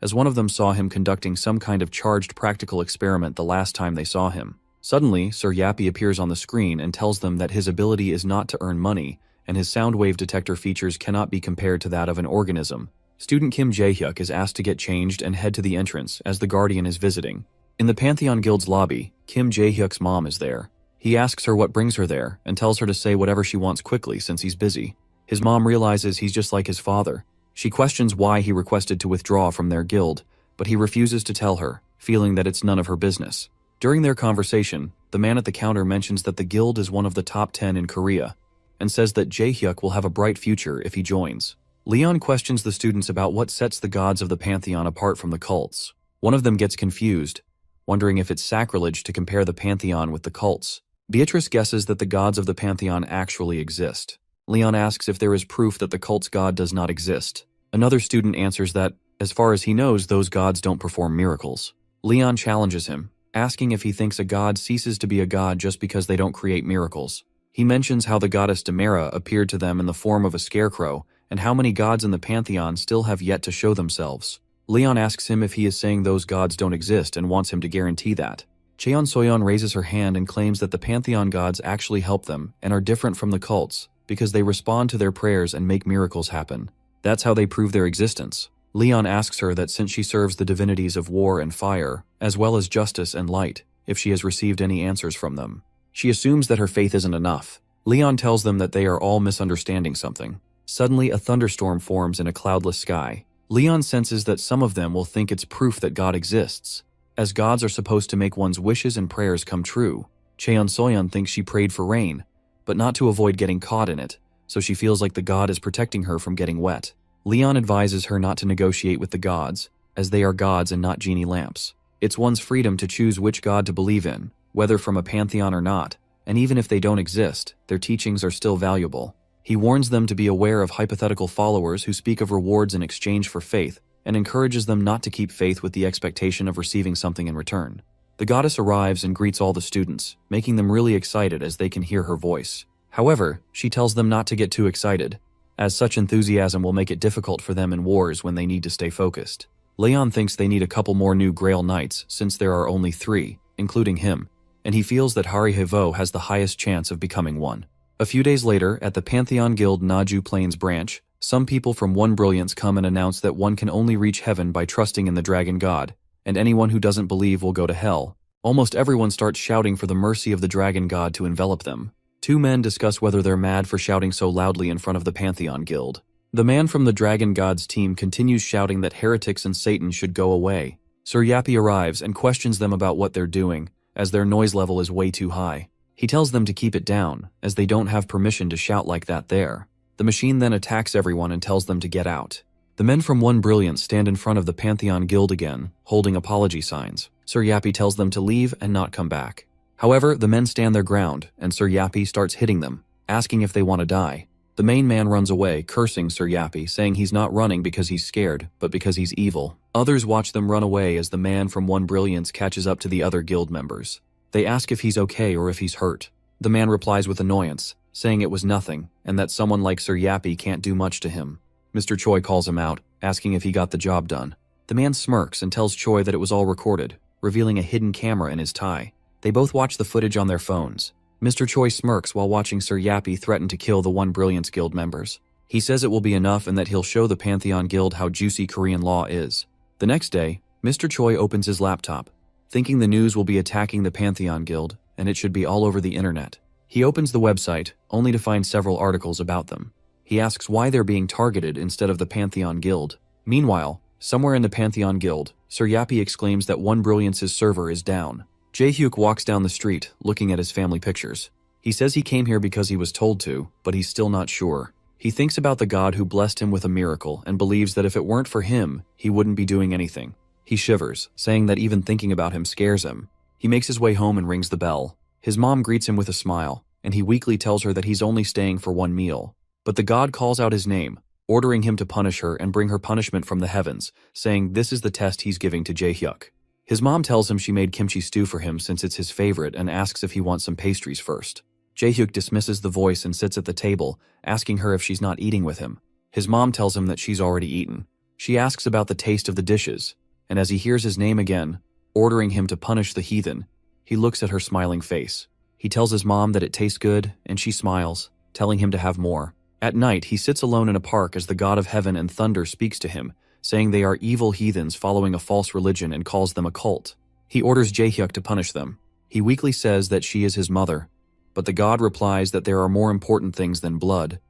as one of them saw him conducting some kind of charged practical experiment the last time they saw him. Suddenly, Sir Yappy appears on the screen and tells them that his ability is not to earn money, and his sound wave detector features cannot be compared to that of an organism. Student Kim Jae-hyuk is asked to get changed and head to the entrance as the Guardian is visiting. In the Pantheon Guild's lobby, Kim Jae-hyuk's mom is there. He asks her what brings her there and tells her to say whatever she wants quickly since he's busy. His mom realizes he's just like his father. She questions why he requested to withdraw from their guild, but he refuses to tell her, feeling that it's none of her business. During their conversation, the man at the counter mentions that the guild is one of the top 10 in Korea, and says that Jae-hyuk will have a bright future if he joins. Leon questions the students about what sets the gods of the Pantheon apart from the cults. One of them gets confused, wondering if it's sacrilege to compare the Pantheon with the cults. Beatrice guesses that the gods of the Pantheon actually exist. Leon asks if there is proof that the cult's god does not exist. Another student answers that, as far as he knows, those gods don't perform miracles. Leon challenges him, asking if he thinks a god ceases to be a god just because they don't create miracles. He mentions how the goddess Demera appeared to them in the form of a scarecrow, and how many gods in the Pantheon still have yet to show themselves. Leon asks him if he is saying those gods don't exist and wants him to guarantee that. Cheon Soyeon raises her hand and claims that the Pantheon gods actually help them and are different from the cults because they respond to their prayers and make miracles happen. That's how they prove their existence. Leon asks her that since she serves the divinities of war and fire, as well as justice and light, if she has received any answers from them. She assumes that her faith isn't enough. Leon tells them that they are all misunderstanding something. Suddenly, a thunderstorm forms in a cloudless sky. Leon senses that some of them will think it's proof that God exists, as gods are supposed to make one's wishes and prayers come true. Cheon Soyeon thinks she prayed for rain, but not to avoid getting caught in it, so she feels like the god is protecting her from getting wet. Leon advises her not to negotiate with the gods, as they are gods and not genie lamps. It's one's freedom to choose which god to believe in, whether from a pantheon or not, and even if they don't exist, their teachings are still valuable. He warns them to be aware of hypothetical followers who speak of rewards in exchange for faith, and encourages them not to keep faith with the expectation of receiving something in return. The goddess arrives and greets all the students, making them really excited as they can hear her voice. However, she tells them not to get too excited, as such enthusiasm will make it difficult for them in wars when they need to stay focused. Leon thinks they need a couple more new Grail Knights since there are only 3, including him, and he feels that Hari Hevo has the highest chance of becoming one. A few days later, at the Pantheon Guild Naju Plains branch, some people from One Brilliance come and announce that one can only reach heaven by trusting in the dragon god, and anyone who doesn't believe will go to hell. Almost everyone starts shouting for the mercy of the dragon god to envelop them. 2 men discuss whether they're mad for shouting so loudly in front of the Pantheon Guild. The man from the dragon god's team continues shouting that heretics and Satan should go away. Sir Yappy arrives and questions them about what they're doing, as their noise level is way too high. He tells them to keep it down, as they don't have permission to shout like that there. The machine then attacks everyone and tells them to get out. The men from One Brilliance stand in front of the Pantheon Guild again, holding apology signs. Sir Yappy tells them to leave and not come back. However, the men stand their ground, and Sir Yappy starts hitting them, asking if they want to die. The main man runs away, cursing Sir Yappy, saying he's not running because he's scared, but because he's evil. Others watch them run away as the man from One Brilliance catches up to the other guild members. They ask if he's okay or if he's hurt. The man replies with annoyance, saying it was nothing, and that someone like Sir Yappy can't do much to him. Mr. Choi calls him out, asking if he got the job done. The man smirks and tells Choi that it was all recorded, revealing a hidden camera in his tie. They both watch the footage on their phones. Mr. Choi smirks while watching Sir Yappy threaten to kill the One Brilliance Guild members. He says it will be enough and that he'll show the Pantheon Guild how juicy Korean law is. The next day, Mr. Choi opens his laptop, thinking the news will be attacking the Pantheon Guild, and it should be all over the internet. He opens the website, only to find several articles about them. He asks why they're being targeted instead of the Pantheon Guild. Meanwhile, somewhere in the Pantheon Guild, Sir Yappy exclaims that One Brilliance's server is down. Jae-hyuk walks down the street, looking at his family pictures. He says he came here because he was told to, but he's still not sure. He thinks about the god who blessed him with a miracle and believes that if it weren't for him, he wouldn't be doing anything. He shivers, saying that even thinking about him scares him. He makes his way home and rings the bell. His mom greets him with a smile, and he weakly tells her that he's only staying for one meal. But the god calls out his name, ordering him to punish her and bring her punishment from the heavens, saying this is the test he's giving to Jae-hyuk. His mom tells him she made kimchi stew for him since it's his favorite and asks if he wants some pastries first. Jae-hyuk dismisses the voice and sits at the table, asking her if she's not eating with him. His mom tells him that she's already eaten. She asks about the taste of the dishes, and as he hears his name again, ordering him to punish the heathen, he looks at her smiling face. He tells his mom that it tastes good, and she smiles, telling him to have more. At night, he sits alone in a park as the god of heaven and thunder speaks to him, saying they are evil heathens following a false religion and calls them a cult. He orders Jae-hyuk to punish them. He weakly says that she is his mother, but the god replies that there are more important things than blood,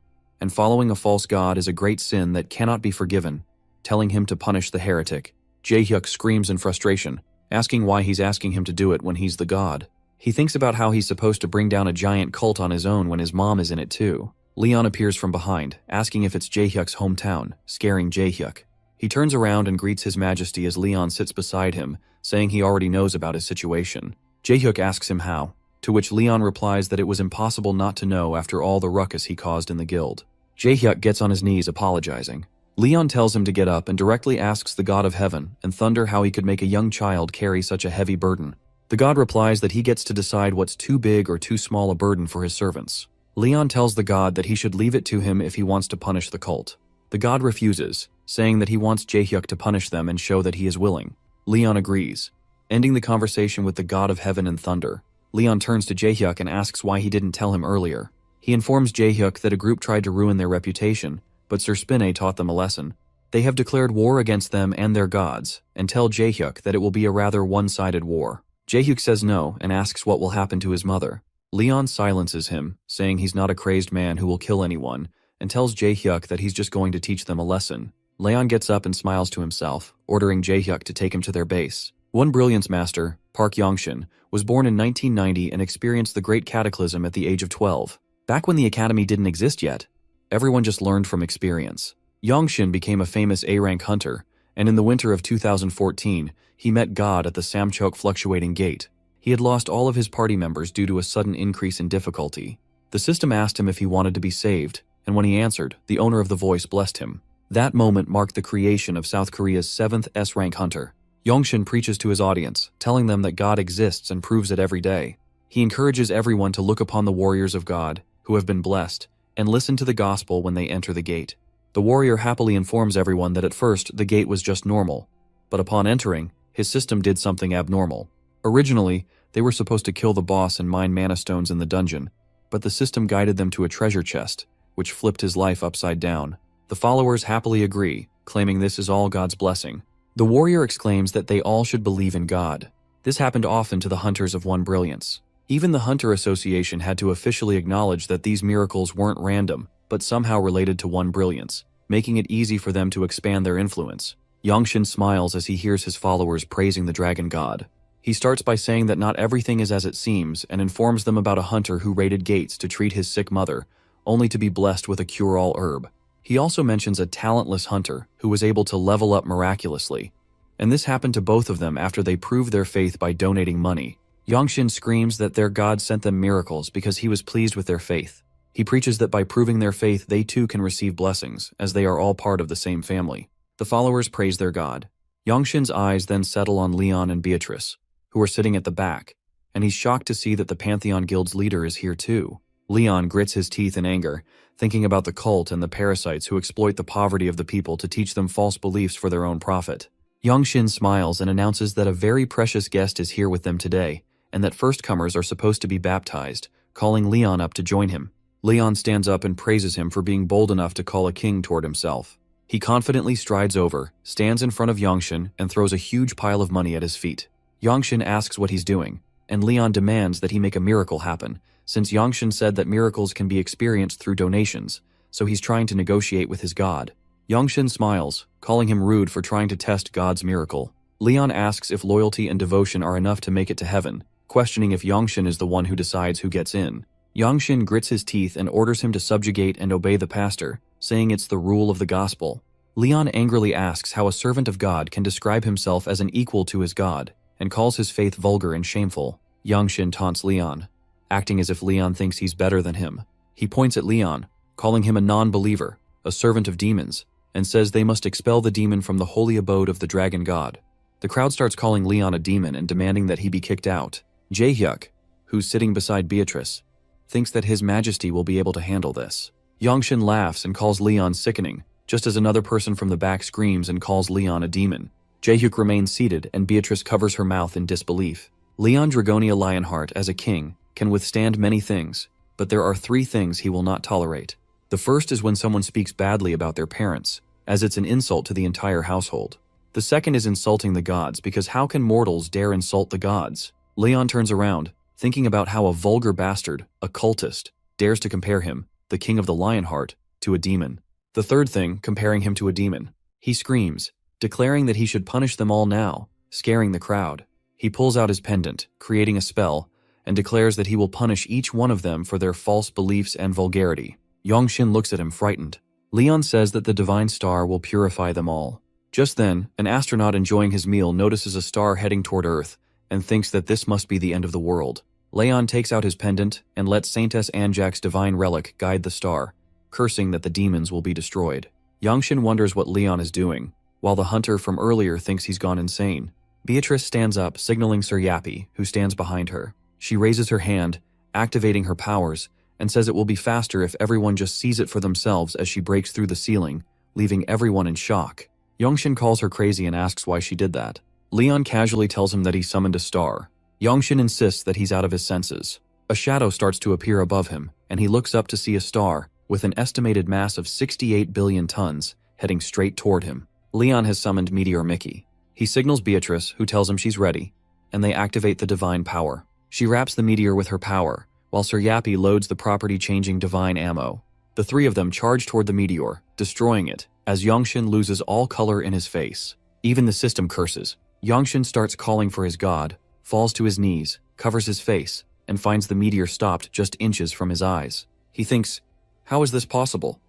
and following a false god is a great sin that cannot be forgiven, telling him to punish the heretic. Jae-hyuk screams in frustration, asking why he's asking him to do it when he's the god. He thinks about how he's supposed to bring down a giant cult on his own when his mom is in it too. Leon appears from behind, asking if it's Jae-hyuk's hometown, scaring Jae-hyuk. He turns around and greets His Majesty as Leon sits beside him, saying he already knows about his situation. Jae-hyuk asks him how, to which Leon replies that it was impossible not to know after all the ruckus he caused in the guild. Jae-hyuk gets on his knees apologizing. Leon tells him to get up and directly asks the god of heaven and thunder how he could make a young child carry such a heavy burden. The god replies that he gets to decide what's too big or too small a burden for his servants. Leon tells the god that he should leave it to him if he wants to punish the cult. The god refuses, saying that he wants Jae-hyuk to punish them and show that he is willing. Leon agrees, ending the conversation with the god of heaven and thunder. Leon turns to Jae-hyuk and asks why he didn't tell him earlier. He informs Jae-hyuk that a group tried to ruin their reputation, but Sir Spinne taught them a lesson. They have declared war against them and their gods, and tell Jae-hyuk that it will be a rather one-sided war. Jae-hyuk says no and asks what will happen to his mother. Leon silences him, saying he's not a crazed man who will kill anyone, and tells Jae-hyuk that he's just going to teach them a lesson. Leon gets up and smiles to himself, ordering Jae-hyuk to take him to their base. One Brilliance master, Park Young-shin, was born in 1990 and experienced the Great Cataclysm at the age of 12. Back when the academy didn't exist yet, everyone just learned from experience. Young-shin became a famous A-rank hunter, and in the winter of 2014, he met God at the Samchok Fluctuating Gate. He had lost all of his party members due to a sudden increase in difficulty. The system asked him if he wanted to be saved, and when he answered, the owner of the voice blessed him. That moment marked the creation of South Korea's 7th S-rank hunter. Young-shin preaches to his audience, telling them that God exists and proves it every day. He encourages everyone to look upon the warriors of God, who have been blessed, and listen to the gospel when they enter the gate. The warrior happily informs everyone that at first the gate was just normal, but upon entering, his system did something abnormal. Originally, they were supposed to kill the boss and mine mana stones in the dungeon, but the system guided them to a treasure chest, which flipped his life upside down. The followers happily agree, claiming this is all God's blessing. The warrior exclaims that they all should believe in God. This happened often to the hunters of One Brilliance. Even the Hunter Association had to officially acknowledge that these miracles weren't random, but somehow related to One Brilliance, making it easy for them to expand their influence. Young-shin smiles as he hears his followers praising the dragon god. He starts by saying that not everything is as it seems and informs them about a hunter who raided gates to treat his sick mother, only to be blessed with a cure-all herb. He also mentions a talentless hunter who was able to level up miraculously, and this happened to both of them after they proved their faith by donating money. Young-shin screams that their god sent them miracles because he was pleased with their faith. He preaches that by proving their faith they too can receive blessings, as they are all part of the same family. The followers praise their god. Young-shin's eyes then settle on Leon and Beatrice, who are sitting at the back, and he's shocked to see that the Pantheon Guild's leader is here too. Leon grits his teeth in anger, thinking about the cult and the parasites who exploit the poverty of the people to teach them false beliefs for their own profit. Young-shin smiles and announces that a very precious guest is here with them today, and that first-comers are supposed to be baptized, calling Leon up to join him. Leon stands up and praises him for being bold enough to call a king toward himself. He confidently strides over, stands in front of Yangshin, and throws a huge pile of money at his feet. Yangshin asks what he's doing, and Leon demands that he make a miracle happen, since Yangshin said that miracles can be experienced through donations, so he's trying to negotiate with his god. Yangshin smiles, calling him rude for trying to test God's miracle. Leon asks if loyalty and devotion are enough to make it to heaven, questioning if Yangshin is the one who decides who gets in. Yangshin grits his teeth and orders him to subjugate and obey the pastor, saying it's the rule of the gospel. Leon angrily asks how a servant of God can describe himself as an equal to his god, and calls his faith vulgar and shameful. Yangshin taunts Leon, acting as if Leon thinks he's better than him. He points at Leon, calling him a non-believer, a servant of demons, and says they must expel the demon from the holy abode of the dragon god. The crowd starts calling Leon a demon and demanding that he be kicked out. Jaehyuk, who's sitting beside Beatrice, thinks that his majesty will be able to handle this. Yangshin laughs and calls Leon sickening, just as another person from the back screams and calls Leon a demon. Jaehyuk remains seated and Beatrice covers her mouth in disbelief. Leon Dragonia Lionheart, as a king, can withstand many things, but there are 3 things he will not tolerate. The first is when someone speaks badly about their parents, as it's an insult to the entire household. The second is insulting the gods, because how can mortals dare insult the gods? Leon turns around, thinking about how a vulgar bastard, a cultist, dares to compare him, the king of the Lionheart, to a demon. The third thing, comparing him to a demon. He screams, declaring that he should punish them all now, scaring the crowd. He pulls out his pendant, creating a spell, and declares that he will punish each one of them for their false beliefs and vulgarity. Yangshin looks at him frightened. Leon says that the divine star will purify them all. Just then, an astronaut enjoying his meal notices a star heading toward Earth and thinks that this must be the end of the world. Leon takes out his pendant and lets Saintess Anjak's divine relic guide the star, cursing that the demons will be destroyed. Yangshin wonders what Leon is doing, while the hunter from earlier thinks he's gone insane. Beatrice stands up, signaling Sir Yappy, who stands behind her. She raises her hand, activating her powers, and says it will be faster if everyone just sees it for themselves as she breaks through the ceiling, leaving everyone in shock. Yangshin calls her crazy and asks why she did that. Leon casually tells him that he summoned a star. Yangshin insists that he's out of his senses. A shadow starts to appear above him, and he looks up to see a star, with an estimated mass of 68 billion tons, heading straight toward him. Leon has summoned Meteor Mickey. He signals Beatrice, who tells him she's ready, and they activate the divine power. She wraps the meteor with her power, while Sir Yappy loads the property-changing divine ammo. The 3 of them charge toward the meteor, destroying it, as Yangshin loses all color in his face. Even the system curses. Yangshin starts calling for his god, falls to his knees, covers his face, and finds the meteor stopped just inches from his eyes. He thinks, how is this possible?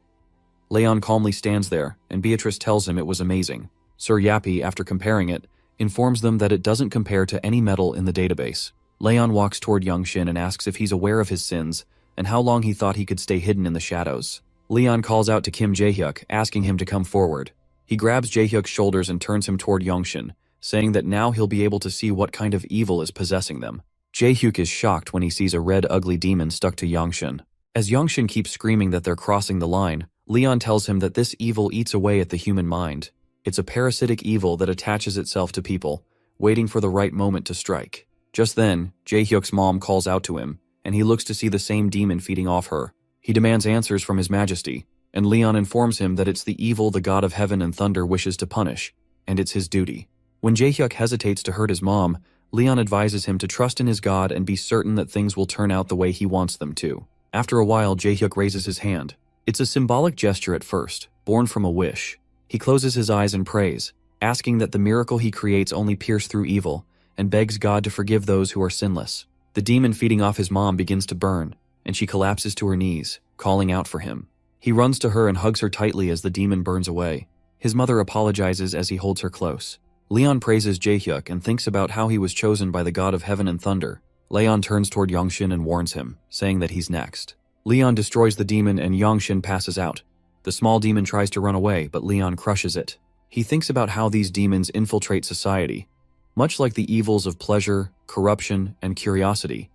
Leon calmly stands there, and Beatrice tells him it was amazing. Sir Yappy, after comparing it, informs them that it doesn't compare to any metal in the database. Leon walks toward Yangshin and asks if he's aware of his sins, and how long he thought he could stay hidden in the shadows. Leon calls out to Kim Jaehyuk, asking him to come forward. He grabs Jaehyuk's shoulders and turns him toward Yangshin, saying that now he'll be able to see what kind of evil is possessing them. Jaehyuk is shocked when he sees a red ugly demon stuck to Yangshin. As Yangshin keeps screaming that they're crossing the line, Leon tells him that this evil eats away at the human mind. It's a parasitic evil that attaches itself to people, waiting for the right moment to strike. Just then, Jaehyuk's mom calls out to him, and he looks to see the same demon feeding off her. He demands answers from his majesty, and Leon informs him that it's the evil the god of heaven and thunder wishes to punish, and it's his duty. When Jaehyuk hesitates to hurt his mom, Leon advises him to trust in his god and be certain that things will turn out the way he wants them to. After a while, Jaehyuk raises his hand. It's a symbolic gesture at first, born from a wish. He closes his eyes and prays, asking that the miracle he creates only pierce through evil, and begs God to forgive those who are sinless. The demon feeding off his mom begins to burn, and she collapses to her knees, calling out for him. He runs to her and hugs her tightly as the demon burns away. His mother apologizes as he holds her close. Leon praises Jaehyuk and thinks about how he was chosen by the god of heaven and thunder. Leon turns toward Yangshin and warns him, saying that he's next. Leon destroys the demon and Yangshin passes out. The small demon tries to run away, but Leon crushes it. He thinks about how these demons infiltrate society, much like the evils of pleasure, corruption, and curiosity,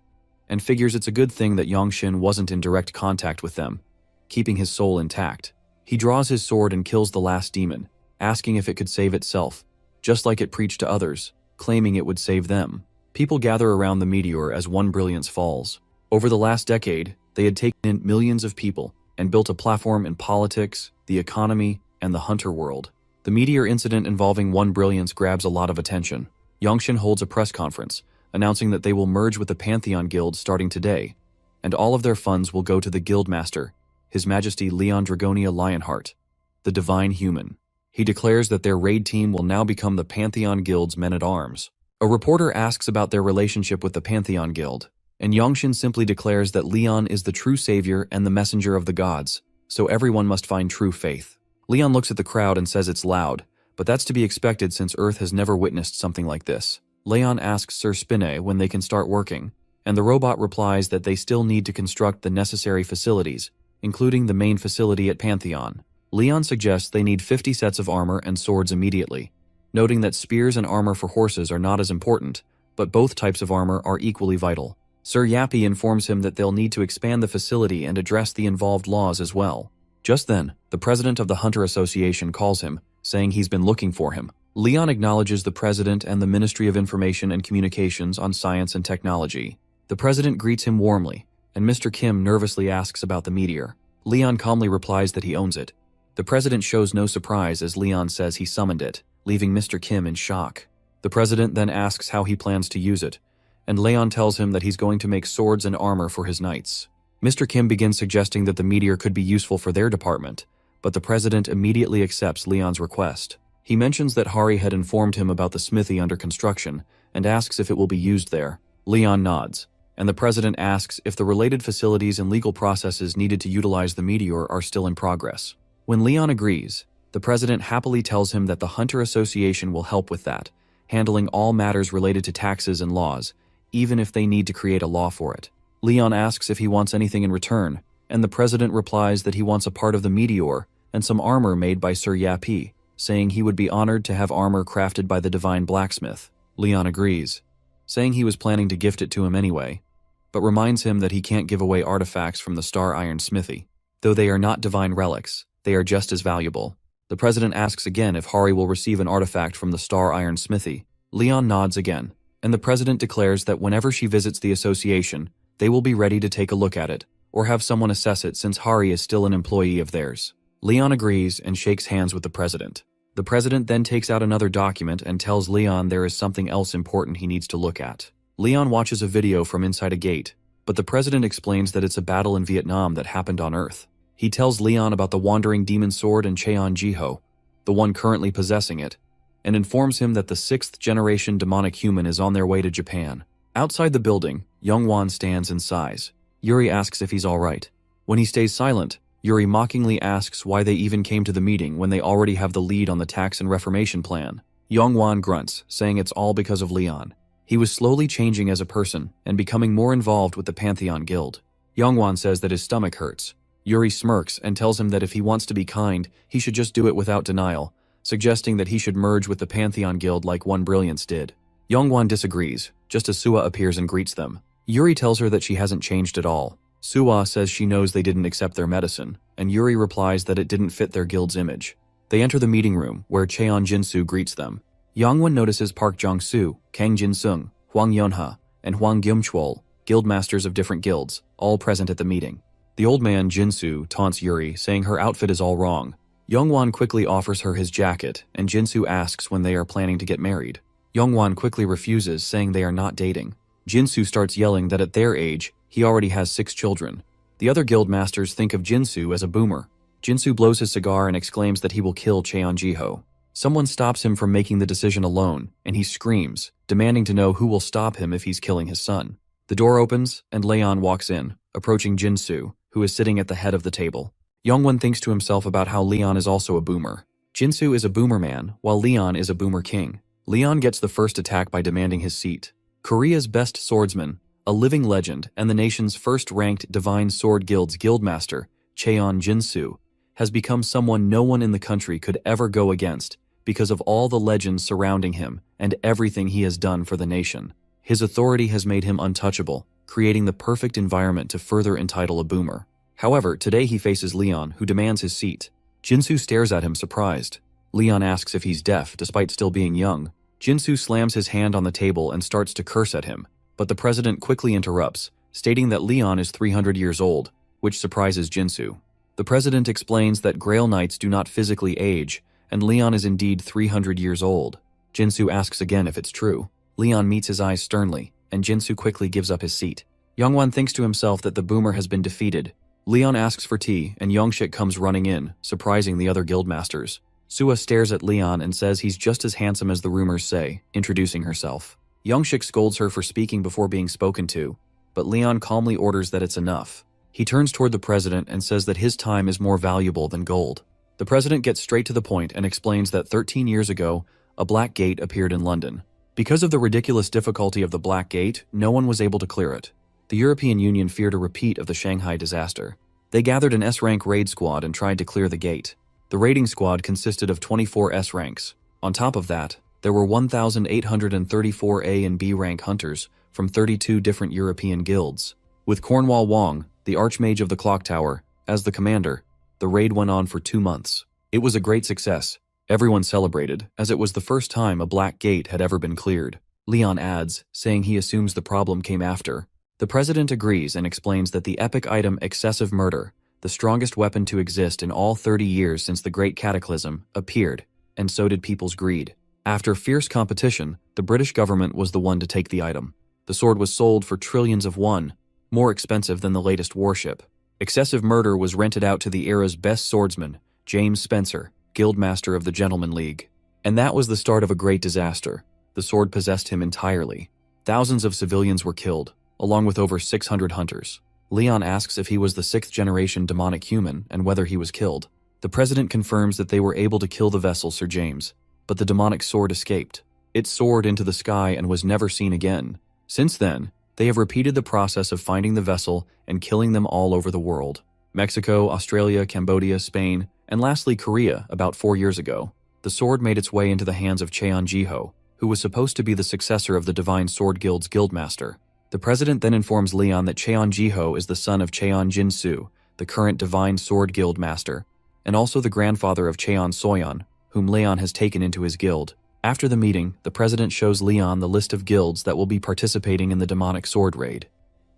and figures it's a good thing that Yangshin wasn't in direct contact with them, keeping his soul intact. He draws his sword and kills the last demon, asking if it could save itself, just like it preached to others, claiming it would save them. People gather around the meteor as one brilliance falls. Over the last decade, They had taken in millions of people and built a platform in politics, the economy, and the hunter world. The meteor incident involving One Brilliance grabs a lot of attention. Yongshin holds a press conference, announcing that they will merge with the Pantheon Guild starting today, and all of their funds will go to the Guildmaster, His Majesty Leon Dragonia Lionheart, the Divine Human. He declares that their raid team will now become the Pantheon Guild's men-at-arms. A reporter asks about their relationship with the Pantheon Guild, and Yongshin simply declares that Leon is the true savior and the messenger of the gods, so everyone must find true faith. Leon looks at the crowd and says it's loud, but that's to be expected since Earth has never witnessed something like this. Leon asks Sir Spinne when they can start working, and the robot replies that they still need to construct the necessary facilities, including the main facility at Pantheon. Leon suggests they need 50 sets of armor and swords immediately, noting that spears and armor for horses are not as important, but both types of armor are equally vital. Sir Yappy informs him that they'll need to expand the facility and address the involved laws as well. Just then, the president of the Hunter Association calls him, saying he's been looking for him. Leon acknowledges the president and the Ministry of Information and Communications on Science and Technology. The president greets him warmly, and Mr. Kim nervously asks about the meteor. Leon calmly replies that he owns it. The president shows no surprise as Leon says he summoned it, leaving Mr. Kim in shock. The president then asks how he plans to use it, and Leon tells him that he's going to make swords and armor for his knights. Mr. Kim begins suggesting that the meteor could be useful for their department, but the president immediately accepts Leon's request. He mentions that Hari had informed him about the smithy under construction and asks if it will be used there. Leon nods, and the president asks if the related facilities and legal processes needed to utilize the meteor are still in progress. When Leon agrees, the president happily tells him that the Hunter Association will help with that, handling all matters related to taxes and laws, even if they need to create a law for it. Leon asks if he wants anything in return, and the president replies that he wants a part of the meteor and some armor made by Sir Yappy, saying he would be honored to have armor crafted by the divine blacksmith. Leon agrees, saying he was planning to gift it to him anyway, but reminds him that he can't give away artifacts from the Star Iron Smithy. Though they are not divine relics, they are just as valuable. The president asks again if Hari will receive an artifact from the Star Iron Smithy. Leon nods again, and the president declares that whenever she visits the association, they will be ready to take a look at it, or have someone assess it since Hari is still an employee of theirs. Leon agrees and shakes hands with the president. The president then takes out another document and tells Leon there is something else important he needs to look at. Leon watches a video from inside a gate, but the president explains that it's a battle in Vietnam that happened on Earth. He tells Leon about the wandering demon sword and Cheon Jiho, the one currently possessing it, and informs him that the 6th generation demonic human is on their way to Japan. Outside the building, Youngwon stands and sighs. Yuri asks if he's alright. When he stays silent, Yuri mockingly asks why they even came to the meeting when they already have the lead on the tax and reformation plan. Youngwon grunts, saying it's all because of Leon. He was slowly changing as a person and becoming more involved with the Pantheon Guild. Youngwon says that his stomach hurts. Yuri smirks and tells him that if he wants to be kind, he should just do it without denial, suggesting that he should merge with the Pantheon Guild like One Brilliance did. Youngwon disagrees, just as Suwa appears and greets them. Yuri tells her that she hasn't changed at all. Suwa says she knows they didn't accept their medicine, and Yuri replies that it didn't fit their guild's image. They enter the meeting room, where Cheon Jinsu greets them. Yongwon notices Park Jong-soo, Kang Jin-sung, Hwang Yonha, and Hwang Gyum-chwol, guildmasters of different guilds, all present at the meeting. The old man, Jinsu, taunts Yuri, saying her outfit is all wrong. Youngwon quickly offers her his jacket, and Jinsu asks when they are planning to get married. Youngwon quickly refuses, saying they are not dating. Jinsu starts yelling that at their age, he already has 6 children. The other guild masters think of Jinsu as a boomer. Jinsu blows his cigar and exclaims that he will kill Cheon Jiho. Someone stops him from making the decision alone, and he screams, demanding to know who will stop him if he's killing his son. The door opens, and Leon walks in, approaching Jinsu, who is sitting at the head of the table. Youngwon thinks to himself about how Leon is also a boomer. Jinsu is a boomer man, while Leon is a boomer king. Leon gets the first attack by demanding his seat. Korea's best swordsman, a living legend and the nation's first-ranked Divine Sword Guild's guildmaster, Cheon Jinsu, has become someone no one in the country could ever go against because of all the legends surrounding him and everything he has done for the nation. His authority has made him untouchable, creating the perfect environment to further entitle a boomer. However, today he faces Leon, who demands his seat. Jinsu stares at him surprised. Leon asks if he's deaf, despite still being young. Jinsu slams his hand on the table and starts to curse at him, but the president quickly interrupts, stating that Leon is 300 years old, which surprises Jinsu. The president explains that Grail Knights do not physically age, and Leon is indeed 300 years old. Jinsu asks again if it's true. Leon meets his eyes sternly, and Jinsu quickly gives up his seat. Youngwon thinks to himself that the boomer has been defeated. Leon asks for tea, and Youngshik comes running in, surprising the other guildmasters. Sua stares at Leon and says he's just as handsome as the rumors say, introducing herself. Youngshik scolds her for speaking before being spoken to, but Leon calmly orders that it's enough. He turns toward the president and says that his time is more valuable than gold. The president gets straight to the point and explains that 13 years ago, a black gate appeared in London. Because of the ridiculous difficulty of the Black Gate, no one was able to clear it. The European Union feared a repeat of the Shanghai disaster. They gathered an S-rank raid squad and tried to clear the gate. The raiding squad consisted of 24 S-ranks. On top of that, there were 1,834 A and B rank hunters from 32 different European guilds. With Cornwall Wong, the Archmage of the Clock Tower, as the commander, the raid went on for 2 months. It was a great success. Everyone celebrated, as it was the first time a black gate had ever been cleared. Leon adds, saying he assumes the problem came after. The president agrees and explains that the epic item Excessive Murder, the strongest weapon to exist in all 30 years since the Great Cataclysm, appeared, and so did people's greed. After fierce competition, the British government was the one to take the item. The sword was sold for trillions of won, more expensive than the latest warship. Excessive Murder was rented out to the era's best swordsman, James Spencer, Guildmaster of the Gentleman League. And that was the start of a great disaster. The sword possessed him entirely. Thousands of civilians were killed, along with over 600 hunters. Leon asks if he was the 6th-generation demonic human and whether he was killed. The president confirms that they were able to kill the vessel Sir James, but the demonic sword escaped. It soared into the sky and was never seen again. Since then, they have repeated the process of finding the vessel and killing them all over the world. Mexico, Australia, Cambodia, Spain, and lastly Korea about 4 years ago. The sword made its way into the hands of Cheon Jiho, who was supposed to be the successor of the Divine Sword Guild's guildmaster. The president then informs Leon that Cheon Jiho is the son of Cheon Jinsu, the current Divine Sword Guild master, and also the grandfather of Cheon Soyeon, whom Leon has taken into his guild. After the meeting, the president shows Leon the list of guilds that will be participating in the demonic sword raid.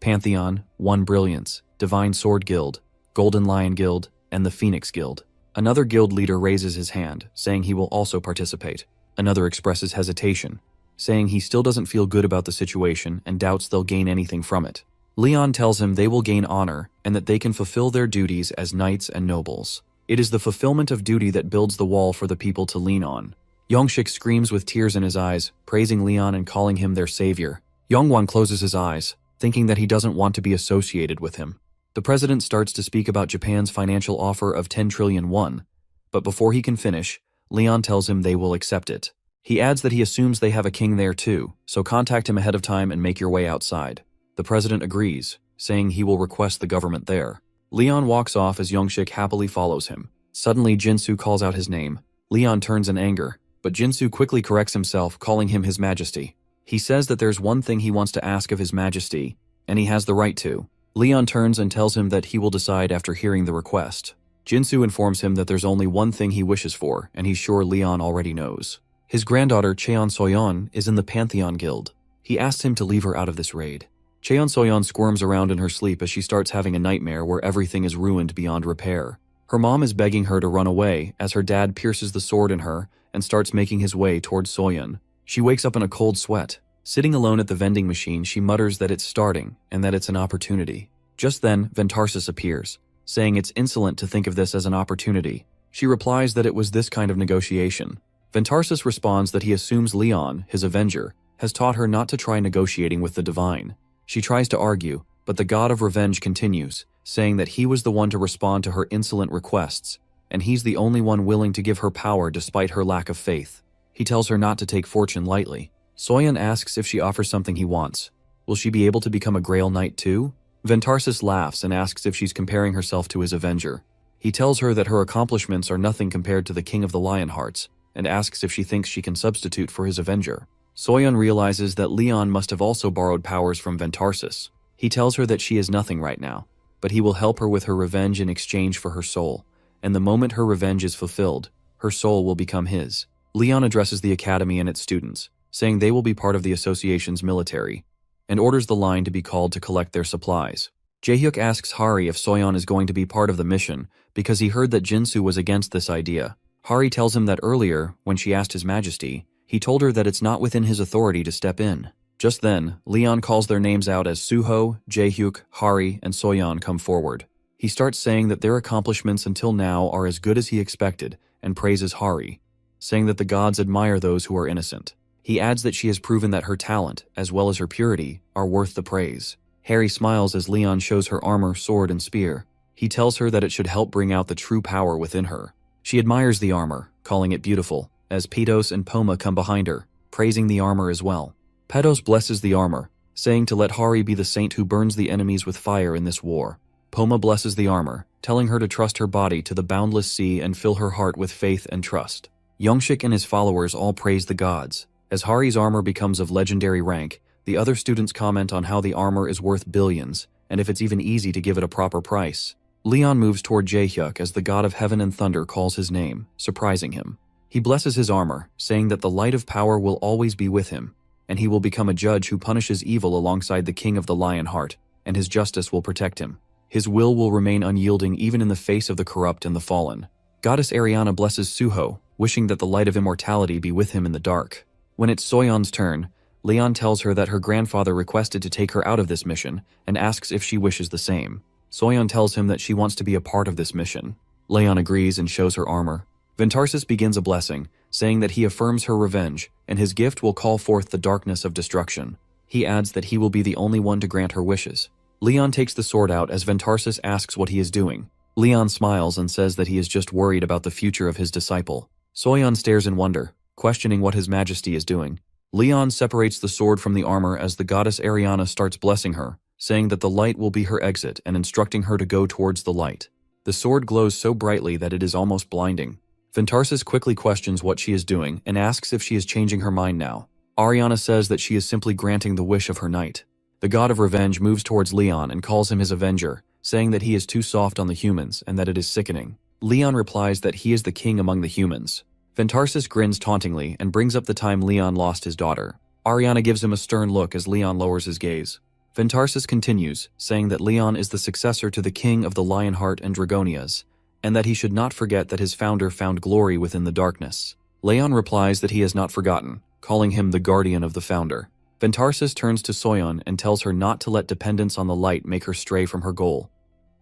Pantheon, One Brilliance, Divine Sword Guild, Golden Lion Guild, and the Phoenix Guild. Another guild leader raises his hand, saying he will also participate. Another expresses hesitation, saying he still doesn't feel good about the situation and doubts they'll gain anything from it. Leon tells him they will gain honor and that they can fulfill their duties as knights and nobles. It is the fulfillment of duty that builds the wall for the people to lean on. Youngshik screams with tears in his eyes, praising Leon and calling him their savior. Youngwon closes his eyes, thinking that he doesn't want to be associated with him. The president starts to speak about Japan's financial offer of 10 trillion won, but before he can finish, Leon tells him they will accept it. He adds that he assumes they have a king there too, so contact him ahead of time and make your way outside. The president agrees, saying he will request the government there. Leon walks off as Youngshik happily follows him. Suddenly Jinsu calls out his name. Leon turns in anger, but Jinsu quickly corrects himself, calling him His Majesty. He says that there's one thing he wants to ask of His Majesty, and he has the right to. Leon turns and tells him that he will decide after hearing the request. Jinsu informs him that there's only one thing he wishes for, and he's sure Leon already knows. His granddaughter, Cheon Soyeon, is in the Pantheon Guild. He asks him to leave her out of this raid. Cheon Soyeon squirms around in her sleep as she starts having a nightmare where everything is ruined beyond repair. Her mom is begging her to run away as her dad pierces the sword in her and starts making his way towards Soyeon. She wakes up in a cold sweat. Sitting alone at the vending machine, she mutters that it's starting and that it's an opportunity. Just then, Ventarsis appears, saying it's insolent to think of this as an opportunity. She replies that it was this kind of negotiation. Ventarsis responds that he assumes Leon, his avenger, has taught her not to try negotiating with the divine. She tries to argue, but the god of revenge continues, saying that he was the one to respond to her insolent requests, and he's the only one willing to give her power despite her lack of faith. He tells her not to take fortune lightly. Soyeon asks if she offers something he wants. Will she be able to become a Grail Knight too? Ventarsis laughs and asks if she's comparing herself to his avenger. He tells her that her accomplishments are nothing compared to the King of the Lionhearts, and asks if she thinks she can substitute for his avenger. Soyeon realizes that Leon must have also borrowed powers from Ventarsis. He tells her that she is nothing right now, but he will help her with her revenge in exchange for her soul, and the moment her revenge is fulfilled, her soul will become his. Leon addresses the academy and its students, saying they will be part of the association's military. and orders the line to be called to collect their supplies. Jaehyuk asks Hari if Soyeon is going to be part of the mission because he heard that Jinsu was against this idea. Hari tells him that earlier, when she asked His Majesty, he told her that it's not within his authority to step in. Just then, Leon calls their names out as Suho, Jaehyuk, Hari, and Soyeon come forward. He starts saying that their accomplishments until now are as good as he expected and praises Hari, saying that the gods admire those who are innocent. He adds that she has proven that her talent, as well as her purity, are worth the praise. Hari smiles as Leon shows her armor, sword, and spear. He tells her that it should help bring out the true power within her. She admires the armor, calling it beautiful, as Pedos and Poma come behind her, praising the armor as well. Pedos blesses the armor, saying to let Hari be the saint who burns the enemies with fire in this war. Poma blesses the armor, telling her to trust her body to the boundless sea and fill her heart with faith and trust. Youngshik and his followers all praise the gods. As Hari's armor becomes of legendary rank, the other students comment on how the armor is worth billions, and if it's even easy to give it a proper price. Leon moves toward Jaehyuk as the god of heaven and thunder calls his name, surprising him. He blesses his armor, saying that the light of power will always be with him, and he will become a judge who punishes evil alongside the king of the lion heart, and his justice will protect him. His will remain unyielding even in the face of the corrupt and the fallen. Goddess Ariana blesses Suho, wishing that the light of immortality be with him in the dark. When it's Soyeon's turn, Leon tells her that her grandfather requested to take her out of this mission and asks if she wishes the same. Soyeon tells him that she wants to be a part of this mission. Leon agrees and shows her armor. Ventarsis begins a blessing, saying that he affirms her revenge, and his gift will call forth the darkness of destruction. He adds that he will be the only one to grant her wishes. Leon takes the sword out as Ventarsis asks what he is doing. Leon smiles and says that he is just worried about the future of his disciple. Soyeon stares in wonder, questioning what His Majesty is doing. Leon separates the sword from the armor as the goddess Ariana starts blessing her, saying that the light will be her exit and instructing her to go towards the light. The sword glows so brightly that it is almost blinding. Ventarsis quickly questions what she is doing and asks if she is changing her mind now. Ariana says that she is simply granting the wish of her knight. The god of revenge moves towards Leon and calls him his avenger, saying that he is too soft on the humans and that it is sickening. Leon replies that he is the king among the humans. Ventarsis grins tauntingly and brings up the time Leon lost his daughter. Ariana gives him a stern look as Leon lowers his gaze. Ventarsis continues, saying that Leon is the successor to the king of the Lionheart and Dragonias, and that he should not forget that his founder found glory within the darkness. Leon replies that he has not forgotten, calling him the guardian of the founder. Ventarsis turns to Soyeon and tells her not to let dependence on the light make her stray from her goal,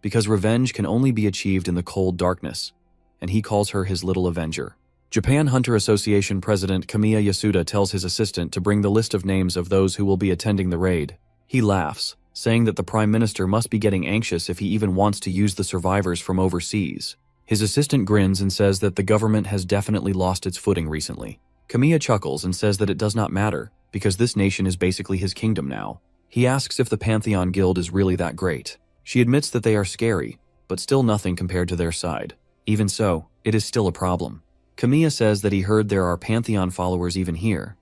because revenge can only be achieved in the cold darkness, and he calls her his little avenger. Japan Hunter Association President Kamiya Yasuda tells his assistant to bring the list of names of those who will be attending the raid. He laughs, saying that the Prime Minister must be getting anxious if he even wants to use the survivors from overseas. His assistant grins and says that the government has definitely lost its footing recently. Kamiya chuckles and says that it does not matter, because this nation is basically his kingdom now. He asks if the Pantheon Guild is really that great. She admits that they are scary, but still nothing compared to their side. Even so, it is still a problem. Kamiya says that he heard there are Pantheon followers even here,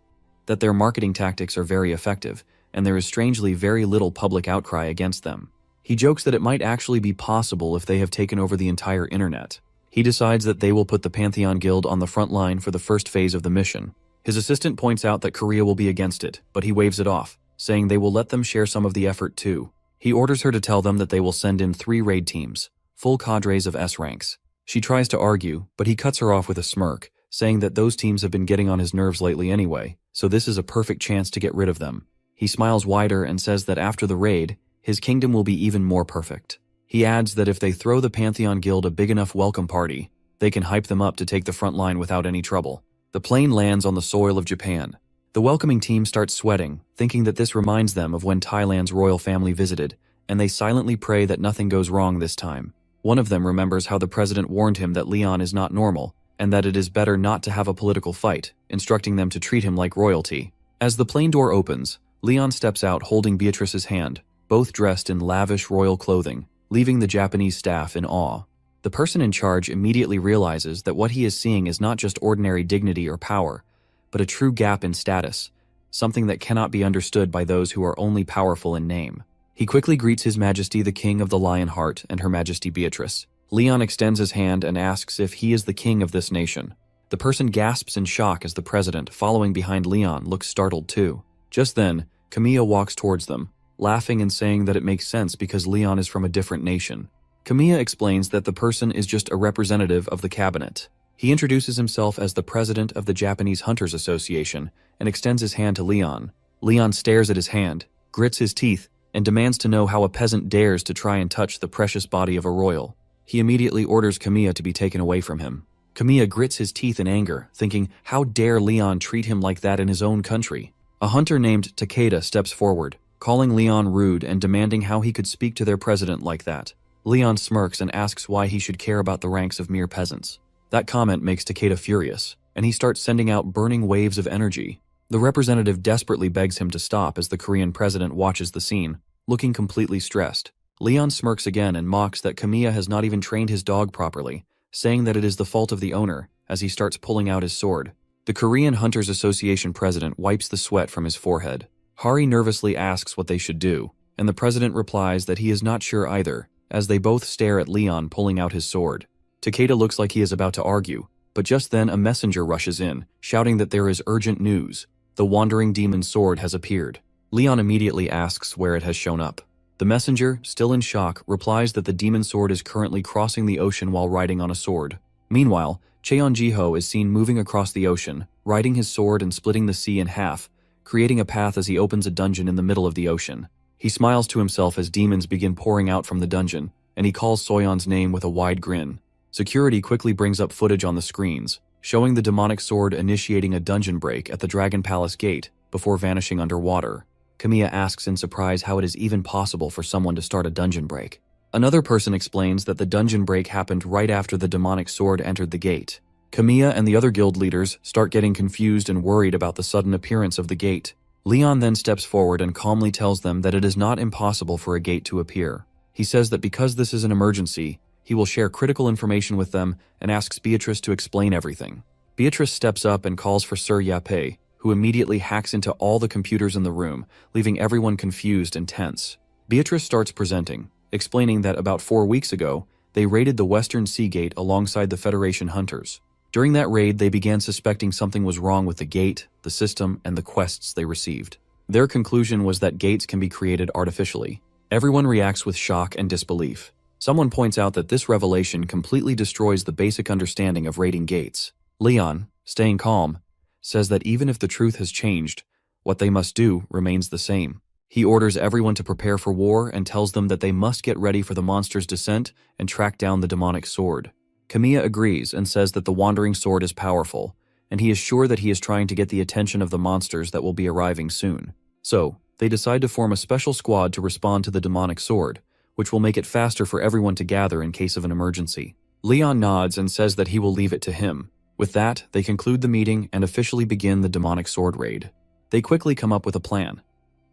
that their marketing tactics are very effective, and there is strangely very little public outcry against them. He jokes that it might actually be possible if they have taken over the entire internet. He decides that they will put the Pantheon Guild on the front line for the first phase of the mission. His assistant points out that Korea will be against it, but he waves it off, saying they will let them share some of the effort too. He orders her to tell them that they will send in 3 raid teams, full cadres of S ranks. She tries to argue, but he cuts her off with a smirk, saying that those teams have been getting on his nerves lately anyway, so this is a perfect chance to get rid of them. He smiles wider and says that after the raid, his kingdom will be even more perfect. He adds that if they throw the Pantheon Guild a big enough welcome party, they can hype them up to take the front line without any trouble. The plane lands on the soil of Japan. The welcoming team starts sweating, thinking that this reminds them of when Thailand's royal family visited, and they silently pray that nothing goes wrong this time. One of them remembers how the president warned him that Leon is not normal, and that it is better not to have a political fight, instructing them to treat him like royalty. As the plane door opens, Leon steps out holding Beatrice's hand, both dressed in lavish royal clothing, leaving the Japanese staff in awe. The person in charge immediately realizes that what he is seeing is not just ordinary dignity or power, but a true gap in status, something that cannot be understood by those who are only powerful in name. He quickly greets His Majesty the King of the Lionheart and Her Majesty Beatrice. Leon extends his hand and asks if he is the king of this nation. The person gasps in shock as the president, following behind Leon, looks startled too. Just then, Kamiya walks towards them, laughing and saying that it makes sense because Leon is from a different nation. Kamiya explains that the person is just a representative of the cabinet. He introduces himself as the president of the Japanese Hunters Association and extends his hand to Leon. Leon stares at his hand, grits his teeth, and demands to know how a peasant dares to try and touch the precious body of a royal. He immediately orders Kamiya to be taken away from him. Kamiya grits his teeth in anger, thinking, how dare Leon treat him like that in his own country? A hunter named Takeda steps forward, calling Leon rude and demanding how he could speak to their president like that. Leon smirks and asks why he should care about the ranks of mere peasants. That comment makes Takeda furious, and he starts sending out burning waves of energy. The representative desperately begs him to stop as the Korean president watches the scene, looking completely stressed. Leon smirks again and mocks that Kamiya has not even trained his dog properly, saying that it is the fault of the owner, as he starts pulling out his sword. The Korean Hunters Association president wipes the sweat from his forehead. Hari nervously asks what they should do, and the president replies that he is not sure either, as they both stare at Leon pulling out his sword. Takeda looks like he is about to argue, but just then a messenger rushes in, shouting that there is urgent news. The wandering demon's sword has appeared. Leon immediately asks where it has shown up. The messenger, still in shock, replies that the demon sword is currently crossing the ocean while riding on a sword. Meanwhile, Cheon-jiho is seen moving across the ocean, riding his sword and splitting the sea in half, creating a path as he opens a dungeon in the middle of the ocean. He smiles to himself as demons begin pouring out from the dungeon, and he calls Soyeon's name with a wide grin. Security quickly brings up footage on the screens, showing the demonic sword initiating a dungeon break at the Dragon Palace gate before vanishing underwater. Kamiya asks in surprise how it is even possible for someone to start a dungeon break. Another person explains that the dungeon break happened right after the demonic sword entered the gate. Kamiya and the other guild leaders start getting confused and worried about the sudden appearance of the gate. Leon then steps forward and calmly tells them that it is not impossible for a gate to appear. He says that because this is an emergency, he will share critical information with them and asks Beatrice to explain everything. Beatrice steps up and calls for Sir Yapei, who immediately hacks into all the computers in the room, leaving everyone confused and tense. Beatrice starts presenting, explaining that about 4 weeks ago, they raided the Western Sea Gate alongside the Federation hunters. During that raid, they began suspecting something was wrong with the gate, the system, and the quests they received. Their conclusion was that gates can be created artificially. Everyone reacts with shock and disbelief. Someone points out that this revelation completely destroys the basic understanding of raiding gates. Leon, staying calm, says that even if the truth has changed, what they must do remains the same. He orders everyone to prepare for war and tells them that they must get ready for the monster's descent and track down the demonic sword. Kamiya agrees and says that the wandering sword is powerful, and he is sure that he is trying to get the attention of the monsters that will be arriving soon. So, they decide to form a special squad to respond to the demonic sword, which will make it faster for everyone to gather in case of an emergency. Leon nods and says that he will leave it to him. With that, they conclude the meeting and officially begin the demonic sword raid. They quickly come up with a plan.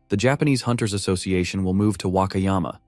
The Japanese Hunters Association will move to Wakayama,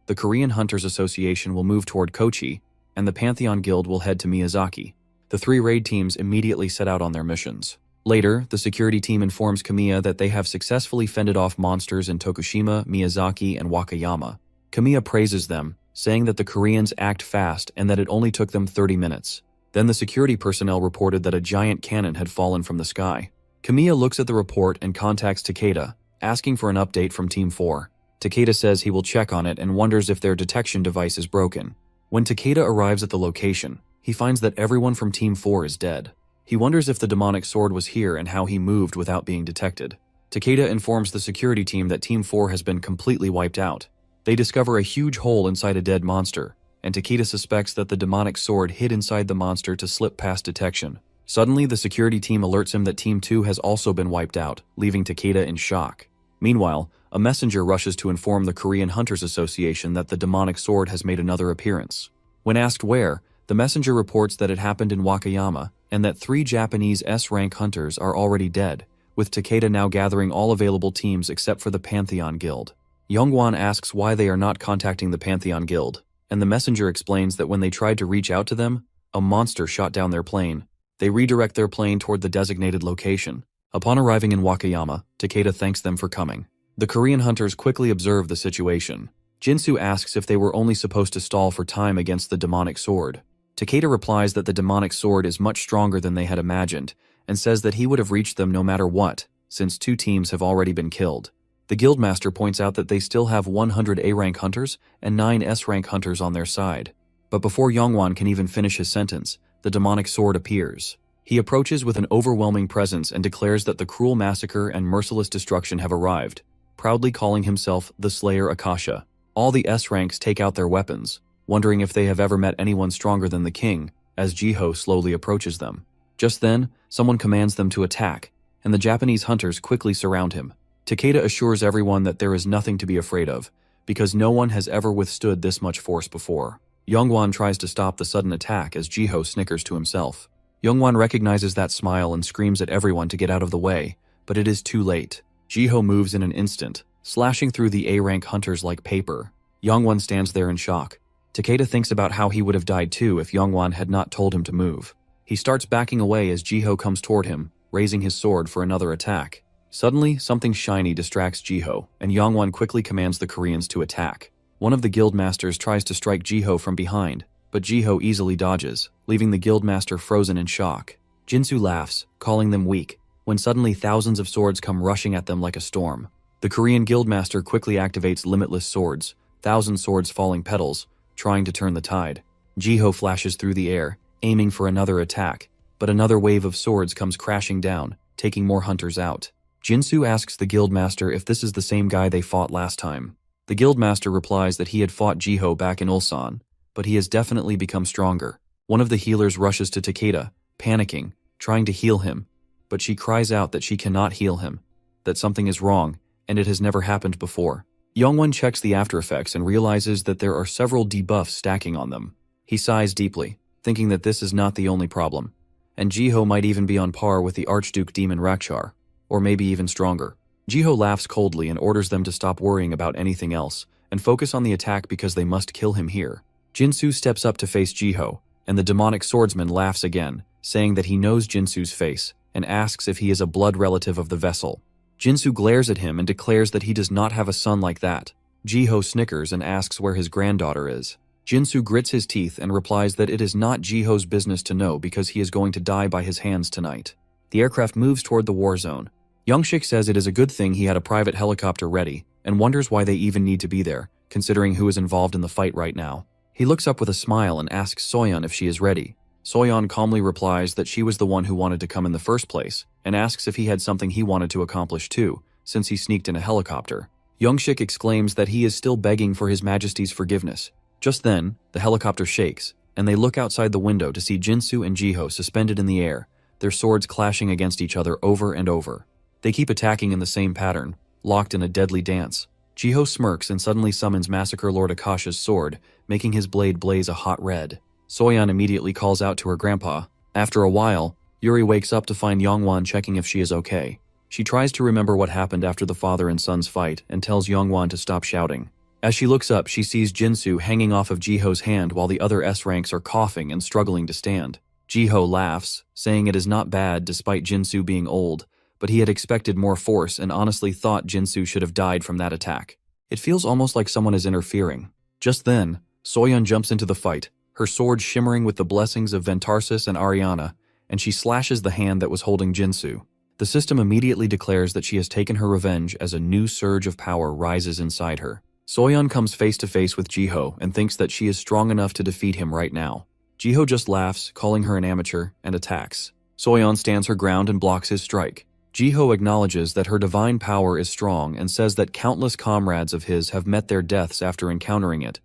the Korean Hunters Association will move toward Kochi, and the Pantheon Guild will head to Miyazaki. The 3 raid teams immediately set out on their missions. Later, the security team informs Kamiya that they have successfully fended off monsters in Tokushima, Miyazaki, and Wakayama. Kamiya praises them, saying that the Koreans act fast and that it only took them 30 minutes. Then the security personnel reported that a giant cannon had fallen from the sky. Kamiya looks at the report and contacts Takeda, asking for an update from Team 4. Takeda says he will check on it and wonders if their detection device is broken. When Takeda arrives at the location, he finds that everyone from Team 4 is dead. He wonders if the demonic sword was here and how he moved without being detected. Takeda informs the security team that Team 4 has been completely wiped out. They discover a huge hole inside a dead monster, and Takeda suspects that the demonic sword hid inside the monster to slip past detection. Suddenly, the security team alerts him that Team 2 has also been wiped out, leaving Takeda in shock. Meanwhile, a messenger rushes to inform the Korean Hunters Association that the demonic sword has made another appearance. When asked where, the messenger reports that it happened in Wakayama, and that 3 Japanese S-rank hunters are already dead, with Takeda now gathering all available teams except for the Pantheon Guild. Youngwon asks why they are not contacting the Pantheon Guild, and the messenger explains that when they tried to reach out to them, a monster shot down their plane. They redirect their plane toward the designated location. Upon arriving in Wakayama, Takeda thanks them for coming. The Korean hunters quickly observe the situation. Jinsu asks if they were only supposed to stall for time against the demonic sword. Takeda replies that the demonic sword is much stronger than they had imagined, and says that he would have reached them no matter what, since 2 teams have already been killed. The guildmaster points out that they still have 100 A-rank hunters and 9 S-rank hunters on their side. But before Yongwan can even finish his sentence, the demonic sword appears. He approaches with an overwhelming presence and declares that the cruel massacre and merciless destruction have arrived, proudly calling himself the Slayer Akasha. All the S-ranks take out their weapons, wondering if they have ever met anyone stronger than the king, as Jiho slowly approaches them. Just then, someone commands them to attack, and the Japanese hunters quickly surround him. Takeda assures everyone that there is nothing to be afraid of, because no one has ever withstood this much force before. Yongwan tries to stop the sudden attack as Jiho snickers to himself. Yongwan recognizes that smile and screams at everyone to get out of the way, but it is too late. Jiho moves in an instant, slashing through the A-rank hunters like paper. Yongwan stands there in shock. Takeda thinks about how he would have died too if Yongwan had not told him to move. He starts backing away as Jiho comes toward him, raising his sword for another attack. Suddenly, something shiny distracts Jiho, and Yongwan quickly commands the Koreans to attack. One of the guildmasters tries to strike Jiho from behind, but Jiho easily dodges, leaving the guildmaster frozen in shock. Jinsu laughs, calling them weak, when suddenly thousands of swords come rushing at them like a storm. The Korean guildmaster quickly activates limitless swords, 1,000 swords falling petals, trying to turn the tide. Jiho flashes through the air, aiming for another attack, but another wave of swords comes crashing down, taking more hunters out. Jinsu asks the guildmaster if this is the same guy they fought last time. The guildmaster replies that he had fought Jiho back in Ulsan, but he has definitely become stronger. One of the healers rushes to Takeda, panicking, trying to heal him, but she cries out that she cannot heal him, that something is wrong, and it has never happened before. Yongwan checks the after effects and realizes that there are several debuffs stacking on them. He sighs deeply, thinking that this is not the only problem, and Jiho might even be on par with the Archduke Demon Rakshar, or maybe even stronger. Jiho laughs coldly and orders them to stop worrying about anything else and focus on the attack because they must kill him here. Jinsu steps up to face Jiho, and the demonic swordsman laughs again, saying that he knows Jinsu's face and asks if he is a blood relative of the vessel. Jinsu glares at him and declares that he does not have a son like that. Jiho snickers and asks where his granddaughter is. Jinsu grits his teeth and replies that it is not Jiho's business to know because he is going to die by his hands tonight. The aircraft moves toward the war zone. Youngshik says it is a good thing he had a private helicopter ready and wonders why they even need to be there, considering who is involved in the fight right now. He looks up with a smile and asks Soyeon if she is ready. Soyeon calmly replies that she was the one who wanted to come in the first place and asks if he had something he wanted to accomplish too, since he sneaked in a helicopter. Youngshik exclaims that he is still begging for His Majesty's forgiveness. Just then, the helicopter shakes, and they look outside the window to see Jinsu and Jiho suspended in the air, their swords clashing against each other over and over. They keep attacking in the same pattern, locked in a deadly dance. Jiho smirks and suddenly summons Massacre Lord Akasha's sword, making his blade blaze a hot red. Soyeon immediately calls out to her grandpa. After a while, Yuri wakes up to find Yongwan checking if she is okay. She tries to remember what happened after the father and son's fight and tells Yongwan to stop shouting. As she looks up, she sees Jinsu hanging off of Jiho's hand while the other S-ranks are coughing and struggling to stand. Jiho laughs, saying it is not bad despite Jinsu being old, but he had expected more force and honestly thought Jinsu should have died from that attack. It feels almost like someone is interfering. Just then, Soyeon jumps into the fight, her sword shimmering with the blessings of Ventarsis and Ariana, and she slashes the hand that was holding Jinsu. The system immediately declares that she has taken her revenge as a new surge of power rises inside her. Soyeon comes face to face with Jiho and thinks that she is strong enough to defeat him right now. Jiho just laughs, calling her an amateur, and attacks. Soyeon stands her ground and blocks his strike. Jiho acknowledges that her divine power is strong and says that countless comrades of his have met their deaths after encountering it,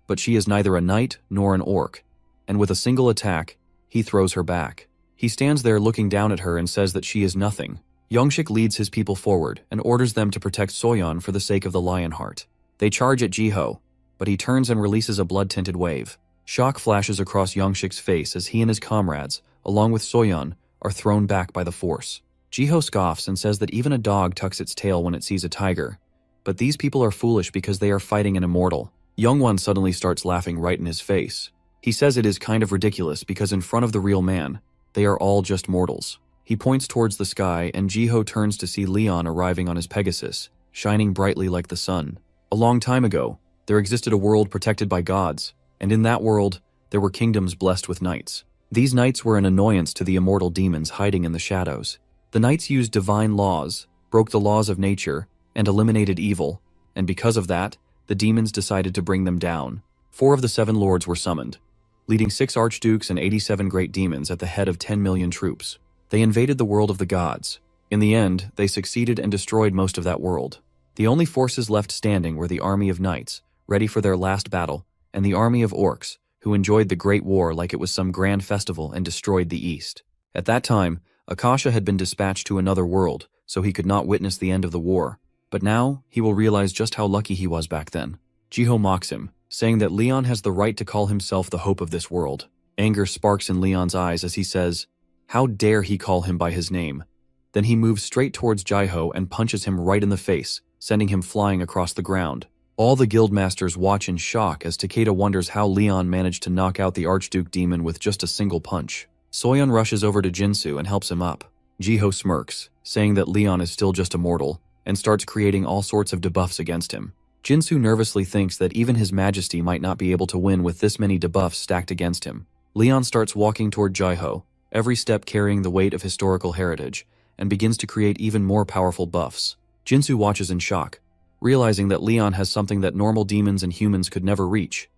but she is neither a knight nor an orc, and with a single attack, he throws her back. He stands there looking down at her and says that she is nothing. Youngshik leads his people forward and orders them to protect Soyeon for the sake of the Lionheart. They charge at Jiho, but he turns and releases a blood-tinted wave. Shock flashes across Youngshik's face as he and his comrades, along with Soyeon, are thrown back by the force. Jiho scoffs and says that even a dog tucks its tail when it sees a tiger, but these people are foolish because they are fighting an immortal. Youngwon suddenly starts laughing right in his face. He says it is kind of ridiculous because in front of the real man, they are all just mortals. He points towards the sky and Jiho turns to see Leon arriving on his Pegasus, shining brightly like the sun. A long time ago, there existed a world protected by gods, and in that world, there were kingdoms blessed with knights. These knights were an annoyance to the immortal demons hiding in the shadows. The knights used divine laws, broke the laws of nature, and eliminated evil, and because of that, the demons decided to bring them down. 4 of the 7 lords were summoned, leading 6 archdukes and 87 great demons at the head of 10 million troops. They invaded the world of the gods. In the end, they succeeded and destroyed most of that world. The only forces left standing were the army of knights, ready for their last battle, and the army of orcs, who enjoyed the Great War like it was some grand festival and destroyed the East. At that time, Akasha had been dispatched to another world, so he could not witness the end of the war. But now, he will realize just how lucky he was back then. Jiho mocks him, saying that Leon has the right to call himself the hope of this world. Anger sparks in Leon's eyes as he says, how dare he call him by his name? Then he moves straight towards Jiho and punches him right in the face, sending him flying across the ground. All the guildmasters watch in shock as Takeda wonders how Leon managed to knock out the Archduke demon with just a single punch. Soyeon rushes over to Jinsu and helps him up. Jiho smirks, saying that Leon is still just a mortal, and starts creating all sorts of debuffs against him. Jinsu nervously thinks that even his majesty might not be able to win with this many debuffs stacked against him. Leon starts walking toward Jiho, every step carrying the weight of historical heritage, and begins to create even more powerful buffs. Jinsu watches in shock, realizing that Leon has something that normal demons and humans could never reach,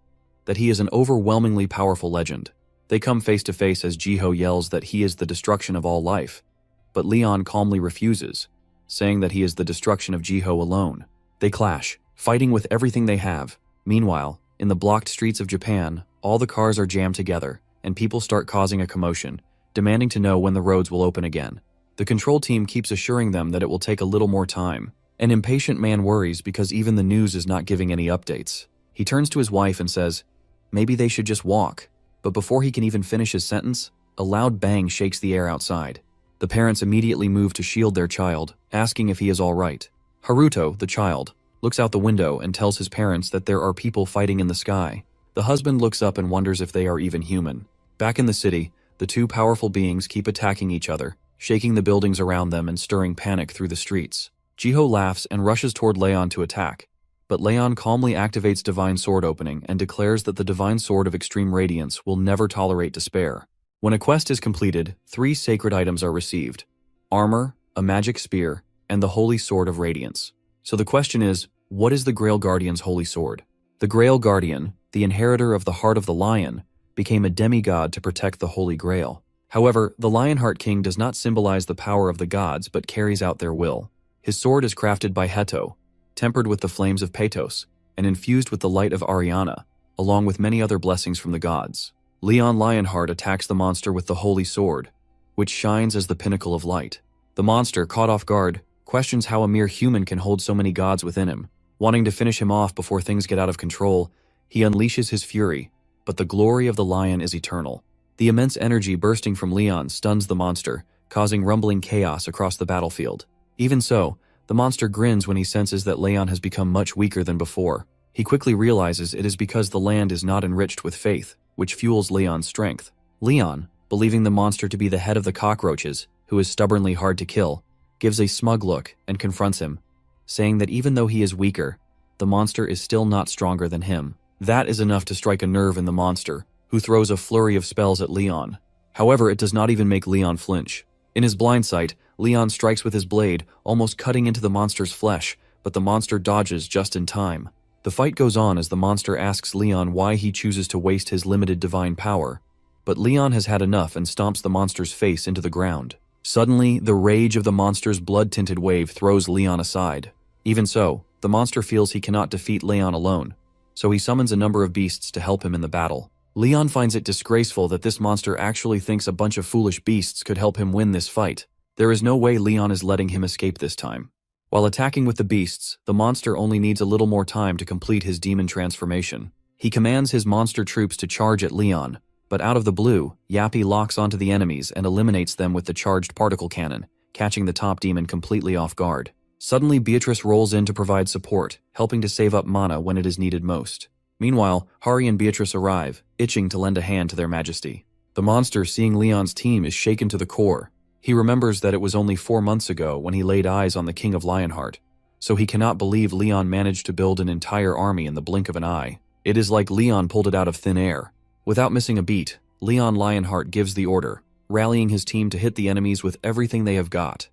that he is an overwhelmingly powerful legend. They come face to face as Jiho yells that he is the destruction of all life, but Leon calmly refuses, saying that he is the destruction of Jiho alone. They clash, fighting with everything they have. Meanwhile, in the blocked streets of Japan, all the cars are jammed together, and people start causing a commotion, demanding to know when the roads will open again. The control team keeps assuring them that it will take a little more time. An impatient man worries because even the news is not giving any updates. He turns to his wife and says, maybe they should just walk. But before he can even finish his sentence, a loud bang shakes the air outside. The parents immediately move to shield their child, asking if he is all right. Haruto, the child, looks out the window and tells his parents that there are people fighting in the sky. The husband looks up and wonders if they are even human. Back in the city, the 2 powerful beings keep attacking each other, shaking the buildings around them and stirring panic through the streets. Jiho laughs and rushes toward Leon to attack, but Leon calmly activates Divine Sword Opening and declares that the Divine Sword of Extreme Radiance will never tolerate despair. When a quest is completed, 3 sacred items are received: armor, a magic spear, and the Holy Sword of Radiance. So the question is, what is the Grail Guardian's holy sword? The Grail Guardian, the inheritor of the Heart of the Lion, became a demigod to protect the Holy Grail. However, the Lionheart King does not symbolize the power of the gods but carries out their will. His sword is crafted by Heto, tempered with the flames of Patos, and infused with the light of Ariana, along with many other blessings from the gods. Leon Lionheart attacks the monster with the Holy Sword, which shines as the pinnacle of light. The monster, caught off guard, questions how a mere human can hold so many gods within him. Wanting to finish him off before things get out of control, he unleashes his fury, but the glory of the lion is eternal. The immense energy bursting from Leon stuns the monster, causing rumbling chaos across the battlefield. Even so, the monster grins when he senses that Leon has become much weaker than before. He quickly realizes it is because the land is not enriched with faith, which fuels Leon's strength. Leon, believing the monster to be the head of the cockroaches, who is stubbornly hard to kill, gives a smug look and confronts him, saying that even though he is weaker, the monster is still not stronger than him. That is enough to strike a nerve in the monster, who throws a flurry of spells at Leon. However, it does not even make Leon flinch. In his blind sight, Leon strikes with his blade, almost cutting into the monster's flesh, but the monster dodges just in time. The fight goes on as the monster asks Leon why he chooses to waste his limited divine power, but Leon has had enough and stomps the monster's face into the ground. Suddenly, the rage of the monster's blood-tinted wave throws Leon aside. Even so, the monster feels he cannot defeat Leon alone, so he summons a number of beasts to help him in the battle. Leon finds it disgraceful that this monster actually thinks a bunch of foolish beasts could help him win this fight. There is no way Leon is letting him escape this time. While attacking with the beasts, the monster only needs a little more time to complete his demon transformation. He commands his monster troops to charge at Leon, but out of the blue, Yappy locks onto the enemies and eliminates them with the charged particle cannon, catching the top demon completely off guard. Suddenly, Beatrice rolls in to provide support, helping to save up mana when it is needed most. Meanwhile, Hari and Beatrice arrive, itching to lend a hand to their majesty. The monster, seeing Leon's team, is shaken to the core. He remembers that it was only 4 months ago when he laid eyes on the King of Lionheart, so he cannot believe Leon managed to build an entire army in the blink of an eye. It is like Leon pulled it out of thin air. Without missing a beat, Leon Lionheart gives the order, rallying his team to hit the enemies with everything they have got.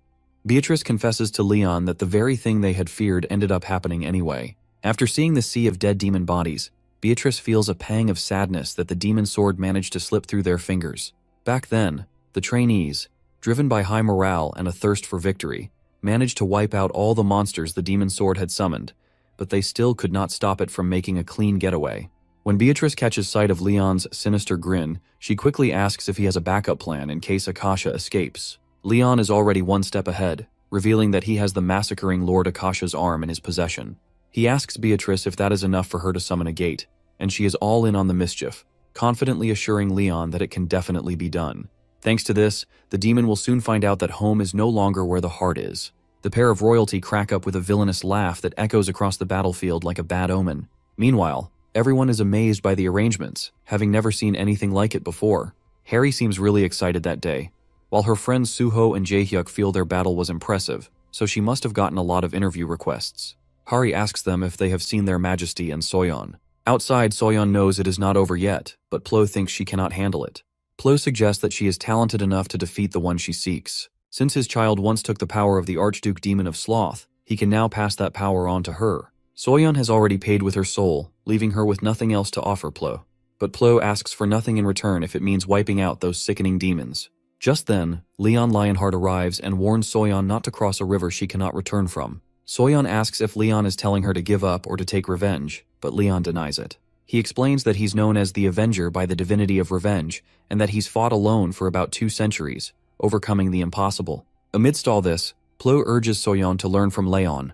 Beatrice confesses to Leon that the very thing they had feared ended up happening anyway. After seeing the sea of dead demon bodies, Beatrice feels a pang of sadness that the demon sword managed to slip through their fingers. Back then, the trainees, driven by high morale and a thirst for victory, managed to wipe out all the monsters the demon sword had summoned, but they still could not stop it from making a clean getaway. When Beatrice catches sight of Leon's sinister grin, she quickly asks if he has a backup plan in case Akasha escapes. Leon is already one step ahead, revealing that he has the massacring Lord Akasha's arm in his possession. He asks Beatrice if that is enough for her to summon a gate, and she is all in on the mischief, confidently assuring Leon that it can definitely be done. Thanks to this, the demon will soon find out that home is no longer where the heart is. The pair of royalty crack up with a villainous laugh that echoes across the battlefield like a bad omen. Meanwhile, everyone is amazed by the arrangements, having never seen anything like it before. Harry seems really excited that day, while her friends Suho and Jaehyuk feel their battle was impressive, so she must have gotten a lot of interview requests. Hari asks them if they have seen their majesty and Soyeon. Outside, Soyeon knows it is not over yet, but Plo thinks she cannot handle it. Plo suggests that she is talented enough to defeat the one she seeks. Since his child once took the power of the Archduke Demon of Sloth, he can now pass that power on to her. Soyeon has already paid with her soul, leaving her with nothing else to offer Plo. But Plo asks for nothing in return if it means wiping out those sickening demons. Just then, Leon Lionheart arrives and warns Soyeon not to cross a river she cannot return from. Soyeon asks if Leon is telling her to give up or to take revenge, but Leon denies it. He explains that he's known as the Avenger by the divinity of revenge, and that he's fought alone for about 2 centuries, overcoming the impossible. Amidst all this, Plo urges Soyeon to learn from Leon,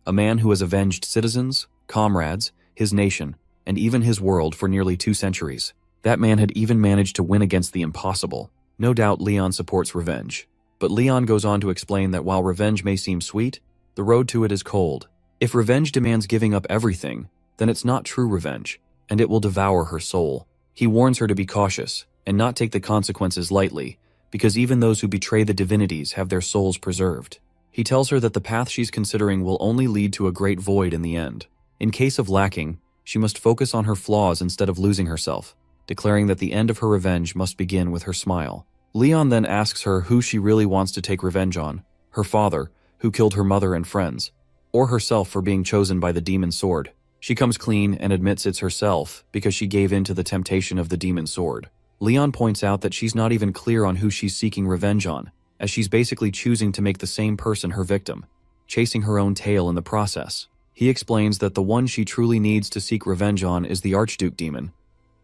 a man who has avenged citizens, comrades, his nation, and even his world for nearly 2 centuries. That man had even managed to win against the impossible. No doubt Leon supports revenge. But Leon goes on to explain that while revenge may seem sweet, the road to it is cold. If revenge demands giving up everything, then it's not true revenge, and it will devour her soul. He warns her to be cautious, and not take the consequences lightly, because even those who betray the divinities have their souls preserved. He tells her that the path she's considering will only lead to a great void in the end. In case of lacking, she must focus on her flaws instead of losing herself, declaring that the end of her revenge must begin with her smile. Leon then asks her who she really wants to take revenge on, her father, who killed her mother and friends, or herself for being chosen by the demon sword. She comes clean and admits it's herself because she gave in to the temptation of the demon sword. Leon points out that she's not even clear on who she's seeking revenge on, as she's basically choosing to make the same person her victim, chasing her own tail in the process. He explains that the one she truly needs to seek revenge on is the Archduke demon,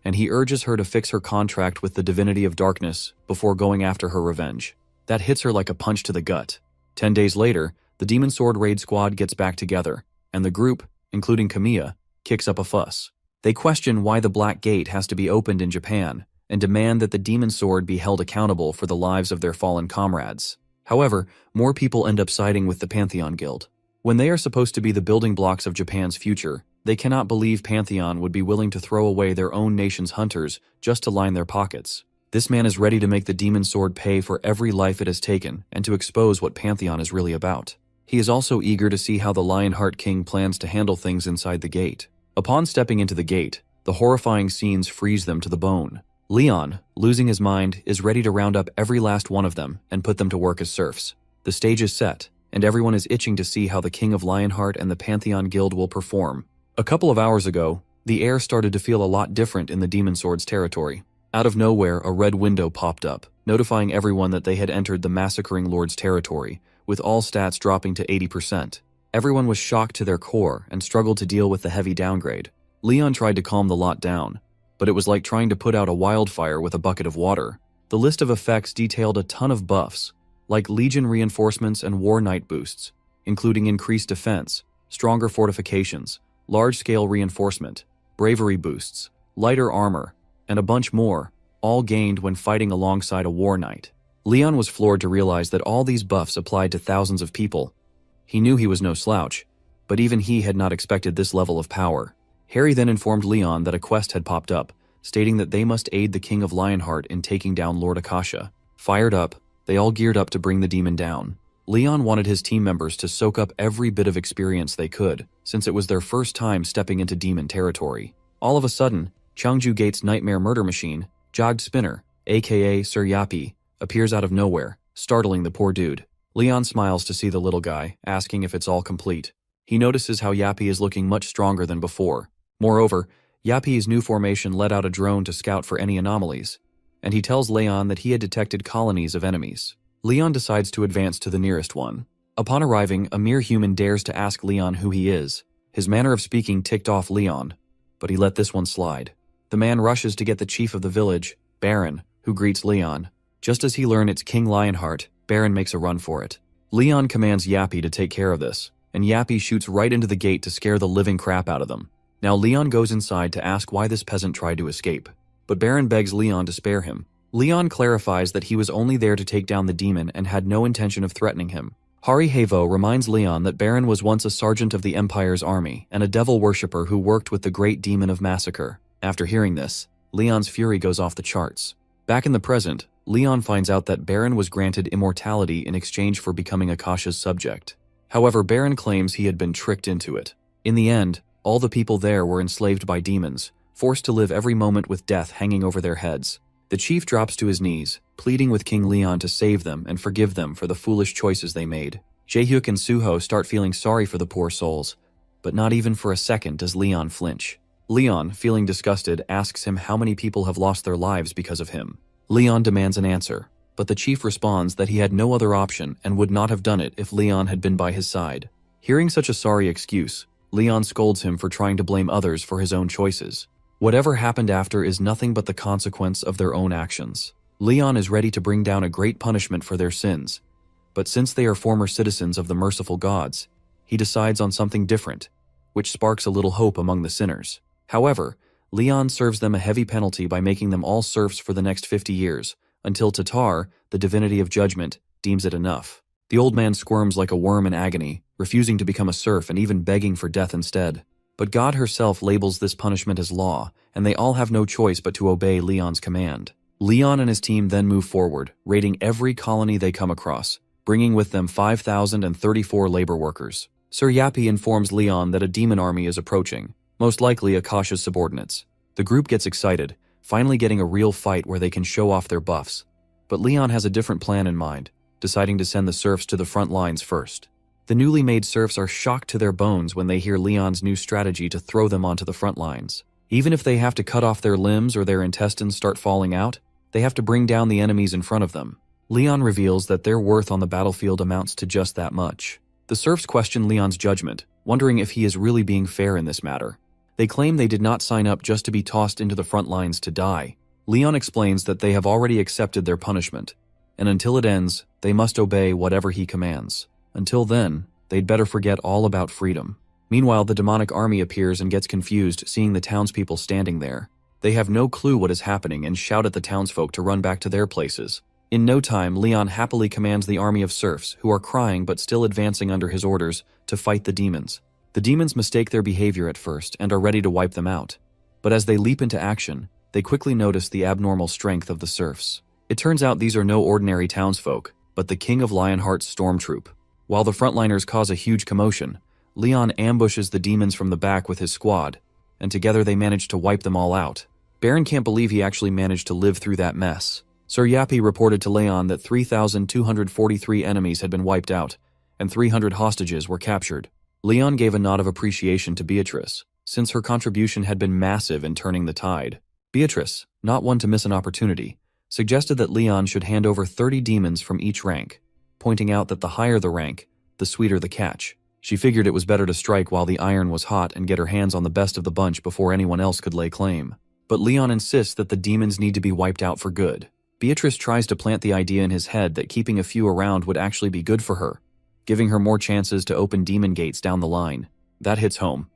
and he urges her to fix her contract with the divinity of darkness before going after her revenge. That hits her like a punch to the gut. 10 days later, the Demon Sword raid squad gets back together, and the group, including Kamiya, kicks up a fuss. They question why the Black Gate has to be opened in Japan, and demand that the Demon Sword be held accountable for the lives of their fallen comrades. However, more people end up siding with the Pantheon Guild. When they are supposed to be the building blocks of Japan's future, they cannot believe Pantheon would be willing to throw away their own nation's hunters just to line their pockets. This man is ready to make the Demon Sword pay for every life it has taken and to expose what Pantheon is really about. He is also eager to see how the Lionheart King plans to handle things inside the gate. Upon stepping into the gate, the horrifying scenes freeze them to the bone. Leon, losing his mind, is ready to round up every last one of them and put them to work as serfs. The stage is set, and everyone is itching to see how the King of Lionheart and the Pantheon Guild will perform. A couple of hours ago, the air started to feel a lot different in the Demon Sword's territory. Out of nowhere, a red window popped up, notifying everyone that they had entered the Massacring Lord's territory, with all stats dropping to 80%. Everyone was shocked to their core and struggled to deal with the heavy downgrade. Leon tried to calm the lot down, but it was like trying to put out a wildfire with a bucket of water. The list of effects detailed a ton of buffs, like Legion reinforcements and War Knight boosts, including increased defense, stronger fortifications, large-scale reinforcement, bravery boosts, lighter armor, and a bunch more, all gained when fighting alongside a War Knight. Leon was floored to realize that all these buffs applied to thousands of people. He knew he was no slouch, but even he had not expected this level of power. Harry then informed Leon that a quest had popped up, stating that they must aid the King of Lionheart in taking down Lord Akasha. Fired up, they all geared up to bring the demon down. Leon wanted his team members to soak up every bit of experience they could, since it was their first time stepping into demon territory. All of a sudden, Cheongju Gate's nightmare murder machine, Jogged Spinner, aka Sir Yappy, appears out of nowhere, startling the poor dude. Leon smiles to see the little guy, asking if it's all complete. He notices how Yappy is looking much stronger than before. Moreover, Yappy's new formation let out a drone to scout for any anomalies, and he tells Leon that he had detected colonies of enemies. Leon decides to advance to the nearest one. Upon arriving, a mere human dares to ask Leon who he is. His manner of speaking ticked off Leon, but he let this one slide. The man rushes to get the chief of the village, Baron, who greets Leon. Just as he learns it's King Lionheart, Baron makes a run for it. Leon commands Yappy to take care of this, and Yappy shoots right into the gate to scare the living crap out of them. Now Leon goes inside to ask why this peasant tried to escape, but Baron begs Leon to spare him. Leon clarifies that he was only there to take down the demon and had no intention of threatening him. Hari Havo reminds Leon that Baron was once a sergeant of the Empire's army and a devil worshipper who worked with the great demon of massacre. After hearing this, Leon's fury goes off the charts. Back in the present, Leon finds out that Baron was granted immortality in exchange for becoming Akasha's subject. However, Baron claims he had been tricked into it. In the end, all the people there were enslaved by demons, forced to live every moment with death hanging over their heads. The chief drops to his knees, pleading with King Leon to save them and forgive them for the foolish choices they made. Jaehyuk and Suho start feeling sorry for the poor souls, but not even for a second does Leon flinch. Leon, feeling disgusted, asks him how many people have lost their lives because of him. Leon demands an answer, but the chief responds that he had no other option and would not have done it if Leon had been by his side. Hearing such a sorry excuse, Leon scolds him for trying to blame others for his own choices. Whatever happened after is nothing but the consequence of their own actions. Leon is ready to bring down a great punishment for their sins, but since they are former citizens of the merciful gods, he decides on something different, which sparks a little hope among the sinners. However, Leon serves them a heavy penalty by making them all serfs for the next 50 years, until Tatar, the divinity of judgment, deems it enough. The old man squirms like a worm in agony, refusing to become a serf and even begging for death instead. But God herself labels this punishment as law, and they all have no choice but to obey Leon's command. Leon and his team then move forward, raiding every colony they come across, bringing with them 5,034 labor workers. Sir Yappy informs Leon that a demon army is approaching, most likely Akasha's subordinates. The group gets excited, finally getting a real fight where they can show off their buffs. But Leon has a different plan in mind, deciding to send the serfs to the front lines first. The newly made serfs are shocked to their bones when they hear Leon's new strategy to throw them onto the front lines. Even if they have to cut off their limbs or their intestines start falling out, they have to bring down the enemies in front of them. Leon reveals that their worth on the battlefield amounts to just that much. The serfs question Leon's judgment, wondering if he is really being fair in this matter. They claim they did not sign up just to be tossed into the front lines to die. Leon explains that they have already accepted their punishment, and until it ends, they must obey whatever he commands. Until then, they'd better forget all about freedom. Meanwhile, the demonic army appears and gets confused seeing the townspeople standing there. They have no clue what is happening and shout at the townsfolk to run back to their places. In no time, Leon happily commands the army of serfs, who are crying but still advancing under his orders, to fight the demons. The demons mistake their behavior at first and are ready to wipe them out. But as they leap into action, they quickly notice the abnormal strength of the serfs. It turns out these are no ordinary townsfolk, but the King of Lionheart's storm troop. While the frontliners cause a huge commotion, Leon ambushes the demons from the back with his squad, and together they manage to wipe them all out. Baron can't believe he actually managed to live through that mess. Sir Yappy reported to Leon that 3,243 enemies had been wiped out, and 300 hostages were captured. Leon gave a nod of appreciation to Beatrice, since her contribution had been massive in turning the tide. Beatrice, not one to miss an opportunity, suggested that Leon should hand over 30 demons from each rank, pointing out that the higher the rank, the sweeter the catch. She figured it was better to strike while the iron was hot and get her hands on the best of the bunch before anyone else could lay claim. But Leon insists that the demons need to be wiped out for good. Beatrice tries to plant the idea in his head that keeping a few around would actually be good for her, giving her more chances to open demon gates down the line. That hits home.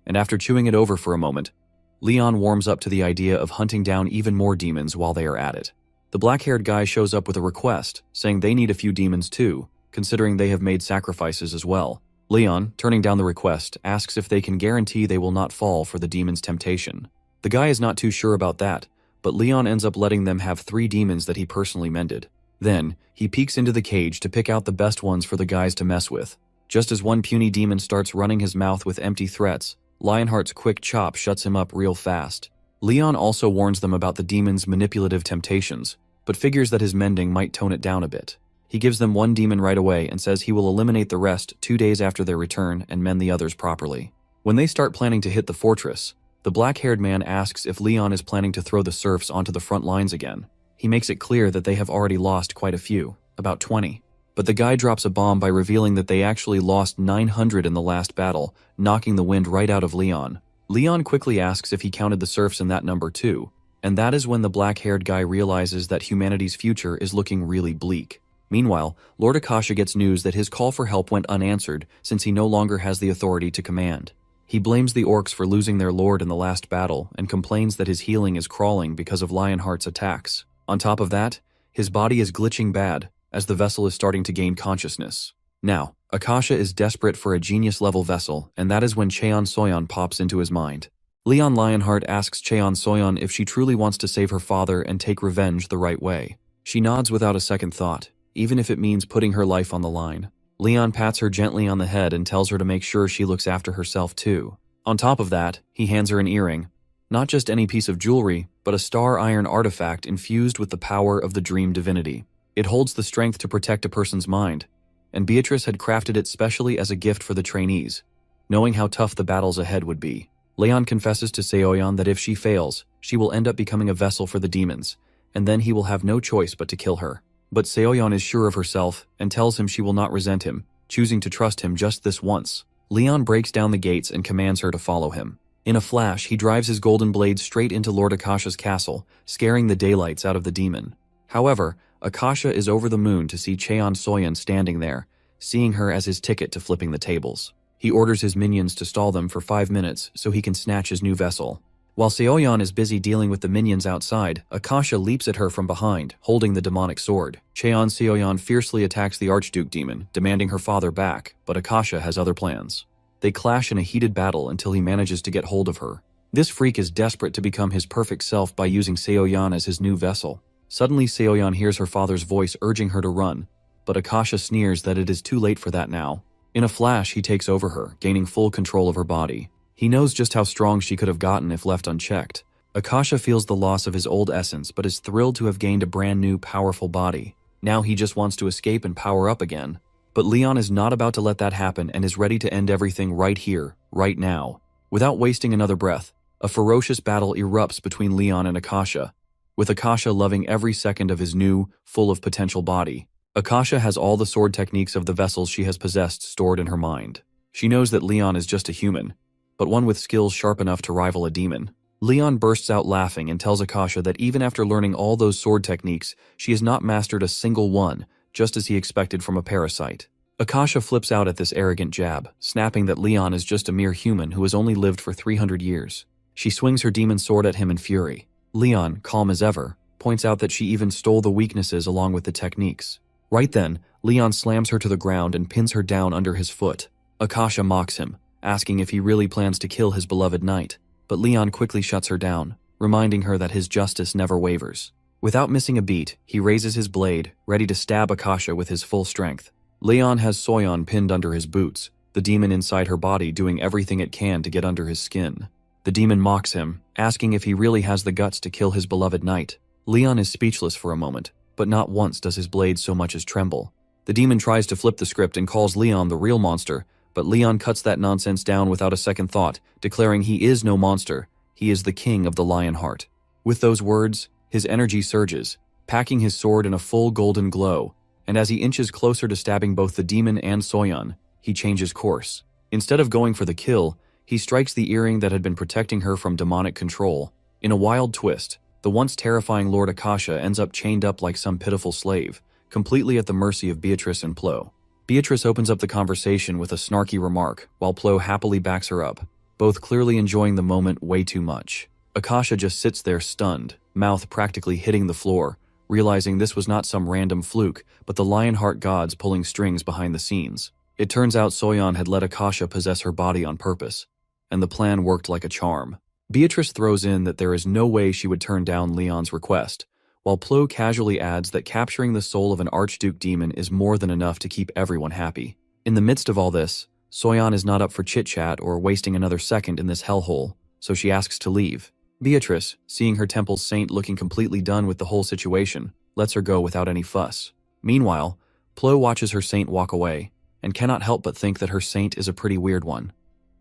And after chewing it over for a moment, Leon warms up to the idea of hunting down even more demons while they are at it. The black-haired guy shows up with a request, saying they need a few demons too, considering they have made sacrifices as well. Leon, turning down the request, asks if they can guarantee they will not fall for the demon's temptation. The guy is not too sure about that, but Leon ends up letting them have 3 demons that he personally mended. Then, he peeks into the cage to pick out the best ones for the guys to mess with. Just as one puny demon starts running his mouth with empty threats, Lionheart's quick chop shuts him up real fast. Leon also warns them about the demon's manipulative temptations, but figures that his mending might tone it down a bit. He gives them one demon right away and says he will eliminate the rest 2 days after their return and mend the others properly. When they start planning to hit the fortress, the black-haired man asks if Leon is planning to throw the serfs onto the front lines again. He makes it clear that they have already lost quite a few, about 20. But the guy drops a bomb by revealing that they actually lost 900 in the last battle, knocking the wind right out of Leon. Leon quickly asks if he counted the serfs in that number too, and that is when the black-haired guy realizes that humanity's future is looking really bleak. Meanwhile, Lord Akasha gets news that his call for help went unanswered since he no longer has the authority to command. He blames the orcs for losing their lord in the last battle and complains that his healing is crawling because of Lionheart's attacks. On top of that, his body is glitching bad as the vessel is starting to gain consciousness. Now, Akasha is desperate for a genius-level vessel, and that is when Cheon Soyeon pops into his mind. Leon Lionheart asks Cheon Soyeon if she truly wants to save her father and take revenge the right way. She nods without a second thought, even if it means putting her life on the line. Leon pats her gently on the head and tells her to make sure she looks after herself too. On top of that, he hands her an earring. Not just any piece of jewelry, but a star iron artifact infused with the power of the dream divinity. It holds the strength to protect a person's mind, and Beatrice had crafted it specially as a gift for the trainees, knowing how tough the battles ahead would be. Leon confesses to Seoyeon that if she fails, she will end up becoming a vessel for the demons, and then he will have no choice but to kill her. But Seoyeon is sure of herself and tells him she will not resent him, choosing to trust him just this once. Leon breaks down the gates and commands her to follow him. In a flash, he drives his golden blade straight into Lord Akasha's castle, scaring the daylights out of the demon. However, Akasha is over the moon to see Cheon Soyeon standing there, seeing her as his ticket to flipping the tables. He orders his minions to stall them for 5 minutes so he can snatch his new vessel. While Seoyeon is busy dealing with the minions outside, Akasha leaps at her from behind, holding the demonic sword. Cheon Seoyeon fiercely attacks the Archduke demon, demanding her father back, but Akasha has other plans. They clash in a heated battle until he manages to get hold of her. This freak is desperate to become his perfect self by using Seoyeon as his new vessel. Suddenly Seoyeon hears her father's voice urging her to run, but Akasha sneers that it is too late for that now. In a flash, he takes over her, gaining full control of her body. He knows just how strong she could have gotten if left unchecked. Akasha feels the loss of his old essence but is thrilled to have gained a brand new, powerful body. Now he just wants to escape and power up again. But Leon is not about to let that happen and is ready to end everything right here, right now. Without wasting another breath, a ferocious battle erupts between Leon and Akasha, with Akasha loving every second of his new, full of potential body. Akasha has all the sword techniques of the vessels she has possessed stored in her mind. She knows that Leon is just a human, but one with skills sharp enough to rival a demon. Leon bursts out laughing and tells Akasha that even after learning all those sword techniques, she has not mastered a single one, just as he expected from a parasite. Akasha flips out at this arrogant jab, snapping that Leon is just a mere human who has only lived for 300 years. She swings her demon sword at him in fury. Leon, calm as ever, points out that she even stole the weaknesses along with the techniques. Right then, Leon slams her to the ground and pins her down under his foot. Akasha mocks him, asking if he really plans to kill his beloved knight, but Leon quickly shuts her down, reminding her that his justice never wavers. Without missing a beat, he raises his blade, ready to stab Akasha with his full strength. Leon has Soyeon pinned under his boots, the demon inside her body doing everything it can to get under his skin. The demon mocks him, asking if he really has the guts to kill his beloved knight. Leon is speechless for a moment, but not once does his blade so much as tremble. The demon tries to flip the script and calls Leon the real monster, but Leon cuts that nonsense down without a second thought, declaring he is no monster, he is the king of the Lionheart. With those words, his energy surges, packing his sword in a full golden glow, and as he inches closer to stabbing both the demon and Soyeon, he changes course. Instead of going for the kill, he strikes the earring that had been protecting her from demonic control. In a wild twist, the once terrifying Lord Akasha ends up chained up like some pitiful slave, completely at the mercy of Beatrice and Plo. Beatrice opens up the conversation with a snarky remark, while Plo happily backs her up, both clearly enjoying the moment way too much. Akasha just sits there stunned, mouth practically hitting the floor, realizing this was not some random fluke, but the Lionheart gods pulling strings behind the scenes. It turns out Soyeon had let Akasha possess her body on purpose, and the plan worked like a charm. Beatrice throws in that there is no way she would turn down Leon's request, while Plo casually adds that capturing the soul of an Archduke demon is more than enough to keep everyone happy. In the midst of all this, Soyeon is not up for chit-chat or wasting another second in this hellhole, so she asks to leave. Beatrice, seeing her temple's saint looking completely done with the whole situation, lets her go without any fuss. Meanwhile, Plo watches her saint walk away, and cannot help but think that her saint is a pretty weird one,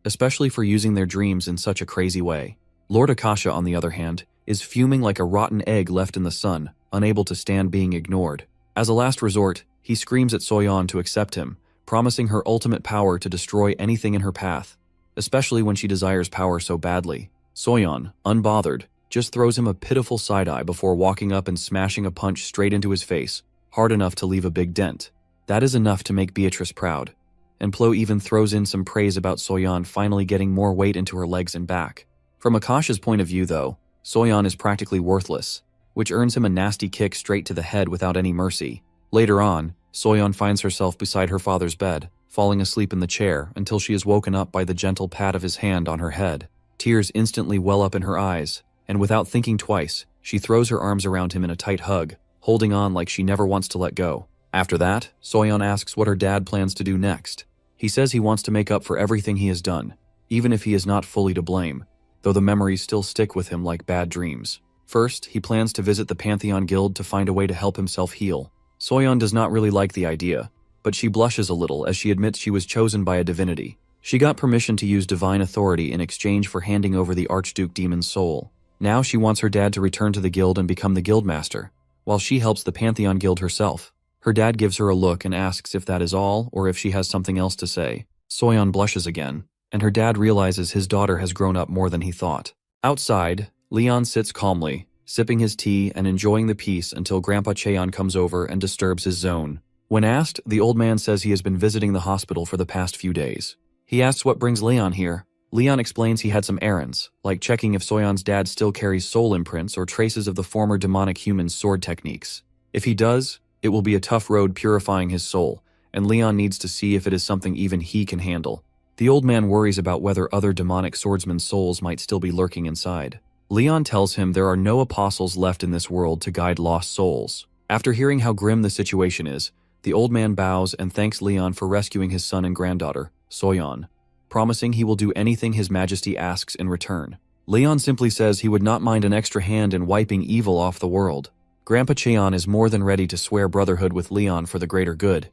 especially for using their dreams in such a crazy way. Lord Akasha, on the other hand, is fuming like a rotten egg left in the sun, unable to stand being ignored. As a last resort, he screams at Soyeon to accept him, promising her ultimate power to destroy anything in her path, especially when she desires power so badly. Soyeon, unbothered, just throws him a pitiful side-eye before walking up and smashing a punch straight into his face, hard enough to leave a big dent. That is enough to make Beatrice proud. And Plo even throws in some praise about Soyeon finally getting more weight into her legs and back. From Akasha's point of view though, Soyeon is practically worthless, which earns him a nasty kick straight to the head without any mercy. Later on, Soyeon finds herself beside her father's bed, falling asleep in the chair until she is woken up by the gentle pat of his hand on her head. Tears instantly well up in her eyes, and without thinking twice, she throws her arms around him in a tight hug, holding on like she never wants to let go. After that, Soyeon asks what her dad plans to do next. He says he wants to make up for everything he has done, even if he is not fully to blame, though the memories still stick with him like bad dreams. First, he plans to visit the Pantheon Guild to find a way to help himself heal. Soyeon does not really like the idea, but she blushes a little as she admits she was chosen by a divinity. She got permission to use divine authority in exchange for handing over the Archduke Demon's soul. Now she wants her dad to return to the guild and become the guildmaster, while she helps the Pantheon Guild herself. Her dad gives her a look and asks if that is all or if she has something else to say. Soyeon blushes again, and her dad realizes his daughter has grown up more than he thought. Outside, Leon sits calmly, sipping his tea and enjoying the peace until Grandpa Cheon comes over and disturbs his zone. When asked, the old man says he has been visiting the hospital for the past few days. He asks what brings Leon here. Leon explains he had some errands, like checking if Soyeon's dad still carries soul imprints or traces of the former demonic human's sword techniques. If he does, it will be a tough road purifying his soul, and Leon needs to see if it is something even he can handle. The old man worries about whether other demonic swordsmen's souls might still be lurking inside. Leon tells him there are no apostles left in this world to guide lost souls. After hearing how grim the situation is, the old man bows and thanks Leon for rescuing his son and granddaughter, Soyeon, promising he will do anything His Majesty asks in return. Leon simply says he would not mind an extra hand in wiping evil off the world. Grandpa Cheon is more than ready to swear brotherhood with Leon for the greater good,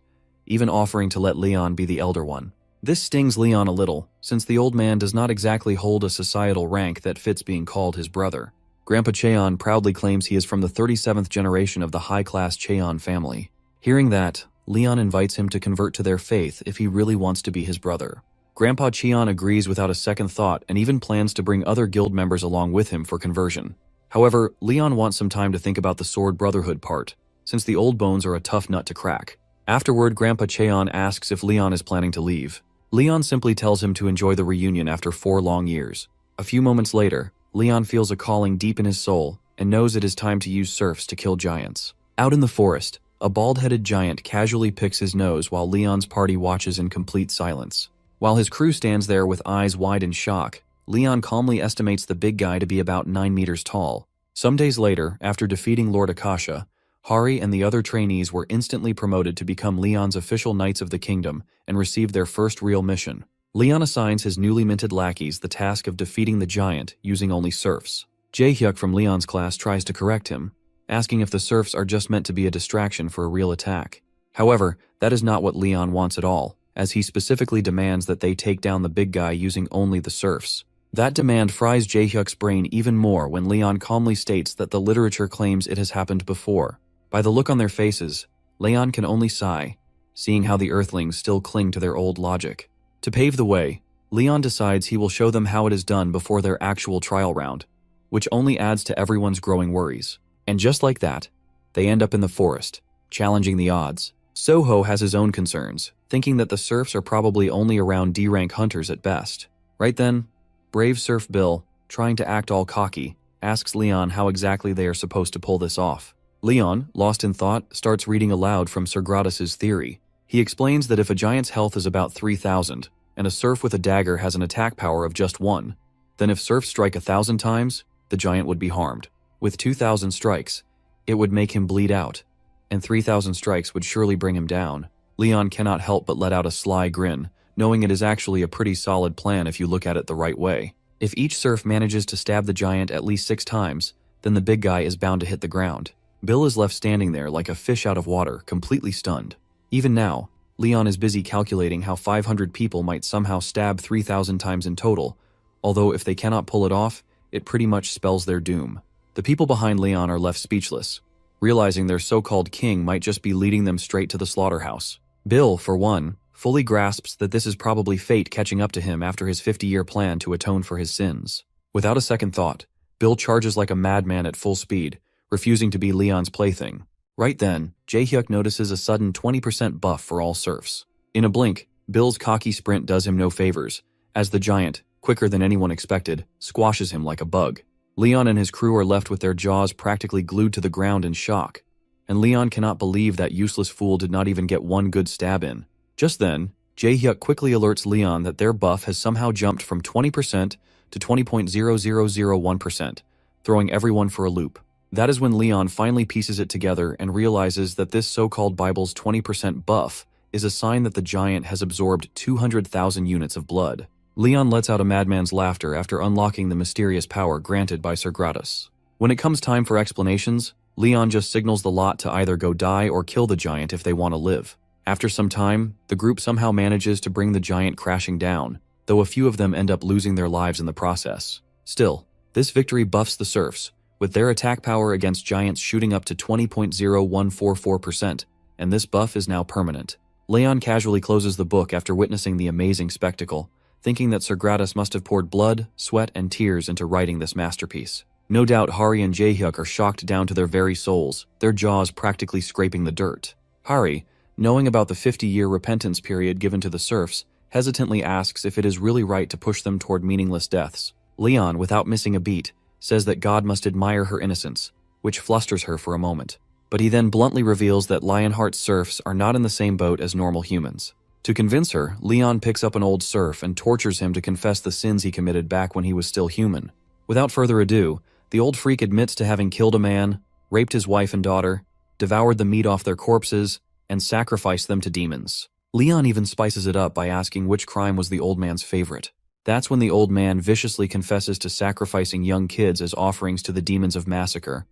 even offering to let Leon be the elder one. This stings Leon a little, since the old man does not exactly hold a societal rank that fits being called his brother. Grandpa Cheon proudly claims he is from the 37th generation of the high-class Cheon family. Hearing that, Leon invites him to convert to their faith if he really wants to be his brother. Grandpa Cheon agrees without a second thought and even plans to bring other guild members along with him for conversion. However, Leon wants some time to think about the sword brotherhood part, since the old bones are a tough nut to crack. Afterward, Grandpa Cheon asks if Leon is planning to leave. Leon simply tells him to enjoy the reunion after 4 long years. A few moments later, Leon feels a calling deep in his soul and knows it is time to use serfs to kill giants. Out in the forest, a bald-headed giant casually picks his nose while Leon's party watches in complete silence. While his crew stands there with eyes wide in shock, Leon calmly estimates the big guy to be about 9 meters tall. Some days later, after defeating Lord Akasha, Hari and the other trainees were instantly promoted to become Leon's official Knights of the Kingdom and received their first real mission. Leon assigns his newly minted lackeys the task of defeating the giant using only serfs. Jae-hyuk from Leon's class tries to correct him, asking if the serfs are just meant to be a distraction for a real attack. However, that is not what Leon wants at all, as he specifically demands that they take down the big guy using only the serfs. That demand fries Jae-hyuk's brain even more when Leon calmly states that the literature claims it has happened before. By the look on their faces, Leon can only sigh, seeing how the Earthlings still cling to their old logic. To pave the way, Leon decides he will show them how it is done before their actual trial round, which only adds to everyone's growing worries. And just like that, they end up in the forest, challenging the odds. Soho has his own concerns, thinking that the serfs are probably only around D-rank hunters at best. Right then, brave Serf Bill, trying to act all cocky, asks Leon how exactly they are supposed to pull this off. Leon, lost in thought, starts reading aloud from Sir Gratis's theory. He explains that if a giant's health is about 3,000, and a serf with a dagger has an attack power of just 1, then if serfs strike 1,000 times, the giant would be harmed. With 2,000 strikes, it would make him bleed out, and 3,000 strikes would surely bring him down. Leon cannot help but let out a sly grin, knowing it is actually a pretty solid plan if you look at it the right way. If each serf manages to stab the giant at least 6 times, then the big guy is bound to hit the ground. Bill is left standing there like a fish out of water, completely stunned. Even now, Leon is busy calculating how 500 people might somehow stab 3,000 times in total, although if they cannot pull it off, it pretty much spells their doom. The people behind Leon are left speechless, realizing their so-called king might just be leading them straight to the slaughterhouse. Bill, for one, fully grasps that this is probably fate catching up to him after his 50-year plan to atone for his sins. Without a second thought, Bill charges like a madman at full speed, refusing to be Leon's plaything. Right then, Jae-hyuk notices a sudden 20% buff for all serfs. In a blink, Bill's cocky sprint does him no favors, as the giant, quicker than anyone expected, squashes him like a bug. Leon and his crew are left with their jaws practically glued to the ground in shock, and Leon cannot believe that useless fool did not even get one good stab in. Just then, Jae-hyuk quickly alerts Leon that their buff has somehow jumped from 20% to 20.0001%, throwing everyone for a loop. That is when Leon finally pieces it together and realizes that this so-called Bible's 20% buff is a sign that the giant has absorbed 200,000 units of blood. Leon lets out a madman's laughter after unlocking the mysterious power granted by Sir Gratus. When it comes time for explanations, Leon just signals the lot to either go die or kill the giant if they want to live. After some time, the group somehow manages to bring the giant crashing down, though a few of them end up losing their lives in the process. Still, this victory buffs the serfs, with their attack power against giants shooting up to 20.0144%, and this buff is now permanent. Leon casually closes the book after witnessing the amazing spectacle, thinking that Sir Gratus must have poured blood, sweat, and tears into writing this masterpiece. No doubt Hari and Jae-hyuk are shocked down to their very souls, their jaws practically scraping the dirt. Hari, knowing about the 50-year repentance period given to the serfs, hesitantly asks if it is really right to push them toward meaningless deaths. Leon, without missing a beat, says that God must admire her innocence, which flusters her for a moment. But he then bluntly reveals that Lionheart's serfs are not in the same boat as normal humans. To convince her, Leon picks up an old serf and tortures him to confess the sins he committed back when he was still human. Without further ado, the old freak admits to having killed a man, raped his wife and daughter, devoured the meat off their corpses, and sacrificed them to demons. Leon even spices it up by asking which crime was the old man's favorite. That's when the old man viciously confesses to sacrificing young kids as offerings to the demons of massacre,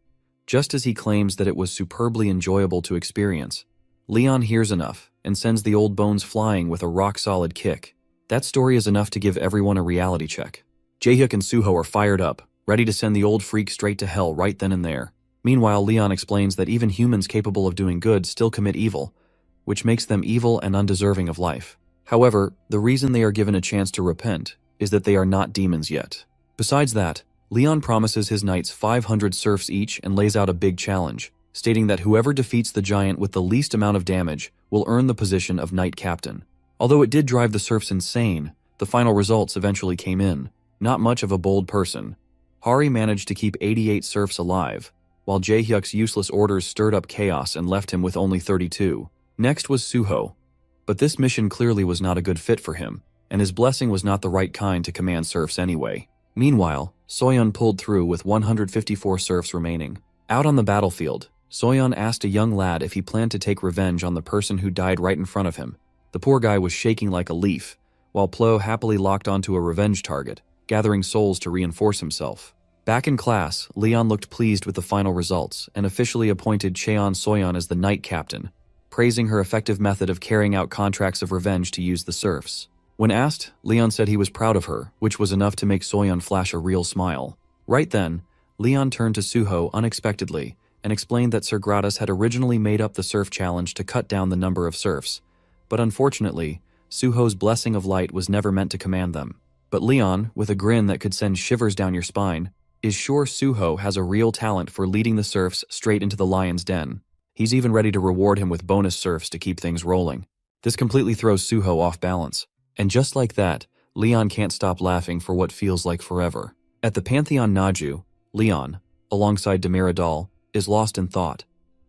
just as he claims that it was superbly enjoyable to experience. Leon hears enough and sends the old bones flying with a rock-solid kick. That story is enough to give everyone a reality check. Jae-hyuk and Suho are fired up, ready to send the old freak straight to hell right then and there. Meanwhile, Leon explains that even humans capable of doing good still commit evil, which makes them evil and undeserving of life. However, the reason they are given a chance to repent is that they are not demons yet. Besides that, Leon promises his knights 500 serfs each and lays out a big challenge, stating that whoever defeats the giant with the least amount of damage will earn the position of knight captain. Although it did drive the serfs insane, the final results eventually came in. Not much of a bold person. Hari managed to keep 88 serfs alive, while Jae-hyuk's useless orders stirred up chaos and left him with only 32. Next was Suho, but this mission clearly was not a good fit for him, and his blessing was not the right kind to command serfs anyway. Meanwhile, Soyeon pulled through with 154 serfs remaining. Out on the battlefield, Soyeon asked a young lad if he planned to take revenge on the person who died right in front of him. The poor guy was shaking like a leaf, while Plo happily locked onto a revenge target, gathering souls to reinforce himself. Back in class, Leon looked pleased with the final results and officially appointed Cheon Soyeon as the knight captain, praising her effective method of carrying out contracts of revenge to use the serfs. When asked, Leon said he was proud of her, which was enough to make Soyeon flash a real smile. Right then, Leon turned to Suho unexpectedly and explained that Sir Gratus had originally made up the serf challenge to cut down the number of serfs, but unfortunately, Suho's blessing of light was never meant to command them. But Leon, with a grin that could send shivers down your spine, is sure Suho has a real talent for leading the serfs straight into the lion's den. He's even ready to reward him with bonus serfs to keep things rolling. This completely throws Suho off balance. And just like that, Leon can't stop laughing for what feels like forever. At the Pantheon Naju, Leon, alongside Demiradal, is lost in thought,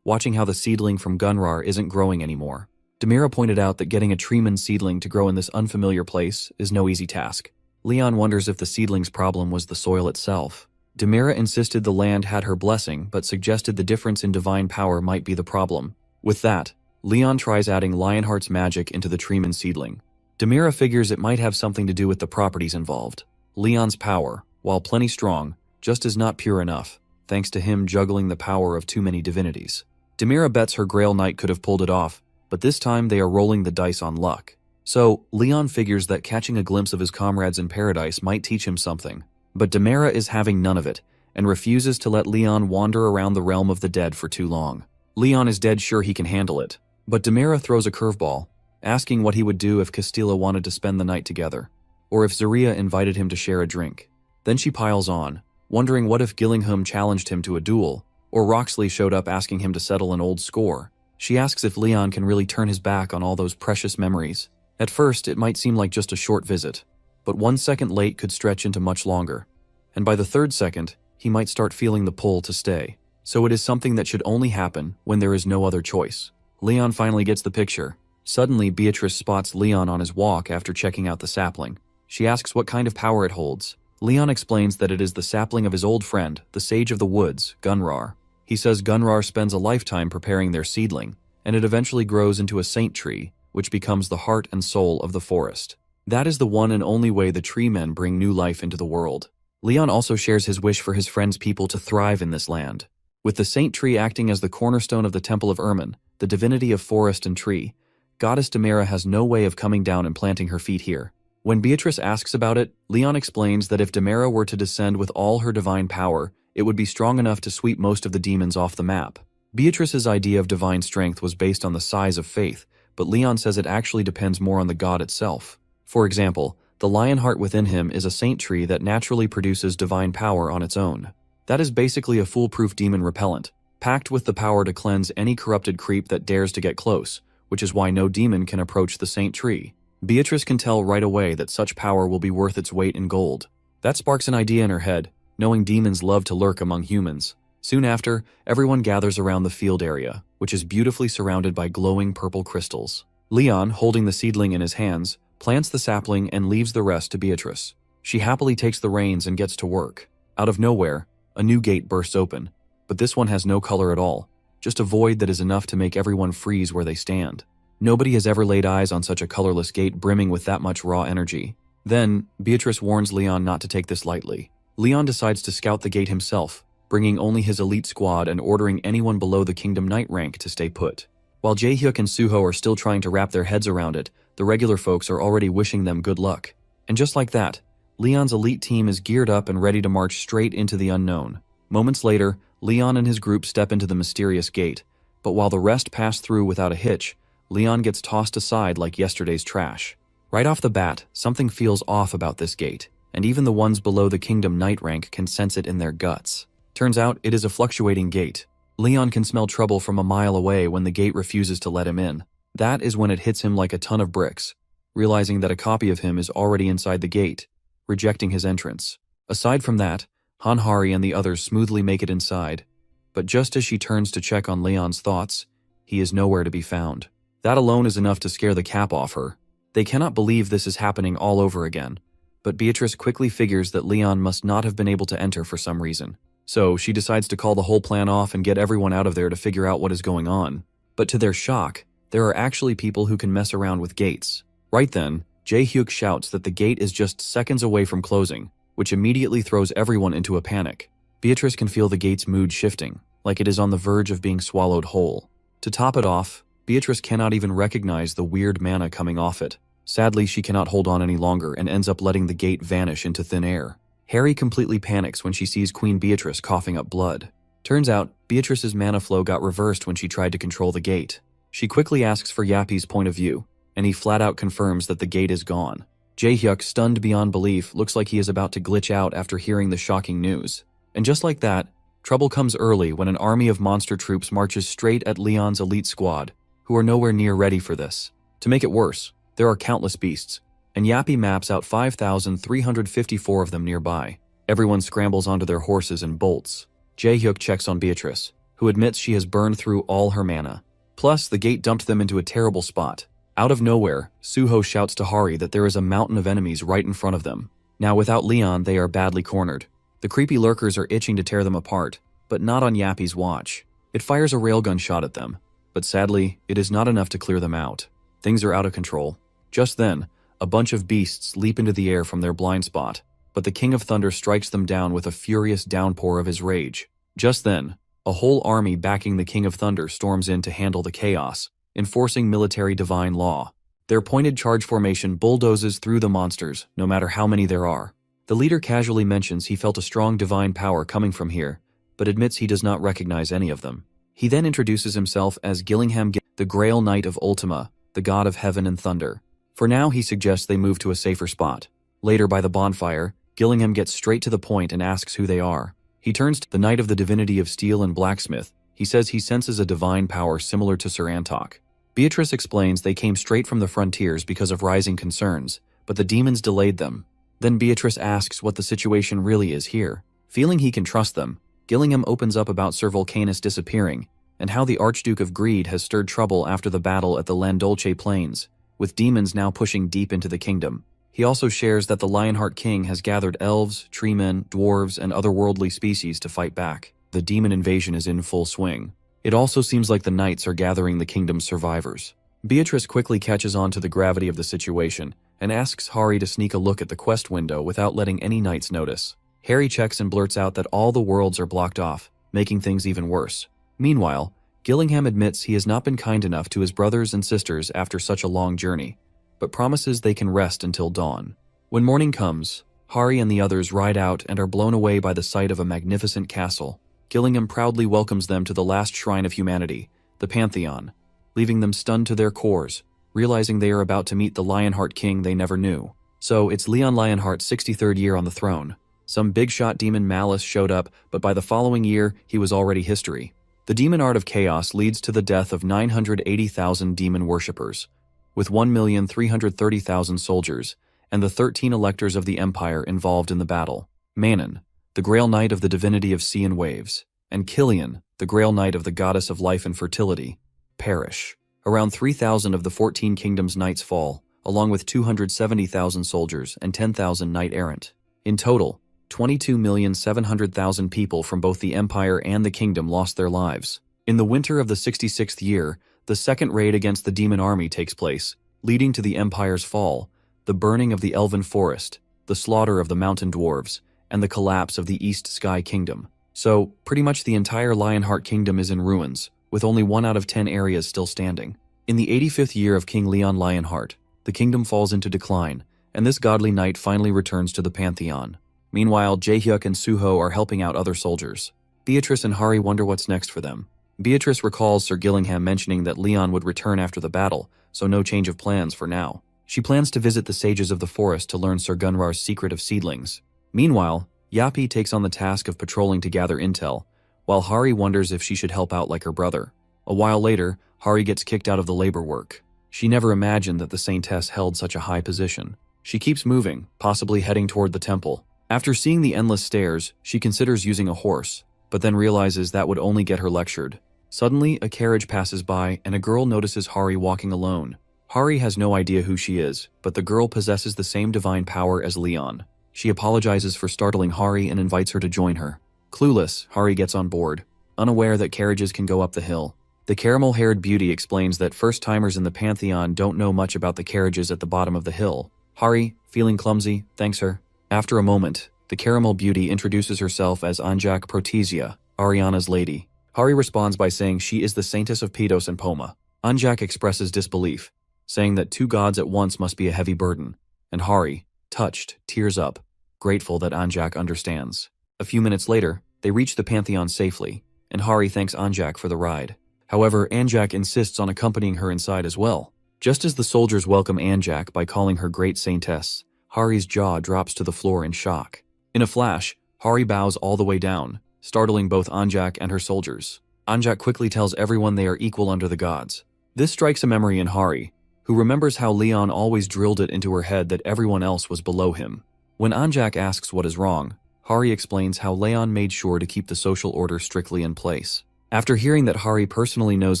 watching how the seedling from Gunrar isn't growing anymore. Demira pointed out that getting a Treeman seedling to grow in this unfamiliar place is no easy task. Leon wonders if the seedling's problem was the soil itself. Demira insisted the land had her blessing, but suggested the difference in divine power might be the problem. With that, Leon tries adding Lionheart's magic into the Treeman seedling. Demira figures it might have something to do with the properties involved. Leon's power, while plenty strong, just is not pure enough, thanks to him juggling the power of too many divinities. Demira bets her Grail Knight could have pulled it off, but this time they are rolling the dice on luck. So, Leon figures that catching a glimpse of his comrades in paradise might teach him something. But Demera is having none of it, and refuses to let Leon wander around the realm of the dead for too long. Leon is dead sure he can handle it, but Demera throws a curveball, asking what he would do if Castilla wanted to spend the night together, or if Zaria invited him to share a drink. Then she piles on, wondering what if Gillingham challenged him to a duel, or Roxley showed up asking him to settle an old score. She asks if Leon can really turn his back on all those precious memories. At first, it might seem like just a short visit, but 1 second late could stretch into much longer. And by the 3rd second, he might start feeling the pull to stay. So it is something that should only happen when there is no other choice. Leon finally gets the picture. Suddenly, Beatrice spots Leon on his walk after checking out the sapling. She asks what kind of power it holds. Leon explains that it is the sapling of his old friend, the Sage of the Woods, Gunrar. He says Gunrar spends a lifetime preparing their seedling, and it eventually grows into a saint tree, which becomes the heart and soul of the forest. That is the one and only way the tree men bring new life into the world. Leon also shares his wish for his friend's people to thrive in this land. With the saint tree acting as the cornerstone of the Temple of Ermin, the divinity of forest and tree, Goddess Demera has no way of coming down and planting her feet here. When Beatrice asks about it, Leon explains that if Demera were to descend with all her divine power, it would be strong enough to sweep most of the demons off the map. Beatrice's idea of divine strength was based on the size of faith, but Leon says it actually depends more on the god itself. For example, the lion heart within him is a saint tree that naturally produces divine power on its own. That is basically a foolproof demon repellent, packed with the power to cleanse any corrupted creep that dares to get close, which is why no demon can approach the saint tree. Beatrice can tell right away that such power will be worth its weight in gold. That sparks an idea in her head, knowing demons love to lurk among humans. Soon after, everyone gathers around the field area, which is beautifully surrounded by glowing purple crystals. Leon, holding the seedling in his hands, plants the sapling and leaves the rest to Beatrice. She happily takes the reins and gets to work. Out of nowhere, a new gate bursts open, but this one has no color at all, just a void that is enough to make everyone freeze where they stand. Nobody has ever laid eyes on such a colorless gate brimming with that much raw energy. Then, Beatrice warns Leon not to take this lightly. Leon decides to scout the gate himself, bringing only his elite squad and ordering anyone below the Kingdom Knight rank to stay put. While Jaehyuk and Suho are still trying to wrap their heads around it, the regular folks are already wishing them good luck. And just like that, Leon's elite team is geared up and ready to march straight into the unknown. Moments later, Leon and his group step into the mysterious gate, but while the rest pass through without a hitch, Leon gets tossed aside like yesterday's trash. Right off the bat, something feels off about this gate, and even the ones below the Kingdom Knight rank can sense it in their guts. Turns out it is a fluctuating gate. Leon can smell trouble from a mile away when the gate refuses to let him in. That is when it hits him like a ton of bricks, realizing that a copy of him is already inside the gate, rejecting his entrance. Aside from that, Hanhari and the others smoothly make it inside, but just as she turns to check on Leon's thoughts, he is nowhere to be found. That alone is enough to scare the cap off her. They cannot believe this is happening all over again, but Beatrice quickly figures that Leon must not have been able to enter for some reason. So she decides to call the whole plan off and get everyone out of there to figure out what is going on. But to their shock, there are actually people who can mess around with gates. Right then, Jaehyuk shouts that the gate is just seconds away from closing, which immediately throws everyone into a panic. Beatrice can feel the gate's mood shifting, like it is on the verge of being swallowed whole. To top it off, Beatrice cannot even recognize the weird mana coming off it. Sadly, she cannot hold on any longer and ends up letting the gate vanish into thin air. Harry completely panics when she sees Queen Beatrice coughing up blood. Turns out, Beatrice's mana flow got reversed when she tried to control the gate. She quickly asks for Yappy's point of view, and he flat out confirms that the gate is gone. Jaehyuk, stunned beyond belief, looks like he is about to glitch out after hearing the shocking news. And just like that, trouble comes early when an army of monster troops marches straight at Leon's elite squad, who are nowhere near ready for this. To make it worse, there are countless beasts, and Yappy maps out 5,354 of them nearby. Everyone scrambles onto their horses and bolts. Jaehyuk checks on Beatrice, who admits she has burned through all her mana. Plus, the gate dumped them into a terrible spot. Out of nowhere, Suho shouts to Hari that there is a mountain of enemies right in front of them. Now without Leon, they are badly cornered. The creepy lurkers are itching to tear them apart, but not on Yappy's watch. It fires a railgun shot at them, but sadly, it is not enough to clear them out. Things are out of control. Just then, a bunch of beasts leap into the air from their blind spot, but the King of Thunder strikes them down with a furious downpour of his rage. Just then, a whole army backing the King of Thunder storms in to handle the chaos. enforcing military divine law. Their pointed charge formation bulldozes through the monsters, no matter how many there are. The leader casually mentions he felt a strong divine power coming from here, but admits he does not recognize any of them. He then introduces himself as Gillingham, the Grail Knight of Ultima, the god of heaven and thunder. For now, he suggests they move to a safer spot. Later, by the bonfire, Gillingham gets straight to the point and asks who they are. He turns to the Knight of the Divinity of Steel and Blacksmith. He says he senses a divine power similar to Sir Antok. Beatrice explains they came straight from the frontiers because of rising concerns, but the demons delayed them. Then Beatrice asks what the situation really is here. Feeling he can trust them, Gillingham opens up about Sir Vulcanus disappearing, and how the Archduke of Greed has stirred trouble after the battle at the Landolce Plains, with demons now pushing deep into the kingdom. He also shares that the Lionheart King has gathered elves, treemen, dwarves, and otherworldly species to fight back. The demon invasion is in full swing. It also seems like the knights are gathering the kingdom's survivors. Beatrice quickly catches on to the gravity of the situation and asks Hari to sneak a look at the quest window without letting any knights notice. Harry checks and blurts out that all the worlds are blocked off, making things even worse. Meanwhile, Gillingham admits he has not been kind enough to his brothers and sisters after such a long journey, but promises they can rest until dawn. When morning comes, Hari and the others ride out and are blown away by the sight of a magnificent castle. Gillingham proudly welcomes them to the last shrine of humanity, the Pantheon, leaving them stunned to their cores, realizing they are about to meet the Lionheart King they never knew. So it's Leon Lionheart's 63rd year on the throne. Some big-shot demon Malice showed up, but by the following year, he was already history. The demon art of chaos leads to the death of 980,000 demon worshippers, with 1,330,000 soldiers, and the 13 electors of the Empire involved in the battle. Manon, the Grail Knight of the Divinity of Sea and Waves, and Killian, the Grail Knight of the Goddess of Life and Fertility, perish. Around 3,000 of the 14 Kingdoms' knights fall, along with 270,000 soldiers and 10,000 knight-errant. In total, 22,700,000 people from both the Empire and the Kingdom lost their lives. In the winter of the 66th year, the second raid against the demon army takes place, leading to the Empire's fall, the burning of the Elven Forest, the slaughter of the mountain dwarves, and the collapse of the East Sky Kingdom. So, pretty much the entire Lionheart Kingdom is in ruins, with only 1 out of 10 areas still standing. In the 85th year of King Leon Lionheart, the kingdom falls into decline, and this godly knight finally returns to the Pantheon. Meanwhile, Jaehyuk and Suho are helping out other soldiers. Beatrice and Hari wonder what's next for them. Beatrice recalls Sir Gillingham mentioning that Leon would return after the battle, so no change of plans for now. She plans to visit the sages of the forest to learn Sir Gunrar's secret of seedlings. Meanwhile, Yapi takes on the task of patrolling to gather intel, while Hari wonders if she should help out like her brother. A while later, Hari gets kicked out of the labor work. She never imagined that the Saintess held such a high position. She keeps moving, possibly heading toward the temple. After seeing the endless stairs, she considers using a horse, but then realizes that would only get her lectured. Suddenly, a carriage passes by and a girl notices Hari walking alone. Hari has no idea who she is, but the girl possesses the same divine power as Leon. She apologizes for startling Hari and invites her to join her. Clueless, Hari gets on board, unaware that carriages can go up the hill. The caramel-haired beauty explains that first-timers in the Pantheon don't know much about the carriages at the bottom of the hill. Hari, feeling clumsy, thanks her. After a moment, the caramel beauty introduces herself as Anjak Protesia, Ariana's lady. Hari responds by saying she is the Saintess of Pedos and Poma. Anjak expresses disbelief, saying that 2 gods at once must be a heavy burden, and Hari, touched, tears up, grateful that Anjak understands. A few minutes later, they reach the Pantheon safely, and Hari thanks Anjak for the ride. However, Anjak insists on accompanying her inside as well. Just as the soldiers welcome Anjak by calling her Great Saintess, Hari's jaw drops to the floor in shock. In a flash, Hari bows all the way down, startling both Anjak and her soldiers. Anjak quickly tells everyone they are equal under the gods. This strikes a memory in Hari, who remembers how Leon always drilled it into her head that everyone else was below him. When Anjak asks what is wrong, Hari explains how Leon made sure to keep the social order strictly in place. After hearing that Hari personally knows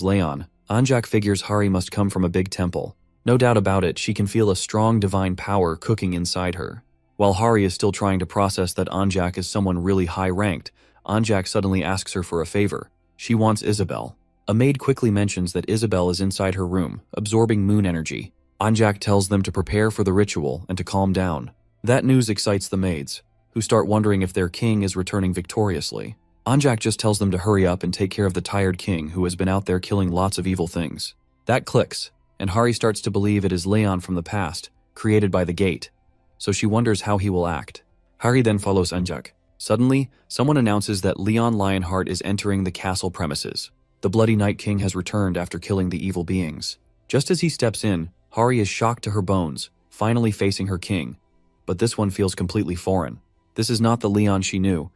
Leon, Anjak figures Hari must come from a big temple. No doubt about it, she can feel a strong divine power cooking inside her. While Hari is still trying to process that Anjak is someone really high-ranked, Anjak suddenly asks her for a favor. She wants Isabel. A maid quickly mentions that Isabel is inside her room, absorbing moon energy. Anjak tells them to prepare for the ritual and to calm down. That news excites the maids, who start wondering if their king is returning victoriously. Anjak just tells them to hurry up and take care of the tired king who has been out there killing lots of evil things. That clicks, and Hari starts to believe it is Leon from the past, created by the gate, so she wonders how he will act. Hari then follows Anjak. Suddenly, someone announces that Leon Lionheart is entering the castle premises. The Bloody Night King has returned after killing the evil beings. Just as he steps in, Hari is shocked to her bones, finally facing her king. But this one feels completely foreign. This is not the Leon she knew,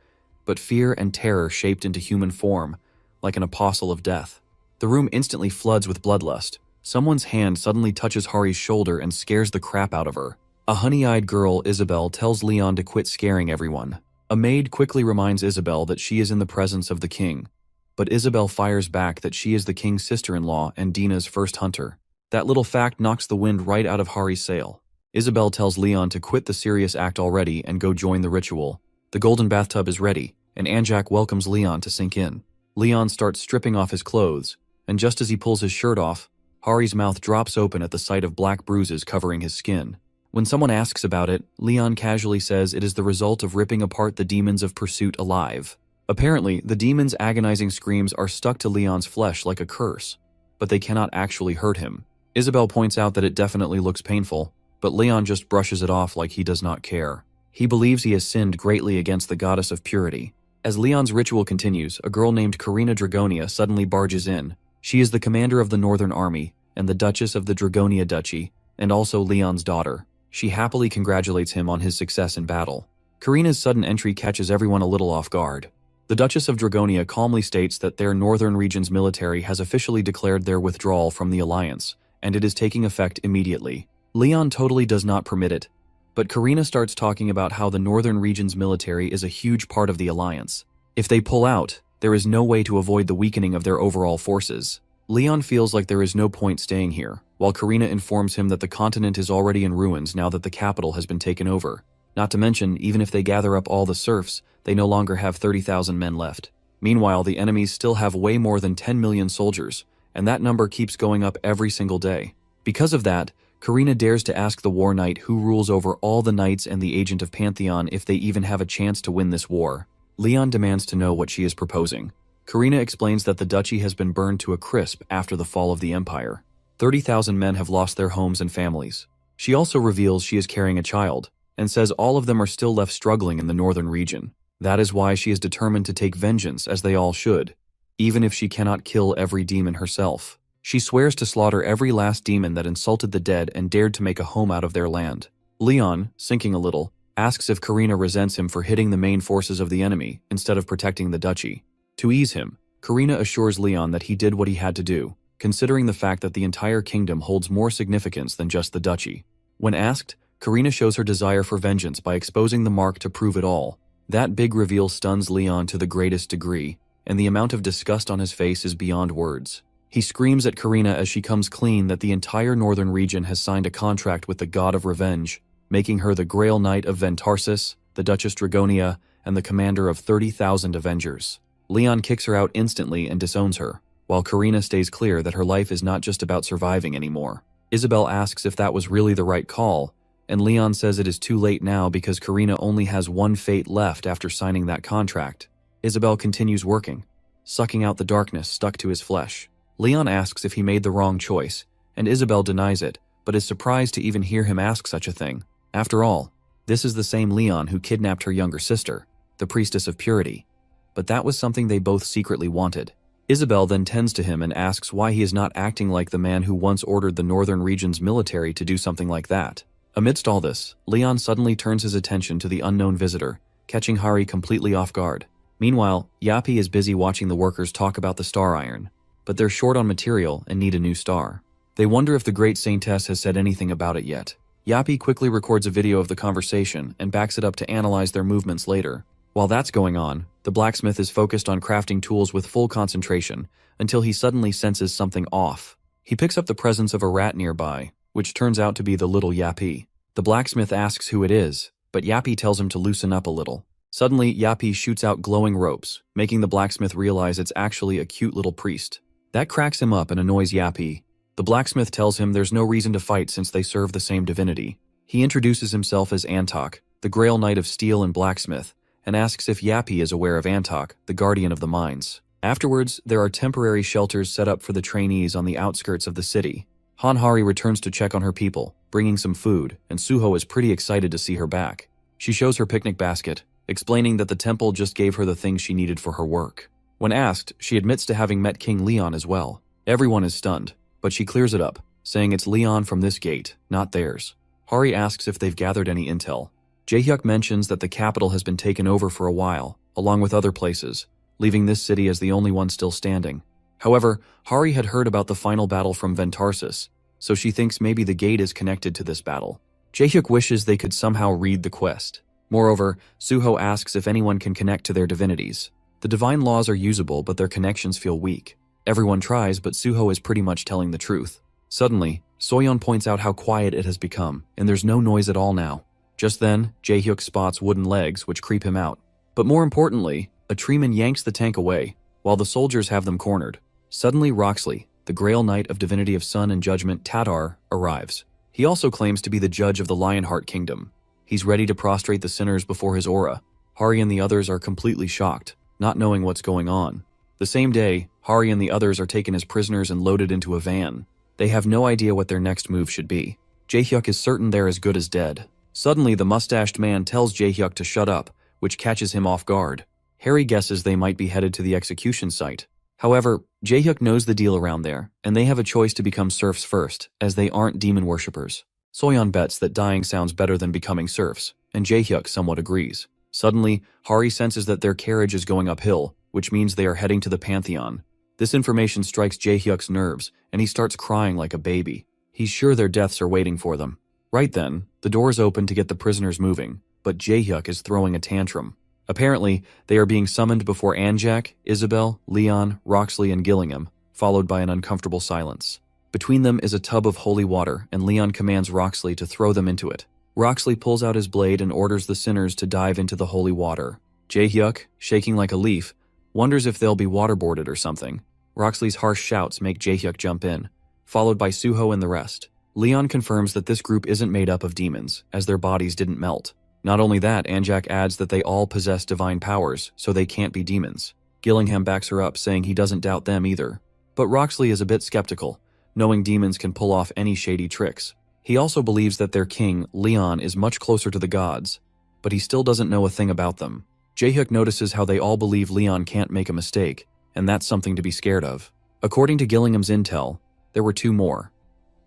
but fear and terror shaped into human form, like an apostle of death. The room instantly floods with bloodlust. Someone's hand suddenly touches Hari's shoulder and scares the crap out of her. A honey-eyed girl, Isabel, tells Leon to quit scaring everyone. A maid quickly reminds Isabel that she is in the presence of the king. But Isabel fires back that she is the king's sister-in-law and Dina's first hunter. That little fact knocks the wind right out of Hari's sail. Isabel tells Leon to quit the serious act already and go join the ritual. The golden bathtub is ready, and Anjak welcomes Leon to sink in. Leon starts stripping off his clothes, and just as he pulls his shirt off, Hari's mouth drops open at the sight of black bruises covering his skin. When someone asks about it, Leon casually says it is the result of ripping apart the demons of pursuit alive. Apparently, the demons' agonizing screams are stuck to Leon's flesh like a curse, but they cannot actually hurt him. Isabel points out that it definitely looks painful, but Leon just brushes it off like he does not care. He believes he has sinned greatly against the goddess of purity. As Leon's ritual continues, a girl named Karina Dragonia suddenly barges in. She is the commander of the Northern Army and the Duchess of the Dragonia Duchy, and also Leon's daughter. She happily congratulates him on his success in battle. Karina's sudden entry catches everyone a little off guard. The Duchess of Dragonia calmly states that their northern region's military has officially declared their withdrawal from the alliance, and it is taking effect immediately. Leon totally does not permit it, but Karina starts talking about how the northern region's military is a huge part of the alliance. If they pull out, there is no way to avoid the weakening of their overall forces. Leon feels like there is no point staying here, while Karina informs him that the continent is already in ruins now that the capital has been taken over. Not to mention, even if they gather up all the serfs, they no longer have 30,000 men left. Meanwhile, the enemies still have way more than 10 million soldiers, and that number keeps going up every single day. Because of that, Karina dares to ask the War Knight who rules over all the knights and the Agent of Pantheon if they even have a chance to win this war. Leon demands to know what she is proposing. Karina explains that the duchy has been burned to a crisp after the fall of the empire. 30,000 men have lost their homes and families. She also reveals she is carrying a child, and says all of them are still left struggling in the northern region. That is why she is determined to take vengeance, as they all should, even if she cannot kill every demon herself. She swears to slaughter every last demon that insulted the dead and dared to make a home out of their land. Leon, sinking a little, asks if Karina resents him for hitting the main forces of the enemy instead of protecting the duchy. To ease him, Karina assures Leon that he did what he had to do, considering the fact that the entire kingdom holds more significance than just the duchy. When asked, Karina shows her desire for vengeance by exposing the mark to prove it all. That big reveal stuns Leon to the greatest degree, and the amount of disgust on his face is beyond words. He screams at Karina as she comes clean that the entire northern region has signed a contract with the god of revenge, making her the Grail Knight of Ventarsis, the Duchess Dragonia, and the commander of 30,000 Avengers. Leon kicks her out instantly and disowns her, while Karina stays clear that her life is not just about surviving anymore. Isabel asks if that was really the right call, and Leon says it is too late now because Karina only has one fate left after signing that contract. Isabel continues working, sucking out the darkness stuck to his flesh. Leon asks if he made the wrong choice, and Isabel denies it, but is surprised to even hear him ask such a thing. After all, this is the same Leon who kidnapped her younger sister, the Priestess of Purity. But that was something they both secretly wanted. Isabel then tends to him and asks why he is not acting like the man who once ordered the northern region's military to do something like that. Amidst all this, Leon suddenly turns his attention to the unknown visitor, catching Hari completely off guard. Meanwhile, Yapi is busy watching the workers talk about the star iron, but they're short on material and need a new star. They wonder if the Great Saintess has said anything about it yet. Yapi quickly records a video of the conversation and backs it up to analyze their movements later. While that's going on, the blacksmith is focused on crafting tools with full concentration until he suddenly senses something off. He picks up the presence of a rat nearby, which turns out to be the little Yapi. The blacksmith asks who it is, but Yapi tells him to loosen up a little. Suddenly, Yapi shoots out glowing ropes, making the blacksmith realize it's actually a cute little priest. That cracks him up and annoys Yapi. The blacksmith tells him there's no reason to fight since they serve the same divinity. He introduces himself as Antok, the Grail Knight of Steel and Blacksmith, and asks if Yapi is aware of Antok, the Guardian of the Mines. Afterwards, there are temporary shelters set up for the trainees on the outskirts of the city. Hanhari returns to check on her people, bringing some food, and Suho is pretty excited to see her back. She shows her picnic basket, explaining that the temple just gave her the things she needed for her work. When asked, she admits to having met King Leon as well. Everyone is stunned, but she clears it up, saying it's Leon from this gate, not theirs. Hari asks if they've gathered any intel. Jaehyuk mentions that the capital has been taken over for a while, along with other places, leaving this city as the only one still standing. However, Hari had heard about the final battle from Ventarsis, so she thinks maybe the gate is connected to this battle. Jaehyuk wishes they could somehow read the quest. Moreover, Suho asks if anyone can connect to their divinities. The divine laws are usable, but their connections feel weak. Everyone tries, but Suho is pretty much telling the truth. Suddenly, Soyeon points out how quiet it has become, and there's no noise at all now. Just then, Jaehyuk spots wooden legs, which creep him out. But more importantly, a treeman yanks the tank away, while the soldiers have them cornered. Suddenly, Roxley, the Grail Knight of Divinity of Sun and Judgment Tadar, arrives. He also claims to be the judge of the Lionheart Kingdom. He's ready to prostrate the sinners before his aura. Hari and the others are completely shocked, not knowing what's going on. The same day, Hari and the others are taken as prisoners and loaded into a van. They have no idea what their next move should be. Jaehyuk is certain they're as good as dead. Suddenly, the mustached man tells Jaehyuk to shut up, which catches him off guard. Harry guesses they might be headed to the execution site. However, Jaehyuk knows the deal around there, and they have a choice to become serfs first, as they aren't demon worshippers. Soyeon bets that dying sounds better than becoming serfs, and Jaehyuk somewhat agrees. Suddenly, Hari senses that their carriage is going uphill, which means they are heading to the Pantheon. This information strikes Jaehyuk's nerves, and he starts crying like a baby. He's sure their deaths are waiting for them. Right then, the doors open to get the prisoners moving, but Jaehyuk is throwing a tantrum. Apparently, they are being summoned before Anjak, Isabel, Leon, Roxley, and Gillingham, followed by an uncomfortable silence. Between them is a tub of holy water, and Leon commands Roxley to throw them into it. Roxley pulls out his blade and orders the sinners to dive into the holy water. Jaehyuk, shaking like a leaf, wonders if they'll be waterboarded or something. Roxley's harsh shouts make Jaehyuk jump in, followed by Suho and the rest. Leon confirms that this group isn't made up of demons, as their bodies didn't melt. Not only that, Anjak adds that they all possess divine powers, so they can't be demons. Gillingham backs her up, saying he doesn't doubt them either. But Roxley is a bit skeptical, knowing demons can pull off any shady tricks. He also believes that their king, Leon, is much closer to the gods, but he still doesn't know a thing about them. Jaehyuk notices how they all believe Leon can't make a mistake, and that's something to be scared of. According to Gillingham's intel, there were two more.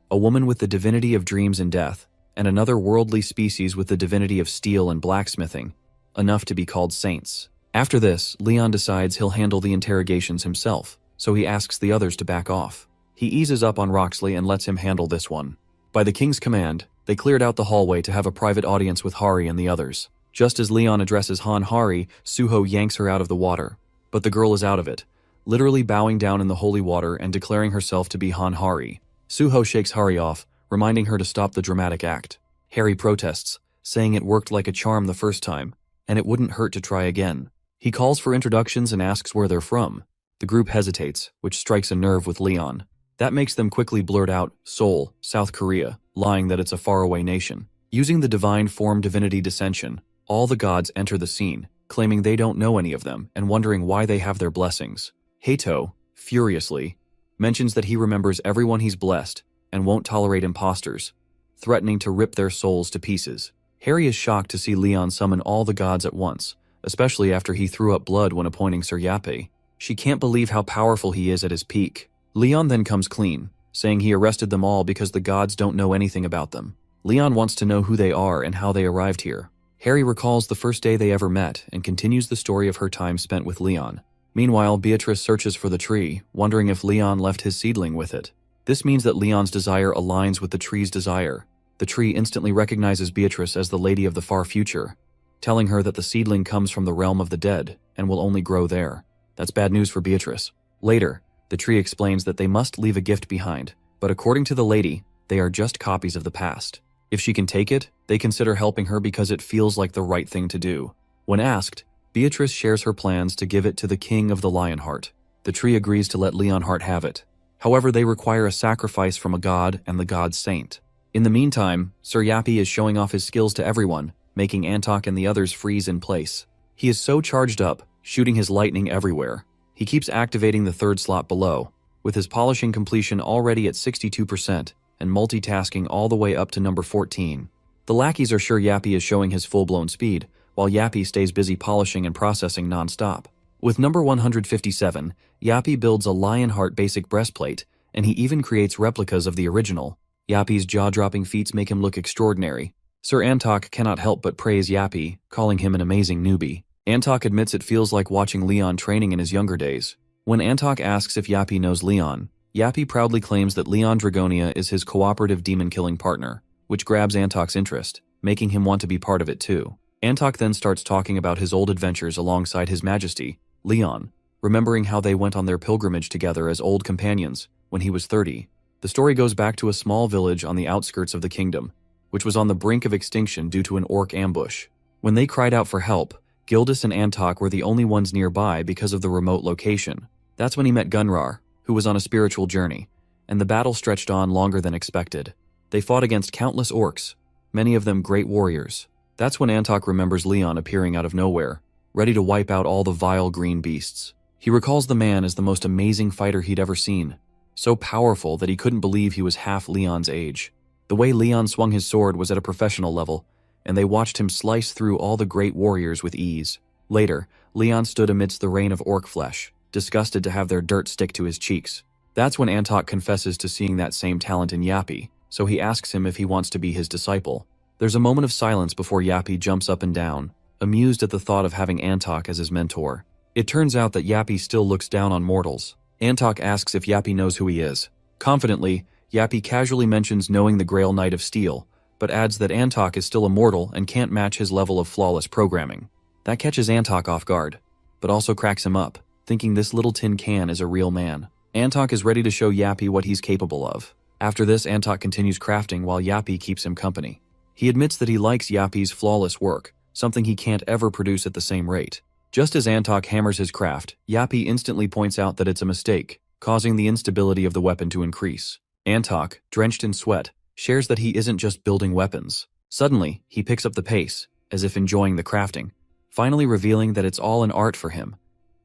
A woman with the divinity of dreams and death, and another worldly species with the divinity of steel and blacksmithing, enough to be called saints. After this, Leon decides he'll handle the interrogations himself, so he asks the others to back off. He eases up on Roxley and lets him handle this one. By the king's command, they cleared out the hallway to have a private audience with Hari and the others. Just as Leon addresses Hari, Suho yanks her out of the water. But the girl is out of it, literally bowing down in the holy water and declaring herself to be Hari. Suho shakes Hari off, reminding her to stop the dramatic act. Harry protests, saying it worked like a charm the first time, and it wouldn't hurt to try again. He calls for introductions and asks where they're from. The group hesitates, which strikes a nerve with Leon. That makes them quickly blurt out, Seoul, South Korea, lying that it's a faraway nation. Using the divine form divinity dissension, all the gods enter the scene, claiming they don't know any of them and wondering why they have their blessings. Heito, furiously, mentions that he remembers everyone he's blessed and won't tolerate imposters, threatening to rip their souls to pieces. Harry is shocked to see Leon summon all the gods at once, especially after he threw up blood when appointing Suryape. She can't believe how powerful he is at his peak. Leon then comes clean, saying he arrested them all because the gods don't know anything about them. Leon wants to know who they are and how they arrived here. Harry recalls the first day they ever met and continues the story of her time spent with Leon. Meanwhile, Beatrice searches for the tree, wondering if Leon left his seedling with it. This means that Leon's desire aligns with the tree's desire. The tree instantly recognizes Beatrice as the lady of the far future, telling her that the seedling comes from the realm of the dead and will only grow there. That's bad news for Beatrice. Later, the tree explains that they must leave a gift behind, but according to the lady, they are just copies of the past. If she can take it, they consider helping her because it feels like the right thing to do. When asked, Beatrice shares her plans to give it to the king of the Lionheart. The tree agrees to let Leonheart have it. However, they require a sacrifice from a god and the god's saint. In the meantime, Suryape is showing off his skills to everyone, making Antok and the others freeze in place. He is so charged up, shooting his lightning everywhere. He keeps activating the third slot below, with his polishing completion already at 62% and multitasking all the way up to number 14. The lackeys are sure Yappy is showing his full-blown speed, while Yappy stays busy polishing and processing non-stop. With number 157, Yappy builds a Lionheart basic breastplate, and he even creates replicas of the original. Yappy's jaw-dropping feats make him look extraordinary. Sir Antok cannot help but praise Yappy, calling him an amazing newbie. Antok admits it feels like watching Leon training in his younger days. When Antok asks if Yappy knows Leon, Yappy proudly claims that Leon Dragonia is his cooperative demon-killing partner, which grabs Antok's interest, making him want to be part of it too. Antok then starts talking about his old adventures alongside His Majesty, Leon, remembering how they went on their pilgrimage together as old companions when he was 30. The story goes back to a small village on the outskirts of the kingdom, which was on the brink of extinction due to an orc ambush. When they cried out for help, Gildas and Antok were the only ones nearby because of the remote location. That's when he met Gunrar, who was on a spiritual journey, and the battle stretched on longer than expected. They fought against countless orcs, many of them great warriors. That's when Antok remembers Leon appearing out of nowhere, ready to wipe out all the vile green beasts. He recalls the man as the most amazing fighter he'd ever seen, so powerful that he couldn't believe he was half Leon's age. The way Leon swung his sword was at a professional level, and they watched him slice through all the great warriors with ease. Later, Leon stood amidst the rain of orc flesh, disgusted to have their dirt stick to his cheeks. That's when Antok confesses to seeing that same talent in Yappy, so he asks him if he wants to be his disciple. There's a moment of silence before Yappy jumps up and down, amused at the thought of having Antok as his mentor. It turns out that Yappy still looks down on mortals. Antok asks if Yappy knows who he is. Confidently, Yappy casually mentions knowing the Grail Knight of Steel, but adds that Antok is still a mortal and can't match his level of flawless programming. That catches Antok off guard, but also cracks him up, thinking this little tin can is a real man. Antok is ready to show Yappy what he's capable of. After this, Antok continues crafting while Yappy keeps him company. He admits that he likes Yappy's flawless work, something he can't ever produce at the same rate. Just as Antok hammers his craft, Yappy instantly points out that it's a mistake, causing the instability of the weapon to increase. Antok, drenched in sweat, shares that he isn't just building weapons. Suddenly, he picks up the pace, as if enjoying the crafting, finally revealing that it's all an art for him.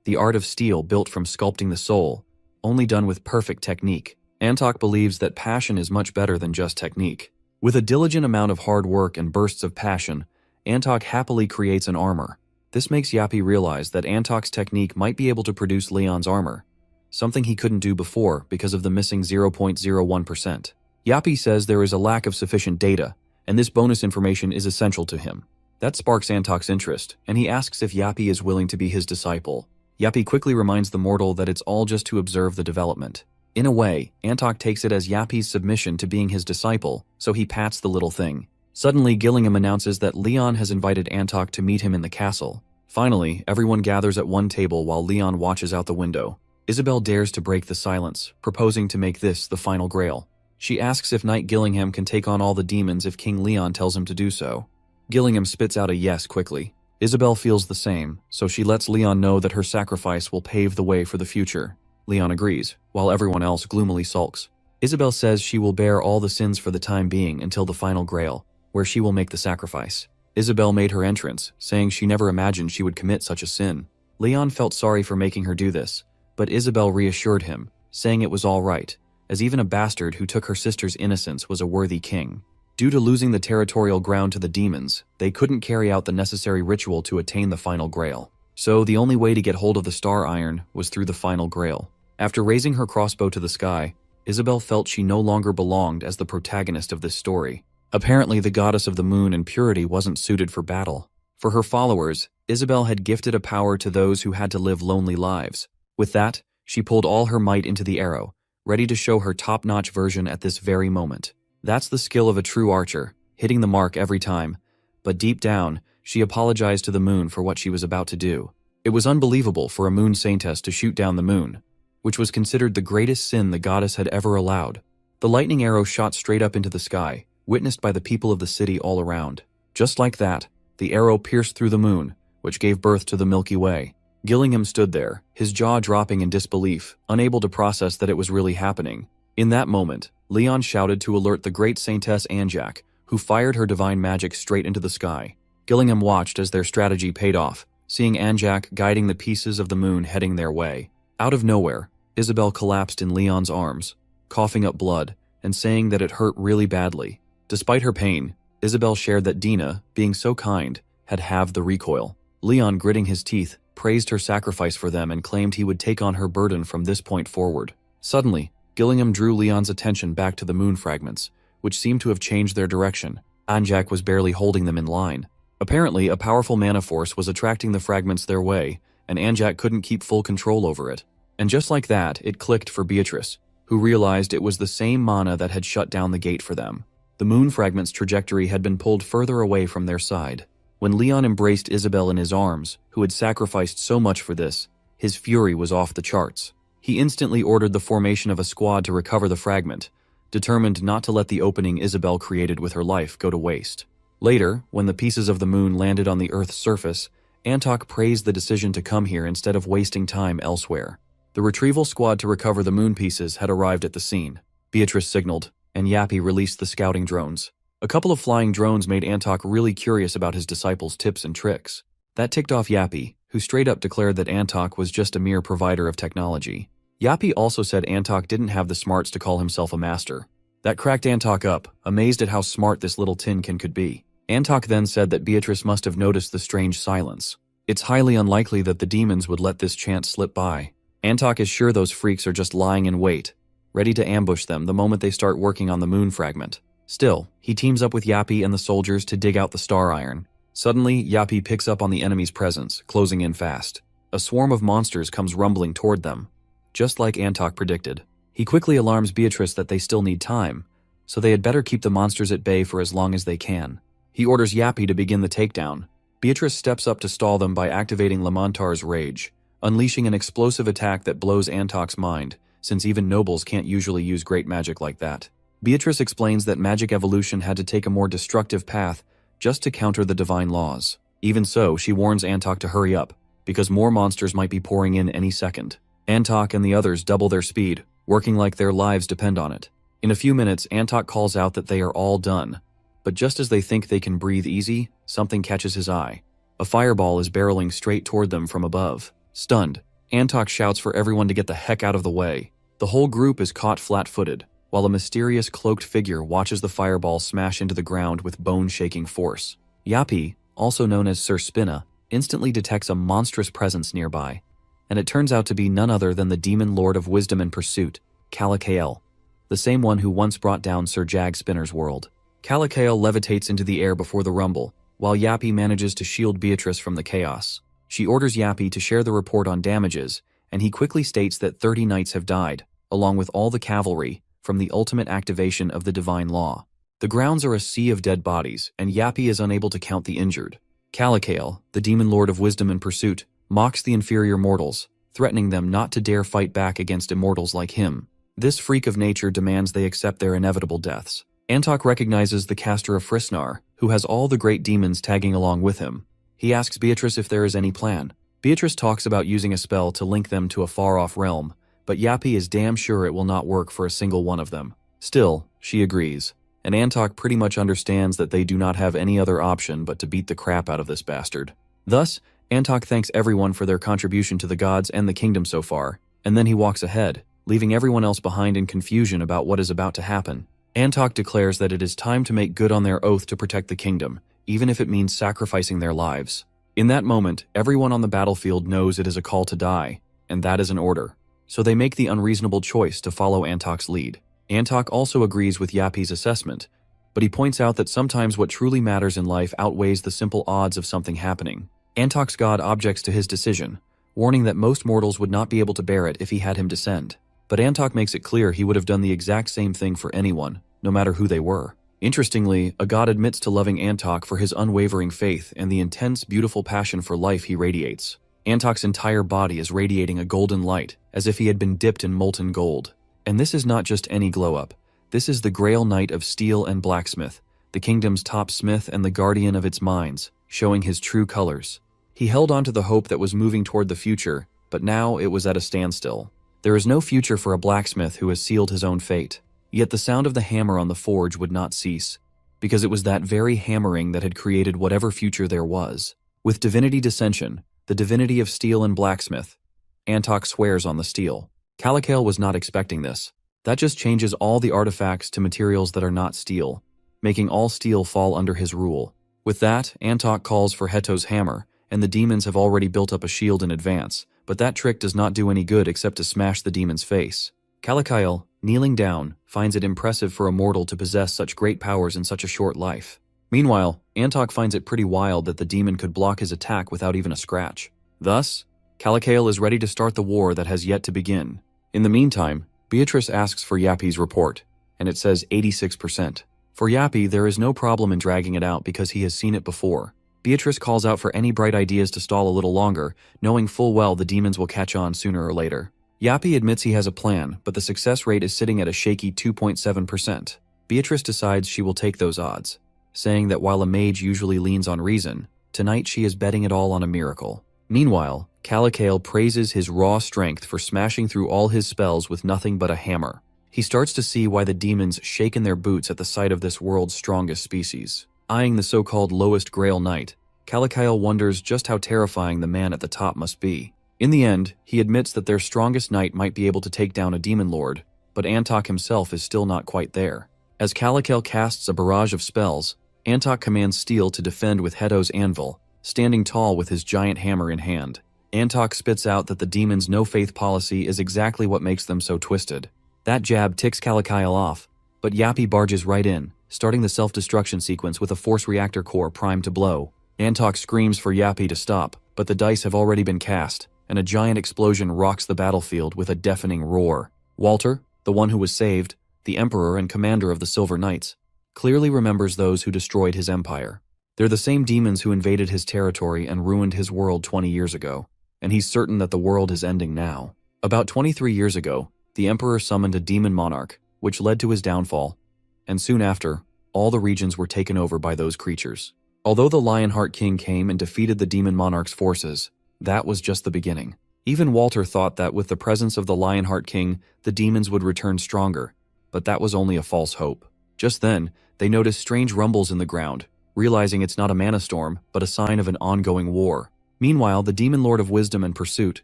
The art of steel built from sculpting the soul, only done with perfect technique. Antok believes that passion is much better than just technique. With a diligent amount of hard work and bursts of passion, Antok happily creates an armor. This makes Yappy realize that Antok's technique might be able to produce Leon's armor, something he couldn't do before because of the missing 0.01%. Yappy says there is a lack of sufficient data, and this bonus information is essential to him. That sparks Antok's interest, and he asks if Yappy is willing to be his disciple. Yappy quickly reminds the mortal that it's all just to observe the development. In a way, Antok takes it as Yappy's submission to being his disciple, so he pats the little thing. Suddenly, Gillingham announces that Leon has invited Antok to meet him in the castle. Finally, everyone gathers at one table while Leon watches out the window. Isabel dares to break the silence, proposing to make this the final grail. She asks if Knight Gillingham can take on all the demons if King Leon tells him to do so. Gillingham spits out a yes quickly. Isabel feels the same, so she lets Leon know that her sacrifice will pave the way for the future. Leon agrees, while everyone else gloomily sulks. Isabel says she will bear all the sins for the time being until the final grail, where she will make the sacrifice. Isabel made her entrance, saying she never imagined she would commit such a sin. Leon felt sorry for making her do this, but Isabel reassured him, saying it was all right, as even a bastard who took her sister's innocence was a worthy king. Due to losing the territorial ground to the demons, they couldn't carry out the necessary ritual to attain the final grail. So the only way to get hold of the star iron was through the final grail. After raising her crossbow to the sky, Isabel felt she no longer belonged as the protagonist of this story. Apparently, the goddess of the moon and purity wasn't suited for battle. For her followers, Isabel had gifted a power to those who had to live lonely lives. With that, she pulled all her might into the arrow, ready to show her top-notch version at this very moment. That's the skill of a true archer, hitting the mark every time. But deep down, she apologized to the moon for what she was about to do. It was unbelievable for a moon saintess to shoot down the moon, which was considered the greatest sin the goddess had ever allowed. The lightning arrow shot straight up into the sky, witnessed by the people of the city all around. Just like that, the arrow pierced through the moon, which gave birth to the Milky Way. Gillingham stood there, his jaw dropping in disbelief, unable to process that it was really happening. In that moment, Leon shouted to alert the great Saintess Anjak, who fired her divine magic straight into the sky. Gillingham watched as their strategy paid off, seeing Anjak guiding the pieces of the moon heading their way. Out of nowhere, Isabel collapsed in Leon's arms, coughing up blood and saying that it hurt really badly. Despite her pain, Isabel shared that Dina, being so kind, had halved the recoil. Leon, gritting his teeth, praised her sacrifice for them and claimed he would take on her burden from this point forward. Suddenly, Gillingham drew Leon's attention back to the moon fragments, which seemed to have changed their direction. Anjak was barely holding them in line. Apparently, a powerful mana force was attracting the fragments their way, and Anjak couldn't keep full control over it. And just like that, it clicked for Beatrice, who realized it was the same mana that had shut down the gate for them. The moon fragment's trajectory had been pulled further away from their side. When Leon embraced Isabel in his arms, who had sacrificed so much for this, his fury was off the charts. He instantly ordered the formation of a squad to recover the fragment, determined not to let the opening Isabel created with her life go to waste. Later, when the pieces of the moon landed on the Earth's surface, Antok praised the decision to come here instead of wasting time elsewhere. The retrieval squad to recover the moon pieces had arrived at the scene. Beatrice signaled, and Yappy released the scouting drones. A couple of flying drones made Antok really curious about his disciples' tips and tricks. That ticked off Yappy, who straight up declared that Antok was just a mere provider of technology. Yappy also said Antok didn't have the smarts to call himself a master. That cracked Antok up, amazed at how smart this little tinkin could be. Antok then said that Beatrice must have noticed the strange silence. It's highly unlikely that the demons would let this chance slip by. Antok is sure those freaks are just lying in wait, ready to ambush them the moment they start working on the moon fragment. Still, he teams up with Yappy and the soldiers to dig out the star iron. Suddenly, Yappy picks up on the enemy's presence, closing in fast. A swarm of monsters comes rumbling toward them, just like Antok predicted. He quickly alarms Beatrice that they still need time, so they had better keep the monsters at bay for as long as they can. He orders Yappy to begin the takedown. Beatrice steps up to stall them by activating Lamantar's Rage, unleashing an explosive attack that blows Antok's mind, since even nobles can't usually use great magic like that. Beatrice explains that magic evolution had to take a more destructive path just to counter the divine laws. Even so, she warns Antok to hurry up, because more monsters might be pouring in any second. Antok and the others double their speed, working like their lives depend on it. In a few minutes, Antok calls out that they are all done, but just as they think they can breathe easy, something catches his eye. A fireball is barreling straight toward them from above. Stunned, Antok shouts for everyone to get the heck out of the way. The whole group is caught flat-footed, while a mysterious cloaked figure watches the fireball smash into the ground with bone-shaking force. Yappy, also known as Sir Spinna, instantly detects a monstrous presence nearby, and it turns out to be none other than the demon lord of wisdom and pursuit, Kalakael, the same one who once brought down Sir Jag Spinner's world. Kalakael levitates into the air before the rumble, while Yappy manages to shield Beatrice from the chaos. She orders Yappy to share the report on damages, and he quickly states that 30 knights have died, along with all the cavalry, from the ultimate activation of the divine law. The grounds are a sea of dead bodies, and Yappy is unable to count the injured. Kalakael, the demon lord of wisdom and pursuit, mocks the inferior mortals, threatening them not to dare fight back against immortals like him. This freak of nature demands they accept their inevitable deaths. Antok recognizes the caster of Frisnar, who has all the great demons tagging along with him. He asks Beatrice if there is any plan. Beatrice talks about using a spell to link them to a far-off realm, but Yappy is damn sure it will not work for a single one of them. Still, she agrees, and Antok pretty much understands that they do not have any other option but to beat the crap out of this bastard. Thus, Antok thanks everyone for their contribution to the gods and the kingdom so far, and then he walks ahead, leaving everyone else behind in confusion about what is about to happen. Antok declares that it is time to make good on their oath to protect the kingdom, even if it means sacrificing their lives. In that moment, everyone on the battlefield knows it is a call to die, and that is an order. So they make the unreasonable choice to follow Antok's lead. Antok also agrees with Yappy's assessment, but he points out that sometimes what truly matters in life outweighs the simple odds of something happening. Antok's god objects to his decision, warning that most mortals would not be able to bear it if he had him descend. But Antok makes it clear he would have done the exact same thing for anyone, no matter who they were. Interestingly, a god admits to loving Antok for his unwavering faith and the intense, beautiful passion for life he radiates. Antok's entire body is radiating a golden light, as if he had been dipped in molten gold. And this is not just any glow-up. This is the Grail Knight of Steel and Blacksmith, the kingdom's top smith and the guardian of its mines, showing his true colors. He held on to the hope that was moving toward the future, but now it was at a standstill. There is no future for a blacksmith who has sealed his own fate. Yet the sound of the hammer on the forge would not cease, because it was that very hammering that had created whatever future there was. With divinity dissension, the divinity of steel and blacksmith, Antok swears on the steel. Calicael was not expecting this. That just changes all the artifacts to materials that are not steel, making all steel fall under his rule. With that, Antok calls for Heto's hammer, and the demons have already built up a shield in advance, but that trick does not do any good except to smash the demon's face. Calicael, kneeling down, finds it impressive for a mortal to possess such great powers in such a short life. Meanwhile, Antok finds it pretty wild that the demon could block his attack without even a scratch. Thus, Calicael is ready to start the war that has yet to begin. In the meantime, Beatrice asks for Yappy's report, and it says 86%. For Yappy, there is no problem in dragging it out because he has seen it before. Beatrice calls out for any bright ideas to stall a little longer, knowing full well the demons will catch on sooner or later. Yappy admits he has a plan, but the success rate is sitting at a shaky 2.7%. Beatrice decides she will take those odds, saying that while a mage usually leans on reason, tonight she is betting it all on a miracle. Meanwhile, Calicael praises his raw strength for smashing through all his spells with nothing but a hammer. He starts to see why the demons shake in their boots at the sight of this world's strongest species. Eyeing the so-called lowest Grail Knight, Calicael wonders just how terrifying the man at the top must be. In the end, he admits that their strongest knight might be able to take down a demon lord, but Antok himself is still not quite there. As Calicael casts a barrage of spells, Antok commands Steel to defend with Heto's anvil, standing tall with his giant hammer in hand. Antok spits out that the demon's no-faith policy is exactly what makes them so twisted. That jab ticks Calicael off, but Yappy barges right in, starting the self-destruction sequence with a force reactor core primed to blow. Antok screams for Yappy to stop, but the dice have already been cast, and a giant explosion rocks the battlefield with a deafening roar. Walter, the one who was saved, the Emperor and commander of the Silver Knights, clearly remembers those who destroyed his empire. They're the same demons who invaded his territory and ruined his world 20 years ago, and he's certain that the world is ending now. About 23 years ago, the Emperor summoned a demon monarch, which led to his downfall, and soon after, all the regions were taken over by those creatures. Although the Lionheart King came and defeated the demon monarch's forces, that was just the beginning. Even Walter thought that with the presence of the Lionheart King, the demons would return stronger, but that was only a false hope. Just then, they noticed strange rumbles in the ground, realizing it's not a mana storm, but a sign of an ongoing war. Meanwhile, the Demon Lord of Wisdom and Pursuit,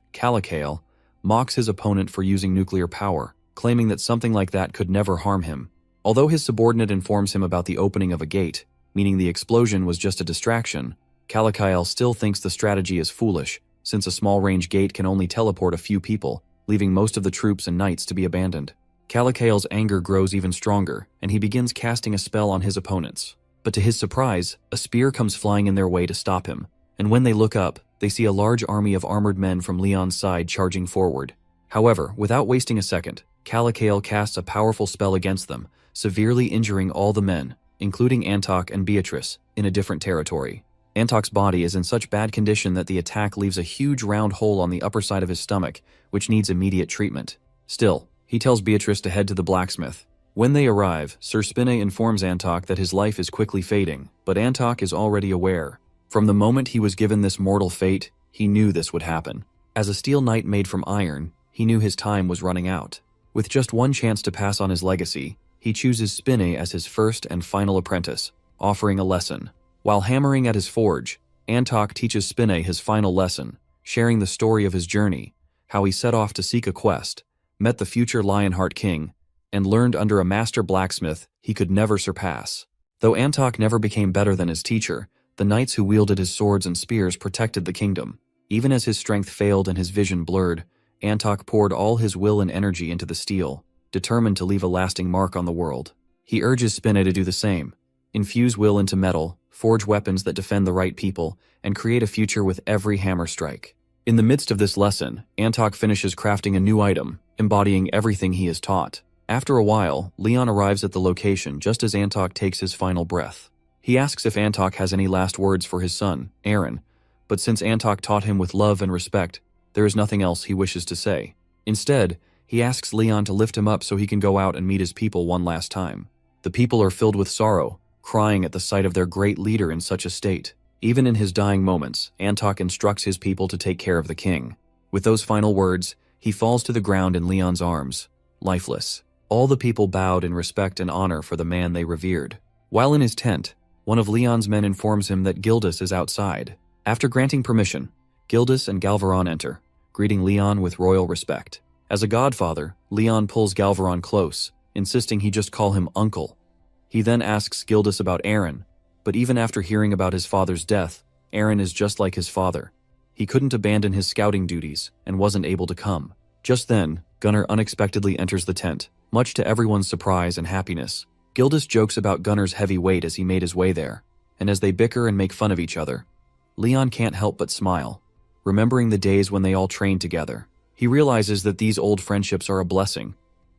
Calicael, mocks his opponent for using nuclear power, claiming that something like that could never harm him. Although his subordinate informs him about the opening of a gate, meaning the explosion was just a distraction, Calicael still thinks the strategy is foolish, since a small-range gate can only teleport a few people, leaving most of the troops and knights to be abandoned. Calicael's anger grows even stronger, and he begins casting a spell on his opponents. But to his surprise, a spear comes flying in their way to stop him, and when they look up, they see a large army of armored men from Leon's side charging forward. However, without wasting a second, Calicael casts a powerful spell against them, severely injuring all the men, including Antok and Beatrice, in a different territory. Antok's body is in such bad condition that the attack leaves a huge round hole on the upper side of his stomach, which needs immediate treatment. Still, he tells Beatrice to head to the blacksmith. When they arrive, Sir Spinne informs Antok that his life is quickly fading, but Antok is already aware. From the moment he was given this mortal fate, he knew this would happen. As a steel knight made from iron, he knew his time was running out. With just one chance to pass on his legacy, he chooses Spinne as his first and final apprentice, offering a lesson. While hammering at his forge, Antok teaches Spinne his final lesson, sharing the story of his journey, how he set off to seek a quest, met the future Lionheart King, and learned under a master blacksmith he could never surpass. Though Antok never became better than his teacher, the knights who wielded his swords and spears protected the kingdom. Even as his strength failed and his vision blurred, Antok poured all his will and energy into the steel, determined to leave a lasting mark on the world. He urges Spinne to do the same, infuse will into metal, forge weapons that defend the right people, and create a future with every hammer strike. In the midst of this lesson, Antok finishes crafting a new item, embodying everything he is taught. After a while, Leon arrives at the location just as Antok takes his final breath. He asks if Antok has any last words for his son, Aaron, but since Antok taught him with love and respect, there is nothing else he wishes to say. Instead, he asks Leon to lift him up so he can go out and meet his people one last time. The people are filled with sorrow, crying at the sight of their great leader in such a state. Even in his dying moments, Antok instructs his people to take care of the king. With those final words, he falls to the ground in Leon's arms, lifeless. All the people bowed in respect and honor for the man they revered. While in his tent, one of Leon's men informs him that Gildas is outside. After granting permission, Gildas and Galveron enter, greeting Leon with royal respect. As a godfather, Leon pulls Galveron close, insisting he just call him uncle. He then asks Gildas about Eren, but even after hearing about his father's death, Eren is just like his father. He couldn't abandon his scouting duties and wasn't able to come. Just then, Gunnar unexpectedly enters the tent, much to everyone's surprise and happiness. Gildas jokes about Gunnar's heavy weight as he made his way there, and as they bicker and make fun of each other, Leon can't help but smile, remembering the days when they all trained together. He realizes that these old friendships are a blessing,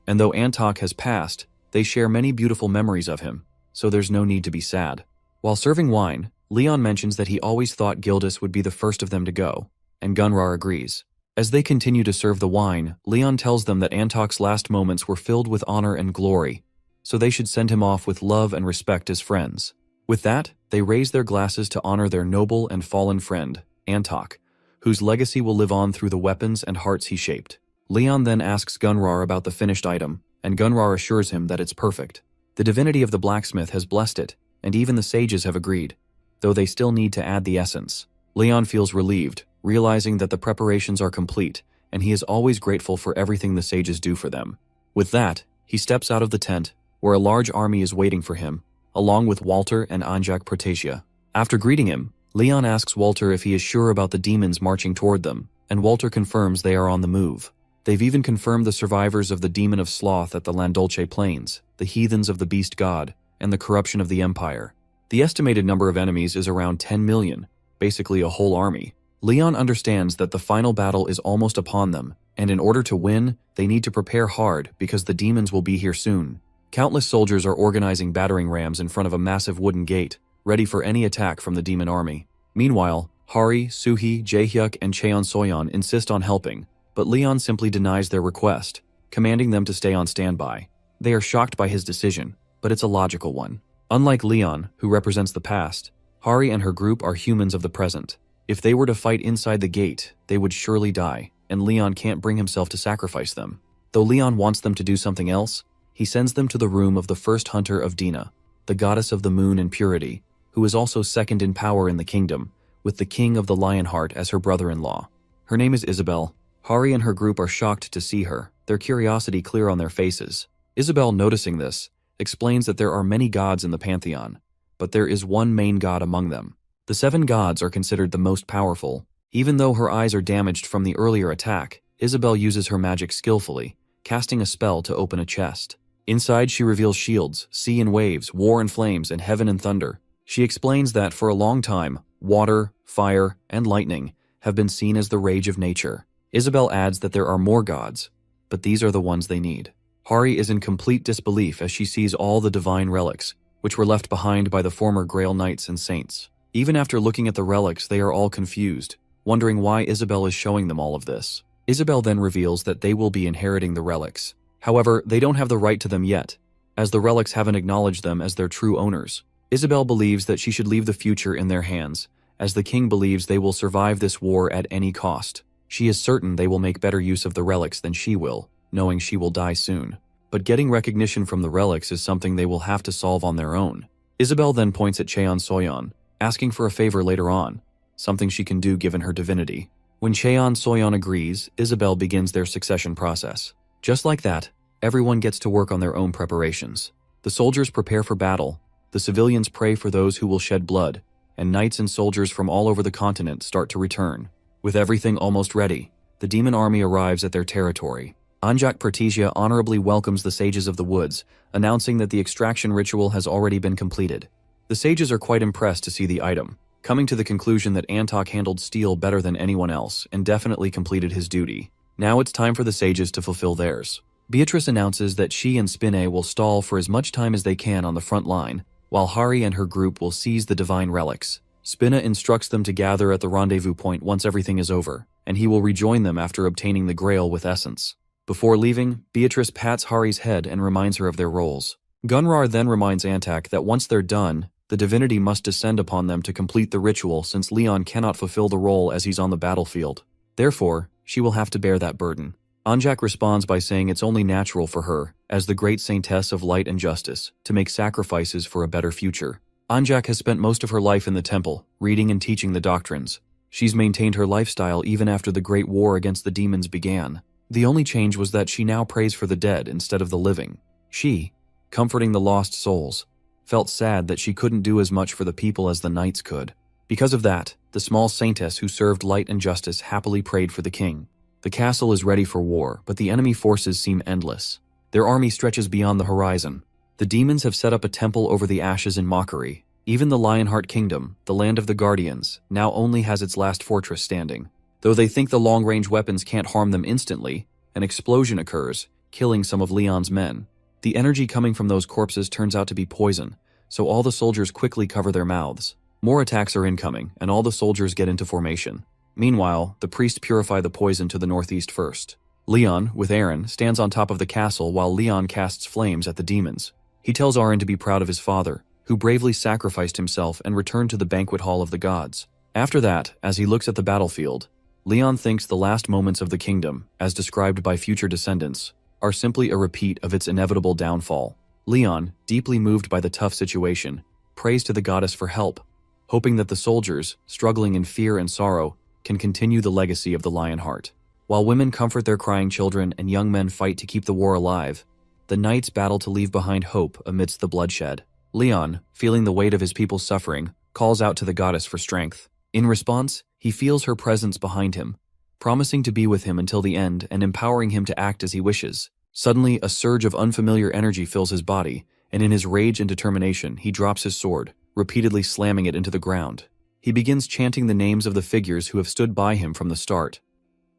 and though Antok has passed, they share many beautiful memories of him, so there's no need to be sad. While serving wine, Leon mentions that he always thought Gildas would be the first of them to go, and Gunnar agrees. As they continue to serve the wine, Leon tells them that Antok's last moments were filled with honor and glory, so they should send him off with love and respect as friends. With that, they raise their glasses to honor their noble and fallen friend, Antok, whose legacy will live on through the weapons and hearts he shaped. Leon then asks Gunnar about the finished item, and Gunnar assures him that it's perfect. The divinity of the blacksmith has blessed it, and even the sages have agreed, though they still need to add the essence. Leon feels relieved, realizing that the preparations are complete, and he is always grateful for everything the sages do for them. With that, he steps out of the tent, where a large army is waiting for him, along with Walter and Anjak Protasia. After greeting him, Leon asks Walter if he is sure about the demons marching toward them, and Walter confirms they are on the move. They've even confirmed the survivors of the demon of sloth at the Landolce Plains, the heathens of the beast god, and the corruption of the empire. The estimated number of enemies is around 10 million, basically a whole army. Leon understands that the final battle is almost upon them, and in order to win, they need to prepare hard because the demons will be here soon. Countless soldiers are organizing battering rams in front of a massive wooden gate, ready for any attack from the demon army. Meanwhile, Hari, Suhi, Jaehyuk, and Cheon Soyeon insist on helping, but Leon simply denies their request, commanding them to stay on standby. They are shocked by his decision, but it's a logical one. Unlike Leon, who represents the past, Hari and her group are humans of the present. If they were to fight inside the gate, they would surely die, and Leon can't bring himself to sacrifice them. Though Leon wants them to do something else, he sends them to the room of the first hunter of Dina, the goddess of the moon and purity, who is also second in power in the kingdom, with the king of the Lionheart as her brother-in-law. Her name is Isabel. Hari and her group are shocked to see her, their curiosity clear on their faces. Isabel, noticing this, explains that there are many gods in the pantheon, but there is one main god among them. The 7 gods are considered the most powerful. Even though her eyes are damaged from the earlier attack, Isabel uses her magic skillfully, casting a spell to open a chest. Inside, she reveals shields, sea and waves, war and flames, and heaven and thunder. She explains that for a long time, water, fire, and lightning have been seen as the rage of nature. Isabel adds that there are more gods, but these are the ones they need. Hari is in complete disbelief as she sees all the divine relics, which were left behind by the former Grail Knights and Saints. Even after looking at the relics, they are all confused, wondering why Isabel is showing them all of this. Isabel then reveals that they will be inheriting the relics. However, they don't have the right to them yet, as the relics haven't acknowledged them as their true owners. Isabel believes that she should leave the future in their hands, as the king believes they will survive this war at any cost. She is certain they will make better use of the relics than she will, knowing she will die soon. But getting recognition from the relics is something they will have to solve on their own. Isabel then points at Cheon Soyeon, asking for a favor later on, something she can do given her divinity. When Cheon Soyeon agrees, Isabel begins their succession process. Just like that, everyone gets to work on their own preparations. The soldiers prepare for battle, the civilians pray for those who will shed blood, and knights and soldiers from all over the continent start to return. With everything almost ready, the demon army arrives at their territory. Anjak Protasia honorably welcomes the sages of the woods, announcing that the extraction ritual has already been completed. The sages are quite impressed to see the item, coming to the conclusion that Antok handled steel better than anyone else and definitely completed his duty. Now it's time for the sages to fulfill theirs. Beatrice announces that she and Spinne will stall for as much time as they can on the front line, while Hari and her group will seize the divine relics. Spinne instructs them to gather at the rendezvous point once everything is over, and he will rejoin them after obtaining the Grail with Essence. Before leaving, Beatrice pats Hari's head and reminds her of their roles. Gunnar then reminds Antak that once they're done, the divinity must descend upon them to complete the ritual since Leon cannot fulfill the role as he's on the battlefield. Therefore, she will have to bear that burden. Anjak responds by saying it's only natural for her, as the great saintess of light and justice, to make sacrifices for a better future. Anjak has spent most of her life in the temple, reading and teaching the doctrines. She's maintained her lifestyle even after the Great War against the demons began. The only change was that she now prays for the dead instead of the living. She, comforting the lost souls, felt sad that she couldn't do as much for the people as the knights could. Because of that, the small saintess who served light and justice happily prayed for the king. The castle is ready for war, but the enemy forces seem endless. Their army stretches beyond the horizon. The demons have set up a temple over the ashes in mockery. Even the Lionheart Kingdom, the land of the Guardians, now only has its last fortress standing. Though they think the long-range weapons can't harm them instantly, an explosion occurs, killing some of Leon's men. The energy coming from those corpses turns out to be poison, so all the soldiers quickly cover their mouths. More attacks are incoming, and all the soldiers get into formation. Meanwhile, the priests purify the poison to the northeast first. Leon, with Aaron, stands on top of the castle while Leon casts flames at the demons. He tells Aaron to be proud of his father, who bravely sacrificed himself and returned to the banquet hall of the gods. After that, as he looks at the battlefield, Leon thinks the last moments of the kingdom, as described by future descendants, are simply a repeat of its inevitable downfall. Leon, deeply moved by the tough situation, prays to the goddess for help, hoping that the soldiers, struggling in fear and sorrow, can continue the legacy of the Lionheart. While women comfort their crying children and young men fight to keep the war alive, the knights battle to leave behind hope amidst the bloodshed. Leon, feeling the weight of his people's suffering, calls out to the goddess for strength. In response, he feels her presence behind him, promising to be with him until the end and empowering him to act as he wishes. Suddenly, a surge of unfamiliar energy fills his body, and in his rage and determination, he drops his sword, repeatedly slamming it into the ground. He begins chanting the names of the figures who have stood by him from the start.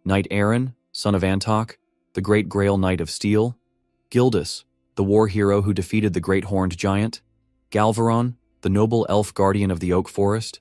Knight Aaron, son of Antok, the great Grail Knight of Steel; Gildas, the war hero who defeated the great horned giant; Galveron, the noble elf guardian of the oak forest;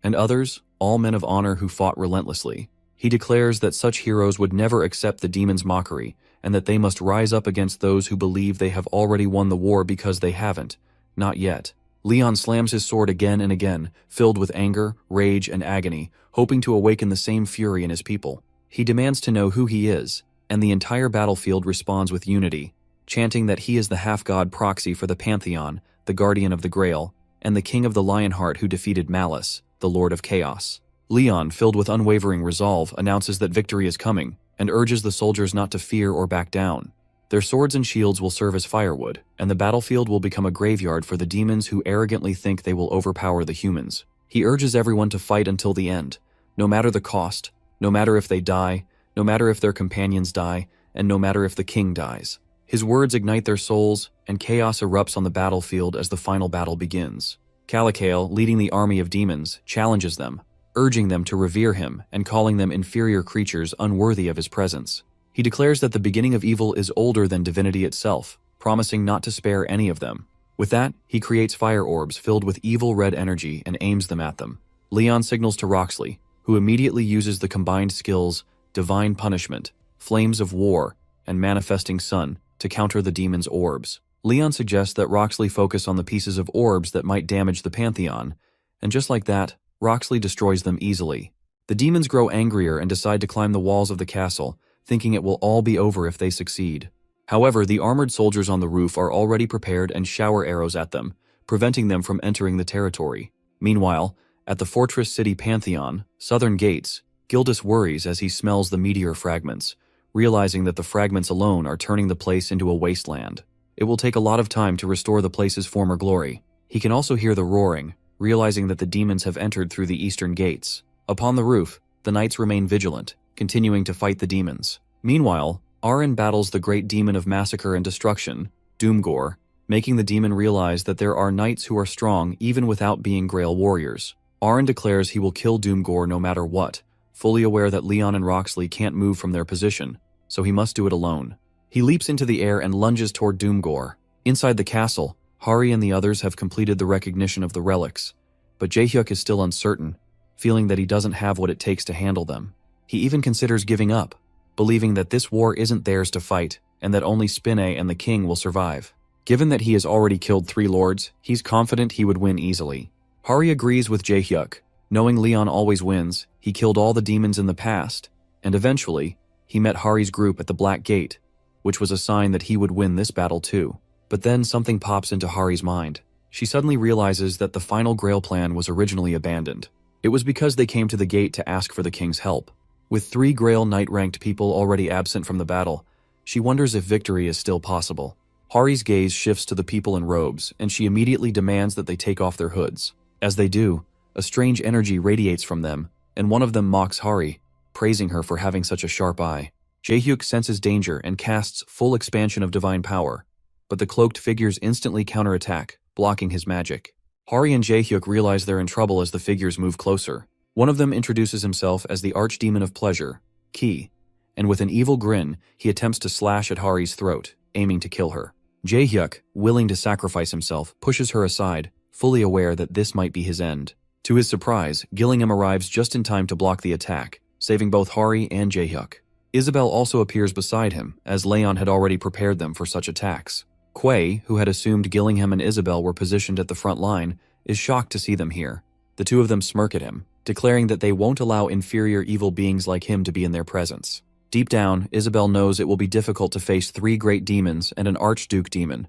and others, all men of honor who fought relentlessly. He declares that such heroes would never accept the demon's mockery, and that they must rise up against those who believe they have already won the war because they haven't. Not yet. Leon slams his sword again and again, filled with anger, rage, and agony, hoping to awaken the same fury in his people. He demands to know who he is, and the entire battlefield responds with unity, chanting that he is the half-god proxy for the Pantheon, the guardian of the Grail, and the king of the Lionheart who defeated Malice, the Lord of Chaos. Leon, filled with unwavering resolve, announces that victory is coming, and urges the soldiers not to fear or back down. Their swords and shields will serve as firewood, and the battlefield will become a graveyard for the demons who arrogantly think they will overpower the humans. He urges everyone to fight until the end, no matter the cost, no matter if they die, no matter if their companions die, and no matter if the king dies. His words ignite their souls, and chaos erupts on the battlefield as the final battle begins. Calicale, leading the army of demons, challenges them, urging them to revere him and calling them inferior creatures unworthy of his presence. He declares that the beginning of evil is older than divinity itself, promising not to spare any of them. With that, he creates fire orbs filled with evil red energy and aims them at them. Leon signals to Roxley, who immediately uses the combined skills Divine Punishment, Flames of War, and Manifesting Sun to counter the demon's orbs. Leon suggests that Roxley focus on the pieces of orbs that might damage the Pantheon, and just like that, Roxley destroys them easily. The demons grow angrier and decide to climb the walls of the castle, thinking it will all be over if they succeed. However, the armored soldiers on the roof are already prepared and shower arrows at them, preventing them from entering the territory. Meanwhile, at the fortress city Pantheon, southern gates, Gildas worries as he smells the meteor fragments, realizing that the fragments alone are turning the place into a wasteland. It will take a lot of time to restore the place's former glory. He can also hear the roaring, realizing that the demons have entered through the eastern gates. Upon the roof, the knights remain vigilant, continuing to fight the demons. Meanwhile, Aaron battles the great demon of massacre and destruction, Doomgore, making the demon realize that there are knights who are strong even without being Grail warriors. Aaron declares he will kill Doomgore no matter what, fully aware that Leon and Roxley can't move from their position, so he must do it alone. He leaps into the air and lunges toward Doomgore. Inside the castle, Hari and the others have completed the recognition of the relics, but Jaehyuk is still uncertain, feeling that he doesn't have what it takes to handle them. He even considers giving up, believing that this war isn't theirs to fight, and that only Spinne and the king will survive. Given that he has already killed 3 lords, he's confident he would win easily. Hari agrees with Jaehyuk. Knowing Leon always wins, he killed all the demons in the past, and eventually, he met Hari's group at the Black Gate, which was a sign that he would win this battle too. But then something pops into Hari's mind. She suddenly realizes that the final Grail plan was originally abandoned. It was because they came to the gate to ask for the king's help. With 3 Grail Knight-ranked people already absent from the battle, she wonders if victory is still possible. Hari's gaze shifts to the people in robes, and she immediately demands that they take off their hoods. As they do, a strange energy radiates from them, and one of them mocks Hari, praising her for having such a sharp eye. Jaehyuk senses danger and casts full expansion of divine power, but the cloaked figures instantly counterattack, blocking his magic. Hari and Jaehyuk realize they're in trouble as the figures move closer. One of them introduces himself as the Archdemon of Pleasure, Ki, and with an evil grin, he attempts to slash at Hari's throat, aiming to kill her. Jaehyuk, willing to sacrifice himself, pushes her aside, fully aware that this might be his end. To his surprise, Gillingham arrives just in time to block the attack, saving both Hari and Jaehyuk. Isabel also appears beside him, as Leon had already prepared them for such attacks. Quay, who had assumed Gillingham and Isabel were positioned at the front line, is shocked to see them here. The two of them smirk at him, declaring that they won't allow inferior evil beings like him to be in their presence. Deep down, Isabel knows it will be difficult to face 3 great demons and an Archduke demon,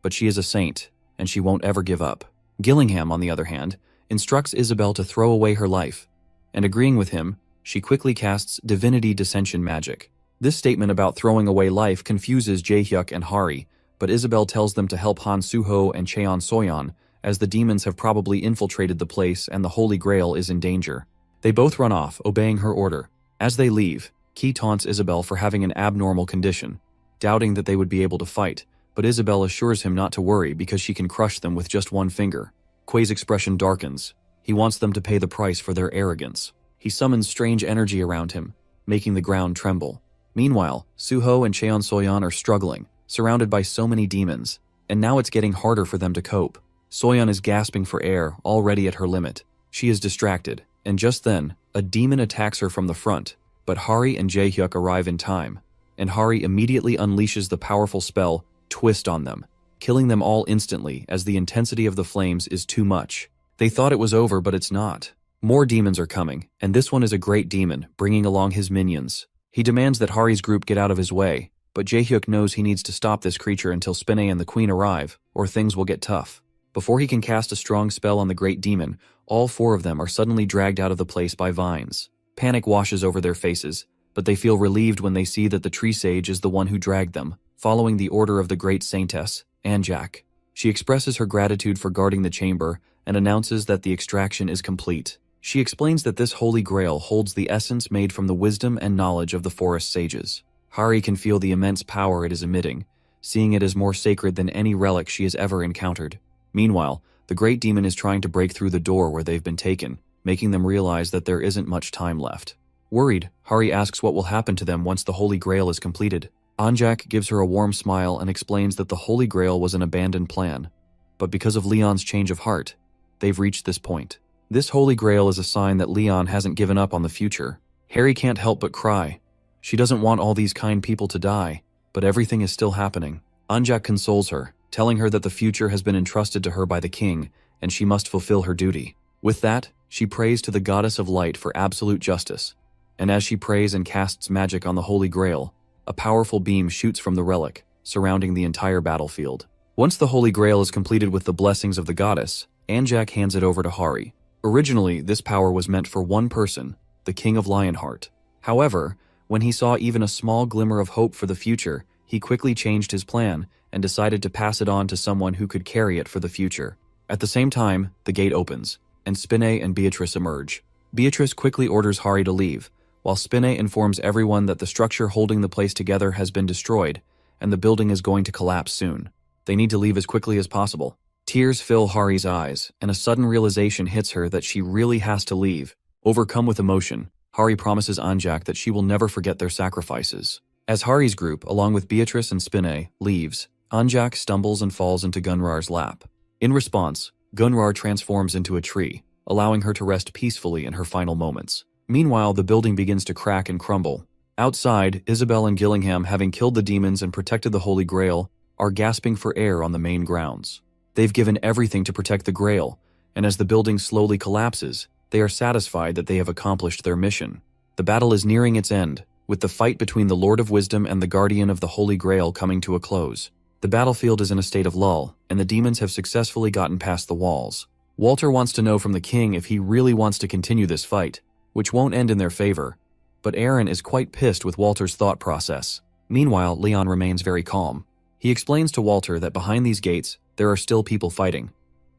but she is a saint, and she won't ever give up. Gillingham, on the other hand, instructs Isabel to throw away her life, and agreeing with him, she quickly casts Divinity Dissension magic. This statement about throwing away life confuses Jaehyuk and Hari, but Isabel tells them to help Han Suho and Cheon Soyeon, as the demons have probably infiltrated the place and the Holy Grail is in danger. They both run off, obeying her order. As they leave, Ki taunts Isabel for having an abnormal condition, doubting that they would be able to fight, but Isabel assures him not to worry because she can crush them with just one finger. Quay's expression darkens. He wants them to pay the price for their arrogance. He summons strange energy around him, making the ground tremble. Meanwhile, Suho and Cheon Soyeon are struggling, surrounded by so many demons, and now it's getting harder for them to cope. Soyeon is gasping for air, already at her limit. She is distracted, and just then, a demon attacks her from the front, but Hari and Jaehyuk arrive in time, and Hari immediately unleashes the powerful spell, Twist, on them, killing them all instantly as the intensity of the flames is too much. They thought it was over, but it's not. More demons are coming, and this one is a great demon, bringing along his minions. He demands that Hari's group get out of his way, but Jaehyuk knows he needs to stop this creature until Spinne and the Queen arrive, or things will get tough. Before he can cast a strong spell on the great demon, all 4 of them are suddenly dragged out of the place by vines. Panic washes over their faces, but they feel relieved when they see that the tree sage is the one who dragged them, following the order of the great saintess, Anjak. She expresses her gratitude for guarding the chamber and announces that the extraction is complete. She explains that this holy grail holds the essence made from the wisdom and knowledge of the forest sages. Hari can feel the immense power it is emitting, seeing it as more sacred than any relic she has ever encountered. Meanwhile, the great demon is trying to break through the door where they've been taken, making them realize that there isn't much time left. Worried, Hari asks what will happen to them once the Holy Grail is completed. Anjak gives her a warm smile and explains that the Holy Grail was an abandoned plan, but because of Leon's change of heart, they've reached this point. This Holy Grail is a sign that Leon hasn't given up on the future. Harry can't help but cry. She doesn't want all these kind people to die, but everything is still happening. Anjak consoles her, telling her that the future has been entrusted to her by the king, and she must fulfill her duty. With that, she prays to the goddess of light for absolute justice, and as she prays and casts magic on the Holy Grail, a powerful beam shoots from the relic, surrounding the entire battlefield. Once the Holy Grail is completed with the blessings of the goddess, Anjak hands it over to Hari. Originally, this power was meant for one person, the King of Lionheart. However, when he saw even a small glimmer of hope for the future, he quickly changed his plan and decided to pass it on to someone who could carry it for the future. At the same time, the gate opens, and Spinne and Beatrice emerge. Beatrice quickly orders Hari to leave, while Spinne informs everyone that the structure holding the place together has been destroyed, and the building is going to collapse soon. They need to leave as quickly as possible. Tears fill Hari's eyes, and a sudden realization hits her that she really has to leave. Overcome with emotion, Hari promises Anjak that she will never forget their sacrifices. As Hari's group, along with Beatrice and Spinne, leaves, Anjak stumbles and falls into Gunrar's lap. In response, Gunrar transforms into a tree, allowing her to rest peacefully in her final moments. Meanwhile, the building begins to crack and crumble. Outside, Isabel and Gillingham, having killed the demons and protected the Holy Grail, are gasping for air on the main grounds. They've given everything to protect the Grail, and as the building slowly collapses, they are satisfied that they have accomplished their mission. The battle is nearing its end, with the fight between the Lord of Wisdom and the Guardian of the Holy Grail coming to a close. The battlefield is in a state of lull, and the demons have successfully gotten past the walls. Walter wants to know from the king if he really wants to continue this fight, which won't end in their favor. But Aaron is quite pissed with Walter's thought process. Meanwhile, Leon remains very calm. He explains to Walter that behind these gates, there are still people fighting.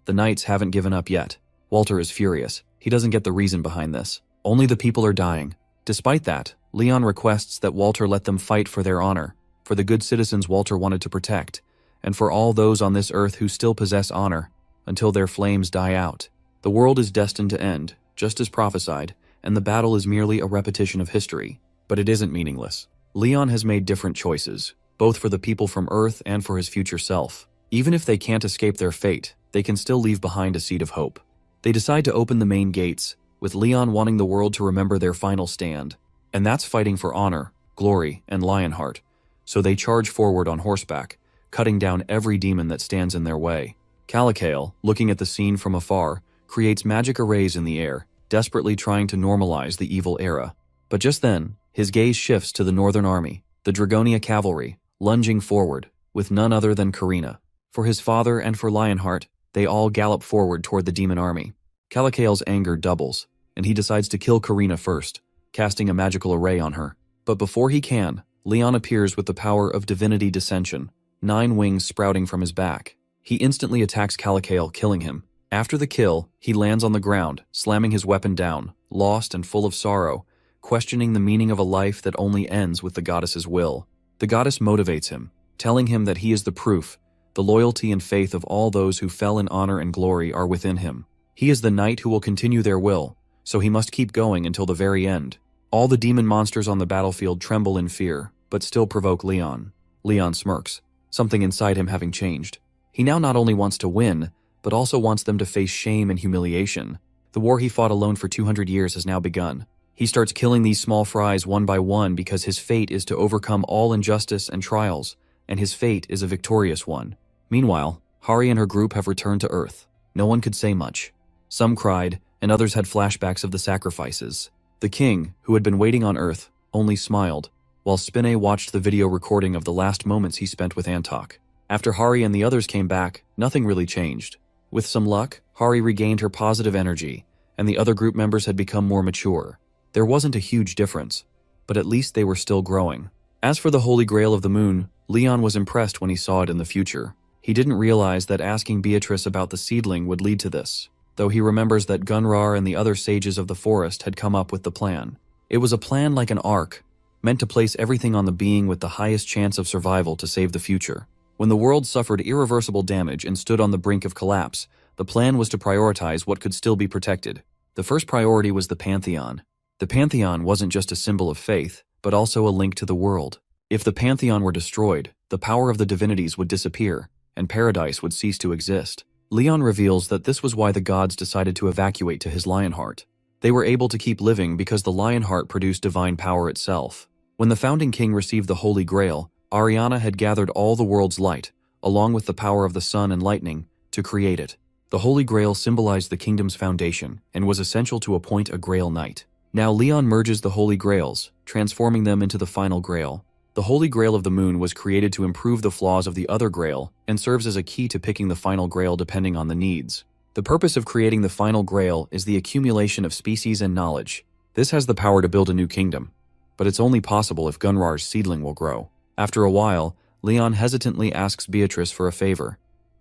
The knights haven't given up yet. Walter is furious. He doesn't get the reason behind this. Only the people are dying. Despite that, Leon requests that Walter let them fight for their honor, for the good citizens Walter wanted to protect, and for all those on this earth who still possess honor, until their flames die out. The world is destined to end, just as prophesied, and the battle is merely a repetition of history. But it isn't meaningless. Leon has made different choices, both for the people from Earth and for his future self. Even if they can't escape their fate, they can still leave behind a seed of hope. They decide to open the main gates, with Leon wanting the world to remember their final stand. And that's fighting for honor, glory, and Lionheart. So they charge forward on horseback, cutting down every demon that stands in their way. Calicale, looking at the scene from afar, creates magic arrays in the air, desperately trying to normalize the evil era. But just then, his gaze shifts to the Northern Army, the Dragonia cavalry, lunging forward, with none other than Karina. For his father and for Lionheart, they all gallop forward toward the demon army. Calicale's anger doubles, and he decides to kill Karina first, casting a magical array on her. But before he can, Leon appears with the power of divinity dissension, 9 wings sprouting from his back. He instantly attacks Calicale, killing him. After the kill, he lands on the ground, slamming his weapon down, lost and full of sorrow, questioning the meaning of a life that only ends with the goddess's will. The goddess motivates him, telling him that he is the proof, the loyalty and faith of all those who fell in honor and glory are within him. He is the knight who will continue their will, so he must keep going until the very end. All the demon monsters on the battlefield tremble in fear, but still provoke Leon. Leon smirks, something inside him having changed. He now not only wants to win, but also wants them to face shame and humiliation. The war he fought alone for 200 years has now begun. He starts killing these small fries one by one because his fate is to overcome all injustice and trials, and his fate is a victorious one. Meanwhile, Hari and her group have returned to Earth. No one could say much. Some cried, and others had flashbacks of the sacrifices. The king, who had been waiting on Earth, only smiled, while Spinne watched the video recording of the last moments he spent with Antok. After Hari and the others came back, nothing really changed. With some luck, Hari regained her positive energy, and the other group members had become more mature. There wasn't a huge difference, but at least they were still growing. As for the Holy Grail of the Moon, Leon was impressed when he saw it in the future. He didn't realize that asking Beatrice about the seedling would lead to this, though he remembers that Gunrar and the other sages of the forest had come up with the plan. It was a plan like an ark, meant to place everything on the being with the highest chance of survival to save the future. When the world suffered irreversible damage and stood on the brink of collapse, the plan was to prioritize what could still be protected. The first priority was the Pantheon. The Pantheon wasn't just a symbol of faith, but also a link to the world. If the Pantheon were destroyed, the power of the divinities would disappear, and paradise would cease to exist. Leon reveals that this was why the gods decided to evacuate to his Lionheart. They were able to keep living because the Lionheart produced divine power itself. When the founding king received the Holy Grail, Ariana had gathered all the world's light, along with the power of the sun and lightning, to create it. The Holy Grail symbolized the kingdom's foundation and was essential to appoint a Grail Knight. Now Leon merges the Holy Grails, transforming them into the final Grail. The Holy Grail of the Moon was created to improve the flaws of the other Grail and serves as a key to picking the final Grail depending on the needs. The purpose of creating the final Grail is the accumulation of species and knowledge. This has the power to build a new kingdom, but it's only possible if Gunrar's seedling will grow. After a while, Leon hesitantly asks Beatrice for a favor.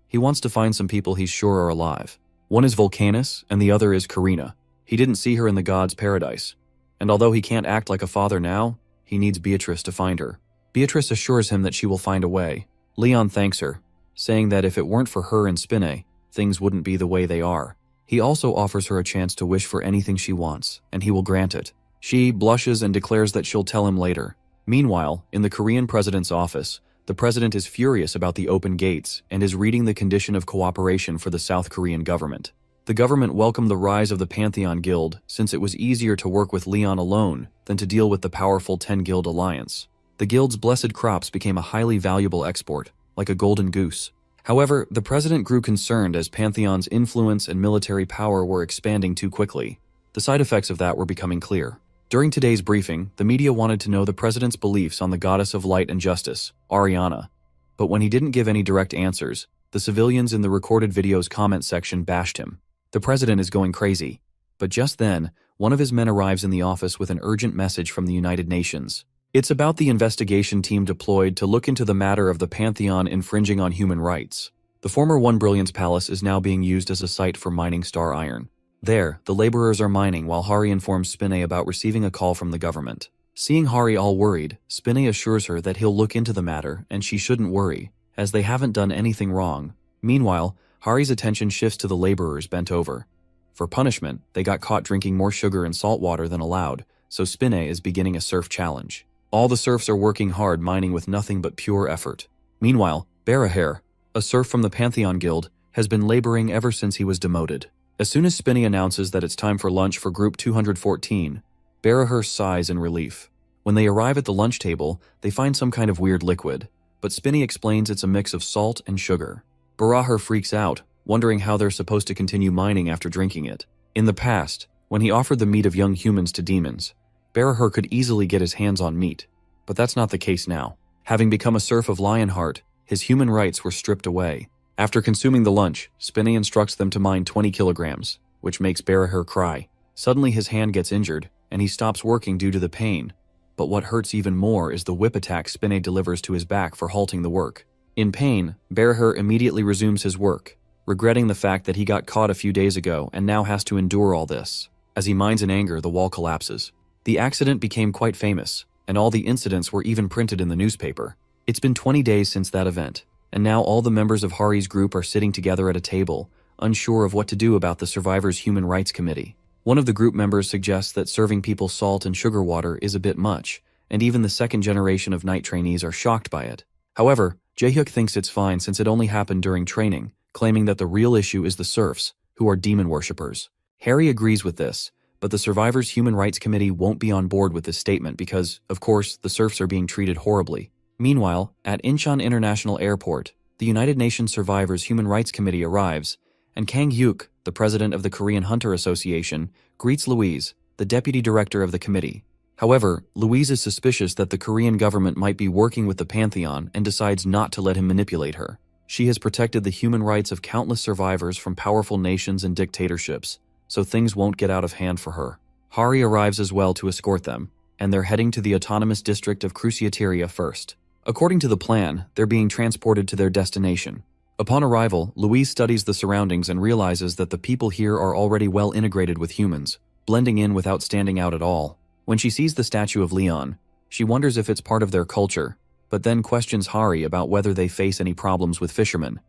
He wants to find some people he's sure are alive. One is Vulcanus, and the other is Karina. He didn't see her in the gods' paradise, and although he can't act like a father now, he needs Beatrice to find her. Beatrice assures him that she will find a way. Leon thanks her, saying that if it weren't for her and Spinne, things wouldn't be the way they are. He also offers her a chance to wish for anything she wants, and he will grant it. She blushes and declares that she'll tell him later. Meanwhile, in the Korean president's office, the president is furious about the open gates and is reading the condition of cooperation for the South Korean government. The government welcomed the rise of the Pantheon Guild since it was easier to work with Leon alone than to deal with the powerful 10-guild alliance. The guild's blessed crops became a highly valuable export, like a golden goose. However, the president grew concerned as Pantheon's influence and military power were expanding too quickly. The side effects of that were becoming clear. During today's briefing, the media wanted to know the president's beliefs on the goddess of light and justice, Ariana. But when he didn't give any direct answers, the civilians in the recorded video's comment section bashed him. The president is going crazy. But just then, one of his men arrives in the office with an urgent message from the United Nations. It's about the investigation team deployed to look into the matter of the Pantheon infringing on human rights. The former One Brilliance Palace is now being used as a site for mining star iron. There, the laborers are mining while Hari informs Spinne about receiving a call from the government. Seeing Hari all worried, Spinne assures her that he'll look into the matter and she shouldn't worry, as they haven't done anything wrong. Meanwhile, Hari's attention shifts to the laborers bent over. For punishment, they got caught drinking more sugar and salt water than allowed, so Spinne is beginning a surf challenge. All the serfs are working hard mining with nothing but pure effort. Meanwhile, Barahair, a serf from the Pantheon Guild, has been laboring ever since he was demoted. As soon as Spinne announces that it's time for lunch for Group 214, Barahair sighs in relief. When they arrive at the lunch table, they find some kind of weird liquid, but Spinne explains it's a mix of salt and sugar. Barahair freaks out, wondering how they're supposed to continue mining after drinking it. In the past, when he offered the meat of young humans to demons, Barahair could easily get his hands on meat, but that's not the case now. Having become a serf of Lionheart, his human rights were stripped away. After consuming the lunch, Spinne instructs them to mine 20 kilograms, which makes Barahair cry. Suddenly his hand gets injured, and he stops working due to the pain. But what hurts even more is the whip attack Spinne delivers to his back for halting the work. In pain, Barahair immediately resumes his work, regretting the fact that he got caught a few days ago and now has to endure all this. As he mines in anger, the wall collapses. The accident became quite famous, and all the incidents were even printed in the newspaper. It's been 20 days since that event, and now all the members of Hari's group are sitting together at a table, unsure of what to do about the Survivors' Human Rights Committee. One of the group members suggests that serving people salt and sugar water is a bit much, and even the second generation of night trainees are shocked by it. However, Jaehyuk thinks it's fine since it only happened during training, claiming that the real issue is the serfs, who are demon worshippers. Harry agrees with this, but the Survivors' Human Rights Committee won't be on board with this statement because, of course, the serfs are being treated horribly. Meanwhile, at Incheon International Airport, the United Nations Survivors' Human Rights Committee arrives, and Kang Hyuk, the president of the Korean Hunter Association, greets Louise, the deputy director of the committee. However, Louise is suspicious that the Korean government might be working with the Pantheon and decides not to let him manipulate her. She has protected the human rights of countless survivors from powerful nations and dictatorships, so things won't get out of hand for her. Hari arrives as well to escort them, and they're heading to the autonomous district of Cruciateria first. According to the plan, they're being transported to their destination. Upon arrival, Louise studies the surroundings and realizes that the people here are already well integrated with humans, blending in without standing out at all. When she sees the statue of Leon, she wonders if it's part of their culture, but then questions Hari about whether they face any problems with fishermen,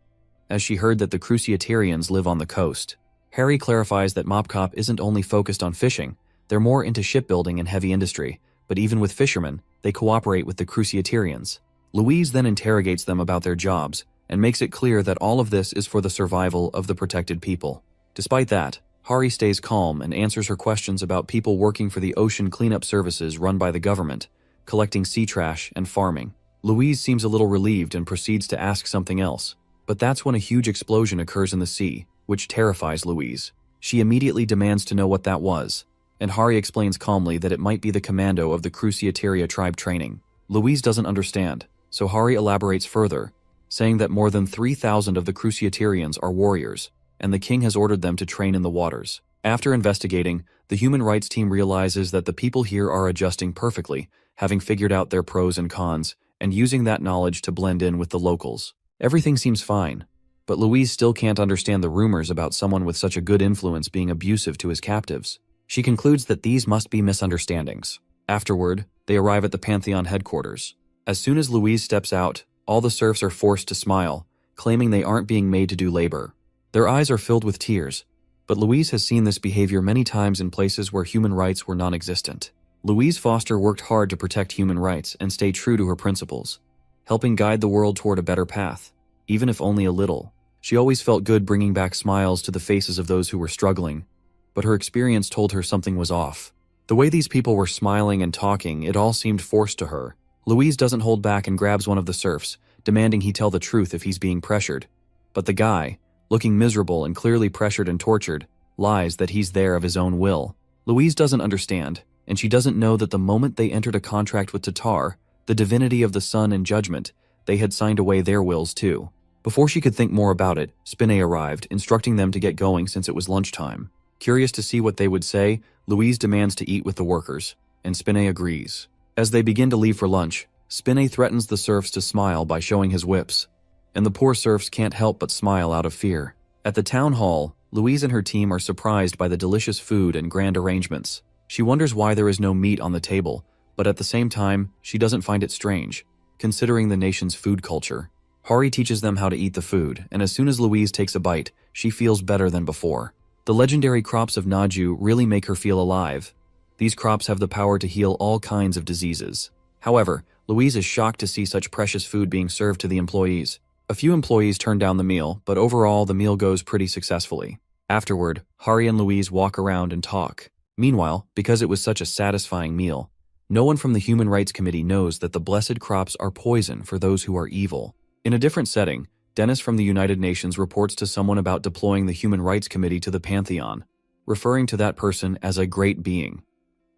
as she heard that the Cruciaterians live on the coast. Harry clarifies that ManhwaCapped isn't only focused on fishing, they're more into shipbuilding and heavy industry, but even with fishermen, they cooperate with the Cruciaterians. Louise then interrogates them about their jobs, and makes it clear that all of this is for the survival of the protected people. Despite that, Hari stays calm and answers her questions about people working for the ocean cleanup services run by the government, collecting sea trash and farming. Louise seems a little relieved and proceeds to ask something else, but that's when a huge explosion occurs in the sea, which terrifies Louise. She immediately demands to know what that was, and Hari explains calmly that it might be the commando of the Cruciateria tribe training. Louise doesn't understand, so Hari elaborates further, saying that more than 3,000 of the Cruciaterians are warriors, and the king has ordered them to train in the waters. After investigating, the human rights team realizes that the people here are adjusting perfectly, having figured out their pros and cons, and using that knowledge to blend in with the locals. Everything seems fine, but Louise still can't understand the rumors about someone with such a good influence being abusive to his captives. She concludes that these must be misunderstandings. Afterward, they arrive at the Pantheon headquarters. As soon as Louise steps out, all the serfs are forced to smile, claiming they aren't being made to do labor. Their eyes are filled with tears, but Louise has seen this behavior many times in places where human rights were non-existent. Louise Foster worked hard to protect human rights and stay true to her principles, helping guide the world toward a better path, even if only a little. She always felt good bringing back smiles to the faces of those who were struggling, but her experience told her something was off. The way these people were smiling and talking, it all seemed forced to her. Louise doesn't hold back and grabs one of the serfs, demanding he tell the truth if he's being pressured. But the guy, looking miserable and clearly pressured and tortured, lies that he's there of his own will. Louise doesn't understand, and she doesn't know that the moment they entered a contract with Tatar, the divinity of the sun and judgment, they had signed away their wills too. Before she could think more about it, Spinay arrived, instructing them to get going since it was lunchtime. Curious to see what they would say, Louise demands to eat with the workers, and Spinay agrees. As they begin to leave for lunch, Spinay threatens the serfs to smile by showing his whips, and the poor serfs can't help but smile out of fear. At the town hall, Louise and her team are surprised by the delicious food and grand arrangements. She wonders why there is no meat on the table, but at the same time, she doesn't find it strange, considering the nation's food culture. Hari teaches them how to eat the food, and as soon as Louise takes a bite, she feels better than before. The legendary crops of Naju really make her feel alive. These crops have the power to heal all kinds of diseases. However, Louise is shocked to see such precious food being served to the employees. A few employees turn down the meal, but overall the meal goes pretty successfully. Afterward, Hari and Louise walk around and talk. Meanwhile, because it was such a satisfying meal, no one from the Human Rights Committee knows that the blessed crops are poison for those who are evil. In a different setting, Dennis from the United Nations reports to someone about deploying the Human Rights Committee to the Pantheon, referring to that person as a great being.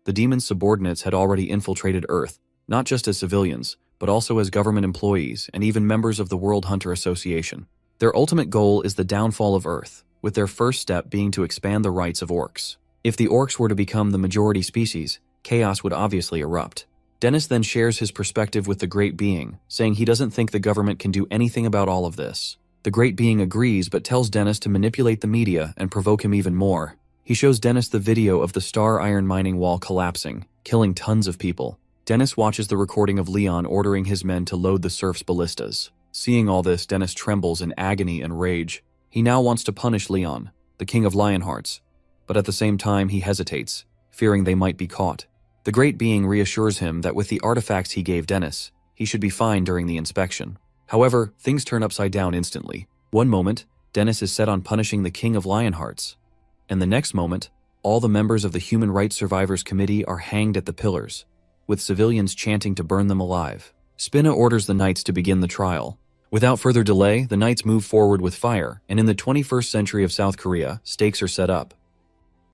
The demon's subordinates had already infiltrated Earth, not just as civilians, but also as government employees and even members of the World Hunter Association. Their ultimate goal is the downfall of Earth, with their first step being to expand the rights of orcs. If the orcs were to become the majority species, chaos would obviously erupt. Dennis then shares his perspective with the Great Being, saying he doesn't think the government can do anything about all of this. The Great Being agrees but tells Dennis to manipulate the media and provoke him even more. He shows Dennis the video of the star iron mining wall collapsing, killing tons of people. Dennis watches the recording of Leon ordering his men to load the serfs' ballistas. Seeing all this, Dennis trembles in agony and rage. He now wants to punish Leon, the king of Lionhearts, but at the same time he hesitates, fearing they might be caught. The Great Being reassures him that with the artifacts he gave Dennis, he should be fine during the inspection. However, things turn upside down instantly. One moment, Dennis is set on punishing the king of Lionhearts, and the next moment, all the members of the Human Rights Survivors Committee are hanged at the pillars, with civilians chanting to burn them alive. Spinna orders the knights to begin the trial. Without further delay, the knights move forward with fire, and in the 21st century of South Korea, stakes are set up.